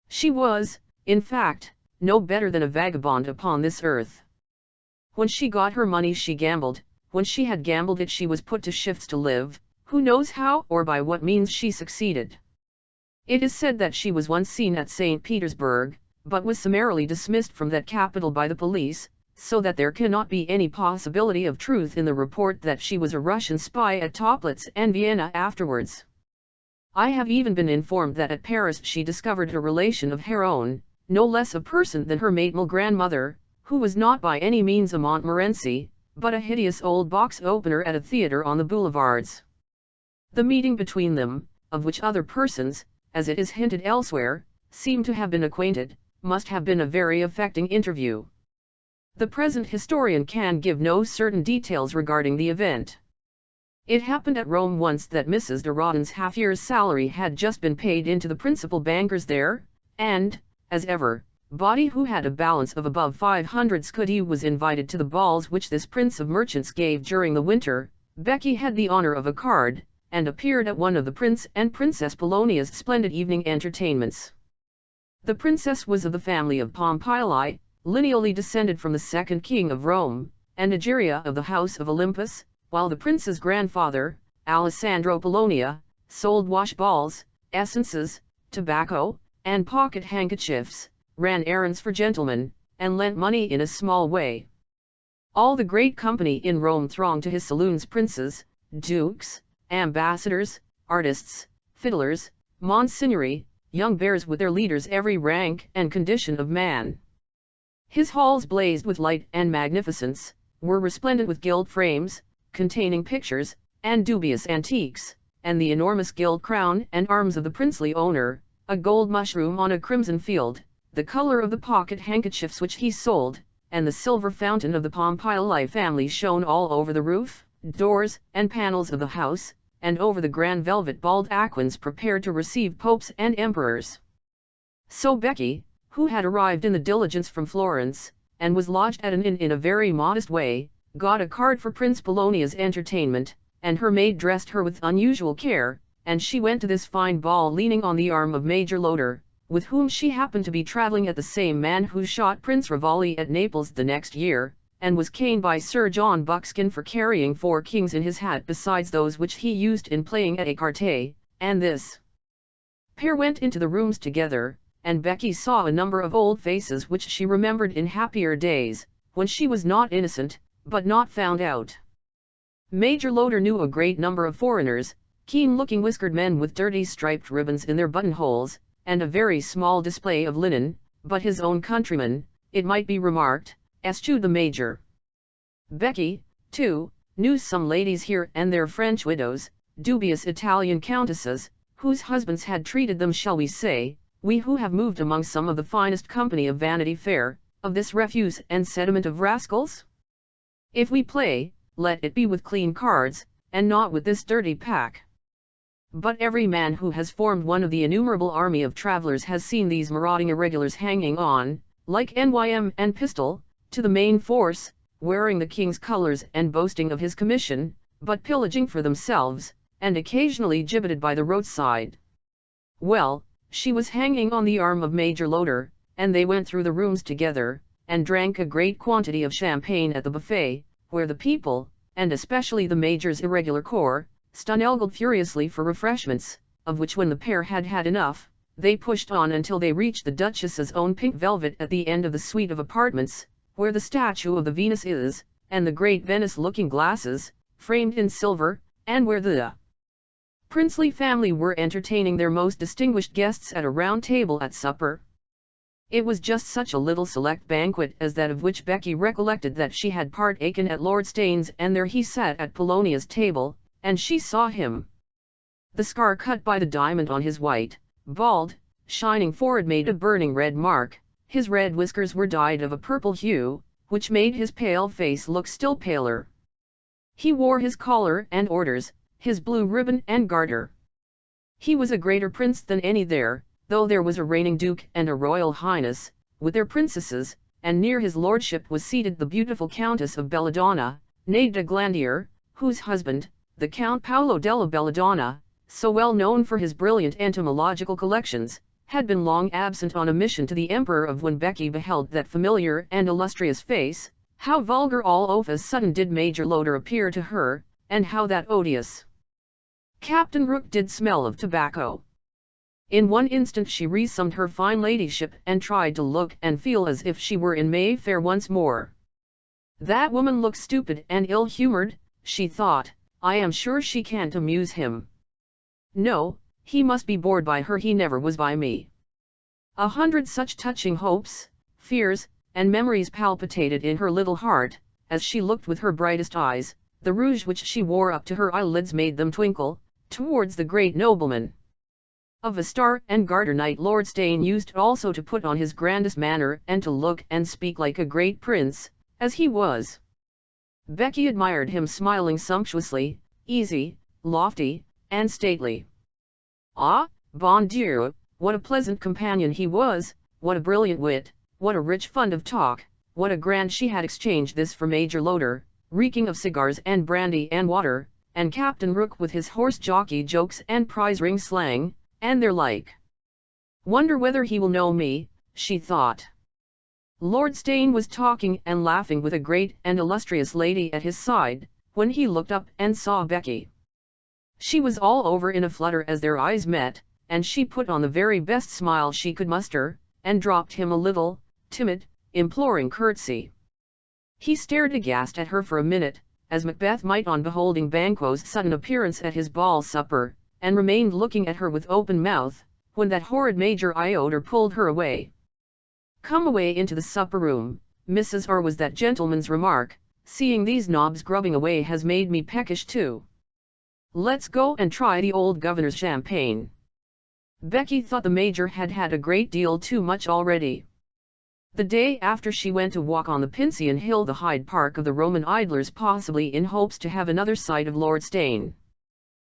She was, in fact, no better than a vagabond upon this earth. When she got her money she gambled, when she had gambled it she was put to shifts to live, who knows how or by what means she succeeded. It is said that she was once seen at St. Petersburg, but was summarily dismissed from that capital by the police, so that there cannot be any possibility of truth in the report that she was a Russian spy at Toplitz and Vienna afterwards. I have even been informed that at Paris she discovered a relation of her own, no less a person than her maternal grandmother, who was not by any means a Montmorency, but a hideous old box opener at a theatre on the boulevards. The meeting between them, of which other persons, as it is hinted elsewhere, seem to have been acquainted, must have been a very affecting interview. The present historian can give no certain details regarding the event. It happened at Rome once that Mrs. de Rawdon's half-year's salary had just been paid into the principal bankers there, and, as ever, body who had a balance of above 500 scudi was invited to the balls which this prince of merchants gave during the winter. Becky had the honor of a card, and appeared at one of the Prince and Princess Polonia's splendid evening entertainments. The princess was of the family of Pompili, lineally descended from the second king of Rome, and Egeria of the house of Olympus, while the prince's grandfather, Alessandro Polonia, sold wash balls, essences, tobacco, and pocket handkerchiefs, ran errands for gentlemen, and lent money in a small way. All the great company in Rome thronged to his saloons, princes, dukes, ambassadors, artists, fiddlers, monsignori, young bears with their leaders, every rank and condition of man. His halls blazed with light and magnificence, were resplendent with gilt frames, containing pictures, and dubious antiques, and the enormous gilt crown and arms of the princely owner, a gold mushroom on a crimson field, the color of the pocket handkerchiefs which he sold, and the silver fountain of the Pompili family shone all over the roof, doors, and panels of the house, and over the grand velvet bald aquins prepared to receive popes and emperors. So Becky, who had arrived in the diligence from Florence, and was lodged at an inn in a very modest way, got a card for Prince Polonia's entertainment, and her maid dressed her with unusual care, and she went to this fine ball leaning on the arm of Major Loder, with whom she happened to be travelling at the same man who shot Prince Rivali at Naples the next year, and was caned by Sir John Buckskin for carrying 4 kings in his hat besides those which he used in playing at écarté, and this pair went into the rooms together, and Becky saw a number of old faces which she remembered in happier days, when she was not innocent, but not found out. Major Loder knew a great number of foreigners, keen-looking whiskered men with dirty striped ribbons in their buttonholes, and a very small display of linen, but his own countrymen, it might be remarked, eschewed the Major. Becky, too, knew some ladies here and there, French widows, dubious Italian countesses, whose husbands had treated them, shall we say, we who have moved among some of the finest company of Vanity Fair, of this refuse and sediment of rascals? If we play, let it be with clean cards, and not with this dirty pack. But every man who has formed one of the innumerable army of travellers has seen these marauding irregulars hanging on, like NYM and pistol, to the main force, wearing the king's colours and boasting of his commission, but pillaging for themselves, and occasionally gibbeted by the roadside. Well, she was hanging on the arm of Major Loder, and they went through the rooms together, and drank a great quantity of champagne at the buffet, where the people, and especially the Major's irregular corps, stunelgled furiously for refreshments, of which when the pair had had enough, they pushed on until they reached the Duchess's own pink velvet at the end of the suite of apartments, where the statue of the Venus is, and the great Venice looking-glasses, framed in silver, and where the princely family were entertaining their most distinguished guests at a round table at supper. It was just such a little select banquet as that of which Becky recollected that she had partaken at Lord Steyne's, and there he sat at Polonia's table, and she saw him. The scar cut by the diamond on his white, bald, shining forehead made a burning red mark, his red whiskers were dyed of a purple hue, which made his pale face look still paler. He wore his collar and orders, his blue ribbon and garter. He was a greater prince than any there, though there was a reigning duke and a royal highness, with their princesses, and near his lordship was seated the beautiful Countess of Belladonna, née de Glandier, whose husband, the Count Paolo della Belladonna, so well known for his brilliant entomological collections, had been long absent on a mission to the emperor. Of when Becky beheld that familiar and illustrious face, how vulgar all of a sudden did Major Loder appear to her, and how that odious Captain Rook did smell of tobacco. In one instant she reassumed her fine ladyship and tried to look and feel as if she were in Mayfair once more. That woman looks stupid and ill-humoured, she thought. I am sure she can't amuse him. No, he must be bored by her, he never was by me. 100 such touching hopes, fears, and memories palpitated in her little heart, as she looked with her brightest eyes, the rouge which she wore up to her eyelids made them twinkle, towards the great nobleman. Of a star and garter knight Lord Steyne used also to put on his grandest manner and to look and speak like a great prince, as he was. Becky admired him, smiling sumptuously, easy, lofty, and stately. Ah, bon Dieu, what a pleasant companion he was, what a brilliant wit, what a rich fund of talk, what a grand. She had exchanged this for Major Loder, reeking of cigars and brandy and water, and Captain Rook with his horse jockey jokes and prize ring slang, and their like. Wonder whether he will know me, she thought. Lord Steyne was talking and laughing with a great and illustrious lady at his side, when he looked up and saw Becky. She was all over in a flutter as their eyes met, and she put on the very best smile she could muster, and dropped him a little, timid, imploring curtsy. He stared aghast at her for a minute, as Macbeth might on beholding Banquo's sudden appearance at his ball supper, and remained looking at her with open mouth, when that horrid Major Loder pulled her away. "Come away into the supper-room, Mrs. R," was that gentleman's remark. "Seeing these knobs grubbing away has made me peckish too. Let's go and try the old governor's champagne." Becky thought the Major had had a great deal too much already. The day after she went to walk on the Pincian Hill, the Hyde Park of the Roman idlers, possibly in hopes to have another sight of Lord Steyne.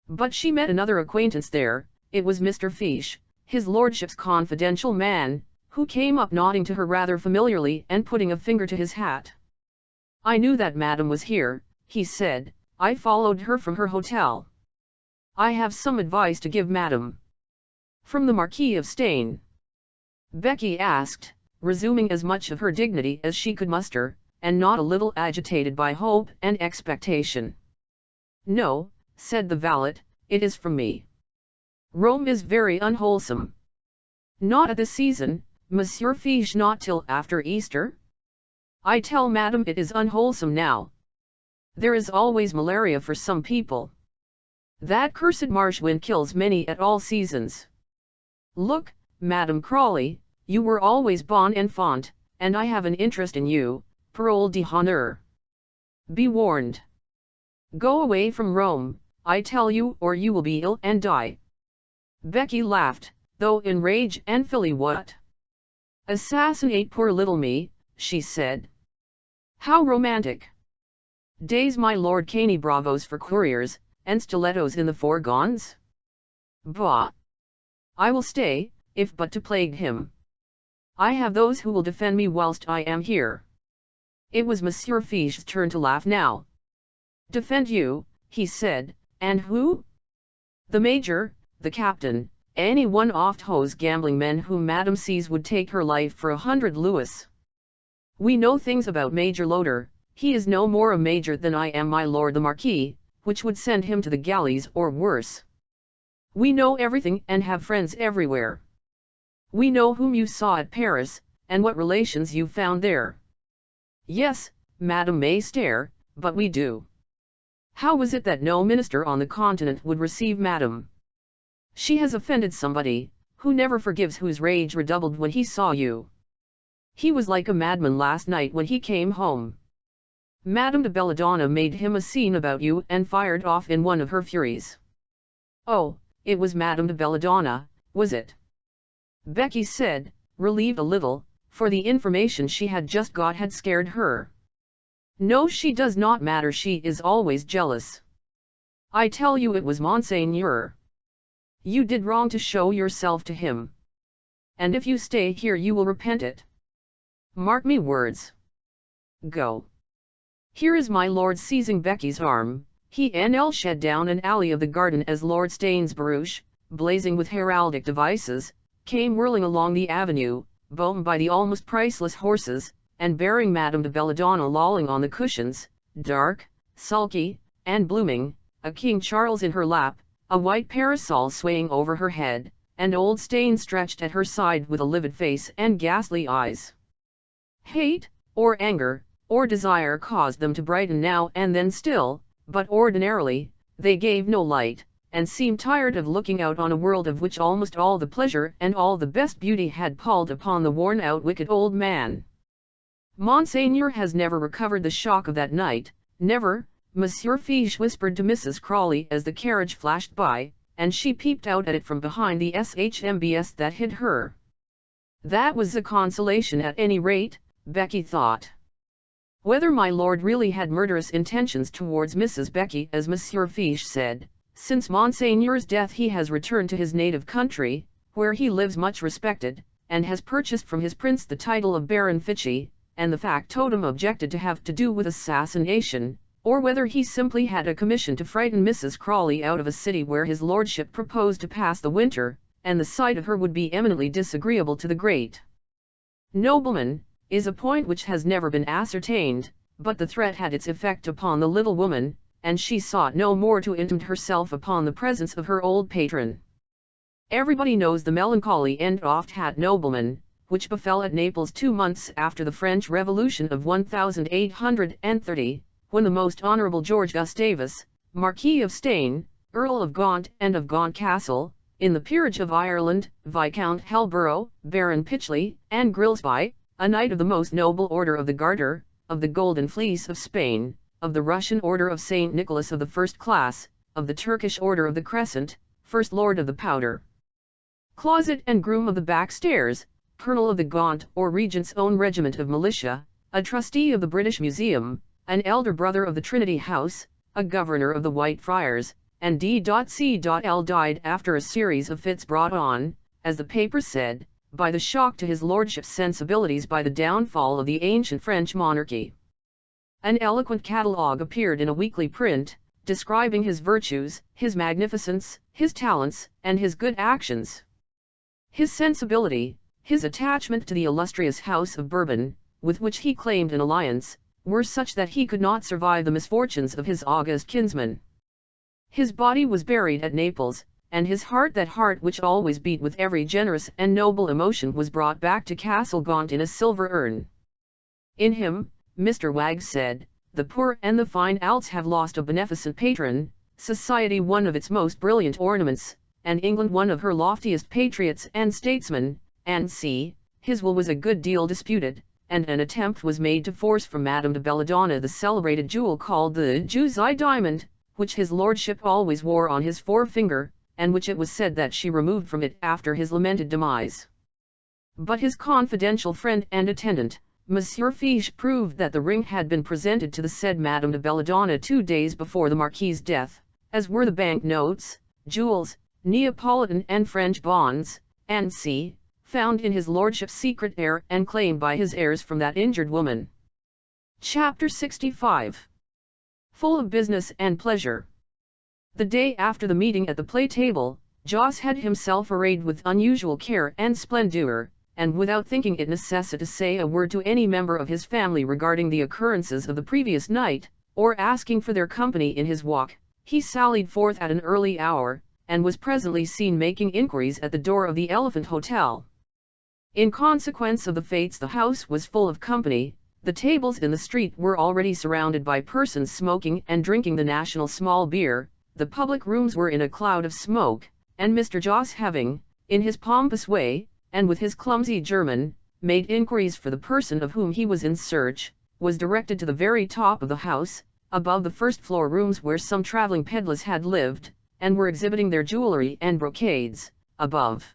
But she met another acquaintance there. It was Mr. Fiche, his lordship's confidential man, who came up nodding to her rather familiarly and putting a finger to his hat. "I knew that madam was here," he said. "I followed her from her hotel. I have some advice to give madam." "From the Marquis of Steyne?" Becky asked, resuming as much of her dignity as she could muster, and not a little agitated by hope and expectation. "No," said the valet, "it is from me. Rome is very unwholesome." "Not at this season, Monsieur Fiche, not till after Easter? I tell madam it is unwholesome now. There is always malaria for some people. That cursed marsh wind kills many at all seasons. Look, Madame Crawley, you were always bon enfant, and I have an interest in you, parole d'honneur. Be warned. Go away from Rome, I tell you, or you will be ill and die." Becky laughed, though in rage and filly. "What? Assassinate poor little me," she said. "How romantic! Days my Lord Caney bravos for couriers, and stilettos in the fourgons? Bah! I will stay, if but to plague him. I have those who will defend me whilst I am here." It was Monsieur Fiche's turn to laugh now. "Defend you," he said, "and who?" "The major, the captain, any one of those gambling men whom Madame sees would take her life for 100 louis. We know things about Major Loder. He is no more a major than I am my lord the Marquis, which would send him to the galleys or worse. We know everything and have friends everywhere. We know whom you saw at Paris, and what relations you found there. Yes, Madame may stare, but we do. How was it that no minister on the continent would receive Madame? She has offended somebody, who never forgives, whose rage redoubled when he saw you. He was like a madman last night when he came home. Madame de Belladonna made him a scene about you and fired off in one of her furies." "Oh, it was Madame de Belladonna, was it?" Becky said, relieved a little, for the information she had just got had scared her. "No, she does not matter, she is always jealous. I tell you it was Monseigneur. You did wrong to show yourself to him. And if you stay here you will repent it. Mark me words. Go. Here is my lord." Seizing Becky's arm, he shed down an alley of the garden as Lord Steyne's barouche, blazing with heraldic devices, came whirling along the avenue, bowed by the almost priceless horses, and bearing Madame de Belladonna lolling on the cushions, dark, sulky, and blooming, a King Charles in her lap, a white parasol swaying over her head, and old Steyne stretched at her side with a livid face and ghastly eyes. Hate, or anger, or desire caused them to brighten now and then still, but ordinarily, they gave no light, and seemed tired of looking out on a world of which almost all the pleasure and all the best beauty had palled upon the worn-out wicked old man. "Monseigneur has never recovered the shock of that night, never," Monsieur Fiche whispered to Mrs. Crawley as the carriage flashed by, and she peeped out at it from behind the shmbs that hid her. That was a consolation at any rate, Becky thought. Whether my lord really had murderous intentions towards Mrs. Becky, as Monsieur Fiche said, since Monseigneur's death he has returned to his native country, where he lives much respected, and has purchased from his prince the title of Baron Ficci, and the factotum objected to have to do with assassination, or whether he simply had a commission to frighten Mrs. Crawley out of a city where his lordship proposed to pass the winter, and the sight of her would be eminently disagreeable to the great nobleman, is a point which has never been ascertained, but the threat had its effect upon the little woman, and she sought no more to intimidate herself upon the presence of her old patron. Everybody knows the melancholy end of that nobleman, which befell at Naples 2 months after the French Revolution of 1830, when the most honourable George Gustavus, Marquis of Steyne, Earl of Gaunt and of Gaunt Castle, in the peerage of Ireland, Viscount Helborough, Baron Pytchley, and Grilsby, a knight of the most noble order of the Garter, of the Golden Fleece of Spain, of the Russian Order of St. Nicholas of the first class, of the Turkish Order of the Crescent, First Lord of the Powder Closet and Groom of the Back Stairs, Colonel of the Gaunt or Regent's Own Regiment of Militia, a Trustee of the British Museum, an elder brother of the Trinity House, a Governor of the White Friars, and D.C.L. died after a series of fits brought on, as the paper said, by the shock to his lordship's sensibilities by the downfall of the ancient French monarchy. An eloquent catalogue appeared in a weekly print, describing his virtues, his magnificence, his talents, and his good actions. His sensibility, his attachment to the illustrious House of Bourbon, with which he claimed an alliance, were such that he could not survive the misfortunes of his august kinsman. His body was buried at Naples, and his heart, that heart which always beat with every generous and noble emotion, was brought back to Castle Gaunt in a silver urn. In him, Mr. Wagg said, the poor and the fine Alts have lost a beneficent patron, society one of its most brilliant ornaments, and England one of her loftiest patriots and statesmen, and his will was a good deal disputed, and an attempt was made to force from Madame de Belladonna the celebrated jewel called the Jew's Eye diamond, which his lordship always wore on his forefinger, and which it was said that she removed from it after his lamented demise. But his confidential friend and attendant, Monsieur Fiche, proved that the ring had been presented to the said Madame de Belladonna 2 days before the Marquis's death, as were the bank notes, jewels, Neapolitan and French bonds, and found in his lordship's secret heir and claimed by his heirs from that injured woman. Chapter 65. Full of business and pleasure. The day after the meeting at the play table, Jos had himself arrayed with unusual care and splendour, and without thinking it necessary to say a word to any member of his family regarding the occurrences of the previous night, or asking for their company in his walk, he sallied forth at an early hour, and was presently seen making inquiries at the door of the Elephant Hotel. In consequence of the fates, the house was full of company. The tables in the street were already surrounded by persons smoking and drinking the national small beer. The public rooms were in a cloud of smoke, and Mr. Jos, having, in his pompous way, and with his clumsy German, made inquiries for the person of whom he was in search, was directed to the very top of the house, above the first-floor rooms where some travelling pedlars had lived, and were exhibiting their jewellery and brocades, above.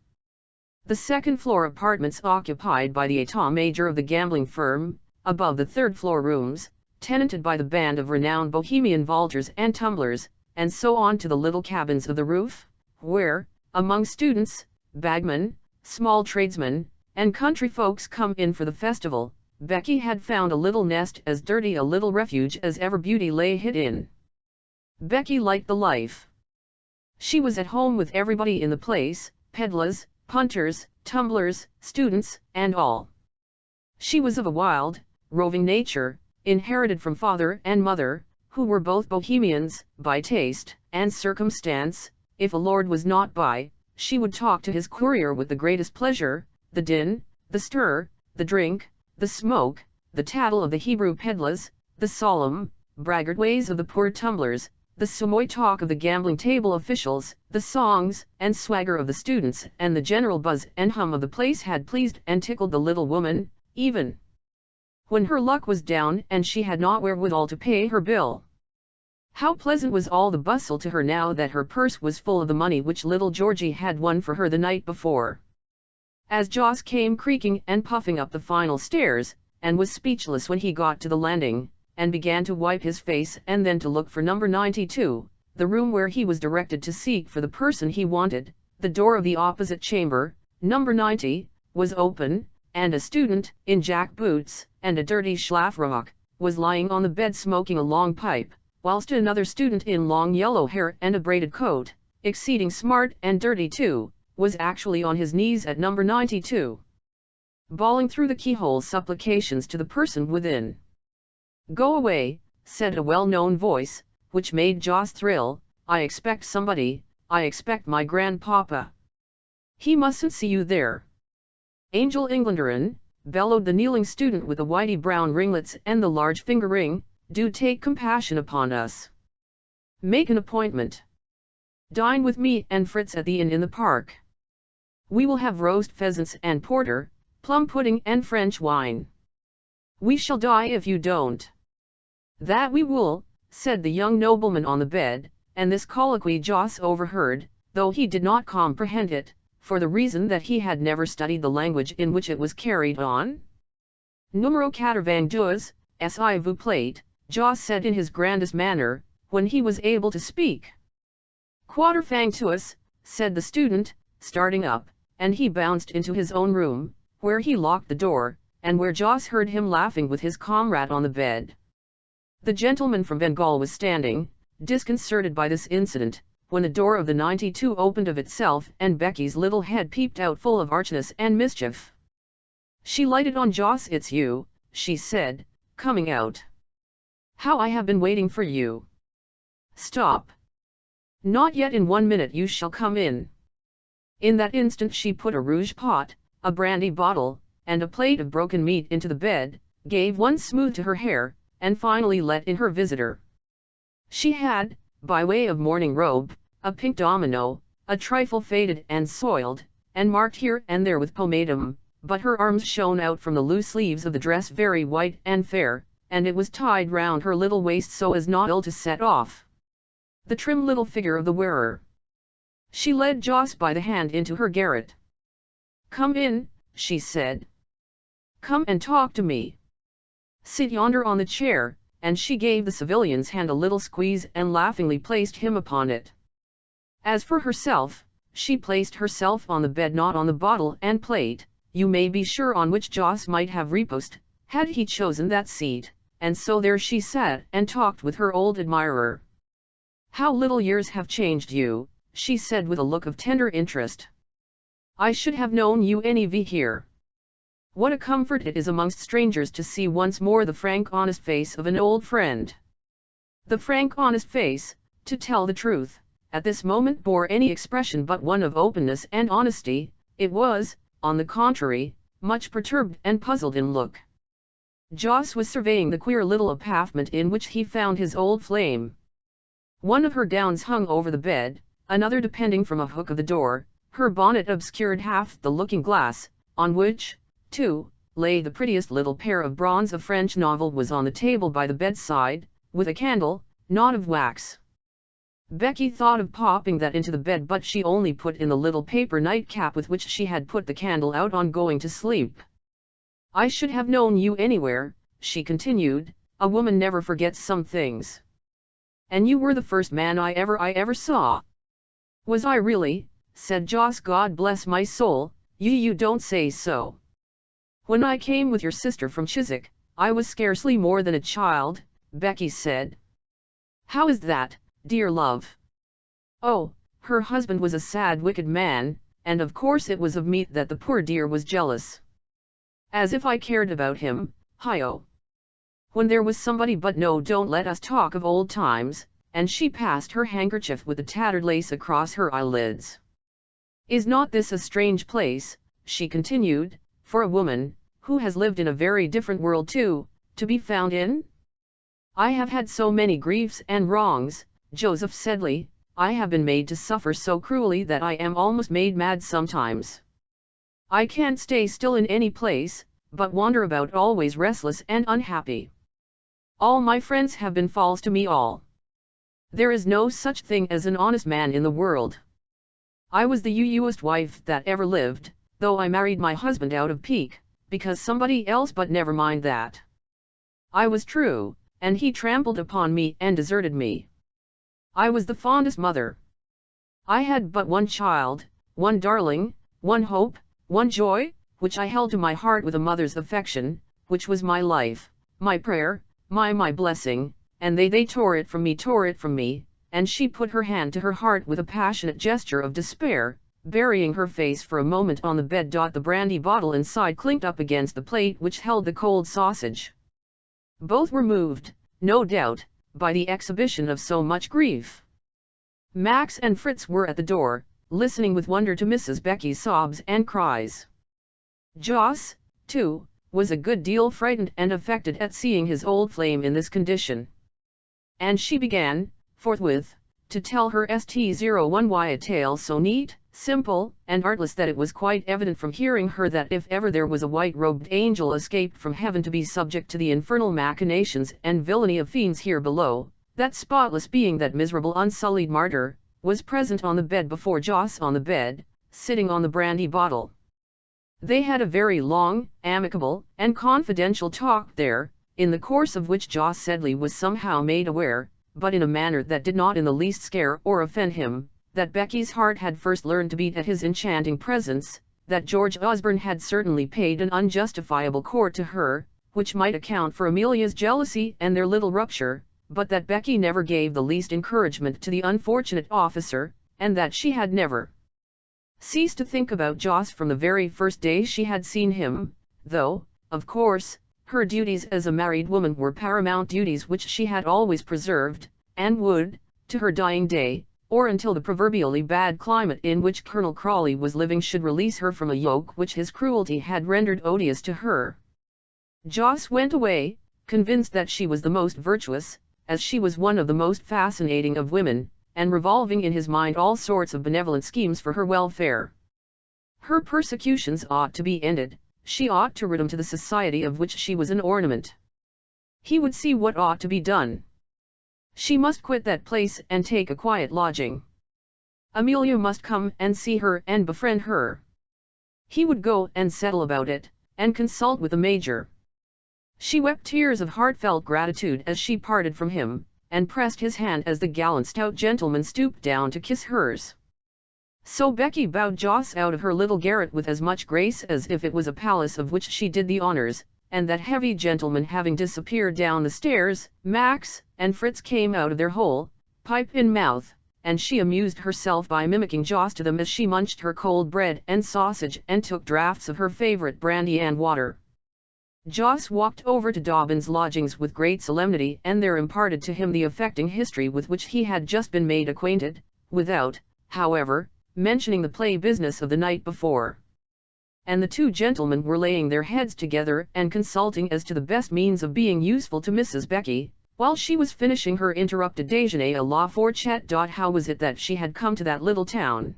The second-floor apartments occupied by the état-major of the gambling firm, above the third-floor rooms, tenanted by the band of renowned Bohemian vaulters and tumblers, and so on to the little cabins of the roof, where, among students, bagmen, small tradesmen, and country folks come in for the festival, Becky had found a little nest, as dirty a little refuge as ever beauty lay hid in. Becky liked the life. She was at home with everybody in the place, pedlars, punters, tumblers, students, and all. She was of a wild, roving nature, inherited from father and mother, who were both Bohemians, by taste and circumstance. If a lord was not by, she would talk to his courier with the greatest pleasure. The din, the stir, the drink, the smoke, the tattle of the Hebrew pedlars, the solemn, braggart ways of the poor tumblers, the sumoy talk of the gambling table officials, the songs and swagger of the students, and the general buzz and hum of the place had pleased and tickled the little woman, even when her luck was down and she had not wherewithal to pay her bill. How pleasant was all the bustle to her now that her purse was full of the money which little Georgie had won for her the night before. As Jos came creaking and puffing up the final stairs, and was speechless when he got to the landing, and began to wipe his face and then to look for number 92, the room where he was directed to seek for the person he wanted, the door of the opposite chamber, number 90, was open, and a student, in jack boots, and a dirty schlafrock, was lying on the bed smoking a long pipe, whilst another student in long yellow hair and a braided coat, exceeding smart and dirty too, was actually on his knees at number 92, bawling through the keyhole supplications to the person within. "Go away," said a well-known voice, which made Jos thrill. "I expect somebody, I expect my grandpapa. He mustn't see you there." "Angel Englanderin," bellowed the kneeling student with the whitey brown ringlets and the large finger ring, "do take compassion upon us. Make an appointment. Dine with me and Fritz at the inn in the park. We will have roast pheasants and porter, plum pudding and French wine. We shall die if you don't." "That we will," said the young nobleman on the bed, and this colloquy Jos overheard, though he did not comprehend it, for the reason that he had never studied the language in which it was carried on. "Numero 92, s'il vous plaît," Jos said in his grandest manner, when he was able to speak. "Quaterfang to us," said the student, starting up, and he bounced into his own room, where he locked the door, and where Joss heard him laughing with his comrade on the bed. The gentleman from Bengal was standing, disconcerted by this incident, when the door of the 92 opened of itself and Becky's little head peeped out full of archness and mischief. She lighted on Joss. "It's you," she said, coming out. "How I have been waiting for you." "Stop. Not yet. In 1 minute you shall come in." In that instant she put a rouge pot, a brandy bottle, and a plate of broken meat into the bed, gave one smooth to her hair, and finally let in her visitor. She had, by way of morning robe, a pink domino, a trifle faded and soiled, and marked here and there with pomatum, but her arms shone out from the loose sleeves of the dress very white and fair, and it was tied round her little waist so as not ill to set off the trim little figure of the wearer. She led Joss by the hand into her garret. "Come in," she said. "Come and talk to me. Sit yonder on the chair," and she gave the civilian's hand a little squeeze and laughingly placed him upon it. As for herself, she placed herself on the bed, not on the bottle and plate, you may be sure, on which Joss might have reposed, had he chosen that seat, and so there she sat and talked with her old admirer. "How little years have changed you," she said with a look of tender interest. "I should have known you anywhere here. What a comfort it is amongst strangers to see once more the frank honest face of an old friend." The frank honest face, to tell the truth, at this moment bore any expression but one of openness and honesty. It was, on the contrary, much perturbed and puzzled in look. Joss was surveying the queer little apartment in which he found his old flame. One of her gowns hung over the bed, another depending from a hook of the door, her bonnet obscured half the looking-glass, on which, too, lay the prettiest little pair of bronze. A French novel was on the table by the bedside, with a candle, not of wax. Becky thought of popping that into the bed, but she only put in the little paper nightcap with which she had put the candle out on going to sleep. "I should have known you anywhere," she continued, "a woman never forgets some things. And you were the first man I ever saw." "Was I really?" said Joss. "God bless my soul, you don't say so. When I came with your sister from Chiswick, I was scarcely more than a child," Becky said. "How is that, dear love?" "Oh, her husband was a sad wicked man, and of course it was of me that the poor dear was jealous. As if I cared about him, hi-oh! When there was somebody, but no, don't let us talk of old times," and she passed her handkerchief with the tattered lace across her eyelids. "Is not this a strange place," she continued, "for a woman, who has lived in a very different world to be found in? I have had so many griefs and wrongs, Joseph Sedley, I have been made to suffer so cruelly that I am almost made mad sometimes. I can't stay still in any place, but wander about always restless and unhappy. All my friends have been false to me all. There is no such thing as an honest man in the world. I was the usuest wife that ever lived, though I married my husband out of pique, because somebody else, but never mind that. I was true, and he trampled upon me and deserted me. I was the fondest mother. I had but one child, one darling, one hope, one joy, which I held to my heart with a mother's affection, which was my life, my prayer, my blessing, and they tore it from me, and she put her hand to her heart with a passionate gesture of despair, burying her face for a moment on the bed. The brandy bottle inside clinked up against the plate which held the cold sausage. Both were moved, no doubt, by the exhibition of so much grief. Max and Fritz were at the door, listening with wonder to Mrs. Becky's sobs and cries. Joss, too, was a good deal frightened and affected at seeing his old flame in this condition. And she began, forthwith, to tell her St01y a tale so neat, simple, and artless that it was quite evident from hearing her that if ever there was a white-robed angel escaped from heaven to be subject to the infernal machinations and villainy of fiends here below, that spotless being, that miserable unsullied martyr, was present on the bed before Joss, on the bed, sitting on the brandy bottle. They had a very long, amicable, and confidential talk there, in the course of which Joss Sedley was somehow made aware, but in a manner that did not in the least scare or offend him, that Becky's heart had first learned to beat at his enchanting presence, that George Osborne had certainly paid an unjustifiable court to her, which might account for Amelia's jealousy and their little rupture, but that Becky never gave the least encouragement to the unfortunate officer, and that she had never ceased to think about Joss from the very first day she had seen him, though, of course, her duties as a married woman were paramount duties which she had always preserved, and would, to her dying day, or until the proverbially bad climate in which Colonel Crawley was living should release her from a yoke which his cruelty had rendered odious to her. Joss went away, convinced that she was the most virtuous, as she was one of the most fascinating of women, and revolving in his mind all sorts of benevolent schemes for her welfare. Her persecutions ought to be ended, she ought to rid him to the society of which she was an ornament. He would see what ought to be done. She must quit that place and take a quiet lodging. Amelia must come and see her and befriend her. He would go and settle about it, and consult with the Major. She wept tears of heartfelt gratitude as she parted from him, and pressed his hand as the gallant stout gentleman stooped down to kiss hers. So Becky bowed Joss out of her little garret with as much grace as if it was a palace of which she did the honors, and that heavy gentleman having disappeared down the stairs, Max and Fritz came out of their hole, pipe in mouth, and she amused herself by mimicking Joss to them as she munched her cold bread and sausage and took draughts of her favorite brandy and water. Joss walked over to Dobbin's lodgings with great solemnity and there imparted to him the affecting history with which he had just been made acquainted, without, however, mentioning the play business of the night before. And the two gentlemen were laying their heads together and consulting as to the best means of being useful to Mrs. Becky, while she was finishing her interrupted déjeuner à la fourchette. How was it that she had come to that little town?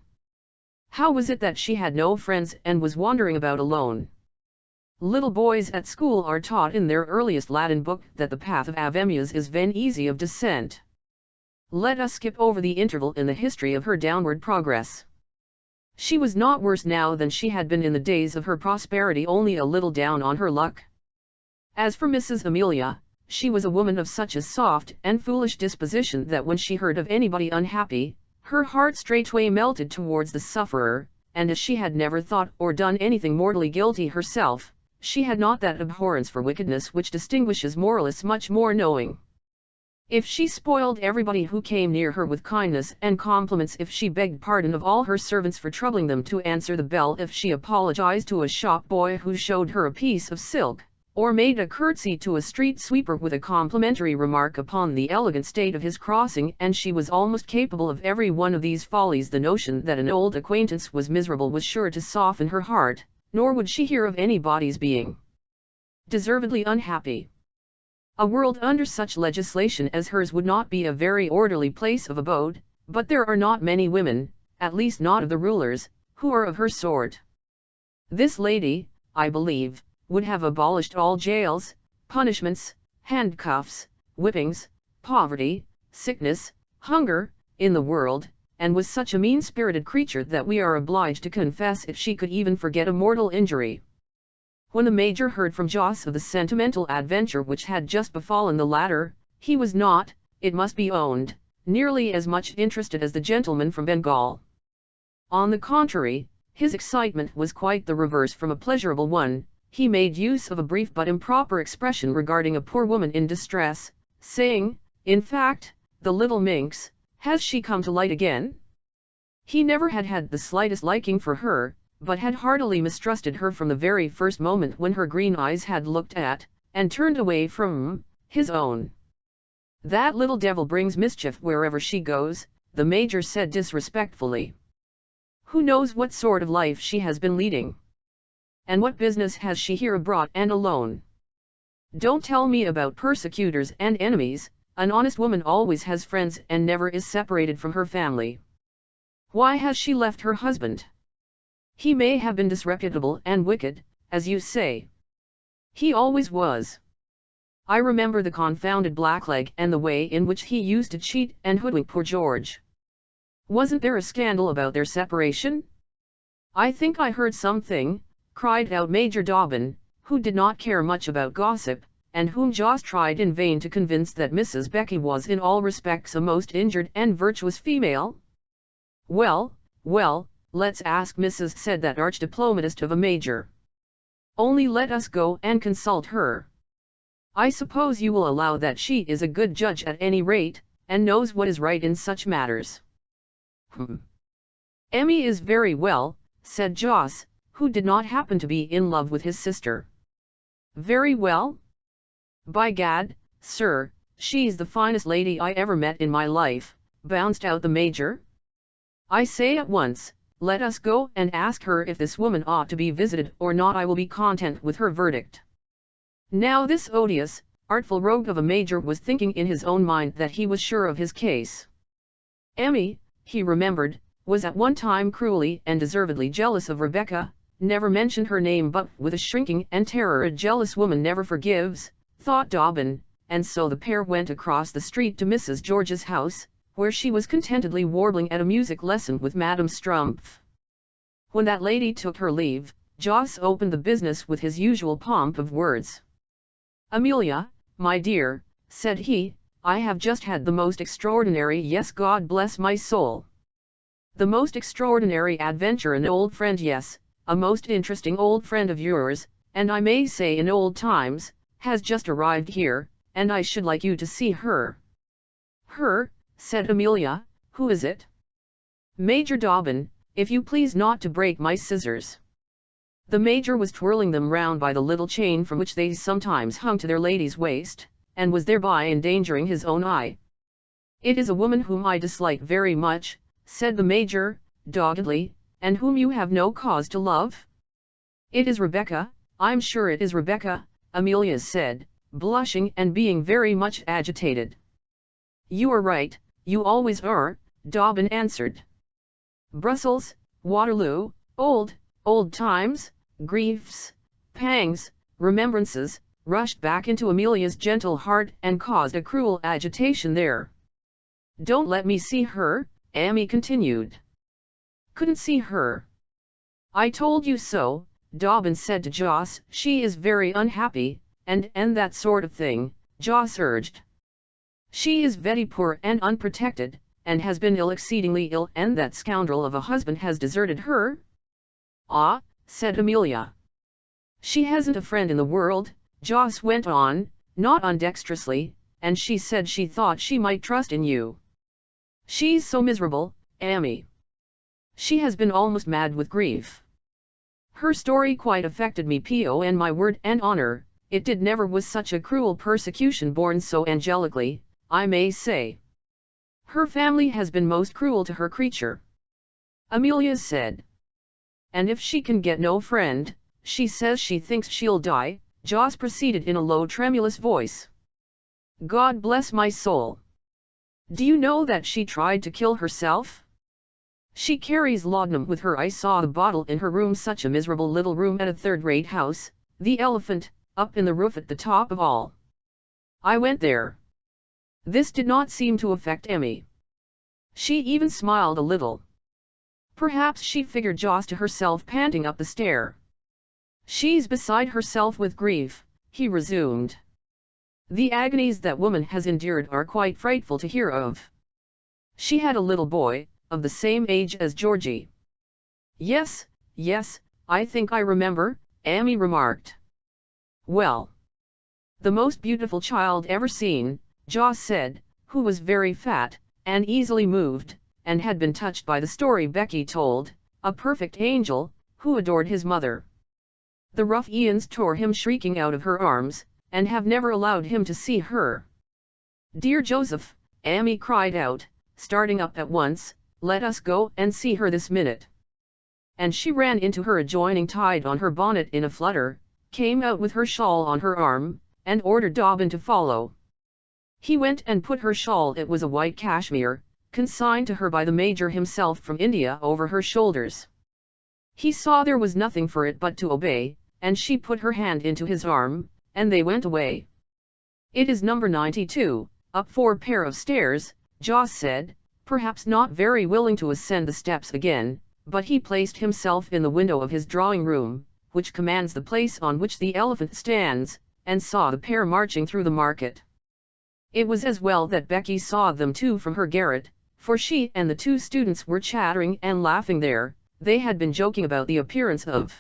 How was it that she had no friends and was wandering about alone? Little boys at school are taught in their earliest Latin book that the path of Avemus is ven easy of descent. Let us skip over the interval in the history of her downward progress. She was not worse now than she had been in the days of her prosperity, only a little down on her luck. As for Mrs. Amelia, she was a woman of such a soft and foolish disposition that when she heard of anybody unhappy, her heart straightway melted towards the sufferer, and as she had never thought or done anything mortally guilty herself, she had not that abhorrence for wickedness which distinguishes moralists much more knowing. If she spoiled everybody who came near her with kindness and compliments, if she begged pardon of all her servants for troubling them to answer the bell, if she apologized to a shop boy who showed her a piece of silk, or made a curtsy to a street sweeper with a complimentary remark upon the elegant state of his crossing, and she was almost capable of every one of these follies, the notion that an old acquaintance was miserable was sure to soften her heart, nor would she hear of anybody's being deservedly unhappy. A world under such legislation as hers would not be a very orderly place of abode, but there are not many women, at least not of the rulers, who are of her sort. This lady, I believe, would have abolished all jails, punishments, handcuffs, whippings, poverty, sickness, hunger, in the world, and was such a mean-spirited creature that we are obliged to confess if she could even forget a mortal injury. When the Major heard from Joss of the sentimental adventure which had just befallen the latter, he was not, it must be owned, nearly as much interested as the gentleman from Bengal. On the contrary, his excitement was quite the reverse from a pleasurable one. He made use of a brief but improper expression regarding a poor woman in distress, saying, in fact, the little minx, has she come to light again? He never had had the slightest liking for her, but had heartily mistrusted her from the very first moment when her green eyes had looked at, and turned away from, his own. That little devil brings mischief wherever she goes, the Major said disrespectfully. Who knows what sort of life she has been leading? And what business has she here abroad and alone? Don't tell me about persecutors and enemies. An honest woman always has friends and never is separated from her family. Why has she left her husband? He may have been disreputable and wicked, as you say. He always was. I remember the confounded blackleg and the way in which he used to cheat and hoodwink poor George. Wasn't there a scandal about their separation? I think I heard something, cried out Major Dobbin, who did not care much about gossip, and whom Joss tried in vain to convince that Mrs. Becky was in all respects a most injured and virtuous female. Well, well, let's ask Mrs. said that arch-diplomatist of a major. Only let us go and consult her. I suppose you will allow that she is a good judge at any rate, and knows what is right in such matters. Emmy is very well, said Joss, who did not happen to be in love with his sister. Very well? By gad, sir, she's the finest lady I ever met in my life, bounced out the major. I say at once, let us go and ask her if this woman ought to be visited or not. I will be content with her verdict. Now this odious, artful rogue of a major was thinking in his own mind that he was sure of his case. Emmy, he remembered, was at one time cruelly and deservedly jealous of Rebecca, never mentioned her name, but with a shrinking and terror a jealous woman never forgives, thought Dobbin, and so the pair went across the street to Mrs. George's house, where she was contentedly warbling at a music lesson with Madame Strumpf. When that lady took her leave, Joss opened the business with his usual pomp of words. Amelia, my dear, said he, I have just had the most extraordinary, yes, God bless my soul, the most extraordinary adventure. An old friend, yes, a most interesting old friend of yours, and I may say in old times, has just arrived here, and I should like you to see her. Her, said Amelia, who is it? Major Dobbin, if you please not to break my scissors. The major was twirling them round by the little chain from which they sometimes hung to their lady's waist, and was thereby endangering his own eye. It is a woman whom I dislike very much, said the major, doggedly, and whom you have no cause to love. It is Rebecca, I'm sure it is Rebecca, Amelia said, blushing and being very much agitated. You are right, you always are, Dobbin answered. Brussels, Waterloo, old times, griefs, pangs, remembrances, rushed back into Amelia's gentle heart and caused a cruel agitation there. Don't let me see her, Emmy continued. Couldn't see her. I told you so, Dobbin said to Joss. She is very unhappy, and that sort of thing, Joss urged. She is very poor and unprotected, and has been ill, exceedingly ill, and that scoundrel of a husband has deserted her. Ah, said Amelia. She hasn't a friend in the world, Joss went on, not undexterously, and she said she thought she might trust in you. She's so miserable, Emmy. She has been almost mad with grief. Her story quite affected me, on my word and honor, it did. Never was such a cruel persecution borne so angelically, I may say. Her family has been most cruel to her creature, Amelia said. And if she can get no friend, she says she thinks she'll die, Joss proceeded in a low tremulous voice. God bless my soul. Do you know that she tried to kill herself? She carries laudanum with her. I saw the bottle in her room, such a miserable little room at a third-rate house, the Elephant, up in the roof at the top of all. I went there. This did not seem to affect Emmy. She even smiled a little. Perhaps she figured Joss to herself panting up the stair. She's beside herself with grief, he resumed. The agonies that woman has endured are quite frightful to hear of. She had a little boy, of the same age as Georgie. Yes, I think I remember, Emmy remarked. Well, the most beautiful child ever seen, Joss said, who was very fat, and easily moved, and had been touched by the story Becky told, a perfect angel, who adored his mother. The rough Ians tore him shrieking out of her arms, and have never allowed him to see her. Dear Joseph, Emmy cried out, starting up at once, let us go and see her this minute. And she ran into her adjoining, tied on her bonnet in a flutter, came out with her shawl on her arm, and ordered Dobbin to follow. He went and put her shawl, it was a white cashmere, consigned to her by the major himself from India, over her shoulders. He saw there was nothing for it but to obey, and she put her hand into his arm, and they went away. It is number 92, up 4 pair of stairs, Joss said, perhaps not very willing to ascend the steps again, but he placed himself in the window of his drawing room, which commands the place on which the Elephant stands, and saw the pair marching through the market. It was as well that Becky saw them too from her garret, for she and the two students were chattering and laughing there. They had been joking about the appearance of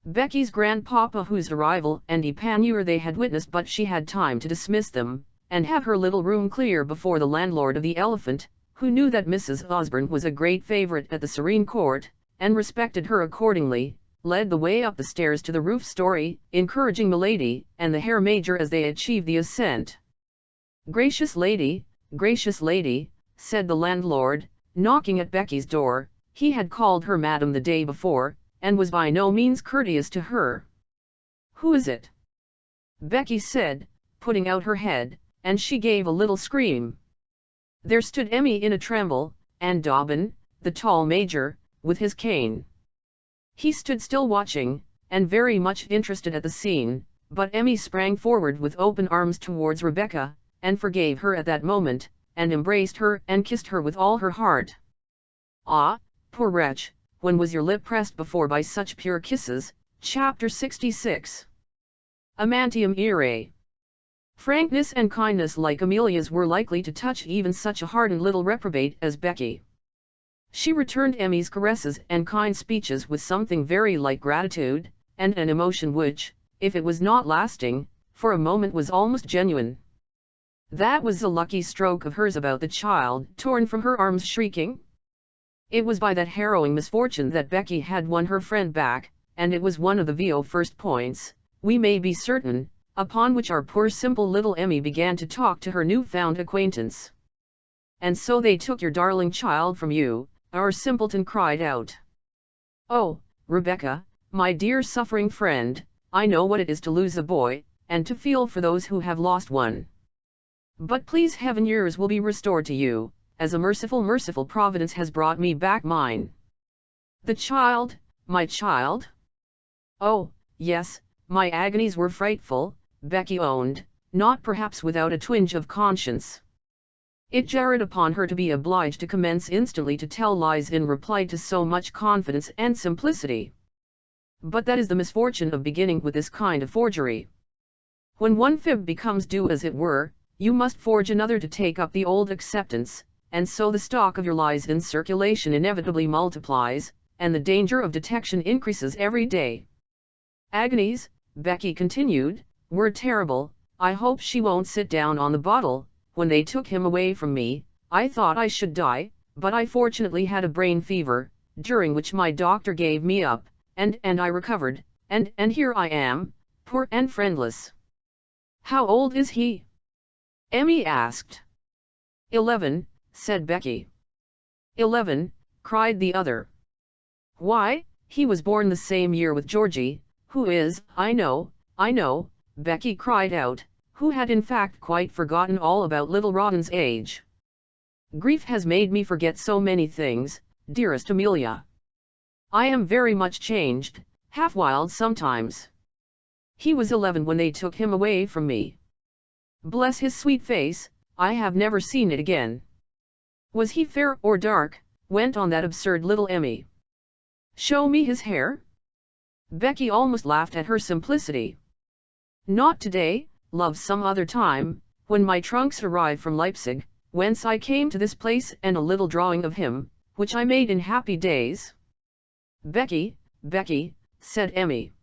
Becky's grandpapa, whose arrival and departure they had witnessed, but she had time to dismiss them, and have her little room clear before the landlord of the Elephant, who knew that Mrs. Osborne was a great favourite at the Serene Court, and respected her accordingly, led the way up the stairs to the roof story, encouraging Milady and the Herr Major as they achieved the ascent. gracious lady," said the landlord, knocking at Becky's door. He had called her madam the day before, and was by no means courteous to her. "Who is it?" Becky said, putting out her head, and she gave a little scream. There stood Emmy in a tremble, and Dobbin, the tall major, with his cane. He stood still watching, and very much interested at the scene, but Emmy sprang forward with open arms towards Rebecca, and forgave her at that moment, and embraced her and kissed her with all her heart. "Ah, poor wretch, when was your lip pressed before by such pure kisses?" Chapter 66. Amantium irae. Frankness and kindness like Amelia's were likely to touch even such a hardened little reprobate as Becky. She returned Emmy's caresses and kind speeches with something very like gratitude, and an emotion which, if it was not lasting, for a moment was almost genuine. That was a lucky stroke of hers about the child torn from her arms shrieking. It was by that harrowing misfortune that Becky had won her friend back, and it was one of the VO first points, we may be certain, upon which our poor simple little Emmy began to talk to her new-found acquaintance. "And so they took your darling child from you," our simpleton cried out. "Oh, Rebecca, my dear suffering friend, I know what it is to lose a boy, and to feel for those who have lost one. But please heaven yours will be restored to you, as a merciful providence has brought me back mine." "The child, my child?" "Oh, yes, my agonies were frightful," Becky owned, not perhaps without a twinge of conscience. It jarred upon her to be obliged to commence instantly to tell lies in reply to so much confidence and simplicity. But that is the misfortune of beginning with this kind of forgery. When one fib becomes due, as it were, you must forge another to take up the old acceptance, and so the stock of your lies in circulation inevitably multiplies, and the danger of detection increases every day. "Agonies," Becky continued, "were terrible. I hope she won't sit down on the bottle. When they took him away from me, I thought I should die, but I fortunately had a brain fever, during which my doctor gave me up, and I recovered, and here I am, poor and friendless." "How old is he?" Emmy asked. 11, said Becky. 11, cried the other. "Why, he was born the same year with Georgie, who is, I know, Becky cried out, who had in fact quite forgotten all about little Rawdon's age. "Grief has made me forget so many things, dearest Amelia. I am very much changed, half wild sometimes. He was 11 when they took him away from me. Bless his sweet face, I have never seen it again." "Was he fair or dark?" went on that absurd little Emmy. "Show me his hair?" Becky almost laughed at her simplicity. "Not today, love, some other time, when my trunks arrive from Leipzig, whence I came to this place, and a little drawing of him, which I made in happy days." "Becky, said Emmy.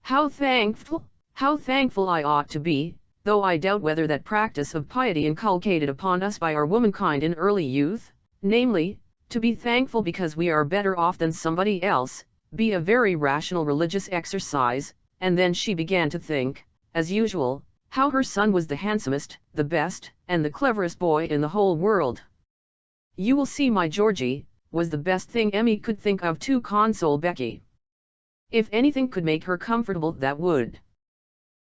How thankful I ought to be, though I doubt whether that practice of piety inculcated upon us by our womankind in early youth, namely, to be thankful because we are better off than somebody else, be a very rational religious exercise." And then she began to think, as usual, how her son was the handsomest, the best, and the cleverest boy in the whole world. "You will see, my Georgie," was the best thing Emmy could think of to console Becky. If anything could make her comfortable, that would.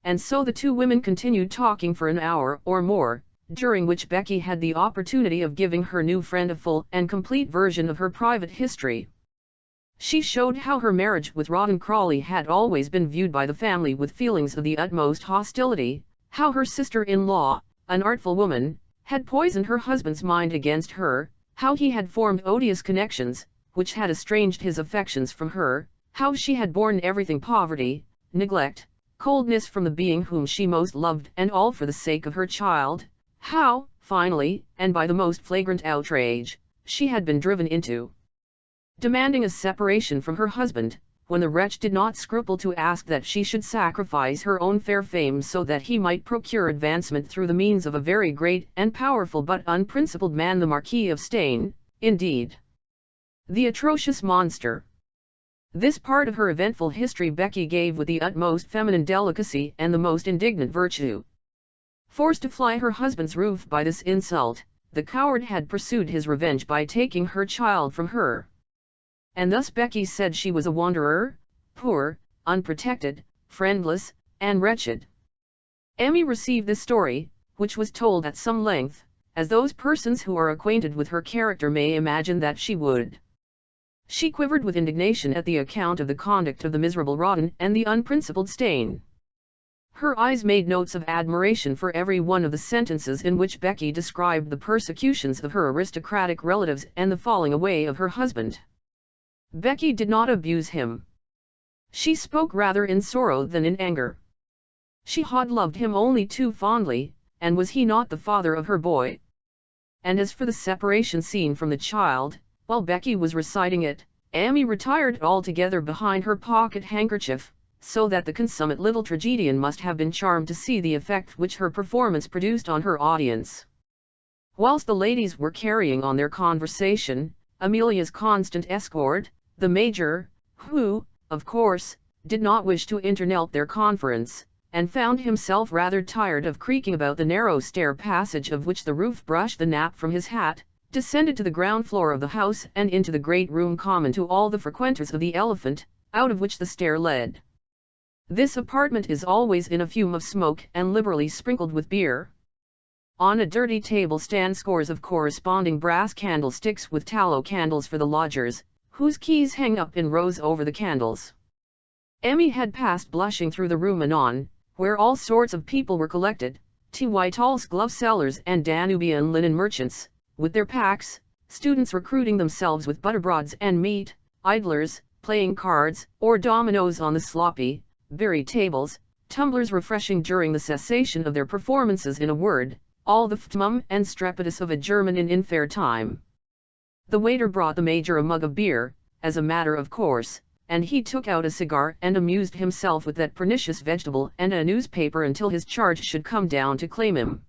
And so the two women continued talking for an hour or more, during which Becky had the opportunity of giving her new friend a full and complete version of her private history. She showed how her marriage with Rawdon Crawley had always been viewed by the family with feelings of the utmost hostility, how her sister-in-law, an artful woman, had poisoned her husband's mind against her, how he had formed odious connections, which had estranged his affections from her, how she had borne everything, poverty, neglect, coldness, from the being whom she most loved, and all for the sake of her child, How, finally, and by the most flagrant outrage, she had been driven into demanding a separation from her husband, when the wretch did not scruple to ask that she should sacrifice her own fair fame so that he might procure advancement through the means of a very great and powerful but unprincipled man, the Marquis of Steyne, indeed. The atrocious monster. This part of her eventful history Becky gave with the utmost feminine delicacy and the most indignant virtue. Forced to fly her husband's roof by this insult, the coward had pursued his revenge by taking her child from her. And thus Becky said she was a wanderer, poor, unprotected, friendless, and wretched. Emmy received this story, which was told at some length, as those persons who are acquainted with her character may imagine that she would. She quivered with indignation at the account of the conduct of the miserable Rawdon and the unprincipled Steyne. Her eyes made notes of admiration for every one of the sentences in which Becky described the persecutions of her aristocratic relatives and the falling away of her husband. Becky did not abuse him. She spoke rather in sorrow than in anger. She had loved him only too fondly, and was he not the father of her boy? And as for the separation scene from the child, while Becky was reciting it, Emmy retired altogether behind her pocket handkerchief, so that the consummate little tragedian must have been charmed to see the effect which her performance produced on her audience. Whilst the ladies were carrying on their conversation, Amelia's constant escort, the Major, who, of course, did not wish to interrupt their conference, and found himself rather tired of creaking about the narrow stair passage of which the roof brushed the nap from his hat, descended to the ground floor of the house and into the great room common to all the frequenters of the Elephant, out of which the stair led. This apartment is always in a fume of smoke and liberally sprinkled with beer. On a dirty table stand scores of corresponding brass candlesticks with tallow candles for the lodgers, whose keys hang up in rows over the candles. Emmy had passed blushing through the room anon, where all sorts of people were collected, Whitehall's glove sellers and Danubian linen merchants, with their packs, students recruiting themselves with butterbrods and meat, idlers, playing cards or dominoes on the sloppy, very tables, tumblers refreshing during the cessation of their performances, in a word, all the ftmum and strepitus of a German in fair time. The waiter brought the Major a mug of beer, as a matter of course, and he took out a cigar and amused himself with that pernicious vegetable and a newspaper until his charge should come down to claim him.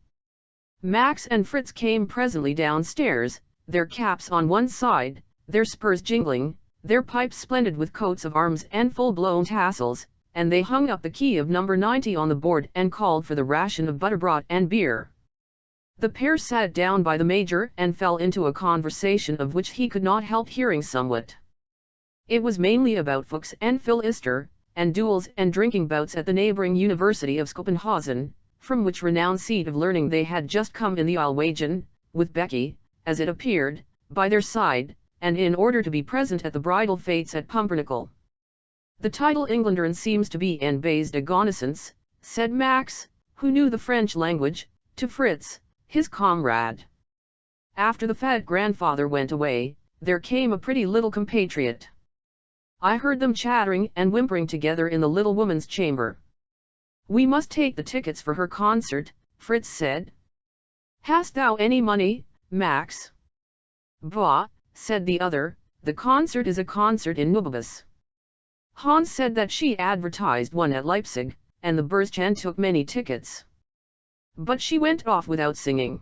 Max and Fritz came presently downstairs, their caps on one side, their spurs jingling, their pipes splendid with coats of arms and full-blown tassels, and they hung up the key of number 90 on the board and called for the ration of butterbrot and beer. The pair sat down by the Major and fell into a conversation of which he could not help hearing somewhat. It was mainly about Fuchs and Philister, and duels and drinking bouts at the neighbouring University of Copenhagen, from which renowned seat of learning they had just come in the Alwagen, with Becky, as it appeared, by their side, and in order to be present at the bridal fetes at Pumpernickel. "The title Englandern seems to be en base de connaissance," said Max, who knew the French language, to Fritz, his comrade. After the fat grandfather went away, there came a pretty little compatriot. I heard them chattering and whimpering together in the little woman's chamber. "We must take the tickets for her concert," Fritz said. "Hast thou any money, Max?" "Bah," said the other, "the concert is a concert in Nubibus. Hans said that she advertised one at Leipzig, and the Burzchen took many tickets. But she went off without singing.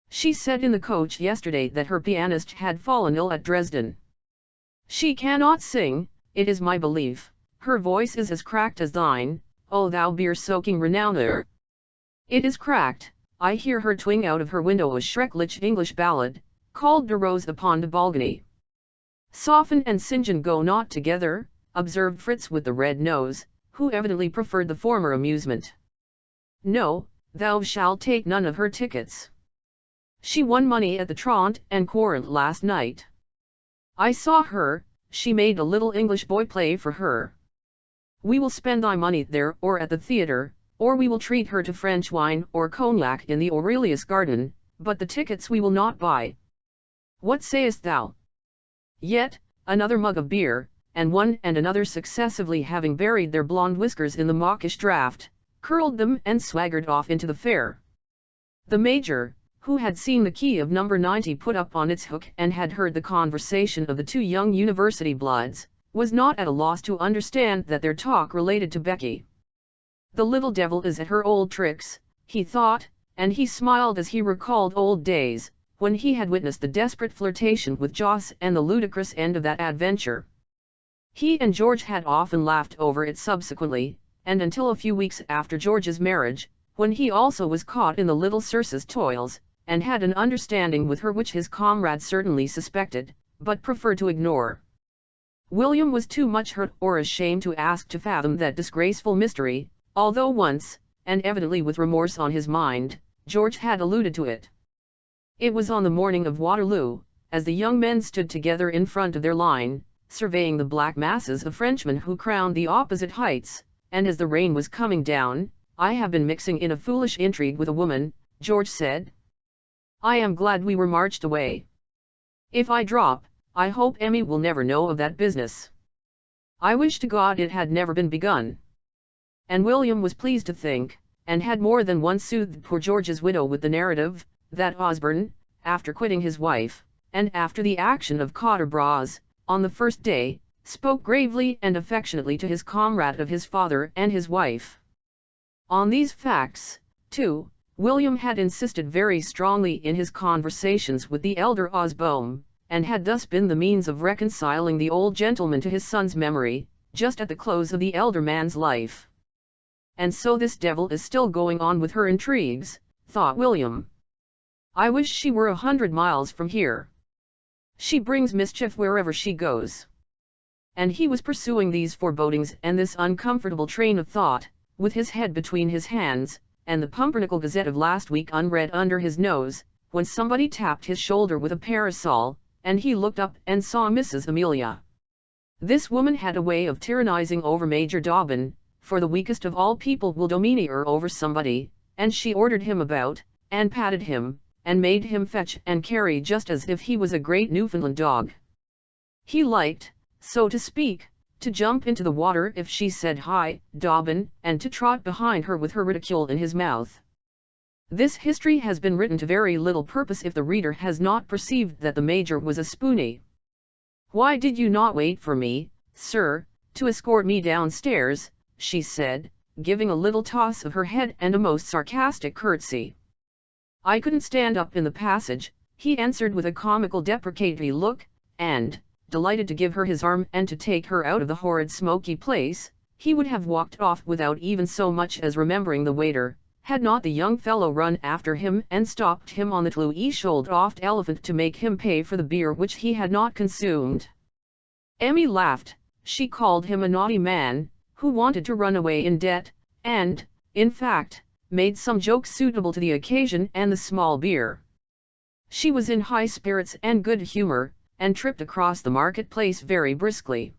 She said in the coach yesterday that her pianist had fallen ill at Dresden. She cannot sing, it is my belief, her voice is as cracked as thine, O thou beer-soaking renowner. It is cracked, I hear her twing out of her window a schrecklich English ballad, called De Rose upon de Balgony." "Sophan and St. John go not together," observed Fritz with the red nose, who evidently preferred the former amusement. "No, thou shalt take none of her tickets. She won money at the Trant and Courant last night. I saw her, she made a little English boy play for her. We will spend thy money there or at the theatre, or we will treat her to French wine or cognac in the Aurelius Garden, but the tickets we will not buy. What sayest thou?" Yet, another mug of beer, and one and another successively having buried their blonde whiskers in the mawkish draught, curled them and swaggered off into the fair. The Major, who had seen the key of number 90 put up on its hook and had heard the conversation of the two young university bloods, was not at a loss to understand that their talk related to Becky. The little devil is at her old tricks, he thought, and he smiled as he recalled old days, when he had witnessed the desperate flirtation with Joss and the ludicrous end of that adventure. He and George had often laughed over it subsequently, and until a few weeks after George's marriage, when he also was caught in the little Circe's toils, and had an understanding with her which his comrade certainly suspected, but preferred to ignore. William was too much hurt or ashamed to ask to fathom that disgraceful mystery, although once, and evidently with remorse on his mind, George had alluded to it. It was on the morning of Waterloo, as the young men stood together in front of their line, surveying the black masses of Frenchmen who crowned the opposite heights, and as the rain was coming down, "I have been mixing in a foolish intrigue with a woman," George said. "I am glad we were marched away. If I drop, I hope Emmy will never know of that business. I wish to God it had never been begun." And William was pleased to think, and had more than once soothed poor George's widow with the narrative, that Osborne, after quitting his wife, and after the action of Quatre Bras, on the first day, spoke gravely and affectionately to his comrade of his father and his wife. On these facts, too, William had insisted very strongly in his conversations with the elder Osborne, and had thus been the means of reconciling the old gentleman to his son's memory, just at the close of the elder man's life. "And so this devil is still going on with her intrigues," thought William. "I wish she were 100 miles from here. She brings mischief wherever she goes." And he was pursuing these forebodings and this uncomfortable train of thought, with his head between his hands, and the Pumpernickel Gazette of last week unread under his nose, when somebody tapped his shoulder with a parasol, and he looked up and saw Mrs. Amelia. This woman had a way of tyrannizing over Major Dobbin, for the weakest of all people will domineer over somebody, and she ordered him about, and patted him, and made him fetch and carry just as if he was a great Newfoundland dog. He liked, so to speak, to jump into the water if she said "Hi, Dobbin," and to trot behind her with her ridicule in his mouth. This history has been written to very little purpose if the reader has not perceived that the Major was a spoony. "Why did you not wait for me, sir, to escort me downstairs?" she said, giving a little toss of her head and a most sarcastic curtsy. "I couldn't stand up in the passage," he answered with a comical deprecatory look, and, delighted to give her his arm and to take her out of the horrid smoky place, he would have walked off without even so much as remembering the waiter, had not the young fellow run after him and stopped him on the two-shouldered elephant to make him pay for the beer which he had not consumed. Emmy laughed. She called him a naughty man, who wanted to run away in debt, and, in fact, made some jokes suitable to the occasion and the small beer. She was in high spirits and good humor, and tripped across the marketplace very briskly.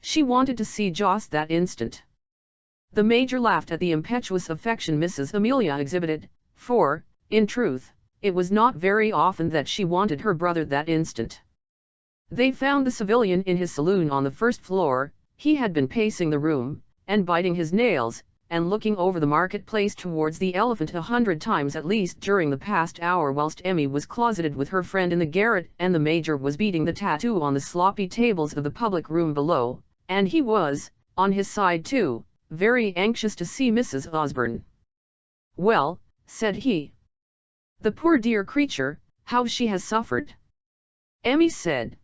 She wanted to see Joss that instant. The Major laughed at the impetuous affection Mrs. Amelia exhibited, for, in truth, it was not very often that she wanted her brother that instant. They found the civilian in his saloon on the first floor. He had been pacing the room, and biting his nails, and looking over the marketplace towards the elephant 100 times at least during the past hour whilst Emmy was closeted with her friend in the garret and the Major was beating the tattoo on the sloppy tables of the public room below, and he was, on his side too, very anxious to see Mrs. Osborne. "Well," said he. "The poor dear creature, how she has suffered." Emmy said.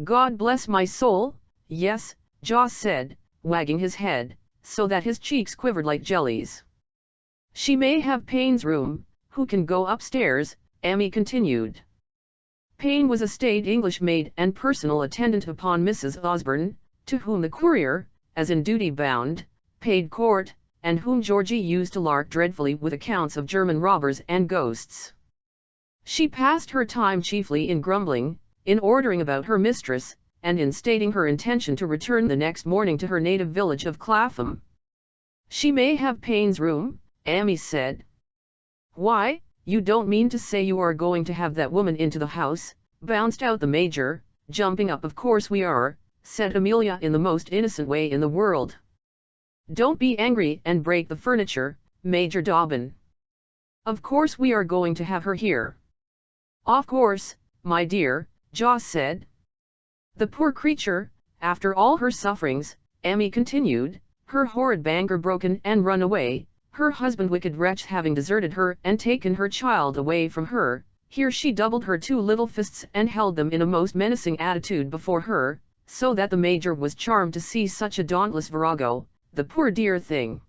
"God bless my soul, yes," Joss said, wagging his head, so that his cheeks quivered like jellies. "She may have Payne's room, who can go upstairs," Emmy continued. Payne was a staid English maid and personal attendant upon Mrs. Osborne, to whom the courier, as in duty bound, paid court, and whom Georgie used to lark dreadfully with accounts of German robbers and ghosts. She passed her time chiefly in grumbling, in ordering about her mistress, and in stating her intention to return the next morning to her native village of Clapham. "She may have Payne's room," Emmy said. "Why, you don't mean to say you are going to have that woman into the house?" bounced out the Major. "Jumping up, of course we are," said Amelia in the most innocent way in the world. "Don't be angry and break the furniture, Major Dobbin." Of course we are going to have her here. Of course, my dear, Joss said. The poor creature, after all her sufferings, Emmy continued, her horrid banker broken and run away, her husband wicked wretch having deserted her and taken her child away from her. Here she doubled her two little fists and held them in a most menacing attitude before her, so that the Major was charmed to see such a dauntless virago, the poor dear thing.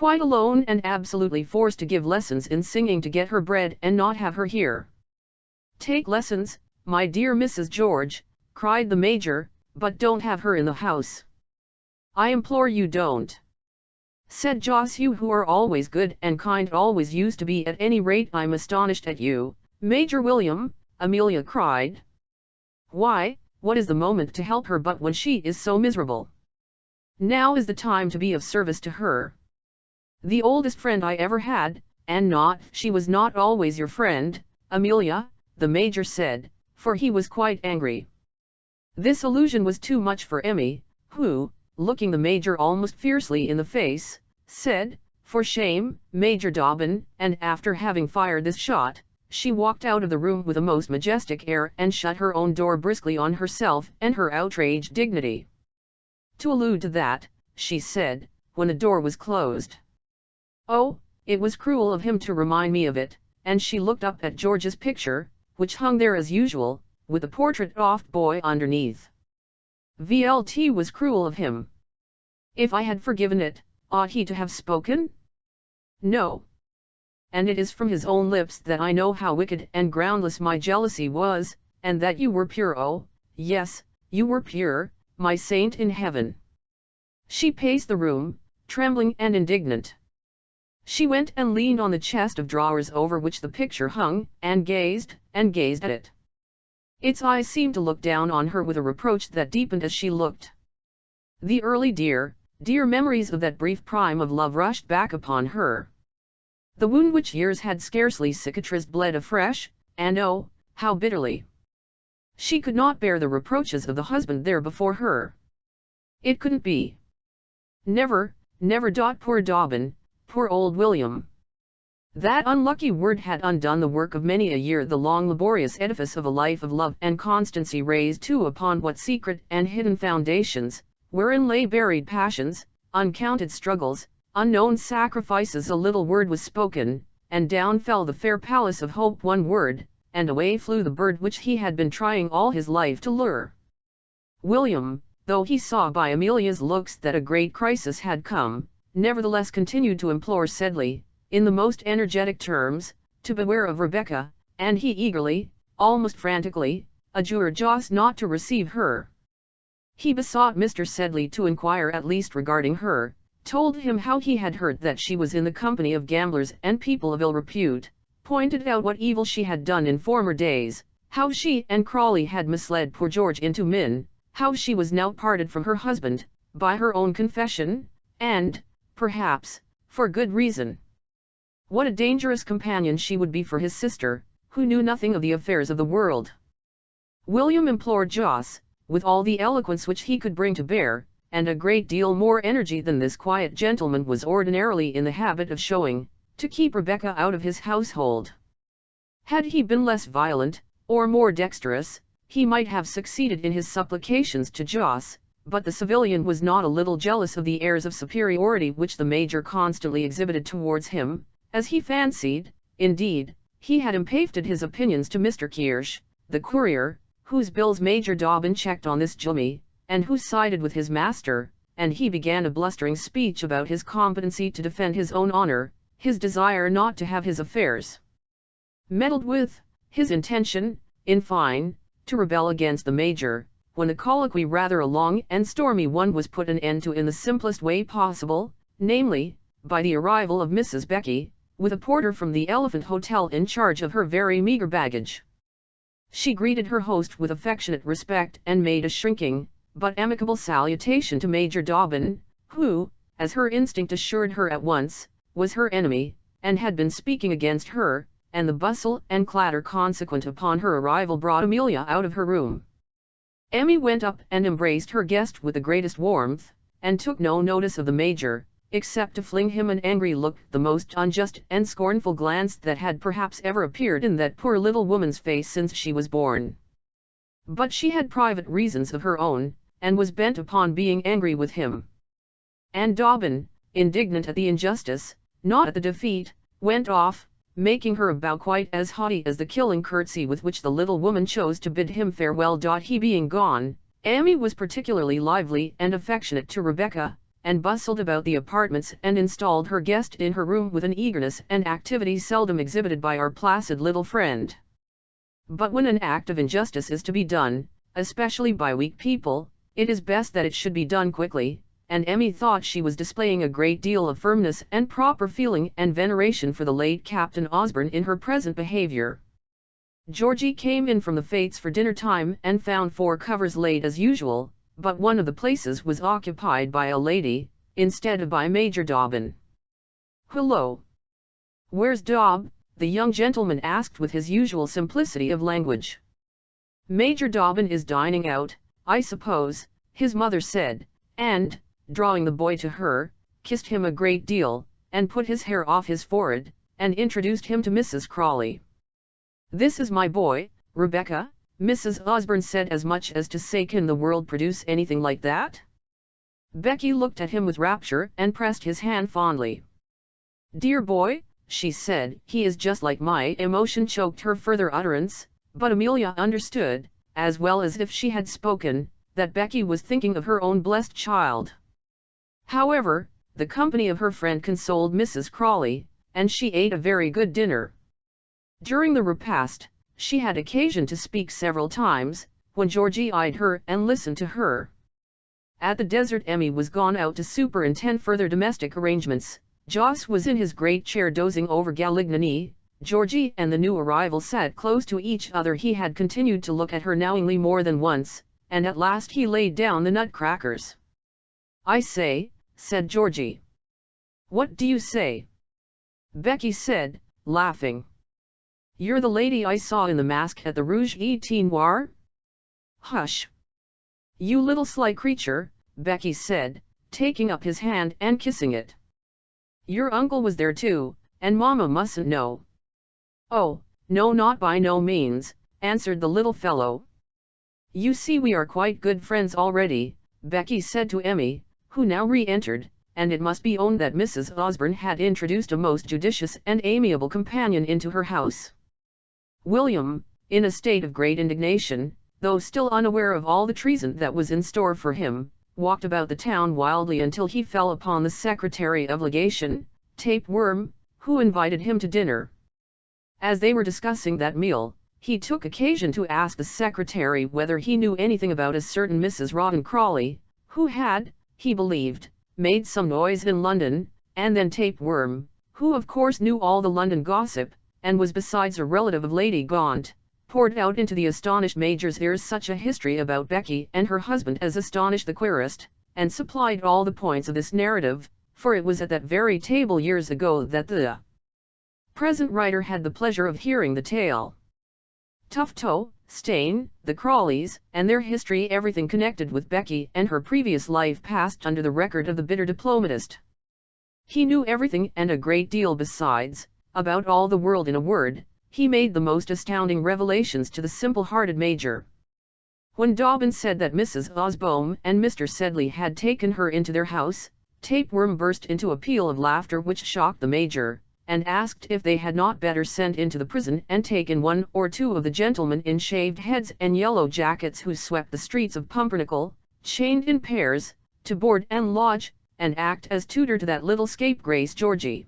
Quite alone and absolutely forced to give lessons in singing to get her bread and not have her here. Take lessons, my dear Mrs. George, cried the Major, but don't have her in the house. I implore you don't. Said Joss, you who are always good and kind always used to be, at any rate I'm astonished at you, Major William, Amelia cried. Why, what is the moment to help her but when she is so miserable? Now is the time to be of service to her. The oldest friend I ever had, and she was not always your friend, Amelia, the Major said, for he was quite angry. This allusion was too much for Emmy, who, looking the Major almost fiercely in the face, said, for shame, Major Dobbin, and after having fired this shot, she walked out of the room with a most majestic air and shut her own door briskly on herself and her outraged dignity. To allude to that, she said, when the door was closed. Oh, it was cruel of him to remind me of it, and she looked up at George's picture, which hung there as usual, with the portrait of boy underneath. VLT was cruel of him. If I had forgiven it, ought he to have spoken? No. And it is from his own lips that I know how wicked and groundless my jealousy was, and that you were pure. Oh, yes, you were pure, my saint in heaven. She paced the room, trembling and indignant. She went and leaned on the chest of drawers over which the picture hung, and gazed at it. Its eyes seemed to look down on her with a reproach that deepened as she looked. The early dear memories of that brief prime of love rushed back upon her. The wound which years had scarcely cicatrized bled afresh, and oh, how bitterly! She could not bear the reproaches of the husband there before her. It couldn't be. Never. Poor Dobbin, poor old William. That unlucky word had undone the work of many a year, the long laborious edifice of a life of love and constancy, raised too upon what secret and hidden foundations, wherein lay buried passions, uncounted struggles, unknown sacrifices. A little word was spoken, and down fell the fair palace of hope. One word, and away flew the bird which he had been trying all his life to lure. William, though he saw by Amelia's looks that a great crisis had come, nevertheless continued to implore Sedley, in the most energetic terms, to beware of Rebecca, and he eagerly, almost frantically, adjured Joss not to receive her. He besought Mr. Sedley to inquire at least regarding her, told him how he had heard that she was in the company of gamblers and people of ill repute, pointed out what evil she had done in former days, how she and Crawley had misled poor George into min, how she was now parted from her husband, by her own confession, and, perhaps, for good reason. What a dangerous companion she would be for his sister, who knew nothing of the affairs of the world. William implored Joss, with all the eloquence which he could bring to bear, and a great deal more energy than this quiet gentleman was ordinarily in the habit of showing, to keep Rebecca out of his household. Had he been less violent, or more dexterous, he might have succeeded in his supplications to Joss, but the civilian was not a little jealous of the airs of superiority which the Major constantly exhibited towards him, as he fancied. Indeed, he had impafted his opinions to Mr. Kirsch, the courier, whose bills Major Dobbin checked on this jummy, and who sided with his master, and he began a blustering speech about his competency to defend his own honor, his desire not to have his affairs meddled with, his intention, in fine, to rebel against the Major, when the colloquy, rather a long and stormy one, was put an end to in the simplest way possible, namely, by the arrival of Mrs. Becky, with a porter from the Elephant Hotel in charge of her very meager baggage. She greeted her host with affectionate respect and made a shrinking, but amicable salutation to Major Dobbin, who, as her instinct assured her at once, was her enemy, and had been speaking against her, and the bustle and clatter consequent upon her arrival brought Amelia out of her room. Emmy went up and embraced her guest with the greatest warmth, and took no notice of the Major, except to fling him an angry look, the most unjust and scornful glance that had perhaps ever appeared in that poor little woman's face since she was born. But she had private reasons of her own, and was bent upon being angry with him. And Dobbin, indignant at the injustice, not at the defeat, went off, making her a bow quite as haughty as the killing curtsy with which the little woman chose to bid him farewell. He being gone, Amy was particularly lively and affectionate to Rebecca, and bustled about the apartments and installed her guest in her room with an eagerness and activity seldom exhibited by our placid little friend. But when an act of injustice is to be done, especially by weak people, it is best that it should be done quickly, and Emmy thought she was displaying a great deal of firmness and proper feeling and veneration for the late Captain Osborne in her present behaviour. Georgie came in from the Fates for dinner time and found 4 covers laid as usual, but one of the places was occupied by a lady, instead of by Major Dobbin. "Hullo! Where's Dobb?" the young gentleman asked with his usual simplicity of language. "Major Dobbin is dining out, I suppose," his mother said, and, drawing the boy to her, kissed him a great deal, and put his hair off his forehead, and introduced him to Mrs. Crawley. "This is my boy, Rebecca." Mrs. Osborne said, as much as to say, "Can the world produce anything like that?" Becky looked at him with rapture and pressed his hand fondly. "Dear boy," she said, "he is just like my." Emotion choked her further utterance, but Amelia understood, as well as if she had spoken, that Becky was thinking of her own blessed child. However, the company of her friend consoled Mrs. Crawley, and she ate a very good dinner. During the repast, she had occasion to speak several times, when Georgie eyed her and listened to her. At the Desert, Emmy was gone out to superintend further domestic arrangements. Jos was in his great chair dozing over Galignani. Georgie and the new arrival sat close to each other. He had continued to look at her knowingly more than once, and at last he laid down the nutcrackers. "I say," said Georgie. "What do you say?" Becky said, laughing. "You're the lady I saw in the mask at the Rouge et Noir?" "Hush! You little sly creature," Becky said, taking up his hand and kissing it. "Your uncle was there too, and Mamma mustn't know." "Oh, no, not by no means," answered the little fellow. "You see we are quite good friends already," Becky said to Emmy, who now re-entered, and it must be owned that Mrs. Osborne had introduced a most judicious and amiable companion into her house. William, in a state of great indignation, though still unaware of all the treason that was in store for him, walked about the town wildly until he fell upon the Secretary of Legation, Tapeworm, who invited him to dinner. As they were discussing that meal, he took occasion to ask the Secretary whether he knew anything about a certain Mrs. Rawdon Crawley, who had, he believed, made some noise in London, and then Tapeworm, who of course knew all the London gossip, and was besides a relative of Lady Gaunt, poured out into the astonished Major's ears such a history about Becky and her husband as astonished the querist, and supplied all the points of this narrative, for it was at that very table years ago that the present writer had the pleasure of hearing the tale. Tufto, Stane, the Crawleys, and their history, everything connected with Becky and her previous life, passed under the record of the bitter diplomatist. He knew everything and a great deal besides, about all the world. In a word, he made the most astounding revelations to the simple-hearted Major. When Dobbin said that Mrs. Osborne and Mr. Sedley had taken her into their house, Tapeworm burst into a peal of laughter which shocked the Major, and asked if they had not better sent into the prison and taken 1 or 2 of the gentlemen in shaved heads and yellow jackets who swept the streets of Pumpernickel, chained in pairs, to board and lodge, and act as tutor to that little scapegrace Georgie.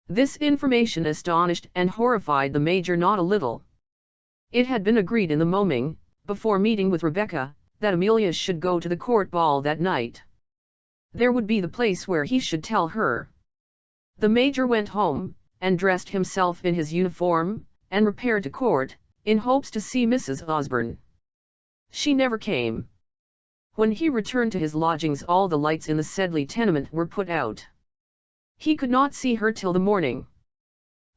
This information astonished and horrified the Major not a little. It had been agreed in the Moming, before meeting with Rebecca, that Amelia should go to the court ball that night. There would be the place where he should tell her. The Major went home, and dressed himself in his uniform, and repaired to court, in hopes to see Mrs. Osborne. She never came. When he returned to his lodgings, all the lights in the Sedley tenement were put out. He could not see her till the morning.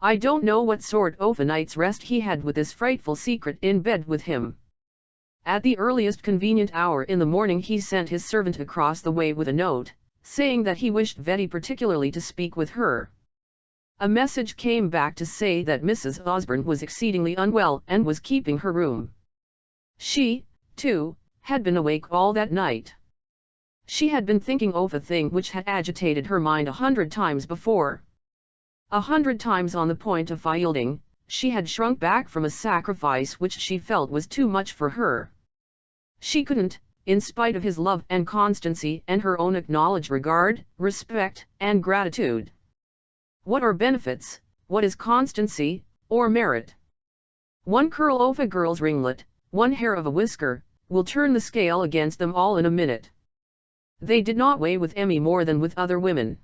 I don't know what sort of a night's rest he had with this frightful secret in bed with him. At the earliest convenient hour in the morning he sent his servant across the way with a note, saying that he wished Betty particularly to speak with her. A message came back to say that Mrs. Osborne was exceedingly unwell and was keeping her room. She, too, had been awake all that night. She had been thinking of a thing which had agitated her mind 100 times before. 100 times on the point of yielding, she had shrunk back from a sacrifice which she felt was too much for her. She couldn't, in spite of his love and constancy and her own acknowledged regard, respect, and gratitude. What are benefits, what is constancy, or merit? One curl of a girl's ringlet, one hair of a whisker, will turn the scale against them all in a minute. They did not weigh with Emmy more than with other women.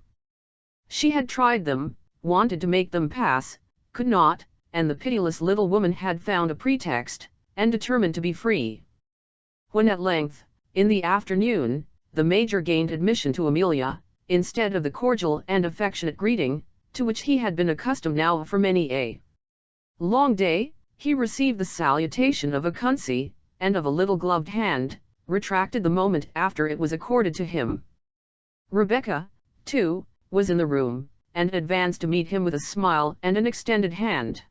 She had tried them, wanted to make them pass, could not, and the pitiless little woman had found a pretext, and determined to be free. When at length, in the afternoon, the Major gained admission to Amelia, instead of the cordial and affectionate greeting, to which he had been accustomed now for many a long day, he received the salutation of a kunsi, and of a little gloved hand, retracted the moment after it was accorded to him. Rebecca, too, was in the room, and advanced to meet him with a smile and an extended hand.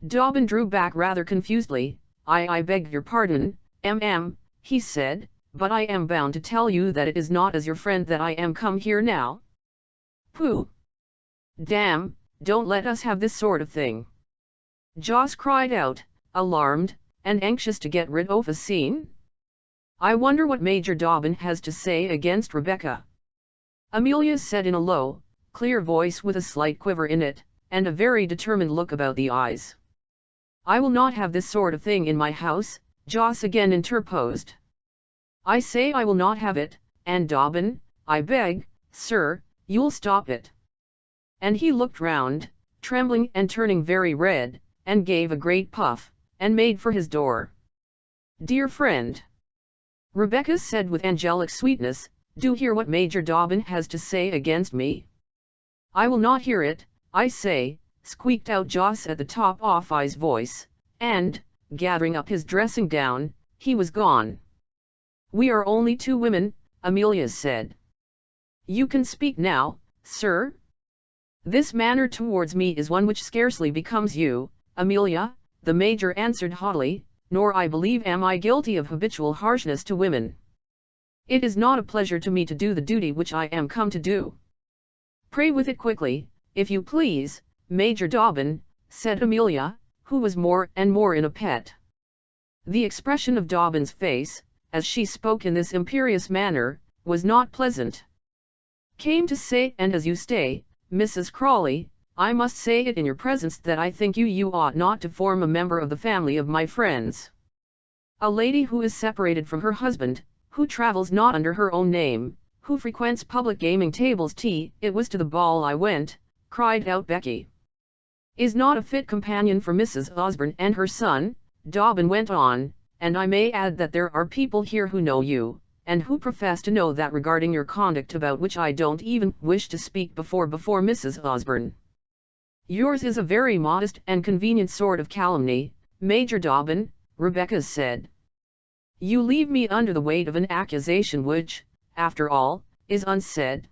Dobbin drew back rather confusedly. I beg your pardon, he said, but I am bound to tell you that it is not as your friend that I am come here now. Pooh! Damn, don't let us have this sort of thing. Joss cried out, alarmed, and anxious to get rid of a scene. I wonder what Major Dobbin has to say against Rebecca. Amelia said in a low, clear voice with a slight quiver in it, and a very determined look about the eyes. I will not have this sort of thing in my house, Joss again interposed. I say I will not have it, and Dobbin, I beg, sir, you'll stop it. And he looked round, trembling and turning very red, and gave a great puff, and made for his door. Dear friend, Rebecca said with angelic sweetness, do hear what Major Dobbin has to say against me. I will not hear it, I say, squeaked out Joss at the top of his voice, and, gathering up his dressing gown, he was gone. We are only two women, Amelia said. You can speak now, sir. This manner towards me is one which scarcely becomes you, Amelia, the Major answered haughtily, nor I believe am I guilty of habitual harshness to women. It is not a pleasure to me to do the duty which I am come to do. Pray with it quickly, if you please, Major Dobbin, said Amelia, who was more and more in a pet. The expression of Dobbin's face, as she spoke in this imperious manner, was not pleasant. Came to say, and as you stay, Mrs. Crawley, I must say it in your presence that I think you ought not to form a member of the family of my friends. A lady who is separated from her husband, who travels not under her own name, who frequents public gaming tables it was to the ball I went, cried out Becky. Is not a fit companion for Mrs. Osborne and her son, Dobbin went on, and I may add that there are people here who know you, and who profess to know that regarding your conduct about which I don't even wish to speak before Mrs. Osborne. Yours is a very modest and convenient sort of calumny, Major Dobbin, Rebecca said. You leave me under the weight of an accusation which, after all, is unsaid.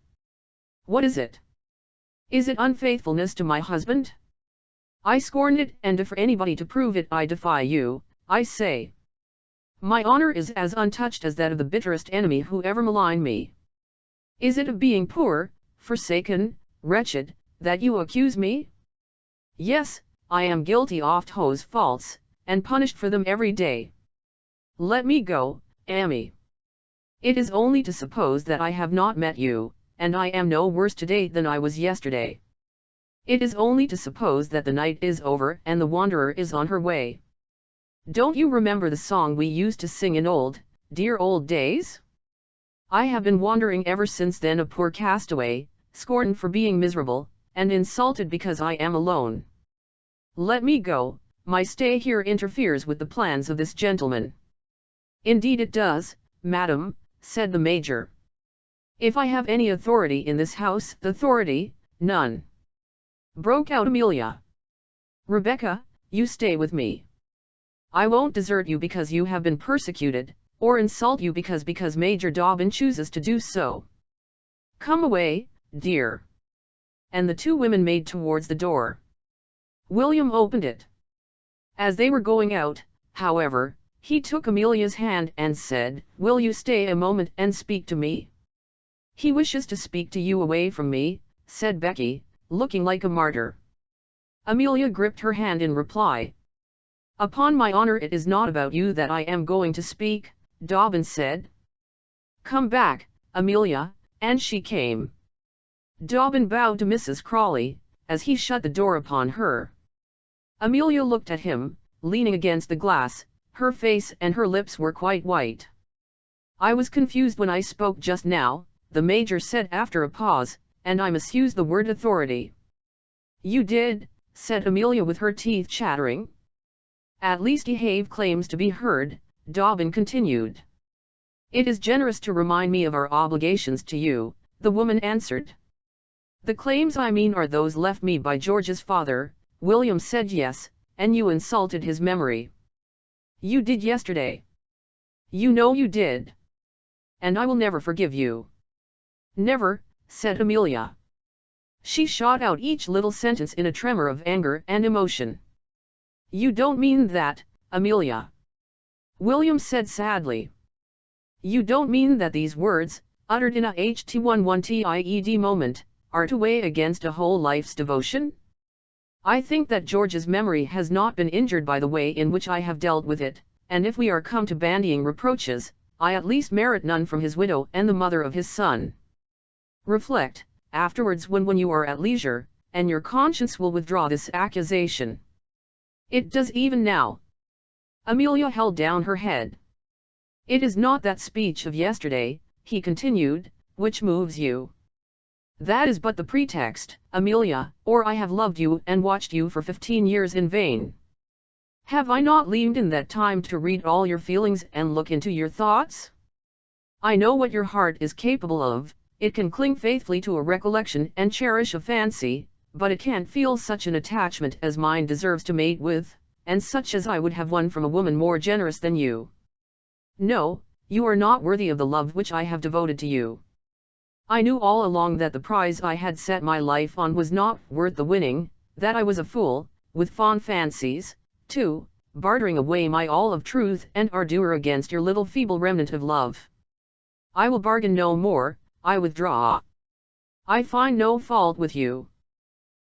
What is it? Is it unfaithfulness to my husband? I scorn it, and for anybody to prove it I defy you, I say. My honor is as untouched as that of the bitterest enemy who ever maligned me. Is it of being poor, forsaken, wretched, that you accuse me? Yes, I am guilty oft those faults, and punished for them every day. Let me go, Amy. It is only to suppose that I have not met you, and I am no worse today than I was yesterday. It is only to suppose that the night is over and the wanderer is on her way. Don't you remember the song we used to sing in dear old days? I have been wandering ever since then, a poor castaway, scorned for being miserable, and insulted because I am alone. Let me go, my stay here interferes with the plans of this gentleman. Indeed it does, madam, said the Major. If I have any authority in this house, authority, none. Broke out Amelia. Rebecca, you stay with me. I won't desert you because you have been persecuted, or insult you because Major Dobbin chooses to do so. Come away, dear." And the two women made towards the door. William opened it. As they were going out, however, he took Amelia's hand and said, "Will you stay a moment and speak to me?" "He wishes to speak to you away from me," said Becky, looking like a martyr. Amelia gripped her hand in reply. "Upon my honor it is not about you that I am going to speak," Dobbin said. "Come back, Amelia," and she came. Dobbin bowed to Mrs. Crawley, as he shut the door upon her. Amelia looked at him, leaning against the glass, her face and her lips were quite white. "I was confused when I spoke just now," the Major said after a pause, "and I misused the word authority." "You did," said Amelia with her teeth chattering. "At least Have claims to be heard," Dobbin continued. "It is generous to remind me of our obligations to you," the woman answered. "The claims I mean are those left me by George's father." William said. "Yes, and you insulted his memory. You did yesterday. You know you did. And I will never forgive you." "Never," said Amelia. She shot out each little sentence in a tremor of anger and emotion. "You don't mean that, Amelia," William said sadly. "You don't mean that these words, uttered in a HT11TIED moment, are to weigh against a whole life's devotion? I think that George's memory has not been injured by the way in which I have dealt with it, and if we are come to bandying reproaches, I at least merit none from his widow and the mother of his son. Reflect, afterwards when you are at leisure, and your conscience will withdraw this accusation. It does even now." Amelia held down her head. "It is not that speech of yesterday," he continued, "which moves you. That is but the pretext, Amelia, or I have loved you and watched you for 15 years in vain. Have I not leaned in that time to read all your feelings and look into your thoughts? I know what your heart is capable of. It can cling faithfully to a recollection and cherish a fancy, but it can't feel such an attachment as mine deserves to mate with, and such as I would have won from a woman more generous than you. No, you are not worthy of the love which I have devoted to you. I knew all along that the prize I had set my life on was not worth the winning, that I was a fool, with fond fancies, too, bartering away my all of truth and ardour against your little feeble remnant of love. I will bargain no more, I withdraw. I find no fault with you.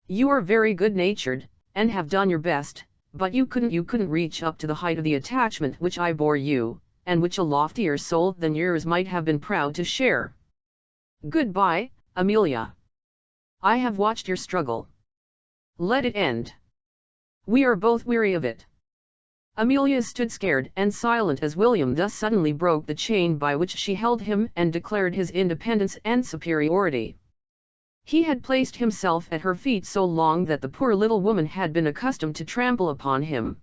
You are very good-natured, and have done your best, but you couldn't reach up to the height of the attachment which I bore you, and which a loftier soul than yours might have been proud to share. Goodbye, Amelia. I have watched your struggle. Let it end. We are both weary of it." Amelia stood scared and silent as William thus suddenly broke the chain by which she held him and declared his independence and superiority. He had placed himself at her feet so long that the poor little woman had been accustomed to trample upon him.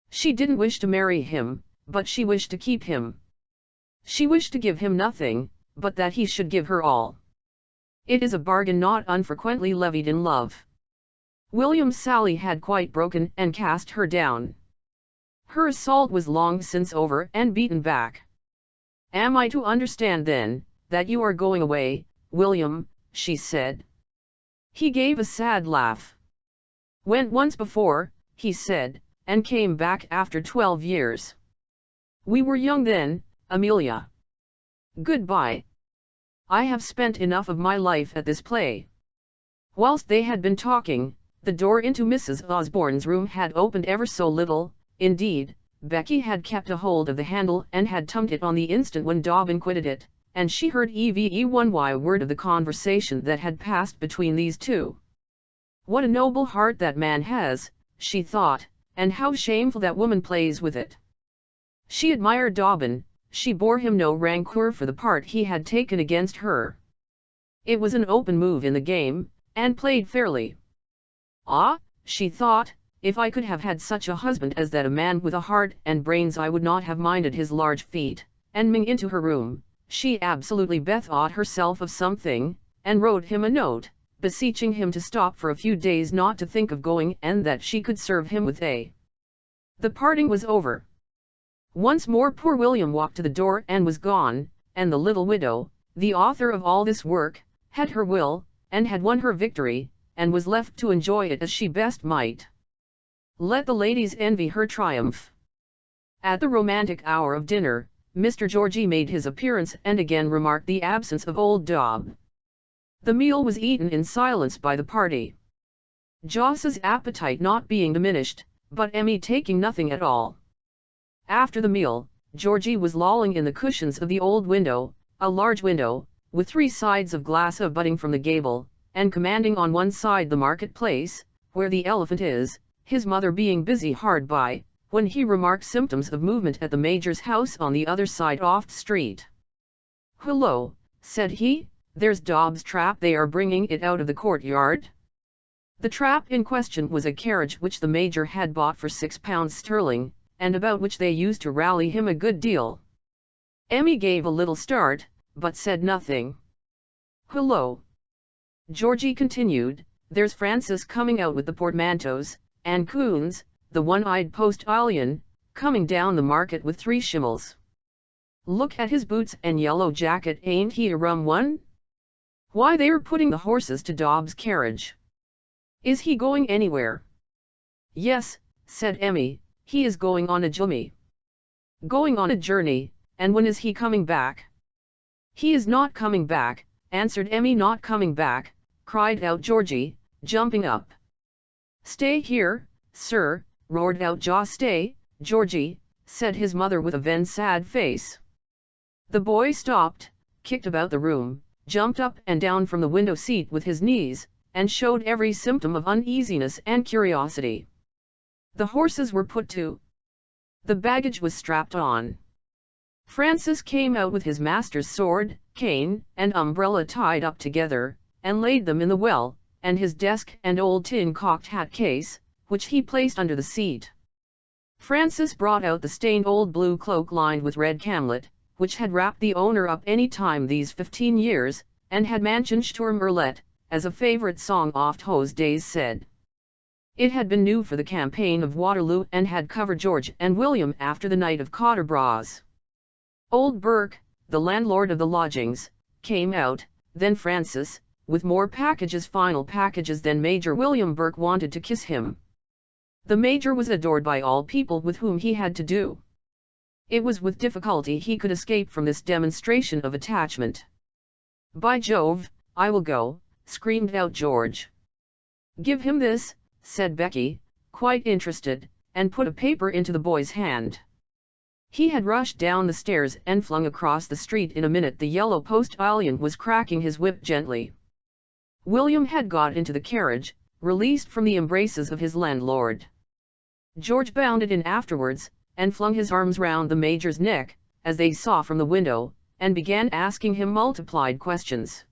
She didn't wish to marry him, but she wished to keep him. She wished to give him nothing, but that he should give her all. It is a bargain not unfrequently levied in love. William's Sally had quite broken and cast her down. Her assault was long since over and beaten back. "Am I to understand then, that you are going away, William?" she said. He gave a sad laugh. "Went once before," he said, "and came back after 12 years. We were young then, Amelia. Goodbye. I have spent enough of my life at this play." Whilst they had been talking, the door into Mrs. Osborne's room had opened ever so little. Indeed, Becky had kept a hold of the handle and had tummed it on the instant when Dobbin quitted it, and she heard one word of the conversation that had passed between these two. "What a noble heart that man has," she thought, "and how shameful that woman plays with it." She admired Dobbin. She bore him no rancour for the part he had taken against her. It was an open move in the game, and played fairly. "Ah," she thought, "if I could have had such a husband as that, a man with a heart and brains, I would not have minded his large feet." And ming into her room, she absolutely bethought herself of something, and wrote him a note, beseeching him to stop for a few days, not to think of going, and that she could serve him with a. The parting was over. Once more poor William walked to the door and was gone, and the little widow, the author of all this work, had her will, and had won her victory, and was left to enjoy it as she best might. Let the ladies envy her triumph. At the romantic hour of dinner, Mr. Georgie made his appearance and again remarked the absence of old Dob. The meal was eaten in silence by the party. Jos's appetite not being diminished, but Emmy taking nothing at all. After the meal, Georgie was lolling in the cushions of the old window, a large window, with 3 sides of glass abutting from the gable, and commanding on one side the market-place, where the elephant is, his mother being busy hard by, when he remarked symptoms of movement at the Major's house on the other side off the street. "Hullo," said he, "there's Dobb's trap, they are bringing it out of the courtyard." The trap in question was a carriage which the Major had bought for £6 sterling, and about which they used to rally him a good deal. Emmy gave a little start, but said nothing. "Hullo," Georgie continued, "there's Francis coming out with the portmanteaus, and Coons, the one-eyed postilion, coming down the market with 3 schimmels. Look at his boots and yellow jacket, ain't he a rum one? Why, they're putting the horses to Dobb's carriage. Is he going anywhere?" "Yes," said Emmy, "he is going on a journey." "Going on a journey, and when is he coming back?" "He is not coming back," answered Emmy. "Not coming back," cried out Georgie, jumping up. "Stay here, sir," roared out Jos. "Stay, Georgie," said his mother with a very sad face. The boy stopped, kicked about the room, jumped up and down from the window seat with his knees, and showed every symptom of uneasiness and curiosity. The horses were put to. The baggage was strapped on. Francis came out with his master's sword, cane, and umbrella tied up together, and laid them in the well, and his desk and old tin cocked hat case, which he placed under the seat. Francis brought out the stained old blue cloak lined with red camlet, which had wrapped the owner up any time these 15 years, and had Manchen Sturm Erlet, as a favourite song oft those days said. It had been new for the campaign of Waterloo and had covered George and William after the night of Quatre Bras. Old Burke, the landlord of the lodgings, came out, then Francis, with more packages, final packages than Major William Burke wanted to kiss him. The Major was adored by all people with whom he had to do. It was with difficulty he could escape from this demonstration of attachment. "By Jove, I will go," screamed out George. "Give him this," said Becky, quite interested, and put a paper into the boy's hand. He had rushed down the stairs and flung across the street in a minute. The yellow postilion was cracking his whip gently. William had got into the carriage, released from the embraces of his landlord. George bounded in afterwards, and flung his arms round the Major's neck, as they saw from the window, and began asking him multiplied questions.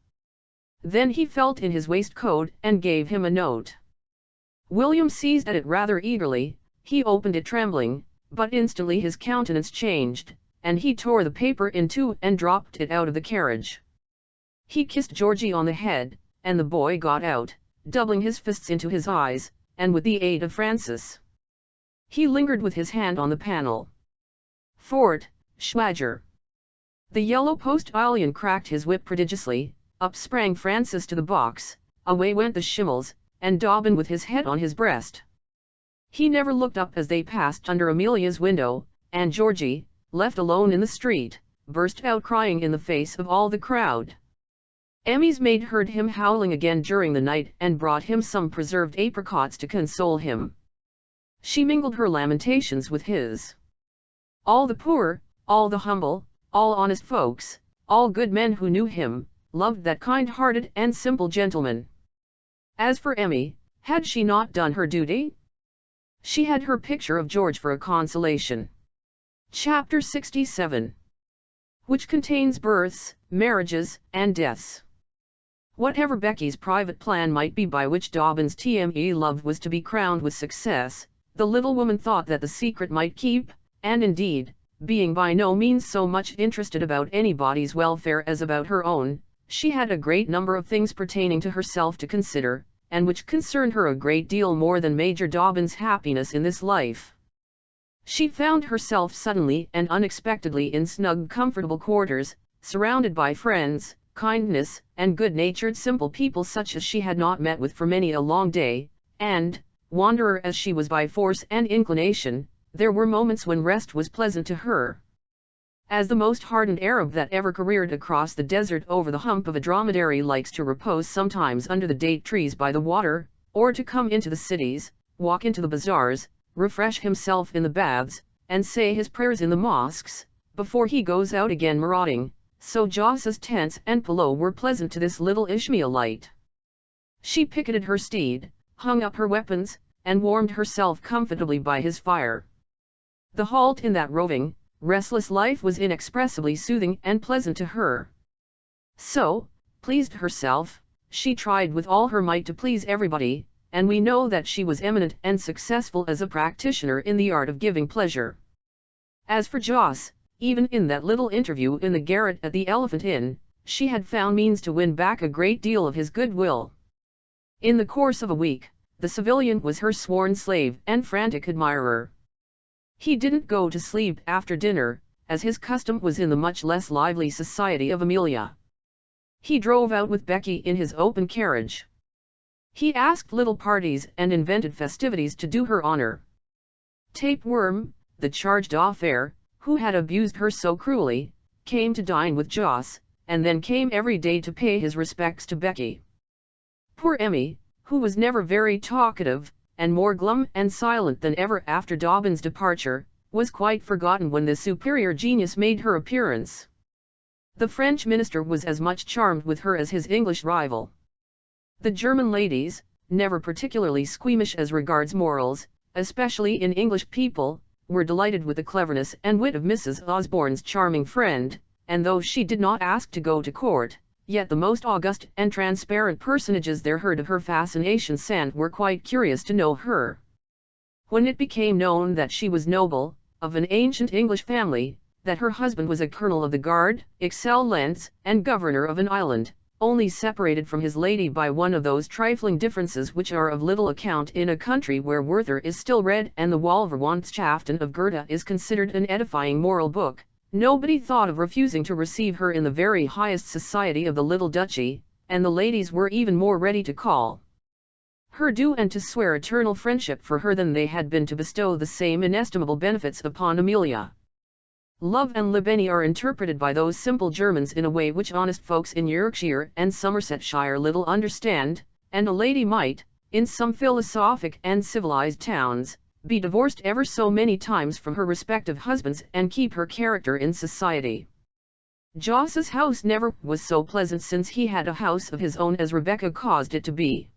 Then he felt in his waistcoat and gave him a note. William seized at it rather eagerly. He opened it trembling, but instantly his countenance changed, and he tore the paper in two and dropped it out of the carriage. He kissed Georgie on the head, and the boy got out, doubling his fists into his eyes, and with the aid of Francis. He lingered with his hand on the panel. "Fort, Schwager." The yellow postilion cracked his whip prodigiously, up sprang Francis to the box, away went the schimmels, and Dobbin with his head on his breast. He never looked up as they passed under Amelia's window, and Georgie, left alone in the street, burst out crying in the face of all the crowd. Emmy's maid heard him howling again during the night and brought him some preserved apricots to console him. She mingled her lamentations with his. All the poor, all the humble, all honest folks, all good men who knew him, loved that kind-hearted and simple gentleman. As for Emmy, had she not done her duty? She had her picture of George for a consolation. Chapter 67, which contains births, marriages, and deaths. Whatever Becky's private plan might be by which Dobbin's TME love was to be crowned with success, the little woman thought that the secret might keep, and indeed, being by no means so much interested about anybody's welfare as about her own, she had a great number of things pertaining to herself to consider, and which concerned her a great deal more than Major Dobbin's happiness in this life. She found herself suddenly and unexpectedly in snug comfortable quarters, surrounded by friends, kindness, and good-natured simple people such as she had not met with for many a long day, and, wanderer as she was by force and inclination, there were moments when rest was pleasant to her. As the most hardened Arab that ever careered across the desert over the hump of a dromedary likes to repose sometimes under the date trees by the water, or to come into the cities, walk into the bazaars, refresh himself in the baths, and say his prayers in the mosques, before he goes out again marauding, so Jos's tents and pillow were pleasant to this little Ishmaelite. She picketed her steed, hung up her weapons, and warmed herself comfortably by his fire. The halt in that roving, restless life was inexpressibly soothing and pleasant to her. So, pleased herself, she tried with all her might to please everybody, and we know that she was eminent and successful as a practitioner in the art of giving pleasure. As for Jos, even in that little interview in the garret at the Elephant Inn, she had found means to win back a great deal of his goodwill. In the course of a week, the civilian was her sworn slave and frantic admirer. He didn't go to sleep after dinner, as his custom was in the much less lively society of Amelia. He drove out with Becky in his open carriage. He asked little parties and invented festivities to do her honor. Tapeworm, the charge d'affaires, who had abused her so cruelly, came to dine with Jos, and then came every day to pay his respects to Becky. Poor Emmy, who was never very talkative, and more glum and silent than ever after Dobbin's departure, was quite forgotten when the superior genius made her appearance. The French minister was as much charmed with her as his English rival. The German ladies, never particularly squeamish as regards morals, especially in English people, were delighted with the cleverness and wit of Mrs. Osborne's charming friend, and though she did not ask to go to court, yet the most august and transparent personages there heard of her fascinations and were quite curious to know her. When it became known that she was noble, of an ancient English family, that her husband was a colonel of the guard, excellence, and governor of an island, only separated from his lady by one of those trifling differences which are of little account in a country where Werther is still read and the Wolverwandtschaften of Goethe is considered an edifying moral book, nobody thought of refusing to receive her in the very highest society of the little duchy, and the ladies were even more ready to call her due and to swear eternal friendship for her than they had been to bestow the same inestimable benefits upon Amelia. Love and libeny are interpreted by those simple Germans in a way which honest folks in Yorkshire and Somersetshire little understand, and a lady might, in some philosophic and civilized towns, be divorced ever so many times from her respective husbands and keep her character in society. Jos's house never was so pleasant since he had a house of his own as Rebecca caused it to be.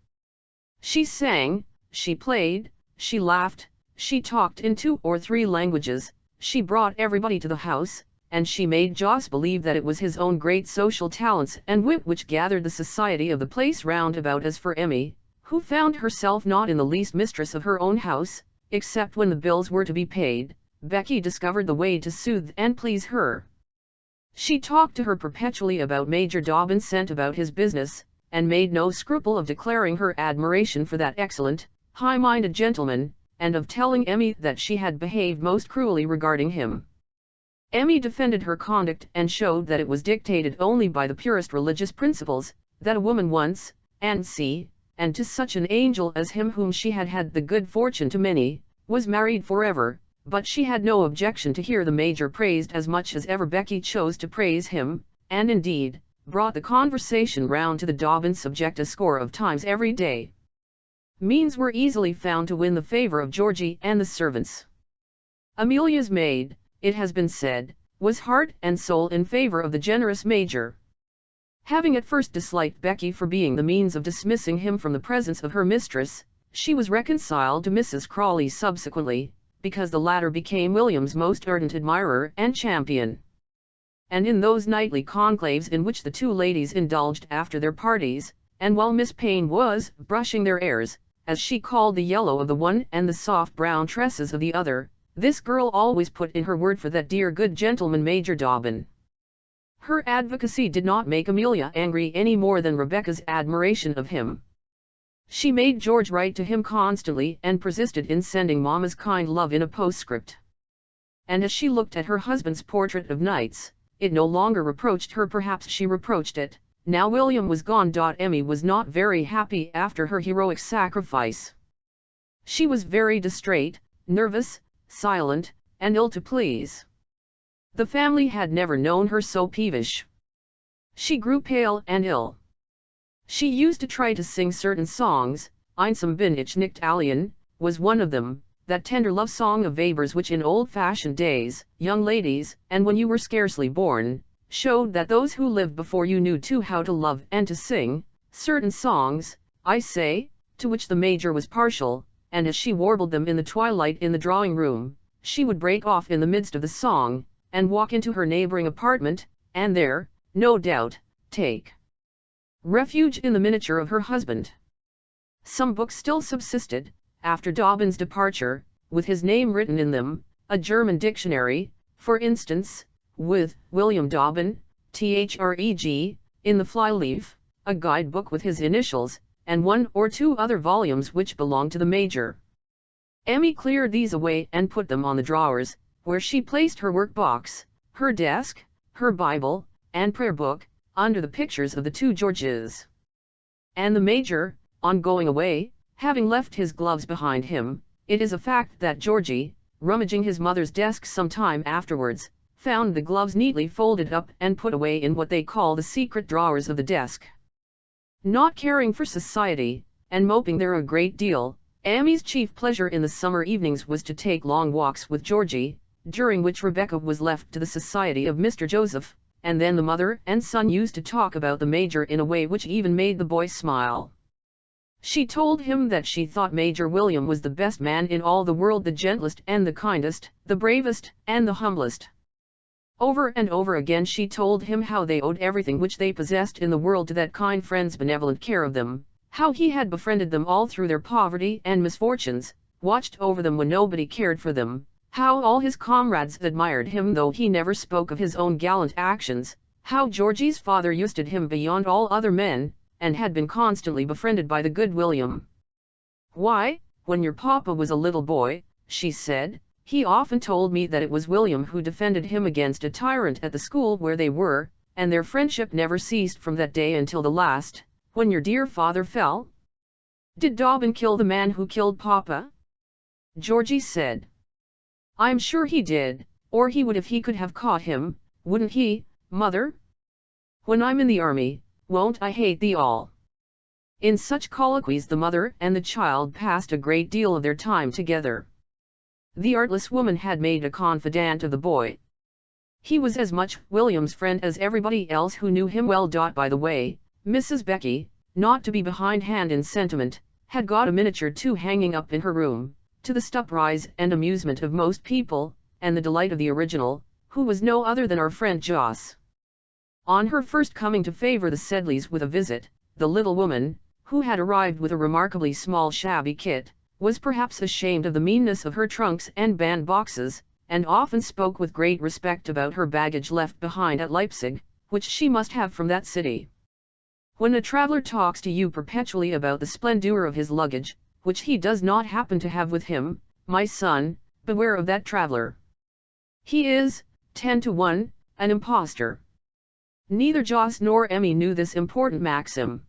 She sang, she played, she laughed, she talked in 2 or 3 languages, she brought everybody to the house, and she made Jos believe that it was his own great social talents and wit which gathered the society of the place round about. As for Emmy, who found herself not in the least mistress of her own house, except when the bills were to be paid, Becky discovered the way to soothe and please her. She talked to her perpetually about Major Dobbin, sent about his business, and made no scruple of declaring her admiration for that excellent, high-minded gentleman, and of telling Emmy that she had behaved most cruelly regarding him. Emmy defended her conduct and showed that it was dictated only by the purest religious principles, that a woman once, and to such an angel as him whom she had had the good fortune to marry, was married forever, but she had no objection to hear the Major praised as much as ever Becky chose to praise him, and indeed, brought the conversation round to the Dobbin subject a score of times every day. Means were easily found to win the favor of Georgie and the servants. Amelia's maid, it has been said, was heart and soul in favor of the generous Major. Having at first disliked Becky for being the means of dismissing him from the presence of her mistress, she was reconciled to Mrs. Crawley subsequently, because the latter became William's most ardent admirer and champion. And in those nightly conclaves in which the 2 ladies indulged after their parties, and while Miss Payne was brushing their airs, as she called the yellow of the one and the soft brown tresses of the other, this girl always put in her word for that dear good gentleman Major Dobbin. Her advocacy did not make Amelia angry any more than Rebecca's admiration of him. She made George write to him constantly and persisted in sending Mamma's kind love in a postscript. And as she looked at her husband's portrait of nights, it no longer reproached her, perhaps she reproached it. Now William was gone. Emmy was not very happy after her heroic sacrifice. She was very distraught, nervous, silent, and ill to please. The family had never known her so peevish. She grew pale and ill. She used to try to sing certain songs. Einsam bin ich nicht allein was one of them, that tender love song of Weber's which in old-fashioned days, young ladies, and when you were scarcely born, showed that those who lived before you knew too how to love and to sing certain songs, I say, to which the Major was partial, and as she warbled them in the twilight in the drawing-room, she would break off in the midst of the song, and walk into her neighboring apartment, and there, no doubt, take refuge in the miniature of her husband. Some books still subsisted, after Dobbin's departure, with his name written in them, a German dictionary, for instance, with William Dobbin, Threg, in the flyleaf, a guidebook with his initials, and one or two other volumes which belonged to the Major. Emmy cleared these away and put them on the drawers, where she placed her work-box, her desk, her Bible, and prayer book, under the pictures of the two Georges. And the Major, on going away, having left his gloves behind him, it is a fact that Georgie, rummaging his mother's desk some time afterwards, found the gloves neatly folded up and put away in what they call the secret drawers of the desk. Not caring for society, and moping there a great deal, Emmy's chief pleasure in the summer evenings was to take long walks with Georgie, during which Rebecca was left to the society of Mr. Joseph, and then the mother and son used to talk about the Major in a way which even made the boy smile. She told him that she thought Major William was the best man in all the world, the gentlest and the kindest, the bravest and the humblest. Over and over again she told him how they owed everything which they possessed in the world to that kind friend's benevolent care of them, how he had befriended them all through their poverty and misfortunes, watched over them when nobody cared for them, how all his comrades admired him though he never spoke of his own gallant actions, how Georgie's father used him beyond all other men, and had been constantly befriended by the good William. Why, when your papa was a little boy, she said, he often told me that it was William who defended him against a tyrant at the school where they were, and their friendship never ceased from that day until the last, when your dear father fell. Did Dobbin kill the man who killed papa? Georgie said. I'm sure he did, or he would if he could have caught him, wouldn't he, mother? When I'm in the army, won't I hate thee all? In such colloquies the mother and the child passed a great deal of their time together. The artless woman had made a confidant of the boy. He was as much William's friend as everybody else who knew him well. By the way, Mrs. Becky, not to be behindhand in sentiment, had got a miniature too hanging up in her room, to the surprise and amusement of most people, and the delight of the original, who was no other than our friend Joss. On her first coming to favor the Sedleys with a visit, the little woman, who had arrived with a remarkably small shabby kit, was perhaps ashamed of the meanness of her trunks and band-boxes, and often spoke with great respect about her baggage left behind at Leipzig, which she must have from that city. When a traveler talks to you perpetually about the splendor of his luggage, which he does not happen to have with him, my son, beware of that traveler. He is, 10 to 1, an impostor. Neither Joss nor Emmy knew this important maxim.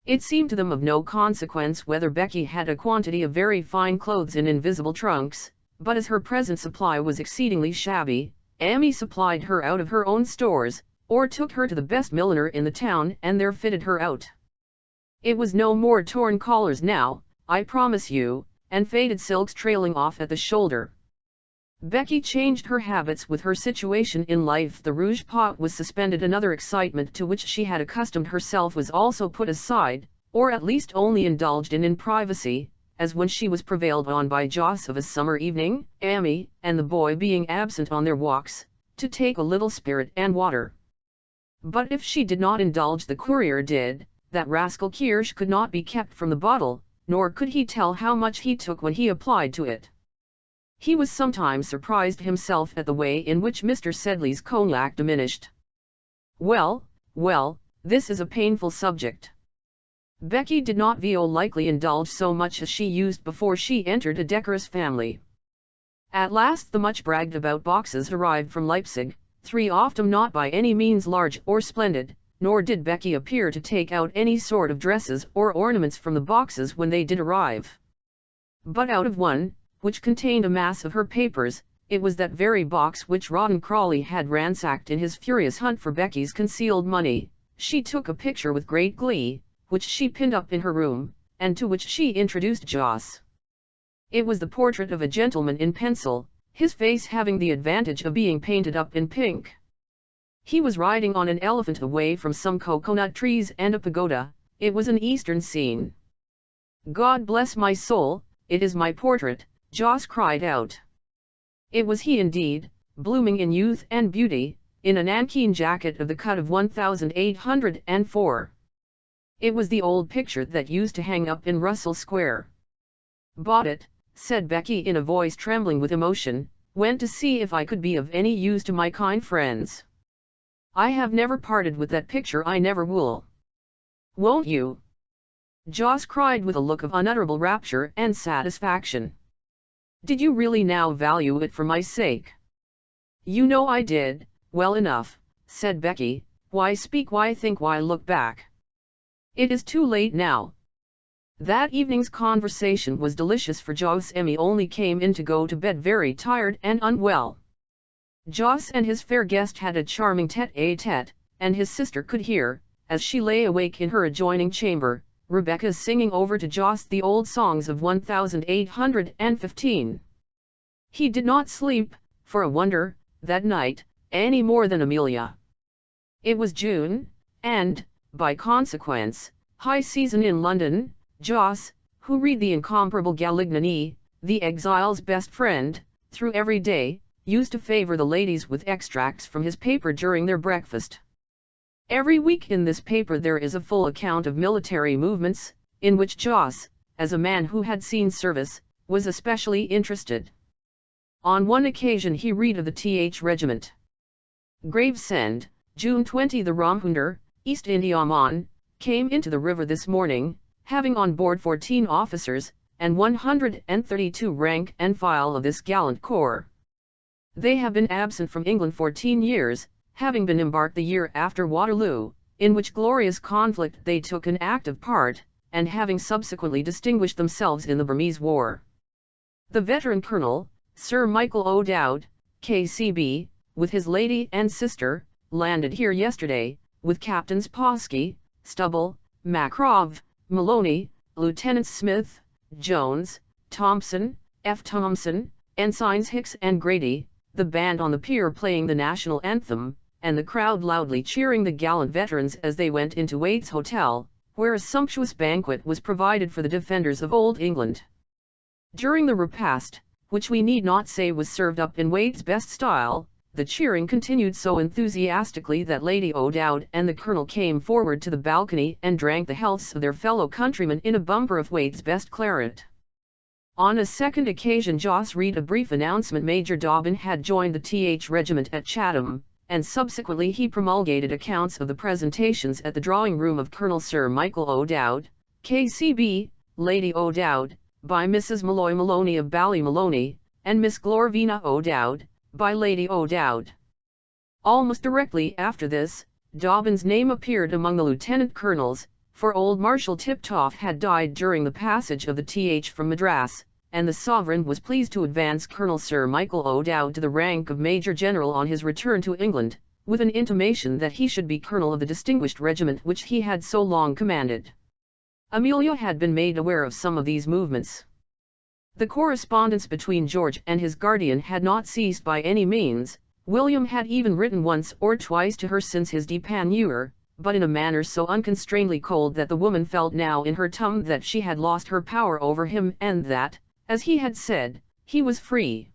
It seemed to them of no consequence whether Becky had a quantity of very fine clothes in invisible trunks, but as her present supply was exceedingly shabby, Emmy supplied her out of her own stores, or took her to the best milliner in the town and there fitted her out. It was no more torn collars now, I promise you, and faded silks trailing off at the shoulder. Becky changed her habits with her situation in life. The rouge pot was suspended. Another excitement to which she had accustomed herself was also put aside, or at least only indulged in privacy, as when she was prevailed on by Joss of a summer evening, Emmy and the boy being absent on their walks, to take a little spirit and water. But if she did not indulge, the courier did. That rascal Kirsch could not be kept from the bottle, nor could he tell how much he took when he applied to it. He was sometimes surprised himself at the way in which Mr. Sedley's cognac diminished. Well, well, this is a painful subject. Becky did not likely indulge so much as she used before she entered a decorous family. At last the much bragged about boxes arrived from Leipzig, 3 often not by any means large or splendid, nor did Becky appear to take out any sort of dresses or ornaments from the boxes when they did arrive. But out of one, which contained a mass of her papers, it was that very box which Rawdon Crawley had ransacked in his furious hunt for Becky's concealed money. She took a picture with great glee, which she pinned up in her room, and to which she introduced Joss. It was the portrait of a gentleman in pencil, his face having the advantage of being painted up in pink. He was riding on an elephant away from some coconut trees and a pagoda. It was an Eastern scene. "God bless my soul, it is my portrait," Joss cried out. It was he indeed, blooming in youth and beauty, in a nankeen jacket of the cut of 1804. It was the old picture that used to hang up in Russell Square. "Bought it," said Becky in a voice trembling with emotion, "went to see if I could be of any use to my kind friends. I have never parted with that picture, I never will." "Won't you?" Joss cried with a look of unutterable rapture and satisfaction. "Did you really now value it for my sake?" "You know I did, well enough," said Becky. "Why speak, why think, why look back? It is too late now." That evening's conversation was delicious, for Joss Emmy only came in to go to bed very tired and unwell. Joss and his fair guest had a charming tête-à-tête, and his sister could hear, as she lay awake in her adjoining chamber, Rebecca singing over to Joss the old songs of 1815. He did not sleep, for a wonder, that night, any more than Amelia. It was June, and, by consequence, high season in London. Joss, who read the incomparable Galignani, the exile's best friend, through every day, used to favor the ladies with extracts from his paper during their breakfast. Every week in this paper there is a full account of military movements, in which Joss, as a man who had seen service, was especially interested. On one occasion he read of the Th Regiment. "Gravesend, June 20. The Ramhunder, East Indiaman, came into the river this morning, having on board 14 officers, and 132 rank and file of this gallant corps. They have been absent from England 14 years, having been embarked the year after Waterloo, in which glorious conflict they took an active part, and having subsequently distinguished themselves in the Burmese War. The veteran Colonel, Sir Michael O'Dowd, K.C.B., with his lady and sister, landed here yesterday, with Captains Poskey, Stubble, Macrov, Maloney, Lieutenants Smith, Jones, Thompson, F. Thompson, Ensigns Hicks and Grady, the band on the pier playing the national anthem, and the crowd loudly cheering the gallant veterans as they went into Waite's Hotel, where a sumptuous banquet was provided for the defenders of Old England. During the repast, which we need not say was served up in Waite's best style, the cheering continued so enthusiastically that Lady O'Dowd and the Colonel came forward to the balcony and drank the healths of their fellow countrymen in a bumper of Waite's best claret. On a second occasion Joss read a brief announcement Major Dobbin had joined the Th Regiment at Chatham, and subsequently he promulgated accounts of the presentations at the drawing-room of Colonel Sir Michael O'Dowd, K.C.B., Lady O'Dowd, by Mrs. Malloy Maloney of Ballymaloney, and Miss Glorvina O'Dowd, by Lady O'Dowd. Almost directly after this, Dobbin's name appeared among the lieutenant colonels, for old Marshal Tiptoft had died during the passage of the Th from Madras, and the sovereign was pleased to advance Colonel Sir Michael O'Dowd to the rank of Major General on his return to England, with an intimation that he should be colonel of the distinguished regiment which he had so long commanded. Amelia had been made aware of some of these movements. The correspondence between George and his guardian had not ceased by any means. William had even written once or twice to her since his departure, but in a manner so unconstrainedly cold that the woman felt now in her tum that she had lost her power over him, and that, as he had said, he was free.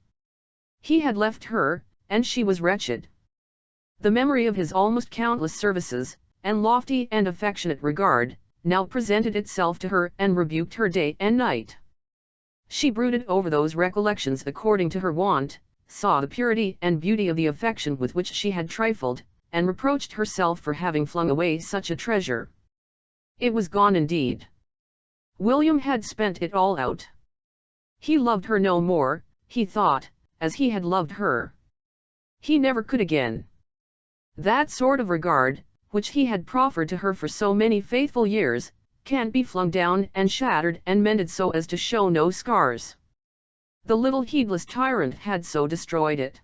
He had left her, and she was wretched. The memory of his almost countless services, and lofty and affectionate regard, now presented itself to her and rebuked her day and night. She brooded over those recollections according to her wont, saw the purity and beauty of the affection with which she had trifled, and reproached herself for having flung away such a treasure. It was gone indeed. William had spent it all out. He loved her no more, he thought, as he had loved her. He never could again. That sort of regard, which he had proffered to her for so many faithful years, can't be flung down and shattered and mended so as to show no scars. The little heedless tyrant had so destroyed it.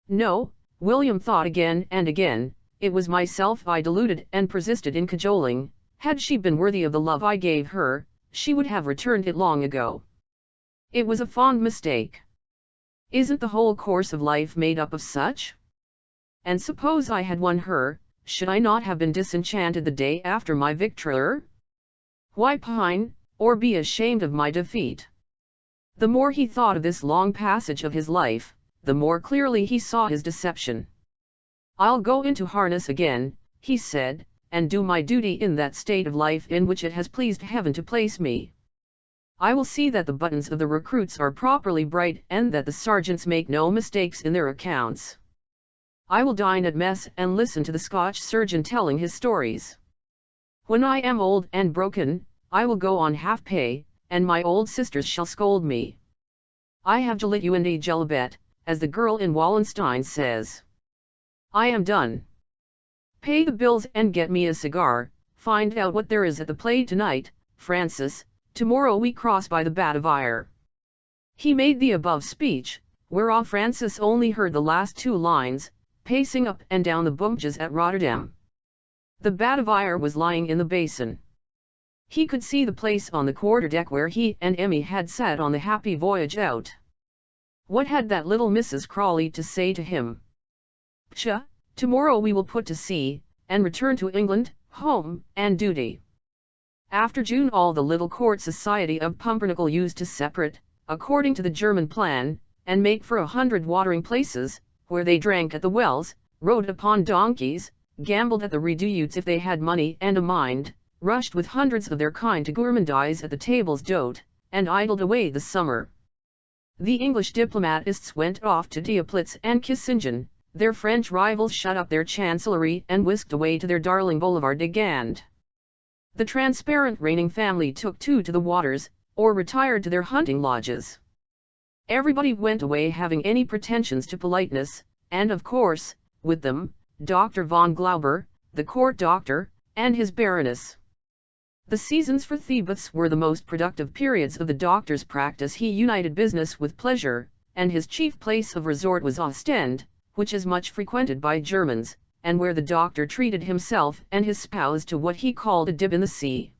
No, William thought again and again, it was myself I deluded and persisted in cajoling. Had she been worthy of the love I gave her, she would have returned it long ago. It was a fond mistake. Isn't the whole course of life made up of such? And suppose I had won her, should I not have been disenchanted the day after my victory? Why pine, or be ashamed of my defeat? The more he thought of this long passage of his life, the more clearly he saw his deception. I'll go into harness again, he said, and do my duty in that state of life in which it has pleased heaven to place me. I will see that the buttons of the recruits are properly bright and that the sergeants make no mistakes in their accounts. I will dine at mess and listen to the Scotch surgeon telling his stories. When I am old and broken, I will go on half pay, and my old sisters shall scold me. I have Jalit you and a jelibet, as the girl in Wallenstein says. I am done. Pay the bills and get me a cigar. Find out what there is at the play tonight, Francis. Tomorrow we cross by the Badavire. He made the above speech, whereof Francis only heard the last two lines, pacing up and down the booms at Rotterdam. The Badavire was lying in the basin. He could see the place on the quarter-deck where he and Emmy had sat on the happy voyage out. What had that little Mrs. Crawley to say to him? Psha, tomorrow we will put to sea, and return to England, home, and duty. After June all the little court society of Pumpernickel used to separate, according to the German plan, and make for 100 watering places, where they drank at the wells, rode upon donkeys, gambled at the redoutes if they had money and a mind, rushed with hundreds of their kind to gourmandize at the tables d'hôte, and idled away the summer. The English diplomatists went off to Dieplitz and Kissingen, their French rivals shut up their chancellery and whisked away to their darling Boulevard de Gand. The transparent reigning family took to the waters, or retired to their hunting lodges. Everybody went away having any pretensions to politeness, and of course, with them, Dr. von Glauber, the court doctor, and his baroness. The seasons for Thebes were the most productive periods of the doctor's practice. He united business with pleasure, and his chief place of resort was Ostend, which is much frequented by Germans, and where the doctor treated himself and his spouse to what he called a dip in the sea.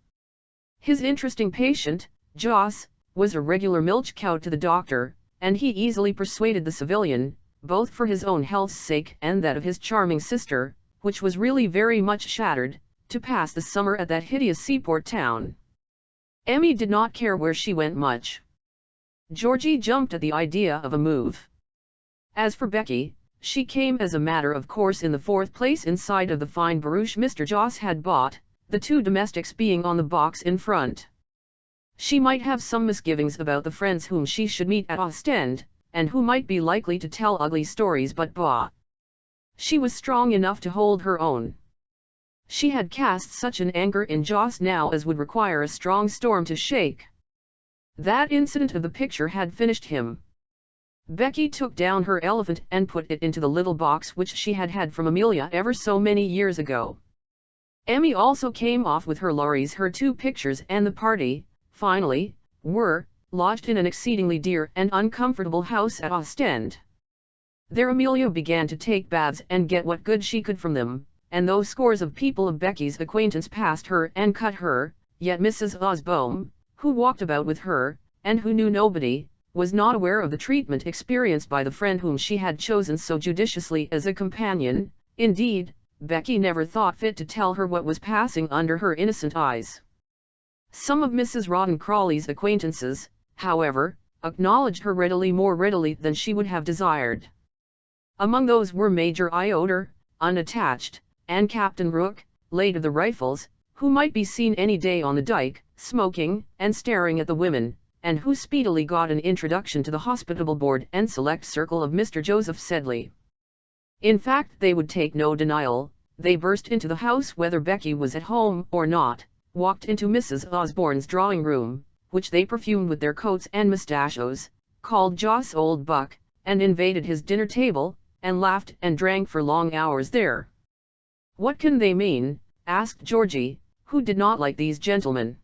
His interesting patient, Joss, was a regular milch cow to the doctor, and he easily persuaded the civilian, both for his own health's sake and that of his charming sister, which was really very much shattered, to pass the summer at that hideous seaport town. Emmy did not care where she went much. Georgie jumped at the idea of a move. As for Becky, she came as a matter of course in the fourth place inside of the fine barouche Mr. Joss had bought, the two domestics being on the box in front. She might have some misgivings about the friends whom she should meet at Ostend, and who might be likely to tell ugly stories, but bah! She was strong enough to hold her own. She had cast such an anchor in Joss now as would require a strong storm to shake. That incident of the picture had finished him. Becky took down her elephant and put it into the little box which she had had from Amelia ever so many years ago. Emmy also came off with her lorries, her two pictures, and the party, finally, were lodged in an exceedingly dear and uncomfortable house at Ostend. There Amelia began to take baths and get what good she could from them, and though scores of people of Becky's acquaintance passed her and cut her, yet Mrs. Osbom, who walked about with her, and who knew nobody, was not aware of the treatment experienced by the friend whom she had chosen so judiciously as a companion. Indeed, Becky never thought fit to tell her what was passing under her innocent eyes. Some of Mrs. Rawdon Crawley's acquaintances, however, acknowledged her readily, more readily than she would have desired. Among those were Major Ioder, unattached, and Captain Rook, late of the Rifles, who might be seen any day on the dike, smoking and staring at the women, and who speedily got an introduction to the hospitable board and select circle of Mr. Joseph Sedley. In fact, they would take no denial. They burst into the house whether Becky was at home or not, walked into Mrs. Osborne's drawing room, which they perfumed with their coats and mustachios, called Joss Old Buck, and invaded his dinner table, and laughed and drank for long hours there. "What can they mean?" asked Georgie, who did not like these gentlemen.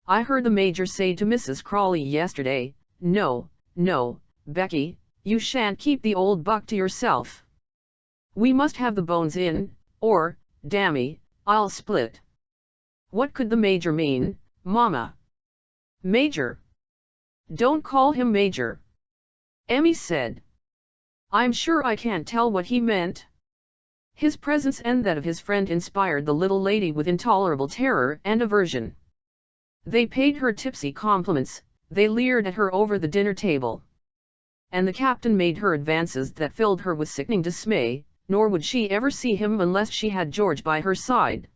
"I heard the Major say to Mrs. Crawley yesterday, 'No, no, Becky, you shan't keep the old buck to yourself. We must have the bones in, or, damme, I'll split.' What could the Major mean, Mamma?" "Major? Don't call him Major," Emmy said. "I'm sure I can't tell what he meant." His presence and that of his friend inspired the little lady with intolerable terror and aversion. They paid her tipsy compliments, they leered at her over the dinner table. And the captain made her advances that filled her with sickening dismay, nor would she ever see him unless she had George by her side.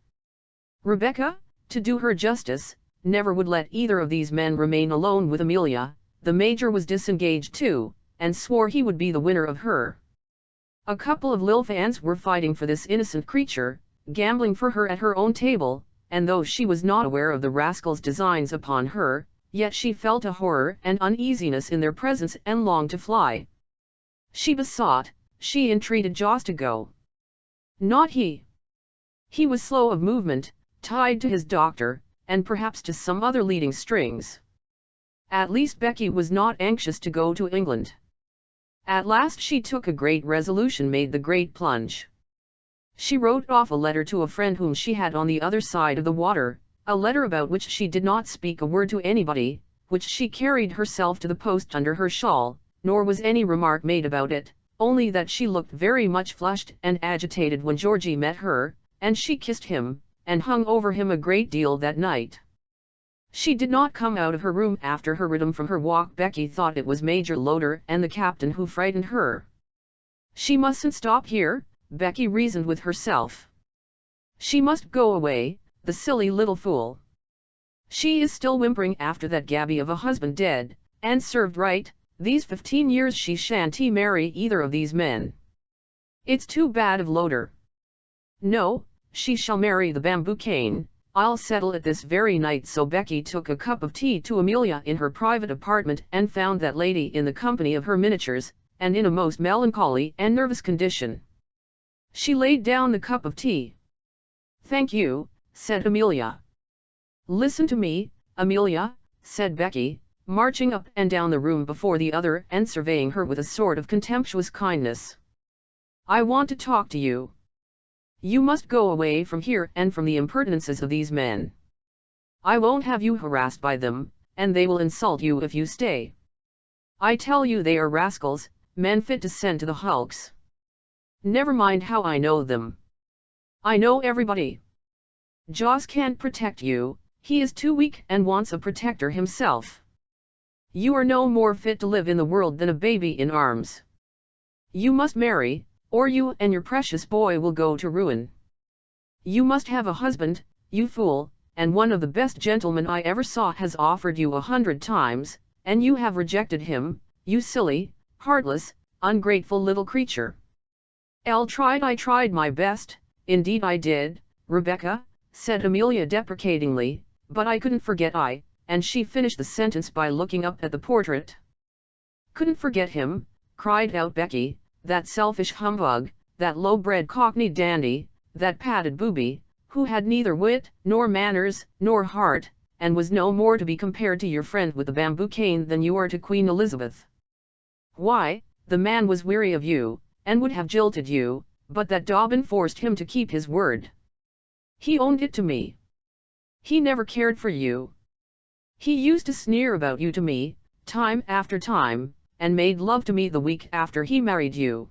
Rebecca, to do her justice, never would let either of these men remain alone with Amelia. The Major was disengaged too, and swore he would be the winner of her. A couple of Lilfans were fighting for this innocent creature, gambling for her at her own table, and though she was not aware of the rascals' designs upon her, yet she felt a horror and uneasiness in their presence and longed to fly. She besought, she entreated Jos to go. Not he. He was slow of movement, tied to his doctor, and perhaps to some other leading strings. At least Becky was not anxious to go to England. At last she took a great resolution, made the great plunge. She wrote off a letter to a friend whom she had on the other side of the water, a letter about which she did not speak a word to anybody, which she carried herself to the post under her shawl, nor was any remark made about it, only that she looked very much flushed and agitated when Georgie met her, and she kissed him, and hung over him a great deal that night. She did not come out of her room after her return from her walk. Becky thought it was Major Loder and the captain who frightened her. She mustn't stop here, Becky reasoned with herself. She must go away, the silly little fool. She is still whimpering after that gaby of a husband dead, and served right. These 15 years she shan't marry either of these men. It's too bad of Loder. No, she shall marry the bamboo cane. I'll settle it this very night. So Becky took a cup of tea to Amelia in her private apartment and found that lady in the company of her miniatures, and in a most melancholy and nervous condition. She laid down the cup of tea. "Thank you," said Amelia. "Listen to me, Amelia," said Becky, marching up and down the room before the other and surveying her with a sort of contemptuous kindness. "I want to talk to you. You must go away from here and from the impertinences of these men. I won't have you harassed by them, and they will insult you if you stay. I tell you they are rascals, men fit to send to the hulks. Never mind how I know them. I know everybody. Jos can't protect you, he is too weak and wants a protector himself. You are no more fit to live in the world than a baby in arms. You must marry, or you and your precious boy will go to ruin. You must have a husband, you fool, and one of the best gentlemen I ever saw has offered you 100 times, and you have rejected him, you silly, heartless, ungrateful little creature." I tried my best, indeed I did, Rebecca," said Amelia deprecatingly, "but I couldn't forget and she finished the sentence by looking up at the portrait. "Couldn't forget him," cried out Becky, "that selfish humbug, that low-bred cockney dandy, that padded booby, who had neither wit, nor manners, nor heart, and was no more to be compared to your friend with the bamboo cane than you are to Queen Elizabeth. Why, the man was weary of you, and would have jilted you, but that Dobbin forced him to keep his word. He owned it to me. He never cared for you. He used to sneer about you to me, time after time, and made love to me the week after he married you.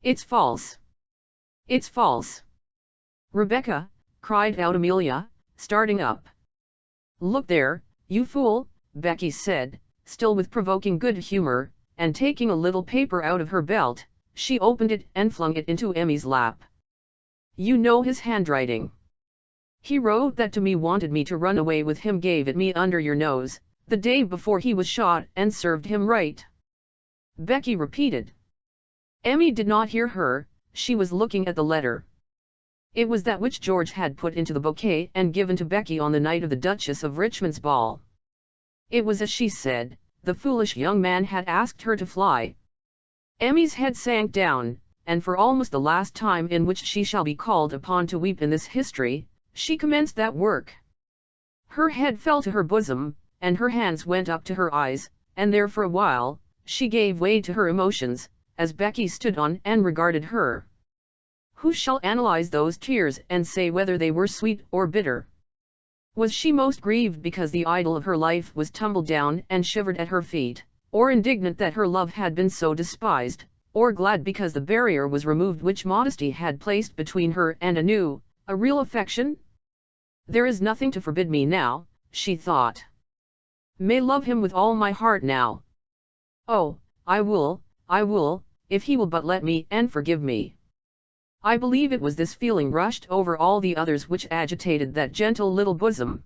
It's false. It's false." "Rebecca," cried out Amelia, starting up. "Look there, you fool," Becky said, still with provoking good humor, and taking a little paper out of her belt, she opened it and flung it into Emmy's lap. "You know his handwriting. He wrote that to me, wanted me to run away with him, gave it me under your nose, the day before he was shot, and served him right," Becky repeated. Emmy did not hear her, she was looking at the letter. It was that which George had put into the bouquet and given to Becky on the night of the Duchess of Richmond's ball. It was as she said, the foolish young man had asked her to fly. Emmy's head sank down, and for almost the last time in which she shall be called upon to weep in this history, she commenced that work. Her head fell to her bosom, and her hands went up to her eyes, and there for a while, she gave way to her emotions, as Becky stood on and regarded her. Who shall analyze those tears and say whether they were sweet or bitter? Was she most grieved because the idol of her life was tumbled down and shivered at her feet, or indignant that her love had been so despised, or glad because the barrier was removed which modesty had placed between her and a real affection? There is nothing to forbid me now, she thought. May love him with all my heart now. Oh, I will, if he will but let me and forgive me. I believe it was this feeling rushed over all the others which agitated that gentle little bosom.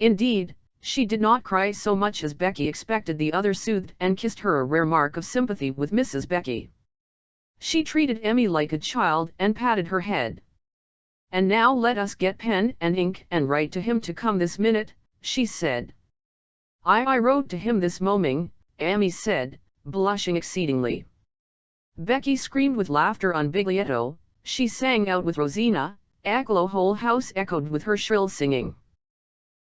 Indeed, she did not cry so much as Becky expected. The other soothed and kissed her, a rare mark of sympathy with Mrs. Becky. She treated Emmy like a child and patted her head. And now let us get pen and ink and write to him to come this minute, she said. I wrote to him this morning, Emmy said, blushing exceedingly. Becky screamed with laughter on Biglietto. She sang out with Rosina, the whole house echoed with her shrill singing.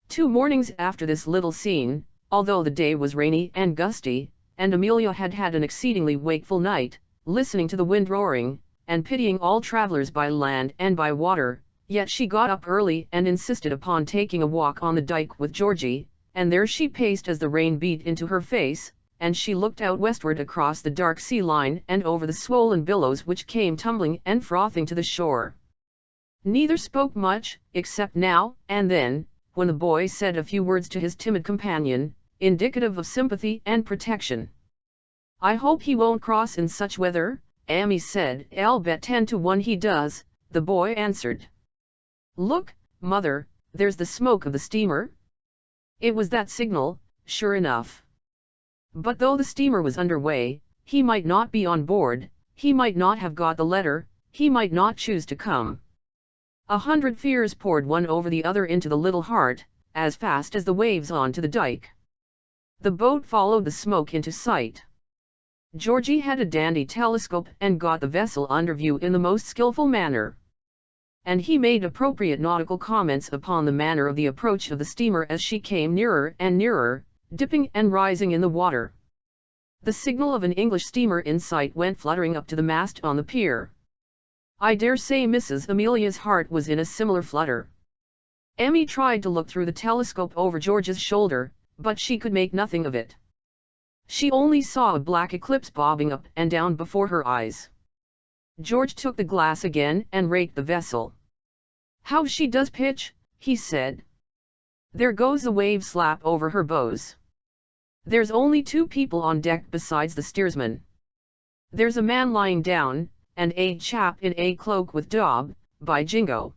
2 mornings after this little scene, although the day was rainy and gusty, and Amelia had had an exceedingly wakeful night, listening to the wind roaring, and pitying all travellers by land and by water, yet she got up early and insisted upon taking a walk on the dike with Georgie, and there she paced as the rain beat into her face, and she looked out westward across the dark sea line and over the swollen billows which came tumbling and frothing to the shore. Neither spoke much, except now and then, when the boy said a few words to his timid companion, indicative of sympathy and protection. I hope he won't cross in such weather, Emmy said. I'll bet 10 to 1 he does, the boy answered. Look, mother, there's the smoke of the steamer. It was that signal, sure enough. But though the steamer was under way, he might not be on board, he might not have got the letter, he might not choose to come. 100 fears poured one over the other into the little heart, as fast as the waves on to the dike. The boat followed the smoke into sight. Georgie had a dandy telescope and got the vessel under view in the most skilful manner. And he made appropriate nautical comments upon the manner of the approach of the steamer as she came nearer and nearer, dipping and rising in the water. The signal of an English steamer in sight went fluttering up to the mast on the pier. I dare say Mrs. Amelia's heart was in a similar flutter. Emmy tried to look through the telescope over George's shoulder, but she could make nothing of it. She only saw a black eclipse bobbing up and down before her eyes. George took the glass again and raked the vessel. How she does pitch, he said. There goes a wave slap over her bows. There's only 2 people on deck besides the steersman. There's a man lying down, and a chap in a cloak with daub, by jingo.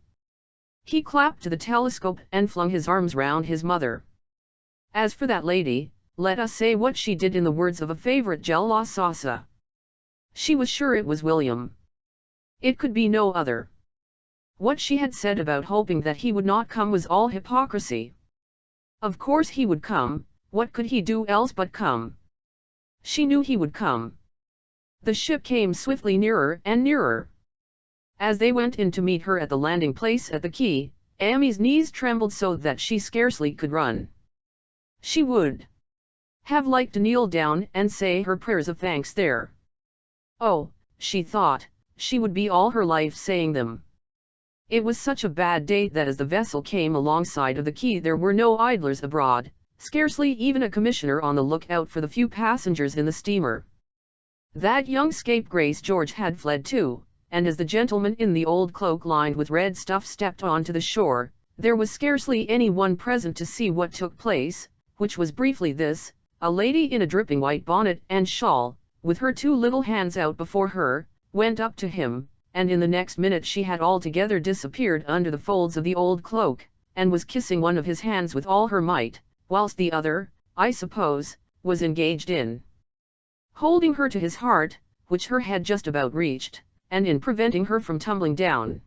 He clapped to the telescope and flung his arms round his mother. As for that lady, let us say what she did in the words of a favourite Gel La Salsa. She was sure it was William. It could be no other. What she had said about hoping that he would not come was all hypocrisy. Of course he would come, what could he do else but come? She knew he would come. The ship came swiftly nearer and nearer. As they went in to meet her at the landing place at the quay, Emmy's knees trembled so that she scarcely could run. She would have liked to kneel down and say her prayers of thanks there. Oh, she thought, she would be all her life saying them. It was such a bad day that as the vessel came alongside of the quay there were no idlers abroad, scarcely even a commissioner on the lookout for the few passengers in the steamer. That young scapegrace George had fled too, and as the gentleman in the old cloak lined with red stuff stepped on to the shore, there was scarcely any one present to see what took place, which was briefly this: a lady in a dripping white bonnet and shawl, with her 2 little hands out before her, went up to him, and in the next minute she had altogether disappeared under the folds of the old cloak, and was kissing one of his hands with all her might, whilst the other, I suppose, was engaged in holding her to his heart, which her head just about reached, and in preventing her from tumbling down.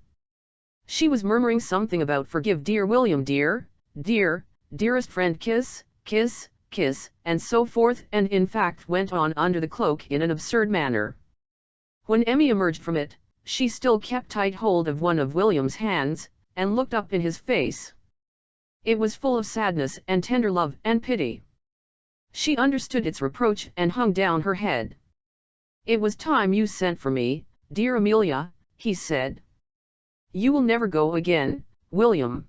She was murmuring something about "Forgive dear William dear, dear, dearest friend, kiss, kiss, kiss, and so forth, and in fact went on under the cloak in an absurd manner. When Emmy emerged from it, she still kept tight hold of one of William's hands, and looked up in his face. It was full of sadness and tender love and pity. She understood its reproach and hung down her head. "It was time you sent for me, dear Amelia," he said. "You will never go again, William?"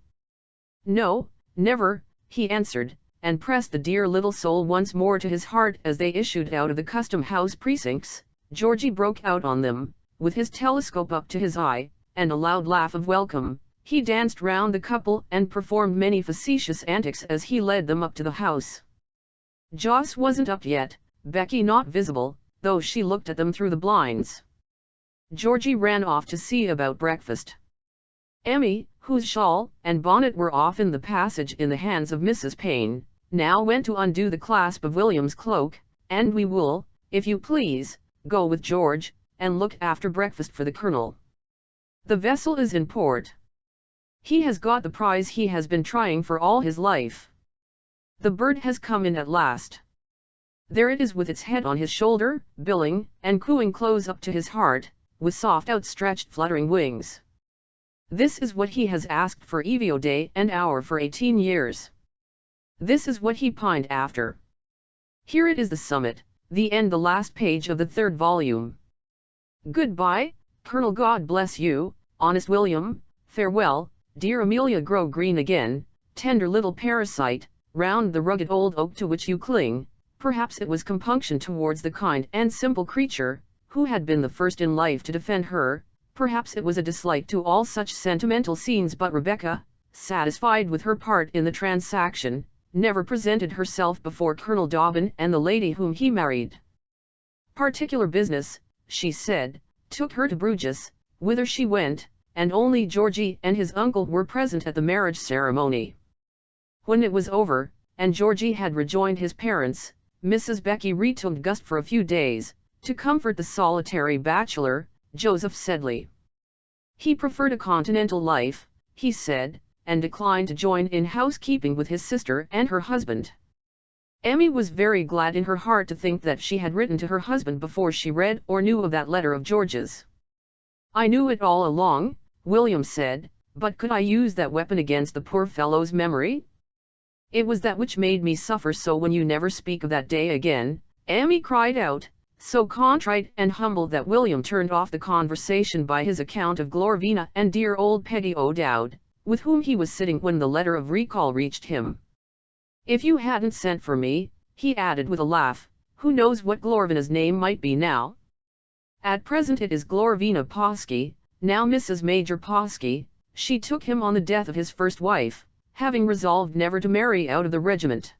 "No, never," he answered, and pressed the dear little soul once more to his heart. As they issued out of the custom-house precincts, Georgie broke out on them, with his telescope up to his eye, and a loud laugh of welcome. He danced round the couple and performed many facetious antics as he led them up to the house. Joss wasn't up yet, Becky not visible, though she looked at them through the blinds. Georgie ran off to see about breakfast. Emmy, whose shawl and bonnet were off in the passage in the hands of Mrs. Payne, now went to undo the clasp of William's cloak, "And we will, if you please, go with George, and look after breakfast for the Colonel. The vessel is in port. He has got the prize he has been trying for all his life. The bird has come in at last. There it is with its head on his shoulder, billing and cooing close up to his heart, with soft outstretched fluttering wings. This is what he has asked for Evio day and hour for 18 years. This is what he pined after. Here it is, the summit, the end, the last page of the 3rd volume. Goodbye, Colonel. God bless you, honest William. Farewell, dear Amelia. Grow green again, tender little parasite, round the rugged old oak to which you cling." Perhaps it was compunction towards the kind and simple creature, who had been the first in life to defend her. Perhaps it was a dislike to all such sentimental scenes, but Rebecca, satisfied with her part in the transaction, never presented herself before Colonel Dobbin and the lady whom he married. Particular business, she said, took her to Bruges, whither she went, and only Georgie and his uncle were present at the marriage ceremony. When it was over, and Georgie had rejoined his parents, Mrs. Becky retook Gust for a few days, to comfort the solitary bachelor, Joseph Sedley. He preferred a continental life, he said, and declined to join in housekeeping with his sister and her husband. Emmy was very glad in her heart to think that she had written to her husband before she read or knew of that letter of George's. "I knew it all along," William said, "but could I use that weapon against the poor fellow's memory? It was that which made me suffer so when you never speak of that day again," Emmy cried out, so contrite and humble that William turned off the conversation by his account of Glorvina and dear old Peggy O'Dowd, with whom he was sitting when the letter of recall reached him. "If you hadn't sent for me," he added with a laugh, "who knows what Glorvina's name might be now? At present it is Glorvina Posky, now Mrs. Major Posky. She took him on the death of his first wife, having resolved never to marry out of the regiment.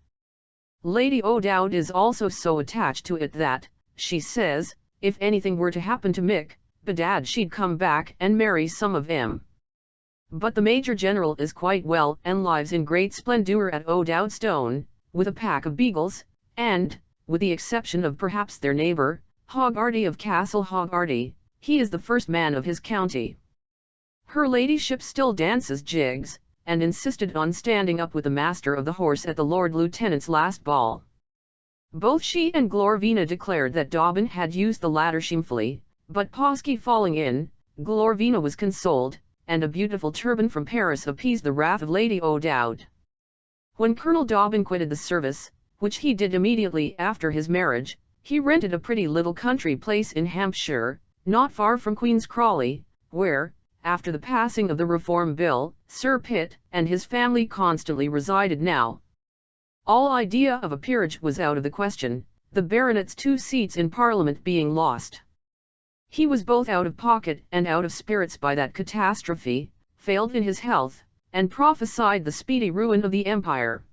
Lady O'Dowd is also so attached to it that, she says, if anything were to happen to Mick, bedad she'd come back and marry some of 'em. But the Major General is quite well and lives in great splendour at O'Dowdstone, with a pack of beagles, and, with the exception of perhaps their neighbour, Hogarty of Castle Hogarty, he is the first man of his county. Her ladyship still dances jigs, and insisted on standing up with the master of the horse at the Lord Lieutenant's last ball." Both she and Glorvina declared that Dobbin had used the latter shamefully, but Posky falling in, Glorvina was consoled, and a beautiful turban from Paris appeased the wrath of Lady O'Dowd. When Colonel Dobbin quitted the service, which he did immediately after his marriage, he rented a pretty little country place in Hampshire, not far from Queen's Crawley, where, after the passing of the Reform Bill, Sir Pitt and his family constantly resided now. All idea of a peerage was out of the question, the baronet's 2 seats in Parliament being lost. He was both out of pocket and out of spirits by that catastrophe, failed in his health, and prophesied the speedy ruin of the empire.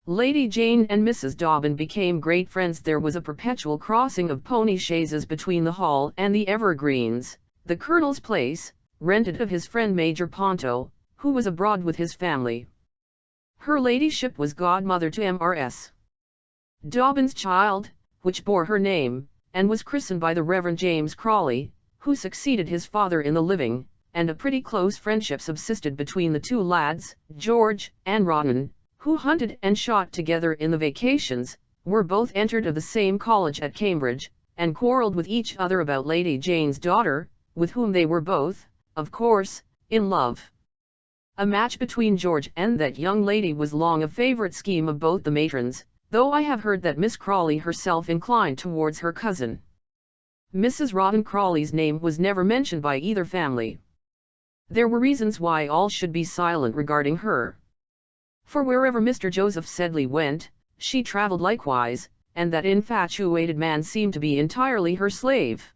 Lady Jane and Mrs. Dobbin became great friends. There was a perpetual crossing of pony chaises between the Hall and the Evergreens, the Colonel's place, rented of his friend Major Ponto, who was abroad with his family. Her ladyship was godmother to Mrs. Dobbin's child, which bore her name, and was christened by the Reverend James Crawley, who succeeded his father in the living, and a pretty close friendship subsisted between the 2 lads, George and Rawdon, who who hunted and shot together in the vacations, were both entered of the same college at Cambridge, and quarrelled with each other about Lady Jane's daughter, with whom they were both, of course, in love. A match between George and that young lady was long a favourite scheme of both the matrons, though I have heard that Miss Crawley herself inclined towards her cousin. Mrs. Rawdon Crawley's name was never mentioned by either family. There were reasons why all should be silent regarding her. For wherever Mr. Joseph Sedley went, she travelled likewise, and that infatuated man seemed to be entirely her slave.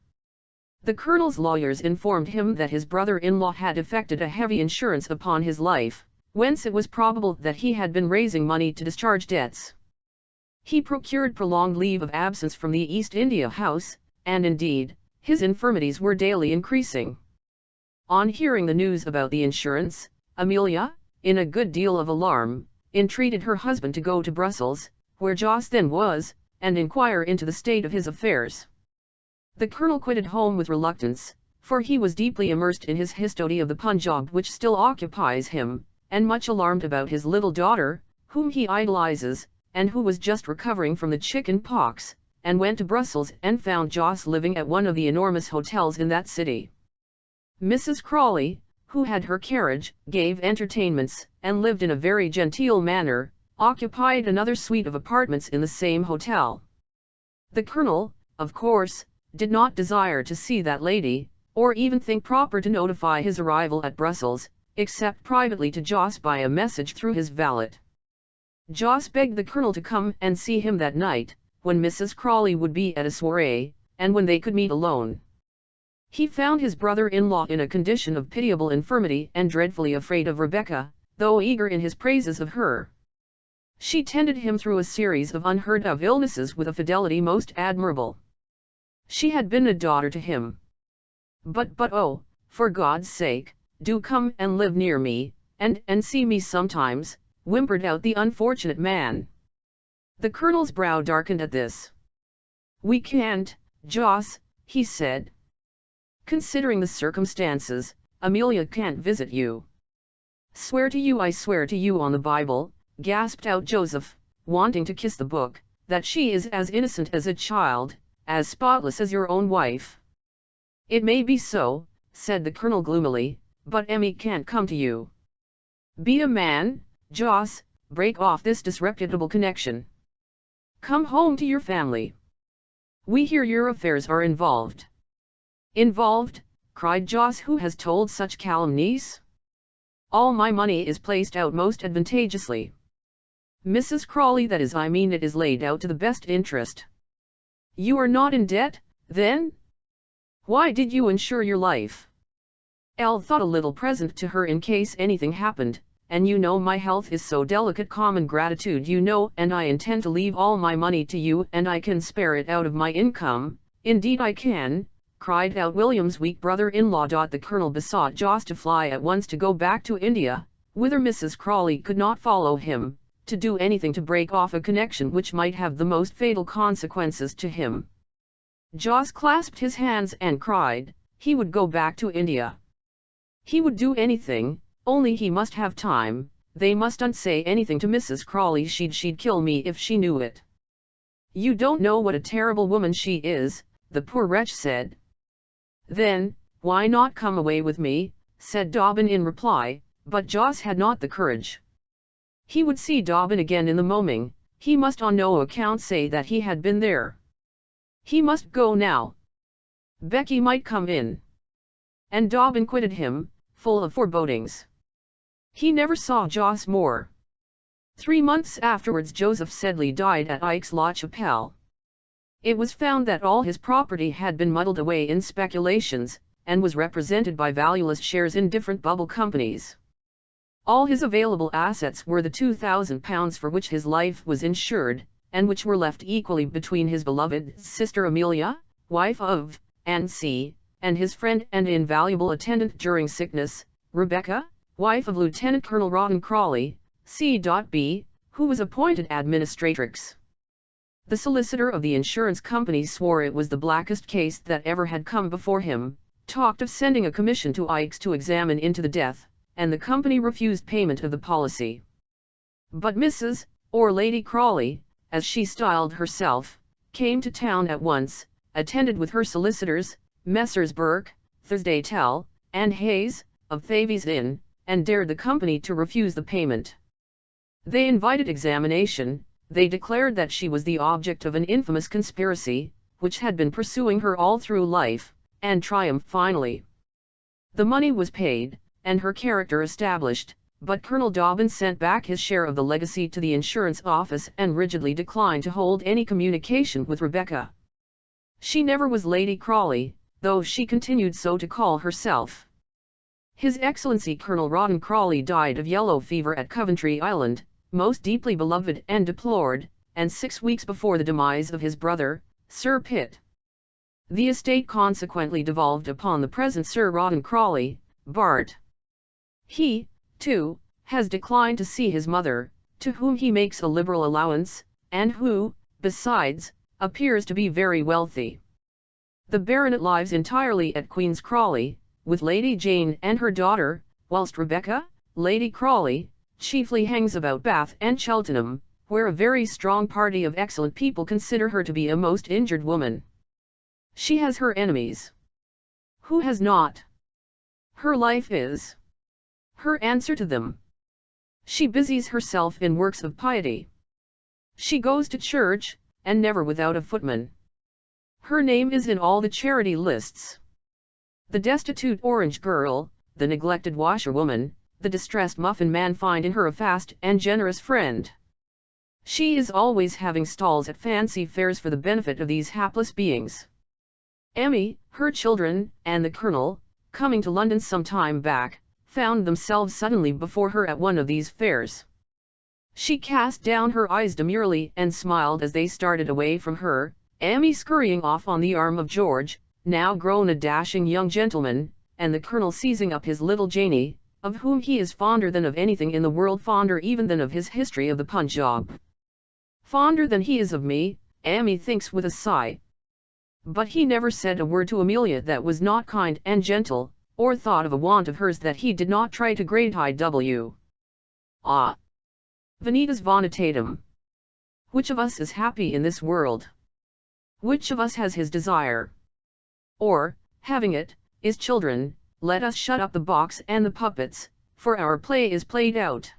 The Colonel's lawyers informed him that his brother-in-law had effected a heavy insurance upon his life, whence it was probable that he had been raising money to discharge debts. He procured prolonged leave of absence from the East India House, and indeed, his infirmities were daily increasing. On hearing the news about the insurance, Amelia, in a good deal of alarm, entreated her husband to go to Brussels, where Jos then was, and inquire into the state of his affairs. The Colonel quitted home with reluctance, for he was deeply immersed in his history of the Punjab which still occupies him, and much alarmed about his little daughter, whom he idolizes, and who was just recovering from the chicken pox, and went to Brussels and found Jos living at one of the enormous hotels in that city. Mrs. Crawley, who had her carriage, gave entertainments, and lived in a very genteel manner, occupied another suite of apartments in the same hotel. The Colonel, of course, did not desire to see that lady, or even think proper to notify his arrival at Brussels, except privately to Jos by a message through his valet. Jos begged the Colonel to come and see him that night, when Mrs. Crawley would be at a soirée, and when they could meet alone. He found his brother-in-law in a condition of pitiable infirmity and dreadfully afraid of Rebecca, though eager in his praises of her. She tended him through a series of unheard-of illnesses with a fidelity most admirable. She had been a daughter to him. But oh, for God's sake, do come and live near me, and see me sometimes, whimpered out the unfortunate man. The Colonel's brow darkened at this. We can't, Jos, he said. Considering the circumstances, Amelia can't visit you. Swear to you, I swear to you on the Bible, gasped out Joseph, wanting to kiss the book, that she is as innocent as a child, as spotless as your own wife. It may be so, said the Colonel gloomily, but Emmy can't come to you. Be a man, Jos, break off this disreputable connection. Come home to your family. We hear your affairs are involved. Involved, cried Jos, who has told such calumnies? All my money is placed out most advantageously. Mrs. Crawley, that is, I mean, it is laid out to the best interest. You are not in debt, then? Why did you insure your life? Elle thought a little present to her in case anything happened, and you know my health is so delicate, common gratitude you know, and I intend to leave all my money to you, and I can spare it out of my income, indeed I can, cried out William's weak brother-in-law. The Colonel besought Jos to fly at once to go back to India, whither Mrs. Crawley could not follow him, to do anything to break off a connection which might have the most fatal consequences to him. Jos clasped his hands and cried, he would go back to India. He would do anything, only he must have time. They mustn't say anything to Mrs. Crawley, she'd kill me if she knew it. You don't know what a terrible woman she is, the poor wretch said. Then, why not come away with me, said Dobbin in reply, but Jos had not the courage. He would see Dobbin again in the Moming, he must on no account say that he had been there. He must go now. Becky might come in. And Dobbin quitted him, full of forebodings. He never saw Jos more. 3 months afterwards Joseph Sedley died at Aix-la-Chapelle. It was found that all his property had been muddled away in speculations, and was represented by valueless shares in different bubble companies. All his available assets were the £2,000 for which his life was insured, and which were left equally between his beloved sister Amelia, wife of Anne C., and his friend and invaluable attendant during sickness, Rebecca, wife of Lieutenant Colonel Rawdon Crawley, C.B., who was appointed administratrix. The solicitor of the insurance company swore it was the blackest case that ever had come before him, talked of sending a commission to Aix to examine into the death, and the company refused payment of the policy. But Mrs., or Lady Crawley, as she styled herself, came to town at once, attended with her solicitors, Messrs. Burke, Thursdaytell, and Hayes, of Thavies Inn, and dared the company to refuse the payment. They invited examination. They declared that she was the object of an infamous conspiracy, which had been pursuing her all through life, and triumphed finally. The money was paid, and her character established, but Colonel Dobbin sent back his share of the legacy to the insurance office and rigidly declined to hold any communication with Rebecca. She never was Lady Crawley, though she continued so to call herself. His Excellency Colonel Rawdon Crawley died of yellow fever at Coventry Island, most deeply beloved and deplored, and 6 weeks before the demise of his brother, Sir Pitt. The estate consequently devolved upon the present Sir Rawdon Crawley, Bart. He, too, has declined to see his mother, to whom he makes a liberal allowance, and who, besides, appears to be very wealthy. The baronet lives entirely at Queen's Crawley, with Lady Jane and her daughter, whilst Rebecca, Lady Crawley, chiefly hangs about Bath and Cheltenham, where a very strong party of excellent people consider her to be a most injured woman. She has her enemies. Who has not? Her life is her answer to them. She busies herself in works of piety. She goes to church, and never without a footman. Her name is in all the charity lists. The destitute orange girl, the neglected washerwoman, the distressed muffin man find in her a fast and generous friend. She is always having stalls at fancy fairs for the benefit of these hapless beings. Emmy, her children, and the Colonel, coming to London some time back, found themselves suddenly before her at one of these fairs. She cast down her eyes demurely and smiled as they started away from her, Emmy scurrying off on the arm of George, now grown a dashing young gentleman, and the Colonel seizing up his little Janie, of whom he is fonder than of anything in the world, fonder even than of his history of the Punjab. Fonder than he is of me, Emmy thinks with a sigh. But he never said a word to Amelia that was not kind and gentle, or thought of a want of hers that he did not try to gratify. Ah! Vanitas vanitatum. Which of us is happy in this world? Which of us has his desire? Or, having it, is children? Let us shut up the box and the puppets, for our play is played out.